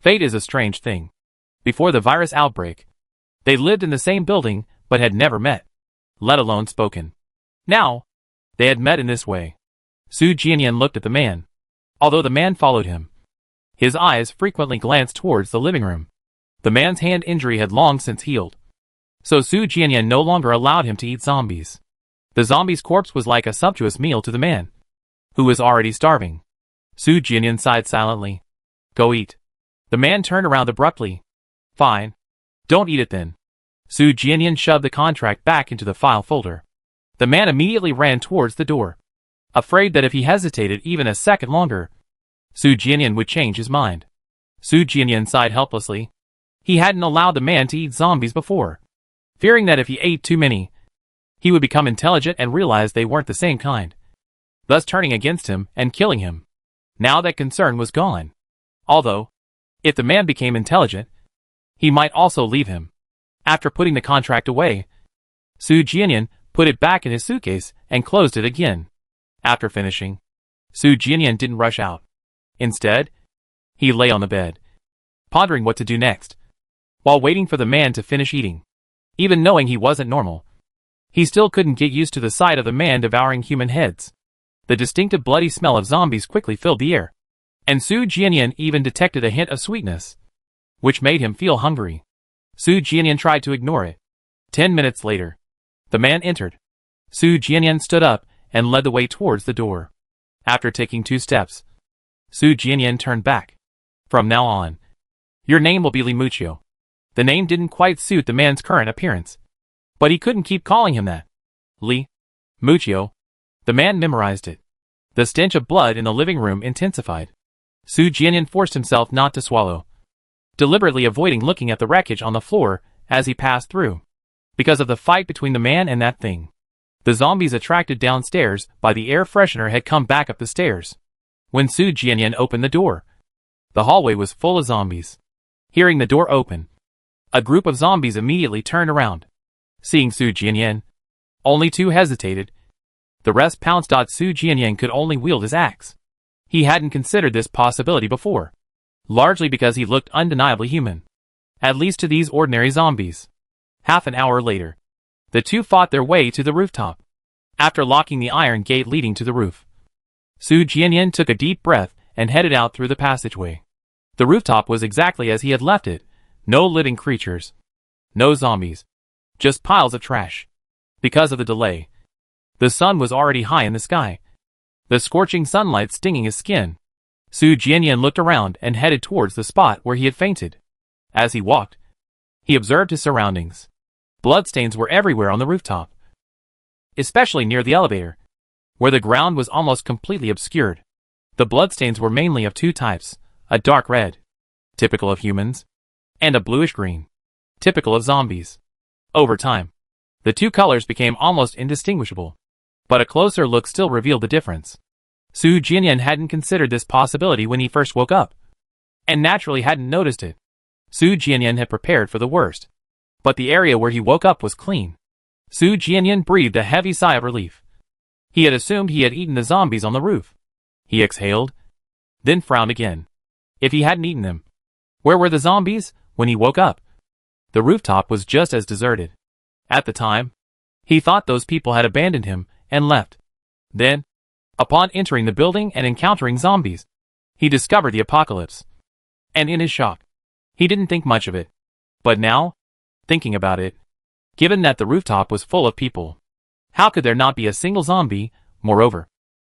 Fate is a strange thing. Before the virus outbreak, they lived in the same building but had never met, let alone spoken. Now, they had met in this way. Su Jianyan looked at the man. Although the man followed him, his eyes frequently glanced towards the living room. The man's hand injury had long since healed. So Su Jianyan no longer allowed him to eat zombies. The zombie's corpse was like a sumptuous meal to the man, who was already starving. Su Jianyan sighed silently. Go eat. The man turned around abruptly. Fine. Don't eat it then. Su Jianyan shoved the contract back into the file folder. The man immediately ran towards the door, afraid that if he hesitated even a second longer, Su Jianyan would change his mind. Su Jianyan sighed helplessly. He hadn't allowed the man to eat zombies before, fearing that if he ate too many, he would become intelligent and realize they weren't the same kind, thus turning against him and killing him. Now that concern was gone. Although, if the man became intelligent, he might also leave him. After putting the contract away, Su Jianyan put it back in his suitcase and closed it again. After finishing, Su Jianyan didn't rush out. Instead, he lay on the bed, pondering what to do next, while waiting for the man to finish eating. Even knowing he wasn't normal, he still couldn't get used to the sight of the man devouring human heads. The distinctive bloody smell of zombies quickly filled the air, and Su Jianyan even detected a hint of sweetness, which made him feel hungry. Su Jianyan tried to ignore it. 10 minutes later, the man entered. Su Jianyan stood up and led the way towards the door. After taking 2 steps, Su Jianyan turned back. From now on, your name will be Li Muchio. The name didn't quite suit the man's current appearance, but he couldn't keep calling him that. Li Muchio. The man memorized it. The stench of blood in the living room intensified. Su Jianyan forced himself not to swallow, deliberately avoiding looking at the wreckage on the floor as he passed through. Because of the fight between the man and that thing, the zombies attracted downstairs by the air freshener had come back up the stairs. When Su Jianyan opened the door, the hallway was full of zombies. Hearing the door open, a group of zombies immediately turned around. Seeing Su Jianyan, only 2 hesitated. The rest pounced. Su Jianyan could only wield his axe. He hadn't considered this possibility before, largely because he looked undeniably human, at least to these ordinary zombies. Half an hour later, the 2 fought their way to the rooftop. After locking the iron gate leading to the roof, Su Jianyan took a deep breath and headed out through the passageway. The rooftop was exactly as he had left it. No living creatures, no zombies, just piles of trash. Because of the delay, the sun was already high in the sky, the scorching sunlight stinging his skin. Su Jianyan looked around and headed towards the spot where he had fainted. As he walked, he observed his surroundings. Bloodstains were everywhere on the rooftop, especially near the elevator, where the ground was almost completely obscured. The bloodstains were mainly of 2 types, a dark red, typical of humans, and a bluish green, typical of zombies. Over time, the 2 colors became almost indistinguishable, but a closer look still revealed the difference. Su Jianyan hadn't considered this possibility when he first woke up, and naturally hadn't noticed it. Su Jianyan had prepared for the worst, but the area where he woke up was clean. Su Jianyan breathed a heavy sigh of relief. He had assumed he had eaten the zombies on the roof. He exhaled, then frowned again. If he hadn't eaten them, where were the zombies when he woke up? The rooftop was just as deserted. At the time, he thought those people had abandoned him and left. Then, upon entering the building and encountering zombies, he discovered the apocalypse. And in his shock, he didn't think much of it. But now, thinking about it, given that the rooftop was full of people, how could there not be a single zombie? Moreover,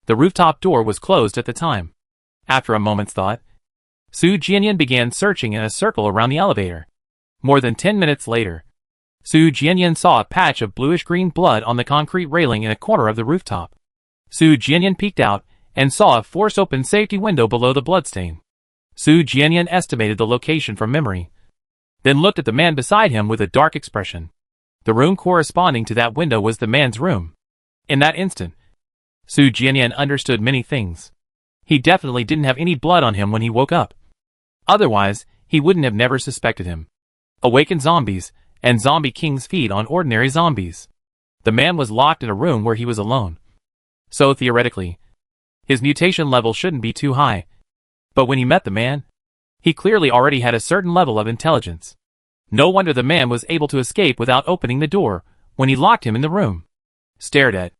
the rooftop door was closed at the time. After a moment's thought, Su Jianyan began searching in a circle around the elevator. More than 10 minutes later, Su Jianyan saw a patch of bluish-green blood on the concrete railing in a corner of the rooftop. Su Jianyan peeked out and saw a force-open safety window below the bloodstain. Su Jianyan estimated the location from memory, then looked at the man beside him with a dark expression. The room corresponding to that window was the man's room. In that instant, Su Jianyan understood many things. He definitely didn't have any blood on him when he woke up. Otherwise, he wouldn't have never suspected him. Awakened zombies, and zombie kings feed on ordinary zombies. The man was locked in a room where he was alone. So theoretically, his mutation level shouldn't be too high. But when he met the man, he clearly already had a certain level of intelligence. No wonder the man was able to escape without opening the door when he locked him in the room. Stared at.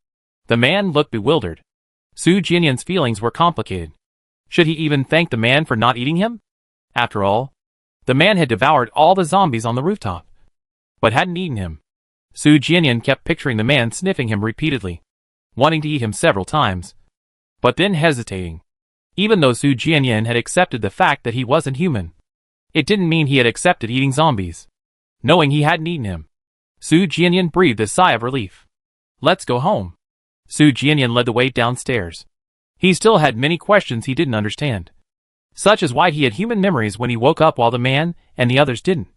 The man looked bewildered. Su Jianyan's feelings were complicated. Should he even thank the man for not eating him? After all, the man had devoured all the zombies on the rooftop. but hadn't eaten him. Su Jianyan kept picturing the man sniffing him repeatedly, wanting to eat him several times, but then hesitating. Even though Su Jianyan had accepted the fact that he wasn't human, it didn't mean he had accepted eating zombies. Knowing he hadn't eaten him, Su Jianyan breathed a sigh of relief. Let's go home. Su Jianyan led the way downstairs. He still had many questions he didn't understand, such as why he had human memories when he woke up while the man and the others didn't,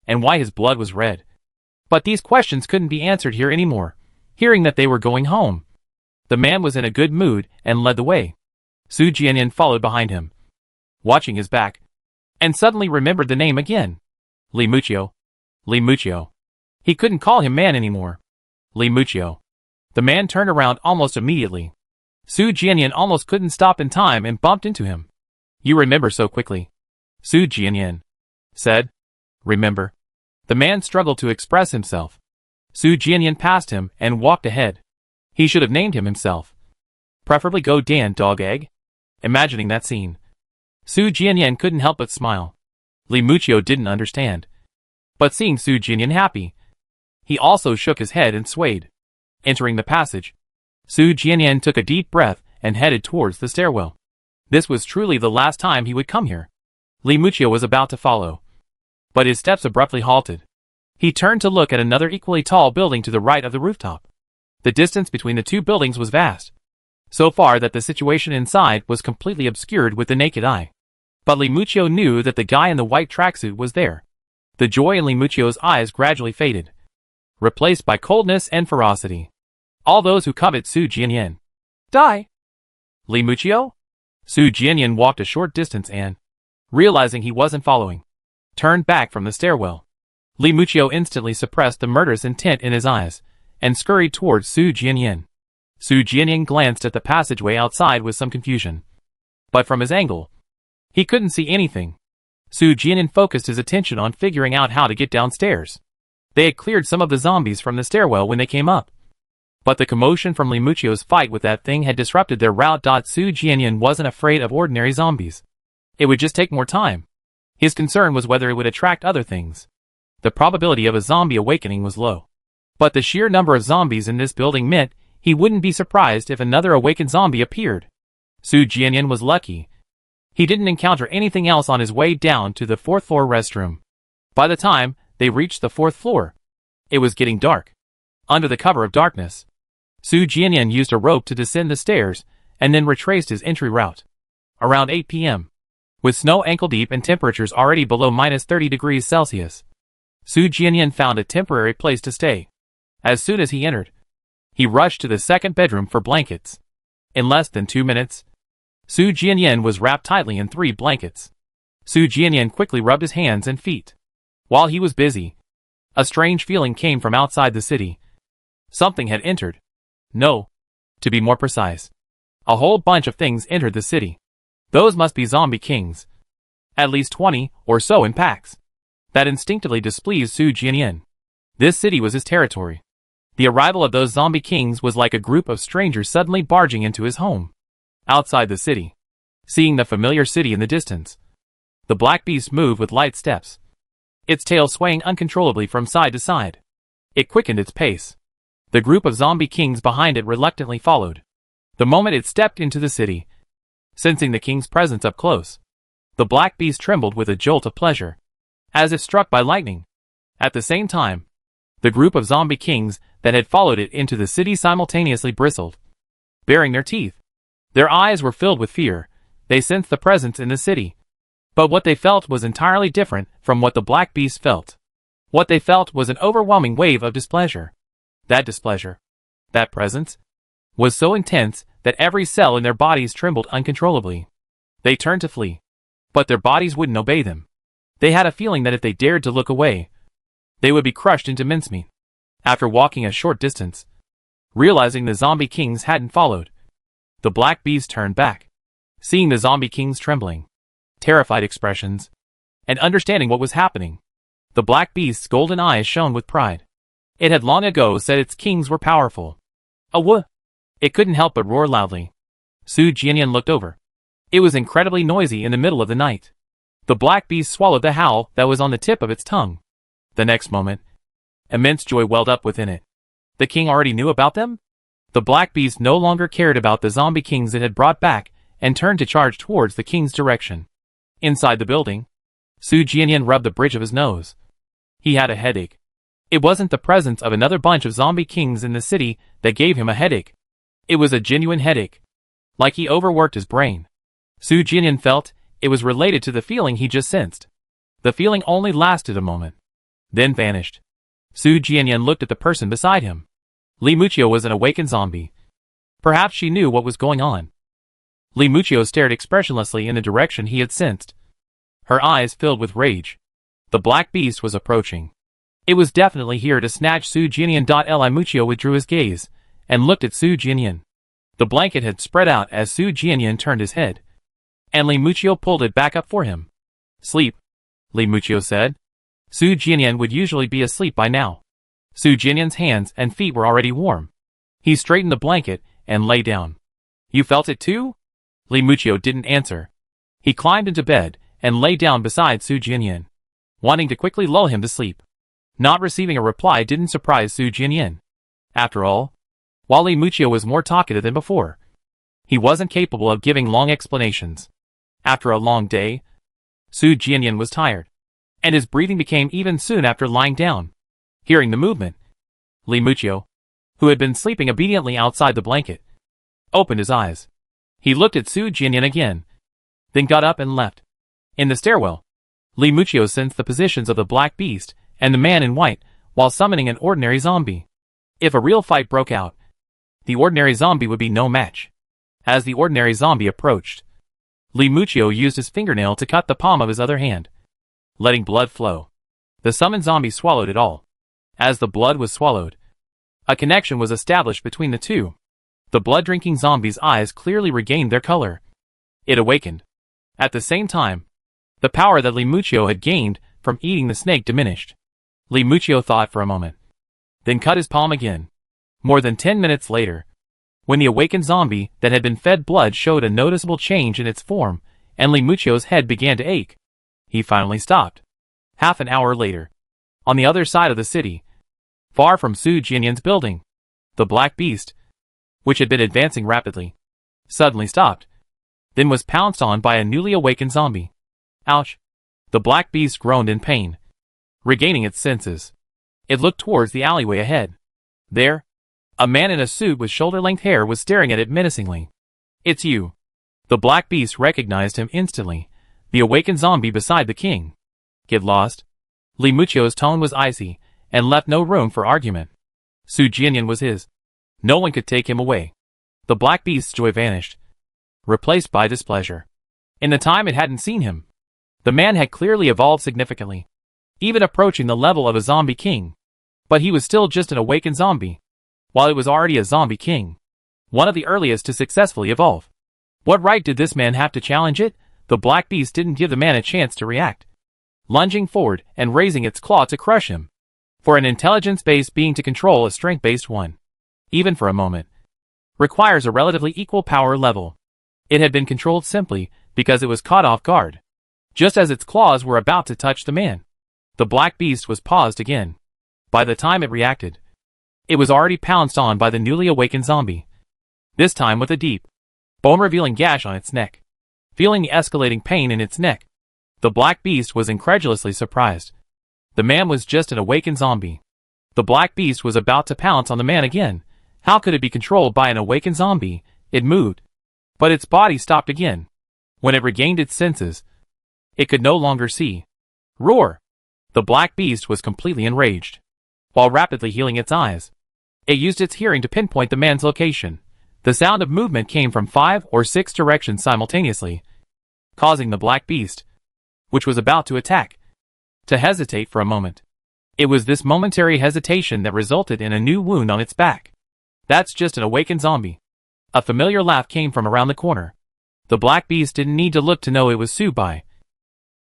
and why his blood was red. But these questions couldn't be answered here anymore. Hearing that they were going home, the man was in a good mood and led the way. Su Jianyan followed behind him, watching his back, and suddenly remembered the name again. Li Muchio. Li Muchio. He couldn't call him man anymore. Li Muchio. The man turned around almost immediately. Su Jianyan almost couldn't stop in time and bumped into him. You remember so quickly. Su Jianyan said. Remember. The man struggled to express himself. Su Jianyan passed him and walked ahead. He should have named him himself. Preferably Go Dan Dog Egg. Imagining that scene, Su Jianyan couldn't help but smile. Li Muchio didn't understand, but seeing Su Jianyan happy, he also shook his head and swayed. Entering the passage, Su Jianyan took a deep breath and headed towards the stairwell. This was truly the last time he would come here. Li Muchio was about to follow, but his steps abruptly halted. He turned to look at another equally tall building to the right of the rooftop. The distance between the two buildings was vast, so far that the situation inside was completely obscured with the naked eye. But Li Muchio knew that the guy in the white tracksuit was there. The joy in Li Muchio's eyes gradually faded, replaced by coldness and ferocity. All those who covet Su Jianyan die. Li Muchio? Su Jianyan walked a short distance and, realizing he wasn't following, turned back from the stairwell. Li Muchio instantly suppressed the murderous intent in his eyes and scurried towards Su Jianyan. Su Jianyan glanced at the passageway outside with some confusion, but from his angle, he couldn't see anything. Su Jianyan focused his attention on figuring out how to get downstairs. They had cleared some of the zombies from the stairwell when they came up, but the commotion from Li Muchio's fight with that thing had disrupted their route. Su Jianyan wasn't afraid of ordinary zombies. It would just take more time. His concern was whether it would attract other things. The probability of a zombie awakening was low, but the sheer number of zombies in this building meant he wouldn't be surprised if another awakened zombie appeared. Su Jianyan was lucky. He didn't encounter anything else on his way down to the 4th floor restroom. By the time they reached the 4th floor, it was getting dark. Under the cover of darkness, Su Jianyan used a rope to descend the stairs and then retraced his entry route. Around 8 p.m., with snow ankle-deep and temperatures already below -30 degrees Celsius, Su Jianyan found a temporary place to stay. As soon as he entered, he rushed to the second bedroom for blankets. In less than 2 minutes, Su Jianyan was wrapped tightly in 3 blankets. Su Jianyan quickly rubbed his hands and feet. While he was busy, a strange feeling came from outside the city. Something had entered. No, to be more precise, a whole bunch of things entered the city. Those must be zombie kings. At least 20 or so in packs. That instinctively displeased Su Jianyan. This city was his territory. The arrival of those zombie kings was like a group of strangers suddenly barging into his home. Outside the city, seeing the familiar city in the distance, the black beast moved with light steps, its tail swaying uncontrollably from side to side. It quickened its pace. The group of zombie kings behind it reluctantly followed. The moment it stepped into the city, sensing the king's presence up close, the black beast trembled with a jolt of pleasure, as if struck by lightning. At the same time, the group of zombie kings that had followed it into the city simultaneously bristled, baring their teeth. Their eyes were filled with fear. They sensed the presence in the city. But what they felt was entirely different from what the black beast felt. What they felt was an overwhelming wave of displeasure. That displeasure, that presence, was so intense that every cell in their bodies trembled uncontrollably. They turned to flee, but their bodies wouldn't obey them. They had a feeling that if they dared to look away, they would be crushed into mincemeat. After walking a short distance, realizing the zombie kings hadn't followed, the black beast turned back. Seeing the zombie kings trembling, terrified expressions, and understanding what was happening, the black beast's golden eyes shone with pride. It had long ago said its kings were powerful. It couldn't help but roar loudly. Su Jianyan looked over. It was incredibly noisy in the middle of the night. The black beast swallowed the howl that was on the tip of its tongue. The next moment, Immense joy welled up within it. The king already knew about them? The black beast no longer cared about the zombie kings it had brought back, and turned to charge towards the king's direction. Inside the building, Su Jianyan rubbed the bridge of his nose. He had a headache. It wasn't the presence of another bunch of zombie kings in the city that gave him a headache. It was a genuine headache. Like he overworked his brain. Su Jianyan felt it was related to the feeling he just sensed. The feeling only lasted a moment, then vanished. Su Jianyan looked at the person beside him. Li Muchio was an awakened zombie. Perhaps she knew what was going on. Li Muchio stared expressionlessly in the direction he had sensed. Her eyes filled with rage. The black beast was approaching. It was definitely here to snatch Su Jianyan. Li Muchio withdrew his gaze and looked at Su Jianyan. The blanket had spread out as Su Jianyan turned his head, and Li Muchio pulled it back up for him. Sleep, Li Muchio said. Su Jianyan would usually be asleep by now. Su Jianyan's hands and feet were already warm. He straightened the blanket and lay down. You felt it too? Li Muchio didn't answer. He climbed into bed and lay down beside Su Jianyan, wanting to quickly lull him to sleep. Not receiving a reply didn't surprise Su Jianyan. After all, while Li Muchio was more talkative than before, he wasn't capable of giving long explanations. After a long day, Su Jianyan was tired, and his breathing became even soon after lying down. Hearing the movement, Li Muchio, who had been sleeping obediently outside the blanket, opened his eyes. He looked at Su Jianyan again, then got up and left. In the stairwell, Li Muchio sensed the positions of the black beast and the man in white while summoning an ordinary zombie. If a real fight broke out, the ordinary zombie would be no match. As the ordinary zombie approached, Li Muchio used his fingernail to cut the palm of his other hand, letting blood flow. The summoned zombie swallowed it all. As the blood was swallowed, a connection was established between the two. The blood-drinking zombie's eyes clearly regained their color. It awakened. At the same time, the power that Li Muchio had gained from eating the snake diminished. Li Muchio thought for a moment, then cut his palm again. More than 10 minutes later, when the awakened zombie that had been fed blood showed a noticeable change in its form, and Li Muchio's head began to ache, he finally stopped. Half an hour later, on the other side of the city, far from Su Jianyan's building, the black beast, which had been advancing rapidly, suddenly stopped, then was pounced on by a newly awakened zombie. Ouch! The black beast groaned in pain. Regaining its senses, it looked towards the alleyway ahead. There, a man in a suit with shoulder-length hair was staring at it menacingly. It's you. The black beast recognized him instantly, the awakened zombie beside the king. Get lost. Li Muchio's tone was icy, and left no room for argument. Su Jianyan was his. No one could take him away. The black beast's joy vanished, replaced by displeasure. In the time it hadn't seen him, the man had clearly evolved significantly, even approaching the level of a zombie king. But he was still just an awakened zombie, while it was already a zombie king, one of the earliest to successfully evolve. What right did this man have to challenge it? The black beast didn't give the man a chance to react, lunging forward and raising its claw to crush him. For an intelligence-based being to control a strength-based one, even for a moment, requires a relatively equal power level. It had been controlled simply because it was caught off guard. Just as its claws were about to touch the man, the black beast was paused again. By the time it reacted, it was already pounced on by the newly awakened zombie, this time with a deep, bone-revealing gash on its neck. Feeling the escalating pain in its neck, the black beast was incredulously surprised. The man was just an awakened zombie. The black beast was about to pounce on the man again. How could it be controlled by an awakened zombie? It moved, but its body stopped again. When it regained its senses, it could no longer see. Roar! The black beast was completely enraged. While rapidly healing its eyes, it used its hearing to pinpoint the man's location. The sound of movement came from 5 or 6 directions simultaneously, causing the black beast, which was about to attack, to hesitate for a moment. It was this momentary hesitation that resulted in a new wound on its back. That's just an awakened zombie. A familiar laugh came from around the corner. The black beast didn't need to look to know it was Subai,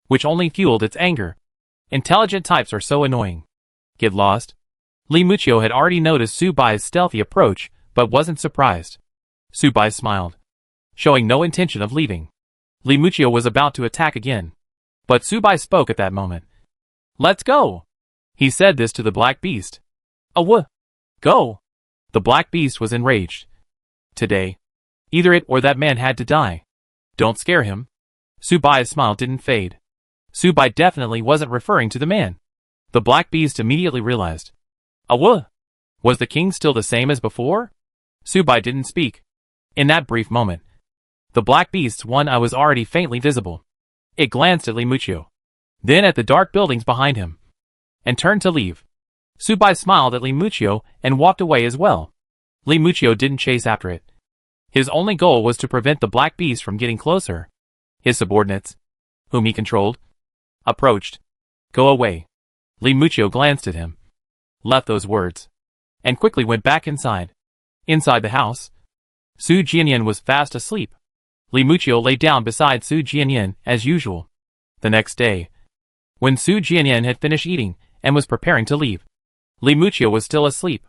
which only fueled its anger. Intelligent types are so annoying. Get lost. Li Muchio had already noticed Subai's stealthy approach, but wasn't surprised. Subai smiled, showing no intention of leaving. Li Muchio was about to attack again, but Subai spoke at that moment. Let's go! He said this to the black beast. Go! The black beast was enraged. Today, either it or that man had to die. Don't scare him. Subai's smile didn't fade. Subai definitely wasn't referring to the man. The black beast immediately realized. Was the king still the same as before? Subai didn't speak. In that brief moment, the black beast's one eye was already faintly visible. It glanced at Li Muchio, then at the dark buildings behind him, and turned to leave. Subai smiled at Li Muchio and walked away as well. Li Muchio didn't chase after it. His only goal was to prevent the black beast from getting closer. His subordinates, whom he controlled, approached. Go away. Li Muchio glanced at him, left those words, and quickly went back inside. Inside the house, Su Jianyan was fast asleep. Li Muchio lay down beside Su Jianyan as usual. The next day, when Su Jianyan had finished eating and was preparing to leave, Li Muchio was still asleep.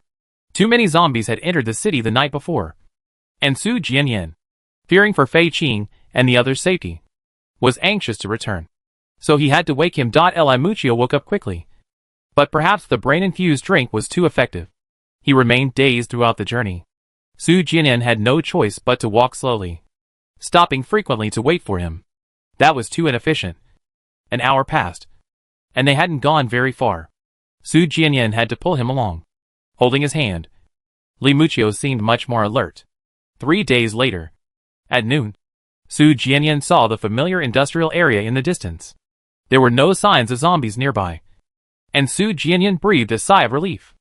Too many zombies had entered the city the night before, and Su Jianyan, fearing for Fei Qing and the others' safety, was anxious to return. So he had to wake him. Li Muchio woke up quickly, but perhaps the brain-infused drink was too effective. He remained dazed throughout the journey. Su Jianyan had no choice but to walk slowly, stopping frequently to wait for him. That was too inefficient. An hour passed, and they hadn't gone very far. Su Jianyan had to pull him along, holding his hand. Li Muchio seemed much more alert. 3 days later, at noon, Su Jianyan saw the familiar industrial area in the distance. There were no signs of zombies nearby, and Su Jianyan breathed a sigh of relief.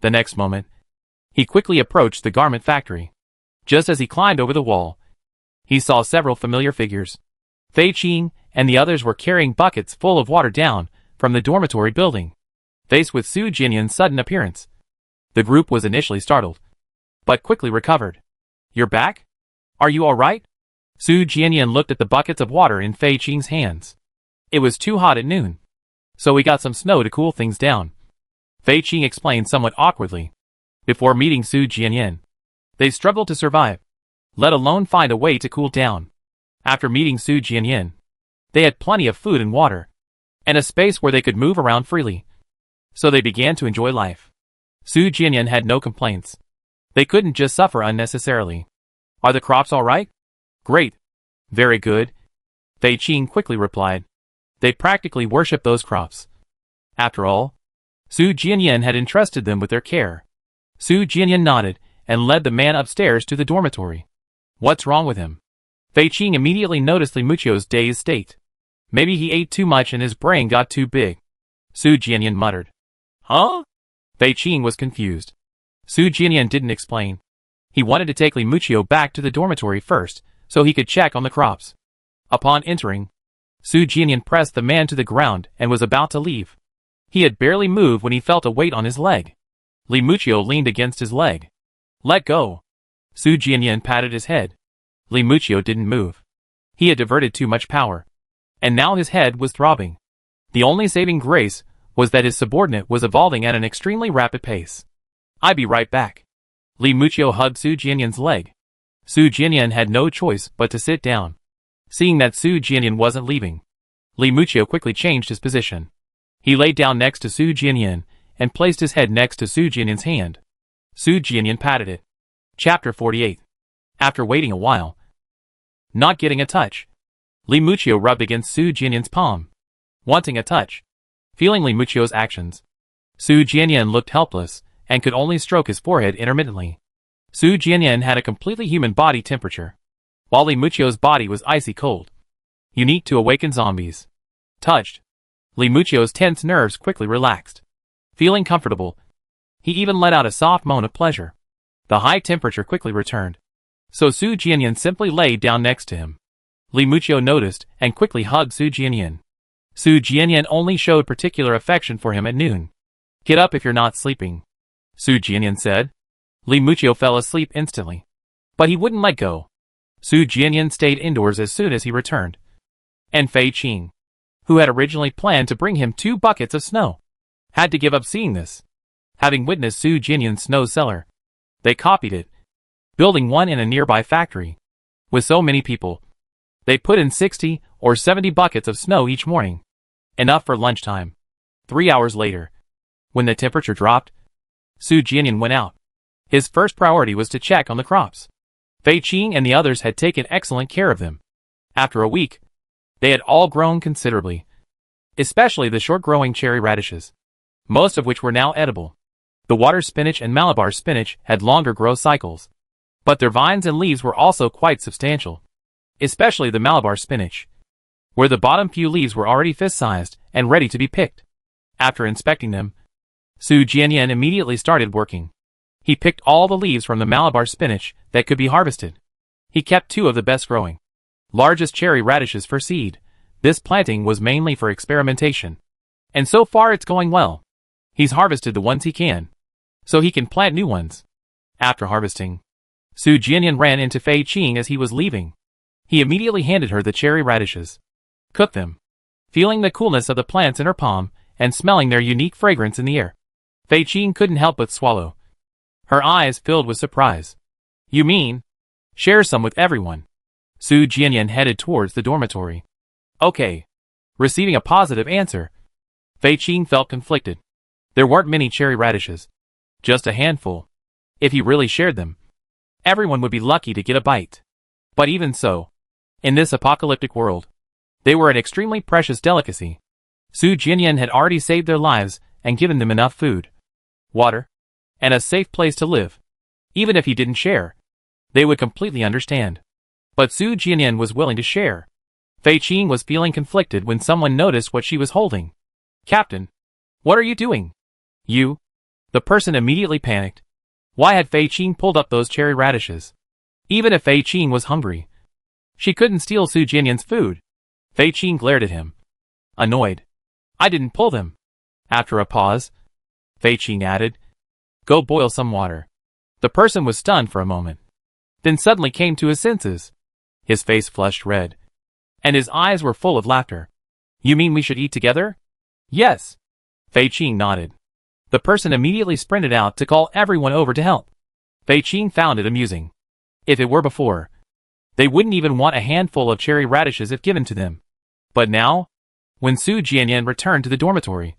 The next moment, he quickly approached the garment factory. Just as he climbed over the wall, he saw several familiar figures. Fei Qing and the others were carrying buckets full of water down from the dormitory building. Faced with Su Jianyan's sudden appearance, the group was initially startled, but quickly recovered. You're back? Are you all right? Su Jianyan looked at the buckets of water in Fei Qing's hands. It was too hot at noon, so we got some snow to cool things down, Fei Qing explained somewhat awkwardly. Before meeting Su Jianyan, they struggled to survive, let alone find a way to cool down. After meeting Su Jianyan, they had plenty of food and water, and a space where they could move around freely. So they began to enjoy life. Su Jianyan had no complaints. They couldn't just suffer unnecessarily. Are the crops all right? Great. Very good, Fei Qing quickly replied. They practically worshipped those crops. After all, Su Jianyan had entrusted them with their care. Su Jianyan nodded and led the man upstairs to the dormitory. What's wrong with him? Fei Qing immediately noticed Li Muchio's dazed state. Maybe he ate too much and his brain got too big, Su Jianyan muttered. Huh? Fei Qing was confused. Su Jianyan didn't explain. He wanted to take Li Muchio back to the dormitory first, so he could check on the crops. Upon entering, Su Jianyan pressed the man to the ground and was about to leave. He had barely moved when he felt a weight on his leg. Li Muchio leaned against his leg. Let go. Su Jianyan patted his head. Li Muchio didn't move. He had diverted too much power, and now his head was throbbing. The only saving grace was that his subordinate was evolving at an extremely rapid pace. I'll be right back. Li Muchio hugged Su Jianyan's leg. Su Jianyan had no choice but to sit down. Seeing that Su Jianyan wasn't leaving, Li Muchio quickly changed his position. He lay down next to Su Jianyan and placed his head next to Su Jianyan's hand. Su Jianyan patted it. Chapter 48. After waiting a while, not getting a touch, Li Muchio rubbed against Su Jianyan's palm, wanting a touch. Feeling Li Muchio's actions, Su Jianyan looked helpless and could only stroke his forehead intermittently. Su Jianyan had a completely human body temperature, while Li Muchio's body was icy cold, unique to awakened zombies. Touched, Li Muchio's tense nerves quickly relaxed. Feeling comfortable, he even let out a soft moan of pleasure. The high temperature quickly returned, so Su Jianyan simply lay down next to him. Li Muchio noticed and quickly hugged Su Jianyan. Su Jianyan only showed particular affection for him at noon. Get up if you're not sleeping, Su Jianyan said. Li Muchio fell asleep instantly, but he wouldn't let go. Su Jianyan stayed indoors as soon as he returned. And Fei Qing, who had originally planned to bring him 2 buckets of snow, had to give up seeing this. Having witnessed Su Jianyan's snow cellar, they copied it, building one in a nearby factory. With so many people, they put in 60 or 70 buckets of snow each morning, enough for lunchtime. 3 hours later, When the temperature dropped, Su Jianyan went out. His first priority was to check on the crops. Fei Qing and the others had taken excellent care of them. After a week, they had all grown considerably, especially the short-growing cherry radishes, most of which were now edible. The water spinach and Malabar spinach had longer growth cycles, but their vines and leaves were also quite substantial, especially the Malabar spinach, where the bottom few leaves were already fist-sized and ready to be picked. After inspecting them, Su Jianyan immediately started working. He picked all the leaves from the Malabar spinach that could be harvested. He kept 2 of the best-growing, largest cherry radishes for seed. This planting was mainly for experimentation, and so far it's going well. He's harvested the ones he can, so he can plant new ones. After harvesting, Su Jianyan ran into Fei Qing as he was leaving. He immediately handed her the cherry radishes. Cooked them, feeling the coolness of the plants in her palm and smelling their unique fragrance in the air. Fei Qing couldn't help but swallow. Her eyes filled with surprise. You mean, share some with everyone? Su Jianyan headed towards the dormitory. Okay. Receiving a positive answer, Fei Qing felt conflicted. There weren't many cherry radishes, just a handful. If he really shared them, everyone would be lucky to get a bite. But even so, in this apocalyptic world, they were an extremely precious delicacy. Su Jianyan had already saved their lives and given them enough food, water, and a safe place to live. Even if he didn't share, they would completely understand. But Su Jianyan was willing to share. Fei Qing was feeling conflicted when someone noticed what she was holding. Captain, what are you doing? You? The person immediately panicked. Why had Fei Qing pulled up those cherry radishes? Even if Fei Qing was hungry, she couldn't steal Su Jianyan's food. Fei Qing glared at him, annoyed. I didn't pull them. After a pause, Fei Qing added, Go boil some water. The person was stunned for a moment, then suddenly came to his senses. His face flushed red, and his eyes were full of laughter. You mean we should eat together? Yes. Fei Qing nodded. The person immediately sprinted out to call everyone over to help. Fei Qing found it amusing. If it were before, they wouldn't even want a handful of cherry radishes if given to them. But now, when Su Jianyan returned to the dormitory,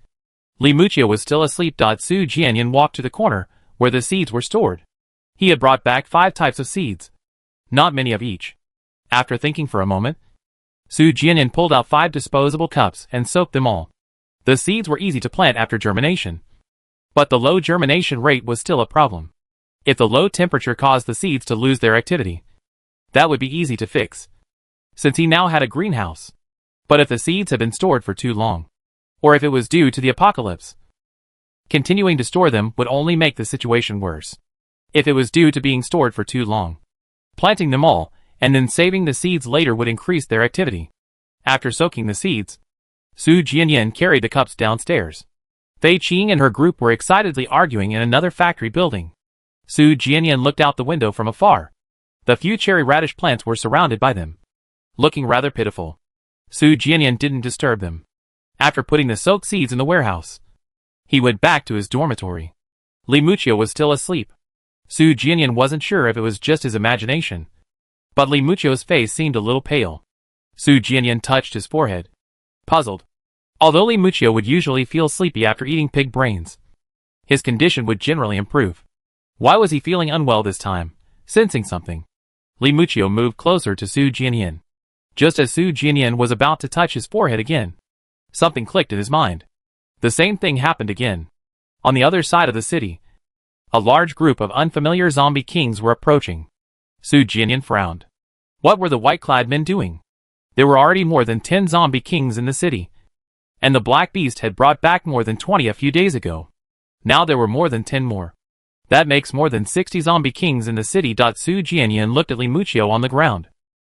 Li Muchio was still asleep. Su Jianyan walked to the corner where the seeds were stored. He had brought back 5 types of seeds, not many of each. After thinking for a moment, Su Jianyan pulled out 5 disposable cups and soaked them all. The seeds were easy to plant after germination, but the low germination rate was still a problem. If the low temperature caused the seeds to lose their activity, that would be easy to fix, since he now had a greenhouse. But if the seeds had been stored for too long, or if it was due to the apocalypse, continuing to store them would only make the situation worse. If it was due to being stored for too long, planting them all and then saving the seeds later would increase their activity. After soaking the seeds, Su Jianyan carried the cups downstairs. Fei Qing and her group were excitedly arguing in another factory building. Su Jianyan looked out the window from afar. The few cherry radish plants were surrounded by them, looking rather pitiful. Su Jianyan didn't disturb them. After putting the soaked seeds in the warehouse, he went back to his dormitory. Li Muchio was still asleep. Su Jianyan wasn't sure if it was just his imagination, but Li Muchio's face seemed a little pale. Su Jianyan touched his forehead, puzzled. Although Li Muchio would usually feel sleepy after eating pig brains, his condition would generally improve. Why was he feeling unwell this time? Sensing something, Li Muchio moved closer to Su Jianyan. Just as Su Jianyan was about to touch his forehead again, something clicked in his mind. The same thing happened again. On the other side of the city, a large group of unfamiliar zombie kings were approaching. Su Jianyan frowned. What were the white-clad men doing? There were already more than 10 zombie kings in the city, and the Black Beast had brought back more than 20 a few days ago. Now there were more than 10 more. That makes more than 60 zombie kings in the city. Su Jianyan looked at Li Muchio on the ground.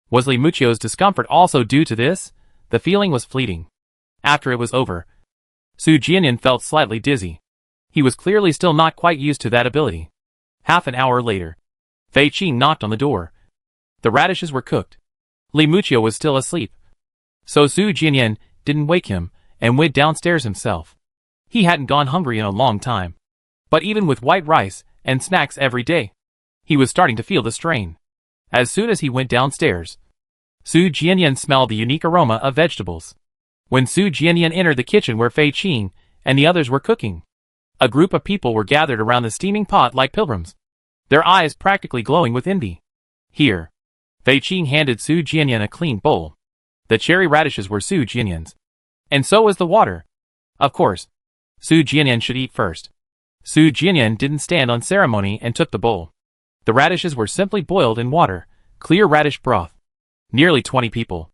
Was Li Muchio's discomfort also due to this? The feeling was fleeting. After it was over, Su Jianyan felt slightly dizzy. He was clearly still not quite used to that ability. Half an hour later, Fei Qing knocked on the door. The radishes were cooked. Li Muchio was still asleep, so Su Jianyan didn't wake him and went downstairs himself. He hadn't gone hungry in a long time, but even with white rice and snacks every day, he was starting to feel the strain. As soon as he went downstairs, Su Jianyan smelled the unique aroma of vegetables. When Su Jianyan entered the kitchen where Fei Qing and the others were cooking, A group of people were gathered around the steaming pot like pilgrims, their eyes practically glowing with envy. Here. Fei Qing handed Su Jianyan a clean bowl. The cherry radishes were Su Jianyan's. And so was the water. Of course, Su Jianyan should eat first. Su Jianyan didn't stand on ceremony and took the bowl. The radishes were simply boiled in water, clear radish broth. Nearly 20 people.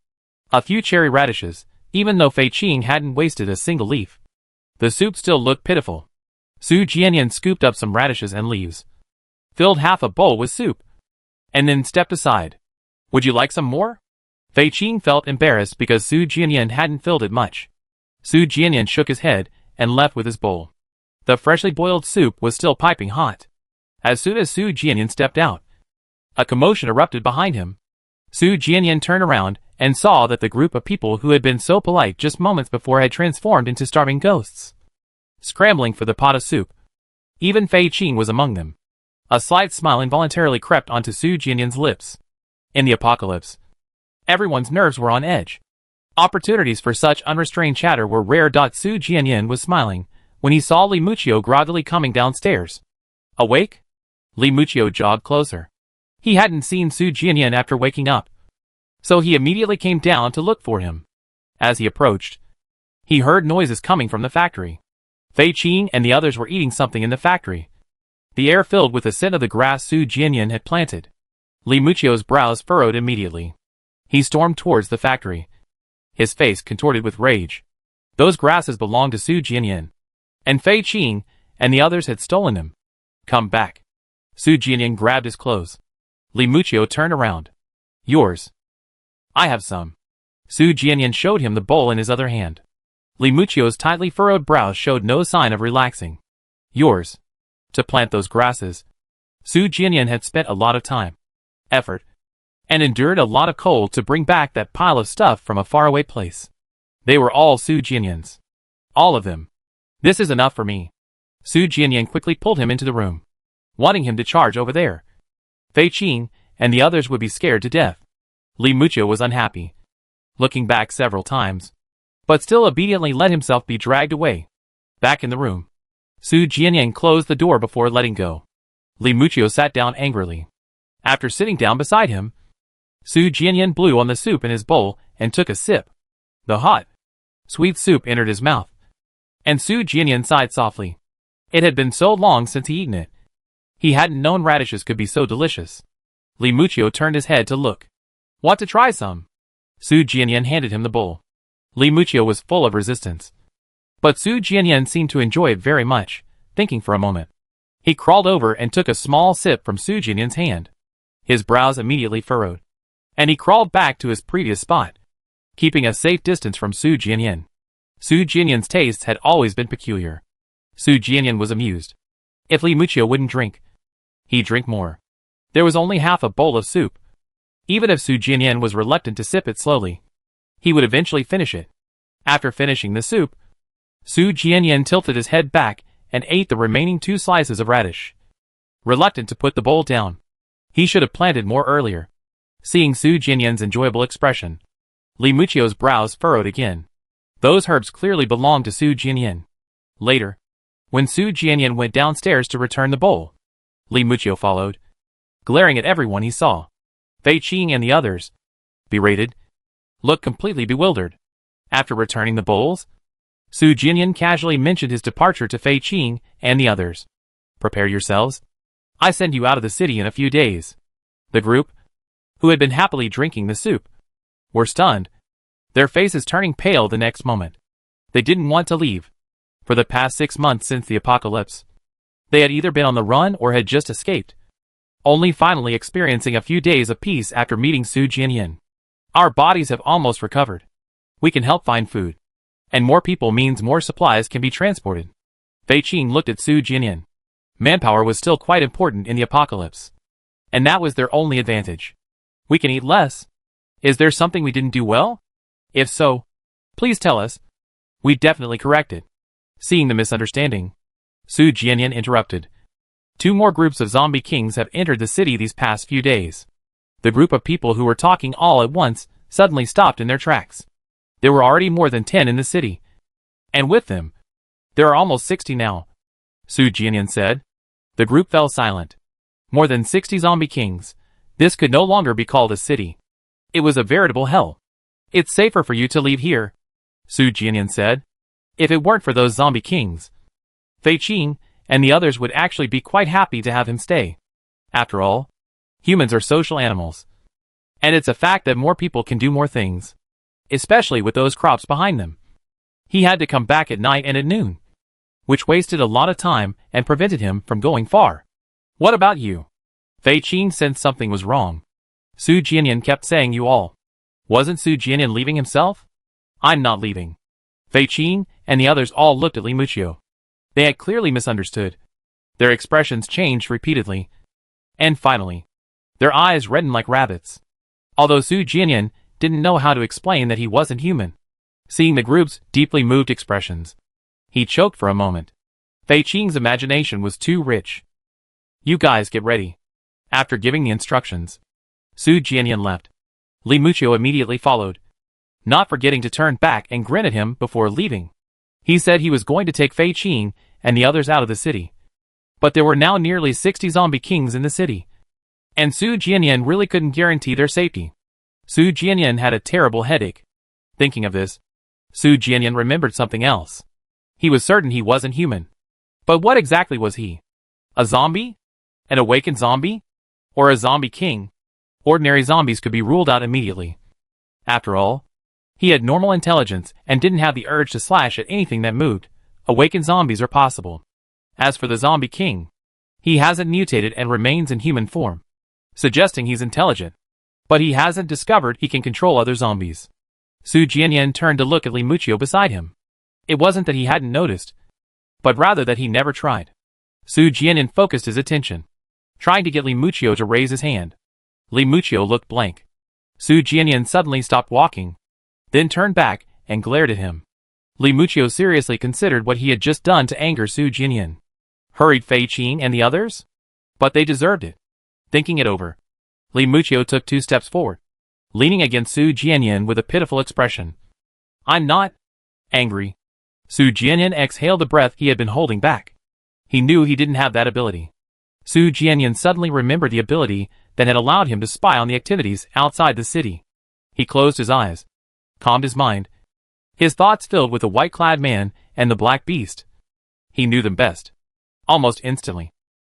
A few cherry radishes, even though Fei Qing hadn't wasted a single leaf. The soup still looked pitiful. Su Jianyan scooped up some radishes and leaves, filled half a bowl with soup, and then stepped aside. Would you like some more? Fei Qing felt embarrassed because Su Jianyan hadn't filled it much. Su Jianyan shook his head and left with his bowl. The freshly boiled soup was still piping hot. As soon as Su Jianyan stepped out, a commotion erupted behind him. Su Jianyan turned around and saw that the group of people who had been so polite just moments before had transformed into starving ghosts, scrambling for the pot of soup. Even Fei Qing was among them. A slight smile involuntarily crept onto Su Jianyan's lips. In the apocalypse, everyone's nerves were on edge. Opportunities for such unrestrained chatter were rare. Su Jianyan was smiling when he saw Li Muchio groggily coming downstairs. Awake? Li Muchio jogged closer. He hadn't seen Su Jianyan after waking up, so he immediately came down to look for him. As he approached, he heard noises coming from the factory. Fei Qing and the others were eating something in the factory, the air filled with the scent of the grass Su Jianyan had planted. Li Muchio's brows furrowed immediately. He stormed towards the factory, his face contorted with rage. Those grasses belonged to Su Jianyan, and Fei Qing and the others had stolen them. Come back. Su Jianyan grabbed his clothes. Li Muchio turned around. Yours. I have some. Su Jianyan showed him the bowl in his other hand. Li Muchio's tightly furrowed brows showed no sign of relaxing. Yours. To plant those grasses. Su Jianyan had spent a lot of time, effort, and endured a lot of cold to bring back that pile of stuff from a faraway place. They were all Su Jianyan's. All of them. This is enough for me. Su Jianyan quickly pulled him into the room, wanting him to charge over there. Fei Qing and the others would be scared to death. Li Muchio was unhappy, looking back several times, but still obediently let himself be dragged away. Back in the room, Su Jianyan closed the door before letting go. Li Muchio sat down angrily. After sitting down beside him, Su Jianyan blew on the soup in his bowl and took a sip. The hot, sweet soup entered his mouth, and Su Jianyan sighed softly. It had been so long since he'd eaten it. He hadn't known radishes could be so delicious. Li Muchio turned his head to look. Want to try some? Su Jianyan handed him the bowl. Li Muchio was full of resistance, but Su Jianyan seemed to enjoy it very much. Thinking for a moment, he crawled over and took a small sip from Su Jianyan's hand. His brows immediately furrowed, and he crawled back to his previous spot, keeping a safe distance from Su Jianyan. Su Jianyan's tastes had always been peculiar. Su Jianyan was amused. If Li Muchio wouldn't drink, he'd drink more. There was only half a bowl of soup. Even if Su Jianyan was reluctant to sip it slowly, he would eventually finish it. After finishing the soup, Su Jianyan tilted his head back and ate the remaining 2 slices of radish, reluctant to put the bowl down. He should have planted more earlier. Seeing Su Jianyan's enjoyable expression, Li Muchio's brows furrowed again. Those herbs clearly belonged to Su Jianyan. Later, when Su Jianyan went downstairs to return the bowl, Li Muchio followed, glaring at everyone he saw. Fei Qing and the others, berated, looked completely bewildered. After returning the bowls, Su Jianyan casually mentioned his departure to Fei Qing and the others. Prepare yourselves. I send you out of the city in a few days. The group, who had been happily drinking the soup, were stunned, their faces turning pale the next moment. They didn't want to leave. For the past 6 months since the apocalypse, they had either been on the run or had just escaped, only finally experiencing a few days of peace after meeting Su Jianyan. Our bodies have almost recovered. We can help find food, and more people means more supplies can be transported. Fei Qing looked at Su Jianyan. Manpower was still quite important in the apocalypse, and that was their only advantage. We can eat less. Is there something we didn't do well? If so, please tell us. We definitely correct it. Seeing the misunderstanding, Su Jianyan interrupted. 2 more groups of zombie kings have entered the city these past few days. The group of people who were talking all at once suddenly stopped in their tracks. There were already more than 10 in the city, and with them, there are almost 60 now. Su Jianyan said. The group fell silent. More than 60 zombie kings. This could no longer be called a city. It was a veritable hell. It's safer for you to leave here, Su Jianyan said. If it weren't for those zombie kings, Fei Qing and the others would actually be quite happy to have him stay. After all, humans are social animals. And it's a fact that more people can do more things. Especially with those crops behind them. He had to come back at night and at noon, which wasted a lot of time and prevented him from going far. What about you? Fei Qing sensed something was wrong. Su Jianyan kept saying you all. Wasn't Su Jianyan leaving himself? I'm not leaving. Fei Qing and the others all looked at Li Muqiu. They had clearly misunderstood. Their expressions changed repeatedly. And finally, their eyes reddened like rabbits. Although Su Jianyan didn't know how to explain that he wasn't human. Seeing the group's deeply moved expressions, he choked for a moment. Fei Qing's imagination was too rich. You guys get ready. After giving the instructions, Su Jianyan left. Li Muqiu immediately followed, not forgetting to turn back and grin at him before leaving. He said he was going to take Fei Qing and the others out of the city. But there were now nearly 60 zombie kings in the city. And Su Jianyan really couldn't guarantee their safety. Su Jianyan had a terrible headache. Thinking of this, Su Jianyan remembered something else. He was certain he wasn't human. But what exactly was he? A zombie? An awakened zombie? Or a zombie king? Ordinary zombies could be ruled out immediately. After all, he had normal intelligence and didn't have the urge to slash at anything that moved. Awakened zombies are possible. As for the zombie king, he hasn't mutated and remains in human form, suggesting he's intelligent. But he hasn't discovered he can control other zombies. Su Jianyan turned to look at Li Muqiu beside him. It wasn't that he hadn't noticed, but rather that he never tried. Su Jianyan focused his attention, trying to get Li Muqiu to raise his hand. Li Muqiu looked blank. Su Jianyan suddenly stopped walking, then turned back and glared at him. Li Muqiu seriously considered what he had just done to anger Su Jianyan. Hurried Fei Qing and the others? But they deserved it. Thinking it over, Li Muqiu took 2 steps forward, leaning against Su Jianyan with a pitiful expression. I'm not angry. Su Jianyan exhaled the breath he had been holding back. He knew he didn't have that ability. Su Jianyan suddenly remembered the ability that had allowed him to spy on the activities outside the city. He closed his eyes, calmed his mind. His thoughts filled with the white-clad man and the black beast. He knew them best. Almost instantly,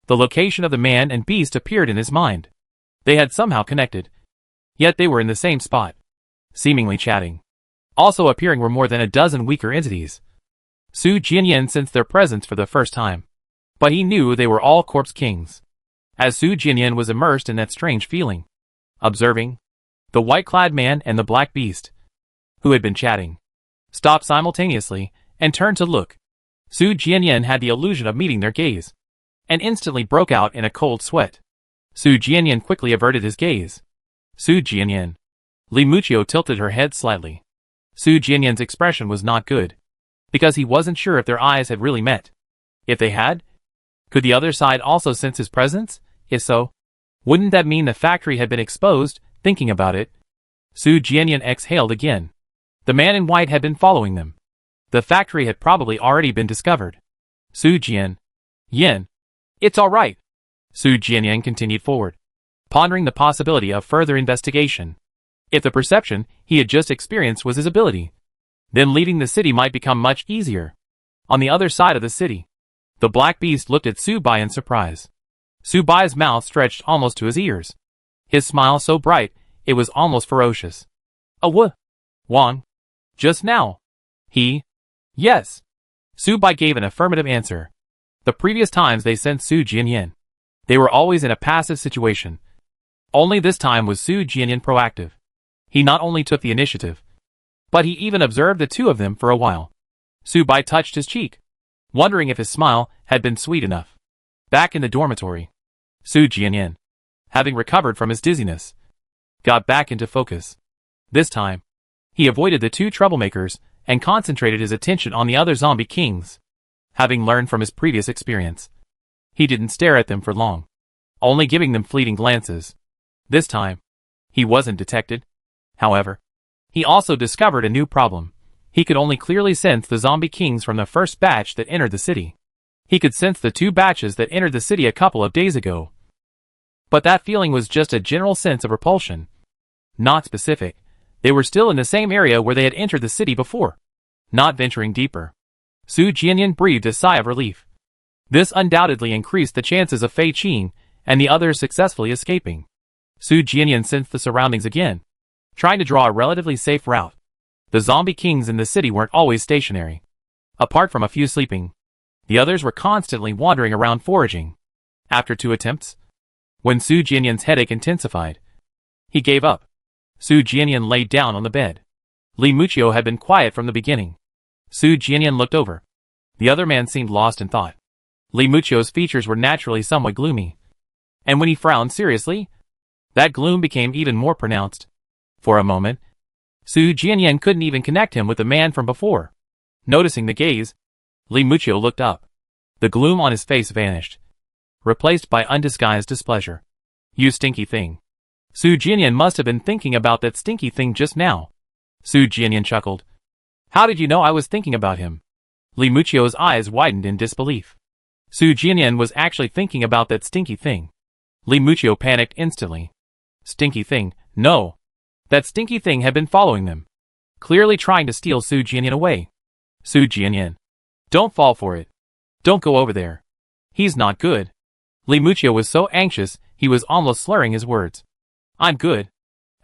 the location of the man and beast appeared in his mind. They had somehow connected. Yet they were in the same spot, seemingly chatting. Also appearing were more than a dozen weaker entities. Su Jianyan sensed their presence for the first time. But he knew they were all corpse kings. As Su Jianyan was immersed in that strange feeling, observing, the white-clad man and the black beast, who had been chatting, stopped simultaneously and turned to look. Su Jianyan had the illusion of meeting their gaze, and instantly broke out in a cold sweat. Su Jianyan quickly averted his gaze. Su Jianyan. Li Muqiu tilted her head slightly. Su Jianyan's expression was not good, because he wasn't sure if their eyes had really met. If they had, could the other side also sense his presence? If so, wouldn't that mean the factory had been exposed? Thinking about it, Su Jianyan exhaled again. The man in white had been following them. The factory had probably already been discovered. Su Jianyan. It's all right. Su Jianyan continued forward, pondering the possibility of further investigation. If the perception he had just experienced was his ability, then leaving the city might become much easier. On the other side of the city, the black beast looked at Su Bai in surprise. Su Bai's mouth stretched almost to his ears. His smile so bright, it was almost ferocious. Wang? Just now? Yes. Su Bai gave an affirmative answer. The previous times they sent Su Jianyan, they were always in a passive situation. Only this time was Su Jianyan proactive. He not only took the initiative, but he even observed the two of them for a while. Su Bai touched his cheek, wondering if his smile had been sweet enough. Back in the dormitory, Su Jianyan, having recovered from his dizziness, got back into focus. This time, he avoided the two troublemakers and concentrated his attention on the other zombie kings. Having learned from his previous experience, he didn't stare at them for long, only giving them fleeting glances. This time, he wasn't detected. However, he also discovered a new problem. He could only clearly sense the zombie kings from the first batch that entered the city. He could sense the two batches that entered the city a couple of days ago. But that feeling was just a general sense of repulsion. Not specific. They were still in the same area where they had entered the city before. Not venturing deeper. Su Jianyan breathed a sigh of relief. This undoubtedly increased the chances of Fei Qing and the others successfully escaping. Su Jianyan sensed the surroundings again, trying to draw a relatively safe route. The zombie kings in the city weren't always stationary. Apart from a few sleeping, the others were constantly wandering around foraging. After 2 attempts, when Su Jianyan's headache intensified, he gave up. Su Jianyan laid down on the bed. Li Muchio had been quiet from the beginning. Su Jianyan looked over. The other man seemed lost in thought. Li Muchio's features were naturally somewhat gloomy. And when he frowned seriously, that gloom became even more pronounced. For a moment, Su Jianyan couldn't even connect him with the man from before. Noticing the gaze, Li Muchio looked up. The gloom on his face vanished, replaced by undisguised displeasure. You stinky thing. Su Jianyan must have been thinking about that stinky thing just now. Su Jianyan chuckled. How did you know I was thinking about him? Li Muchio's eyes widened in disbelief. Su Jianyan was actually thinking about that stinky thing. Li Muchio panicked instantly. Stinky thing, no. That stinky thing had been following them, clearly trying to steal Su Jianyan away. Su Jianyan. Don't fall for it. Don't go over there. He's not good. Li Muchio was so anxious, he was almost slurring his words. I'm good.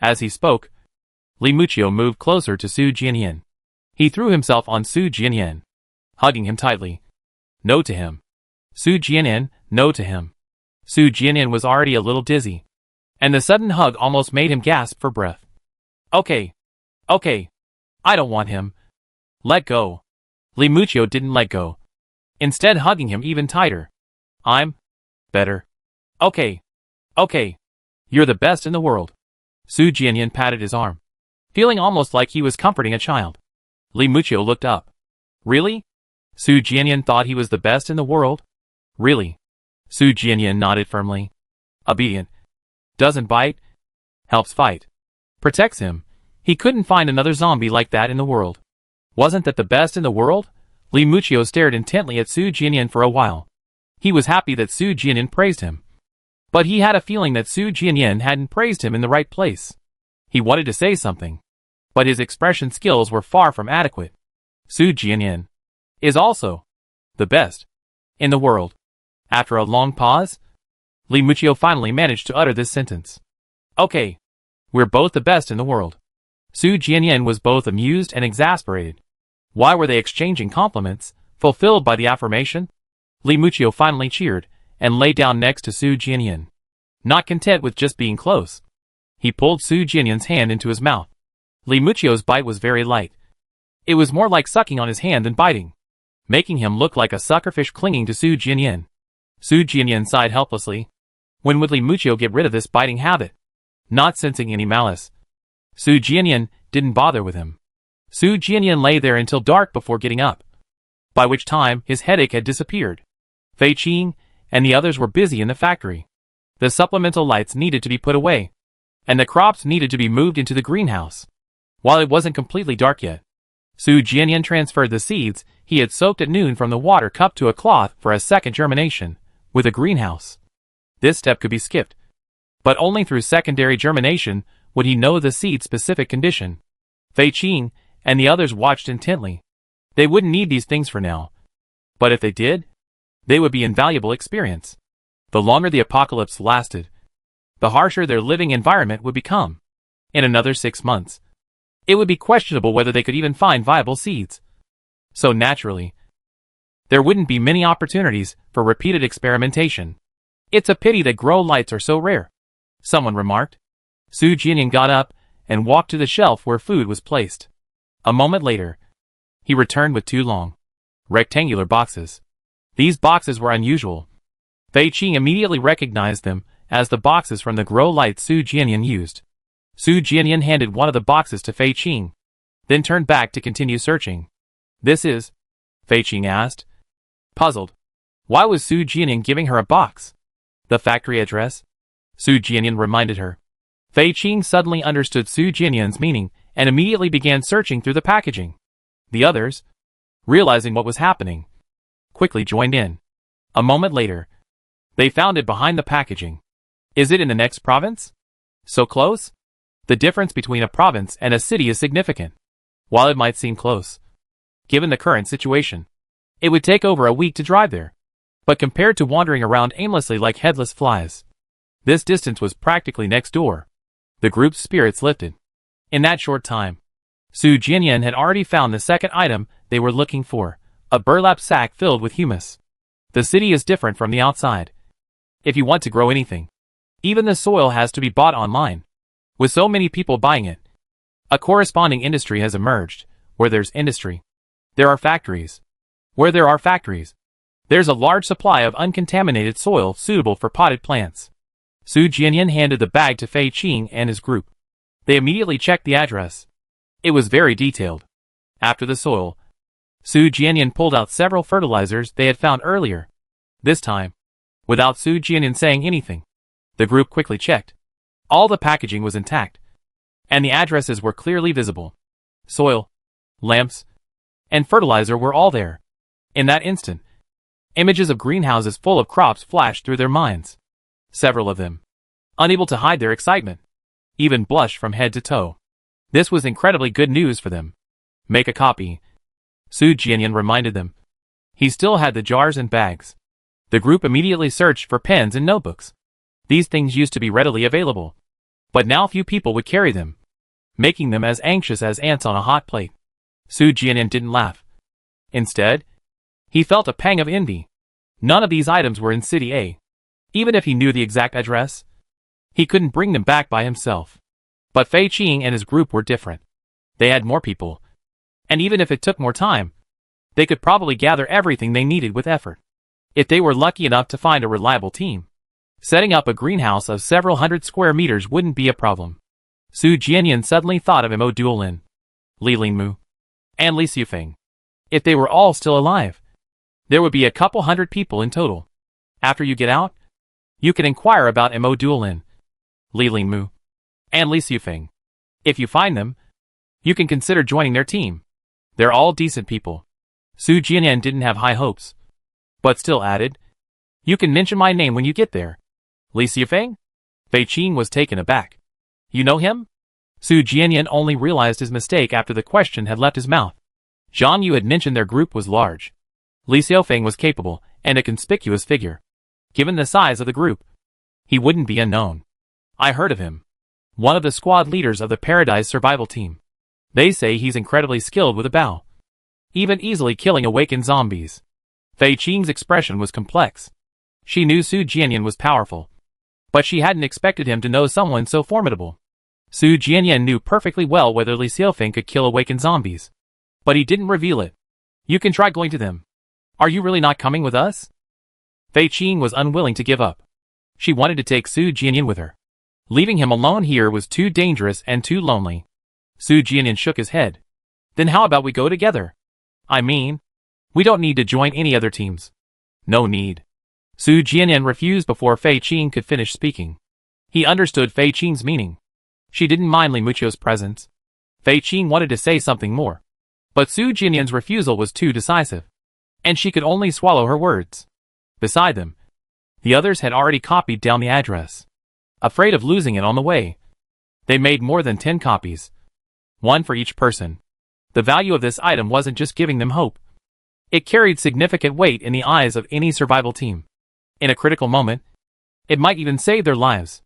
As he spoke, Li Muchio moved closer to Su Jianyan. He threw himself on Su Jianyan, hugging him tightly. No to him. Su Jianyan, no to him. Su Jianyan was already a little dizzy, and the sudden hug almost made him gasp for breath. Okay. I don't want him. Let go. Li Muchio didn't let go, instead hugging him even tighter. I'm better. Okay. You're the best in the world. Su Jianyan patted his arm, feeling almost like he was comforting a child. Li Muchio looked up. Really? Su Jianyan thought he was the best in the world? Really? Su Jianyan nodded firmly. Obedient. Doesn't bite. Helps fight. Protects him. He couldn't find another zombie like that in the world. Wasn't that the best in the world? Li Muchio stared intently at Su Jianyan for a while. He was happy that Su Jianyan praised him. But he had a feeling that Su Jianyan hadn't praised him in the right place. He wanted to say something, but his expression skills were far from adequate. Su Jianyan is also the best in the world. After a long pause, Li Muchio finally managed to utter this sentence. Okay. We're both the best in the world. Su Jianyan was both amused and exasperated. Why were they exchanging compliments, fulfilled by the affirmation? Li Muchio finally cheered, and lay down next to Su Jianyan. Not content with just being close, he pulled Su Jianyan's hand into his mouth. Li Muchio's bite was very light. It was more like sucking on his hand than biting, making him look like a suckerfish clinging to Su Jianyan. Su Jianyan sighed helplessly. When would Li Muchio get rid of this biting habit? Not sensing any malice, Su Jianyan didn't bother with him. Su Jianyan lay there until dark before getting up, by which time his headache had disappeared. Fei Qing and the others were busy in the factory. The supplemental lights needed to be put away, and the crops needed to be moved into the greenhouse. While it wasn't completely dark yet, Su Jianyan transferred the seeds he had soaked at noon from the water cup to a cloth for a second germination, with a greenhouse. This step could be skipped, but only through secondary germination would he know the seed's specific condition. Fei Qing and the others watched intently. They wouldn't need these things for now, but if they did, they would be invaluable experience. The longer the apocalypse lasted, the harsher their living environment would become. In another 6 months, it would be questionable whether they could even find viable seeds. So naturally, there wouldn't be many opportunities for repeated experimentation. It's a pity that grow lights are so rare, someone remarked. Su Jianyan got up and walked to the shelf where food was placed. A moment later, he returned with 2 long, rectangular boxes. These boxes were unusual. Fei Qing immediately recognized them as the boxes from the grow light Su Jianyan used. Su Jianyan handed one of the boxes to Fei Qing, then turned back to continue searching. This is? Fei Qing asked, puzzled. Why was Su Jianyan giving her a box? The factory address? Su Jianyan reminded her. Fei Qing suddenly understood Su Jianyan's meaning and immediately began searching through the packaging. The others, realizing what was happening, quickly joined in. A moment later, they found it behind the packaging. Is it in the next province? So close? The difference between a province and a city is significant. While it might seem close, given the current situation, it would take over a week to drive there. But compared to wandering around aimlessly like headless flies, this distance was practically next door. The group's spirits lifted. In that short time, Su Jianyan had already found the second item they were looking for, a burlap sack filled with humus. The city is different from the outside. If you want to grow anything, even the soil has to be bought online. With so many people buying it, a corresponding industry has emerged. Where there's industry, there are factories. Where there are factories, there's a large supply of uncontaminated soil suitable for potted plants. Su Jianyan handed the bag to Fei Qing and his group. They immediately checked the address. It was very detailed. After the soil, Su Jianyan pulled out several fertilizers they had found earlier. This time, without Su Jianyan saying anything, the group quickly checked. All the packaging was intact, and the addresses were clearly visible. Soil, lamps, and fertilizer were all there. In that instant, images of greenhouses full of crops flashed through their minds. Several of them, unable to hide their excitement, even blushed from head to toe. This was incredibly good news for them. Make a copy, Su Jianyan reminded them. He still had the jars and bags. The group immediately searched for pens and notebooks. These things used to be readily available, but now few people would carry them, making them as anxious as ants on a hot plate. Su Jianyan didn't laugh. Instead, he felt a pang of envy. None of these items were in City A. Even if he knew the exact address, he couldn't bring them back by himself. But Fei Qing and his group were different. They had more people, and even if it took more time, they could probably gather everything they needed with effort. If they were lucky enough to find a reliable team, setting up a greenhouse of several hundred square meters wouldn't be a problem. Su Jianyan suddenly thought of Mo Duolin, Li Lingmu, and Li Xufeng. If they were all still alive, there would be a couple hundred people in total. After you get out, you can inquire about Mo Duolin, Li Lingmu, and Li Xufeng. If you find them, you can consider joining their team. They're all decent people. Su Jianyan didn't have high hopes, but still added, you can mention my name when you get there. Li Xufeng? Fei Qing was taken aback. You know him? Su Jianyan only realized his mistake after the question had left his mouth. Zhang Yu had mentioned their group was large. Li Xiufeng was capable and a conspicuous figure. Given the size of the group, he wouldn't be unknown. I heard of him. One of the squad leaders of the Paradise survival team. They say he's incredibly skilled with a bow, even easily killing awakened zombies. Fei Qing's expression was complex. She knew Su Jianyan was powerful, but she hadn't expected him to know someone so formidable. Su Jianyan knew perfectly well whether Li Xiufeng could kill awakened zombies, but he didn't reveal it. You can try going to them. Are you really not coming with us? Fei Qing was unwilling to give up. She wanted to take Su Jianyan with her. Leaving him alone here was too dangerous and too lonely. Su Jianyan shook his head. Then how about we go together? I mean, we don't need to join any other teams. No need. Su Jianyan refused before Fei Qing could finish speaking. He understood Fei Qing's meaning. She didn't mind Li Muchio's presence. Fei Qing wanted to say something more, but Su Jianyan's refusal was too decisive, and she could only swallow her words. Beside them, the others had already copied down the address. Afraid of losing it on the way, they made more than 10 copies. One for each person. The value of this item wasn't just giving them hope. It carried significant weight in the eyes of any survival team. In a critical moment, it might even save their lives.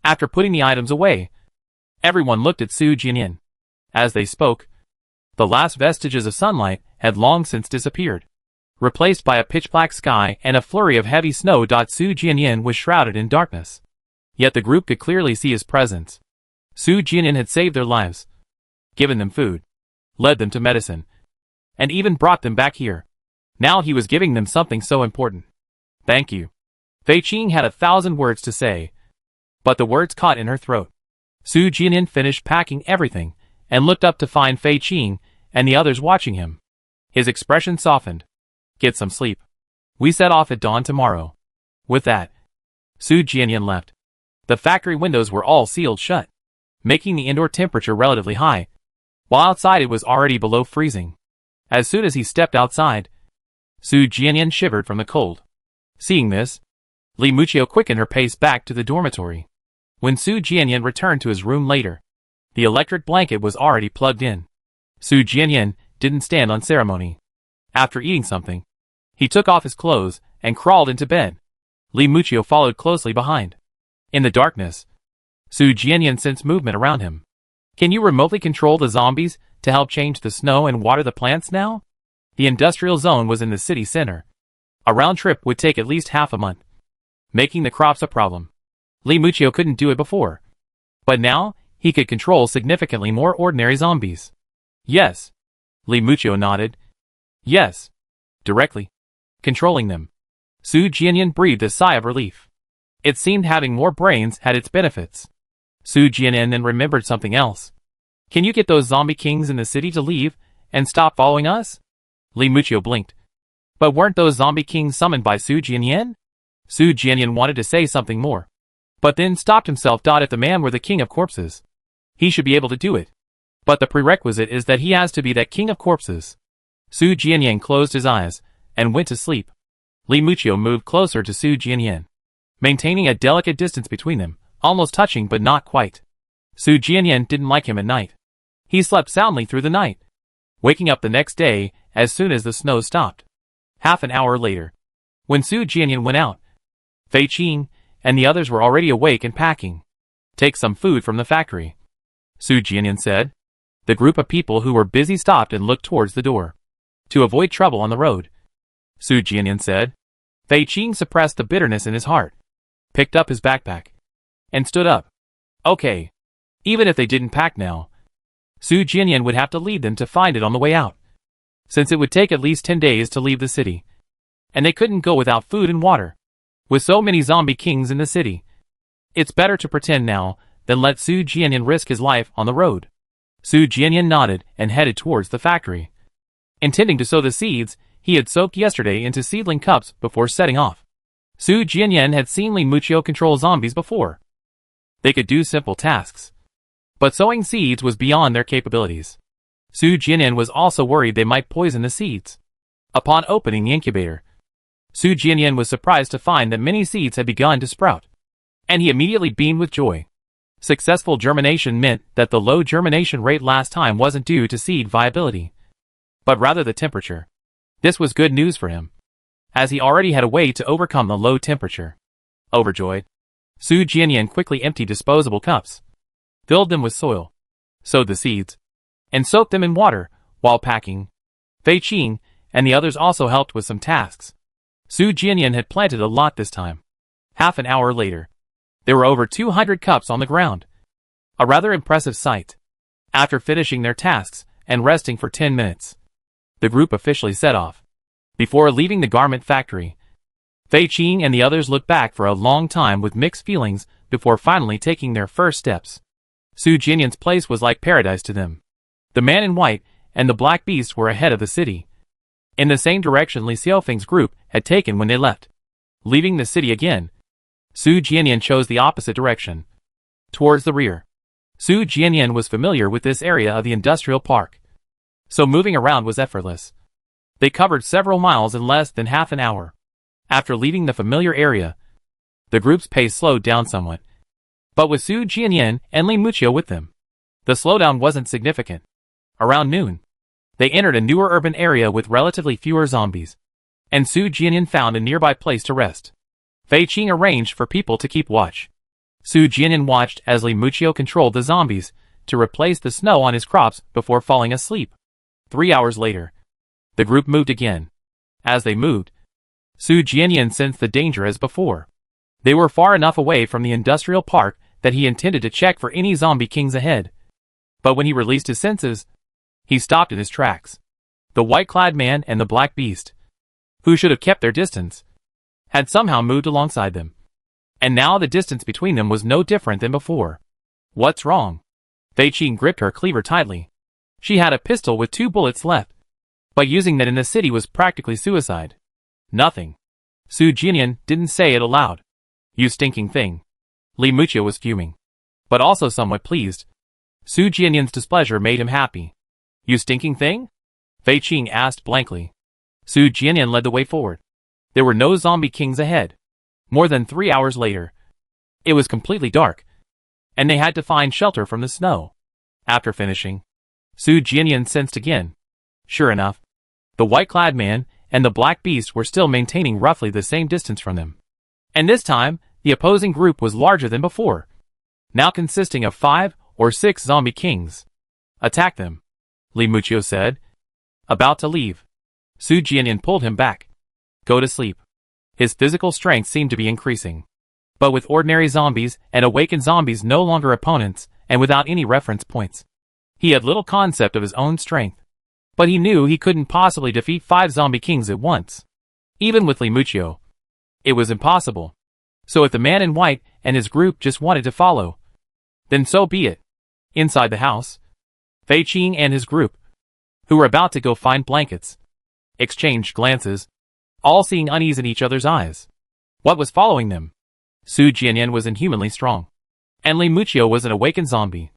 After putting the items away, everyone looked at Su Jianyan. As they spoke, the last vestiges of sunlight had long since disappeared, replaced by a pitch-black sky and a flurry of heavy snow. Su Jianyan was shrouded in darkness. Yet the group could clearly see his presence. Su Jianyan had saved their lives, given them food, led them to medicine, and even brought them back here. Now he was giving them something so important. Thank you. Fei Qing had 1,000 words to say, but the words caught in her throat. Su Jianyan finished packing everything and looked up to find Fei Qing and the others watching him. His expression softened. Get some sleep. We set off at dawn tomorrow. With that, Su Jianyan left. The factory windows were all sealed shut, making the indoor temperature relatively high, while outside it was already below freezing. As soon as he stepped outside, Su Jianyan shivered from the cold. Seeing this, Li Muchio quickened her pace back to the dormitory. When Su Jianyan returned to his room later, the electric blanket was already plugged in. Su Jianyan didn't stand on ceremony. After eating something, he took off his clothes and crawled into bed. Li Muchio followed closely behind. In the darkness, Su Jianyan sensed movement around him. Can you remotely control the zombies to help change the snow and water the plants now? The industrial zone was in the city center. A round trip would take at least half a month, making the crops a problem. Li Muchio couldn't do it before, but now he could control significantly more ordinary zombies. Yes. Li Muchio nodded. Yes. Directly. Controlling them. Su Jianyan breathed a sigh of relief. It seemed having more brains had its benefits. Su Jianyan then remembered something else. Can you get those zombie kings in the city to leave and stop following us? Li Muchio blinked. But weren't those zombie kings summoned by Su Jianyan? Su Jianyan wanted to say something more, but then stopped himself. If the man were the king of corpses, he should be able to do it. But the prerequisite is that he has to be that king of corpses. Su Jianyan closed his eyes and went to sleep. Li Muchio moved closer to Su Jianyan, maintaining a delicate distance between them, almost touching but not quite. Su Jianyan didn't like him at night. He slept soundly through the night, waking up the next day as soon as the snow stopped. Half an hour later, when Su Jianyan went out, Fei Qing and the others were already awake and packing. Take some food from the factory, Su Jianyan said. The group of people who were busy stopped and looked towards the door. To avoid trouble on the road, Su Jianyan said. Fei Qing suppressed the bitterness in his heart, picked up his backpack, and stood up. Okay. Even if they didn't pack now, Su Jianyan would have to lead them to find it on the way out, since it would take at least 10 days to leave the city. And they couldn't go without food and water. With so many zombie kings in the city, it's better to pretend now than let Su Jianyan risk his life on the road. Su Jianyan nodded and headed towards the factory, intending to sow the seeds he had soaked yesterday into seedling cups before setting off. Su Jianyan had seen Li Muchio control zombies before. They could do simple tasks, but sowing seeds was beyond their capabilities. Su Jianyan was also worried they might poison the seeds. Upon opening the incubator, Su Jianyan was surprised to find that many seeds had begun to sprout, and he immediately beamed with joy. Successful germination meant that the low germination rate last time wasn't due to seed viability, but rather the temperature. This was good news for him, as he already had a way to overcome the low temperature. Overjoyed, Su Jianyan quickly emptied disposable cups, filled them with soil, sowed the seeds, and soaked them in water while packing. Fei Qing and the others also helped with some tasks. Su Jianyan had planted a lot this time. Half an hour later, there were over 200 cups on the ground. A rather impressive sight. After finishing their tasks and resting for 10 minutes, the group officially set off. Before leaving the garment factory, Fei Qing and the others looked back for a long time with mixed feelings before finally taking their first steps. Su Jianyan's place was like paradise to them. The man in white and the black beast were ahead of the city, in the same direction Li Xiaofeng's group had taken when they left. Leaving the city again, Su Jianyan chose the opposite direction, towards the rear. Su Jianyan was familiar with this area of the industrial park, so moving around was effortless. They covered several miles in less than half an hour. After leaving the familiar area, the group's pace slowed down somewhat, but with Su Jianyan and Li Muchio with them, the slowdown wasn't significant. Around noon, they entered a newer urban area with relatively fewer zombies, and Su Jianyan found a nearby place to rest. Fei Qing arranged for people to keep watch. Su Jianyan watched as Li Muchio controlled the zombies to replace the snow on his crops before falling asleep. 3 hours later, the group moved again. As they moved, Su Jianyan sensed the danger as before. They were far enough away from the industrial park that he intended to check for any zombie kings ahead. But when he released his senses, he stopped in his tracks. The white-clad man and the black beast, who should have kept their distance, had somehow moved alongside them. And now the distance between them was no different than before. What's wrong? Fei Qing gripped her cleaver tightly. She had a pistol with 2 bullets left, but using that in the city was practically suicide. Nothing. Su Jianyan didn't say it aloud. You stinking thing. Li Muchio was fuming, but also somewhat pleased. Su Jianyan's displeasure made him happy. You stinking thing? Fei Qing asked blankly. Su Jianyan led the way forward. There were no zombie kings ahead. More than 3 hours later, it was completely dark, and they had to find shelter from the snow. After finishing, Su Jianyan sensed again. Sure enough, the white-clad man and the black beast were still maintaining roughly the same distance from them. And this time, the opposing group was larger than before, now consisting of 5 or 6 zombie kings. Attack them, Li Muchio said. About to leave, Su Jianyan pulled him back. Go to sleep. His physical strength seemed to be increasing. But with ordinary zombies and awakened zombies no longer opponents, and without any reference points, he had little concept of his own strength. But he knew he couldn't possibly defeat 5 zombie kings at once. Even with Li Muchio, it was impossible. So if the man in white and his group just wanted to follow, then so be it. Inside the house, Fei Qing and his group, who were about to go find blankets, exchanged glances, all seeing unease in each other's eyes. What was following them? Su Jianyan was inhumanly strong, and Li Muchio was an awakened zombie.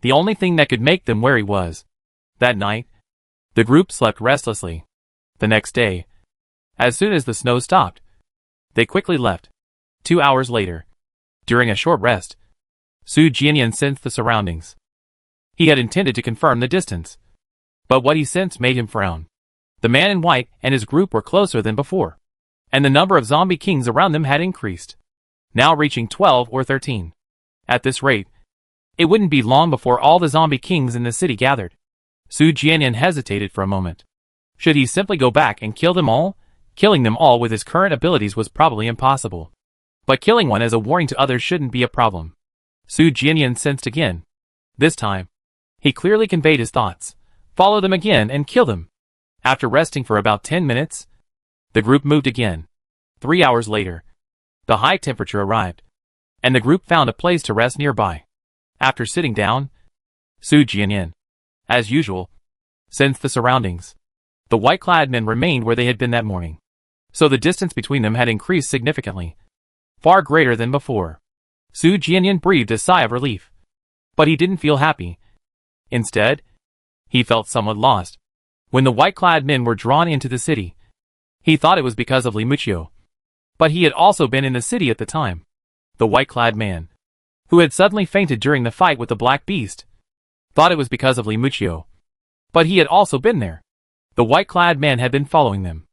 The only thing that could make them wary was, that night, the group slept restlessly. The next day, as soon as the snow stopped, they quickly left. 2 hours later, during a short rest, Su Jianyan sensed the surroundings. He had intended to confirm the distance, but what he sensed made him frown. The man in white and his group were closer than before, and the number of zombie kings around them had increased, now reaching 12 or 13. At this rate, it wouldn't be long before all the zombie kings in the city gathered. Su Jianyan hesitated for a moment. Should he simply go back and kill them all? Killing them all with his current abilities was probably impossible. But killing one as a warning to others shouldn't be a problem. Su Jianyan sensed again. This time, he clearly conveyed his thoughts. Follow them again and kill them. After resting for about 10 minutes, the group moved again. 3 hours later, the high temperature arrived, and the group found a place to rest nearby. After sitting down, Su Jianyan, as usual, sensed the surroundings. The white-clad men remained where they had been that morning, so the distance between them had increased significantly, far greater than before. Su Jianyan breathed a sigh of relief, but he didn't feel happy. Instead, he felt somewhat lost. When the white-clad men were drawn into the city, he thought it was because of Li Muchio, but he had also been in the city at the time. The white-clad man, who had suddenly fainted during the fight with the black beast, thought it was because of Li Muchio, but he had also been there. The white-clad man had been following them,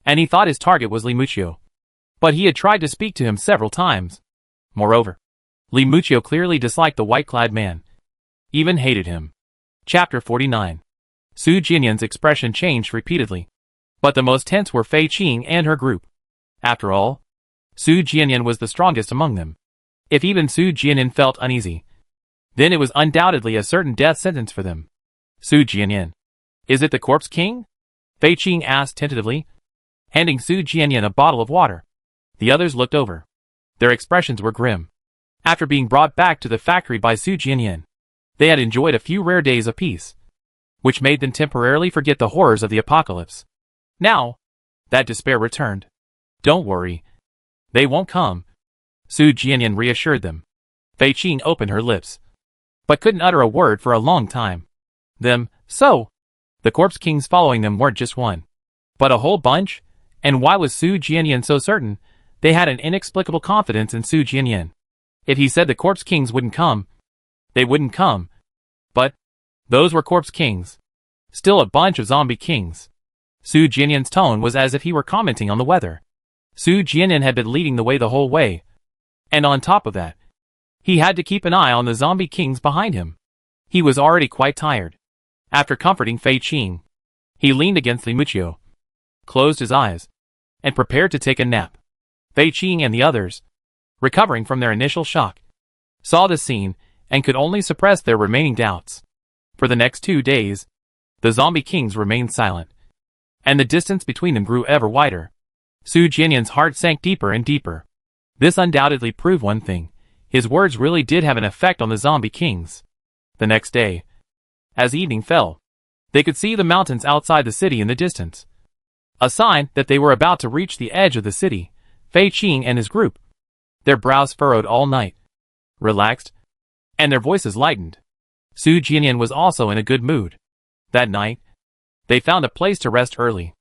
and he thought his target was Li Muchio, but he had tried to speak to him several times. Moreover, Li Muchio clearly disliked the white-clad man, even hated him. Chapter 49. Su Jianyan's expression changed repeatedly, but the most tense were Fei Qing and her group. After all, Su Jianyan was the strongest among them. If even Su Jianyan felt uneasy, then it was undoubtedly a certain death sentence for them. Su Jianyan, is it the Corpse King? Fei Qing asked tentatively, handing Su Jianyan a bottle of water. The others looked over. Their expressions were grim. After being brought back to the factory by Su Jianyan, they had enjoyed a few rare days of peace, which made them temporarily forget the horrors of the apocalypse. Now, that despair returned. Don't worry. They won't come, Su Jianyan reassured them. Fei Qing opened her lips, but couldn't utter a word for a long time. So, the Corpse Kings following them weren't just one, but a whole bunch? And why was Su Jianyan so certain? They had an inexplicable confidence in Su Jianyan. If he said the Corpse Kings wouldn't come, they wouldn't come. But those were Corpse Kings. Still a bunch of zombie kings. Su Jianyan's tone was as if he were commenting on the weather. Su Jianyan had been leading the way the whole way, and on top of that, he had to keep an eye on the zombie kings behind him. He was already quite tired. After comforting Fei Qing, he leaned against Li Muchio, closed his eyes, and prepared to take a nap. Fei Qing and the others, recovering from their initial shock, saw the scene and could only suppress their remaining doubts. For the next 2 days, the zombie kings remained silent, and the distance between them grew ever wider. Su Jianyan's heart sank deeper and deeper. This undoubtedly proved one thing: his words really did have an effect on the zombie kings. The next day, as evening fell, they could see the mountains outside the city in the distance, a sign that they were about to reach the edge of the city. Fei Qing and his group, their brows furrowed all night, relaxed, and their voices lightened. Su Jianyan was also in a good mood. That night, they found a place to rest early.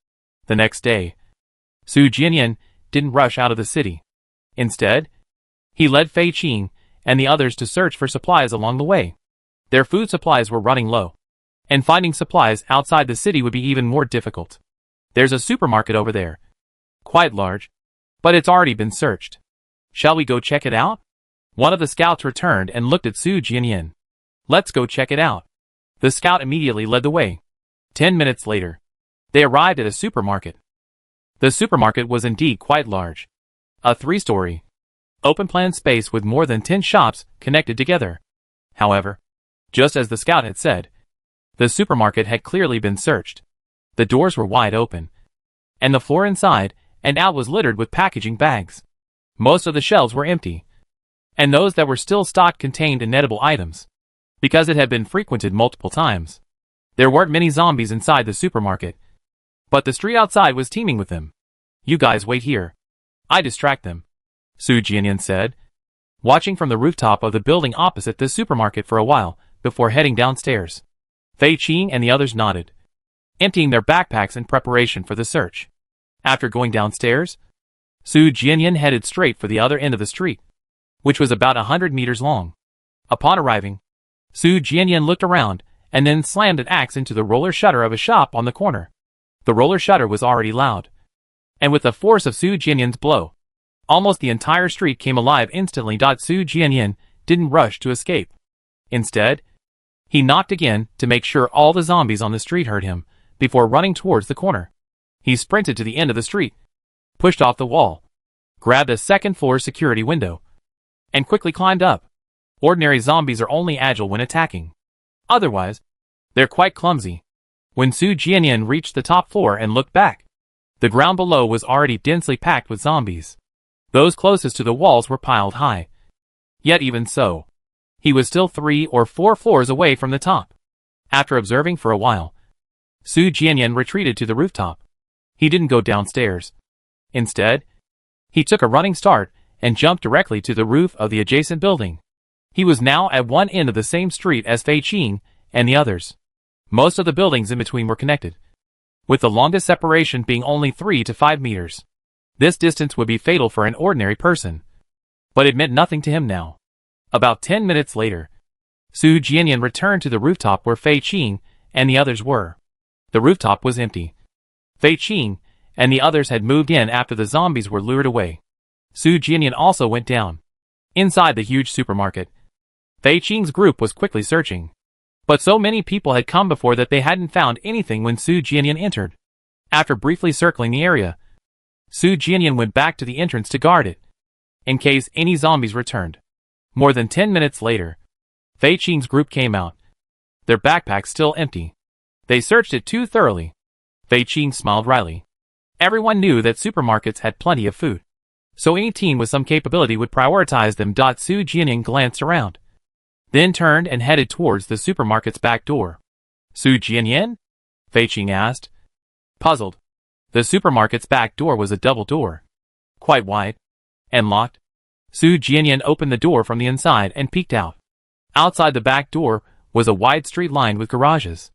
The next day, Su Jianyan didn't rush out of the city. Instead, he led Fei Qing and the others to search for supplies along the way. Their food supplies were running low, and finding supplies outside the city would be even more difficult. There's a supermarket over there. Quite large, but it's already been searched. Shall we go check it out? One of the scouts returned and looked at Su Jianyan. Let's go check it out. The scout immediately led the way. 10 minutes later, they arrived at a supermarket. The supermarket was indeed quite large. A 3-story, open-plan space with more than 10 shops connected together. However, just as the scout had said, the supermarket had clearly been searched. The doors were wide open, and the floor inside and out was littered with packaging bags. Most of the shelves were empty, and those that were still stocked contained inedible items, because it had been frequented multiple times. There weren't many zombies inside the supermarket, but the street outside was teeming with them. You guys wait here. I distract them, Su Jianyan said, watching from the rooftop of the building opposite the supermarket for a while before heading downstairs. Fei Qing and the others nodded, emptying their backpacks in preparation for the search. After going downstairs, Su Jianyan headed straight for the other end of the street, which was about 100 meters long. Upon arriving, Su Jianyan looked around and then slammed an axe into the roller shutter of a shop on the corner. The roller shutter was already loud, and with the force of Su Jianyan's blow, almost the entire street came alive instantly. Su Jianyan didn't rush to escape. Instead, he knocked again to make sure all the zombies on the street heard him before running towards the corner. He sprinted to the end of the street, pushed off the wall, grabbed a second-floor security window, and quickly climbed up. Ordinary zombies are only agile when attacking. Otherwise, they're quite clumsy. When Su Jianyan reached the top floor and looked back, the ground below was already densely packed with zombies. Those closest to the walls were piled high. Yet even so, he was still 3 or 4 floors away from the top. After observing for a while, Su Jianyan retreated to the rooftop. He didn't go downstairs. Instead, he took a running start and jumped directly to the roof of the adjacent building. He was now at one end of the same street as Fei Qing and the others. Most of the buildings in between were connected, with the longest separation being only 3 to 5 meters. This distance would be fatal for an ordinary person, but it meant nothing to him now. About 10 minutes later, Su Jianyan returned to the rooftop where Fei Qing and the others were. The rooftop was empty. Fei Qing and the others had moved in after the zombies were lured away. Su Jianyan also went down. Inside the huge supermarket, Fei Qing's group was quickly searching, but so many people had come before that they hadn't found anything when Su Jianyan entered. After briefly circling the area, Su Jianyan went back to the entrance to guard it, in case any zombies returned. More than 10 minutes later, Fei Qing's group came out, their backpacks still empty. They searched it too thoroughly. Fei Qing smiled wryly. Everyone knew that supermarkets had plenty of food, so any team with some capability would prioritize them. Su Jianyan glanced around, then turned and headed towards the supermarket's back door. Su Jianyan? Fei Qing asked, puzzled. The supermarket's back door was a double door, quite wide, and locked. Su Jianyan opened the door from the inside and peeked out. Outside the back door was a wide street lined with garages.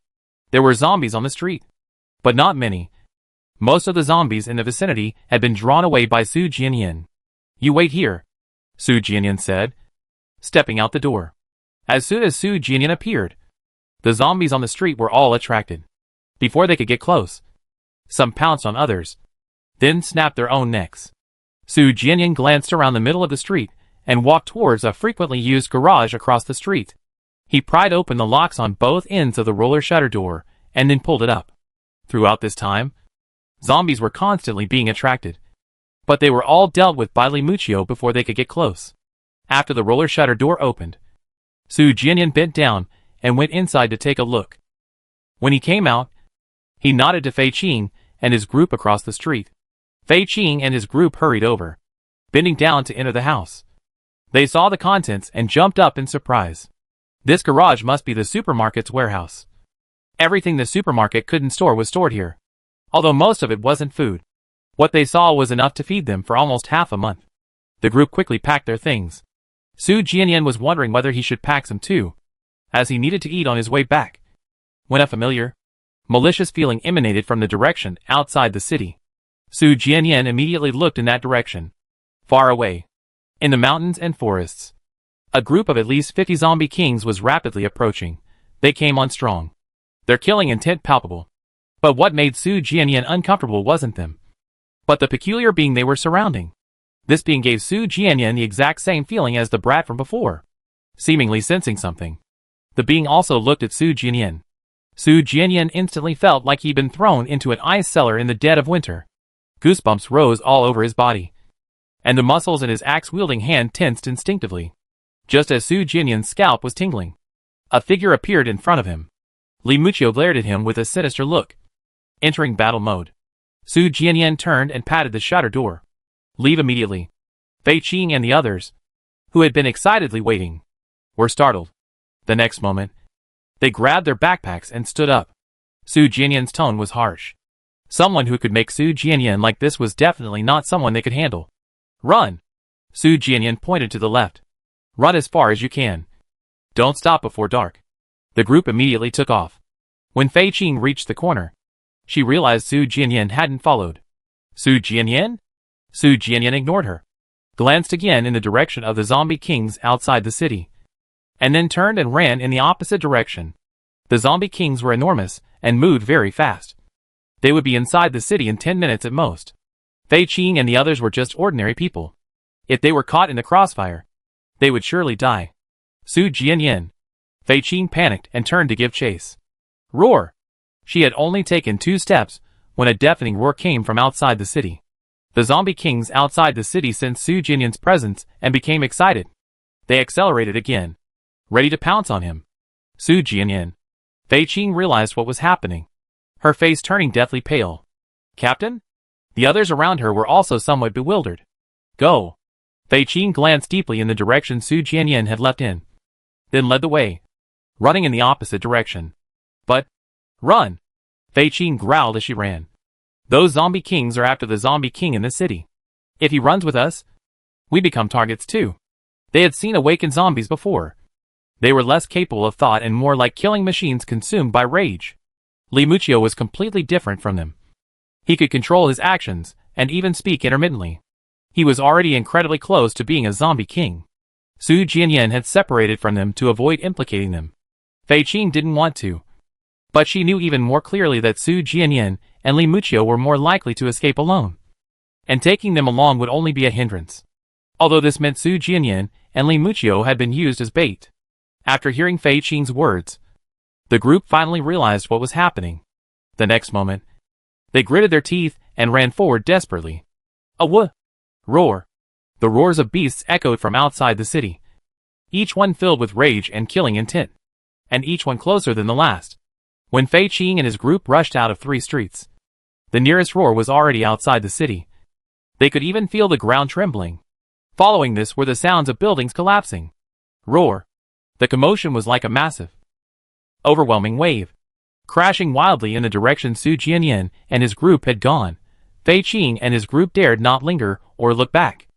There were zombies on the street, but not many. Most of the zombies in the vicinity had been drawn away by Su Jianyan. You wait here, Su Jianyan said, stepping out the door. As soon as Su Jianyan appeared, the zombies on the street were all attracted. Before they could get close, some pounced on others, then snapped their own necks. Su Jianyan glanced around the middle of the street and walked towards a frequently used garage across the street. He pried open the locks on both ends of the roller shutter door and then pulled it up. Throughout this time, zombies were constantly being attracted, but they were all dealt with by Li Muchio before they could get close. After the roller shutter door opened, Su Jianyan bent down and went inside to take a look. When he came out, he nodded to Fei Qing and his group across the street. Fei Qing and his group hurried over, bending down to enter the house. They saw the contents and jumped up in surprise. This garage must be the supermarket's warehouse. Everything the supermarket couldn't store was stored here, although most of it wasn't food. What they saw was enough to feed them for almost half a month. The group quickly packed their things. Su Jianyan was wondering whether he should pack some too, as he needed to eat on his way back, when a familiar, malicious feeling emanated from the direction outside the city. Su Jianyan immediately looked in that direction. Far away, in the mountains and forests, a group of at least 50 zombie kings was rapidly approaching. They came on strong, their killing intent palpable. But what made Su Jianyan uncomfortable wasn't them, but the peculiar being they were surrounding. This being gave Su Jianyan the exact same feeling as the brat from before. Seemingly sensing something, the being also looked at Su Jianyan. Su Jianyan instantly felt like he'd been thrown into an ice cellar in the dead of winter. Goosebumps rose all over his body, and the muscles in his axe-wielding hand tensed instinctively. Just as Su Jianyan's scalp was tingling, a figure appeared in front of him. Li Muqiu glared at him with a sinister look. Entering battle mode, Su Jianyan turned and patted the shutter door. Leave immediately. Fei Qing and the others, who had been excitedly waiting, were startled. The next moment, they grabbed their backpacks and stood up. Su Jianyan's tone was harsh. Someone who could make Su Jianyan like this was definitely not someone they could handle. Run! Su Jianyan pointed to the left. Run as far as you can. Don't stop before dark. The group immediately took off. When Fei Qing reached the corner, she realized Su Jianyan hadn't followed. Su Jianyan? Su Jianyan ignored her, glanced again in the direction of the zombie kings outside the city, and then turned and ran in the opposite direction. The zombie kings were enormous and moved very fast. They would be inside the city in 10 minutes at most. Fei Qing and the others were just ordinary people. If they were caught in the crossfire, they would surely die. Su Jianyan. Fei Qing panicked and turned to give chase. Roar! She had only taken 2 steps when a deafening roar came from outside the city. The zombie kings outside the city sensed Su Jianyan's presence and became excited. They accelerated again, ready to pounce on him. Su Jianyan. Fei Qing realized what was happening, her face turning deathly pale. Captain? The others around her were also somewhat bewildered. Go! Fei Qing glanced deeply in the direction Su Jianyan had left in, then led the way, running in the opposite direction. But, run! Fei Qing growled as she ran. Those zombie kings are after the zombie king in the city. If he runs with us, we become targets too. They had seen awakened zombies before. They were less capable of thought and more like killing machines consumed by rage. Li Muqiu was completely different from them. He could control his actions and even speak intermittently. He was already incredibly close to being a zombie king. Su Jianyan had separated from them to avoid implicating them. Fei Qing didn't want to, but she knew even more clearly that Su Jianyan and Li Muqiu were more likely to escape alone, and taking them along would only be a hindrance. Although this meant Su Jianyan and Li Muqiu had been used as bait. After hearing Fei Qing's words, the group finally realized what was happening. The next moment, they gritted their teeth and ran forward desperately. A whoop! Roar! The roars of beasts echoed from outside the city, each one filled with rage and killing intent, and each one closer than the last. When Fei Qing and his group rushed out of 3 streets, the nearest roar was already outside the city. They could even feel the ground trembling. Following this were the sounds of buildings collapsing. Roar! The commotion was like a massive, overwhelming wave, crashing wildly in the direction Su Jianyan and his group had gone. Fei Qing and his group dared not linger or look back,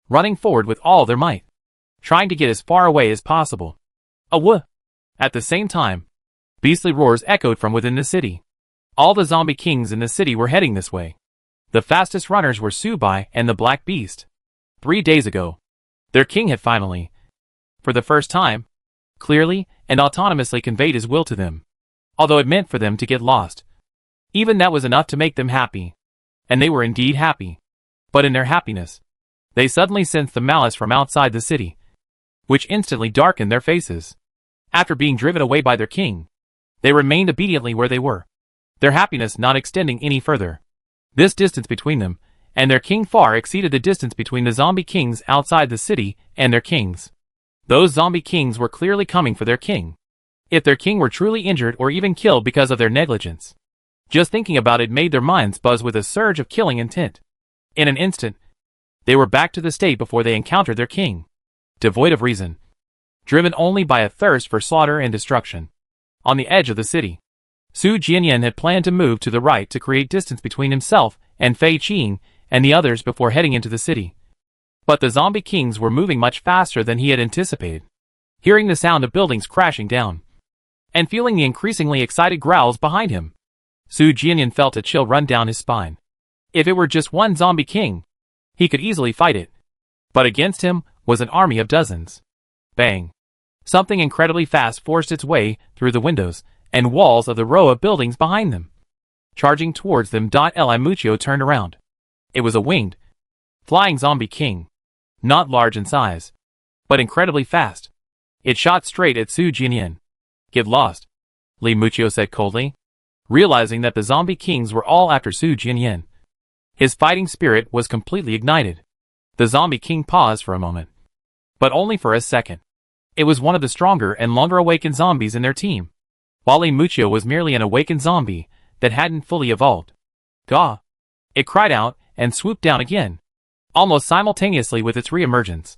running forward with all their might, trying to get as far away as possible. A whoop! At the same time, beastly roars echoed from within the city. All the zombie kings in the city were heading this way. The fastest runners were Su Bai and the Black Beast. 3 days ago, their king had finally, for the first time, clearly and autonomously conveyed his will to them. Although it meant for them to get lost, even that was enough to make them happy. And they were indeed happy. But in their happiness, they suddenly sensed the malice from outside the city, which instantly darkened their faces. After being driven away by their king, they remained obediently where they were, their happiness not extending any further. This distance between them and their king far exceeded the distance between the zombie kings outside the city and their kings. Those zombie kings were clearly coming for their king. If their king were truly injured or even killed because of their negligence, just thinking about it made their minds buzz with a surge of killing intent. In an instant, they were back to the state before they encountered their king, devoid of reason, driven only by a thirst for slaughter and destruction. On the edge of the city, Su Jianyan had planned to move to the right to create distance between himself and Fei Qing and the others before heading into the city. But the zombie kings were moving much faster than he had anticipated. Hearing the sound of buildings crashing down, and feeling the increasingly excited growls behind him, Su Jianyan felt a chill run down his spine. If it were just one zombie king, he could easily fight it. But against him was an army of dozens. Bang! Something incredibly fast forced its way through the windows and walls of the row of buildings behind them. Charging towards them, Li Muchio turned around. It was a winged, flying zombie king. Not large in size, but incredibly fast. It shot straight at Su Jianyan. Get lost, Li Muchio said coldly, realizing that the zombie kings were all after Su Jianyan. His fighting spirit was completely ignited. The zombie king paused for a moment, but only for a second. It was one of the stronger and longer awakened zombies in their team, while Li Muchio was merely an awakened zombie that hadn't fully evolved. Gah! It cried out and swooped down again, almost simultaneously with its re-emergence.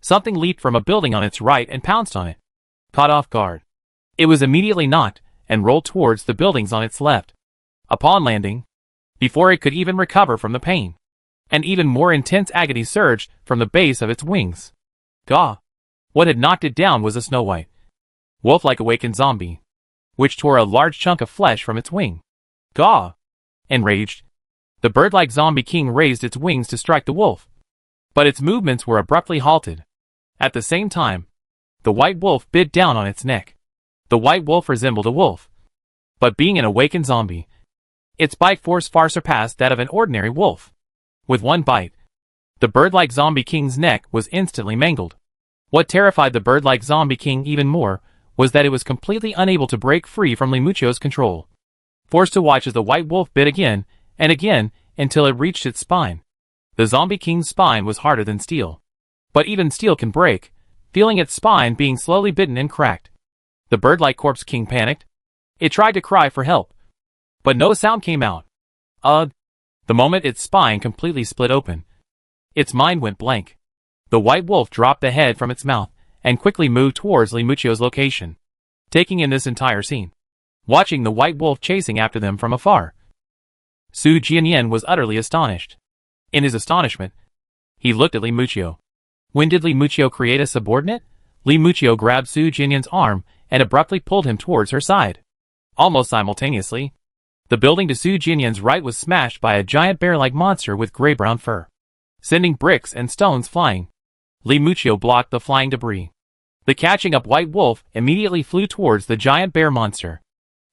Something leaped from a building on its right and pounced on it. Caught off guard, it was immediately knocked and rolled towards the buildings on its left. Upon landing, before it could even recover from the pain, an even more intense agony surged from the base of its wings. Gah! What had knocked it down was a snow-white, wolf-like awakened zombie, which tore a large chunk of flesh from its wing. Gah! Enraged, the bird-like zombie king raised its wings to strike the wolf, but its movements were abruptly halted. At the same time, the white wolf bit down on its neck. The white wolf resembled a wolf, but being an awakened zombie, its bite force far surpassed that of an ordinary wolf. With one bite, the bird-like zombie king's neck was instantly mangled. What terrified the bird-like zombie king even more was that it was completely unable to break free from Li Muchio's control, forced to watch as the white wolf bit again and again until it reached its spine. The zombie king's spine was harder than steel, but even steel can break, feeling its spine being slowly bitten and cracked. The bird-like corpse king panicked. It tried to cry for help, but no sound came out. The moment its spine completely split open, its mind went blank. The white wolf dropped the head from its mouth and quickly moved towards Li Muchio's location, taking in this entire scene, watching the white wolf chasing after them from afar. Su Jianyan was utterly astonished. In his astonishment, he looked at Li Muchio. When did Li Muchio create a subordinate? Li Muchio grabbed Su Jianyan's arm and abruptly pulled him towards her side. Almost simultaneously, the building to Su Jianyan's right was smashed by a giant bear-like monster with gray-brown fur, sending bricks and stones flying. Li Muchio blocked the flying debris. The catching up white wolf immediately flew towards the giant bear monster.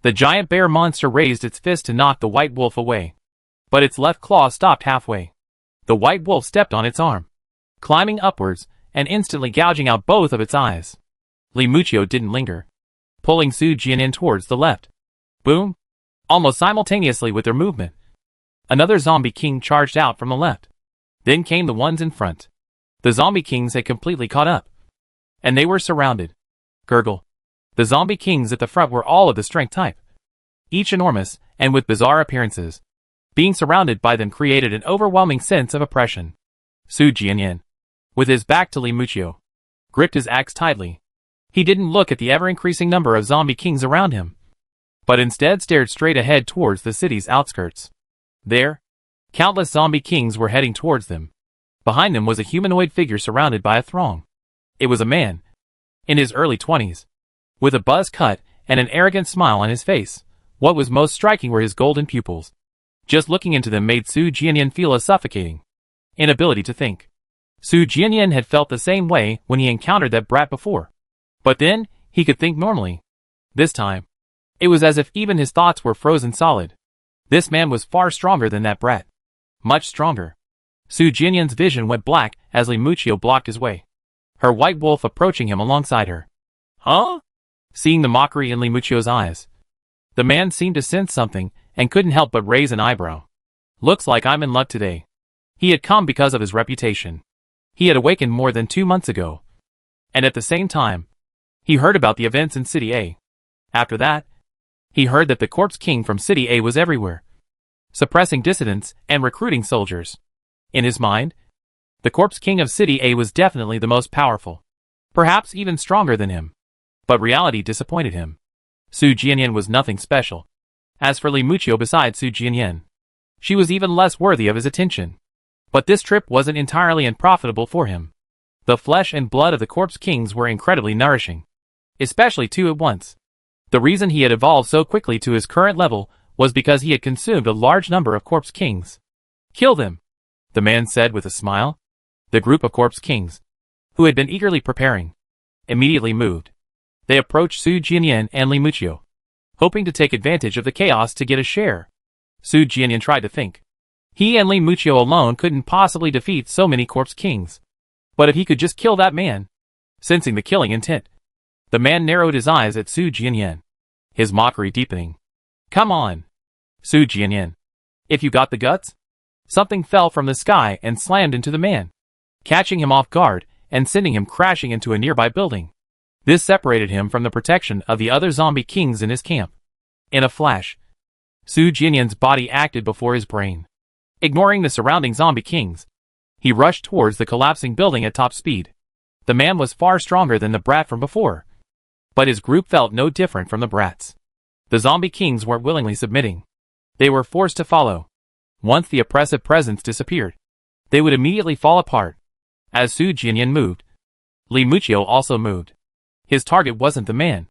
The giant bear monster raised its fist to knock the white wolf away, but its left claw stopped halfway. The white wolf stepped on its arm, climbing upwards and instantly gouging out both of its eyes. Li Muchio didn't linger, pulling Su Jianyan towards the left. Boom! Almost simultaneously with their movement, another zombie king charged out from the left. Then came the ones in front. The zombie kings had completely caught up, and they were surrounded. Gurgle. The zombie kings at the front were all of the strength type, each enormous and with bizarre appearances. Being surrounded by them created an overwhelming sense of oppression. Su Jianyan, with his back to Li Muchio, gripped his axe tightly. He didn't look at the ever-increasing number of zombie kings around him, but instead stared straight ahead towards the city's outskirts. There, countless zombie kings were heading towards them. Behind them was a humanoid figure surrounded by a throng. It was a man, in his early 20s, with a buzz cut and an arrogant smile on his face. What was most striking were his golden pupils. Just looking into them made Su Jianyan feel a suffocating inability to think. Su Jianyan had felt the same way when he encountered that brat before, but then he could think normally. This time, it was as if even his thoughts were frozen solid. This man was far stronger than that brat. Much stronger. Su Jianyan's vision went black as Li Muchio blocked his way, her white wolf approaching him alongside her. Huh? Seeing the mockery in Li Muchio's eyes, the man seemed to sense something and couldn't help but raise an eyebrow. Looks like I'm in luck today. He had come because of his reputation. He had awakened more than 2 months ago, and at the same time, he heard about the events in City A. After that, he heard that the Corpse King from City A was everywhere, suppressing dissidents and recruiting soldiers. In his mind, the Corpse King of City A was definitely the most powerful, perhaps even stronger than him. But reality disappointed him. Su Jianyan was nothing special. As for Li Muchio, besides Su Jianyan, she was even less worthy of his attention. But this trip wasn't entirely unprofitable for him. The flesh and blood of the Corpse Kings were incredibly nourishing, especially 2 at once. The reason he had evolved so quickly to his current level was because he had consumed a large number of Corpse Kings. Kill them, the man said with a smile. The group of corpse kings, who had been eagerly preparing, immediately moved. They approached Su Jianyan and Li Muqiu, hoping to take advantage of the chaos to get a share. Su Jianyan tried to think. He and Li Muqiu alone couldn't possibly defeat so many corpse kings. But if he could just kill that man. Sensing the killing intent, the man narrowed his eyes at Su Jianyan, his mockery deepening. Come on, Su Jianyan. If you got the guts? Something fell from the sky and slammed into the man, catching him off guard and sending him crashing into a nearby building. This separated him from the protection of the other zombie kings in his camp. In a flash, Su Jianyan's body acted before his brain. Ignoring the surrounding zombie kings, he rushed towards the collapsing building at top speed. The man was far stronger than the brat from before, but his group felt no different from the brats. The zombie kings weren't willingly submitting. They were forced to follow. Once the oppressive presence disappeared, they would immediately fall apart. As Su Jianyan moved, Li Muqiu also moved. His target wasn't the man,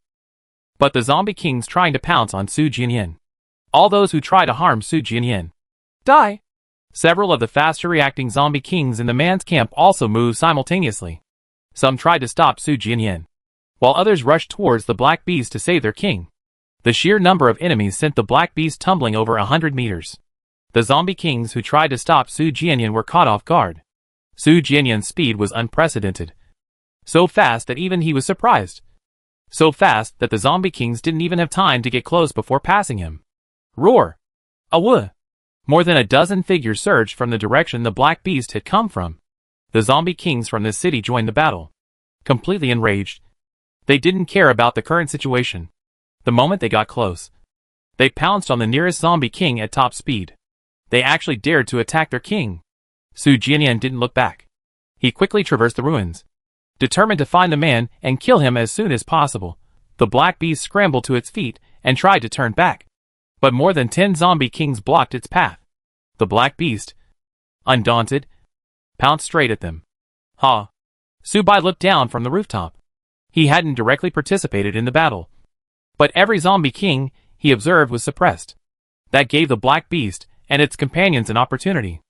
but the zombie kings trying to pounce on Su Jianyan. All those who try to harm Su Jianyan die. Several of the faster reacting zombie kings in the man's camp also moved simultaneously. Some tried to stop Su Jianyan, while others rushed towards the Black Beast to save their king. The sheer number of enemies sent the Black Beast tumbling over 100 meters. The zombie kings who tried to stop Su Jianyan were caught off guard. Su Jianyan's speed was unprecedented. So fast that even he was surprised. So fast that the zombie kings didn't even have time to get close before passing him. Roar! Awoo! More than a dozen figures surged from the direction the Black Beast had come from. The zombie kings from this city joined the battle. Completely enraged, they didn't care about the current situation. The moment they got close, they pounced on the nearest zombie king at top speed. They actually dared to attack their king. Su Jianyan didn't look back. He quickly traversed the ruins, determined to find the man and kill him as soon as possible. The Black Beast scrambled to its feet and tried to turn back, but more than 10 zombie kings blocked its path. The Black Beast, undaunted, pounced straight at them. Ha! Su Bai looked down from the rooftop. He hadn't directly participated in the battle, but every zombie king he observed was suppressed. That gave the Black Beast and its companions an opportunity.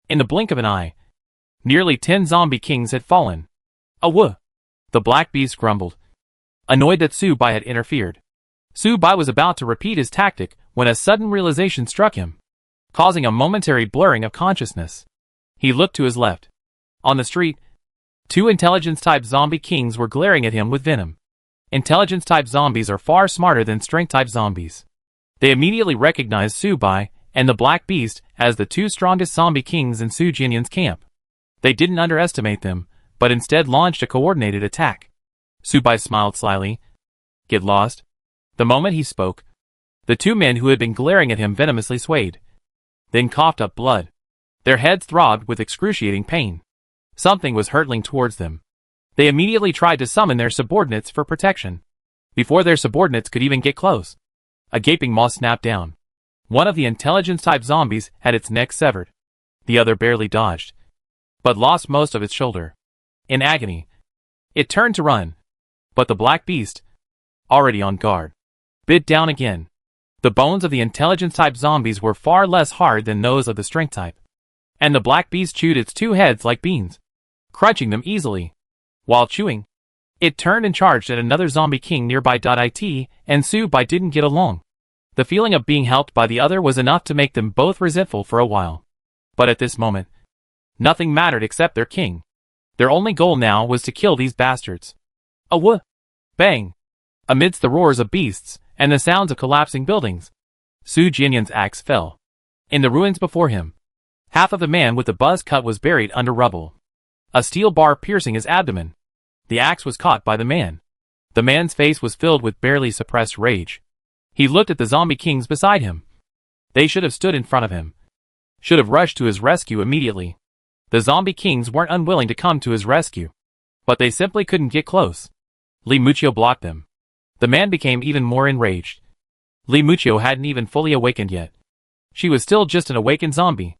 In the blink of an eye, nearly 10 zombie kings had fallen. Awoo! The Black Beast grumbled, annoyed that Su Bai had interfered. Su Bai was about to repeat his tactic when a sudden realization struck him, causing a momentary blurring of consciousness. He looked to his left. On the street, 2 intelligence-type zombie kings were glaring at him with venom. Intelligence-type zombies are far smarter than strength-type zombies. They immediately recognized Su Bai and the Black Beast as the 2 strongest zombie kings in Su Jianyan's camp. They didn't underestimate them, but instead launched a coordinated attack. Su Bai smiled slyly. Get lost. The moment he spoke, the 2 men who had been glaring at him venomously swayed, then coughed up blood. Their heads throbbed with excruciating pain. Something was hurtling towards them. They immediately tried to summon their subordinates for protection. Before their subordinates could even get close, a gaping maw snapped down. One of the intelligence-type zombies had its neck severed. The other barely dodged, but lost most of its shoulder. In agony, it turned to run, but the Black Beast, already on guard, bit down again. The bones of the intelligence-type zombies were far less hard than those of the strength-type, and the Black Beast chewed its 2 heads like beans, crunching them easily. While chewing, it turned and charged at another zombie king nearby. It and Su Bai didn't get along. The feeling of being helped by the other was enough to make them both resentful for a while. But at this moment, nothing mattered except their king. Their only goal now was to kill these bastards. Awoo! Bang! Amidst the roars of beasts and the sounds of collapsing buildings, Su Jianyan's axe fell. In the ruins before him, half of the man with the buzz cut was buried under rubble, a steel bar piercing his abdomen. The axe was caught by the man. The man's face was filled with barely suppressed rage. He looked at the zombie kings beside him. They should have stood in front of him, should have rushed to his rescue immediately. The zombie kings weren't unwilling to come to his rescue, but they simply couldn't get close. Li Muqiu blocked them. The man became even more enraged. Li Muqiu hadn't even fully awakened yet. She was still just an awakened zombie.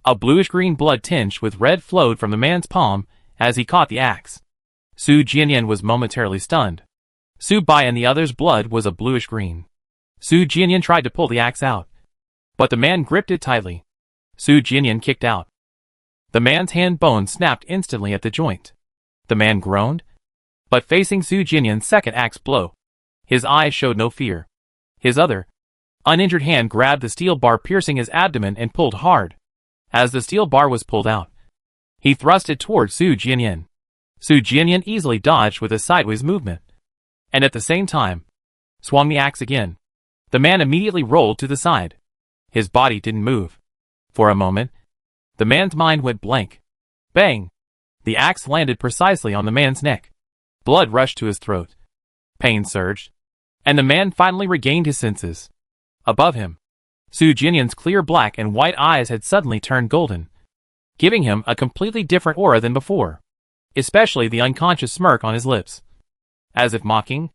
A bluish-green blood tinged with red flowed from the man's palm as he caught the axe. Su Jianyan was momentarily stunned. Su Bai and the other's blood was a bluish-green. Su Jianyan tried to pull the axe out, but the man gripped it tightly. Su Jianyan kicked out. The man's hand bone snapped instantly at the joint. The man groaned, but facing Su Jianyan's second axe blow, his eyes showed no fear. His other, uninjured hand grabbed the steel bar piercing his abdomen and pulled hard. As the steel bar was pulled out, he thrust it toward Su Jianyan. Su Jianyan easily dodged with a sideways movement, and at the same time, swung the axe again. The man immediately rolled to the side. His body didn't move. For a moment, the man's mind went blank. Bang! The axe landed precisely on the man's neck. Blood rushed to his throat. Pain surged, and the man finally regained his senses. Above him, Su Jianyan's clear black and white eyes had suddenly turned golden, giving him a completely different aura than before, especially the unconscious smirk on his lips. As if mocking,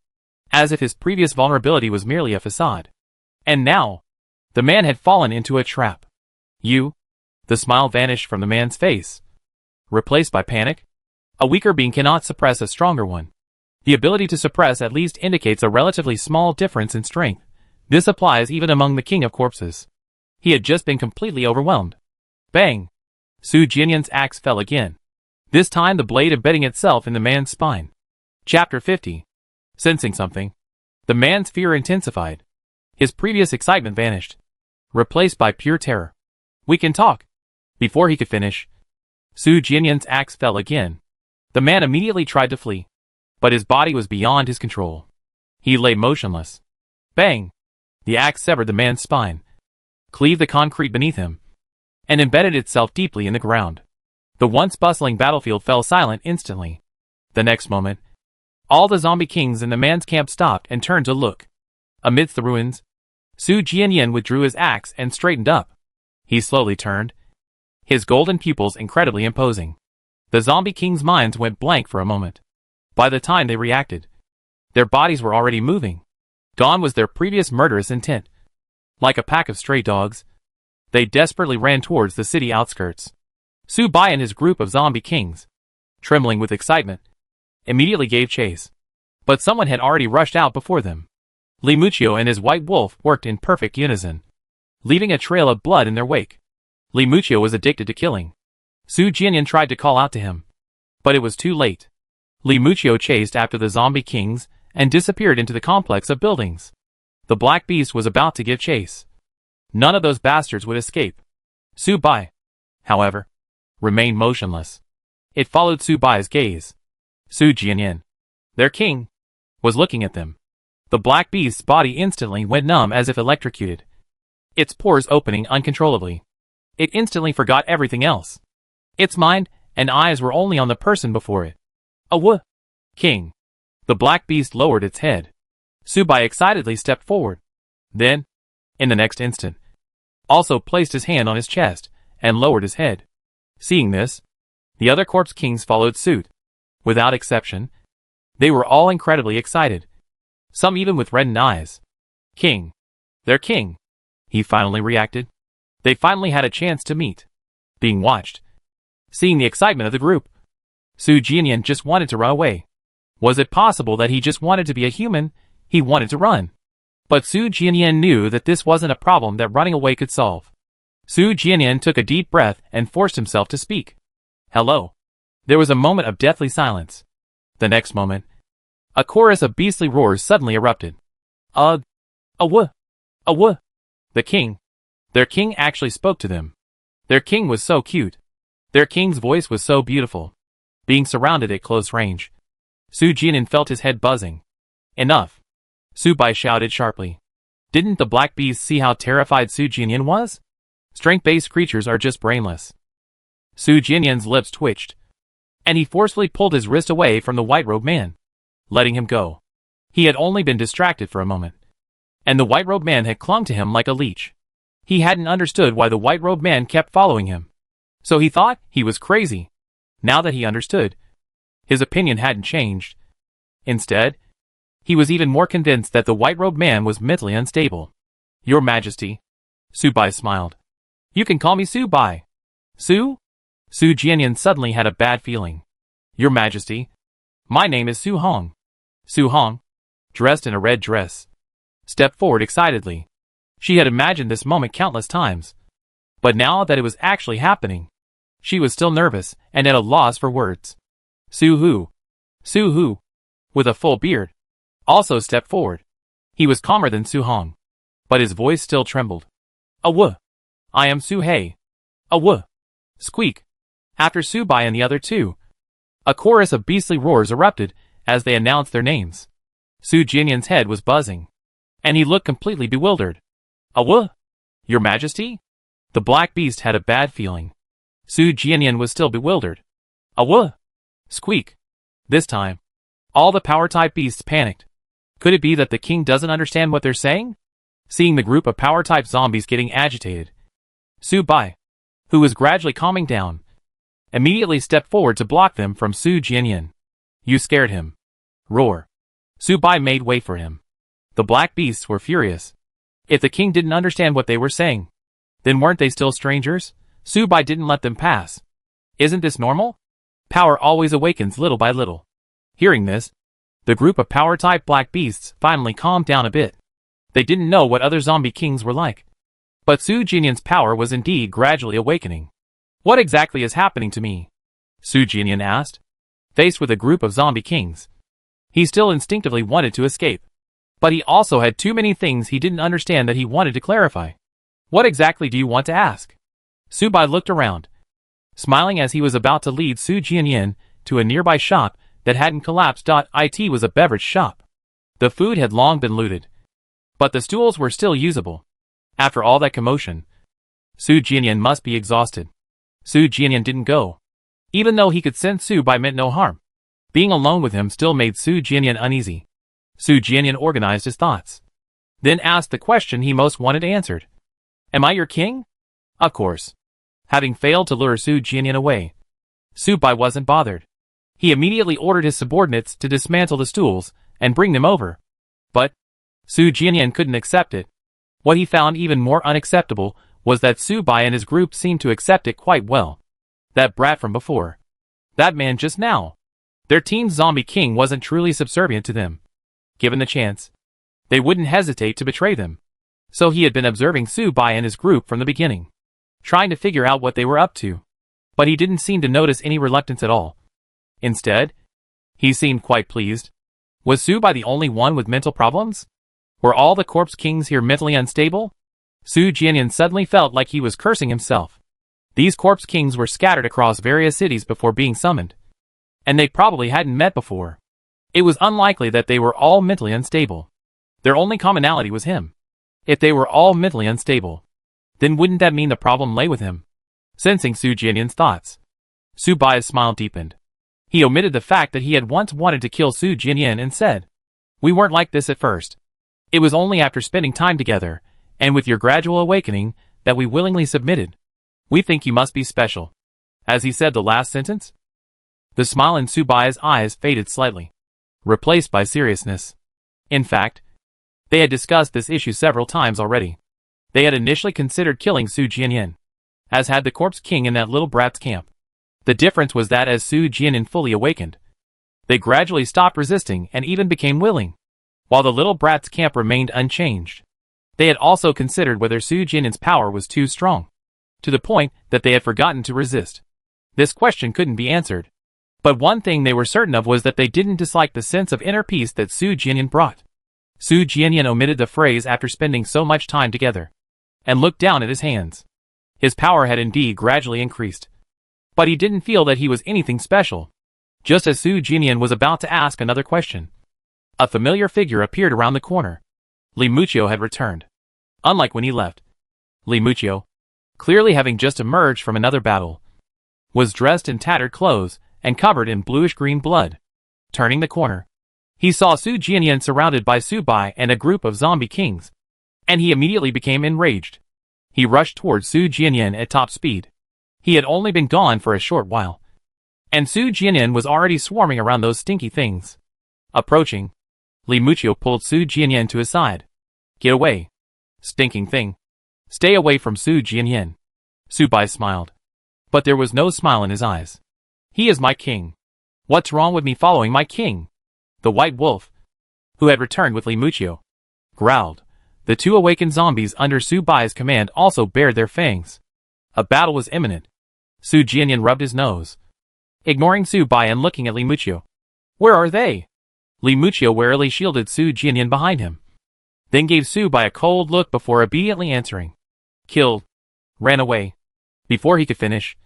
as if his previous vulnerability was merely a facade. And now, the man had fallen into a trap. You? The smile vanished from the man's face, replaced by panic. A weaker being cannot suppress a stronger one. The ability to suppress at least indicates a relatively small difference in strength. This applies even among the king of corpses. He had just been completely overwhelmed. Bang! Su Jianyan's axe fell again, this time the blade embedding itself in the man's spine. Chapter 50. Sensing something, the man's fear intensified. His previous excitement vanished, replaced by pure terror. We can talk. Before he could finish, Su Jianyan's axe fell again. The man immediately tried to flee, but his body was beyond his control. He lay motionless. Bang! The axe severed the man's spine, cleaved the concrete beneath him, and embedded itself deeply in the ground. The once bustling battlefield fell silent instantly. The next moment, all the zombie kings in the man's camp stopped and turned to look. Amidst the ruins, Su Jianyan withdrew his axe and straightened up. He slowly turned, his golden pupils incredibly imposing. The zombie kings' minds went blank for a moment. By the time they reacted, their bodies were already moving. Gone was their previous murderous intent. Like a pack of stray dogs, they desperately ran towards the city outskirts. Su Bai and his group of zombie kings, trembling with excitement, immediately gave chase. But someone had already rushed out before them. Li Muchio and his white wolf worked in perfect unison, leaving a trail of blood in their wake. Li Muchio was addicted to killing. Su Jianyan tried to call out to him, but it was too late. Li Muchio chased after the zombie kings and disappeared into the complex of buildings. The black beast was about to give chase. None of those bastards would escape. Su Bai, however, remained motionless. It followed Su Bai's gaze. Su Jianyan, their king, was looking at them. The black beast's body instantly went numb as if electrocuted, its pores opening uncontrollably. It instantly forgot everything else. Its mind and eyes were only on the person before it. King. The black beast lowered its head. Su Bai excitedly stepped forward. Then, in the next instant, also placed his hand on his chest and lowered his head. Seeing this, the other corpse kings followed suit. Without exception, they were all incredibly excited, some even with reddened eyes. King. Their king. He finally reacted. They finally had a chance to meet. Being watched. Seeing the excitement of the group, Su Jianyan just wanted to run away. Was it possible that he just wanted to be a human? He wanted to run. But Su Jianyan knew that this wasn't a problem that running away could solve. Su Jianyan took a deep breath and forced himself to speak. Hello. There was a moment of deathly silence. The next moment, a chorus of beastly roars suddenly erupted. The king. Their king actually spoke to them. Their king was so cute. Their king's voice was so beautiful. Being surrounded at close range, Su Jianyan felt his head buzzing. Enough. Su Bai shouted sharply. Didn't the black beast see how terrified Su Jianyan was? Strength-based creatures are just brainless. Su Jianyan's lips twitched, and he forcefully pulled his wrist away from the white-robed man, letting him go. He had only been distracted for a moment, and the white-robed man had clung to him like a leech. He hadn't understood why the white-robed man kept following him, so he thought he was crazy. Now that he understood, his opinion hadn't changed. Instead, he was even more convinced that the white-robed man was mentally unstable. Your Majesty. Su Bai smiled. You can call me Su Bai. Su? Su Jianyan suddenly had a bad feeling. Your Majesty. My name is Su Hong. Su Hong, dressed in a red dress, stepped forward excitedly. She had imagined this moment countless times. But now that it was actually happening, she was still nervous and at a loss for words. Su Hu, with a full beard, also stepped forward. He was calmer than Su Hong, but his voice still trembled. Awuh! I am Su Hei. Awuh! Squeak! After Su Bai and the other two, a chorus of beastly roars erupted as they announced their names. Su Jianyan's head was buzzing, and he looked completely bewildered. Awuh! Your Majesty? The black beast had a bad feeling. Su Jianyan was still bewildered. Awuh! Squeak! This time, all the power-type beasts panicked. Could it be that the king doesn't understand what they're saying? Seeing the group of power-type zombies getting agitated, Su Bai, who was gradually calming down, immediately stepped forward to block them from Su Jianyan. You scared him. Roar. Su Bai made way for him. The black beasts were furious. If the king didn't understand what they were saying, then weren't they still strangers? Su Bai didn't let them pass. Isn't this normal? Power always awakens little by little. Hearing this, the group of power-type black beasts finally calmed down a bit. They didn't know what other zombie kings were like. But Su Jianyan's power was indeed gradually awakening. What exactly is happening to me? Su Jianyan asked. Faced with a group of zombie kings, he still instinctively wanted to escape. But he also had too many things he didn't understand that he wanted to clarify. What exactly do you want to ask? Su Bai looked around, smiling as he was about to lead Su Jianyan to a nearby shop that hadn't collapsed. It was a beverage shop. The food had long been looted, but the stools were still usable. After all that commotion, Su Jianyan must be exhausted. Su Jianyan didn't go, even though he could sense Su Bai meant no harm. Being alone with him still made Su Jianyan uneasy. Su Jianyan organized his thoughts, then asked the question he most wanted answered. Am I your king? Of course. Having failed to lure Su Jianyan away, Su Bai wasn't bothered. He immediately ordered his subordinates to dismantle the stools and bring them over. But Su Jianyan couldn't accept it. What he found even more unacceptable was that Su Bai and his group seemed to accept it quite well. That brat from before. That man just now. Their team's zombie king wasn't truly subservient to them. Given the chance, they wouldn't hesitate to betray them. So he had been observing Su Bai and his group from the beginning, trying to figure out what they were up to. But he didn't seem to notice any reluctance at all. Instead, he seemed quite pleased. Was Su Bai the only one with mental problems? Were all the corpse kings here mentally unstable? Su Jianyan suddenly felt like he was cursing himself. These corpse kings were scattered across various cities before being summoned, and they probably hadn't met before. It was unlikely that they were all mentally unstable. Their only commonality was him. If they were all mentally unstable, then wouldn't that mean the problem lay with him? Sensing Su Jianyan's thoughts, Su Bai's smile deepened. He omitted the fact that he had once wanted to kill Su Jianyan and said, We weren't like this at first. It was only after spending time together, and with your gradual awakening, that we willingly submitted. We think you must be special. As he said the last sentence, the smile in Su Bai's eyes faded slightly, replaced by seriousness. In fact, they had discussed this issue several times already. They had initially considered killing Su Jianyan, as had the corpse king in that little brat's camp. The difference was that as Su Jianyan fully awakened, they gradually stopped resisting and even became willing, while the little brat's camp remained unchanged. They had also considered whether Su Jianyan's power was too strong, to the point that they had forgotten to resist. This question couldn't be answered. But one thing they were certain of was that they didn't dislike the sense of inner peace that Su Jianyan brought. Su Jianyan omitted the phrase after spending so much time together, and looked down at his hands. His power had indeed gradually increased. But he didn't feel that he was anything special. Just as Su Jianyan was about to ask another question, a familiar figure appeared around the corner. Li Muchio had returned. Unlike when he left, Li Muchio, clearly having just emerged from another battle, was dressed in tattered clothes and covered in bluish-green blood. Turning the corner, he saw Su Jianyan surrounded by Su Bai and a group of zombie kings, and he immediately became enraged. He rushed towards Su Jianyan at top speed. He had only been gone for a short while, and Su Jianyan was already swarming around those stinky things. Approaching, Li Muchio pulled Su Jianyan to his side. Get away, stinking thing. Stay away from Su Jianyan. Su Bai smiled, but there was no smile in his eyes. He is my king. What's wrong with me following my king? The white wolf, who had returned with Li Muchio, growled. The two awakened zombies under Su Bai's command also bared their fangs. A battle was imminent. Su Jianyan rubbed his nose, ignoring Su Bai and looking at Li Muchio. Where are they? Li Muchio warily shielded Su Jianyan behind him, then gave Su Bai a cold look before obediently answering. Killed. Ran away. Before he could finish,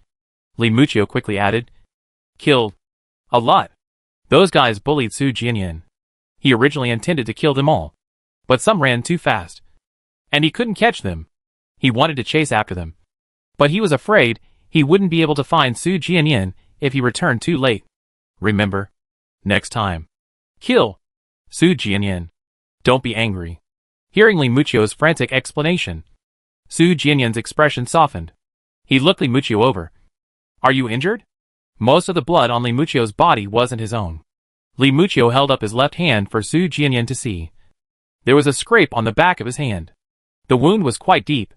Li Muchio quickly added. Killed. A lot. Those guys bullied Su Jianyan. He originally intended to kill them all, but some ran too fast, and he couldn't catch them. He wanted to chase after them, but he was afraid he wouldn't be able to find Su Jianyan if he returned too late. Remember? Next time. Kill Su Jianyan. Don't be angry. Hearing Li Muchio's frantic explanation, Su Jianyan's expression softened. He looked Li Muchio over. Are you injured? Most of the blood on Li Muchio's body wasn't his own. Li Muchio held up his left hand for Su Jianyan to see. There was a scrape on the back of his hand. The wound was quite deep.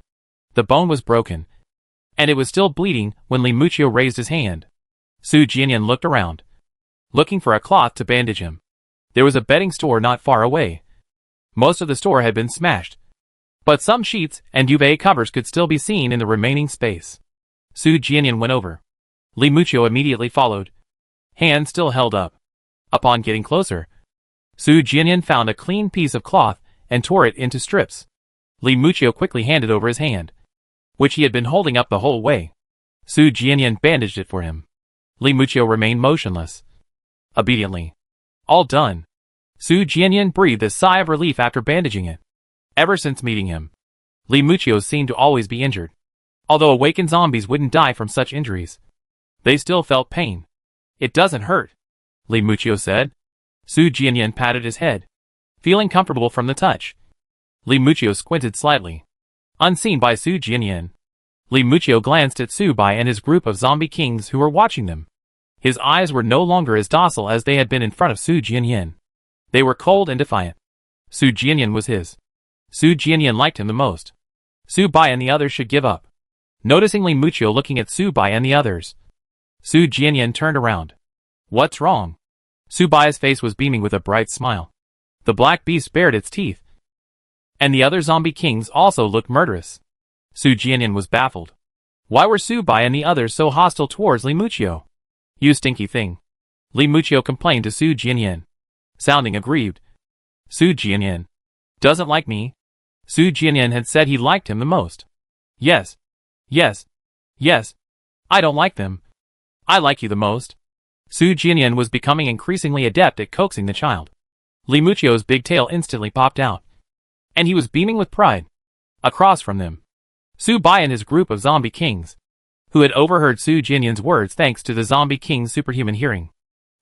The bone was broken, and it was still bleeding when Li Muchio raised his hand. Su Jianyan looked around, looking for a cloth to bandage him. There was a bedding store not far away. Most of the store had been smashed, but some sheets and duvet covers could still be seen in the remaining space. Su Jianyan went over. Li Muchio immediately followed, hand still held up. Upon getting closer, Su Jianyan found a clean piece of cloth and tore it into strips. Li Muchio quickly handed over his hand, which he had been holding up the whole way. Su Jianyan bandaged it for him. Li Muchio remained motionless. Obediently. All done. Su Jianyan breathed a sigh of relief after bandaging it. Ever since meeting him, Li Muchio seemed to always be injured. Although awakened zombies wouldn't die from such injuries, they still felt pain. It doesn't hurt, Li Muchio said. Su Jianyan patted his head, feeling comfortable from the touch. Li Muchio squinted slightly, unseen by Su Jianyan. Li Muchio glanced at Su Bai and his group of zombie kings who were watching them. His eyes were no longer as docile as they had been in front of Su Jianyan. They were cold and defiant. Su Jianyan was his. Su Jianyan liked him the most. Su Bai and the others should give up. Noticing Li Muchio looking at Su Bai and the others, Su Jianyan turned around. What's wrong? Su Bai's face was beaming with a bright smile. The black beast bared its teeth, and the other zombie kings also looked murderous. Su Jianyan was baffled. Why were Su Bai and the others so hostile towards Li Muchio? You stinky thing. Li Muchio complained to Su Jianyan, sounding aggrieved. Su Jianyan doesn't like me. Su Jianyan had said he liked him the most. Yes. Yes. Yes. I don't like them. I like you the most. Su Jianyan was becoming increasingly adept at coaxing the child. Li Muchio's big tail instantly popped out, and he was beaming with pride. Across from them, Su Bai and his group of zombie kings, who had overheard Su Jianyan's words thanks to the zombie king's superhuman hearing,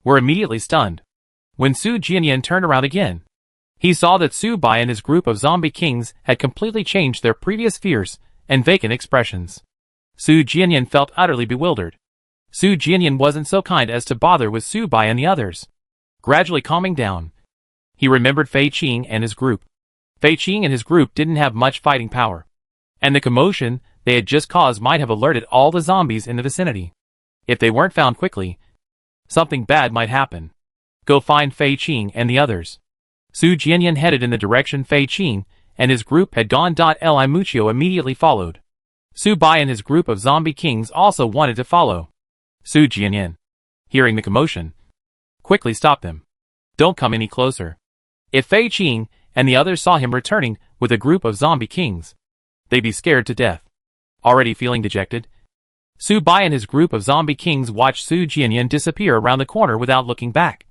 were immediately stunned. When Su Jianyan turned around again, he saw that Su Bai and his group of zombie kings had completely changed their previous fierce and vacant expressions. Su Jianyan felt utterly bewildered. Su Jianyan wasn't so kind as to bother with Su Bai and the others. Gradually calming down, he remembered Fei Qing and his group. Fei Qing and his group didn't have much fighting power, and the commotion they had just caused might have alerted all the zombies in the vicinity. If they weren't found quickly, something bad might happen. Go find Fei Qing and the others. Su Jianyan headed in the direction Fei Qing and his group had gone. Li Muchio immediately followed. Su Bai and his group of zombie kings also wanted to follow. Su Jianyan, hearing the commotion, quickly stopped them. Don't come any closer. If Fei Qing and the others saw him returning with a group of zombie kings, they'd be scared to death. Already feeling dejected, Su Bai and his group of zombie kings watched Su Jianyan disappear around the corner without looking back,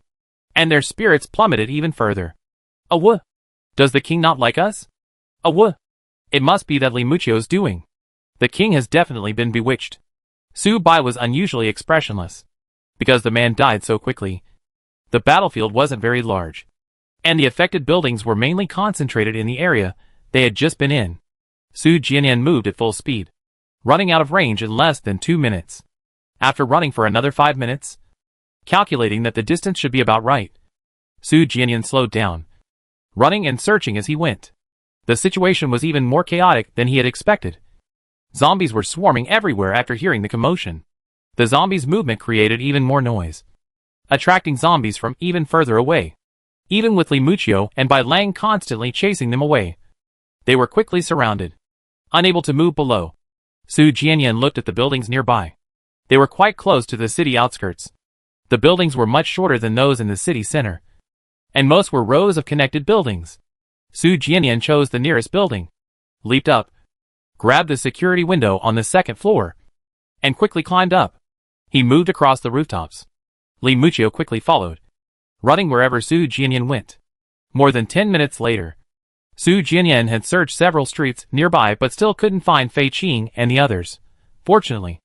and their spirits plummeted even further. Aww! Does the king not like us? Aww! It must be that Li Muchio's doing. The king has definitely been bewitched. Su Bai was unusually expressionless, because the man died so quickly. The battlefield wasn't very large, and the affected buildings were mainly concentrated in the area they had just been in. Su Jianyan moved at full speed, running out of range in less than 2 minutes. After running for another 5 minutes, calculating that the distance should be about right, Su Jianyan slowed down, running and searching as he went. The situation was even more chaotic than he had expected. Zombies were swarming everywhere after hearing the commotion. The zombies' movement created even more noise, attracting zombies from even further away. Even with Li Muchio and Bai Lang constantly chasing them away, they were quickly surrounded, unable to move below. Su Jianyan looked at the buildings nearby. They were quite close to the city outskirts. The buildings were much shorter than those in the city center, and most were rows of connected buildings. Su Jianyan chose the nearest building, leaped up, grabbed the security window on the second floor, and quickly climbed up. He moved across the rooftops. Li Muchio quickly followed, running wherever Su Jianyan went. More than 10 minutes later, Su Jianyan had searched several streets nearby but still couldn't find Fei Qing and the others. Fortunately,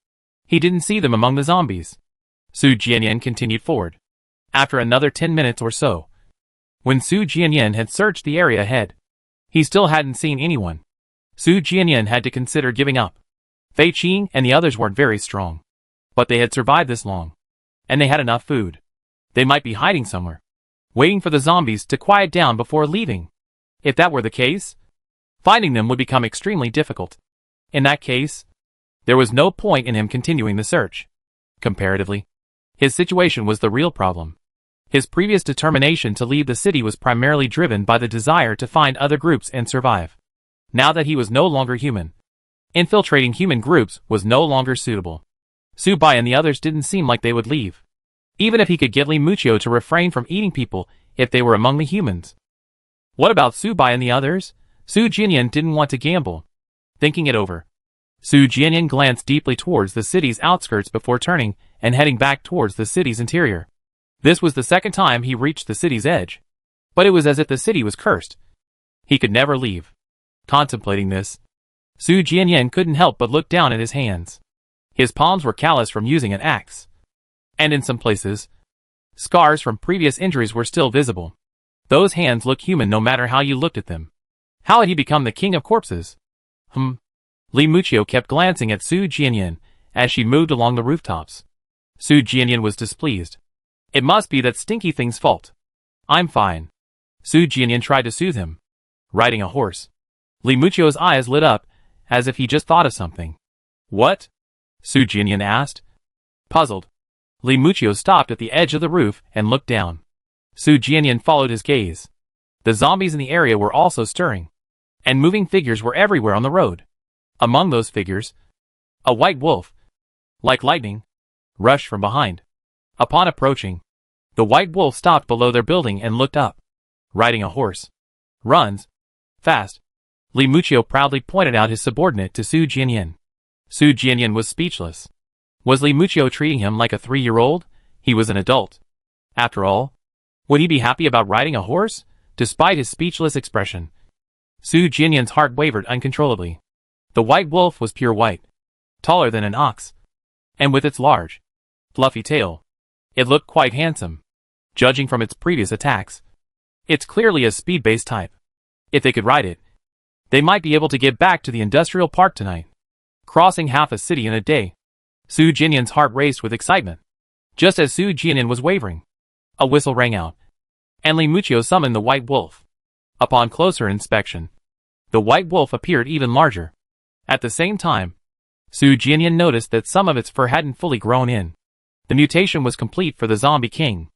he didn't see them among the zombies. Su Jianyan continued forward. After another 10 minutes or so, when Su Jianyan had searched the area ahead, he still hadn't seen anyone. Su Jianyan had to consider giving up. Fei Qing and the others weren't very strong, but they had survived this long, and they had enough food. They might be hiding somewhere, waiting for the zombies to quiet down before leaving. If that were the case, finding them would become extremely difficult. In that case, there was no point in him continuing the search. Comparatively, his situation was the real problem. His previous determination to leave the city was primarily driven by the desire to find other groups and survive. Now that he was no longer human, infiltrating human groups was no longer suitable. Su Bai and the others didn't seem like they would leave, even if he could get Li Muchio to refrain from eating people if they were among the humans. What about Su Bai and the others? Su Jianyan didn't want to gamble. Thinking it over, Su Jianyan glanced deeply towards the city's outskirts before turning and heading back towards the city's interior. This was the second time he reached the city's edge, but it was as if the city was cursed. He could never leave. Contemplating this, Su Jianyan couldn't help but look down at his hands. His palms were calloused from using an axe, and in some places, scars from previous injuries were still visible. Those hands looked human no matter how you looked at them. How had he become the king of corpses? Li Muchio kept glancing at Su Jianyan as she moved along the rooftops. Su Jianyan was displeased. It must be that stinky thing's fault. I'm fine. Su Jianyan tried to soothe him. Riding a horse. Li Muchio's eyes lit up, as if he just thought of something. What? Su Jianyan asked. Puzzled, Li Muchio stopped at the edge of the roof and looked down. Su Jianyan followed his gaze. The zombies in the area were also stirring, and moving figures were everywhere on the road. Among those figures, a white wolf, like lightning, rushed from behind. Upon approaching, the white wolf stopped below their building and looked up. Riding a horse. Runs. Fast. Li Muchio proudly pointed out his subordinate to Su Jianyan. Su Jianyan was speechless. Was Li Muchio treating him like a 3-year-old? He was an adult. After all, would he be happy about riding a horse? Despite his speechless expression, Su Jianyan's heart wavered uncontrollably. The white wolf was pure white, taller than an ox, and with its large, fluffy tail, it looked quite handsome. Judging from its previous attacks, it's clearly a speed-based type. If they could ride it, they might be able to get back to the industrial park tonight. Crossing half a city in a day. Su Jianyan's heart raced with excitement. Just as Su Jianyan was wavering, a whistle rang out, and Li Muchio summoned the white wolf. Upon closer inspection, the white wolf appeared even larger. At the same time, Su Jianyan noticed that some of its fur hadn't fully grown in. The mutation was complete for the zombie king.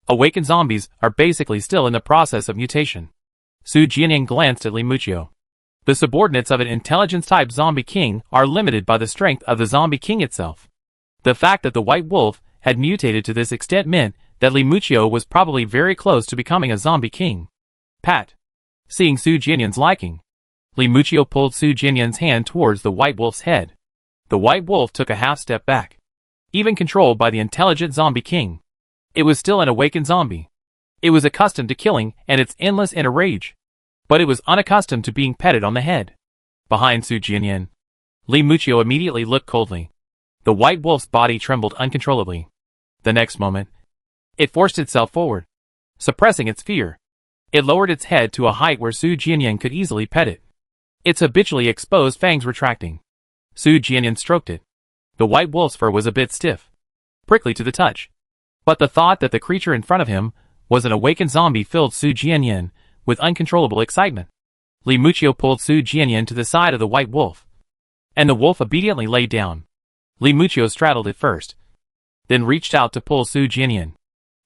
Awakened zombies are basically still in the process of mutation. Su Jianyan glanced at Li Muchio. The subordinates of an intelligence-type zombie king are limited by the strength of the zombie king itself. The fact that the white wolf had mutated to this extent meant that Li Muchio was probably very close to becoming a zombie king. Pat. Seeing Su Jianyan's liking, Li Muchio pulled Su Jianyan's hand towards the white wolf's head. The white wolf took a half step back. Even controlled by the intelligent zombie king, it was still an awakened zombie. It was accustomed to killing and its endless inner rage, but it was unaccustomed to being petted on the head. Behind Su Jianyan, Li Muchio immediately looked coldly. The white wolf's body trembled uncontrollably. The next moment, it forced itself forward, suppressing its fear. It lowered its head to a height where Su Jianyan could easily pet it, its habitually exposed fangs retracting. Su Jianyan stroked it. The white wolf's fur was a bit stiff, prickly to the touch, but the thought that the creature in front of him was an awakened zombie filled Su Jianyan with uncontrollable excitement. Li Muchio pulled Su Jianyan to the side of the white wolf, and the wolf obediently lay down. Li Muchio straddled it first, then reached out to pull Su Jianyan.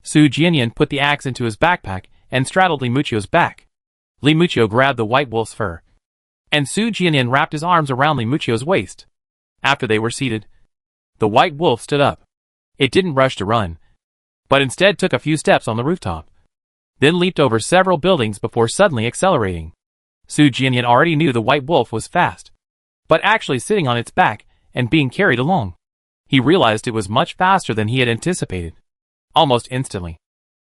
Su Jianyan put the axe into his backpack and straddled Li Muchio's back. Li Muchio grabbed the white wolf's fur, and Su Jianyan wrapped his arms around Li Muchio's waist. After they were seated, the white wolf stood up. It didn't rush to run, but instead took a few steps on the rooftop, then leaped over several buildings before suddenly accelerating. Su Jianyan already knew the white wolf was fast, but actually sitting on its back and being carried along, he realized it was much faster than he had anticipated. Almost instantly,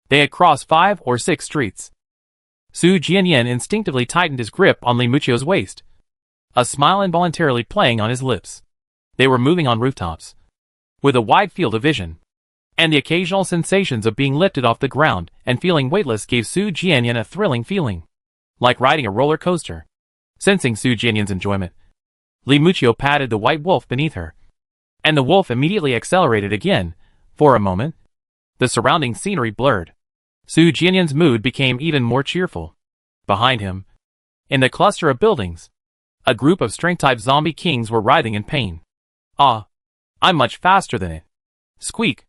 they had crossed 5 or 6 streets. Su Jianyan instinctively tightened his grip on Li Muchio's waist, a smile involuntarily playing on his lips. They were moving on rooftops, with a wide field of vision, and the occasional sensations of being lifted off the ground and feeling weightless gave Su Jianyan a thrilling feeling, like riding a roller coaster. Sensing Su Jianyan's enjoyment, Li Muchio patted the white wolf beneath her, and the wolf immediately accelerated again. For a moment, the surrounding scenery blurred. Su Jianyan's mood became even more cheerful. Behind him, in the cluster of buildings, a group of strength-type zombie kings were writhing in pain. Ah, I'm much faster than it. Squeak.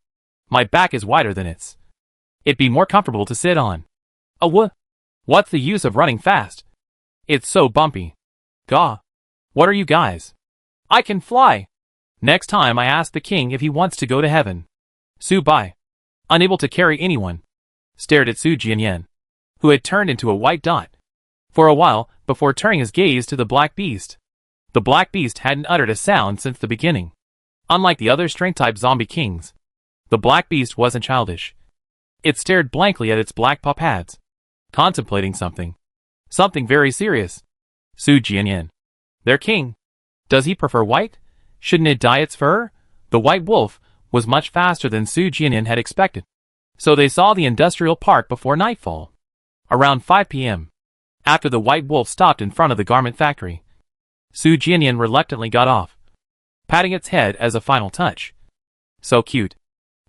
My back is wider than its. It'd be more comfortable to sit on. What's the use of running fast? It's so bumpy. Gah. What are you guys? I can fly. Next time I ask the king if he wants to go to heaven. Su Bai, unable to carry anyone, stared at Su Jianyan, who had turned into a white dot, for a while before turning his gaze to the black beast. The black beast hadn't uttered a sound since the beginning. Unlike the other strength-type zombie kings, the black beast wasn't childish. It stared blankly at its black paw pads, contemplating something. Something very serious. Su Jianyan, their king. Does he prefer white? Shouldn't it dye its fur? The white wolf was much faster than Su Jianyan had expected, so they saw the industrial park before nightfall. Around 5 p.m., after the white wolf stopped in front of the garment factory, Su Jianyan reluctantly got off, patting its head as a final touch. So cute.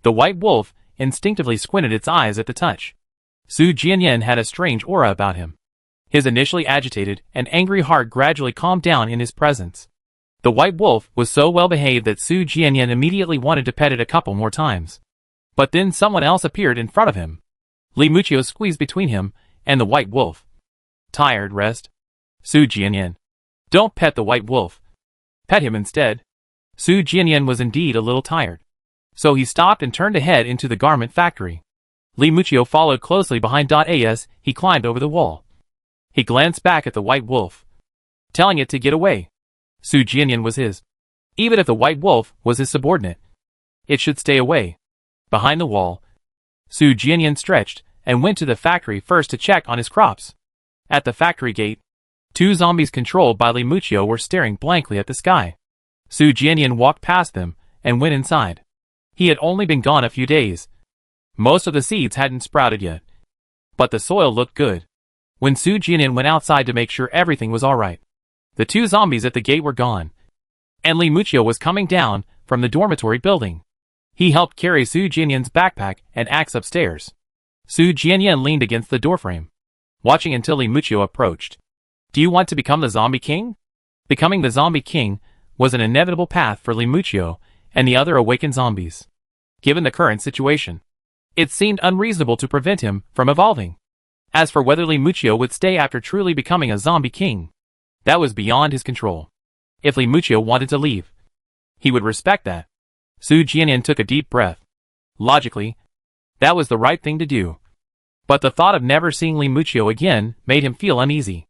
The white wolf instinctively squinted its eyes at the touch. Su Jianyan had a strange aura about him. His initially agitated and angry heart gradually calmed down in his presence. The white wolf was so well behaved that Su Jianyan immediately wanted to pet it a couple more times. But then someone else appeared in front of him. Li Muchio squeezed between him and the white wolf. Tired, rest? Su Jianyan, don't pet the white wolf. Pet him instead. Su Jianyan was indeed a little tired, so he stopped and turned to head into the garment factory. Li Muchio followed closely behind. As he climbed over the wall, he glanced back at the white wolf, telling it to get away. Su Jianyan was his. Even if the white wolf was his subordinate, it should stay away. Behind the wall, Su Jianyan stretched and went to the factory first to check on his crops. At the factory gate, 2 zombies controlled by Li Muchio were staring blankly at the sky. Su Jianyan walked past them and went inside. He had only been gone a few days. Most of the seeds hadn't sprouted yet, but the soil looked good. When Su Jianyan went outside to make sure everything was alright, the 2 zombies at the gate were gone, and Li Muchio was coming down from the dormitory building. He helped carry Su Jianyan's backpack and axe upstairs. Su Jianyan leaned against the doorframe, watching until Li Muchio approached. Do you want to become the zombie king? Becoming the zombie king was an inevitable path for Li Muchio and the other awakened zombies. Given the current situation, it seemed unreasonable to prevent him from evolving. As for whether Li Muchio would stay after truly becoming a zombie king, that was beyond his control. If Li Muchio wanted to leave, he would respect that. Su Jianyan took a deep breath. Logically, that was the right thing to do. But the thought of never seeing Li Muchio again made him feel uneasy.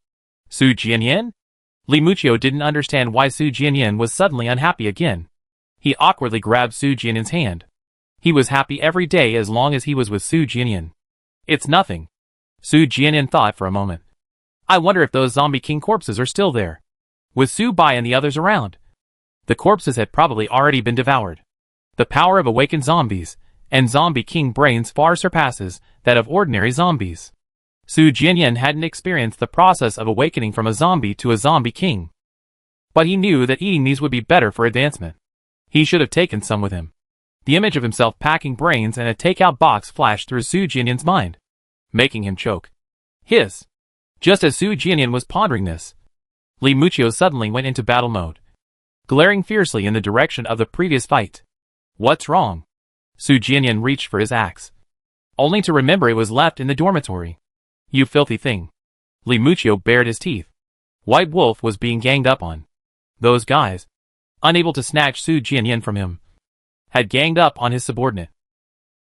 Su Jianyan? Li Muchio didn't understand why Su Jianyan was suddenly unhappy again. He awkwardly grabbed Su Jianyan's hand. He was happy every day as long as he was with Su Jianyan. It's nothing. Su Jianyan thought for a moment. I wonder if those zombie king corpses are still there, with Su Bai and the others around. The corpses had probably already been devoured. The power of awakened zombies and zombie king brains far surpasses that of ordinary zombies. Su Jianyan hadn't experienced the process of awakening from a zombie to a zombie king, but he knew that eating these would be better for advancement. He should have taken some with him. The image of himself packing brains in a takeout box flashed through Su Jianyan's mind, making him choke. Hiss! Just as Su Jianyan was pondering this, Li Muchio suddenly went into battle mode, glaring fiercely in the direction of the previous fight. What's wrong? Su Jianyan reached for his axe, only to remember it was left in the dormitory. You filthy thing. Li Muchio bared his teeth. White Wolf was being ganged up on. Those guys. unable to snatch Su Jianyan from him, had ganged up on his subordinate.